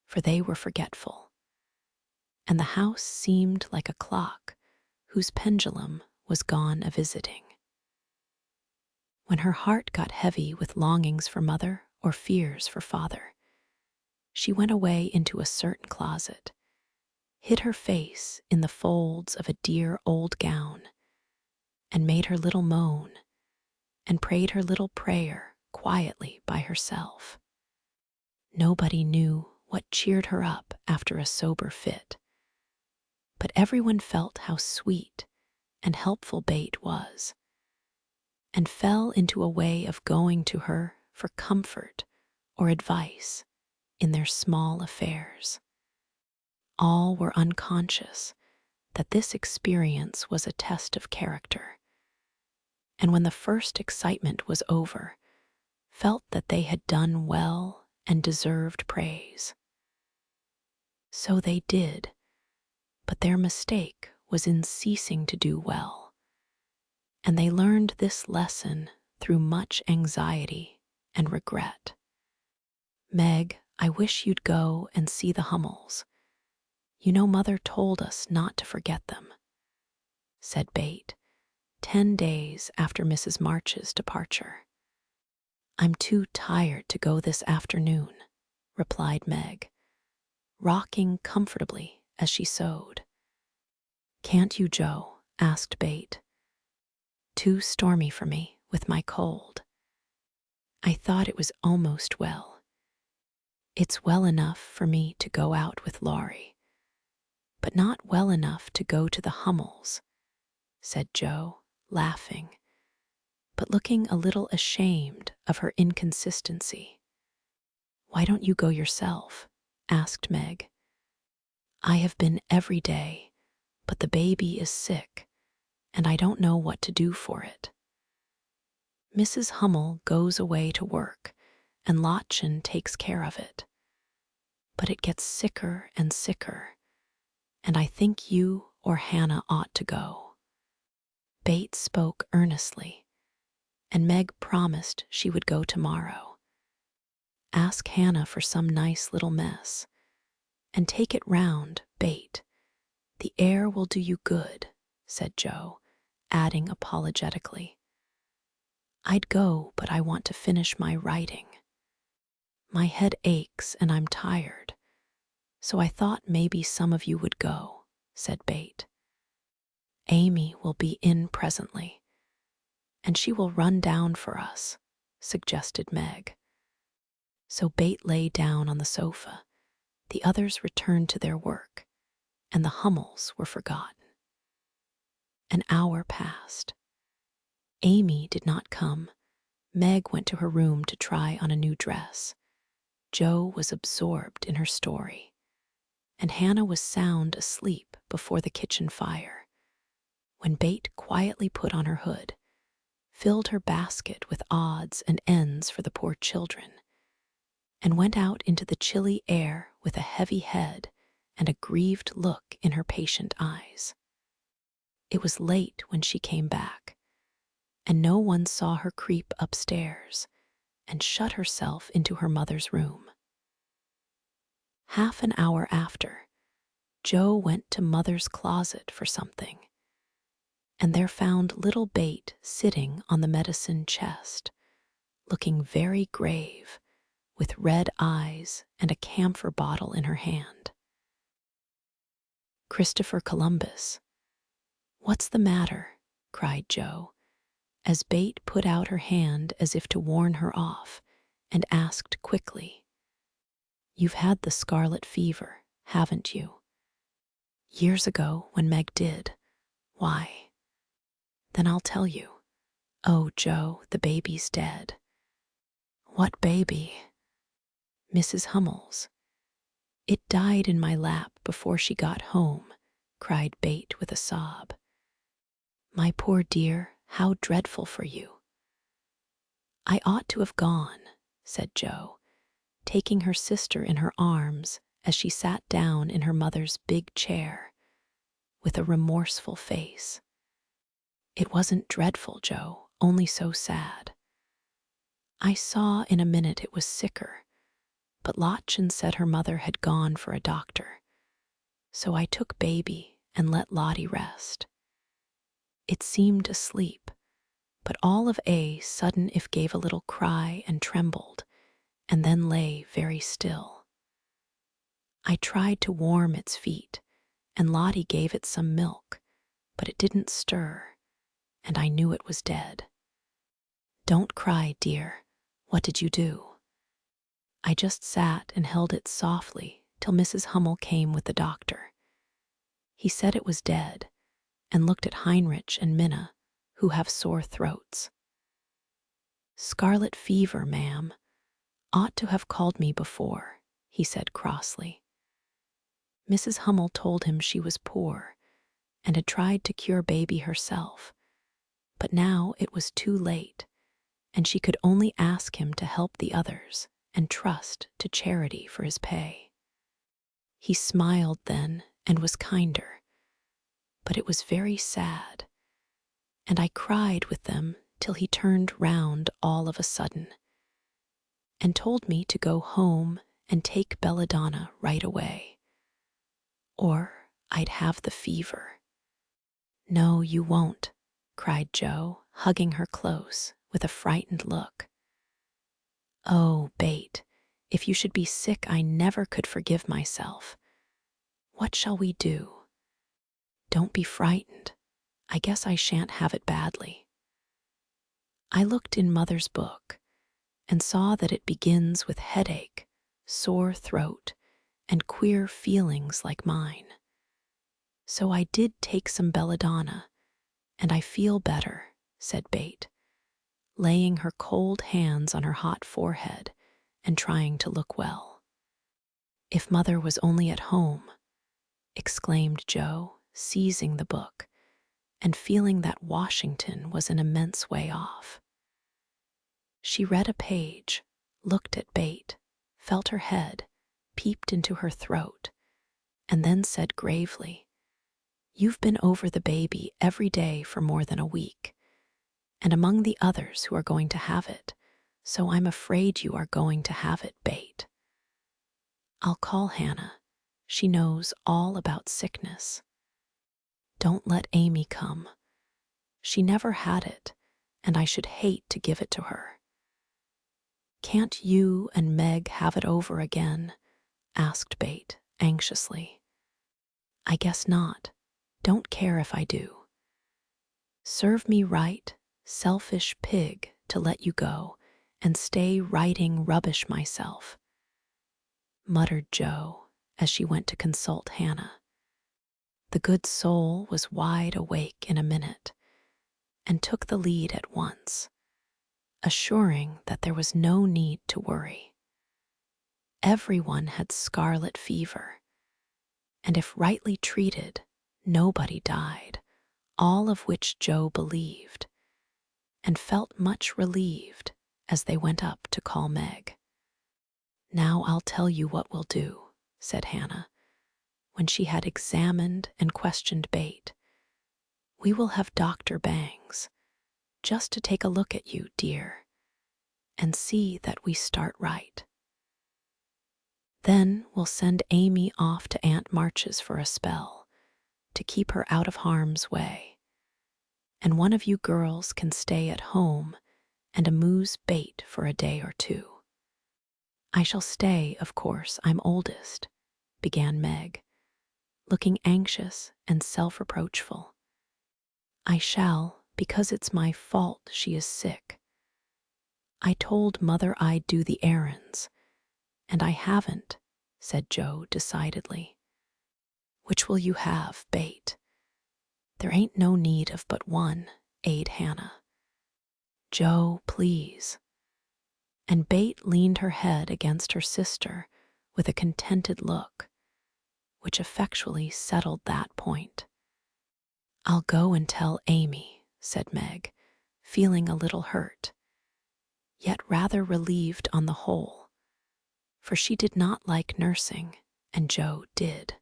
for they were forgetful. And the house seemed like a clock whose pendulum was gone a-visiting. When her heart got heavy with longings for mother or fears for father, she went away into a certain closet, hid her face in the folds of a dear old gown, and made her little moan, and prayed her little prayer quietly by herself. Nobody knew what cheered her up after a sober fit, but everyone felt how sweet and helpful Bate was, and fell into a way of going to her for comfort or advice in their small affairs. All were unconscious that this experience was a test of character, and when the first excitement was over, felt that they had done well and deserved praise. So they did, but their mistake was in ceasing to do well, and they learned this lesson through much anxiety and regret. Meg, I wish you'd go and see the Hummels. You know Mother told us not to forget them, said Bate, 10 days after Mrs. March's departure. I'm too tired to go this afternoon, replied Meg, rocking comfortably as she sewed. Can't you, Joe? Asked Bate. Too stormy for me with my cold. I thought it was almost well. It's well enough for me to go out with Laurie, but not well enough to go to the Hummels, said Joe, laughing, but looking a little ashamed of her inconsistency. Why don't you go yourself? Asked Meg. I have been every day, but the baby is sick, and I don't know what to do for it. Mrs. Hummel goes away to work, and Lottchen takes care of it. But it gets sicker and sicker, and I think you or Hannah ought to go. Bates spoke earnestly, and Meg promised she would go tomorrow. Ask Hannah for some nice little mess, and take it round, Bate. The air will do you good, said Joe, adding apologetically. I'd go, but I want to finish my writing. My head aches and I'm tired, so I thought maybe some of you would go, said Bate. Amy will be in presently, and she will run down for us, suggested Meg. So Bate lay down on the sofa. The others returned to their work, and the Hummels were forgotten. An hour passed. Amy did not come. Meg went to her room to try on a new dress. Jo was absorbed in her story, and Hannah was sound asleep before the kitchen fire, when Bate quietly put on her hood, filled her basket with odds and ends for the poor children, and went out into the chilly air with a heavy head and a grieved look in her patient eyes. It was late when she came back, and no one saw her creep upstairs and shut herself into her mother's room. Half an hour after, Jo went to Mother's closet for something, and there found little Bate sitting on the medicine chest, looking very grave, with red eyes and a camphor bottle in her hand. Christopher Columbus. What's the matter? Cried Jo, as Bate put out her hand as if to warn her off, and asked quickly, You've had the scarlet fever, haven't you? Years ago, when Meg did. Why? Then I'll tell you. Oh, Jo, the baby's dead. What baby? Mrs. Hummel's. It died in my lap before she got home, cried Bate with a sob. My poor dear, how dreadful for you. I ought to have gone, said Jo, taking her sister in her arms as she sat down in her mother's big chair, with a remorseful face. It wasn't dreadful, Jo, only so sad. I saw in a minute it was sicker, but Lottchen said her mother had gone for a doctor, so I took baby and let Lottie rest. It seemed asleep, but all of a sudden it gave a little cry and trembled, and then lay very still. I tried to warm its feet, and Lottie gave it some milk, but it didn't stir, and I knew it was dead. Don't cry, dear. What did you do? I just sat and held it softly till Mrs. Hummel came with the doctor. He said it was dead, and looked at Heinrich and Minna, who have sore throats. Scarlet fever, ma'am. Ought to have called me before, he said crossly. Mrs. Hummel told him she was poor, and had tried to cure baby herself, but now it was too late, and she could only ask him to help the others and trust to charity for his pay. He smiled then and was kinder, but it was very sad, and I cried with them till he turned round all of a sudden, and told me to go home and take belladonna right away, or I'd have the fever. No, you won't, cried Jo, hugging her close with a frightened look. Oh, Bate, if you should be sick, I never could forgive myself. What shall we do? Don't be frightened. I guess I shan't have it badly. I looked in Mother's book and saw that it begins with headache, sore throat, and queer feelings like mine. So I did take some belladonna, and I feel better, said Bate, laying her cold hands on her hot forehead and trying to look well. If Mother was only at home, exclaimed Joe, seizing the book and feeling that Washington was an immense way off. She read a page, looked at Bate, felt her head, peeped into her throat, and then said gravely, "You've been over the baby every day for more than a week, and among the others who are going to have it, so I'm afraid you are going to have it, Bate. I'll call Hannah. She knows all about sickness. Don't let Amy come. She never had it, and I should hate to give it to her." "Can't you and Meg have it over again?" asked Bate anxiously. "I guess not. Don't care if I do. Serve me right, selfish pig, to let you go and stay writing rubbish myself," muttered Joe as she went to consult Hannah. The good soul was wide awake in a minute and took the lead at once, assuring that there was no need to worry. Everyone had scarlet fever, and if rightly treated, nobody died, all of which Joe believed, and felt much relieved as they went up to call Meg. "Now I'll tell you what we'll do," said Hannah, when she had examined and questioned Bate. "We will have Dr. Bangs, just to take a look at you, dear, and see that we start right. Then we'll send Amy off to Aunt March's for a spell, to keep her out of harm's way, and one of you girls can stay at home and amuse Bate for a day or two." "I shall stay, of course, I'm oldest," began Meg, looking anxious and self-reproachful. "I shall, because it's my fault she is sick. I told Mother I'd do the errands, and I haven't," said Joe decidedly. "Which will you have, Bate?" "There ain't no need of but one," aid Hannah. "Joe, please." And Bate leaned her head against her sister with a contented look, which effectually settled that point. "I'll go and tell Amy," said Meg, feeling a little hurt, yet rather relieved on the whole, for she did not like nursing, and Joe did.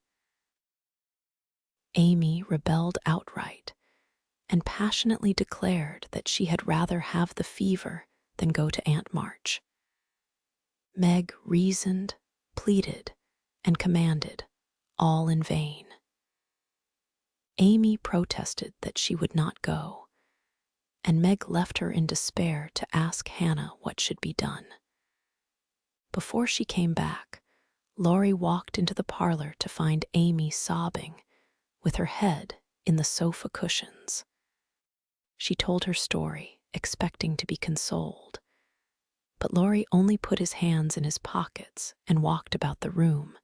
Amy rebelled outright and passionately declared that she had rather have the fever than go to Aunt March. Meg reasoned, pleaded, and commanded, all in vain. Amy protested that she would not go, and Meg left her in despair to ask Hannah what should be done. Before she came back, Laurie walked into the parlor to find Amy sobbing, with her head in the sofa cushions. She told her story, expecting to be consoled, but Laurie only put his hands in his pockets and walked about the room,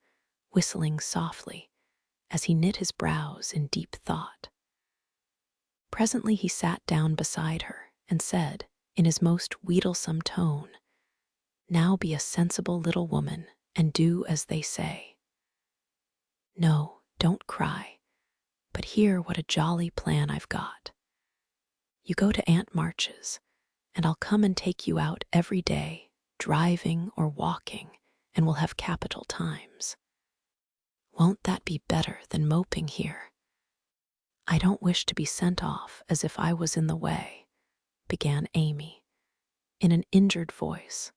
whistling softly as he knit his brows in deep thought. Presently he sat down beside her and said, in his most wheedlesome tone, "Now be a sensible little woman and do as they say. No, don't cry, but hear what a jolly plan I've got. You go to Aunt March's, and I'll come and take you out every day, driving or walking, and we'll have capital times. Won't that be better than moping here? I don't wish to be sent off as if I was in the way," began Amy, in an injured voice.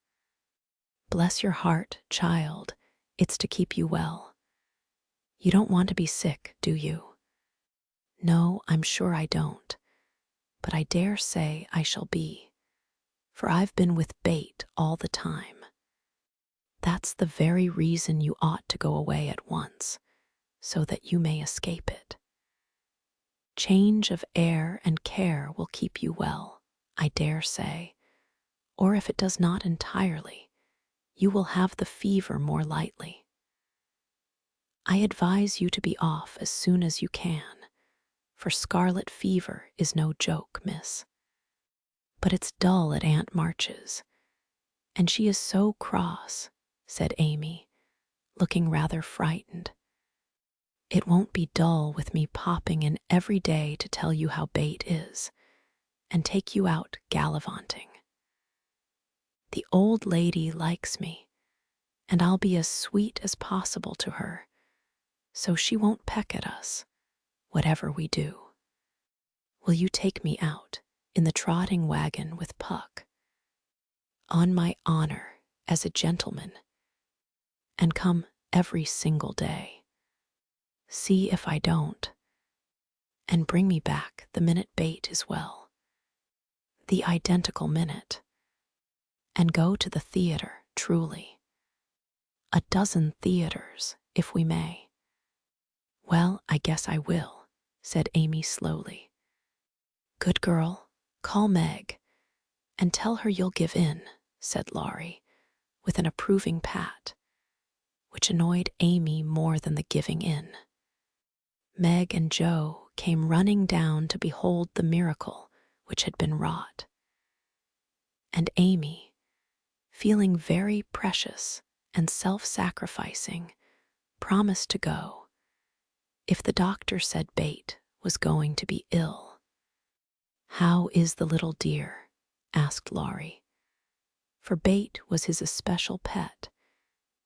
"Bless your heart, child, it's to keep you well. You don't want to be sick, do you?" "No, I'm sure I don't, but I dare say I shall be, for I've been with Bate all the time. That's the very reason you ought to go away at once, so that you may escape it. Change of air and care will keep you well, I dare say, or if it does not entirely, you will have the fever more lightly. I advise you to be off as soon as you can, for scarlet fever is no joke, miss. But it's dull at Aunt March's, and she is so cross, said Amy, looking rather frightened. It won't be dull with me popping in every day to tell you how Bate is, and take you out gallivanting. The old lady likes me, and I'll be as sweet as possible to her, so she won't peck at us, whatever we do. Will you take me out in the trotting wagon with Puck? On my honor as a gentleman, and come every single day. See if I don't, and bring me back the minute Bate is well. The identical minute. And go to the theater, truly. A dozen theaters, if we may. Well, I guess I will, said Amy slowly. Good girl, call Meg, and tell her you'll give in, said Laurie, with an approving pat, which annoyed Amy more than the giving in. Meg and Joe came running down to behold the miracle which had been wrought. And Amy, feeling very precious and self-sacrificing, promised to go if the doctor said Bate was going to be ill. How is the little dear? Asked Laurie. For Bate was his especial pet,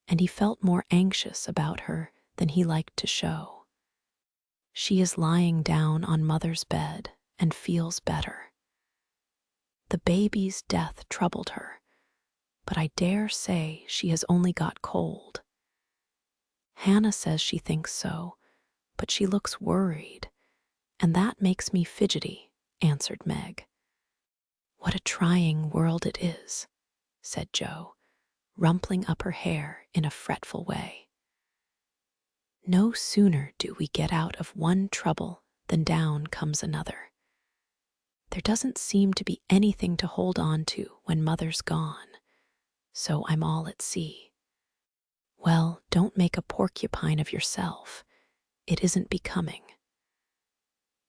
and he felt more anxious about her than he liked to show. She is lying down on Mother's bed and feels better. The baby's death troubled her, but I dare say she has only got cold. Hannah says she thinks so, but she looks worried, and that makes me fidgety, answered Meg. What a trying world it is, said Joe, rumpling up her hair in a fretful way. No sooner do we get out of one trouble than down comes another. There doesn't seem to be anything to hold on to when Mother's gone, so I'm all at sea. Well, don't make a porcupine of yourself. It isn't becoming.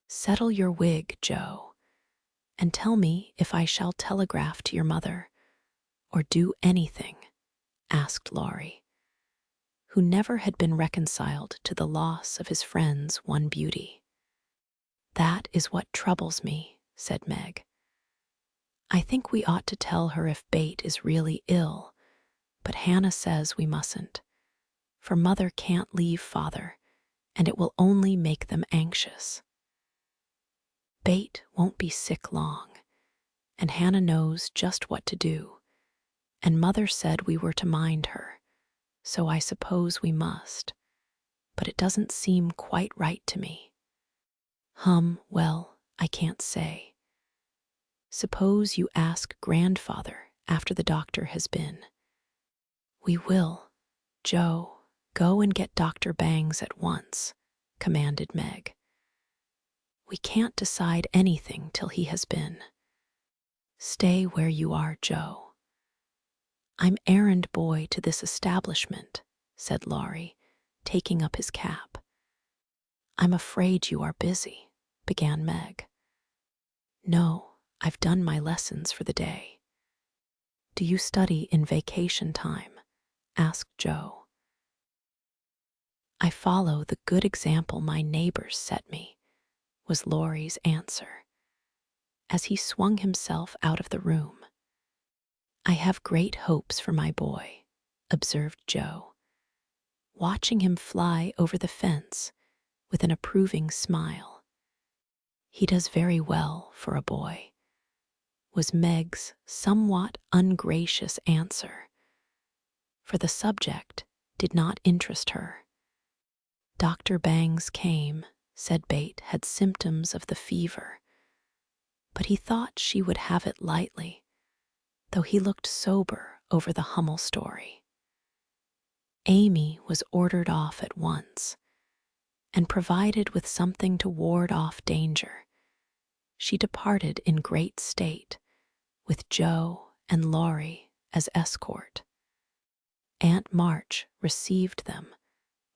Settle your wig, Joe, and tell me if I shall telegraph to your mother, or do anything, asked Laurie, who never had been reconciled to the loss of his friend's one beauty. That is what troubles me, said Meg. I think we ought to tell her if Bate is really ill, but Hannah says we mustn't, for Mother can't leave Father, and it will only make them anxious. Bate won't be sick long, and Hannah knows just what to do, and Mother said we were to mind her, so I suppose we must, but it doesn't seem quite right to me. Well, I can't say. Suppose you ask Grandfather after the doctor has been. We will. Joe, go and get Dr. Bangs at once, commanded Meg. We can't decide anything till he has been. Stay where you are, Joe. I'm errand boy to this establishment, said Laurie, taking up his cap. I'm afraid you are busy, began Meg. No, I've done my lessons for the day. Do you study in vacation time? Asked Joe. I follow the good example my neighbors set me, was Laurie's answer, as he swung himself out of the room. I have great hopes for my boy, observed Joe, watching him fly over the fence with an approving smile. He does very well for a boy, was Meg's somewhat ungracious answer, for the subject did not interest her. Dr. Bangs came, said Bate had symptoms of the fever, but he thought she would have it lightly, though he looked sober over the Hummel story. Amy was ordered off at once, and provided with something to ward off danger. She departed in great state, with Joe and Laurie as escort. Aunt March received them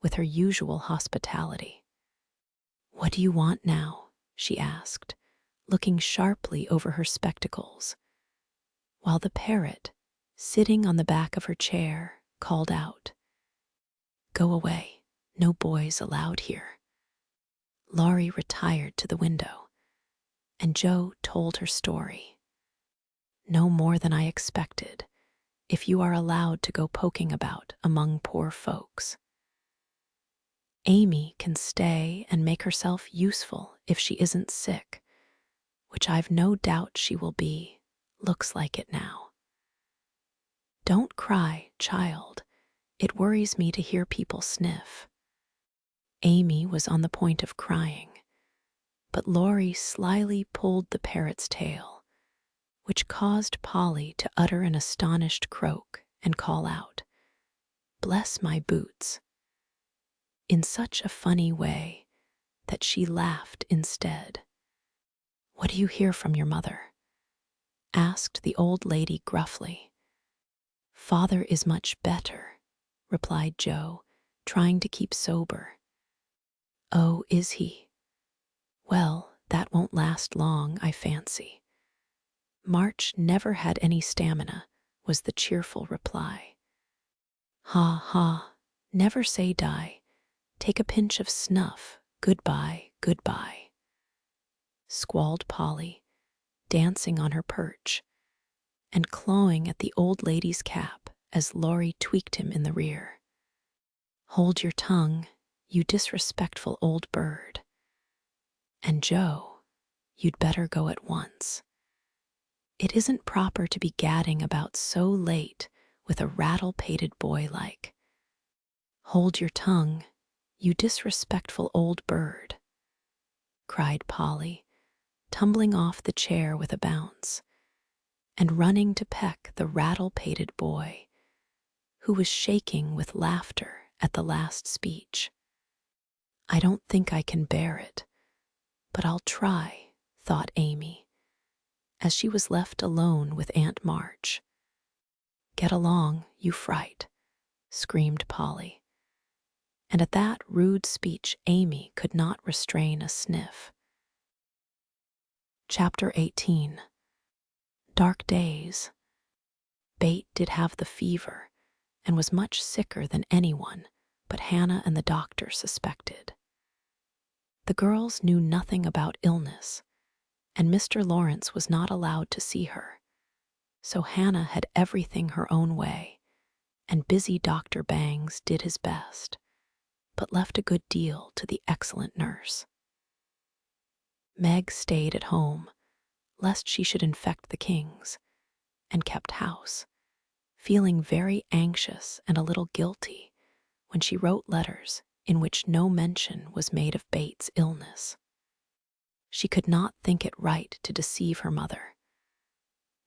with her usual hospitality. "What do you want now?" she asked, looking sharply over her spectacles, while the parrot, sitting on the back of her chair, called out, "Go away, no boys allowed here." Laurie retired to the window, and Jo told her story. "No more than I expected, if you are allowed to go poking about among poor folks. Amy can stay and make herself useful if she isn't sick, which I've no doubt she will be. Looks like it now. Don't cry, child. It worries me to hear people sniff." Amy was on the point of crying, but Laurie slyly pulled the parrot's tail, which caused Polly to utter an astonished croak and call out, "Bless my boots," in such a funny way that she laughed instead. "What do you hear from your mother?" asked the old lady gruffly. "Father is much better," replied Jo, trying to keep sober. "Oh, is he? Well, that won't last long, I fancy." "March never had any stamina," was the cheerful reply. "Ha, ha, never say die. Take a pinch of snuff. Goodbye, goodbye," squalled Polly, dancing on her perch and clawing at the old lady's cap as Laurie tweaked him in the rear. "Hold your tongue, you disrespectful old bird. And Jo, you'd better go at once. It isn't proper to be gadding about so late with a rattle-pated boy like." "Hold your tongue, you disrespectful old bird," cried Polly, tumbling off the chair with a bounce and running to peck the rattle-pated boy, who was shaking with laughter at the last speech. "I don't think I can bear it, but I'll try," thought Amy, as she was left alone with Aunt March. "Get along, you fright," screamed Polly. And at that rude speech Amy could not restrain a sniff. Chapter 18. Dark Days. Bate did have the fever and was much sicker than anyone but Hannah and the doctor suspected. The girls knew nothing about illness, and Mr. Lawrence was not allowed to see her, so Hannah had everything her own way, and busy Dr. Bangs did his best, but left a good deal to the excellent nurse. Meg stayed at home, lest she should infect the Kings, and kept house, feeling very anxious and a little guilty when she wrote letters in which no mention was made of Bate's illness. She could not think it right to deceive her mother,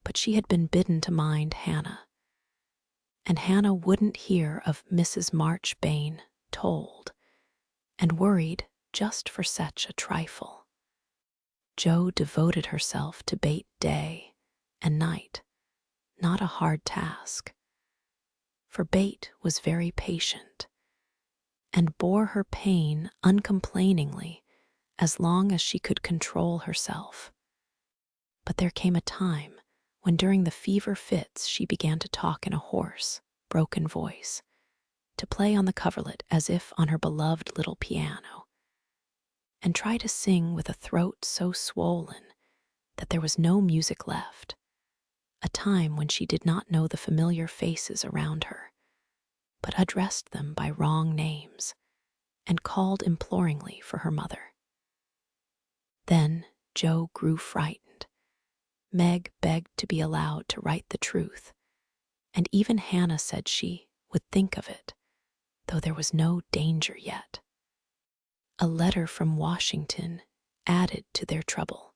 but she had been bidden to mind Hannah, and Hannah wouldn't hear of Mrs. Marchbane told, and worried just for such a trifle. Jo devoted herself to Bate day and night, not a hard task, for Bate was very patient and bore her pain uncomplainingly as long as she could control herself. But there came a time when during the fever fits she began to talk in a hoarse, broken voice, to play on the coverlet as if on her beloved little piano, and try to sing with a throat so swollen that there was no music left, a time when she did not know the familiar faces around her, but addressed them by wrong names and called imploringly for her mother. Then Jo grew frightened. Meg begged to be allowed to write the truth, and even Hannah said she would think of it, though there was no danger yet. A letter from Washington added to their trouble,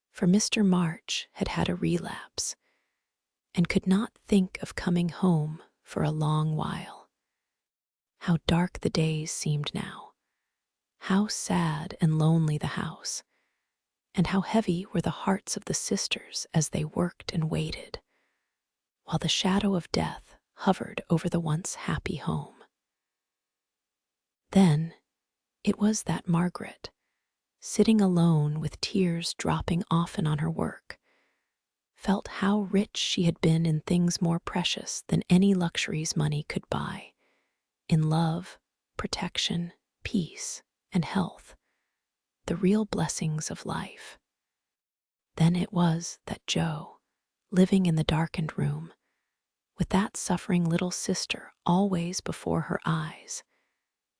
for Mr. March had had a relapse and could not think of coming home for a long while. How dark the days seemed now, how sad and lonely the house, and how heavy were the hearts of the sisters as they worked and waited, while the shadow of death hovered over the once happy home. Then it was that Margaret, sitting alone with tears dropping often on her work, felt how rich she had been in things more precious than any luxuries money could buy, in love, protection, peace, and health, the real blessings of life. Then it was that Jo, living in the darkened room, with that suffering little sister always before her eyes,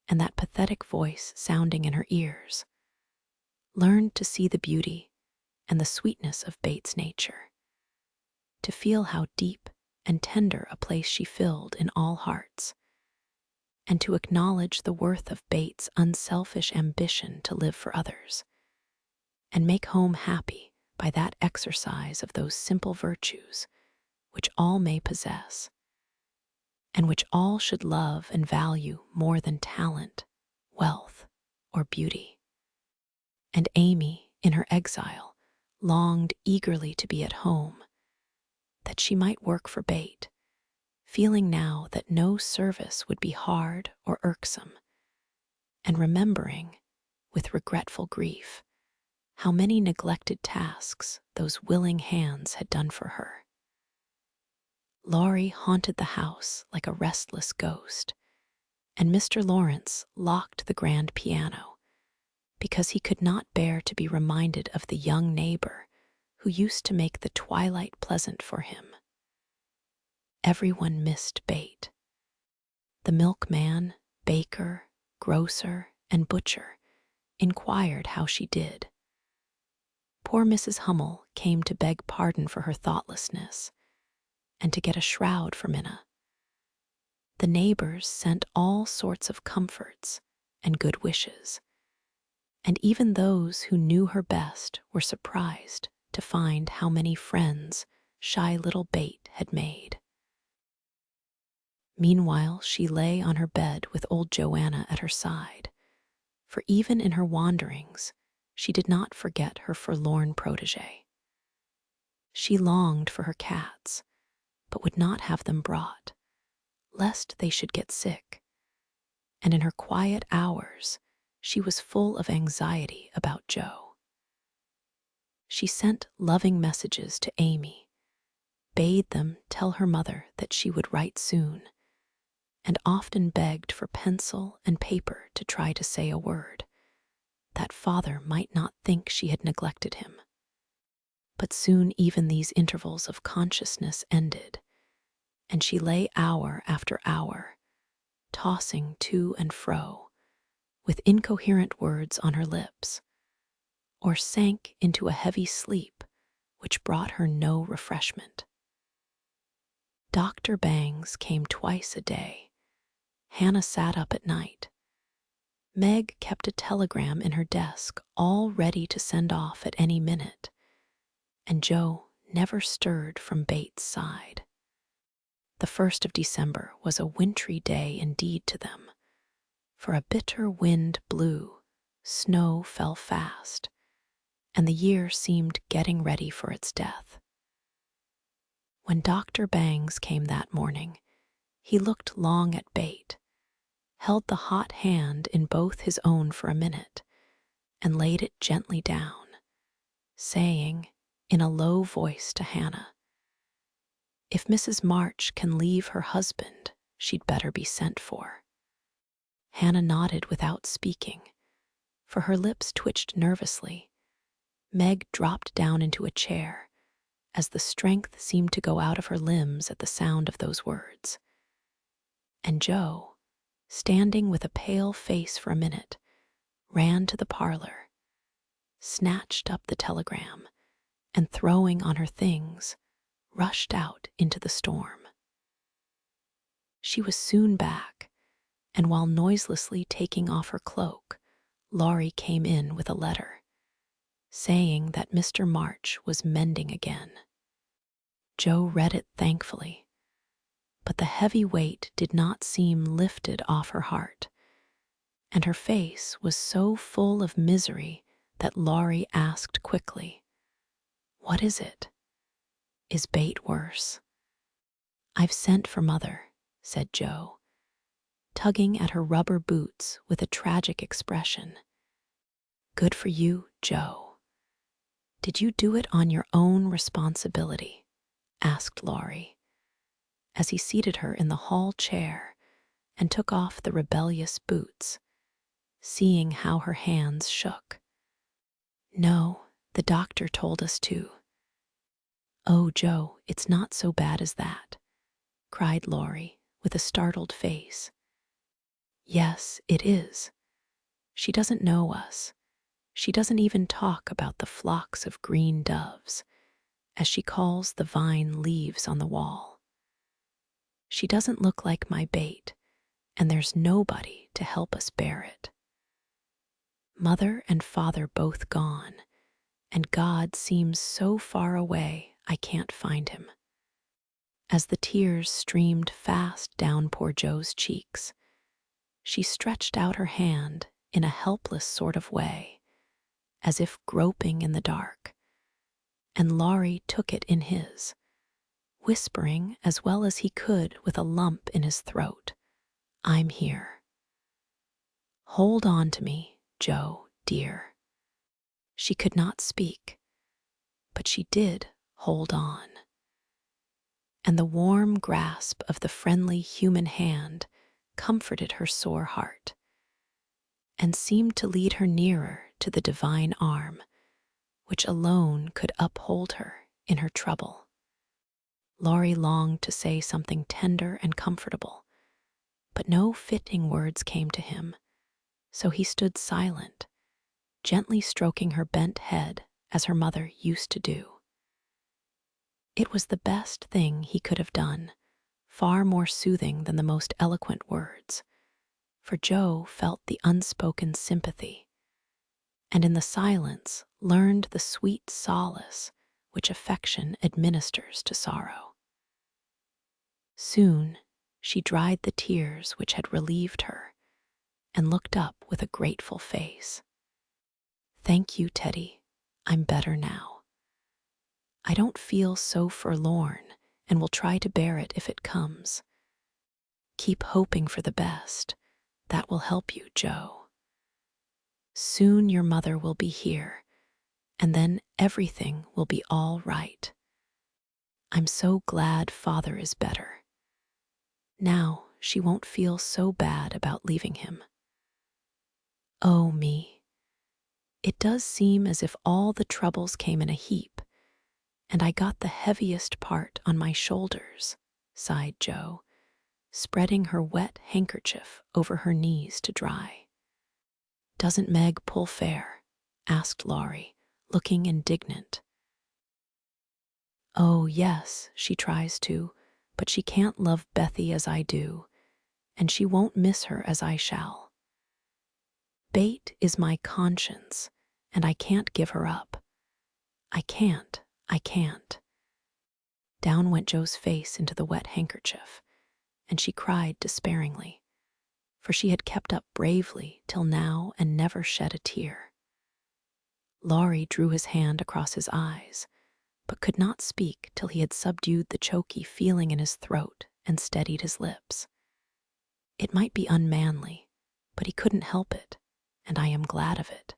and that pathetic voice sounding in her ears, learned to see the beauty and the sweetness of Bates' nature, to feel how deep and tender a place she filled in all hearts, and to acknowledge the worth of Bates' unselfish ambition to live for others, and make home happy by that exercise of those simple virtues which all may possess, and which all should love and value more than talent, wealth, or beauty. And Amy, in her exile, longed eagerly to be at home, that she might work for Bate, feeling now that no service would be hard or irksome, and remembering, with regretful grief, how many neglected tasks those willing hands had done for her. Laurie haunted the house like a restless ghost, and Mr. Lawrence locked the grand piano, because he could not bear to be reminded of the young neighbor who used to make the twilight pleasant for him. Everyone missed Bate. The milkman, baker, grocer, and butcher inquired how she did. Poor Mrs. Hummel came to beg pardon for her thoughtlessness, and to get a shroud for Minna. The neighbors sent all sorts of comforts and good wishes, and even those who knew her best were surprised to find how many friends shy little Bate had made. Meanwhile, she lay on her bed with old Joanna at her side, for even in her wanderings, she did not forget her forlorn protégé. She longed for her cats, but would not have them brought, lest they should get sick, and in her quiet hours, she was full of anxiety about Jo. She sent loving messages to Amy, bade them tell her mother that she would write soon, and often begged for pencil and paper to try to say a word, that father might not think she had neglected him. But soon even these intervals of consciousness ended, and she lay hour after hour, tossing to and fro, with incoherent words on her lips, or sank into a heavy sleep which brought her no refreshment. Dr. Bangs came twice a day. Hannah sat up at night. Meg kept a telegram in her desk all ready to send off at any minute, and Jo never stirred from Bates' side. The 1st of December was a wintry day indeed to them, for a bitter wind blew, snow fell fast, and the year seemed getting ready for its death. When Dr. Bangs came that morning, he looked long at Bate, held the hot hand in both his own for a minute, and laid it gently down, saying, in a low voice to Hannah, "If Mrs. March can leave her husband, she'd better be sent for." Hannah nodded without speaking, for her lips twitched nervously. Meg dropped down into a chair, as the strength seemed to go out of her limbs at the sound of those words. And Jo, standing with a pale face for a minute, ran to the parlor, snatched up the telegram, and throwing on her things, rushed out into the storm. She was soon back, and while noiselessly taking off her cloak, Laurie came in with a letter, saying that Mr. March was mending again. Jo read it thankfully, but the heavy weight did not seem lifted off her heart, and her face was so full of misery that Laurie asked quickly, "What is it? Is Bate worse?" "I've sent for Mother," said Joe, tugging at her rubber boots with a tragic expression. Good for you, Joe. Did you do it on your own responsibility? Asked Laurie, as he seated her in the hall chair and took off the rebellious boots, seeing how her hands shook. No, the doctor told us to. Oh, Joe, it's not so bad as that, cried Laurie with a startled face. Yes, it is. She doesn't know us. She doesn't even talk about the flocks of green doves, as she calls the vine leaves on the wall. She doesn't look like my bait, and there's nobody to help us bear it. Mother and father both gone, and God seems so far away I can't find him. As the tears streamed fast down poor Joe's cheeks, she stretched out her hand in a helpless sort of way, as if groping in the dark, and Laurie took it in his, whispering as well as he could with a lump in his throat, I'm here. Hold on to me, Joe, dear. She could not speak, but she did hold on. And the warm grasp of the friendly human hand comforted her sore heart and seemed to lead her nearer to the divine arm, which alone could uphold her in her trouble. Laurie longed to say something tender and comfortable, but no fitting words came to him, so he stood silent, gently stroking her bent head as her mother used to do. It was the best thing he could have done, far more soothing than the most eloquent words, for Joe felt the unspoken sympathy, and in the silence learned the sweet solace which affection administers to sorrow. Soon she dried the tears which had relieved her and looked up with a grateful face. Thank you, Teddy. I'm better now. I don't feel so forlorn and will try to bear it if it comes. Keep hoping for the best. That will help you, Joe. Soon your mother will be here, and then everything will be all right. I'm so glad father is better. Now she won't feel so bad about leaving him. Oh, me. It does seem as if all the troubles came in a heap, and I got the heaviest part on my shoulders, sighed Joe, spreading her wet handkerchief over her knees to dry. Doesn't Meg pull fair? Asked Laurie, looking indignant. Oh, yes, she tries to, but she can't love Bethy as I do, and she won't miss her as I shall. Bate is my conscience, and I can't give her up. I can't. Down went Joe's face into the wet handkerchief, and she cried despairingly, for she had kept up bravely till now and never shed a tear. Laurie drew his hand across his eyes, but could not speak till he had subdued the choky feeling in his throat and steadied his lips. It might be unmanly, but he couldn't help it, and I am glad of it.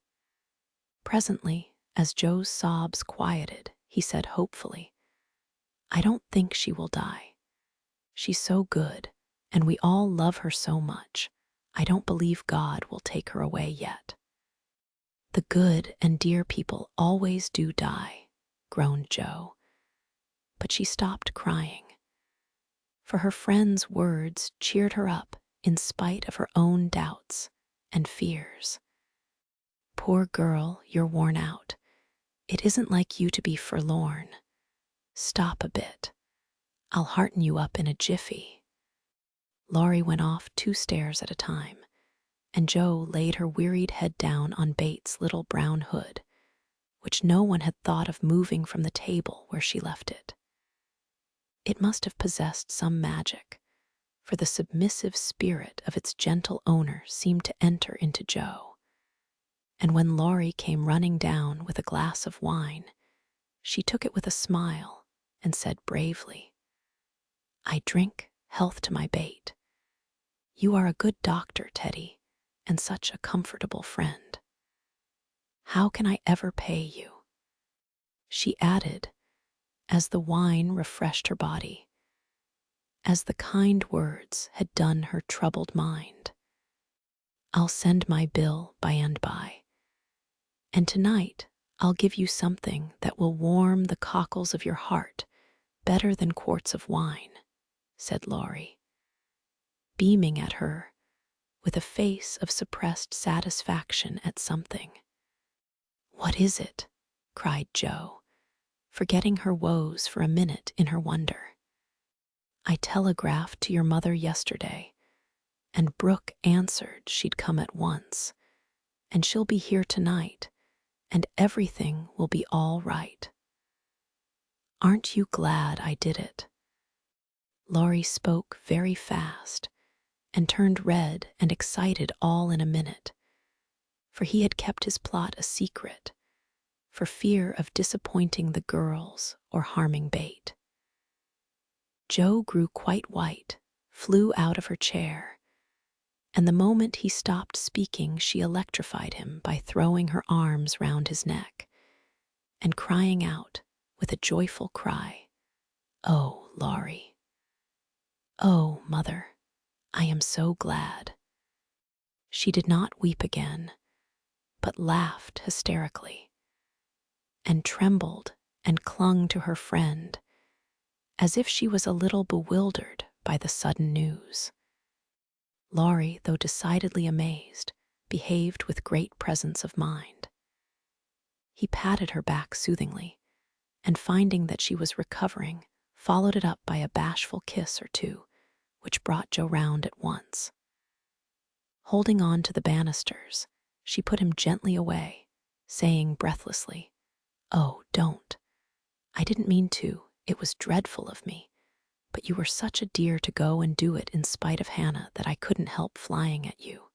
Presently, as Joe's sobs quieted, he said hopefully, I don't think she will die. She's so good, and we all love her so much. I don't believe God will take her away yet. The good and dear people always do die, groaned Joe. But she stopped crying, for her friend's words cheered her up in spite of her own doubts and fears. Poor girl, you're worn out. It isn't like you to be forlorn. Stop a bit. I'll hearten you up in a jiffy. Laurie went off 2 stairs at a time, and Joe laid her wearied head down on Bates' little brown hood, which no one had thought of moving from the table where she left it. It must have possessed some magic, for the submissive spirit of its gentle owner seemed to enter into Joe. And when Laurie came running down with a glass of wine, she took it with a smile and said bravely, I drink health to my bait. You are a good doctor, Teddy, and such a comfortable friend. How can I ever pay you?" She added, as the wine refreshed her body, as the kind words had done her troubled mind. "I'll send my bill by and by. And tonight I'll give you something that will warm the cockles of your heart better than quarts of wine," said Laurie, beaming at her with a face of suppressed satisfaction at something. "What is it?" cried Jo, forgetting her woes for a minute in her wonder. "I telegraphed to your mother yesterday, and Brooke answered she'd come at once, and she'll be here tonight, and everything will be all right. Aren't you glad I did it?" Laurie spoke very fast and turned red and excited all in a minute, for he had kept his plot a secret for fear of disappointing the girls or harming Bate. Jo grew quite white, flew out of her chair, and the moment he stopped speaking she electrified him by throwing her arms round his neck and crying out with a joyful cry, "Oh, Laurie! Oh, Mother, I am so glad." She did not weep again, but laughed hysterically, and trembled and clung to her friend as if she was a little bewildered by the sudden news. Laurie, though decidedly amazed, behaved with great presence of mind. He patted her back soothingly, and finding that she was recovering, followed it up by a bashful kiss or two, which brought Jo round at once. Holding on to the banisters, she put him gently away, saying breathlessly, "Oh, don't. I didn't mean to. It was dreadful of me. But you were such a dear to go and do it in spite of Hannah that I couldn't help flying at you.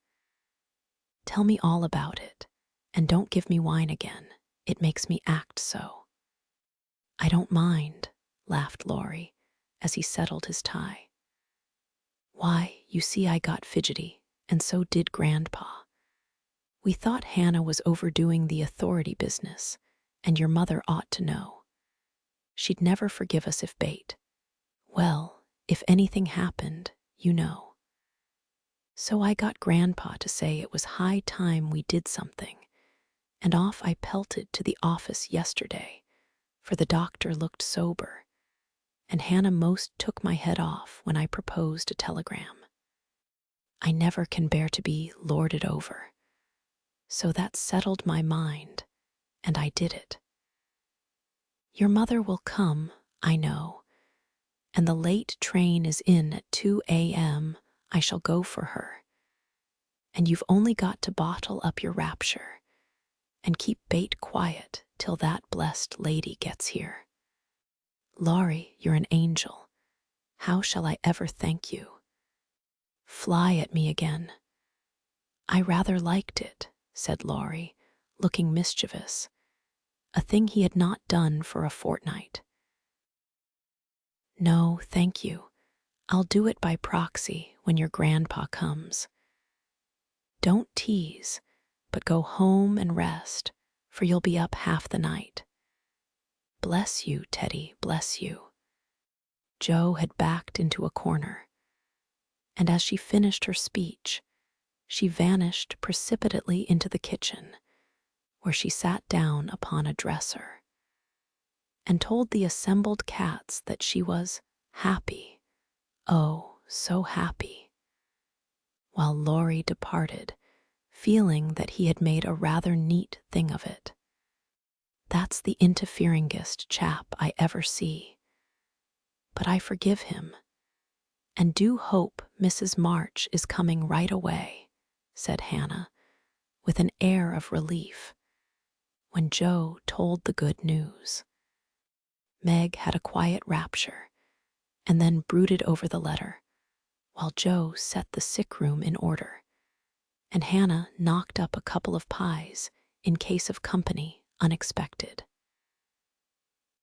Tell me all about it, and don't give me wine again. It makes me act so." "I don't mind," laughed Laurie, as he settled his tie. "Why, you see I got fidgety, and so did Grandpa. We thought Hannah was overdoing the authority business, and your mother ought to know. She'd never forgive us if Bate, well, if anything happened, you know. So I got Grandpa to say it was high time we did something, and off I pelted to the office yesterday, for the doctor looked sober, and Hannah most took my head off when I proposed a telegram. I never can bear to be lorded over, so that settled my mind, and I did it. Your mother will come, I know, and the late train is in at 2 a.m. I shall go for her. And you've only got to bottle up your rapture and keep Bate quiet till that blessed lady gets here. Laurie, you're an angel. How shall I ever thank you? Fly at me again." "I rather liked it," said Laurie, looking mischievous, a thing he had not done for a fortnight. "No, thank you. I'll do it by proxy when your Grandpa comes. Don't tease, but go home and rest, for you'll be up half the night. Bless you, Teddy, bless you." Jo had backed into a corner, and as she finished her speech, she vanished precipitately into the kitchen, where she sat down upon a dresser and told the assembled cats that she was happy, oh, so happy, while Laurie departed, feeling that he had made a rather neat thing of it. That's the interferingest chap I ever see. But I forgive him, and do hope Mrs. March is coming right away, said Hannah, with an air of relief, when Jo told the good news. Meg had a quiet rapture, and then brooded over the letter, while Jo set the sick room in order, and Hannah knocked up a couple of pies in case of company unexpected.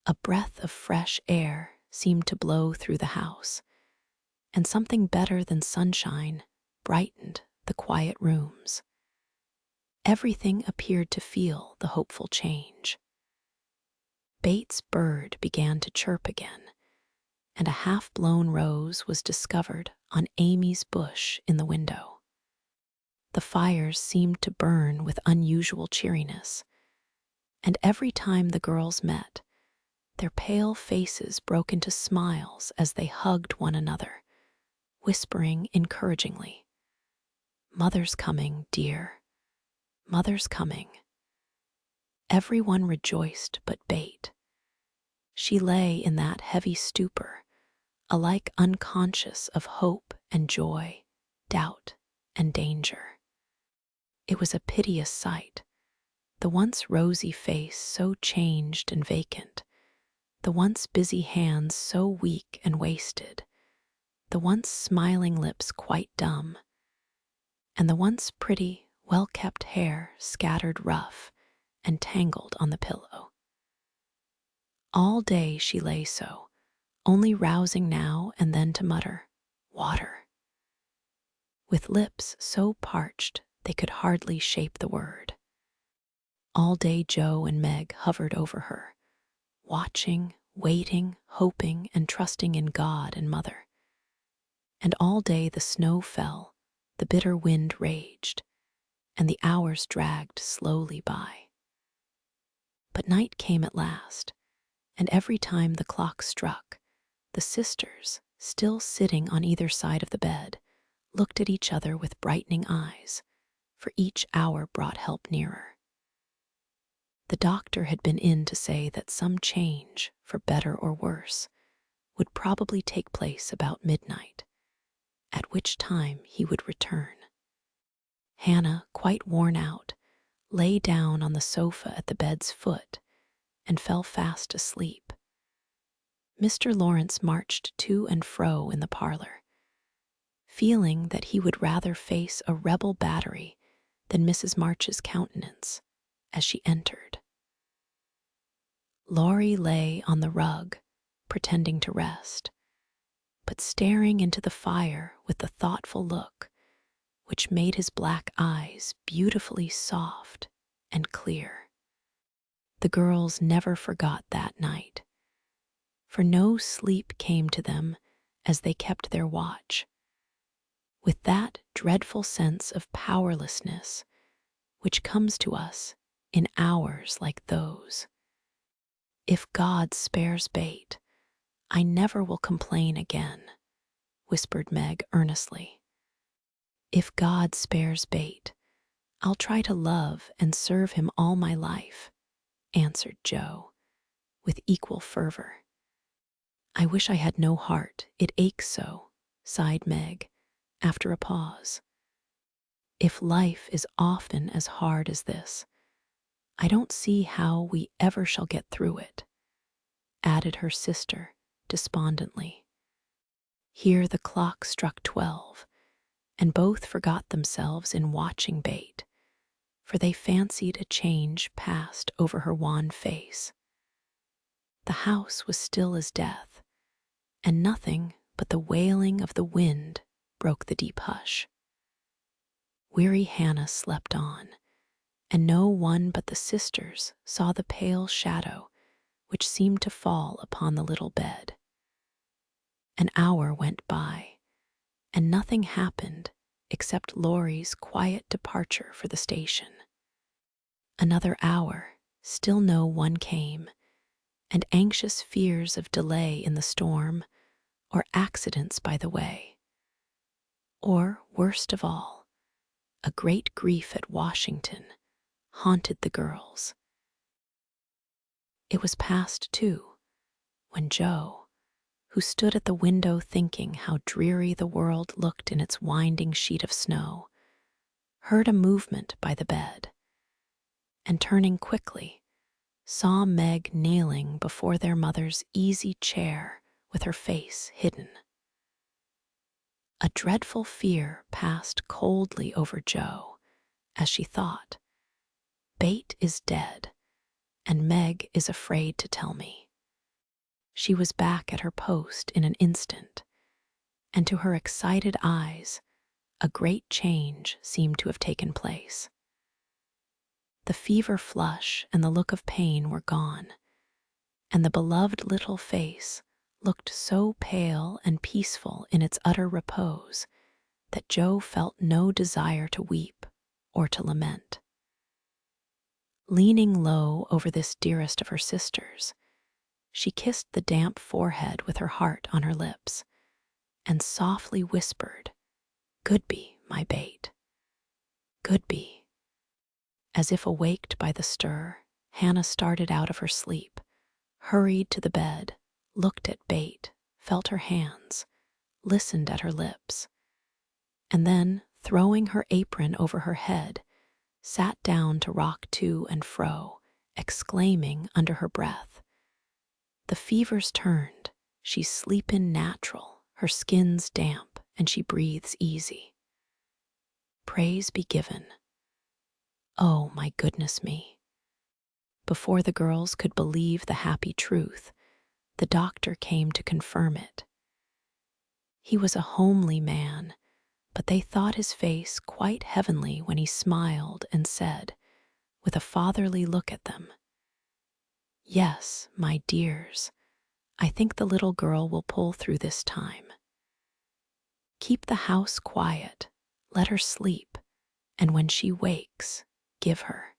A breath of fresh air seemed to blow through the house, and something better than sunshine brightened the quiet rooms. Everything appeared to feel the hopeful change. Bates' bird began to chirp again, and a half-blown rose was discovered on Amy's bush in the window. The fires seemed to burn with unusual cheeriness, and every time the girls met, their pale faces broke into smiles as they hugged one another, whispering encouragingly, "Mother's coming, dear. Mother's coming." Everyone rejoiced but Bate. She lay in that heavy stupor, alike unconscious of hope and joy, doubt and danger. It was a piteous sight, the once rosy face so changed and vacant, the once busy hands so weak and wasted, the once smiling lips quite dumb, and the once pretty, well-kept hair scattered rough and tangled on the pillow. All day she lay so, only rousing now and then to mutter, "Water," with lips so parched they could hardly shape the word. All day Joe and Meg hovered over her, watching, waiting, hoping, and trusting in God and Mother. And all day the snow fell, the bitter wind raged, and the hours dragged slowly by. But night came at last, and every time the clock struck, the sisters, still sitting on either side of the bed, looked at each other with brightening eyes, for each hour brought help nearer. The doctor had been in to say that some change, for better or worse, would probably take place about midnight, at which time he would return. Hannah, quite worn out, lay down on the sofa at the bed's foot and fell fast asleep. Mr. Lawrence marched to and fro in the parlor, feeling that he would rather face a rebel battery than Mrs. March's countenance as she entered. Laurie lay on the rug, pretending to rest, but staring into the fire with the thoughtful look which made his black eyes beautifully soft and clear. The girls never forgot that night, for no sleep came to them as they kept their watch, with that dreadful sense of powerlessness which comes to us in hours like those. "If God spares Bate, I never will complain again," whispered Meg earnestly. "If God spares Bate, I'll try to love and serve him all my life," answered Joe, with equal fervor. "I wish I had no heart, it aches so," sighed Meg, after a pause. "If life is often as hard as this, I don't see how we ever shall get through it," added her sister despondently. Here the clock struck 12, and both forgot themselves in watching Bate, for they fancied a change passed over her wan face. The house was still as death, and nothing but the wailing of the wind broke the deep hush. Weary Hannah slept on, and no one but the sisters saw the pale shadow which seemed to fall upon the little bed. An hour went by, and nothing happened except Laurie's quiet departure for the station. Another hour, still no one came, and anxious fears of delay in the storm or accidents by the way. Or, worst of all, a great grief at Washington haunted the girls. It was past 2 when Joe, who stood at the window thinking how dreary the world looked in its winding sheet of snow, heard a movement by the bed, and turning quickly, saw Meg kneeling before their mother's easy chair with her face hidden. A dreadful fear passed coldly over Joe as she thought, "Bate is dead, and Meg is afraid to tell me." She was back at her post in an instant, and to her excited eyes, a great change seemed to have taken place. The fever flush and the look of pain were gone, and the beloved little face looked so pale and peaceful in its utter repose that Jo felt no desire to weep or to lament. Leaning low over this dearest of her sisters, she kissed the damp forehead with her heart on her lips and softly whispered, "Good be, my bait. Good be." As if awaked by the stir, Hannah started out of her sleep, hurried to the bed, looked at Bate, felt her hands, listened at her lips, and then, throwing her apron over her head, sat down to rock to and fro, exclaiming under her breath, "The fever's turned, she's sleepin' natural, her skin's damp, and she breathes easy. Praise be given. Oh, my goodness me." Before the girls could believe the happy truth, the doctor came to confirm it. He was a homely man, but they thought his face quite heavenly when he smiled and said, with a fatherly look at them, "Yes, my dears, I think the little girl will pull through this time. Keep the house quiet, let her sleep, and when she wakes, give her."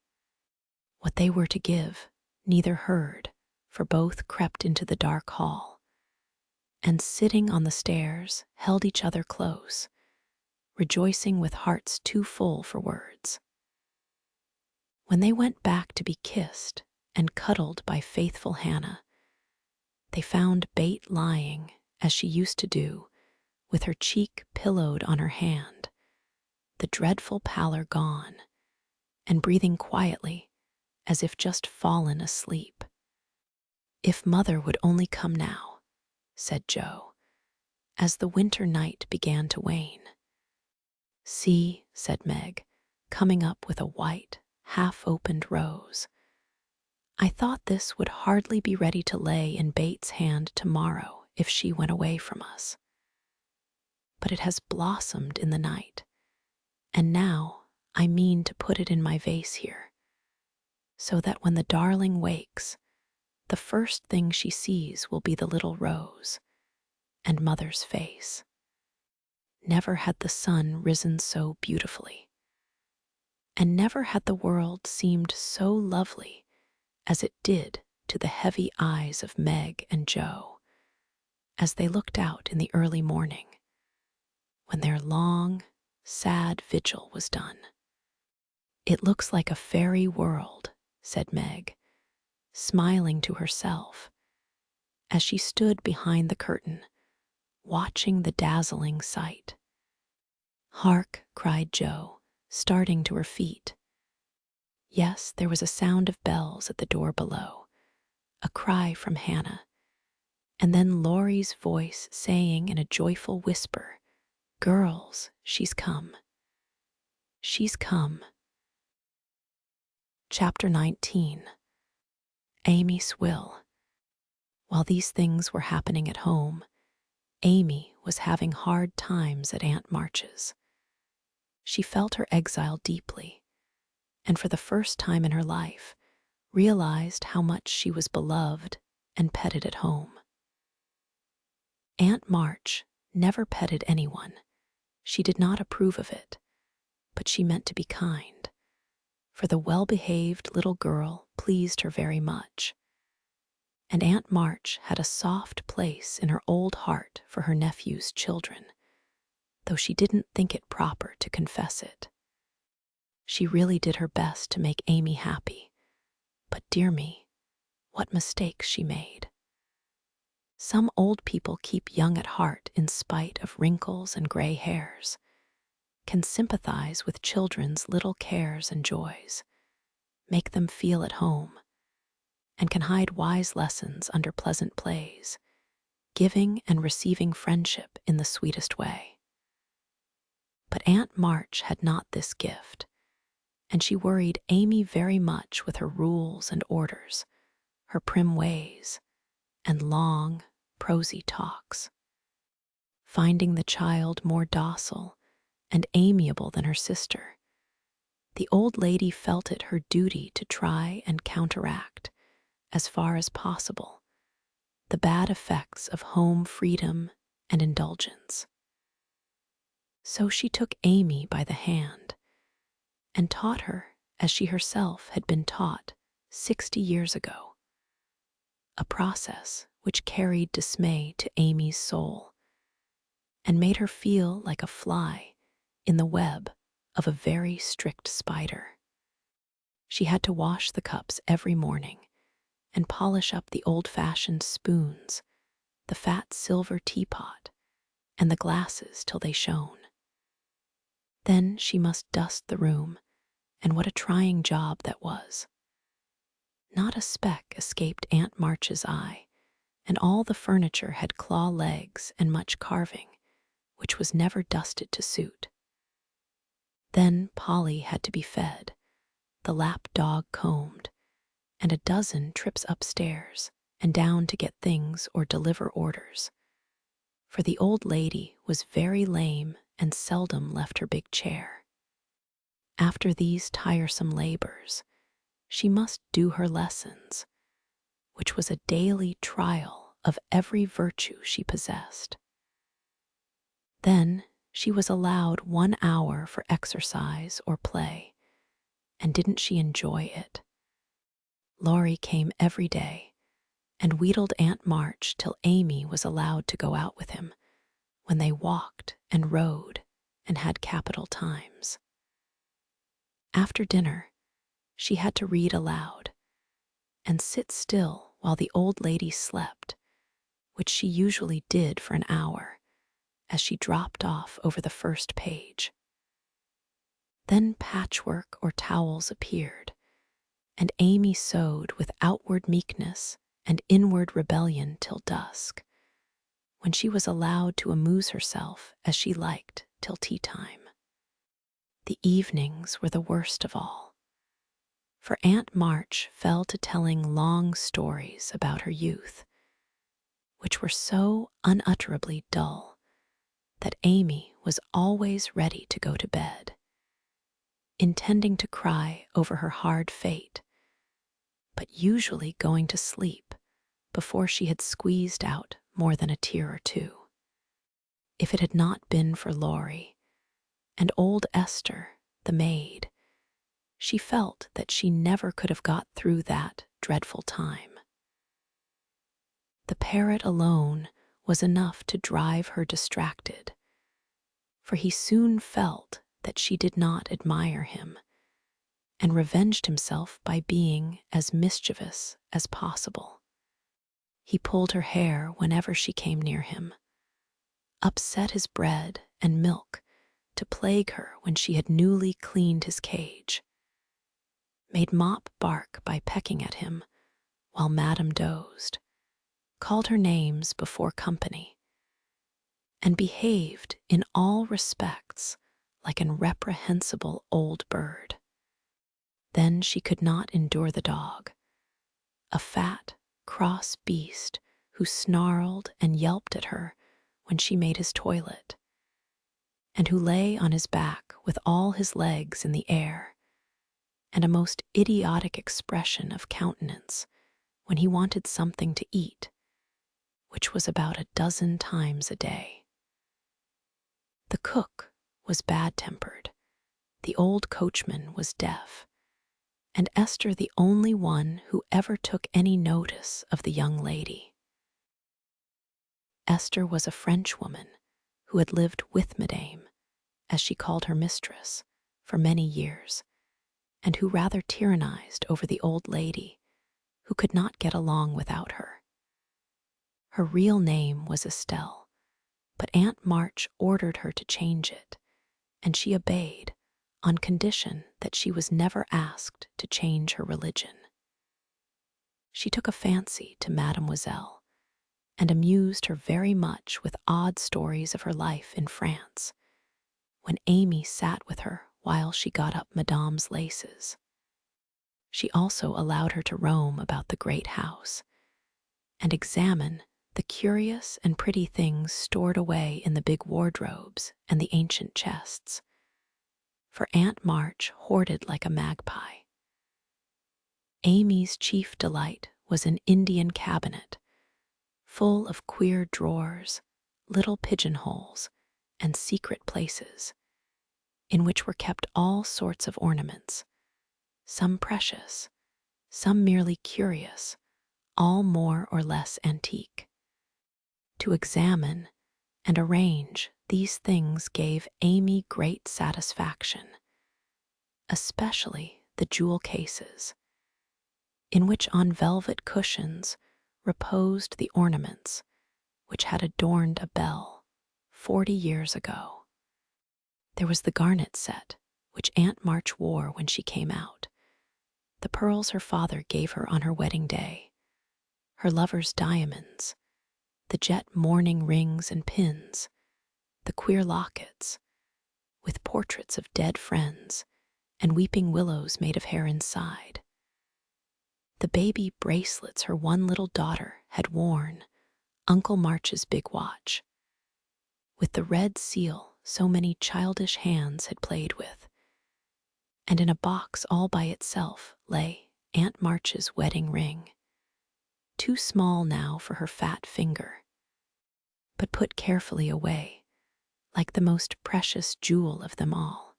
What they were to give, neither heard, for both crept into the dark hall, and sitting on the stairs, held each other close, rejoicing with hearts too full for words. When they went back to be kissed and cuddled by faithful Hannah, they found Bate lying, as she used to do, with her cheek pillowed on her hand, the dreadful pallor gone, and breathing quietly, as if just fallen asleep. "If Mother would only come now," said Jo, as the winter night began to wane. "See," said Meg, coming up with a white, half-opened rose. "I thought this would hardly be ready to lay in Bate's hand tomorrow if she went away from us. But it has blossomed in the night, and now I mean to put it in my vase here, so that when the darling wakes, the first thing she sees will be the little rose and Mother's face." Never had the sun risen so beautifully, and never had the world seemed so lovely as it did to the heavy eyes of Meg and Jo as they looked out in the early morning, when their long, sad vigil was done. "It looks like a fairy world," said Meg, smiling to herself, as she stood behind the curtain, watching the dazzling sight. "Hark!" cried Jo, starting to her feet. Yes, there was a sound of bells at the door below, a cry from Hannah, and then Laurie's voice saying in a joyful whisper, "Girls, she's come. She's come." Chapter 19. Amy Swill. While these things were happening at home, Amy was having hard times at Aunt March's. She felt her exile deeply, and for the first time in her life, realized how much she was beloved and petted at home. Aunt March never petted anyone. She did not approve of it, but she meant to be kind, for the well-behaved little girl pleased her very much. And Aunt March had a soft place in her old heart for her nephew's children, though she didn't think it proper to confess it. She really did her best to make Amy happy, but dear me, what mistakes she made. Some old people keep young at heart in spite of wrinkles and gray hairs, can sympathize with children's little cares and joys, make them feel at home, and can hide wise lessons under pleasant plays, giving and receiving friendship in the sweetest way. But Aunt March had not this gift, and she worried Amy very much with her rules and orders, her prim ways, and long, prosy talks. finding the child more docile and amiable than her sister. The old lady felt it her duty to try and counteract, as far as possible, the bad effects of home freedom and indulgence. So she took Amy by the hand and taught her as she herself had been taught 60 years ago, a process which carried dismay to Amy's soul and made her feel like a fly in the web of a very strict spider. She had to wash the cups every morning and polish up the old-fashioned spoons, the fat silver teapot, and the glasses till they shone. Then she must dust the room, and what a trying job that was. Not a speck escaped Aunt March's eye, and all the furniture had claw legs and much carving, which was never dusted to suit. Then Polly had to be fed, the lap dog combed, and a dozen trips upstairs and down to get things or deliver orders. For the old lady was very lame and seldom left her big chair. After these tiresome labors, she must do her lessons, which was a daily trial of every virtue she possessed. Then she was allowed 1 hour for exercise or play, and didn't she enjoy it? Laurie came every day and wheedled Aunt March till Amy was allowed to go out with him, when they walked and rode and had capital times. After dinner, she had to read aloud and sit still while the old lady slept, which she usually did for an hour, as she dropped off over the first page. Then patchwork or towels appeared, and Amy sewed with outward meekness and inward rebellion till dusk, when she was allowed to amuse herself as she liked till tea time. The evenings were the worst of all, for Aunt March fell to telling long stories about her youth, which were so unutterably dull that Amy was always ready to go to bed, intending to cry over her hard fate, but usually going to sleep before she had squeezed out more than a tear or two. If it had not been for Laurie and old Esther, the maid, she felt that she never could have got through that dreadful time. The parrot alone was enough to drive her distracted, for he soon felt that she did not admire him, and revenged himself by being as mischievous as possible. He pulled her hair whenever she came near him, upset his bread and milk to plague her when she had newly cleaned his cage, made Mop bark by pecking at him while Madame dozed, called her names before company, and behaved in all respects like an reprehensible old bird. Then she could not endure the dog, a fat, cross beast who snarled and yelped at her when she made his toilet, and who lay on his back with all his legs in the air, and a most idiotic expression of countenance when he wanted something to eat, which was about 12 times a day. The cook was bad-tempered, the old coachman was deaf, and Esther the only one who ever took any notice of the young lady. Esther was a Frenchwoman who had lived with Madame, as she called her mistress, for many years, and who rather tyrannized over the old lady, who could not get along without her. Her real name was Estelle, but Aunt March ordered her to change it, and she obeyed, on condition that she was never asked to change her religion. She took a fancy to Mademoiselle, and amused her very much with odd stories of her life in France, when Amy sat with her while she got up Madame's laces. She also allowed her to roam about the great house, and examine the curious and pretty things stored away in the big wardrobes and the ancient chests. For Aunt March hoarded like a magpie. Amy's chief delight was an Indian cabinet, full of queer drawers, little pigeonholes, and secret places, in which were kept all sorts of ornaments, some precious, some merely curious, all more or less antique. To examine and arrange these things gave Amy great satisfaction, especially the jewel cases, in which on velvet cushions reposed the ornaments which had adorned a belle 40 years ago. There was the garnet set, which Aunt March wore when she came out, the pearls her father gave her on her wedding day, her lover's diamonds, the jet mourning rings and pins, the queer lockets, with portraits of dead friends and weeping willows made of hair inside, the baby bracelets her one little daughter had worn, Uncle March's big watch, with the red seal so many childish hands had played with, and in a box all by itself lay Aunt March's wedding ring, too small now for her fat finger, but put carefully away, like the most precious jewel of them all.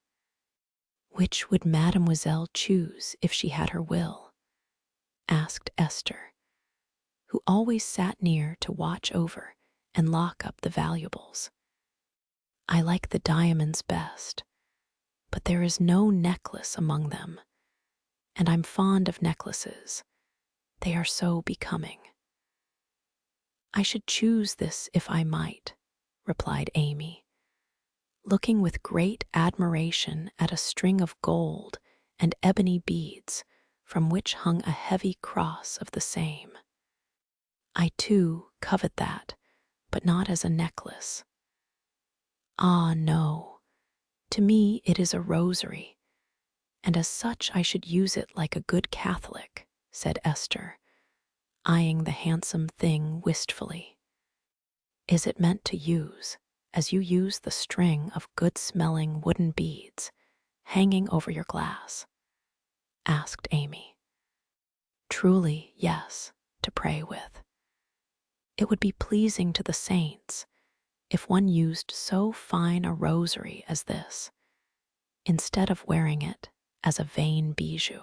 Which would Mademoiselle choose if she had her will? Asked Esther, who always sat near to watch over and lock up the valuables. I like the diamonds best, but there is no necklace among them, and I'm fond of necklaces. They are so becoming. I should choose this if I might, replied Amy, looking with great admiration at a string of gold and ebony beads from which hung a heavy cross of the same. I too covet that, but not as a necklace. Ah, no. To me it is a rosary, and as such I should use it like a good Catholic, said Esther, eyeing the handsome thing wistfully. Is it meant to use, as you use the string of good-smelling wooden beads hanging over your glass? Asked Amy. Truly, yes, to pray with. It would be pleasing to the saints if one used so fine a rosary as this, instead of wearing it as a vain bijou.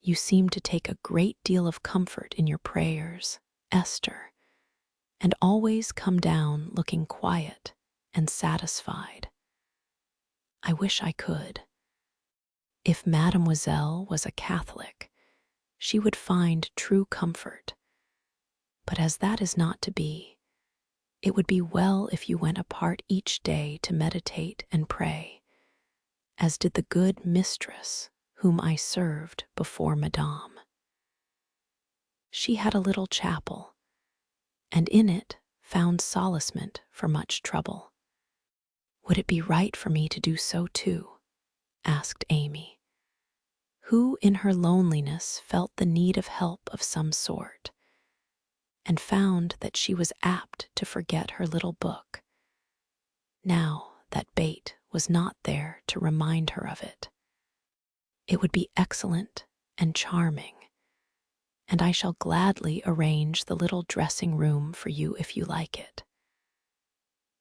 You seem to take a great deal of comfort in your prayers, Esther, and always come down looking quiet and satisfied. I wish I could. If Mademoiselle was a Catholic, she would find true comfort. But as that is not to be, it would be well if you went apart each day to meditate and pray, as did the good mistress whom I served before Madame. She had a little chapel, and in it found solacement for much trouble. Would it be right for me to do so too? Asked Amy, who in her loneliness felt the need of help of some sort, and found that she was apt to forget her little book, now that Bate was not there to remind her of it. It would be excellent and charming, and I shall gladly arrange the little dressing room for you if you like it.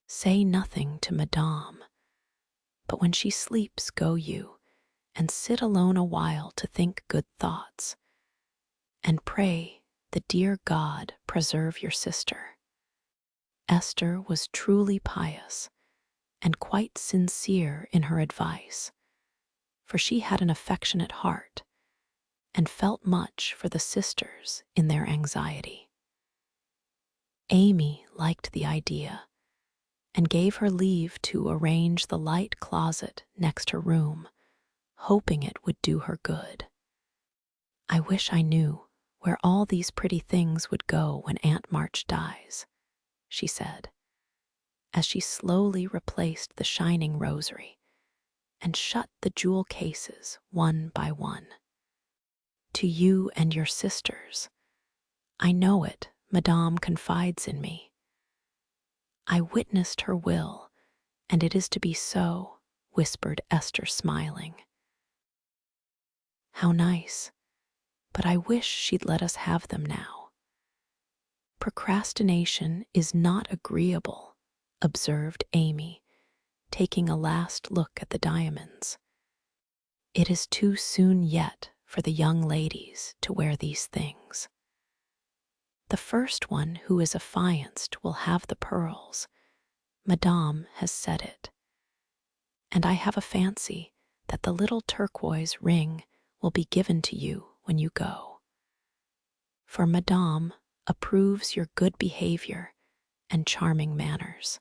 Say nothing to Madame, but when she sleeps go you, and sit alone a while to think good thoughts, and pray the dear God preserve your sister. Esther was truly pious, and quite sincere in her advice, for she had an affectionate heart, and felt much for the sisters in their anxiety. Amy liked the idea, and gave her leave to arrange the light closet next her room, hoping it would do her good. I wish I knew where all these pretty things would go when Aunt March dies, she said, as she slowly replaced the shining rosary and shut the jewel cases one by one. To you and your sisters, I know it Madame confides in me. I witnessed her will, and it is to be so, whispered Esther, smiling. How nice, but I wish she'd let us have them now. Procrastination is not agreeable, observed Amy, taking a last look at the diamonds. It is too soon yet for the young ladies to wear these things. The first one who is affianced will have the pearls. Madame has said it. And I have a fancy that the little turquoise ring will be given to you when you go. For Madame approves your good behavior and charming manners.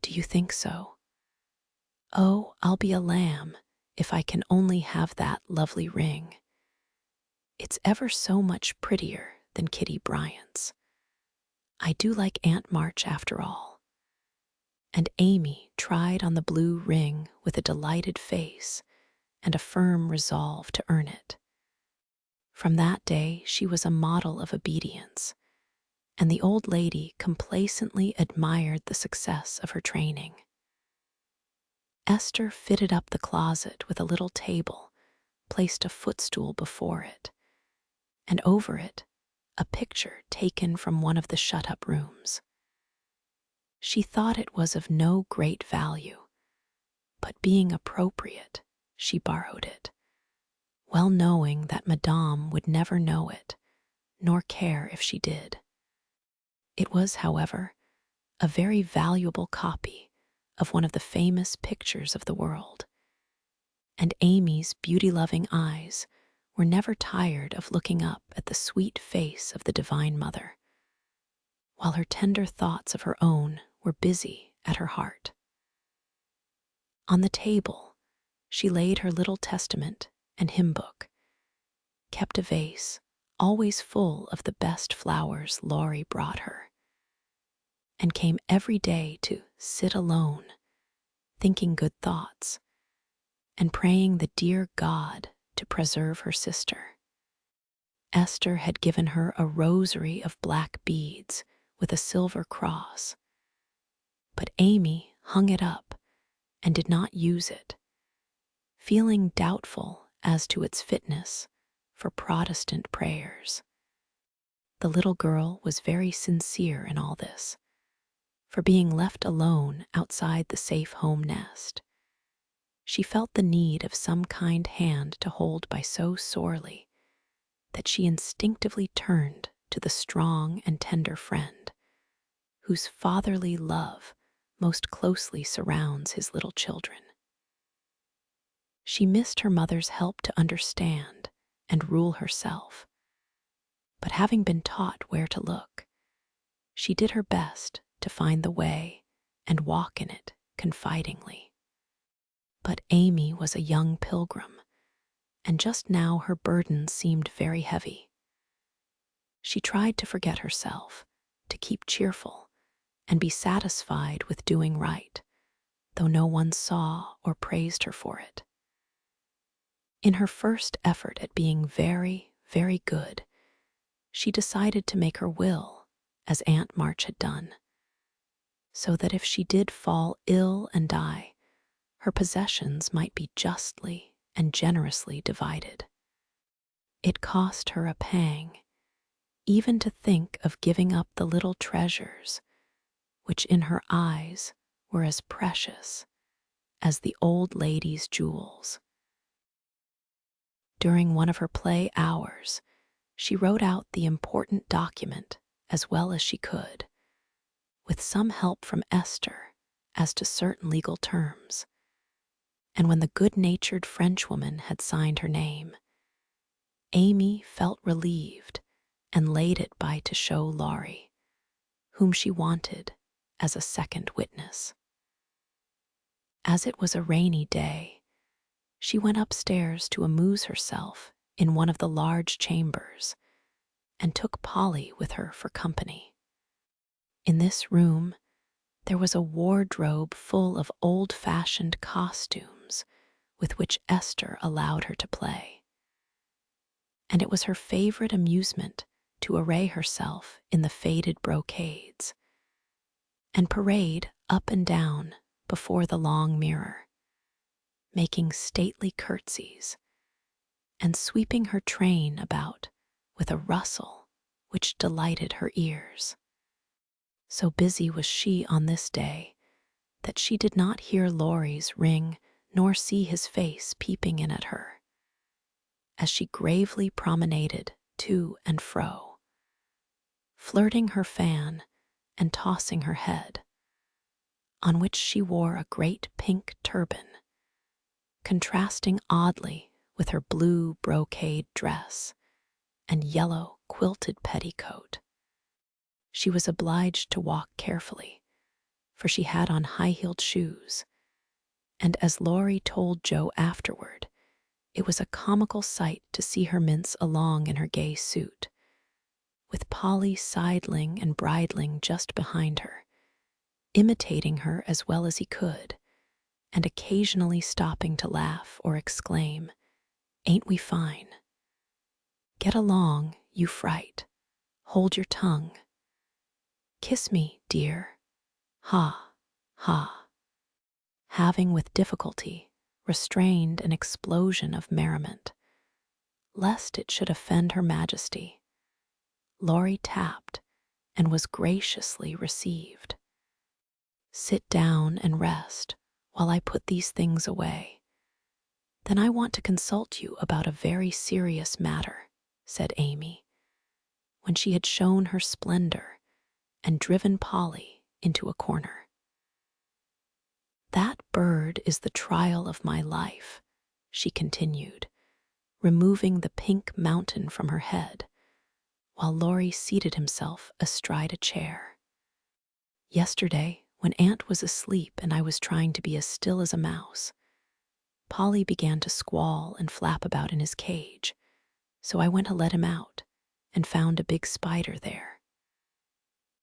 Do you think so? Oh, I'll be a lamb if I can only have that lovely ring. It's ever so much prettier than Kitty Bryant's. I do like Aunt March after all. And Amy tried on the blue ring with a delighted face and a firm resolve to earn it. From that day she was a model of obedience, and the old lady complacently admired the success of her training. Esther fitted up the closet with a little table, placed a footstool before it, and over it a picture taken from one of the shut-up rooms. She thought it was of no great value, but being appropriate, she borrowed it, well knowing that Madame would never know it, nor care if she did. It was, however, a very valuable copy of one of the famous pictures of the world, and Amy's beauty-loving eyes were never tired of looking up at the sweet face of the Divine Mother, while her tender thoughts of her own were busy at her heart. On the table, she laid her little testament and hymn book, kept a vase always full of the best flowers Laurie brought her, and came every day to sit alone, thinking good thoughts, and praying the dear God to preserve her sister. Esther had given her a rosary of black beads with a silver cross, but Amy hung it up and did not use it, feeling doubtful as to its fitness for Protestant prayers. The little girl was very sincere in all this, for being left alone outside the safe home nest, she felt the need of some kind hand to hold by so sorely that she instinctively turned to the strong and tender friend whose fatherly love most closely surrounds his little children. She missed her mother's help to understand and rule herself, but having been taught where to look, she did her best to find the way and walk in it confidingly. But Amy was a young pilgrim, and just now her burden seemed very heavy. She tried to forget herself, to keep cheerful, and be satisfied with doing right, though no one saw or praised her for it. In her first effort at being very, very good, she decided to make her will, as Aunt March had done, so that if she did fall ill and die, her possessions might be justly and generously divided. It cost her a pang, even to think of giving up the little treasures, which in her eyes were as precious as the old lady's jewels. During one of her play hours, she wrote out the important document as well as she could, with some help from Esther as to certain legal terms. And when the good-natured Frenchwoman had signed her name, Amy felt relieved and laid it by to show Laurie, whom she wanted as a second witness. As it was a rainy day, she went upstairs to amuse herself in one of the large chambers and took Polly with her for company. In this room, there was a wardrobe full of old-fashioned costumes with which Esther allowed her to play. And it was her favorite amusement to array herself in the faded brocades and parade up and down before the long mirror, making stately curtsies and sweeping her train about with a rustle which delighted her ears. So busy was she on this day that she did not hear Laurie's ring nor see his face peeping in at her, as she gravely promenaded to and fro, flirting her fan and tossing her head, on which she wore a great pink turban, contrasting oddly with her blue brocade dress and yellow quilted petticoat. She was obliged to walk carefully, for she had on high-heeled shoes, and as Laurie told Joe afterward, it was a comical sight to see her mince along in her gay suit, with Polly sidling and bridling just behind her, imitating her as well as he could, and occasionally stopping to laugh or exclaim, "Ain't we fine? Get along, you fright. Hold your tongue. Kiss me, dear. Ha, ha," having with difficulty restrained an explosion of merriment, lest it should offend her majesty. Laurie tapped and was graciously received. "Sit down and rest while I put these things away. Then I want to consult you about a very serious matter," said Amy, when she had shown her splendor and driven Polly into a corner. "That bird is the trial of my life," she continued, removing the pink mountain from her head, while Laurie seated himself astride a chair. "Yesterday, when Aunt was asleep and I was trying to be as still as a mouse, Polly began to squall and flap about in his cage, so I went to let him out and found a big spider there.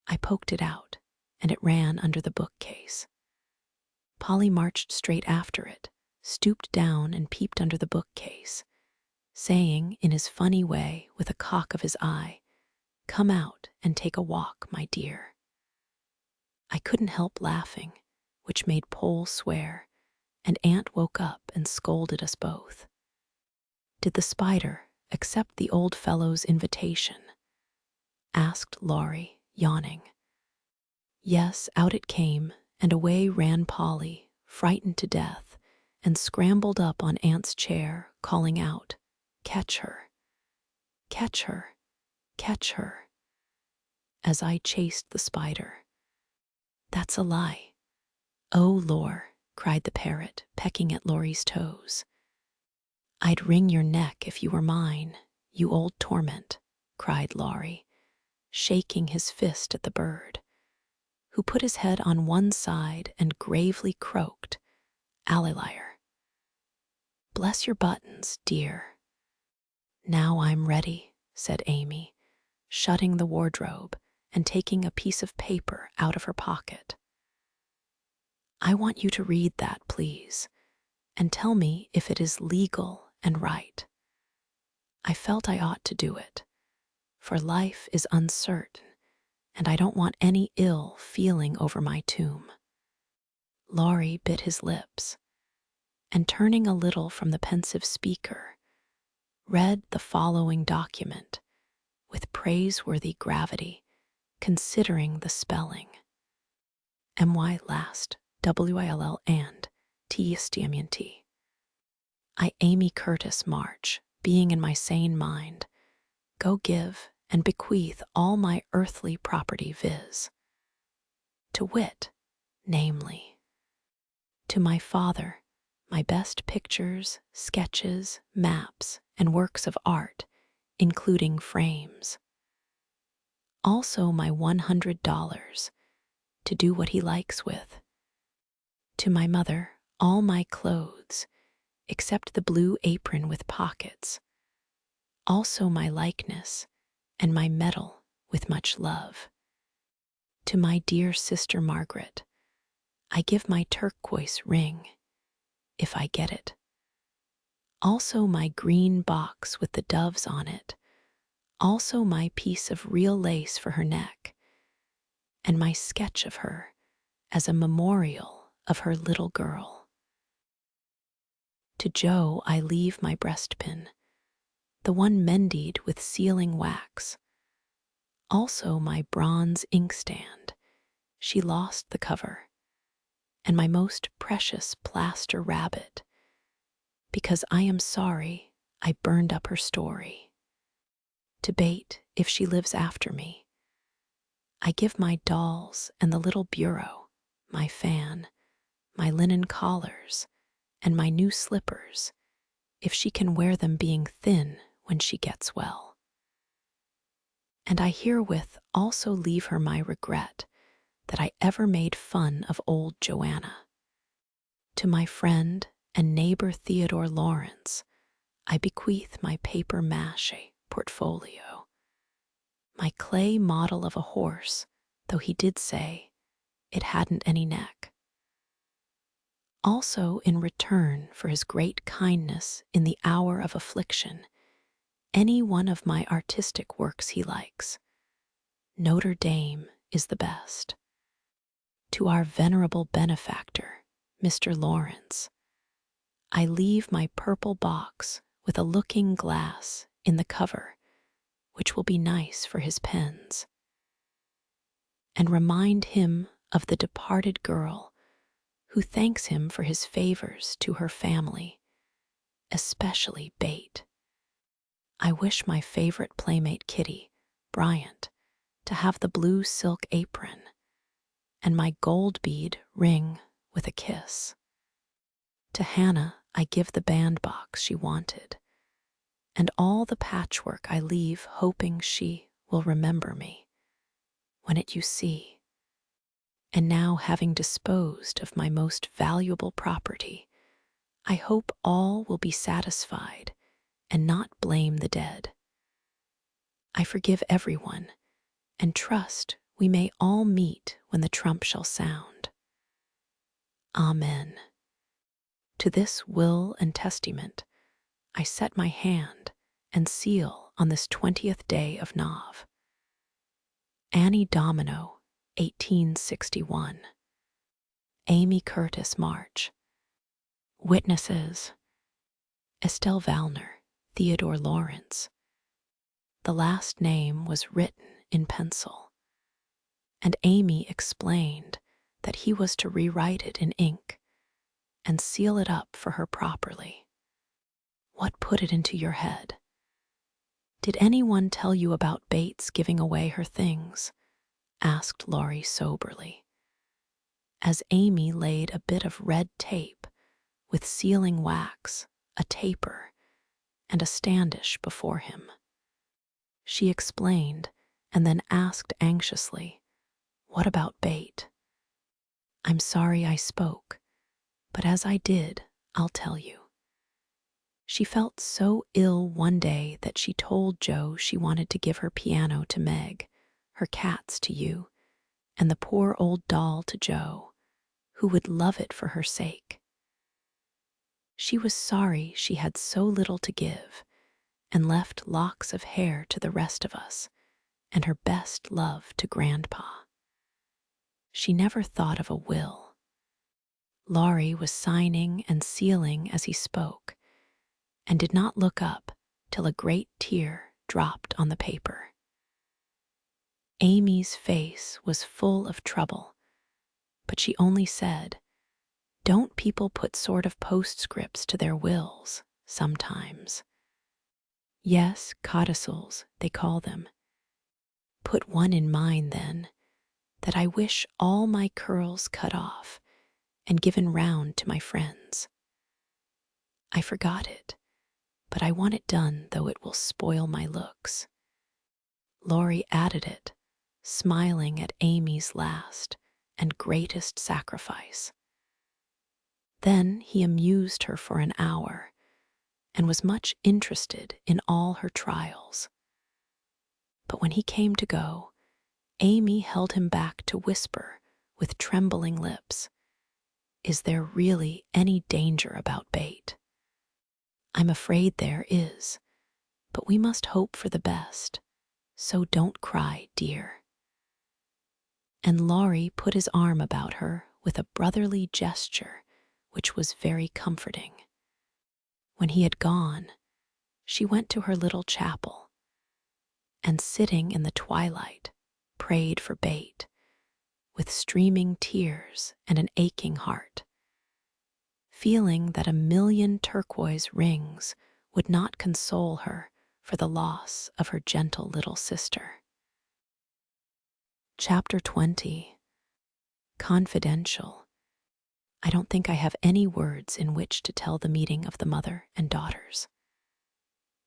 I poked it out, and it ran under the bookcase. Polly marched straight after it, stooped down and peeped under the bookcase, saying in his funny way with a cock of his eye, 'Come out and take a walk, my dear.' I couldn't help laughing, which made Pole swear, and Aunt woke up and scolded us both. Did the spider accept the old fellow's invitation?" asked Laurie, yawning. "Yes, out it came, and away ran Polly, frightened to death, and scrambled up on Aunt's chair, calling out, 'Catch her, catch her, catch her,' as I chased the spider." "That's a lie." "Oh, Lor," cried the parrot, pecking at Laurie's toes. "I'd wring your neck if you were mine, you old torment," cried Laurie, shaking his fist at the bird, who put his head on one side and gravely croaked, "Alliliar." "Bless your buttons, dear." "Now I'm ready," said Amy, shutting the wardrobe and taking a piece of paper out of her pocket. "I want you to read that, please, and tell me if it is legal and right. I felt I ought to do it, for life is uncertain, and I don't want any ill feeling over my tomb." Laurie bit his lips, and turning a little from the pensive speaker, read the following document with praiseworthy gravity, considering the spelling. "My last, WILL and TSTMNT. I, Amy Curtis March, being in my sane mind, go give and bequeath all my earthly property, viz. To wit, namely, to my father, my best pictures, sketches, maps, and works of art, including frames. Also my $100, to do what he likes with. To my mother, all my clothes, except the blue apron with pockets. Also my likeness, and my medal with much love. To my dear sister Margaret, I give my turquoise ring, if I get it. Also my green box with the doves on it, Also my piece of real lace for her neck, and my sketch of her as a memorial of her little girl. To Joe I leave my breastpin, the one mended with sealing wax, also my bronze inkstand, she lost the cover, and my most precious plaster rabbit, because I am sorry I burned up her story. To Bate, if she lives after me, I give my dolls and the little bureau, my fan, my linen collars, and my new slippers, if she can wear them being thin when she gets well. And I herewith also leave her my regret that I ever made fun of old Joanna. To my friend and neighbor Theodore Lawrence, I bequeath my paper mache portfolio, my clay model of a horse, though he did say it hadn't any neck. Also, in return for his great kindness in the hour of affliction, any one of my artistic works he likes. Notre Dame is the best. To our venerable benefactor, Mr. Lawrence, I leave my purple box with a looking glass in the cover, which will be nice for his pens, and remind him of the departed girl who thanks him for his favors to her family, especially Bate. I wish my favorite playmate Kitty, Bryant, to have the blue silk apron and my gold bead ring with a kiss. To Hannah I give the bandbox she wanted, and all the patchwork I leave hoping she will remember me when it you see. And now, having disposed of my most valuable property, I hope all will be satisfied and not blame the dead. I forgive everyone and trust we may all meet when the trump shall sound. Amen. To this will and testament I set my hand and seal on this 20th day of Nov. Annie Domino, 1861. Amy Curtis March. Witnesses: Estelle Valner, Theodore Lawrence. The last name was written in pencil, and Amy explained that he was to rewrite it in ink and seal it up for her properly. What put it into your head? Did anyone tell you about Bates giving away her things? Asked Laurie soberly, as Amy laid a bit of red tape with sealing wax, a taper, and a standish before him. She explained and then asked anxiously, "What about Bate?" I'm sorry I spoke, but as I did, I'll tell you. She felt so ill one day that she told Joe she wanted to give her piano to Meg, her cats to you, and the poor old doll to Joe, who would love it for her sake. She was sorry she had so little to give, and left locks of hair to the rest of us, and her best love to Grandpa. She never thought of a will. Laurie was signing and sealing as he spoke, and did not look up till a great tear dropped on the paper. Amy's face was full of trouble, but she only said, "Don't people put sort of postscripts to their wills sometimes?" "Yes, codicils, they call them." "Put one in mine, then, that I wish all my curls cut off and given round to my friends. I forgot it, but I want it done, though it will spoil my looks." Laurie added it, smiling at Amy's last and greatest sacrifice. Then he amused her for an hour, and was much interested in all her trials. But when he came to go, Amy held him back to whisper with trembling lips, "Is there really any danger about Bate?" "I'm afraid there is, but we must hope for the best. so don't cry, dear." And Laurie put his arm about her with a brotherly gesture which was very comforting. When he had gone, she went to her little chapel, and sitting in the twilight, prayed for Bate, with streaming tears and an aching heart, feeling that 1,000,000 turquoise rings would not console her for the loss of her gentle little sister. Chapter 20. Confidential. I don't think I have any words in which to tell the meeting of the mother and daughters.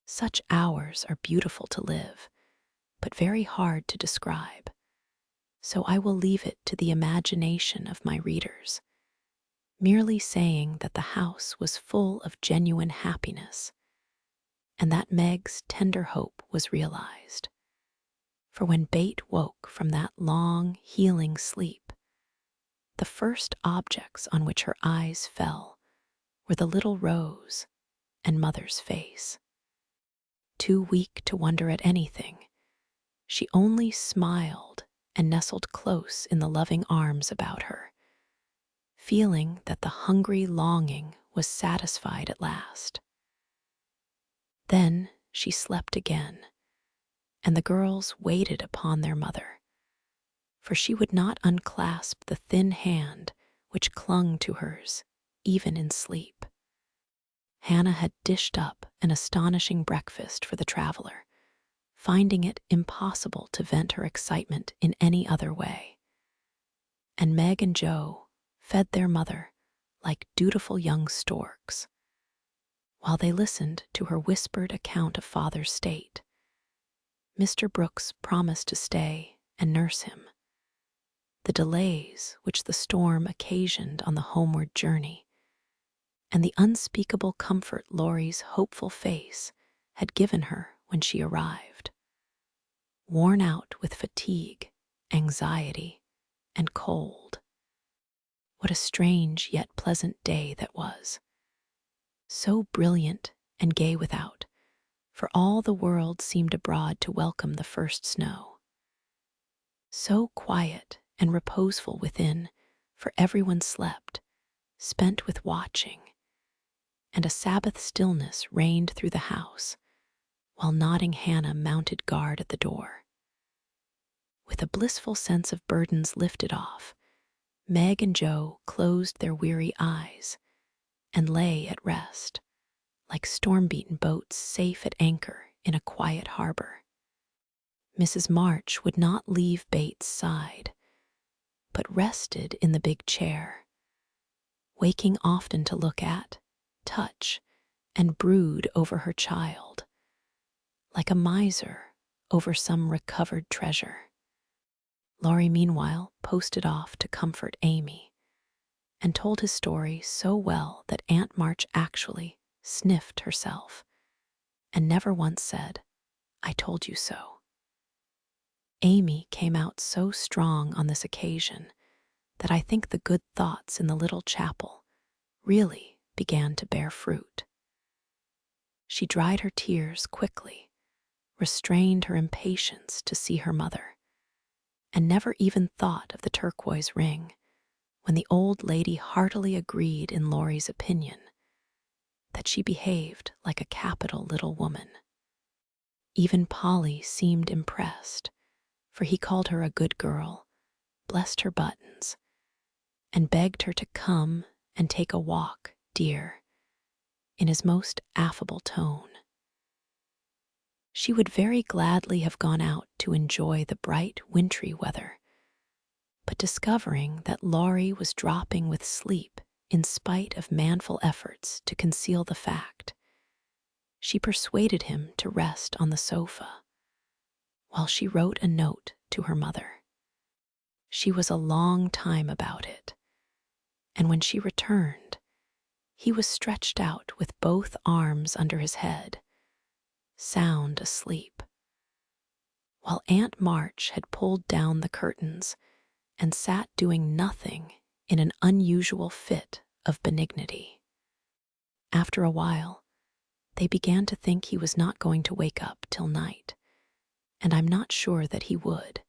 Such hours are beautiful to live, but very hard to describe, so I will leave it to the imagination of my readers, merely saying that the house was full of genuine happiness, and that Meg's tender hope was realized. For when Bate woke from that long, healing sleep, the first objects on which her eyes fell were the little rose and mother's face. Too weak to wonder at anything, she only smiled and nestled close in the loving arms about her, feeling that the hungry longing was satisfied at last. Then she slept again, and the girls waited upon their mother, for she would not unclasp the thin hand which clung to hers even in sleep. Hannah had dished up an astonishing breakfast for the traveler, finding it impossible to vent her excitement in any other way. And Meg and Joe fed their mother like dutiful young storks, while they listened to her whispered account of father's state. Mr. Brooks promised to stay and nurse him. The delays which the storm occasioned on the homeward journey, and the unspeakable comfort Laurie's hopeful face had given her when she arrived. Worn out with fatigue, anxiety, and cold. What a strange yet pleasant day that was. So brilliant and gay without, for all the world seemed abroad to welcome the first snow. So quiet and reposeful within, for everyone slept, spent with watching, and a Sabbath stillness reigned through the house, while nodding Hannah mounted guard at the door. With a blissful sense of burdens lifted off, Meg and Joe closed their weary eyes and lay at rest, like storm-beaten boats safe at anchor in a quiet harbor. Mrs. March would not leave Bates' side, but rested in the big chair, waking often to look at, touch, and brood over her child, like a miser over some recovered treasure. Laurie, meanwhile, posted off to comfort Amy, and told his story so well that Aunt March actually sniffed herself, and never once said, "I told you so." Amy came out so strong on this occasion that I think the good thoughts in the little chapel really began to bear fruit. She dried her tears quickly, restrained her impatience to see her mother, and never even thought of the turquoise ring when the old lady heartily agreed in Laurie's opinion that she behaved like a capital little woman. Even Polly seemed impressed, for he called her a good girl, blessed her buttons, and begged her to come and take a walk, dear, in his most affable tone. She would very gladly have gone out to enjoy the bright wintry weather, but discovering that Laurie was dropping with sleep in spite of manful efforts to conceal the fact, she persuaded him to rest on the sofa, while she wrote a note to her mother. She was a long time about it, and when she returned, he was stretched out with both arms under his head, sound asleep, while Aunt March had pulled down the curtains and sat doing nothing in an unusual fit of benignity. After a while, they began to think he was not going to wake up till night, and I'm not sure that he would,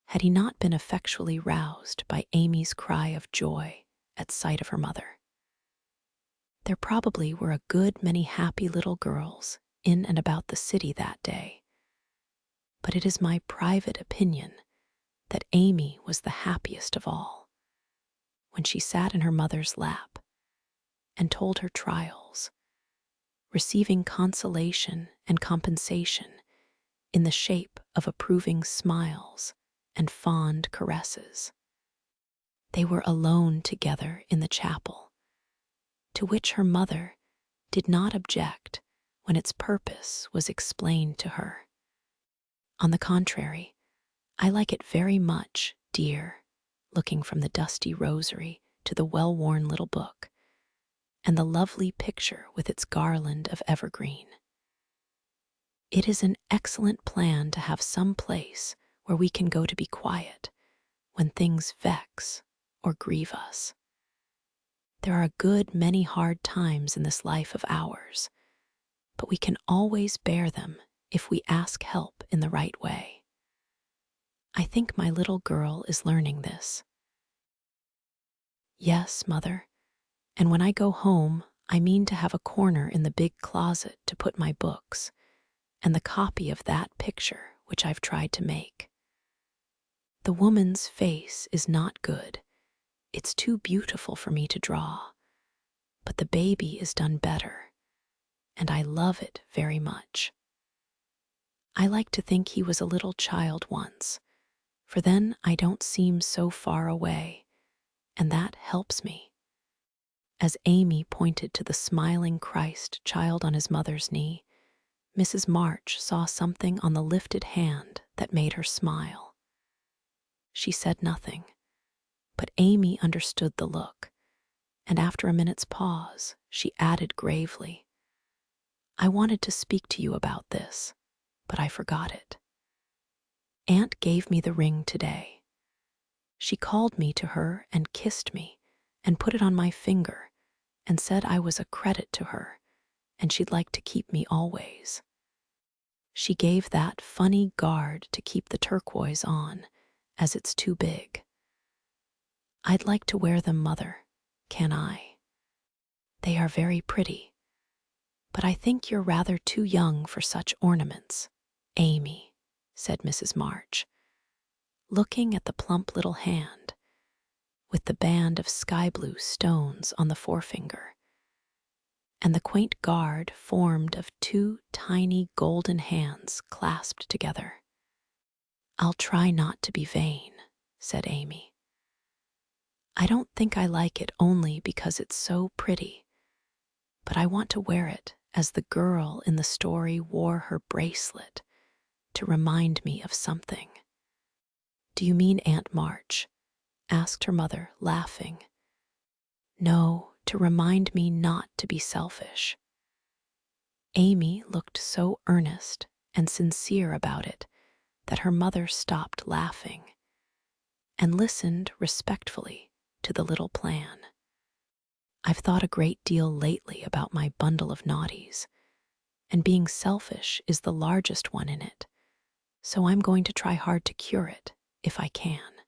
had he not been effectually roused by Amy's cry of joy at sight of her mother. There probably were a good many happy little girls in and about the city that day, but it is my private opinion that Amy was the happiest of all when she sat in her mother's lap and told her trials, receiving consolation and compensation in the shape of approving smiles and fond caresses. They were alone together in the chapel, to which her mother did not object when its purpose was explained to her. On the contrary, I like it very much, dear, looking from the dusty rosary to the well-worn little book, and the lovely picture with its garland of evergreen. It is an excellent plan to have some place where we can go to be quiet when things vex or grieve us. There are a good many hard times in this life of ours, but we can always bear them if we ask help in the right way. I think my little girl is learning this. Yes, Mother, and when I go home, I mean to have a corner in the big closet to put my books and the copy of that picture which I've tried to make. The woman's face is not good. It's too beautiful for me to draw, but the baby is done better, and I love it very much. I like to think he was a little child once, for then I don't seem so far away, and that helps me. As Amy pointed to the smiling Christ child on his mother's knee, Mrs. March saw something on the lifted hand that made her smile. She said nothing, but Amy understood the look, and after a minute's pause, she added gravely, "I wanted to speak to you about this, but I forgot it. Aunt gave me the ring today. She called me to her and kissed me and put it on my finger and said I was a credit to her and she'd like to keep me always. She gave that funny guard to keep the turquoise on, as it's too big. I'd like to wear them, Mother, can I? They are very pretty, but I think you're rather too young for such ornaments, Amy," said Mrs. March, looking at the plump little hand with the band of sky-blue stones on the forefinger, and the quaint guard formed of two tiny golden hands clasped together. "I'll try not to be vain," said Amy. "I don't think I like it only because it's so pretty, but I want to wear it as the girl in the story wore her bracelet to remind me of something." "Do you mean Aunt March?" asked her mother, laughing. "No, to remind me not to be selfish." Amy looked so earnest and sincere about it that her mother stopped laughing and listened respectfully to the little plan. "I've thought a great deal lately about my bundle of naughties, and being selfish is the largest one in it, so I'm going to try hard to cure it if I can.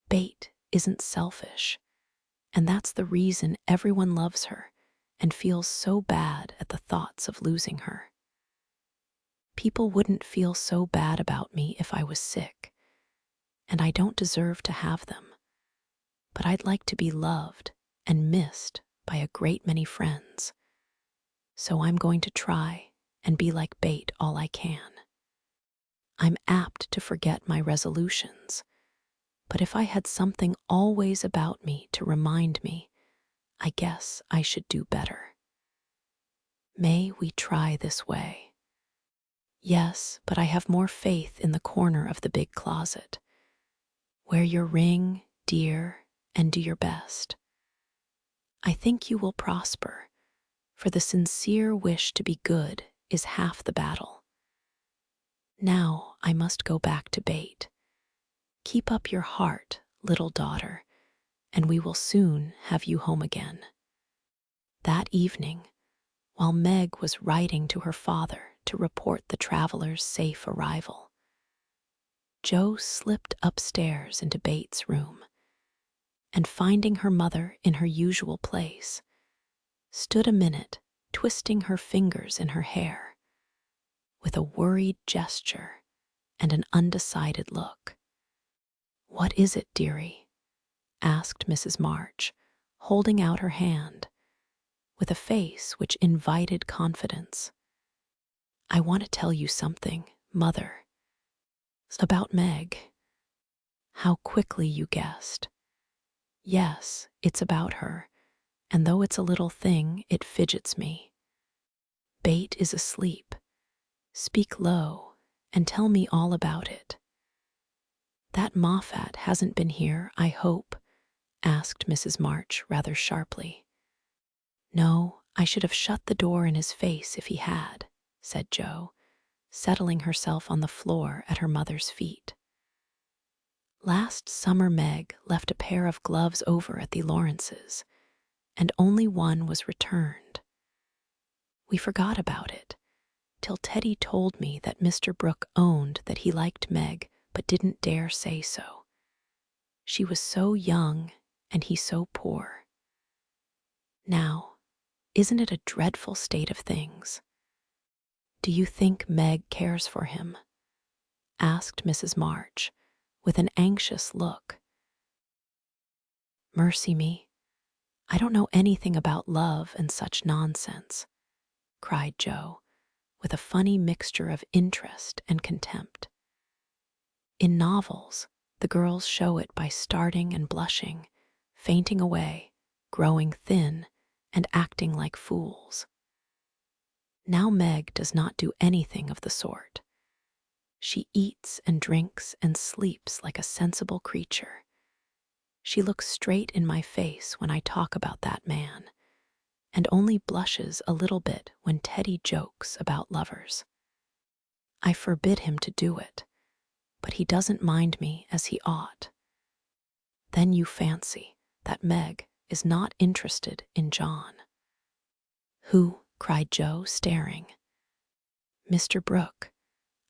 Bate isn't selfish, and that's the reason everyone loves her and feels so bad at the thoughts of losing her. People wouldn't feel so bad about me if I was sick, and I don't deserve to have them, but I'd like to be loved and missed by a great many friends, so I'm going to try and be like Bate all I can. I'm apt to forget my resolutions, but if I had something always about me to remind me, I guess I should do better. May we try this way?" "Yes, but I have more faith in the corner of the big closet. Wear your ring, dear, and do your best. I think you will prosper, for the sincere wish to be good is half the battle. Now I must go back to Bate. Keep up your heart, little daughter, and we will soon have you home again." That evening, while Meg was writing to her father to report the traveler's safe arrival. Jo slipped upstairs into Bates' room, and finding her mother in her usual place, stood a minute twisting her fingers in her hair, with a worried gesture and an undecided look. "What is it, dearie?" asked Mrs. March, holding out her hand, with a face which invited confidence. "I want to tell you something, Mother. It's about Meg." How quickly you guessed. Yes, it's about her, and though it's a little thing, it fidgets me. Bate is asleep. Speak low and tell me all about it. "That Moffat hasn't been here, I hope?" asked Mrs. March rather sharply. "No, I should have shut the door in his face if he had," said Jo, settling herself on the floor at her mother's feet. "Last summer Meg left a pair of gloves over at the Lawrences, and only one was returned. We forgot about it, till Teddy told me that Mr. Brooke owned that he liked Meg but didn't dare say so. She was so young and he so poor. Now, isn't it a dreadful state of things? Do you think Meg cares for him?" asked Mrs. March, with an anxious look. "Mercy me, I don't know anything about love and such nonsense," cried Jo, with a funny mixture of interest and contempt. "In novels, the girls show it by starting and blushing, fainting away, growing thin, and acting like fools. Now Meg does not do anything of the sort. She eats and drinks and sleeps like a sensible creature. She looks straight in my face when I talk about that man, and only blushes a little bit when Teddy jokes about lovers. I forbid him to do it, but he doesn't mind me as he ought. Then you fancy that Meg is not interested in John." "Who?" cried Jo, staring. "Mr. Brooke.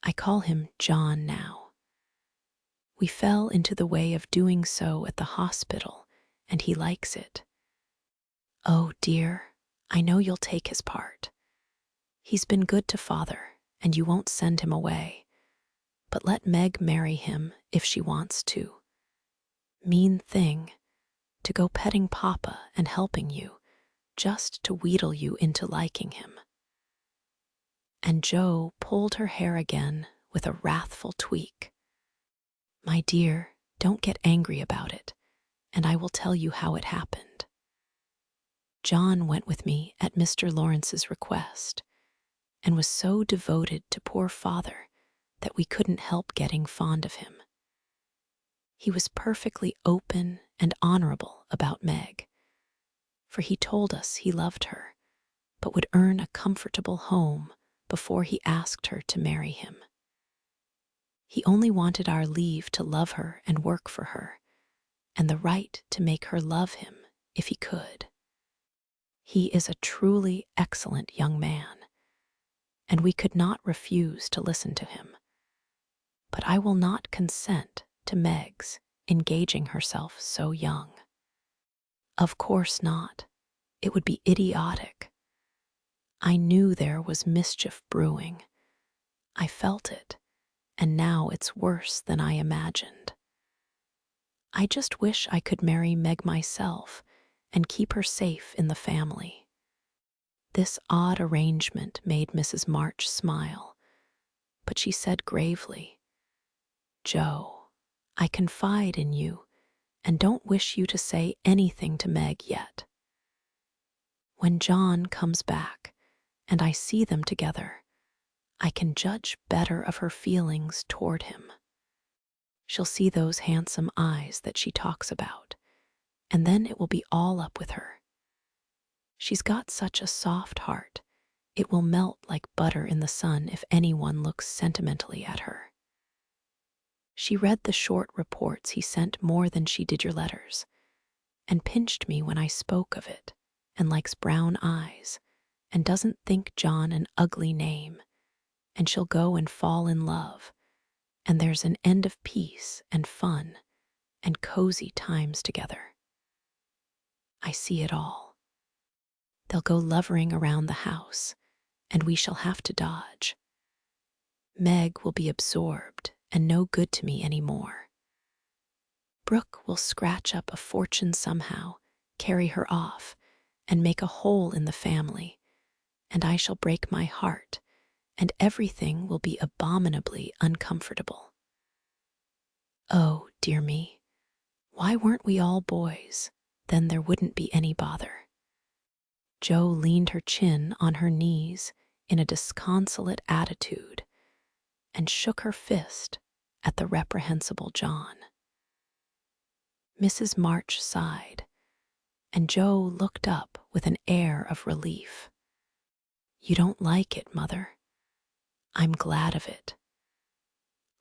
I call him John now. We fell into the way of doing so at the hospital, and he likes it. Oh dear, I know you'll take his part. He's been good to father, and you won't send him away, but let Meg marry him if she wants to. Mean thing, to go petting Papa and helping you, just to wheedle you into liking him." And Jo pulled her hair again with a wrathful tweak. "My dear, don't get angry about it, and I will tell you how it happened. John went with me at Mr. Lawrence's request, and was so devoted to poor father that we couldn't help getting fond of him. He was perfectly open and honorable about Meg, for he told us he loved her, but would earn a comfortable home before he asked her to marry him. He only wanted our leave to love her and work for her, and the right to make her love him if he could. He is a truly excellent young man, and we could not refuse to listen to him. But I will not consent to Meg's engaging herself so young. Of course not. It would be idiotic. I knew there was mischief brewing. I felt it, and now it's worse than I imagined. I just wish I could marry Meg myself and keep her safe in the family." This odd arrangement made Mrs. March smile, but she said gravely, "Jo, I confide in you and don't wish you to say anything to Meg yet. When John comes back and I see them together, I can judge better of her feelings toward him. She'll see those handsome eyes that she talks about, and then it will be all up with her. She's got such a soft heart, it will melt like butter in the sun if anyone looks sentimentally at her. She read the short reports he sent more than she did your letters, and pinched me when I spoke of it, and likes brown eyes, and doesn't think John an ugly name, and she'll go and fall in love, and there's an end of peace and fun and cozy times together. I see it all. They'll go lovering around the house, and we shall have to dodge. Meg will be absorbed and no good to me anymore. Brooke will scratch up a fortune somehow, carry her off, and make a hole in the family, and I shall break my heart, and everything will be abominably uncomfortable. Oh, dear me, why weren't we all boys? Then there wouldn't be any bother. Jo leaned her chin on her knees in a disconsolate attitude and shook her fist at the reprehensible John. Mrs. March sighed, and Jo looked up with an air of relief. You don't like it, Mother? I'm glad of it.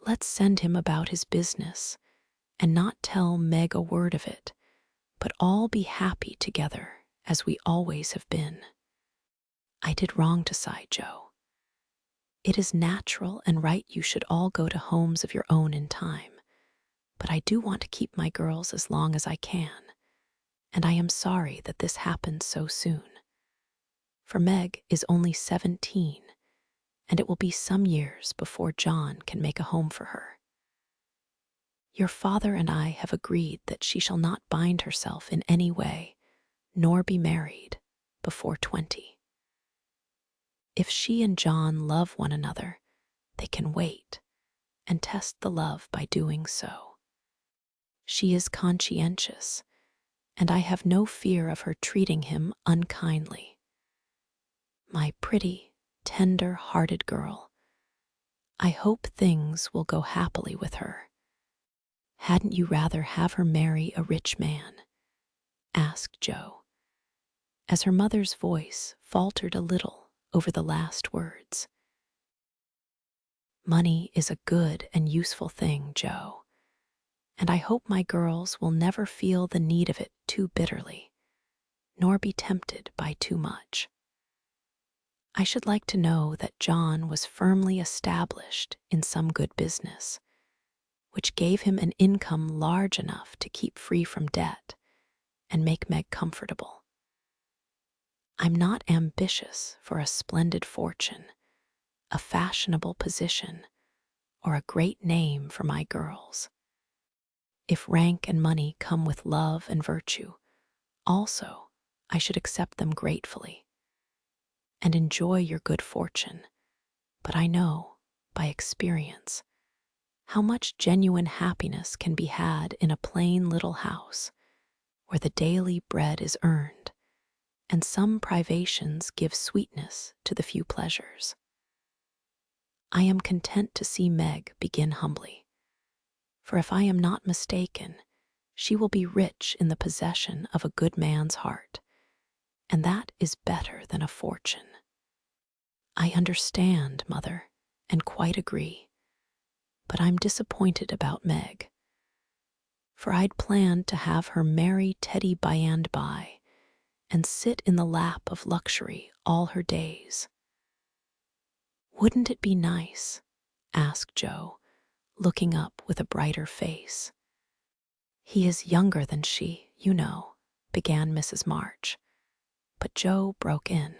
Let's send him about his business and not tell Meg a word of it, but all be happy together as we always have been. I did wrong to sigh, Jo. It is natural and right you should all go to homes of your own in time, but I do want to keep my girls as long as I can, and I am sorry that this happened so soon. For Meg is only 17, and it will be some years before John can make a home for her. Your father and I have agreed that she shall not bind herself in any way, nor be married before 20. If she and John love one another, they can wait and test the love by doing so. She is conscientious, and I have no fear of her treating him unkindly. My pretty, tender-hearted girl, I hope things will go happily with her. Hadn't you rather have her marry a rich man? Asked Jo, as her mother's voice faltered a little over the last words. Money is a good and useful thing, Jo, and I hope my girls will never feel the need of it too bitterly, nor be tempted by too much. I should like to know that John was firmly established in some good business, which gave him an income large enough to keep free from debt and make Meg comfortable. I'm not ambitious for a splendid fortune, a fashionable position, or a great name for my girls. If rank and money come with love and virtue, also I should accept them gratefully and enjoy your good fortune, but I know, by experience, how much genuine happiness can be had in a plain little house where the daily bread is earned and some privations give sweetness to the few pleasures. I am content to see Meg begin humbly, for if I am not mistaken, she will be rich in the possession of a good man's heart, and that is better than a fortune. I understand, Mother, and quite agree, but I'm disappointed about Meg, for I'd planned to have her marry Teddy by and by and sit in the lap of luxury all her days. Wouldn't it be nice? Asked Jo, looking up with a brighter face. He is younger than she, you know, began Mrs. March, but Jo broke in.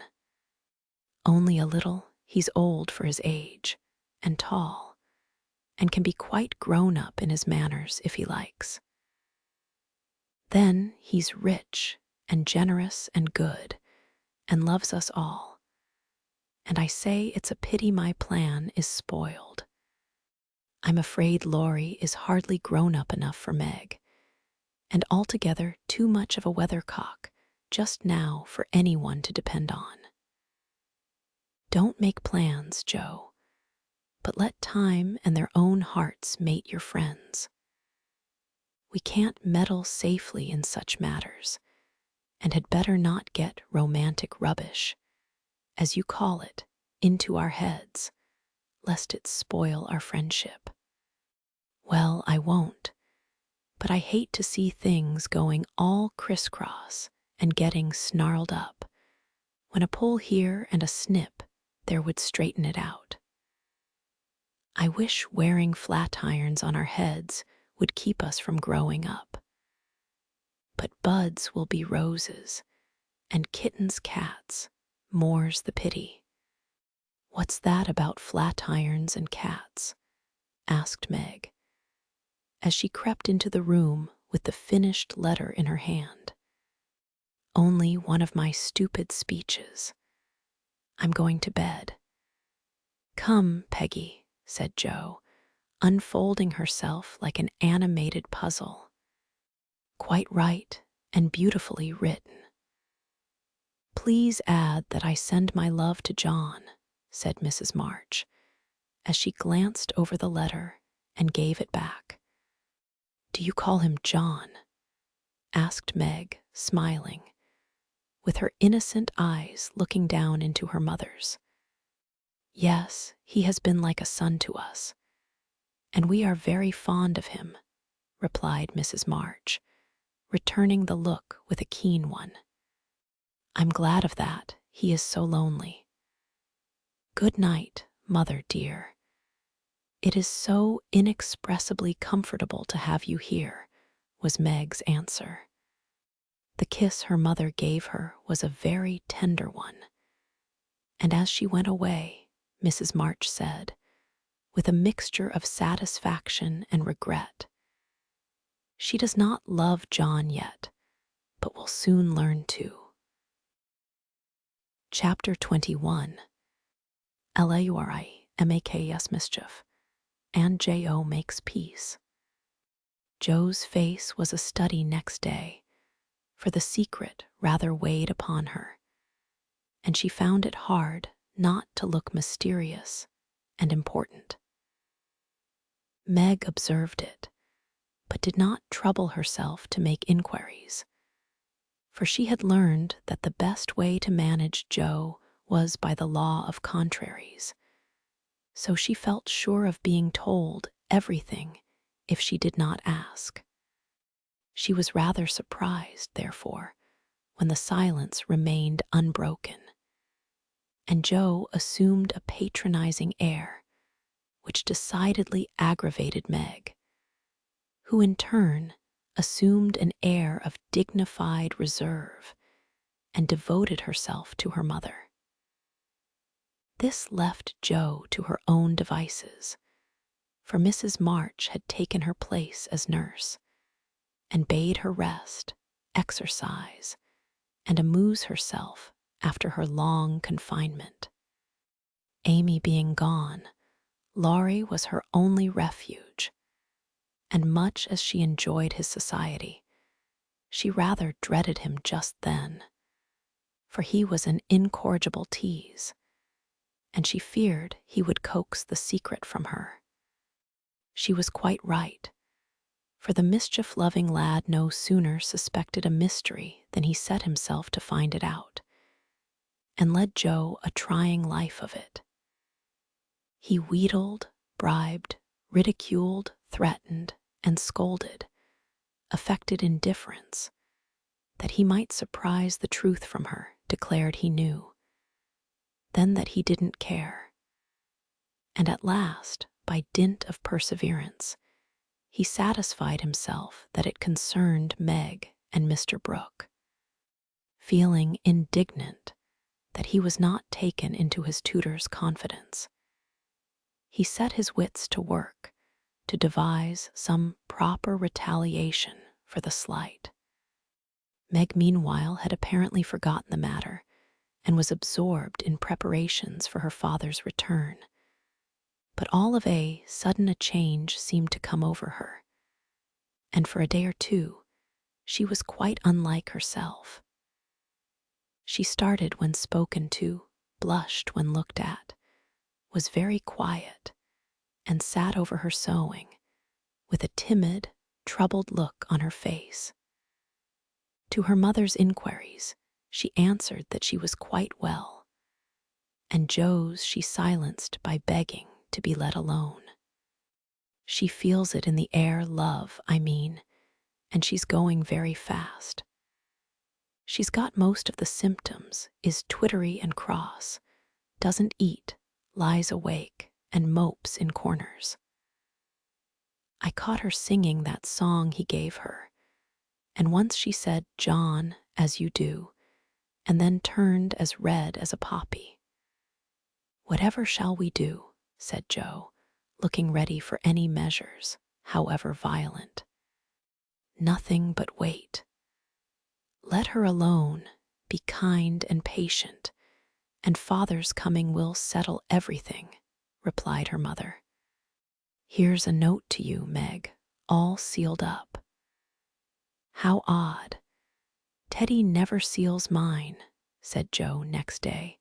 Only a little. He's old for his age, and tall, and can be quite grown up in his manners if he likes. Then he's rich and generous and good, and loves us all, and I say it's a pity my plan is spoiled. I'm afraid Laurie is hardly grown up enough for Meg, and altogether too much of a weathercock just now for anyone to depend on. Don't make plans, Jo, but let time and their own hearts mate your friends. We can't meddle safely in such matters, and had better not get romantic rubbish, as you call it, into our heads, lest it spoil our friendship. Well, I won't, but I hate to see things going all crisscross and getting snarled up, when a pull here and a snip there would straighten it out. I wish wearing flat irons on our heads would keep us from growing up. But buds will be roses, and kittens cats, more's the pity." "What's that about flat irons and cats?" asked Meg, as she crept into the room with the finished letter in her hand. "Only one of my stupid speeches. I'm going to bed." "Come, Peggy," said Jo, unfolding herself like an animated puzzle. "Quite right and beautifully written." "Please add that I send my love to John," said Mrs. March, as she glanced over the letter and gave it back. "Do you call him John?" asked Meg, smiling, with her innocent eyes looking down into her mother's. "Yes, he has been like a son to us, and we are very fond of him," replied Mrs. March, returning the look with a keen one. "I'm glad of that. He is so lonely." "Good night, mother dear. It is so inexpressibly comfortable to have you here," was Meg's answer. The kiss her mother gave her was a very tender one, and as she went away, Mrs. March said, with a mixture of satisfaction and regret, "She does not love John yet, but will soon learn to." Chapter 21. Laurimakes mischief, and Jo makes peace. Jo's face was a study next day, for the secret rather weighed upon her, and she found it hard not to look mysterious and important. Meg observed it, but did not trouble herself to make inquiries, for she had learned that the best way to manage Jo was by the law of contraries, so she felt sure of being told everything if she did not ask. She was rather surprised, therefore, when the silence remained unbroken, and Jo assumed a patronizing air, which decidedly aggravated Meg, who in turn assumed an air of dignified reserve and devoted herself to her mother. This left Jo to her own devices, for Mrs. March had taken her place as nurse, and bade her rest, exercise, and amuse herself after her long confinement. Amy being gone, Laurie was her only refuge, and much as she enjoyed his society, she rather dreaded him just then, for he was an incorrigible tease, and she feared he would coax the secret from her. She was quite right, for the mischief-loving lad no sooner suspected a mystery than he set himself to find it out, and led Jo a trying life of it. He wheedled, bribed, ridiculed, threatened, and scolded, affected indifference, that he might surprise the truth from her, declared he knew, then that he didn't care, and at last, by dint of perseverance, he satisfied himself that it concerned Meg and Mr. Brooke. Feeling indignant that he was not taken into his tutor's confidence, he set his wits to work to devise some proper retaliation for the slight. Meg meanwhile had apparently forgotten the matter and was absorbed in preparations for her father's return. But all of a sudden a change seemed to come over her, and for a day or two she was quite unlike herself. She started when spoken to, blushed when looked at, was very quiet, and sat over her sewing with a timid, troubled look on her face. To her mother's inquiries, she answered that she was quite well, and Jo's she silenced by begging to be let alone. "She feels it in the air, love, I mean, and she's going very fast. She's got most of the symptoms, is twittery and cross, doesn't eat, lies awake, and mopes in corners. I caught her singing that song he gave her, and once she said, "John, as you do," and then turned as red as a poppy. "Whatever shall we do?" said Joe, looking ready for any measures, however violent. "Nothing but wait. Let her alone, be kind and patient, and father's coming will settle everything," replied her mother. "Here's a note to you, Meg, all sealed up." "How odd. Teddy never seals mine," said Joe next day,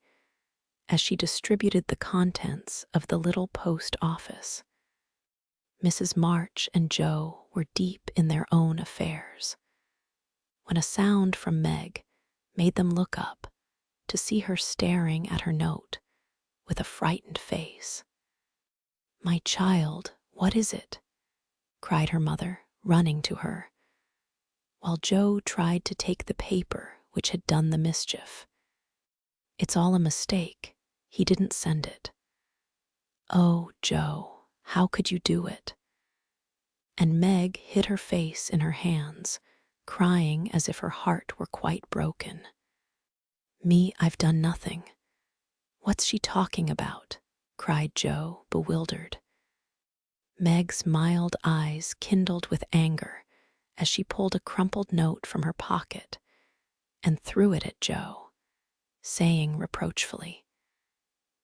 as she distributed the contents of the little post office. Mrs. March and Joe were deep in their own affairs, when a sound from Meg made them look up to see her staring at her note with a frightened face. "My child, what is it?" cried her mother, running to her, while Joe tried to take the paper which had done the mischief. "It's all a mistake. He didn't send it." "Oh, Joe, how could you do it?" And Meg hid her face in her hands, crying as if her heart were quite broken. "Me, I've done nothing. What's she talking about?" cried Joe, bewildered. Meg's mild eyes kindled with anger as she pulled a crumpled note from her pocket and threw it at Joe, saying reproachfully,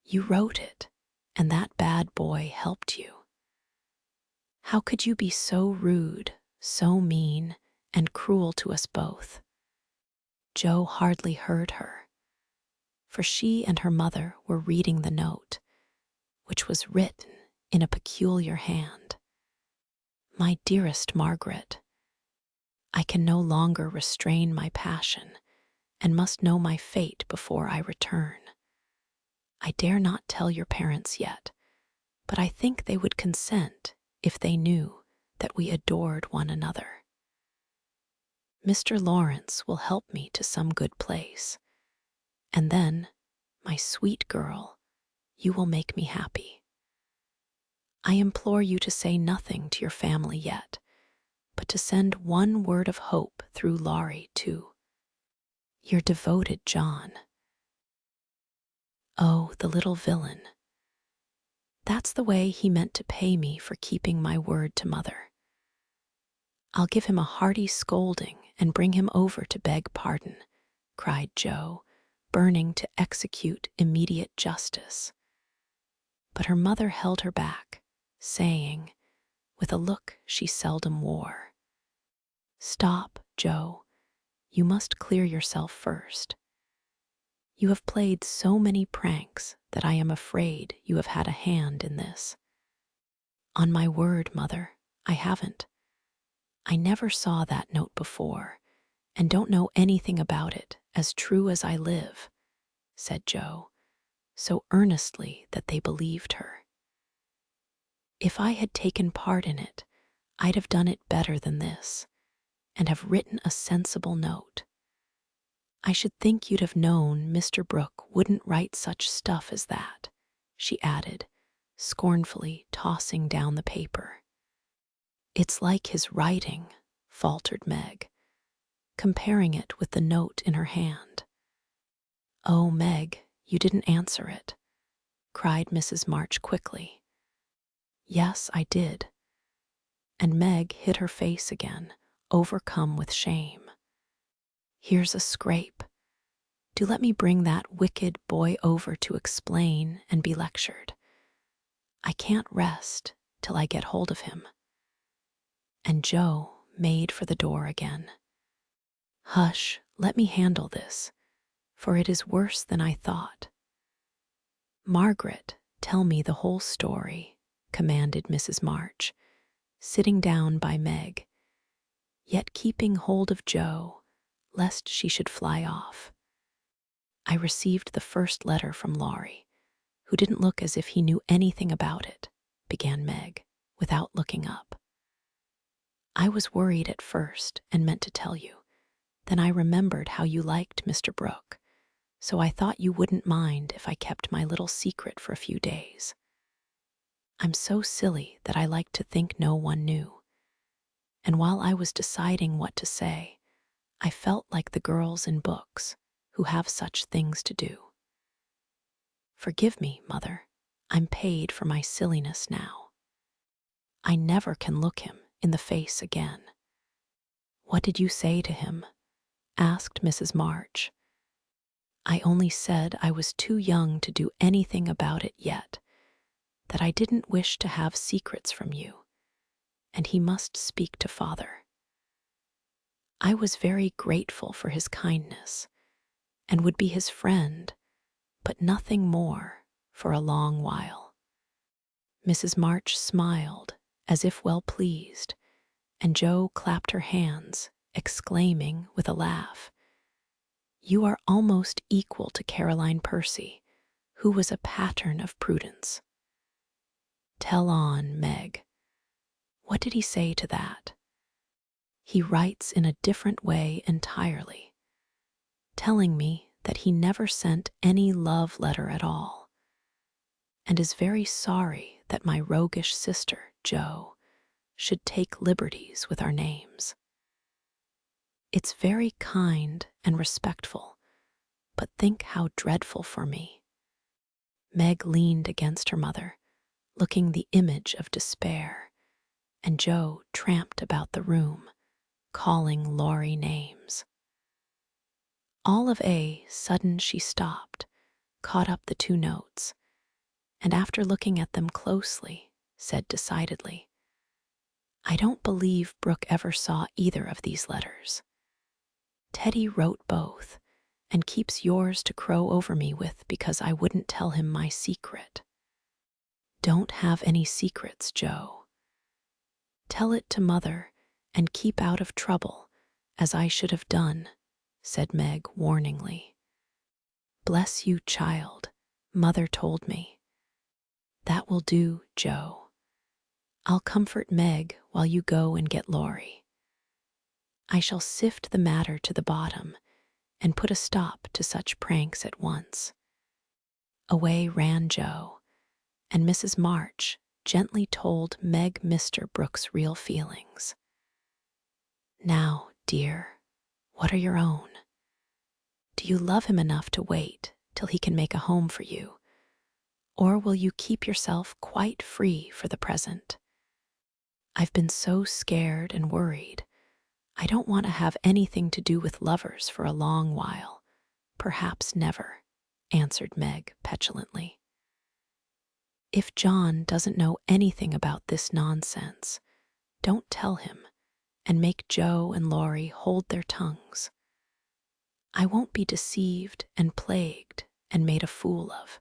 "You wrote it, and that bad boy helped you. How could you be so rude, so mean, and cruel to us both?" Joe hardly heard her, for she and her mother were reading the note, which was written in a peculiar hand. "My dearest Margaret, I can no longer restrain my passion and must know my fate before I return. I dare not tell your parents yet, but I think they would consent if they knew that we adored one another. Mr. Lawrence will help me to some good place, and then, my sweet girl, you will make me happy. I implore you to say nothing to your family yet, but to send one word of hope through Laurie to your devoted John." Oh, the little villain. That's the way he meant to pay me for keeping my word to mother. "I'll give him a hearty scolding and bring him over to beg pardon," cried Joe, burning to execute immediate justice. But her mother held her back, saying, with a look she seldom wore, "Stop, Joe. You must clear yourself first. You have played so many pranks that I am afraid you have had a hand in this." "On my word, Mother, I haven't. I never saw that note before, and don't know anything about it, as true as I live," said Joe, so earnestly that they believed her. "If I had taken part in it, I'd have done it better than this, and have written a sensible note. I should think you'd have known Mr. Brooke wouldn't write such stuff as that," she added, scornfully tossing down the paper. "It's like his writing," faltered Meg, comparing it with the note in her hand. "Oh, Meg, you didn't answer it," cried Mrs. March quickly. "Yes, I did." And Meg hid her face again, overcome with shame. "Here's a scrape. Do let me bring that wicked boy over to explain and be lectured. I can't rest till I get hold of him." And Joe made for the door again. "Hush, let me handle this, for it is worse than I thought." "Margaret, tell me the whole story," commanded Mrs. March, sitting down by Meg, yet keeping hold of Joe, lest she should fly off. "I received the first letter from Laurie, who didn't look as if he knew anything about it," began Meg, without looking up. "I was worried at first and meant to tell you. Then I remembered how you liked Mr. Brooke, so I thought you wouldn't mind if I kept my little secret for a few days. I'm so silly that I like to think no one knew. And while I was deciding what to say, I felt like the girls in books who have such things to do. Forgive me, Mother. I'm paid for my silliness now. I never can look him in the face again. What did you say to him? Asked Mrs. March. I only said I was too young to do anything about it yet, that I didn't wish to have secrets from you, and he must speak to Father. I was very grateful for his kindness, and would be his friend, but nothing more for a long while. Mrs. March smiled, as if well pleased, and Jo clapped her hands, exclaiming with a laugh, "You are almost equal to Caroline Percy, who was a pattern of prudence." Tell on, Meg. What did he say to that? He writes in a different way entirely, telling me that he never sent any love letter at all, and is very sorry that my roguish sister, Jo, should take liberties with our names. It's very kind and respectful, but think how dreadful for me. Meg leaned against her mother, looking the image of despair, and Jo tramped about the room, calling Laurie names. All of a sudden she stopped, caught up the 2 notes, and after looking at them closely, said decidedly, "I don't believe Brooke ever saw either of these letters. Teddy wrote both, and keeps yours to crow over me with because I wouldn't tell him my secret." Don't have any secrets, Jo. Tell it to Mother and keep out of trouble, as I should have done, said Meg warningly. Bless you, child, Mother told me. That will do, Jo. I'll comfort Meg while you go and get Laurie. I shall sift the matter to the bottom and put a stop to such pranks at once. Away ran Jo, and Mrs. March gently told Meg Mr. Brooke's real feelings. Now, dear, what are your own? Do you love him enough to wait till he can make a home for you? Or will you keep yourself quite free for the present? I've been so scared and worried. I don't want to have anything to do with lovers for a long while, perhaps never, answered Meg petulantly. If John doesn't know anything about this nonsense, don't tell him, and make Jo and Laurie hold their tongues. I won't be deceived and plagued and made a fool of.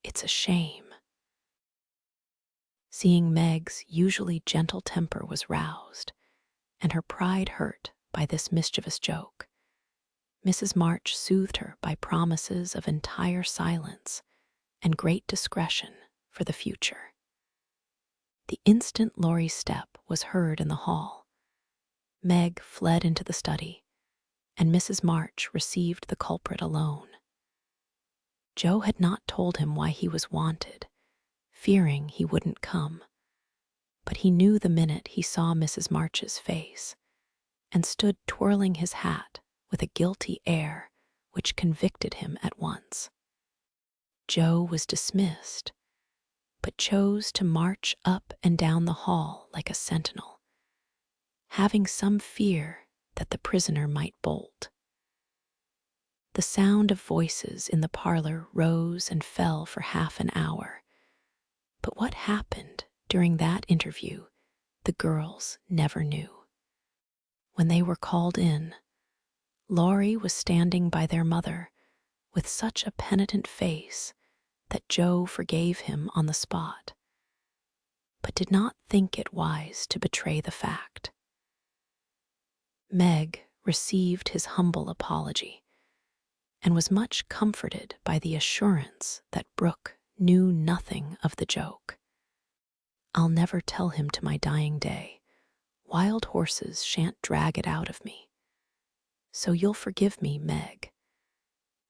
It's a shame. Seeing Meg's usually gentle temper was roused, and her pride hurt by this mischievous joke, Mrs. March soothed her by promises of entire silence and great discretion for the future. The instant Laurie's step was heard in the hall, Meg fled into the study, and Mrs. March received the culprit alone. Jo had not told him why he was wanted, fearing he wouldn't come, but he knew the minute he saw Mrs. March's face, and stood twirling his hat with a guilty air which convicted him at once. Jo was dismissed, but chose to march up and down the hall like a sentinel, having some fear that the prisoner might bolt. The sound of voices in the parlor rose and fell for half an hour, but what happened during that interview the girls never knew. When they were called in, Laurie was standing by their mother with such a penitent face that Jo forgave him on the spot, but did not think it wise to betray the fact. Meg received his humble apology and was much comforted by the assurance that Brooke knew nothing of the joke. I'll never tell him to my dying day. Wild horses shan't drag it out of me. So you'll forgive me, Meg,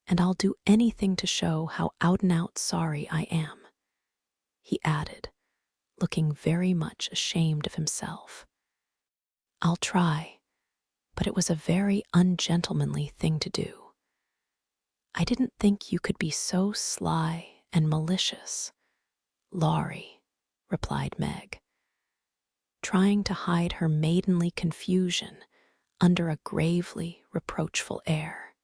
and I'll do anything to show how out and out sorry I am, he added, looking very much ashamed of himself. "I'll try, but it was a very ungentlemanly thing to do. I didn't think you could be so sly and malicious, Laurie," replied Meg, trying to hide her maidenly confusion under a gravely reproachful air.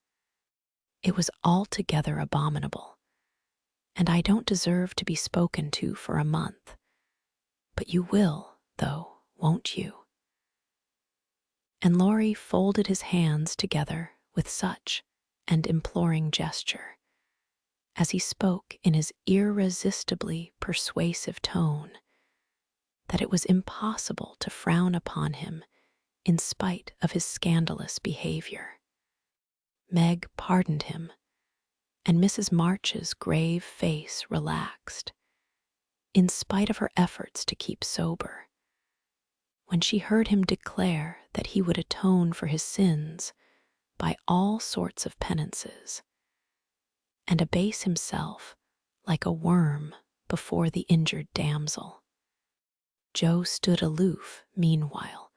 "It was altogether abominable, and I don't deserve to be spoken to for a month. But you will, though, won't you?" And Laurie folded his hands together with such an imploring gesture, as he spoke in his irresistibly persuasive tone, that it was impossible to frown upon him in spite of his scandalous behavior. Meg pardoned him, and Mrs. March's grave face relaxed, in spite of her efforts to keep sober, when she heard him declare that he would atone for his sins by all sorts of penances, and abase himself like a worm before the injured damsel. Jo stood aloof, meanwhile,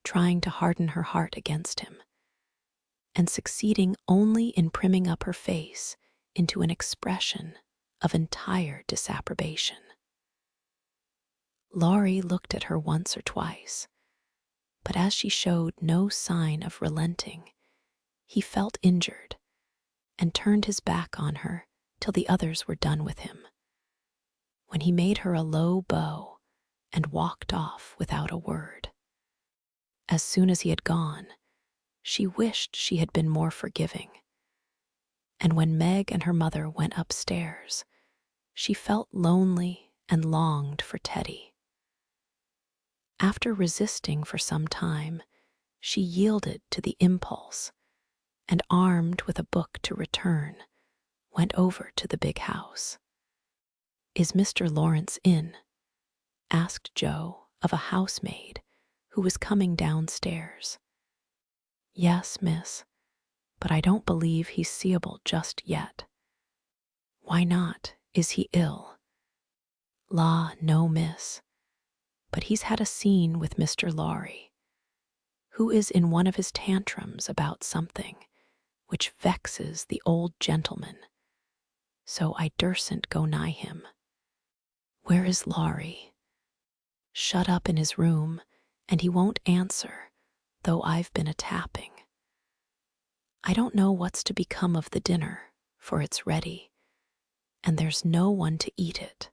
trying to harden her heart against him, and succeeding only in primming up her face into an expression of entire disapprobation. Laurie looked at her once or twice, but as she showed no sign of relenting, he felt injured and turned his back on her till the others were done with him, when he made her a low bow and walked off without a word. As soon as he had gone, she wished she had been more forgiving, and when Meg and her mother went upstairs, she felt lonely and longed for Teddy. After resisting for some time, she yielded to the impulse, and armed with a book to return, went over to the big house. "Is Mr. Lawrence in?" asked Jo of a housemaid who was coming downstairs. "Yes, miss, but I don't believe he's seeable just yet." "Why not? Is he ill?" "La, no, miss, but he's had a scene with Mr. Laurie, who is in one of his tantrums about something which vexes the old gentleman, so I dursn't go nigh him." "Where is Laurie?" "Shut up in his room, and he won't answer, though I've been a-tapping. I don't know what's to become of the dinner, for it's ready, and there's no one to eat it.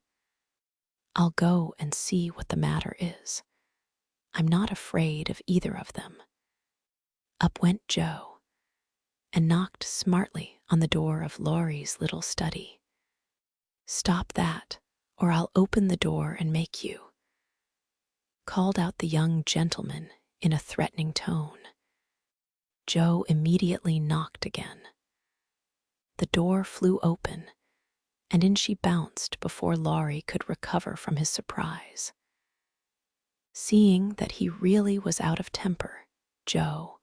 I'll go and see what the matter is. I'm not afraid of either of them." Up went Jo, and knocked smartly on the door of Laurie's little study. "Stop that, or I'll open the door and make you," called out the young gentleman in a threatening tone. Jo immediately knocked again. The door flew open, and in she bounced before Laurie could recover from his surprise. Seeing that he really was out of temper, Jo,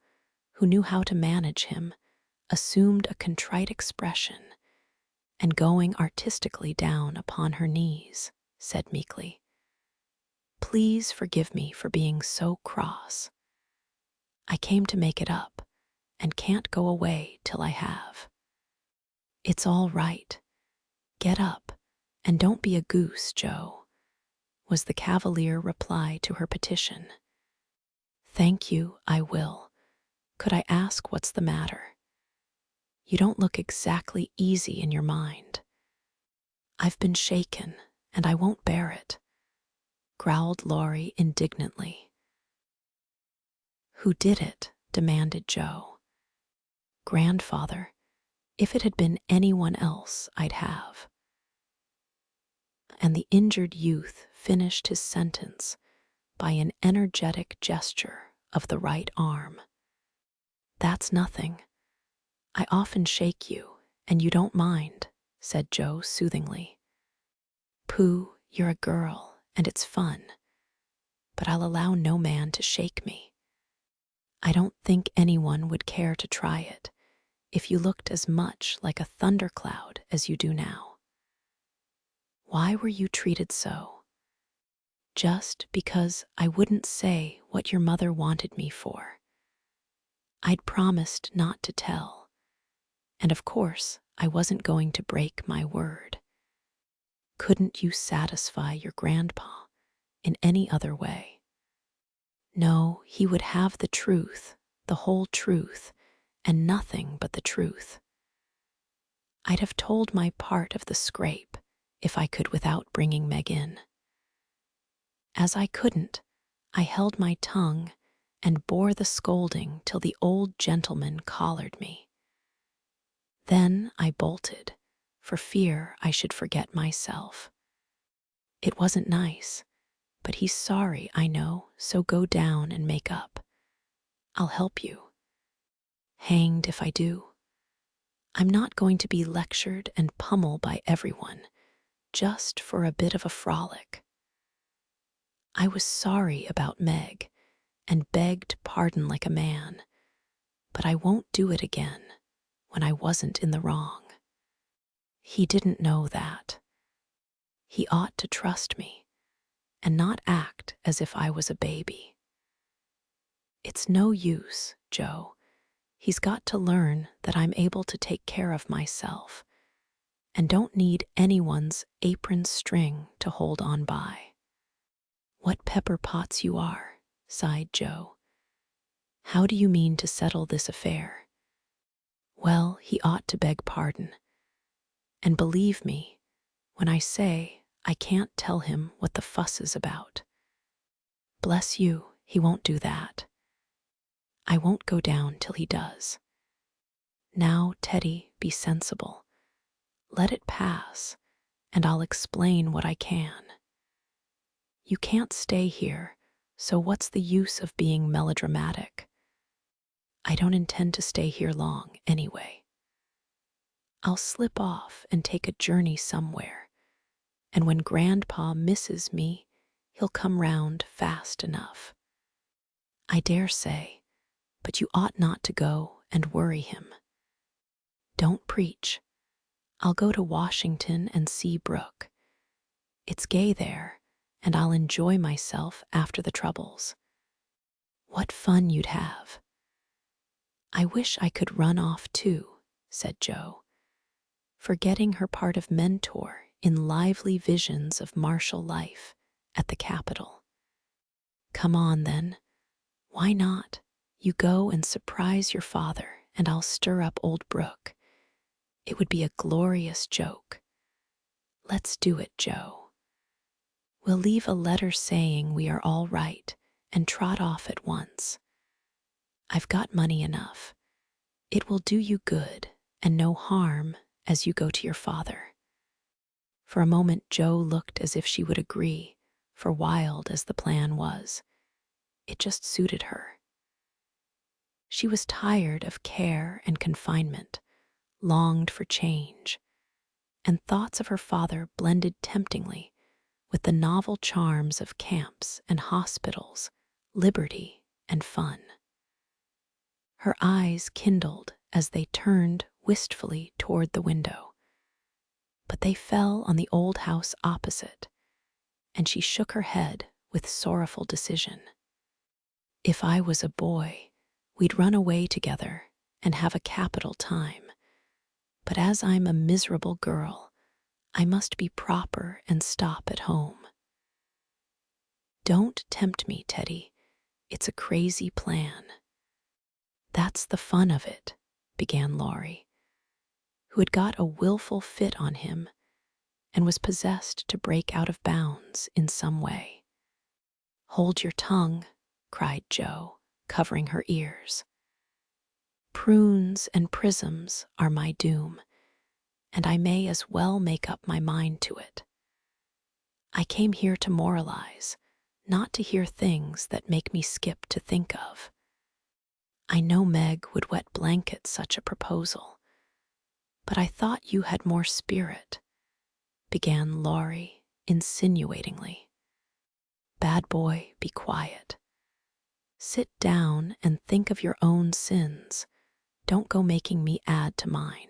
who knew how to manage him, assumed a contrite expression, and going artistically down upon her knees, said meekly, "Please forgive me for being so cross. I came to make it up, and can't go away till I have." "It's all right. Get up, and don't be a goose, Jo," was the cavalier reply to her petition. "Thank you, I will. Could I ask what's the matter? You don't look exactly easy in your mind." "I've been shaken, and I won't bear it," growled Laurie indignantly. "Who did it?" demanded Jo. "Grandfather. If it had been anyone else, I'd have." And the injured youth finished his sentence by an energetic gesture of the right arm. "That's nothing. I often shake you, and you don't mind," said Jo soothingly. "Pooh, you're a girl, and it's fun, but I'll allow no man to shake me. I don't think anyone would care to try it if you looked as much like a thundercloud as you do now. Why were you treated so?" just because I wouldn't say what your mother wanted me for. I'd promised not to tell, and of course I wasn't going to break my word. Couldn't you satisfy your grandpa in any other way? No, he would have the truth, the whole truth, and nothing but the truth. I'd have told my part of the scrape if I could without bringing Meg in. As I couldn't, I held my tongue and bore the scolding till the old gentleman collared me. Then I bolted, for fear I should forget myself. It wasn't nice, but he's sorry, I know, so go down and make up. I'll help you. Hanged if I do. I'm not going to be lectured and pummeled by everyone, just for a bit of a frolic. I was sorry about Meg and begged pardon like a man, but I won't do it again when I wasn't in the wrong. He didn't know that. He ought to trust me and not act as if I was a baby. It's no use, Joe. He's got to learn that I'm able to take care of myself and don't need anyone's apron string to hold on by. What pepper pots you are, sighed Joe. How do you mean to settle this affair? Well, he ought to beg pardon. And believe me when I say I can't tell him what the fuss is about. Bless you, he won't do that. I won't go down till he does. Now, Teddy, be sensible. Let it pass, and I'll explain what I can. You can't stay here, so what's the use of being melodramatic? I don't intend to stay here long, anyway. I'll slip off and take a journey somewhere, and when Grandpa misses me, he'll come round fast enough. I dare say, but you ought not to go and worry him. Don't preach. I'll go to Washington and see Brooke. It's gay there, and I'll enjoy myself after the troubles. What fun you'd have. I wish I could run off too, said Joe, forgetting her part of mentor in lively visions of martial life at the Capitol. Come on, then. Why not? You go and surprise your father, and I'll stir up old Brooke. It would be a glorious joke. Let's do it, Joe. We'll leave a letter saying we are all right and trot off at once. I've got money enough. It will do you good and no harm as you go to your father. For a moment Joe looked as if she would agree, for wild as the plan was, it just suited her. She was tired of care and confinement, longed for change, and thoughts of her father blended temptingly with the novel charms of camps and hospitals, liberty and fun. Her eyes kindled as they turned wistfully toward the window, but they fell on the old house opposite, and she shook her head with sorrowful decision. If I was a boy, we'd run away together and have a capital time, but as I'm a miserable girl, I must be proper and stop at home. Don't tempt me, Teddy. It's a crazy plan. That's the fun of it, began Laurie, who had got a willful fit on him and was possessed to break out of bounds in some way. Hold your tongue, cried Joe, covering her ears. Prunes and prisms are my doom, and I may as well make up my mind to it. I came here to moralize, not to hear things that make me skip to think of. I know Meg would wet blanket such a proposal, but I thought you had more spirit, began Laurie insinuatingly. Bad boy, be quiet. Sit down and think of your own sins. Don't go making me add to mine.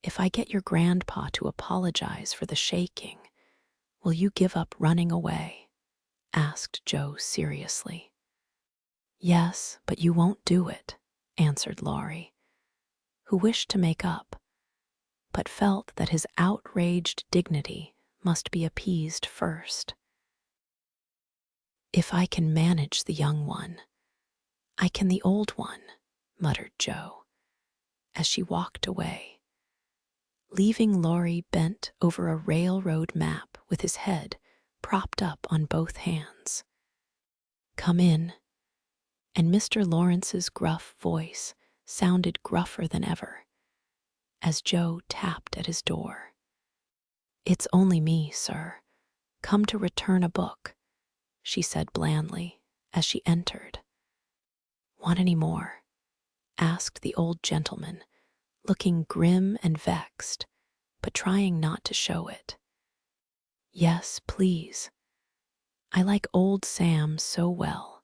If I get your grandpa to apologize for the shaking, "Will you give up running away?" asked Joe seriously. "Yes, but you won't do it," answered Laurie, who wished to make up, but felt that his outraged dignity must be appeased first. "If I can manage the young one, I can the old one," muttered Joe, as she walked away, leaving Laurie bent over a railroad map with his head propped up on both hands. "Come in," and Mr. Lawrence's gruff voice sounded gruffer than ever as Joe tapped at his door. "It's only me, sir, come to return a book," she said blandly as she entered. "Want any more?" asked the old gentleman, looking grim and vexed, but trying not to show it. "Yes, please. I like old Sam so well.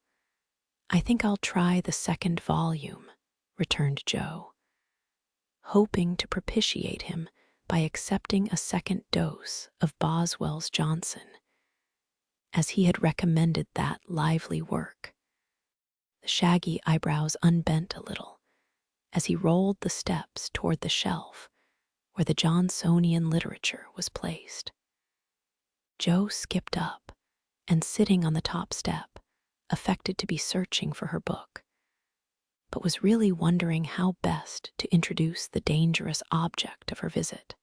I think I'll try the second volume," returned Joe, hoping to propitiate him by accepting a second dose of Boswell's Johnson, as he had recommended that lively work. The shaggy eyebrows unbent a little as he rolled the steps toward the shelf where the Johnsonian literature was placed. Joe skipped up and, sitting on the top step, affected to be searching for her book, but was really wondering how best to introduce the dangerous object of her visit.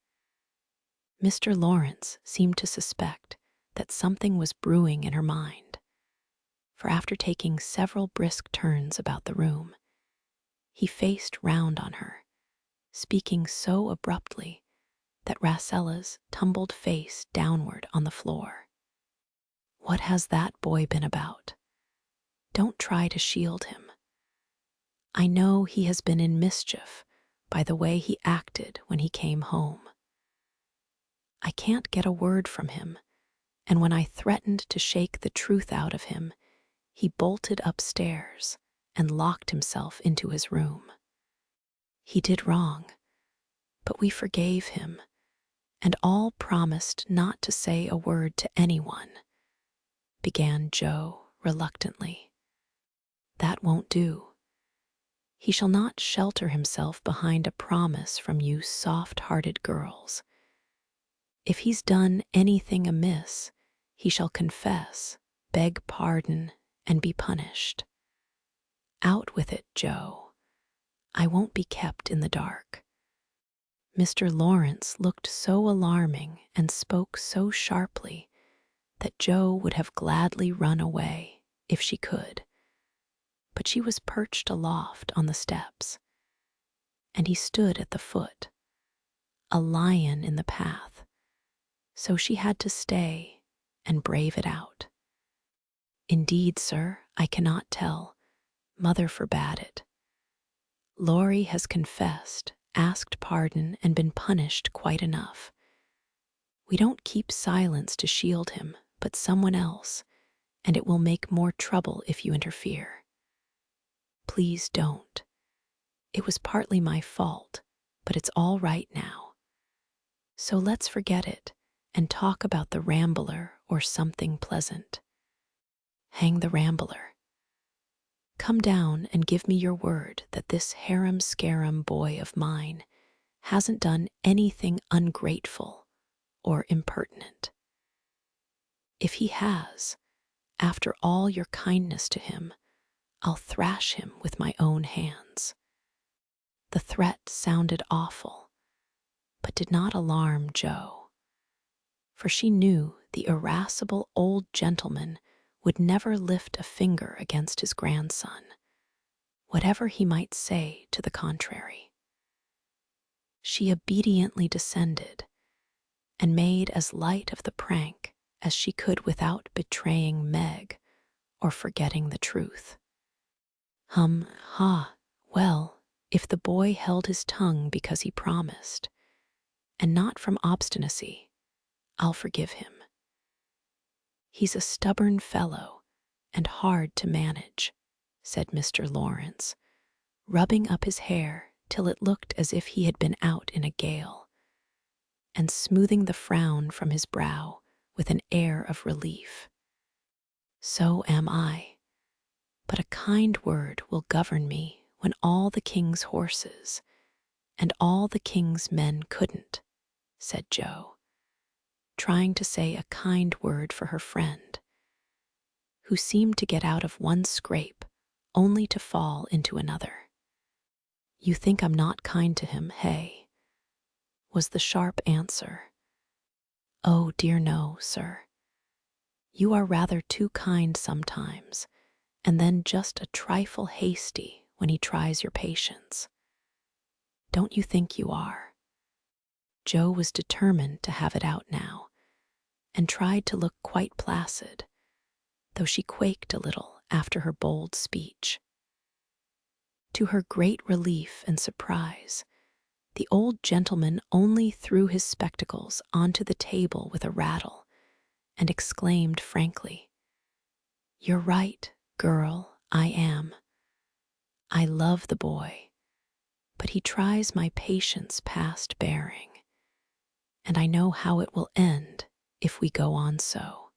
Mr. Lawrence seemed to suspect that something was brewing in her mind, for after taking several brisk turns about the room, he faced round on her, speaking so abruptly that Racella's tumbled face downward on the floor. "What has that boy been about? Don't try to shield him. I know he has been in mischief by the way he acted when he came home. I can't get a word from him, and when I threatened to shake the truth out of him, he bolted upstairs and locked himself into his room. He did wrong, but we forgave him, and all promised not to say a word to anyone," began Joe reluctantly. "That won't do. He shall not shelter himself behind a promise from you soft-hearted girls. If he's done anything amiss, he shall confess, beg pardon, and be punished. Out with it, Joe. I won't be kept in the dark." Mr. Lawrence looked so alarming and spoke so sharply that Joe would have gladly run away if she could. But she was perched aloft on the steps, and he stood at the foot, a lion in the path, so she had to stay and brave it out. "Indeed, sir, I cannot tell. Mother forbade it. Laurie has confessed, asked pardon, and been punished quite enough. We don't keep silence to shield him, but someone else, and it will make more trouble if you interfere. Please don't. It was partly my fault, but it's all right now. So let's forget it and talk about the Rambler or something pleasant." "Hang the Rambler. Come down and give me your word that this harum-scarum boy of mine hasn't done anything ungrateful or impertinent. If he has, after all your kindness to him, I'll thrash him with my own hands." The threat sounded awful, but did not alarm Joe, for she knew the irascible old gentleman would never lift a finger against his grandson, whatever he might say to the contrary. She obediently descended and made as light of the prank as she could without betraying Meg or forgetting the truth. Well, if the boy held his tongue because he promised, and not from obstinacy, I'll forgive him. He's a stubborn fellow and hard to manage," said Mr. Lawrence, rubbing up his hair till it looked as if he had been out in a gale, and smoothing the frown from his brow with an air of relief. "So am I, but a kind word will govern me when all the king's horses and all the king's men couldn't," said Jo, trying to say a kind word for her friend, who seemed to get out of one scrape only to fall into another. "You think I'm not kind to him, hey?" was the sharp answer. "Oh dear no, sir. You are rather too kind sometimes, and then just a trifle hasty when he tries your patience. Don't you think you are?" Jo was determined to have it out now, and tried to look quite placid, though she quaked a little after her bold speech. To her great relief and surprise, the old gentleman only threw his spectacles onto the table with a rattle and exclaimed frankly, "You're right, girl, I am. I love the boy, but he tries my patience past bearing, and I know how it will end if we go on so.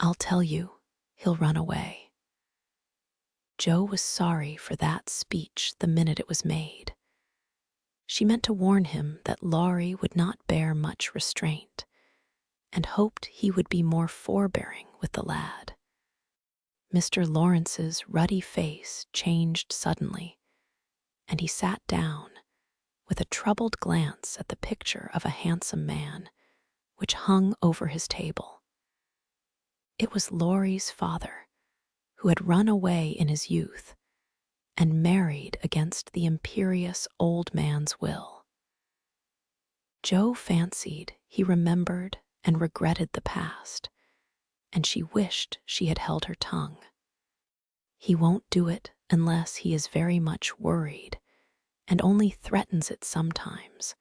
I'll tell you, he'll run away." Jo was sorry for that speech the minute it was made. She meant to warn him that Laurie would not bear much restraint, and hoped he would be more forbearing with the lad. Mr. Lawrence's ruddy face changed suddenly, and he sat down with a troubled glance at the picture of a handsome man which hung over his table. It was Laurie's father, who had run away in his youth and married against the imperious old man's will. Jo fancied he remembered and regretted the past, and she wished she had held her tongue. "He won't do it unless he is very much worried, and only threatens it sometimes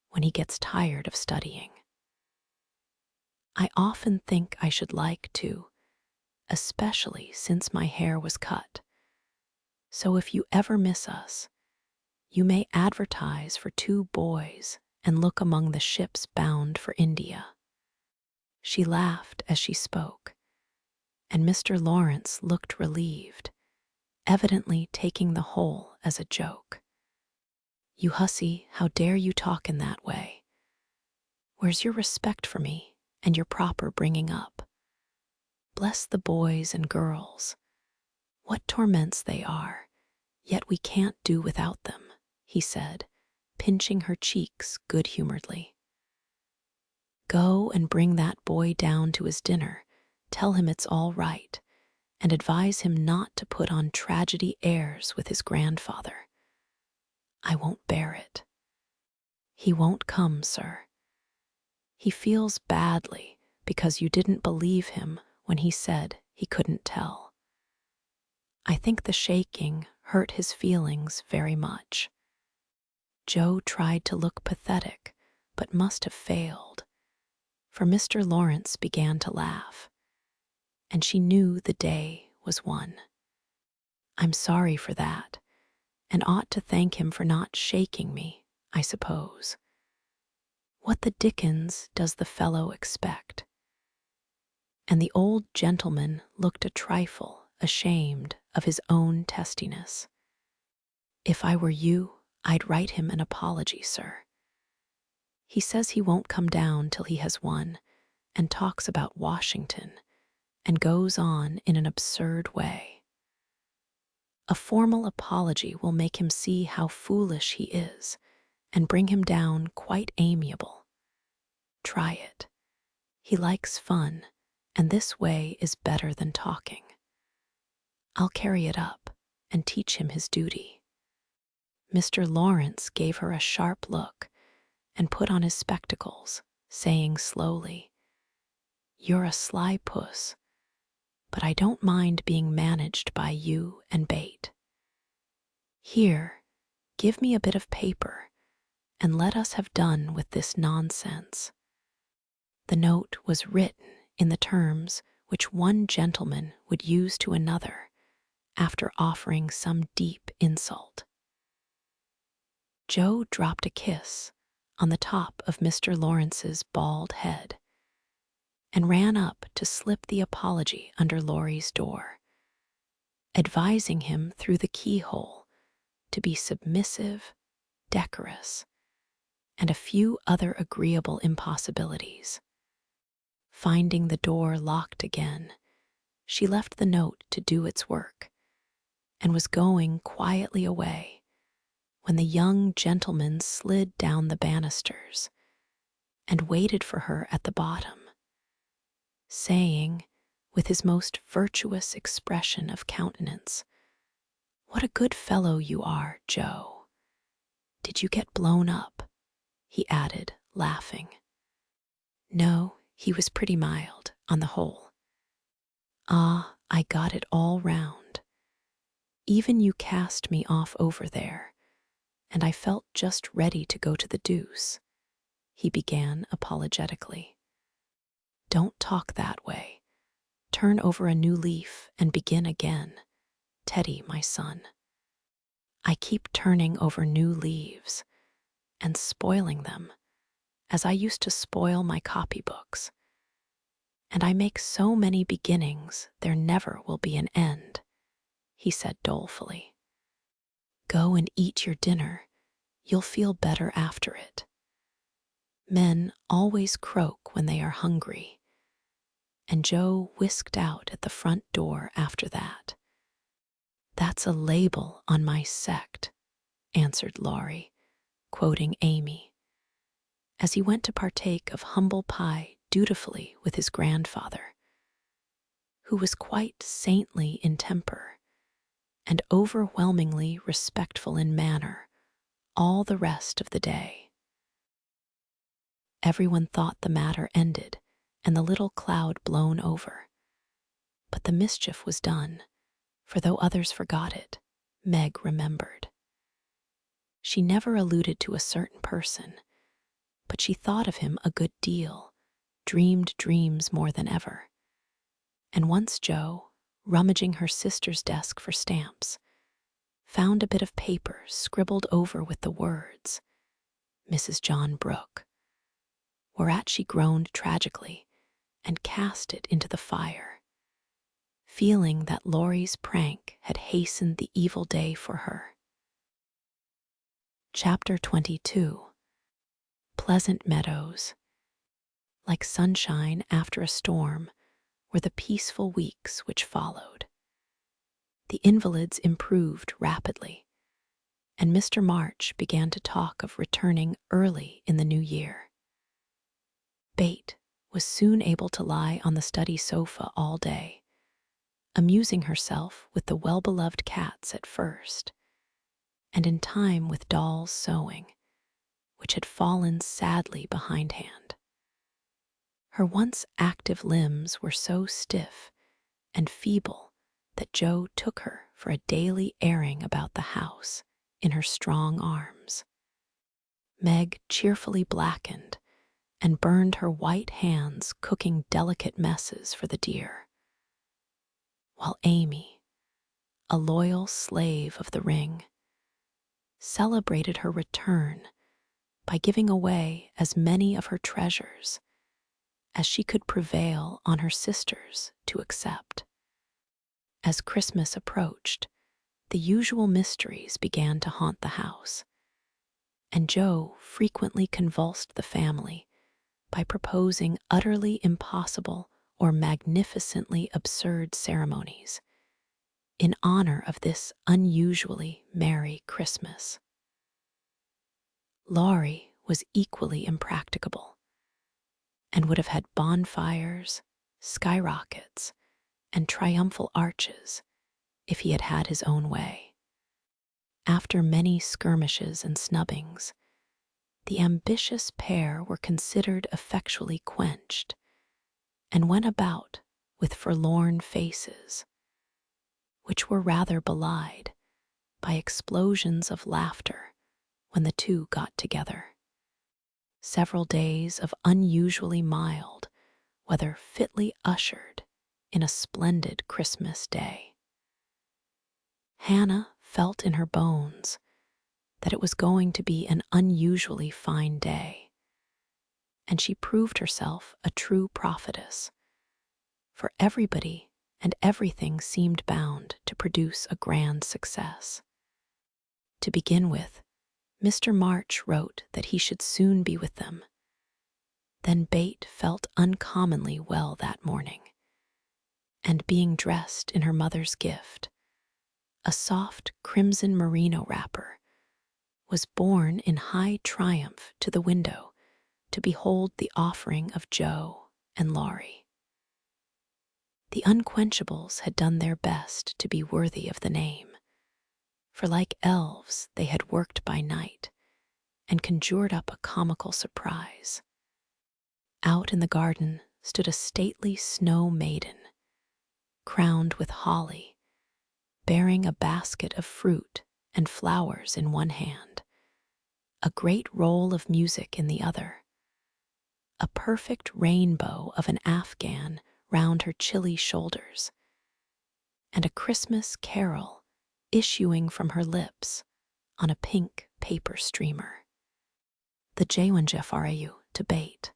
when he gets tired of studying. I often think I should like to, especially since my hair was cut. So if you ever miss us, you may advertise for 2 boys and look among the ships bound for India." She laughed as she spoke, and Mr. Lawrence looked relieved, evidently taking the whole as a joke. "You hussy, how dare you talk in that way? Where's your respect for me and your proper bringing up? Bless the boys and girls. What torments they are, yet we can't do without them," he said, pinching her cheeks good-humoredly. "Go and bring that boy down to his dinner, tell him it's all right, and advise him not to put on tragedy airs with his grandfather. I won't bear it. He won't come, sir. He feels badly because you didn't believe him when he said he couldn't tell. I think the shaking hurt his feelings very much." Jo tried to look pathetic, but must have failed, for Mr. Lawrence began to laugh, and she knew the day was won. "I'm sorry for that, and ought to thank him for not shaking me, I suppose. What the dickens does the fellow expect?" And the old gentleman looked a trifle ashamed of his own testiness. "If I were you, I'd write him an apology, sir. He says he won't come down till he has won, and talks about Washington, and goes on in an absurd way. A formal apology will make him see how foolish he is, and bring him down quite amiable. Try it. He likes fun, and this way is better than talking. I'll carry it up and teach him his duty." Mr. Lawrence gave her a sharp look and put on his spectacles, saying slowly, "You're a sly puss, but I don't mind being managed by you and Bate. Here, give me a bit of paper, and let us have done with this nonsense." The note was written in the terms which one gentleman would use to another after offering some deep insult. Jo dropped a kiss on the top of Mr. Lawrence's bald head and ran up to slip the apology under Laurie's door, advising him through the keyhole to be submissive, decorous, and a few other agreeable impossibilities. Finding the door locked again, she left the note to do its work and was going quietly away when the young gentleman slid down the banisters and waited for her at the bottom, saying, with his most virtuous expression of countenance, "What a good fellow you are, Joe. Did you get blown up?" he added, laughing. No, he was pretty mild, on the whole. Ah, I got it all round. Even you cast me off over there, and I felt just ready to go to the deuce, he began apologetically. Don't talk that way. Turn over a new leaf and begin again, Teddy, my son. I keep turning over new leaves and spoiling them, as I used to spoil my copybooks. And I make so many beginnings there never will be an end, he said dolefully. Go and eat your dinner. You'll feel better after it. Men always croak when they are hungry, and Joe whisked out at the front door after that. That's a label on my sect, answered Laurie, quoting Amy, as he went to partake of humble pie dutifully with his grandfather, who was quite saintly in temper and overwhelmingly respectful in manner all the rest of the day. Everyone thought the matter ended and the little cloud blown over. But the mischief was done, for though others forgot it, Meg remembered. She never alluded to a certain person, but she thought of him a good deal, dreamed dreams more than ever. And once Joe, rummaging her sister's desk for stamps, found a bit of paper scribbled over with the words, Mrs. John Brooke, whereat she groaned tragically and cast it into the fire, feeling that Laurie's prank had hastened the evil day for her. Chapter 22. Pleasant meadows. Like sunshine after a storm were the peaceful weeks which followed. The invalids improved rapidly, and Mr. March began to talk of returning early in the new year. Bate was soon able to lie on the study sofa all day, amusing herself with the well-beloved cats at first, and in time with Doll's sewing, which had fallen sadly behindhand. Her once active limbs were so stiff and feeble that Joe took her for a daily airing about the house in her strong arms. Meg cheerfully blackened and burned her white hands cooking delicate messes for the dear, while Amy, a loyal slave of the ring, celebrated her return by giving away as many of her treasures as she could prevail on her sisters to accept. As Christmas approached, the usual mysteries began to haunt the house, and Joe frequently convulsed the family by proposing utterly impossible or magnificently absurd ceremonies in honor of this unusually merry Christmas. Laurie was equally impracticable, and would have had bonfires, skyrockets, and triumphal arches if he had had his own way. After many skirmishes and snubbings, the ambitious pair were considered effectually quenched, and went about with forlorn faces, which were rather belied by explosions of laughter when the two got together. Several days of unusually mild weather fitly ushered in a splendid Christmas day. Hannah felt in her bones that it was going to be an unusually fine day, and she proved herself a true prophetess. For everybody and everything seemed bound to produce a grand success. To begin with, Mr. March wrote that he should soon be with them. Then Bate felt uncommonly well that morning, and being dressed in her mother's gift, a soft crimson merino wrapper, was borne in high triumph to the window to behold the offering of Joe and Laurie. The Unquenchables had done their best to be worthy of the name, for like elves they had worked by night and conjured up a comical surprise. Out in the garden stood a stately snow maiden, crowned with holly, bearing a basket of fruit and flowers in one hand, a great roll of music in the other, a perfect rainbow of an afghan round her chilly shoulders, and a Christmas carol issuing from her lips on a pink paper streamer. The Jewanja Farayu to Bate.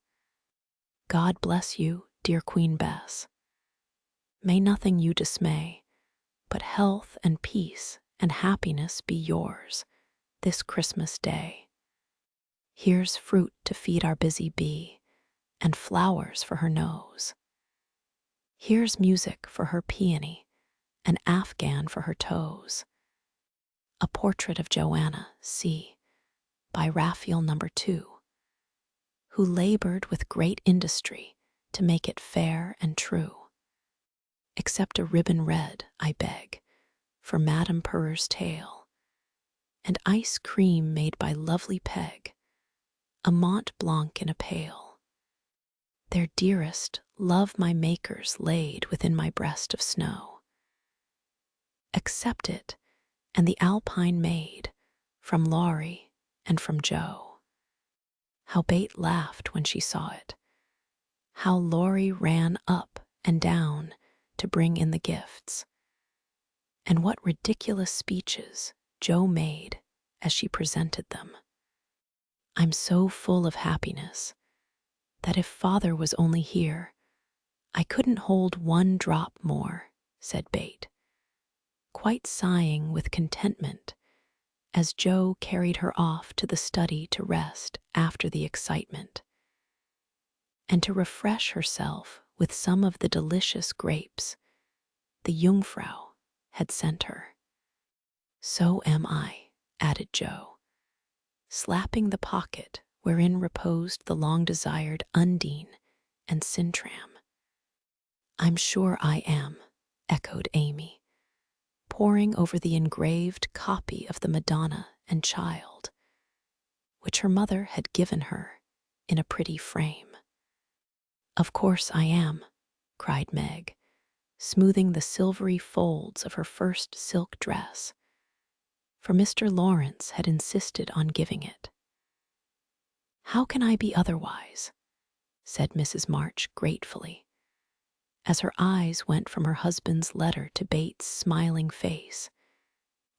God bless you, dear Queen Bess. May nothing you dismay, but health and peace and happiness be yours this Christmas day. Here's fruit to feed our busy bee, and flowers for her nose. Here's music for her peony, an afghan for her toes. A portrait of Joanna, C., by Raphael No. 2, who labored with great industry to make it fair and true. Accept a ribbon red, I beg, for Madame Purr's tail, and ice cream made by lovely Peg, a Mont Blanc in a pail. Their dearest love my makers laid within my breast of snow. Accept it, and the Alpine maid, from Laurie and from Joe. How Bate laughed when she saw it. How Laurie ran up and down to bring in the gifts. And what ridiculous speeches Joe made as she presented them. I'm so full of happiness that if Father was only here, I couldn't hold one drop more, said Bate, quite sighing with contentment as Joe carried her off to the study to rest after the excitement, and to refresh herself with some of the delicious grapes the Jungfrau had sent her. So am I, added Joe, slapping the pocket wherein reposed the long-desired Undine and Sintram. I'm sure I am, echoed Amy, poring over the engraved copy of the Madonna and Child, which her mother had given her in a pretty frame. Of course I am, cried Meg, smoothing the silvery folds of her first silk dress, for Mr. Lawrence had insisted on giving it. How can I be otherwise? Said Mrs. March gratefully, as her eyes went from her husband's letter to Bates' smiling face,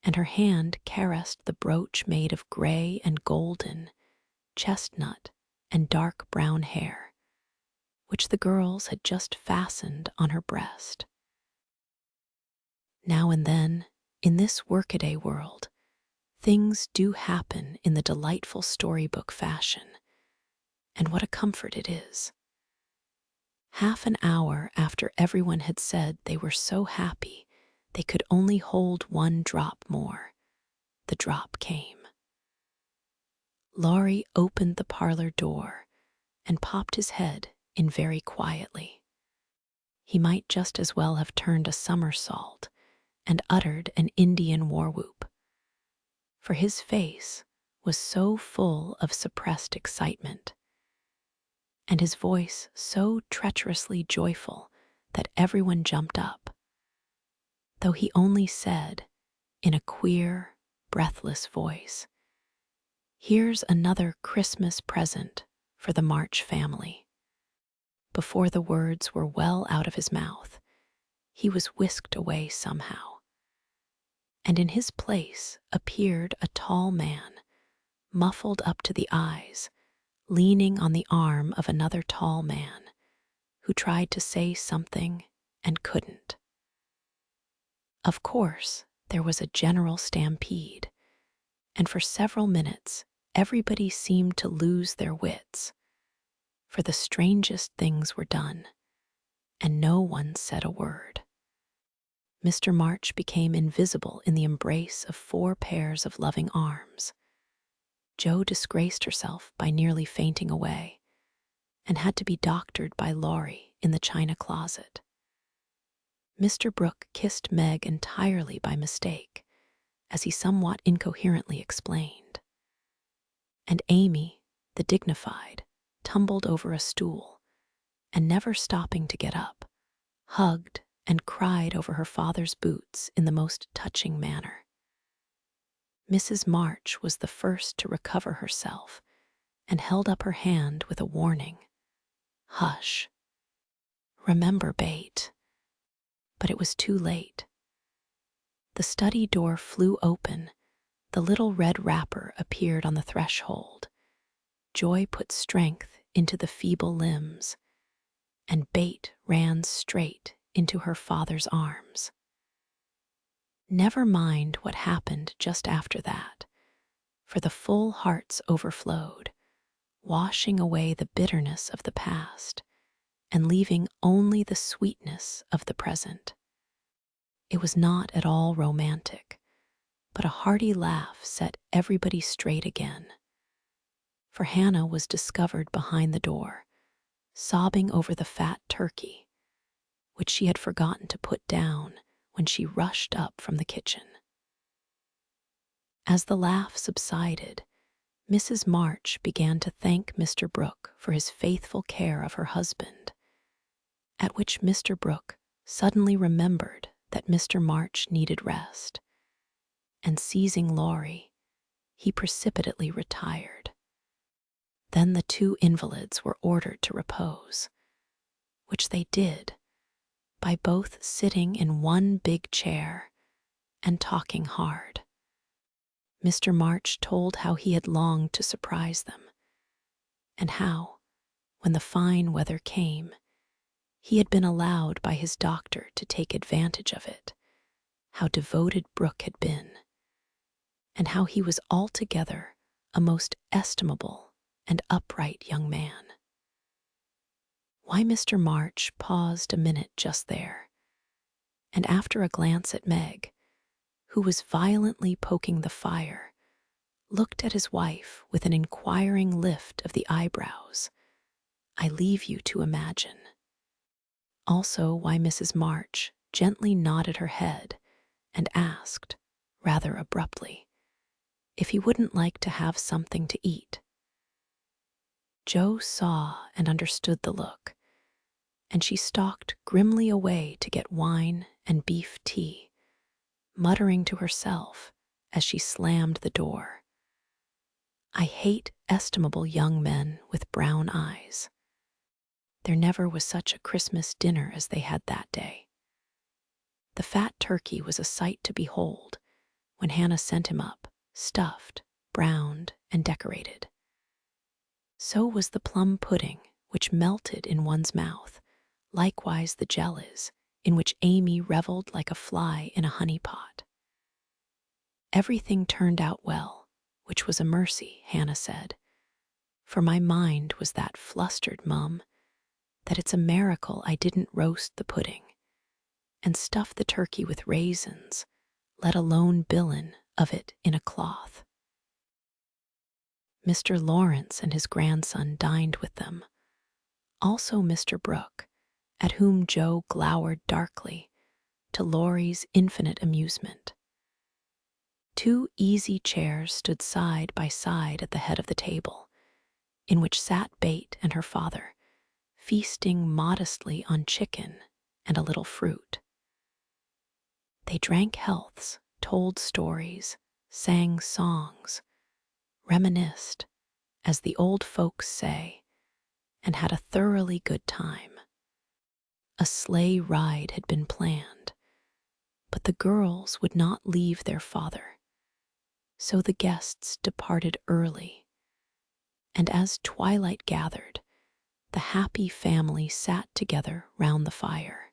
and her hand caressed the brooch made of gray and golden, chestnut and dark brown hair, which the girls had just fastened on her breast. Now and then, in this workaday world, things do happen in the delightful storybook fashion, and what a comfort it is. Half an hour after everyone had said they were so happy they could only hold one drop more, the drop came. Laurie opened the parlor door and popped his head in very quietly. He might just as well have turned a somersault and uttered an Indian war whoop, for his face was so full of suppressed excitement, and his voice so treacherously joyful that everyone jumped up, though he only said, in a queer, breathless voice, "Here's another Christmas present for the March family." Before the words were well out of his mouth, he was whisked away somehow, and in his place appeared a tall man, muffled up to the eyes, leaning on the arm of another tall man who tried to say something and couldn't. Of course, there was a general stampede, and for several minutes everybody seemed to lose their wits, for the strangest things were done, and no one said a word. Mr. March became invisible in the embrace of 4 pairs of loving arms. Jo disgraced herself by nearly fainting away and had to be doctored by Laurie in the china closet. Mr. Brooke kissed Meg entirely by mistake, as he somewhat incoherently explained. And Amy, the dignified, tumbled over a stool, and never stopping to get up, hugged and cried over her father's boots in the most touching manner. Mrs. March was the first to recover herself and held up her hand with a warning. "Hush. Remember Bate." But it was too late. The study door flew open, the little red wrapper appeared on the threshold. Joy put strength into the feeble limbs, and Bate ran straight into her father's arms. Never mind what happened just after that, for the full hearts overflowed, washing away the bitterness of the past and leaving only the sweetness of the present. It was not at all romantic, but a hearty laugh set everybody straight again. For Hannah was discovered behind the door, sobbing over the fat turkey, which she had forgotten to put down when she rushed up from the kitchen. As the laugh subsided, Mrs. March began to thank Mr. Brooke for his faithful care of her husband, at which Mr. Brooke suddenly remembered that Mr. March needed rest, and seizing Laurie, he precipitately retired. Then the 2 invalids were ordered to repose, which they did by both sitting in one big chair and talking hard. Mr. March told how he had longed to surprise them, and how, when the fine weather came, he had been allowed by his doctor to take advantage of it, how devoted Brooke had been, and how he was altogether a most estimable and upright young man. Why, Mr. March paused a minute just there, and after a glance at Meg, who was violently poking the fire, looked at his wife with an inquiring lift of the eyebrows. I leave you to imagine. Also why Mrs. March gently nodded her head and asked, rather abruptly, if he wouldn't like to have something to eat. Jo saw and understood the look, and she stalked grimly away to get wine and beef tea, muttering to herself as she slammed the door, "I hate estimable young men with brown eyes." There never was such a Christmas dinner as they had that day. The fat turkey was a sight to behold when Hannah sent him up, stuffed, browned, and decorated. So was the plum pudding, which melted in one's mouth, likewise the jellies, in which Amy reveled like a fly in a honey pot. Everything turned out well, which was a mercy, Hannah said, for my mind was that flustered, Mum, that it's a miracle I didn't roast the pudding and stuff the turkey with raisins, let alone bilin of it in a cloth. Mr. Lawrence and his grandson dined with them, also Mr. Brooke, at whom Jo glowered darkly, to Laurie's infinite amusement. 2 easy chairs stood side by side at the head of the table, in which sat Bate and her father, feasting modestly on chicken and a little fruit. They drank healths, told stories, sang songs, reminisced, as the old folks say, and had a thoroughly good time. A sleigh ride had been planned, but the girls would not leave their father, so the guests departed early, and as twilight gathered, the happy family sat together round the fire.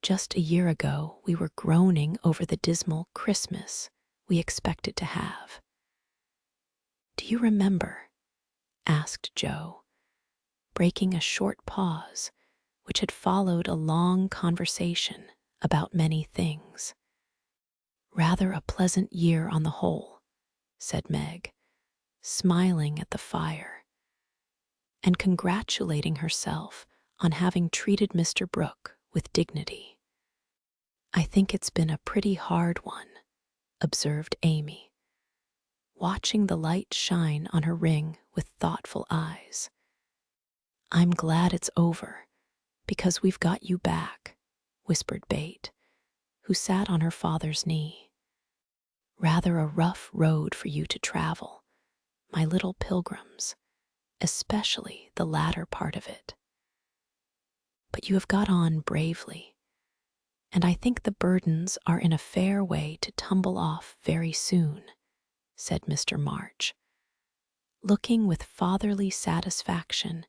Just a year ago, we were groaning over the dismal Christmas we expected to have. "Do you remember?" asked Joe, breaking a short pause which had followed a long conversation about many things. "Rather a pleasant year on the whole," said Meg, smiling at the fire and congratulating herself on having treated Mr. Brooke with dignity. "I think it's been a pretty hard one," observed Amy, watching the light shine on her ring with thoughtful eyes. "I'm glad it's over, because we've got you back," whispered Bate, who sat on her father's knee. "Rather a rough road for you to travel, my little pilgrims, especially the latter part of it. But you have got on bravely, and I think the burdens are in a fair way to tumble off very soon," said Mr. March, looking with fatherly satisfaction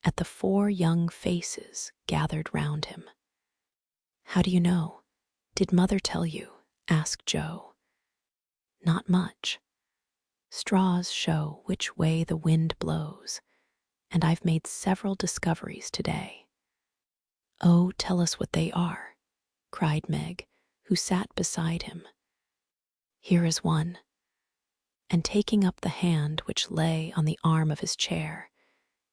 at the 4 young faces gathered round him. "How do you know? Did Mother tell you?" asked Joe. "Not much. Straws show which way the wind blows, and I've made several discoveries today." "Oh, tell us what they are," cried Meg, who sat beside him. "Here is one," and taking up the hand which lay on the arm of his chair,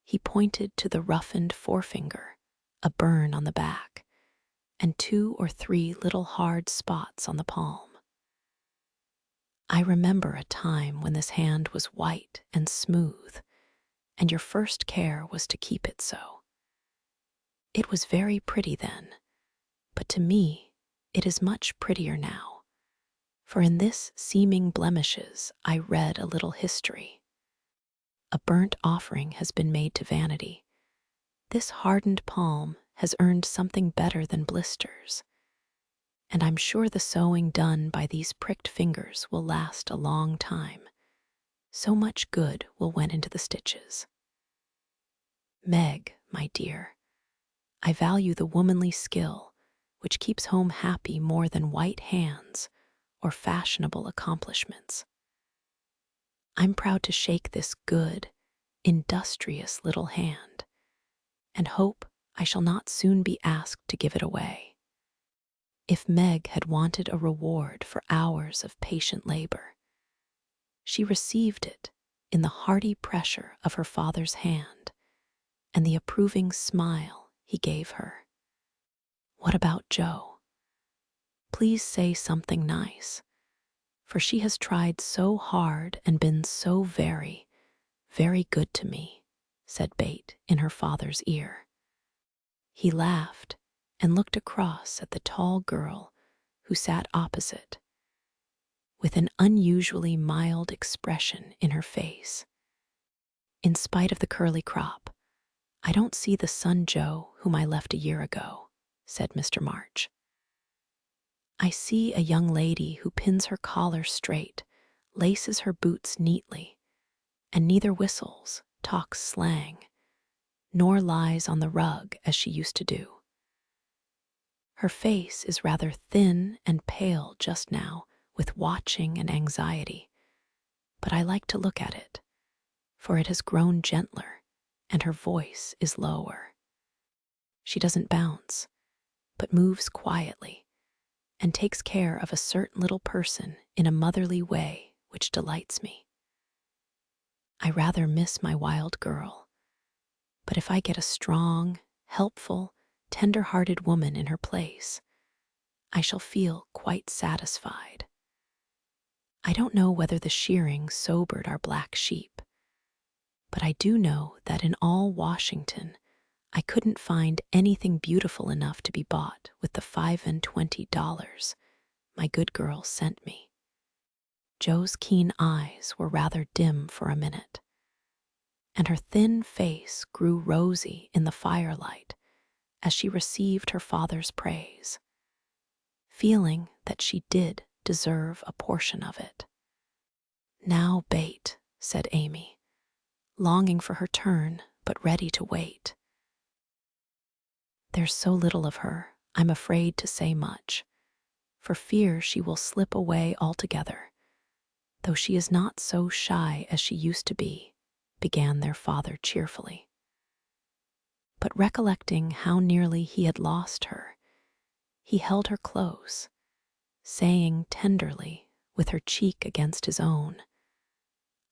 he pointed to the roughened forefinger, a burn on the back, and 2 or 3 little hard spots on the palm. "I remember a time when this hand was white and smooth, and your first care was to keep it so. It was very pretty then, but to me it is much prettier now, for in this seeming blemishes I read a little history. A burnt offering has been made to vanity. This hardened palm has earned something better than blisters, and I'm sure the sewing done by these pricked fingers will last a long time. So much good will went into the stitches. Meg, my dear, I value the womanly skill which keeps home happy more than white hands or fashionable accomplishments. I'm proud to shake this good, industrious little hand, and hope I shall not soon be asked to give it away." If Meg had wanted a reward for hours of patient labor, she received it in the hearty pressure of her father's hand and the approving smile he gave her. "What about Joe? Please say something nice, for she has tried so hard and been so very, very good to me," said Bate in her father's ear. He laughed and looked across at the tall girl who sat opposite, with an unusually mild expression in her face. "In spite of the curly crop, I don't see the son Joe whom I left a year ago," said Mr. March. "I see a young lady who pins her collar straight, laces her boots neatly, and neither whistles, talks slang, nor lies on the rug as she used to do. Her face is rather thin and pale just now with watching and anxiety, but I like to look at it, for it has grown gentler and her voice is lower. She doesn't bounce, but moves quietly and takes care of a certain little person in a motherly way which delights me. I rather miss my wild girl, but if I get a strong, helpful, tender-hearted woman in her place, I shall feel quite satisfied. I don't know whether the shearing sobered our black sheep, but I do know that in all Washington I couldn't find anything beautiful enough to be bought with the $25 my good girl sent me." Joe's keen eyes were rather dim for a minute, and her thin face grew rosy in the firelight as she received her father's praise, feeling that she did deserve a portion of it. "Now, Bate," said Amy, longing for her turn, but ready to wait. There's so little of her, I'm afraid to say much, for fear she will slip away altogether, though she is not so shy as she used to be, began their father cheerfully. But recollecting how nearly he had lost her, he held her close, saying tenderly, with her cheek against his own,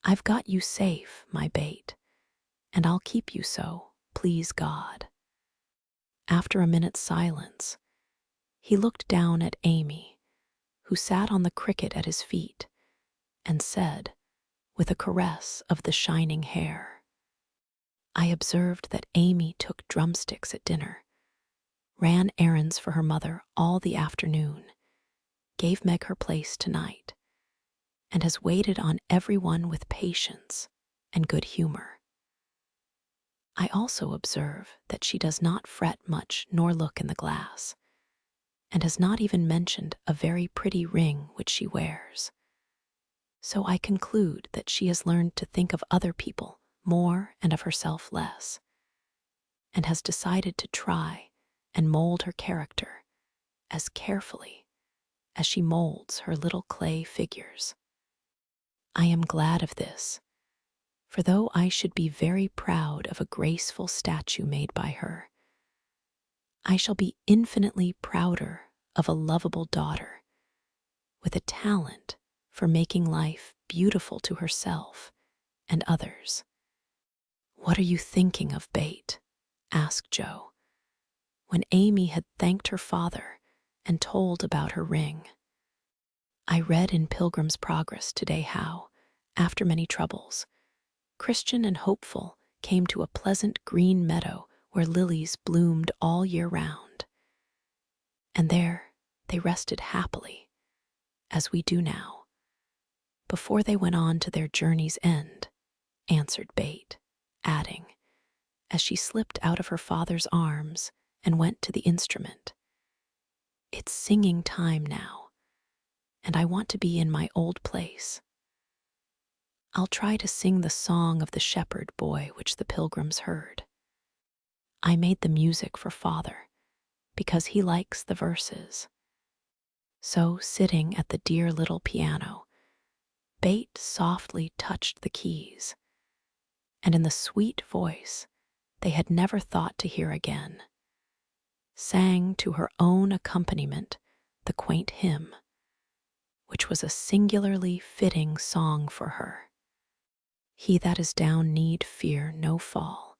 "I've got you safe, my bait, and I'll keep you so, please God." After a minute's silence, he looked down at Amy, who sat on the cricket at his feet, and said, with a caress of the shining hair, "I observed that Amy took drumsticks at dinner, ran errands for her mother all the afternoon, gave Meg her place tonight, and has waited on everyone with patience and good humor. I also observe that she does not fret much nor look in the glass, and has not even mentioned a very pretty ring which she wears. So I conclude that she has learned to think of other people more and of herself less, and has decided to try and mold her character as carefully as she molds her little clay figures. I am glad of this, for though I should be very proud of a graceful statue made by her, I shall be infinitely prouder of a lovable daughter with a talent for making life beautiful to herself and others." "What are you thinking of, Bate?" asked Joe, when Amy had thanked her father and told about her ring. "I read in Pilgrim's Progress today how, after many troubles, Christian and Hopeful came to a pleasant green meadow where lilies bloomed all year round. And there they rested happily, as we do now, before they went on to their journey's end," answered Bate, adding, as she slipped out of her father's arms and went to the instrument, "It's singing time now, and I want to be in my old place. I'll try to sing the song of the shepherd boy which the pilgrims heard. I made the music for father, because he likes the verses." So, sitting at the dear little piano, Bate softly touched the keys, and in the sweet voice they had never thought to hear again, sang to her own accompaniment the quaint hymn, which was a singularly fitting song for her. "He that is down need fear no fall,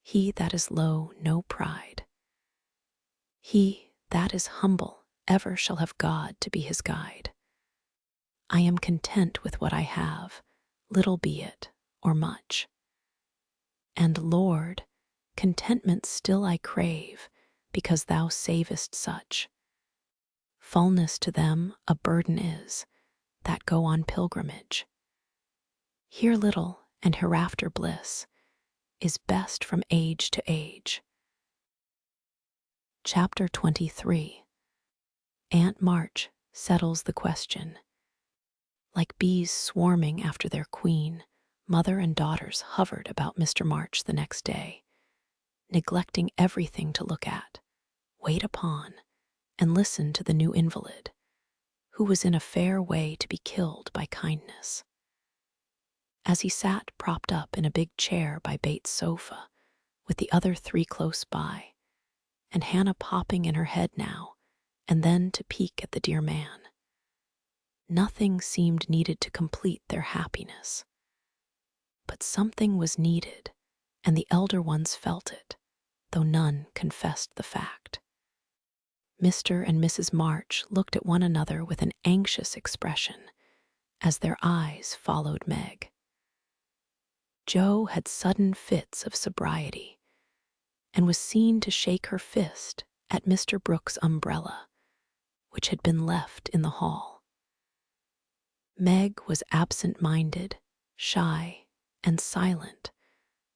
he that is low no pride. He that is humble ever shall have God to be his guide. I am content with what I have, little be it or much. And Lord, contentment still I crave, because thou savest such. Fullness to them a burden is, that go on pilgrimage. Here little and hereafter bliss is best from age to age." Chapter 23. Aunt March settles the question. Like bees swarming after their queen, mother and daughters hovered about Mr. March the next day, neglecting everything to look at, wait upon, and listen to the new invalid, who was in a fair way to be killed by kindness. As he sat propped up in a big chair by Bates' sofa, with the other three close by, and Hannah popping in her head now and then to peek at the dear man, nothing seemed needed to complete their happiness. But something was needed, and the elder ones felt it, though none confessed the fact. Mr. and Mrs. March looked at one another with an anxious expression as their eyes followed Meg. Jo had sudden fits of sobriety, and was seen to shake her fist at Mr. Brooks' umbrella, which had been left in the hall. Meg was absent-minded, shy, and silent,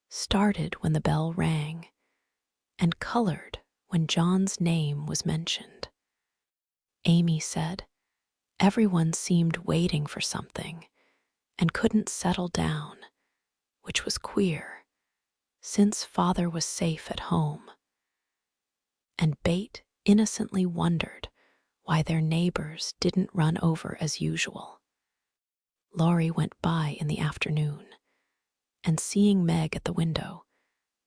started when the bell rang, and colored when John's name was mentioned. Amy said, everyone seemed waiting for something, and couldn't settle down, which was queer, since father was safe at home. And Bate innocently wondered why their neighbors didn't run over as usual. Laurie went by in the afternoon, and seeing Meg at the window,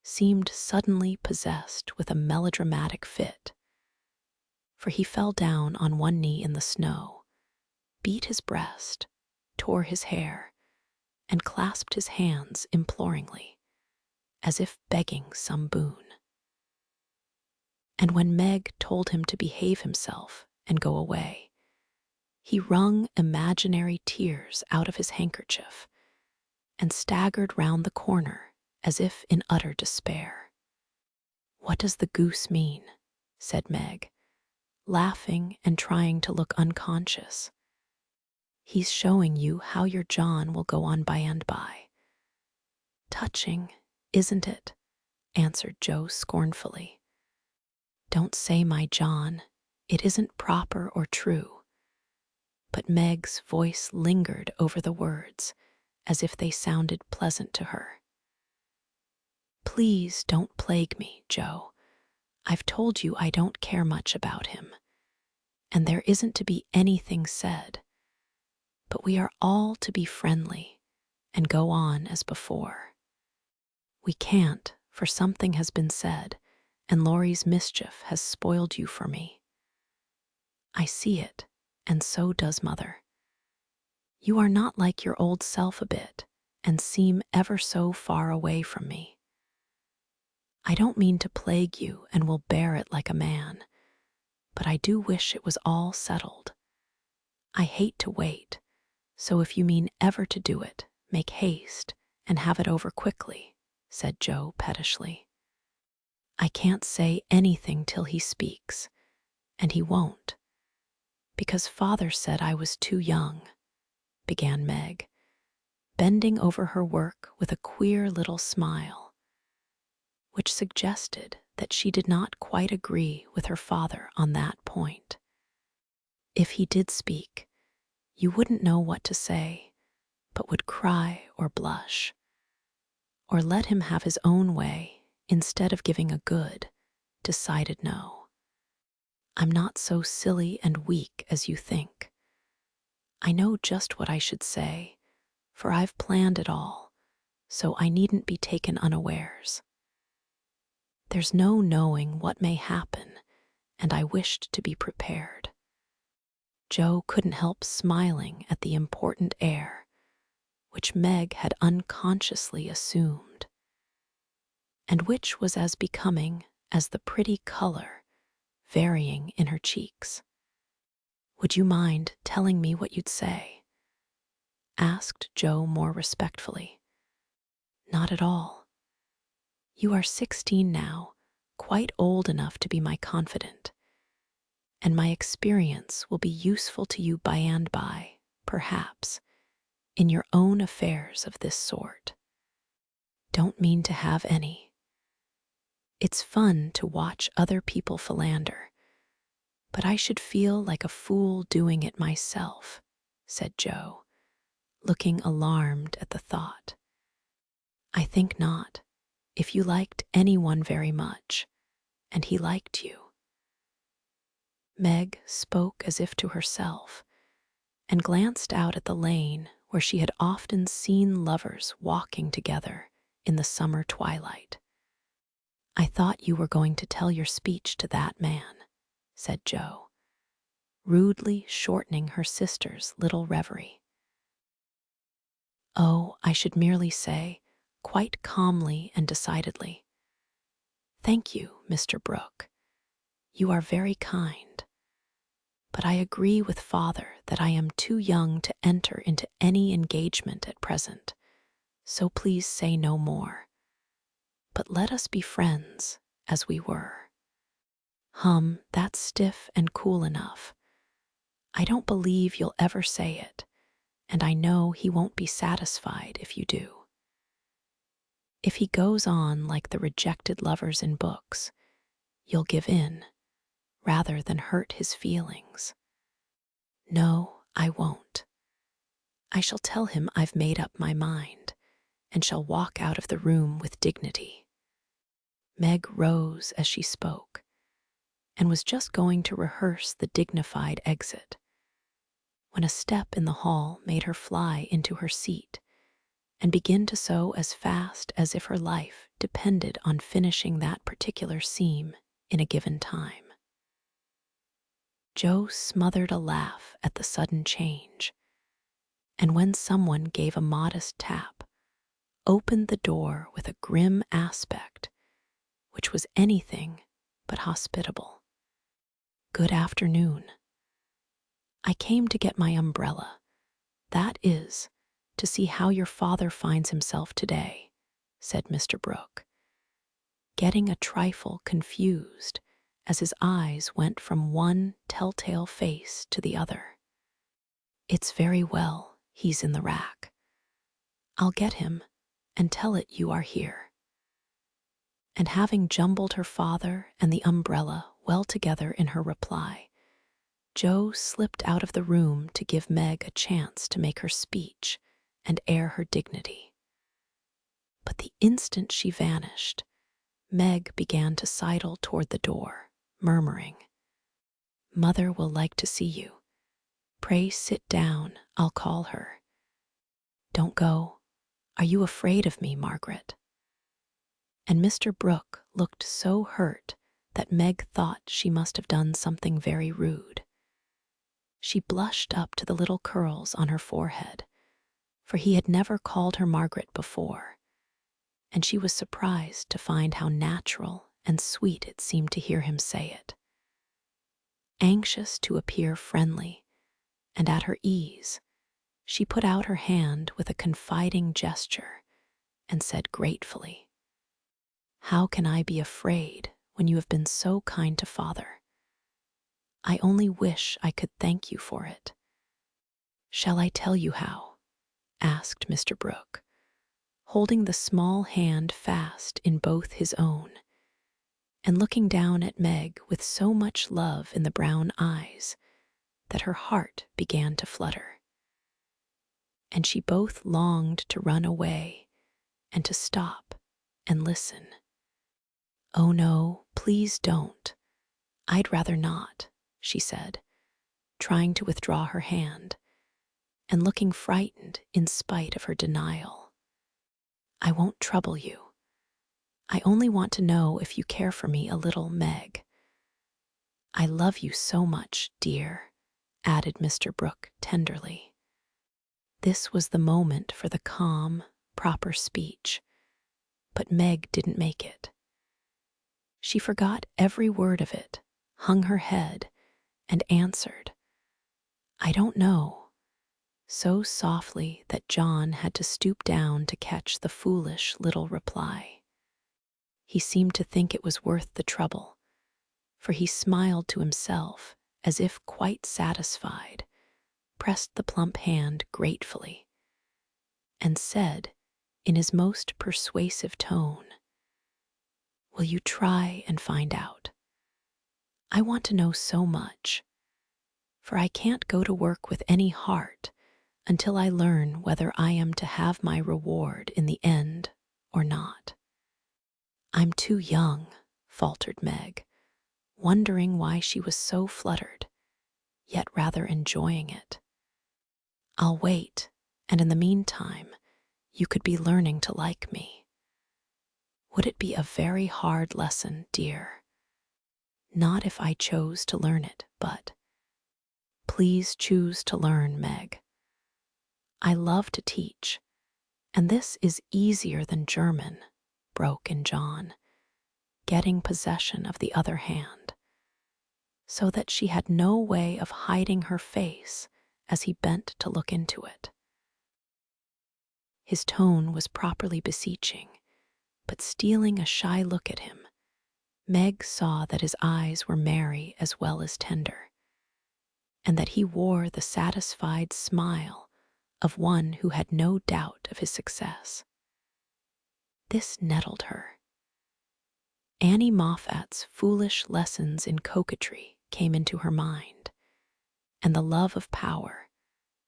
seemed suddenly possessed with a melodramatic fit. For he fell down on one knee in the snow, beat his breast, tore his hair, and clasped his hands imploringly, as if begging some boon. And when Meg told him to behave himself and go away, he wrung imaginary tears out of his handkerchief and staggered round the corner as if in utter despair. "What does the goose mean?" said Meg, laughing and trying to look unconscious. "He's showing you how your John will go on by and by." "Touching, isn't it?" answered Joe scornfully. "Don't say my John. It isn't proper or true." But Meg's voice lingered over the words as if they sounded pleasant to her. "Please don't plague me, Joe. I've told you I don't care much about him, and there isn't to be anything said. But we are all to be friendly and go on as before. We can't, for something has been said, and Laurie's mischief has spoiled you for me. I see it, and so does Mother. You are not like your old self a bit, and seem ever so far away from me. I don't mean to plague you and will bear it like a man, but I do wish it was all settled. I hate to wait, so if you mean ever to do it, make haste and have it over quickly," said Joe pettishly. "I can't say anything till he speaks, and he won't, because father said I was too young," began Meg, bending over her work with a queer little smile, which suggested that she did not quite agree with her father on that point. "If he did speak, you wouldn't know what to say, but would cry or blush, or let him have his own way instead of giving a good, decided no. I'm not so silly and weak as you think. I know just what I should say, for I've planned it all, so I needn't be taken unawares. There's no knowing what may happen, and I wished to be prepared." Joe couldn't help smiling at the important air which Meg had unconsciously assumed, and which was as becoming as the pretty color varying in her cheeks. "Would you mind telling me what you'd say?" asked Joe more respectfully. "Not at all. You are 16 now, quite old enough to be my confidant, and my experience will be useful to you by and by, perhaps, in your own affairs of this sort. Don't mean to have any. It's fun to watch other people philander, but I should feel like a fool doing it myself," said Joe, looking alarmed at the thought. "I think not, if you liked anyone very much, and he liked you." Meg spoke as if to herself, and glanced out at the lane where she had often seen lovers walking together in the summer twilight. "I thought you were going to tell your speech to that man," said Joe, rudely shortening her sister's little reverie. "Oh, I should merely say, quite calmly and decidedly, 'Thank you, Mr. Brooke. You are very kind. But I agree with father that I am too young to enter into any engagement at present, so please say no more. But let us be friends, as we were.' That's stiff and cool enough. I don't believe you'll ever say it, and I know he won't be satisfied if you do. If he goes on like the rejected lovers in books, you'll give in, rather than hurt his feelings." "No, I won't. I shall tell him I've made up my mind, and shall walk out of the room with dignity." Meg rose as she spoke, and was just going to rehearse the dignified exit, when a step in the hall made her fly into her seat and begin to sew as fast as if her life depended on finishing that particular seam in a given time. Jo smothered a laugh at the sudden change, and when someone gave a modest tap, opened the door with a grim aspect which was anything but hospitable. "Good afternoon. I came to get my umbrella. That is, to see how your father finds himself today," said Mr. Brooke, getting a trifle confused as his eyes went from one telltale face to the other. "It's very well, he's in the rack. I'll get him and tell it you are here." And having jumbled her father and the umbrella well together in her reply, Jo slipped out of the room to give Meg a chance to make her speech and air her dignity. But the instant she vanished, Meg began to sidle toward the door, murmuring, "Mother will like to see you. Pray sit down, I'll call her." "Don't go. Are you afraid of me, Margaret?" And Mr. Brooke looked so hurt that Meg thought she must have done something very rude. She blushed up to the little curls on her forehead, for he had never called her Margaret before, and she was surprised to find how natural and sweet it seemed to hear him say it. Anxious to appear friendly and at her ease, she put out her hand with a confiding gesture and said gratefully, "How can I be afraid when you have been so kind to Father? I only wish I could thank you for it." "Shall I tell you how?" asked Mr. Brooke, holding the small hand fast in both his own, and looking down at Meg with so much love in the brown eyes that her heart began to flutter. And she both longed to run away and to stop and listen. "Oh no, please don't. I'd rather not," she said, trying to withdraw her hand and looking frightened in spite of her denial. "I won't trouble you. I only want to know if you care for me a little, Meg." "I love you so much, dear," added Mr. Brooke tenderly. This was the moment for the calm, proper speech, but Meg didn't make it. She forgot every word of it, hung her head, and answered, "I don't know," so softly that John had to stoop down to catch the foolish little reply. He seemed to think it was worth the trouble, for he smiled to himself as if quite satisfied, pressed the plump hand gratefully, and said in his most persuasive tone, "Will you try and find out? I want to know so much, for I can't go to work with any heart until I learn whether I am to have my reward in the end or not." "I'm too young," faltered Meg, wondering why she was so fluttered, yet rather enjoying it. "I'll wait, and in the meantime, you could be learning to like me." "Would it be a very hard lesson, dear?" "Not if I chose to learn it, but—" "Please choose to learn, Meg. I love to teach, and this is easier than German," broke in John, getting possession of the other hand, so that she had no way of hiding her face as he bent to look into it. His tone was properly beseeching, but stealing a shy look at him, Meg saw that his eyes were merry as well as tender, and that he wore the satisfied smile of one who had no doubt of his success. This nettled her. Annie Moffat's foolish lessons in coquetry came into her mind, and the love of power,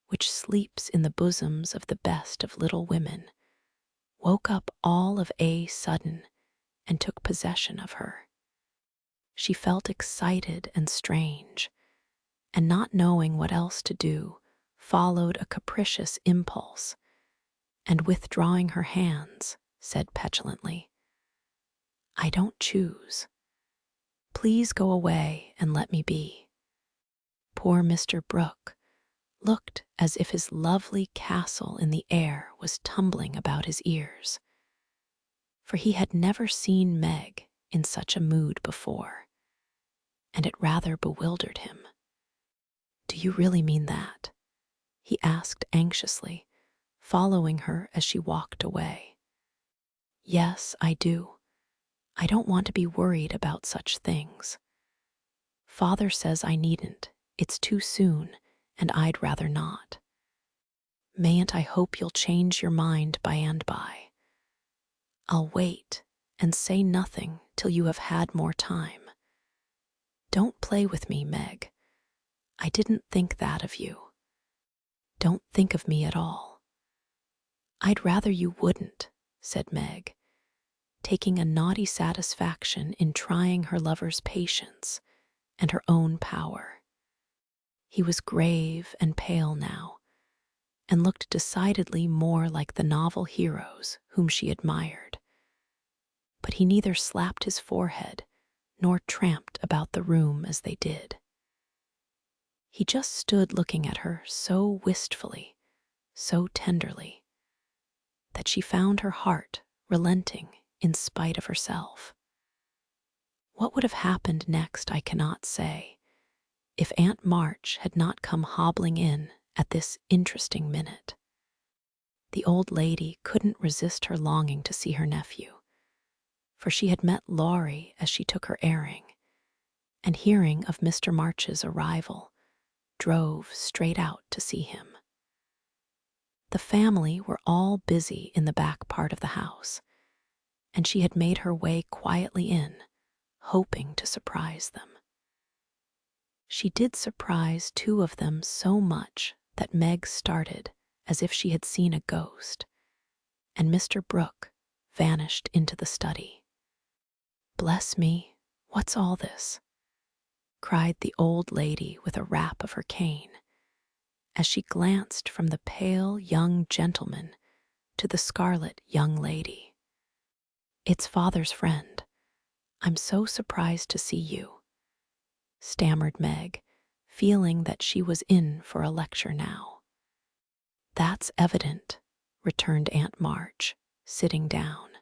which sleeps in the bosoms of the best of little women, woke up all of a sudden and took possession of her. She felt excited and strange, and not knowing what else to do, followed a capricious impulse, and withdrawing her hands, said petulantly, "I don't choose. Please go away and let me be." Poor Mr. Brooke looked as if his lovely castle in the air was tumbling about his ears, for he had never seen Meg in such a mood before, and it rather bewildered him. "Do you really mean that?" he asked anxiously, following her as she walked away. "Yes, I do. I don't want to be worried about such things. Father says I needn't. It's too soon, and I'd rather not. Mayn't I hope you'll change your mind by and by? I'll wait and say nothing till you have had more time. Don't play with me, Meg. I didn't think that of you. Don't think of me at all." "I'd rather you wouldn't," said Meg, taking a naughty satisfaction in trying her lover's patience and her own power. He was grave and pale now, and looked decidedly more like the novel heroes whom she admired. But he neither slapped his forehead nor tramped about the room as they did. He just stood looking at her so wistfully, so tenderly, that she found her heart relenting in spite of herself. What would have happened next I cannot say, if Aunt March had not come hobbling in at this interesting minute. The old lady couldn't resist her longing to see her nephew, for she had met Laurie as she took her airing, and hearing of Mr. March's arrival, drove straight out to see him. The family were all busy in the back part of the house, and she had made her way quietly in, hoping to surprise them. She did surprise two of them so much that Meg started as if she had seen a ghost, and Mr. Brooke vanished into the study. "Bless me, what's all this?" cried the old lady with a rap of her cane, as she glanced from the pale young gentleman to the scarlet young lady. "It's father's friend. I'm so surprised to see you," stammered Meg, feeling that she was in for a lecture now. "That's evident," returned Aunt March, sitting down.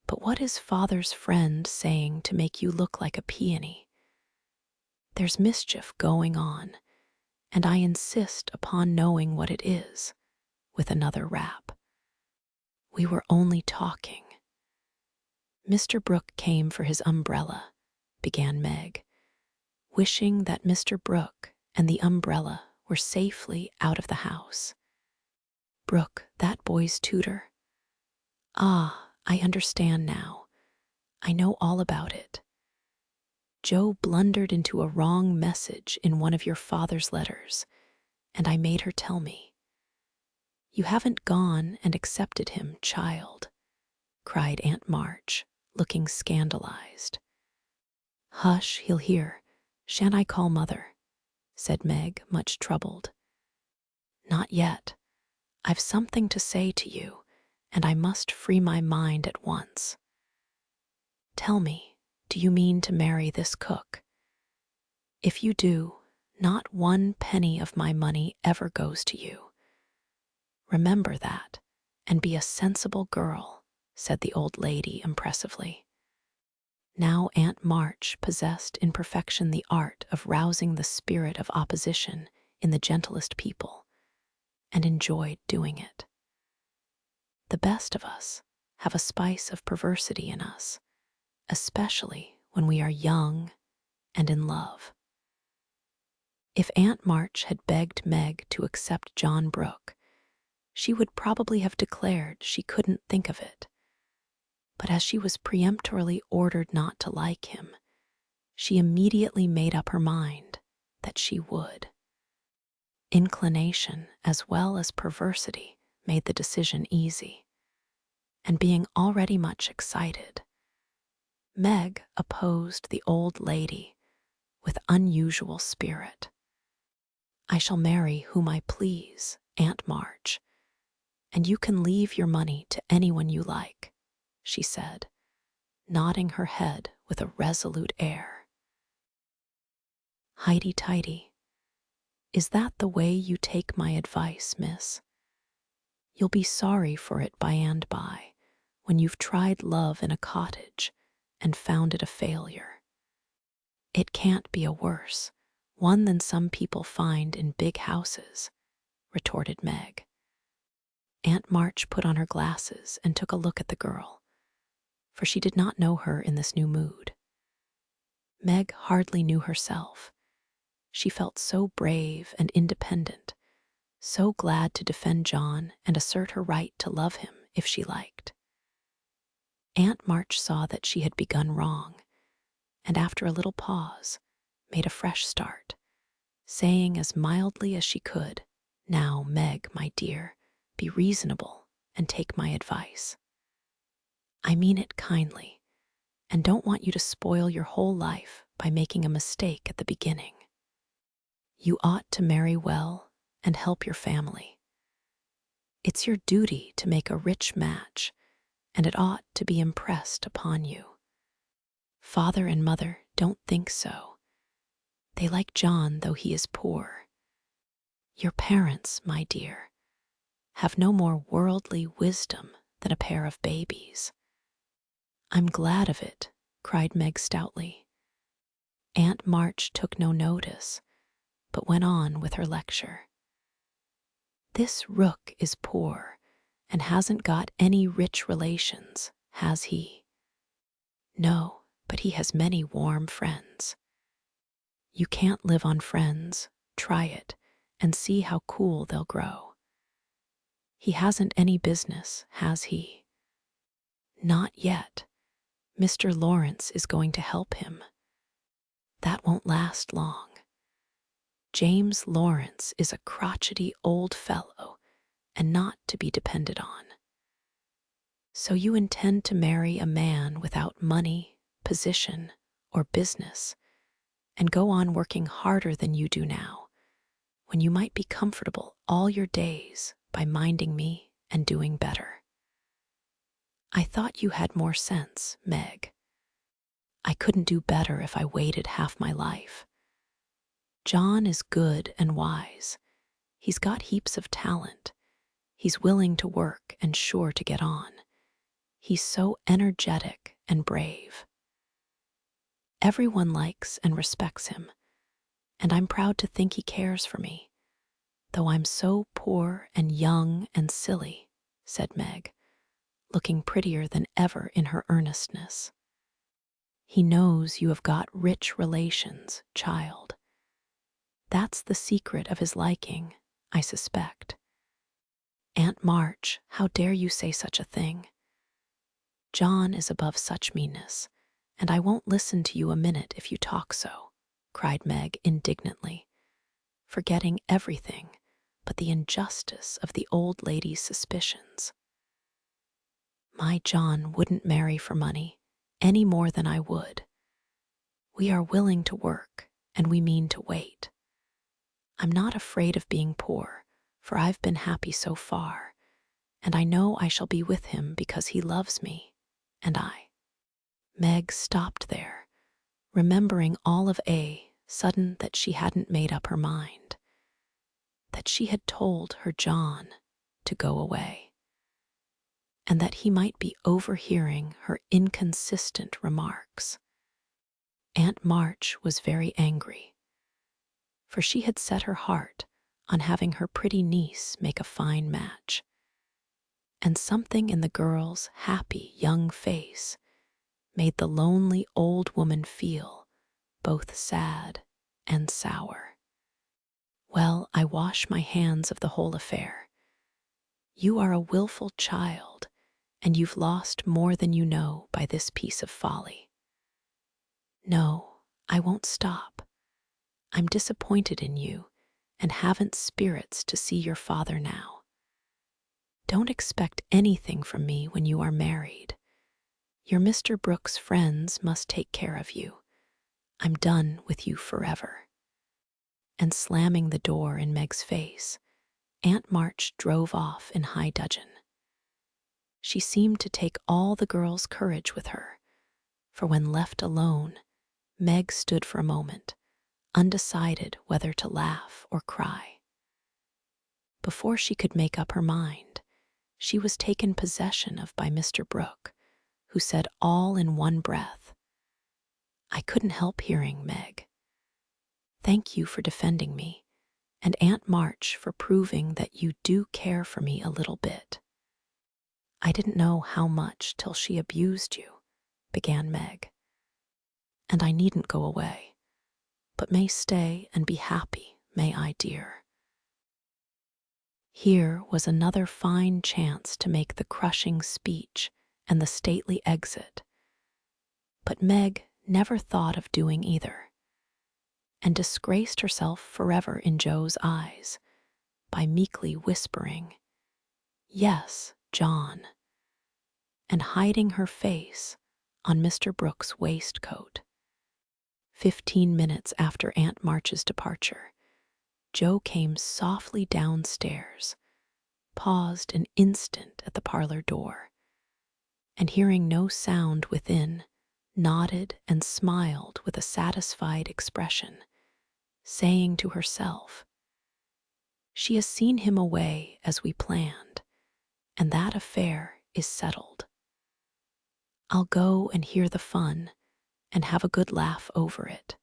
"But what is father's friend saying to make you look like a peony? There's mischief going on, and I insist upon knowing what it is," with another rap. "We were only talking." "Mr. Brooke came for his umbrella," began Meg, wishing that Mr. Brooke and the umbrella were safely out of the house. "Brooke, that boy's tutor? Ah, I understand now. I know all about it. Joe blundered into a wrong message in one of your father's letters, and I made her tell me. You haven't gone and accepted him, child," cried Aunt March, looking scandalized. "Hush, he'll hear. Shan't I call mother?" said Meg, much troubled. "Not yet. I've something to say to you, and I must free my mind at once. Tell me, do you mean to marry this cook? If you do, not 1 penny of my money ever goes to you. Remember that, and be a sensible girl," said the old lady impressively. Now Aunt March possessed in perfection the art of rousing the spirit of opposition in the gentlest people, and enjoyed doing it. The best of us have a spice of perversity in us, especially when we are young and in love. If Aunt March had begged Meg to accept John Brooke, she would probably have declared she couldn't think of it. But as she was peremptorily ordered not to like him, she immediately made up her mind that she would. Inclination as well as perversity made the decision easy. and being already much excited. Meg opposed the old lady with unusual spirit. "I shall marry whom I please, Aunt March, and you can leave your money to anyone you like," she said, nodding her head with a resolute air. "Highty-tighty, is that the way you take my advice, miss? You'll be sorry for it by and by, when you've tried love in a cottage and found it a failure. It can't be a worse one than some people find in big houses," retorted Meg. Aunt March put on her glasses and took a look at the girl, for she did not know her in this new mood. Meg hardly knew herself. She felt so brave and independent, so glad to defend John and assert her right to love him if she liked. Aunt March saw that she had begun wrong, and after a little pause, made a fresh start, saying as mildly as she could, "Now, Meg, my dear, be reasonable and take my advice. I mean it kindly, and don't want you to spoil your whole life by making a mistake at the beginning. You ought to marry well and help your family. It's your duty to make a rich match, and it ought to be impressed upon you. Father and mother don't think so. They like John though he is poor. Your parents, my dear, have no more worldly wisdom than a pair of babies." "I'm glad of it," cried Meg stoutly. Aunt March took no notice, but went on with her lecture. "This Rook is poor and hasn't got any rich relations, has he? No, but he has many warm friends. You can't live on friends. Try it, and see how cool they'll grow. He hasn't any business, has he?" "Not yet. Mr. Lawrence is going to help him. That won't last long. James Lawrence is a crotchety old fellow and not to be depended on. So you intend to marry a man without money, position, or business, and go on working harder than you do now, when you might be comfortable all your days by minding me and doing better. I thought you had more sense, Meg. I couldn't do better if I waited half my life. John is good and wise. He's got heaps of talent. He's willing to work and sure to get on. He's so energetic and brave. Everyone likes and respects him, and I'm proud to think he cares for me, though I'm so poor and young and silly," said Meg, looking prettier than ever in her earnestness. "He knows you have got rich relations, child. That's the secret of his liking, I suspect. Aunt March, how dare you say such a thing? John is above such meanness, and I won't listen to you a minute if you talk so," cried Meg indignantly, forgetting everything but the injustice of the old lady's suspicions. "My John wouldn't marry for money any more than I would. We are willing to work, and we mean to wait. I'm not afraid of being poor, for I've been happy so far, and I know I shall be with him because he loves me, and I—" Meg stopped there, remembering all of a sudden that she hadn't made up her mind, that she had told her John to go away, and that he might be overhearing her inconsistent remarks. Aunt March was very angry, for she had set her heart on having her pretty niece make a fine match, and something in the girl's happy young face made the lonely old woman feel both sad and sour. "Well, I wash my hands of the whole affair. You are a willful child, and you've lost more than you know by this piece of folly. No, I won't stop. I'm disappointed in you and haven't spirits to see your father now. Don't expect anything from me when you are married. Your Mr. Brooks' friends must take care of you. I'm done with you forever." And slamming the door in Meg's face, Aunt March drove off in high dudgeon. She seemed to take all the girls' courage with her, for when left alone, Meg stood for a moment, undecided whether to laugh or cry. Before she could make up her mind, she was taken possession of by Mr. Brooke, who said all in one breath, "I couldn't help hearing, Meg. Thank you for defending me, and Aunt March for proving that you do care for me a little bit." "I didn't know how much till she abused you," began Meg. "And I needn't go away, but may stay and be happy, may I, dear?" Here was another fine chance to make the crushing speech and the stately exit, but Meg never thought of doing either, and disgraced herself forever in Joe's eyes by meekly whispering, "Yes, John," and hiding her face on Mr. Brooks' waistcoat. 15 minutes after Aunt March's departure, Joe came softly downstairs, paused an instant at the parlor door, and hearing no sound within, nodded and smiled with a satisfied expression, saying to herself, "She has seen him away as we planned, and that affair is settled. I'll go and hear the fun and have a good laugh over it."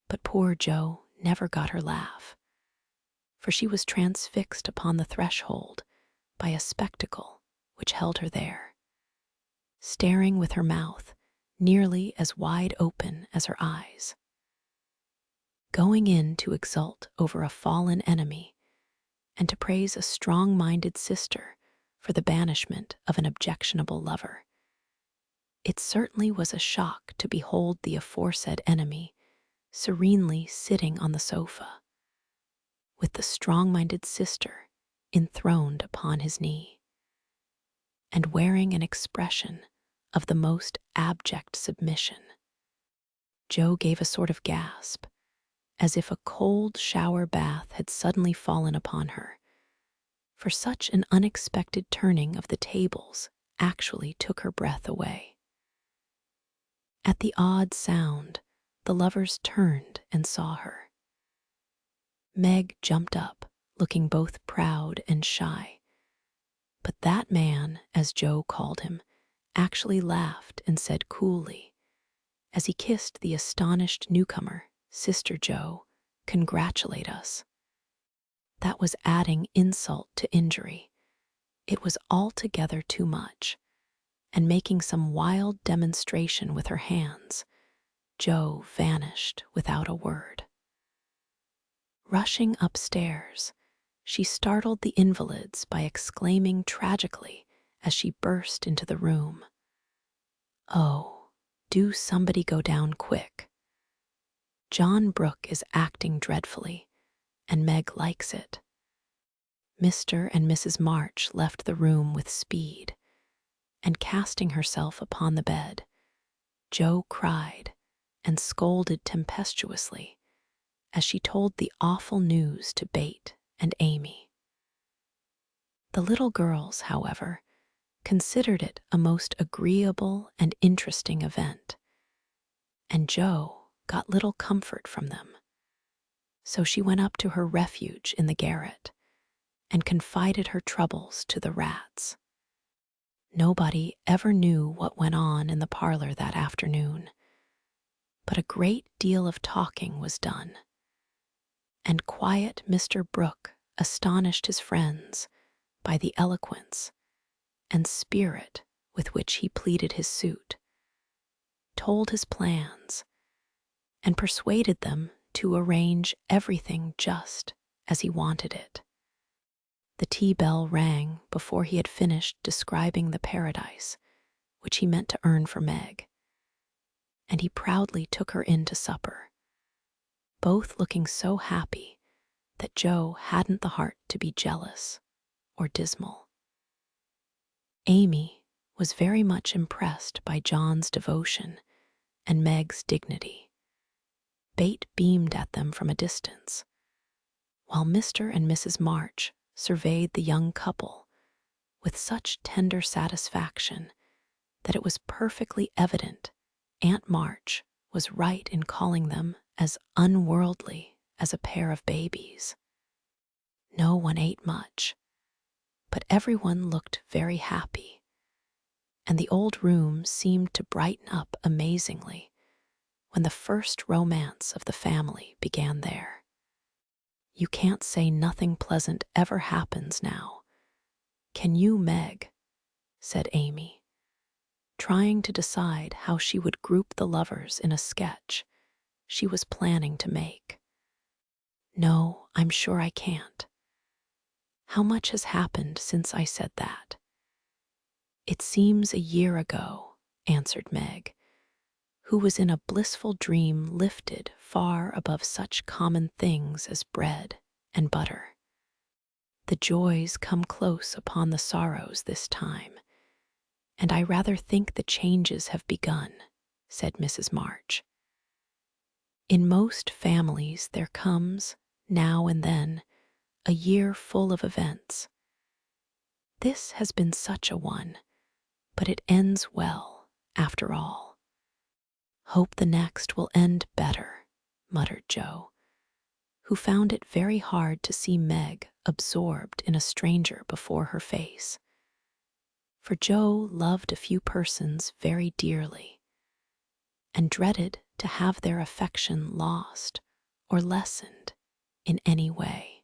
But poor Joe never got her laugh, for she was transfixed upon the threshold by a spectacle which held her there, staring with her mouth nearly as wide open as her eyes. Going in to exult over a fallen enemy and to praise a strong-minded sister for the banishment of an objectionable lover, it certainly was a shock to behold the aforesaid enemy serenely sitting on the sofa, with the strong-minded sister enthroned upon his knee, and wearing an expression of the most abject submission. Joe gave a sort of gasp, as if a cold shower bath had suddenly fallen upon her, for such an unexpected turning of the tables actually took her breath away. At the odd sound, the lovers turned and saw her. Meg jumped up, looking both proud and shy, but that man, as Joe called him, actually laughed and said coolly, as he kissed the astonished newcomer, "Sister Joe, congratulate us." That was adding insult to injury. It was altogether too much, and making some wild demonstration with her hands, Joe vanished without a word. Rushing upstairs, she startled the invalids by exclaiming tragically as she burst into the room, "Oh, do somebody go down quick. John Brooke is acting dreadfully, and Meg likes it." Mr. and Mrs. March left the room with speed, and casting herself upon the bed, Joe cried and scolded tempestuously as she told the awful news to Bate and Amy. The little girls, however, considered it a most agreeable and interesting event, and Joe got little comfort from them. So she went up to her refuge in the garret and confided her troubles to the rats. Nobody ever knew what went on in the parlor that afternoon, but a great deal of talking was done, and quiet Mr. Brooke astonished his friends by the eloquence and spirit with which he pleaded his suit, told his plans, and persuaded them to arrange everything just as he wanted it. The tea bell rang before he had finished describing the paradise which he meant to earn for Meg, and he proudly took her in to supper, both looking so happy that Joe hadn't the heart to be jealous or dismal. Amy was very much impressed by John's devotion and Meg's dignity. Bate beamed at them from a distance, while Mr. and Mrs. March surveyed the young couple with such tender satisfaction that it was perfectly evident Aunt March was right in calling them as unworldly as a pair of babies. No one ate much, but everyone looked very happy, and the old room seemed to brighten up amazingly when the first romance of the family began there. You can't say nothing pleasant ever happens now, can you, Meg? Said Amy, trying to decide how she would group the lovers in a sketch she was planning to make. No, I'm sure I can't. How much has happened since I said that? It seems a year ago, answered Meg, who was in a blissful dream lifted far above such common things as bread and butter. The joys come close upon the sorrows this time, and I rather think the changes have begun, said Mrs. March. In most families there comes, now and then, a year full of events. This has been such a one, but it ends well, after all. Hope the next will end better, muttered Joe, who found it very hard to see Meg absorbed in a stranger before her face. For Joe loved a few persons very dearly, and dreaded to have their affection lost or lessened in any way.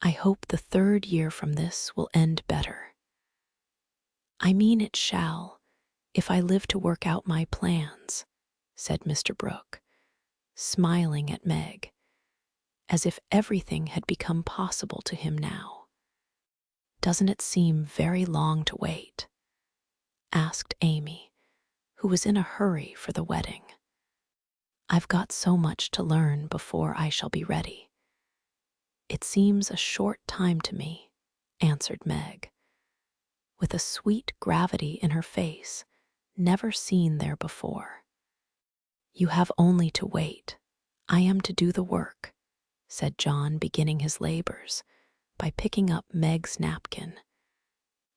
I hope the third year from this will end better. I mean it shall, if I live to work out my plans, said Mr. Brooke, smiling at Meg, as if everything had become possible to him now. Doesn't it seem very long to wait? Asked Amy, who was in a hurry for the wedding. I've got so much to learn before I shall be ready. It seems a short time to me, answered Meg, with a sweet gravity in her face never seen there before. You have only to wait. I am to do the work, said John, beginning his labors by picking up Meg's napkin,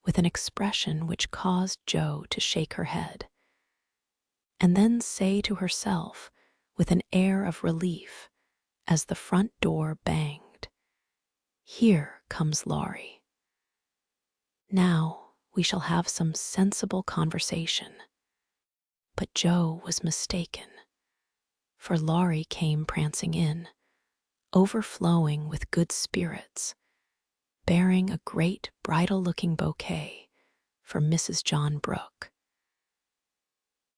with an expression which caused Joe to shake her head, and then say to herself with an air of relief as the front door banged, "Here comes Laurie. Now we shall have some sensible conversation." But Joe was mistaken, for Laurie came prancing in, overflowing with good spirits, bearing a great bridal-looking bouquet for Mrs. John Brooke,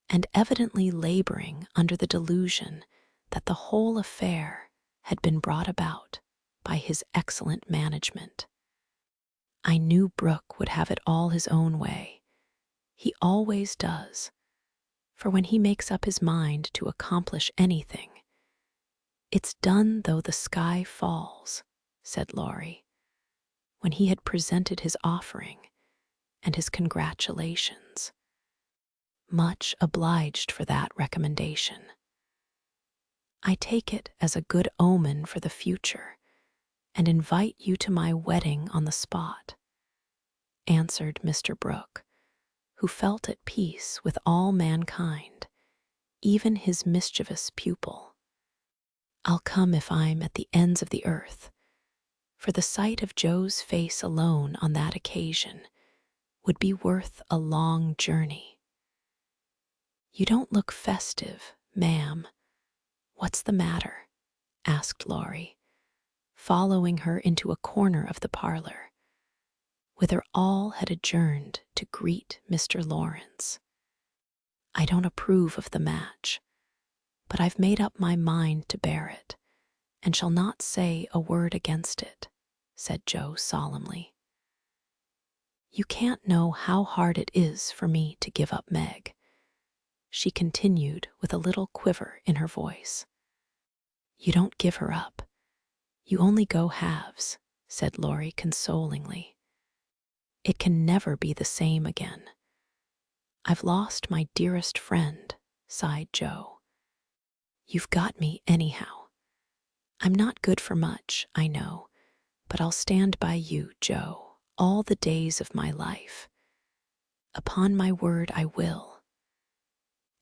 and evidently laboring under the delusion that the whole affair had been brought about by his excellent management. I knew Brooke would have it all his own way. He always does, for when he makes up his mind to accomplish anything, it's done though the sky falls, said Laurie, when he had presented his offering and his congratulations. Much obliged for that recommendation. I take it as a good omen for the future, and invite you to my wedding on the spot, answered Mr. Brooke, who felt at peace with all mankind, even his mischievous pupil. I'll come if I'm at the ends of the earth, for the sight of Joe's face alone on that occasion would be worth a long journey. You don't look festive, ma'am. What's the matter? Asked Laurie, following her into a corner of the parlor, whither all had adjourned to greet Mr. Lawrence. I don't approve of the match, but I've made up my mind to bear it, and shall not say a word against it, said Joe solemnly. You can't know how hard it is for me to give up Meg, she continued with a little quiver in her voice. You don't give her up. You only go halves, said Laurie consolingly. It can never be the same again. I've lost my dearest friend, sighed Joe. You've got me anyhow. I'm not good for much, I know, but I'll stand by you, Joe, all the days of my life. Upon my word, I will.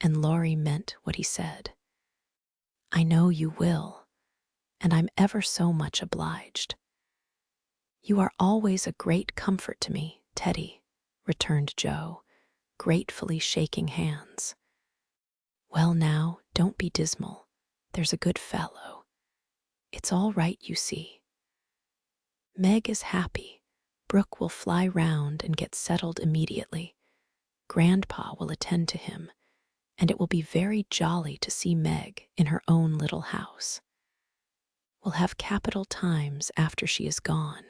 And Laurie meant what he said. I know you will, and I'm ever so much obliged. You are always a great comfort to me, Teddy, returned Joe, gratefully shaking hands. Well now, don't be dismal. There's a good fellow. It's all right, you see. Meg is happy. Brooke will fly round and get settled immediately. Grandpa will attend to him, and it will be very jolly to see Meg in her own little house. We'll have capital times after she is gone,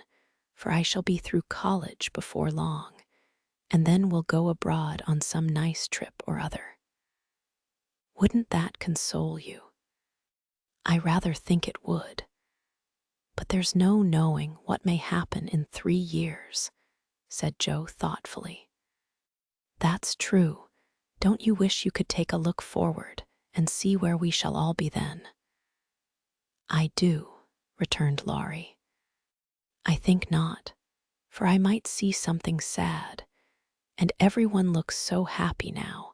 for I shall be through college before long, and then we'll go abroad on some nice trip or other. Wouldn't that console you? I rather think it would. But there's no knowing what may happen in 3 years, said Joe thoughtfully. That's true. Don't you wish you could take a look forward and see where we shall all be then? I do, returned Laurie. I think not, for I might see something sad, and everyone looks so happy now.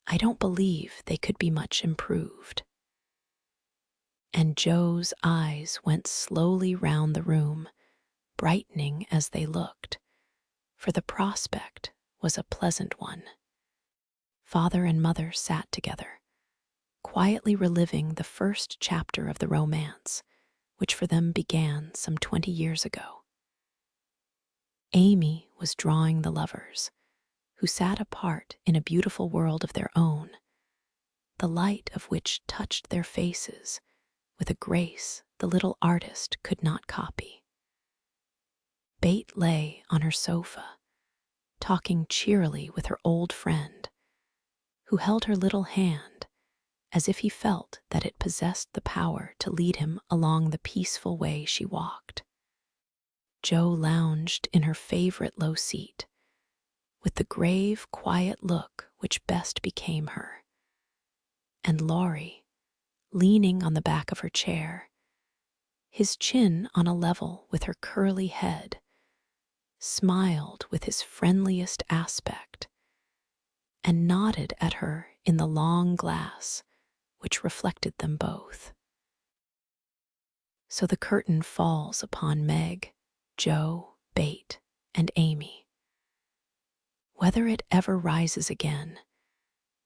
I don't believe they could be much improved. And Joe's eyes went slowly round the room, brightening as they looked, for the prospect was a pleasant one. Father and mother sat together, quietly reliving the first chapter of the romance, which for them began some 20 years ago. Amy was drawing the lovers, who sat apart in a beautiful world of their own, the light of which touched their faces with a grace the little artist could not copy. Bate lay on her sofa, talking cheerily with her old friend, who held her little hand as if he felt that it possessed the power to lead him along the peaceful way she walked. Jo lounged in her favorite low seat, with the grave, quiet look which best became her, and Laurie, leaning on the back of her chair, his chin on a level with her curly head, smiled with his friendliest aspect, and nodded at her in the long glass which reflected them both. So the curtain falls upon Meg, Jo, Bate, and Amy. Whether it ever rises again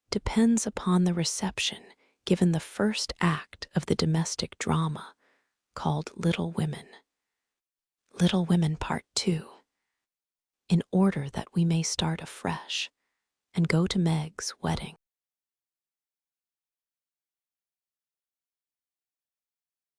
depends upon the reception given the first act of the domestic drama called Little Women. Little Women Part 2, in order that we may start afresh and go to Meg's wedding.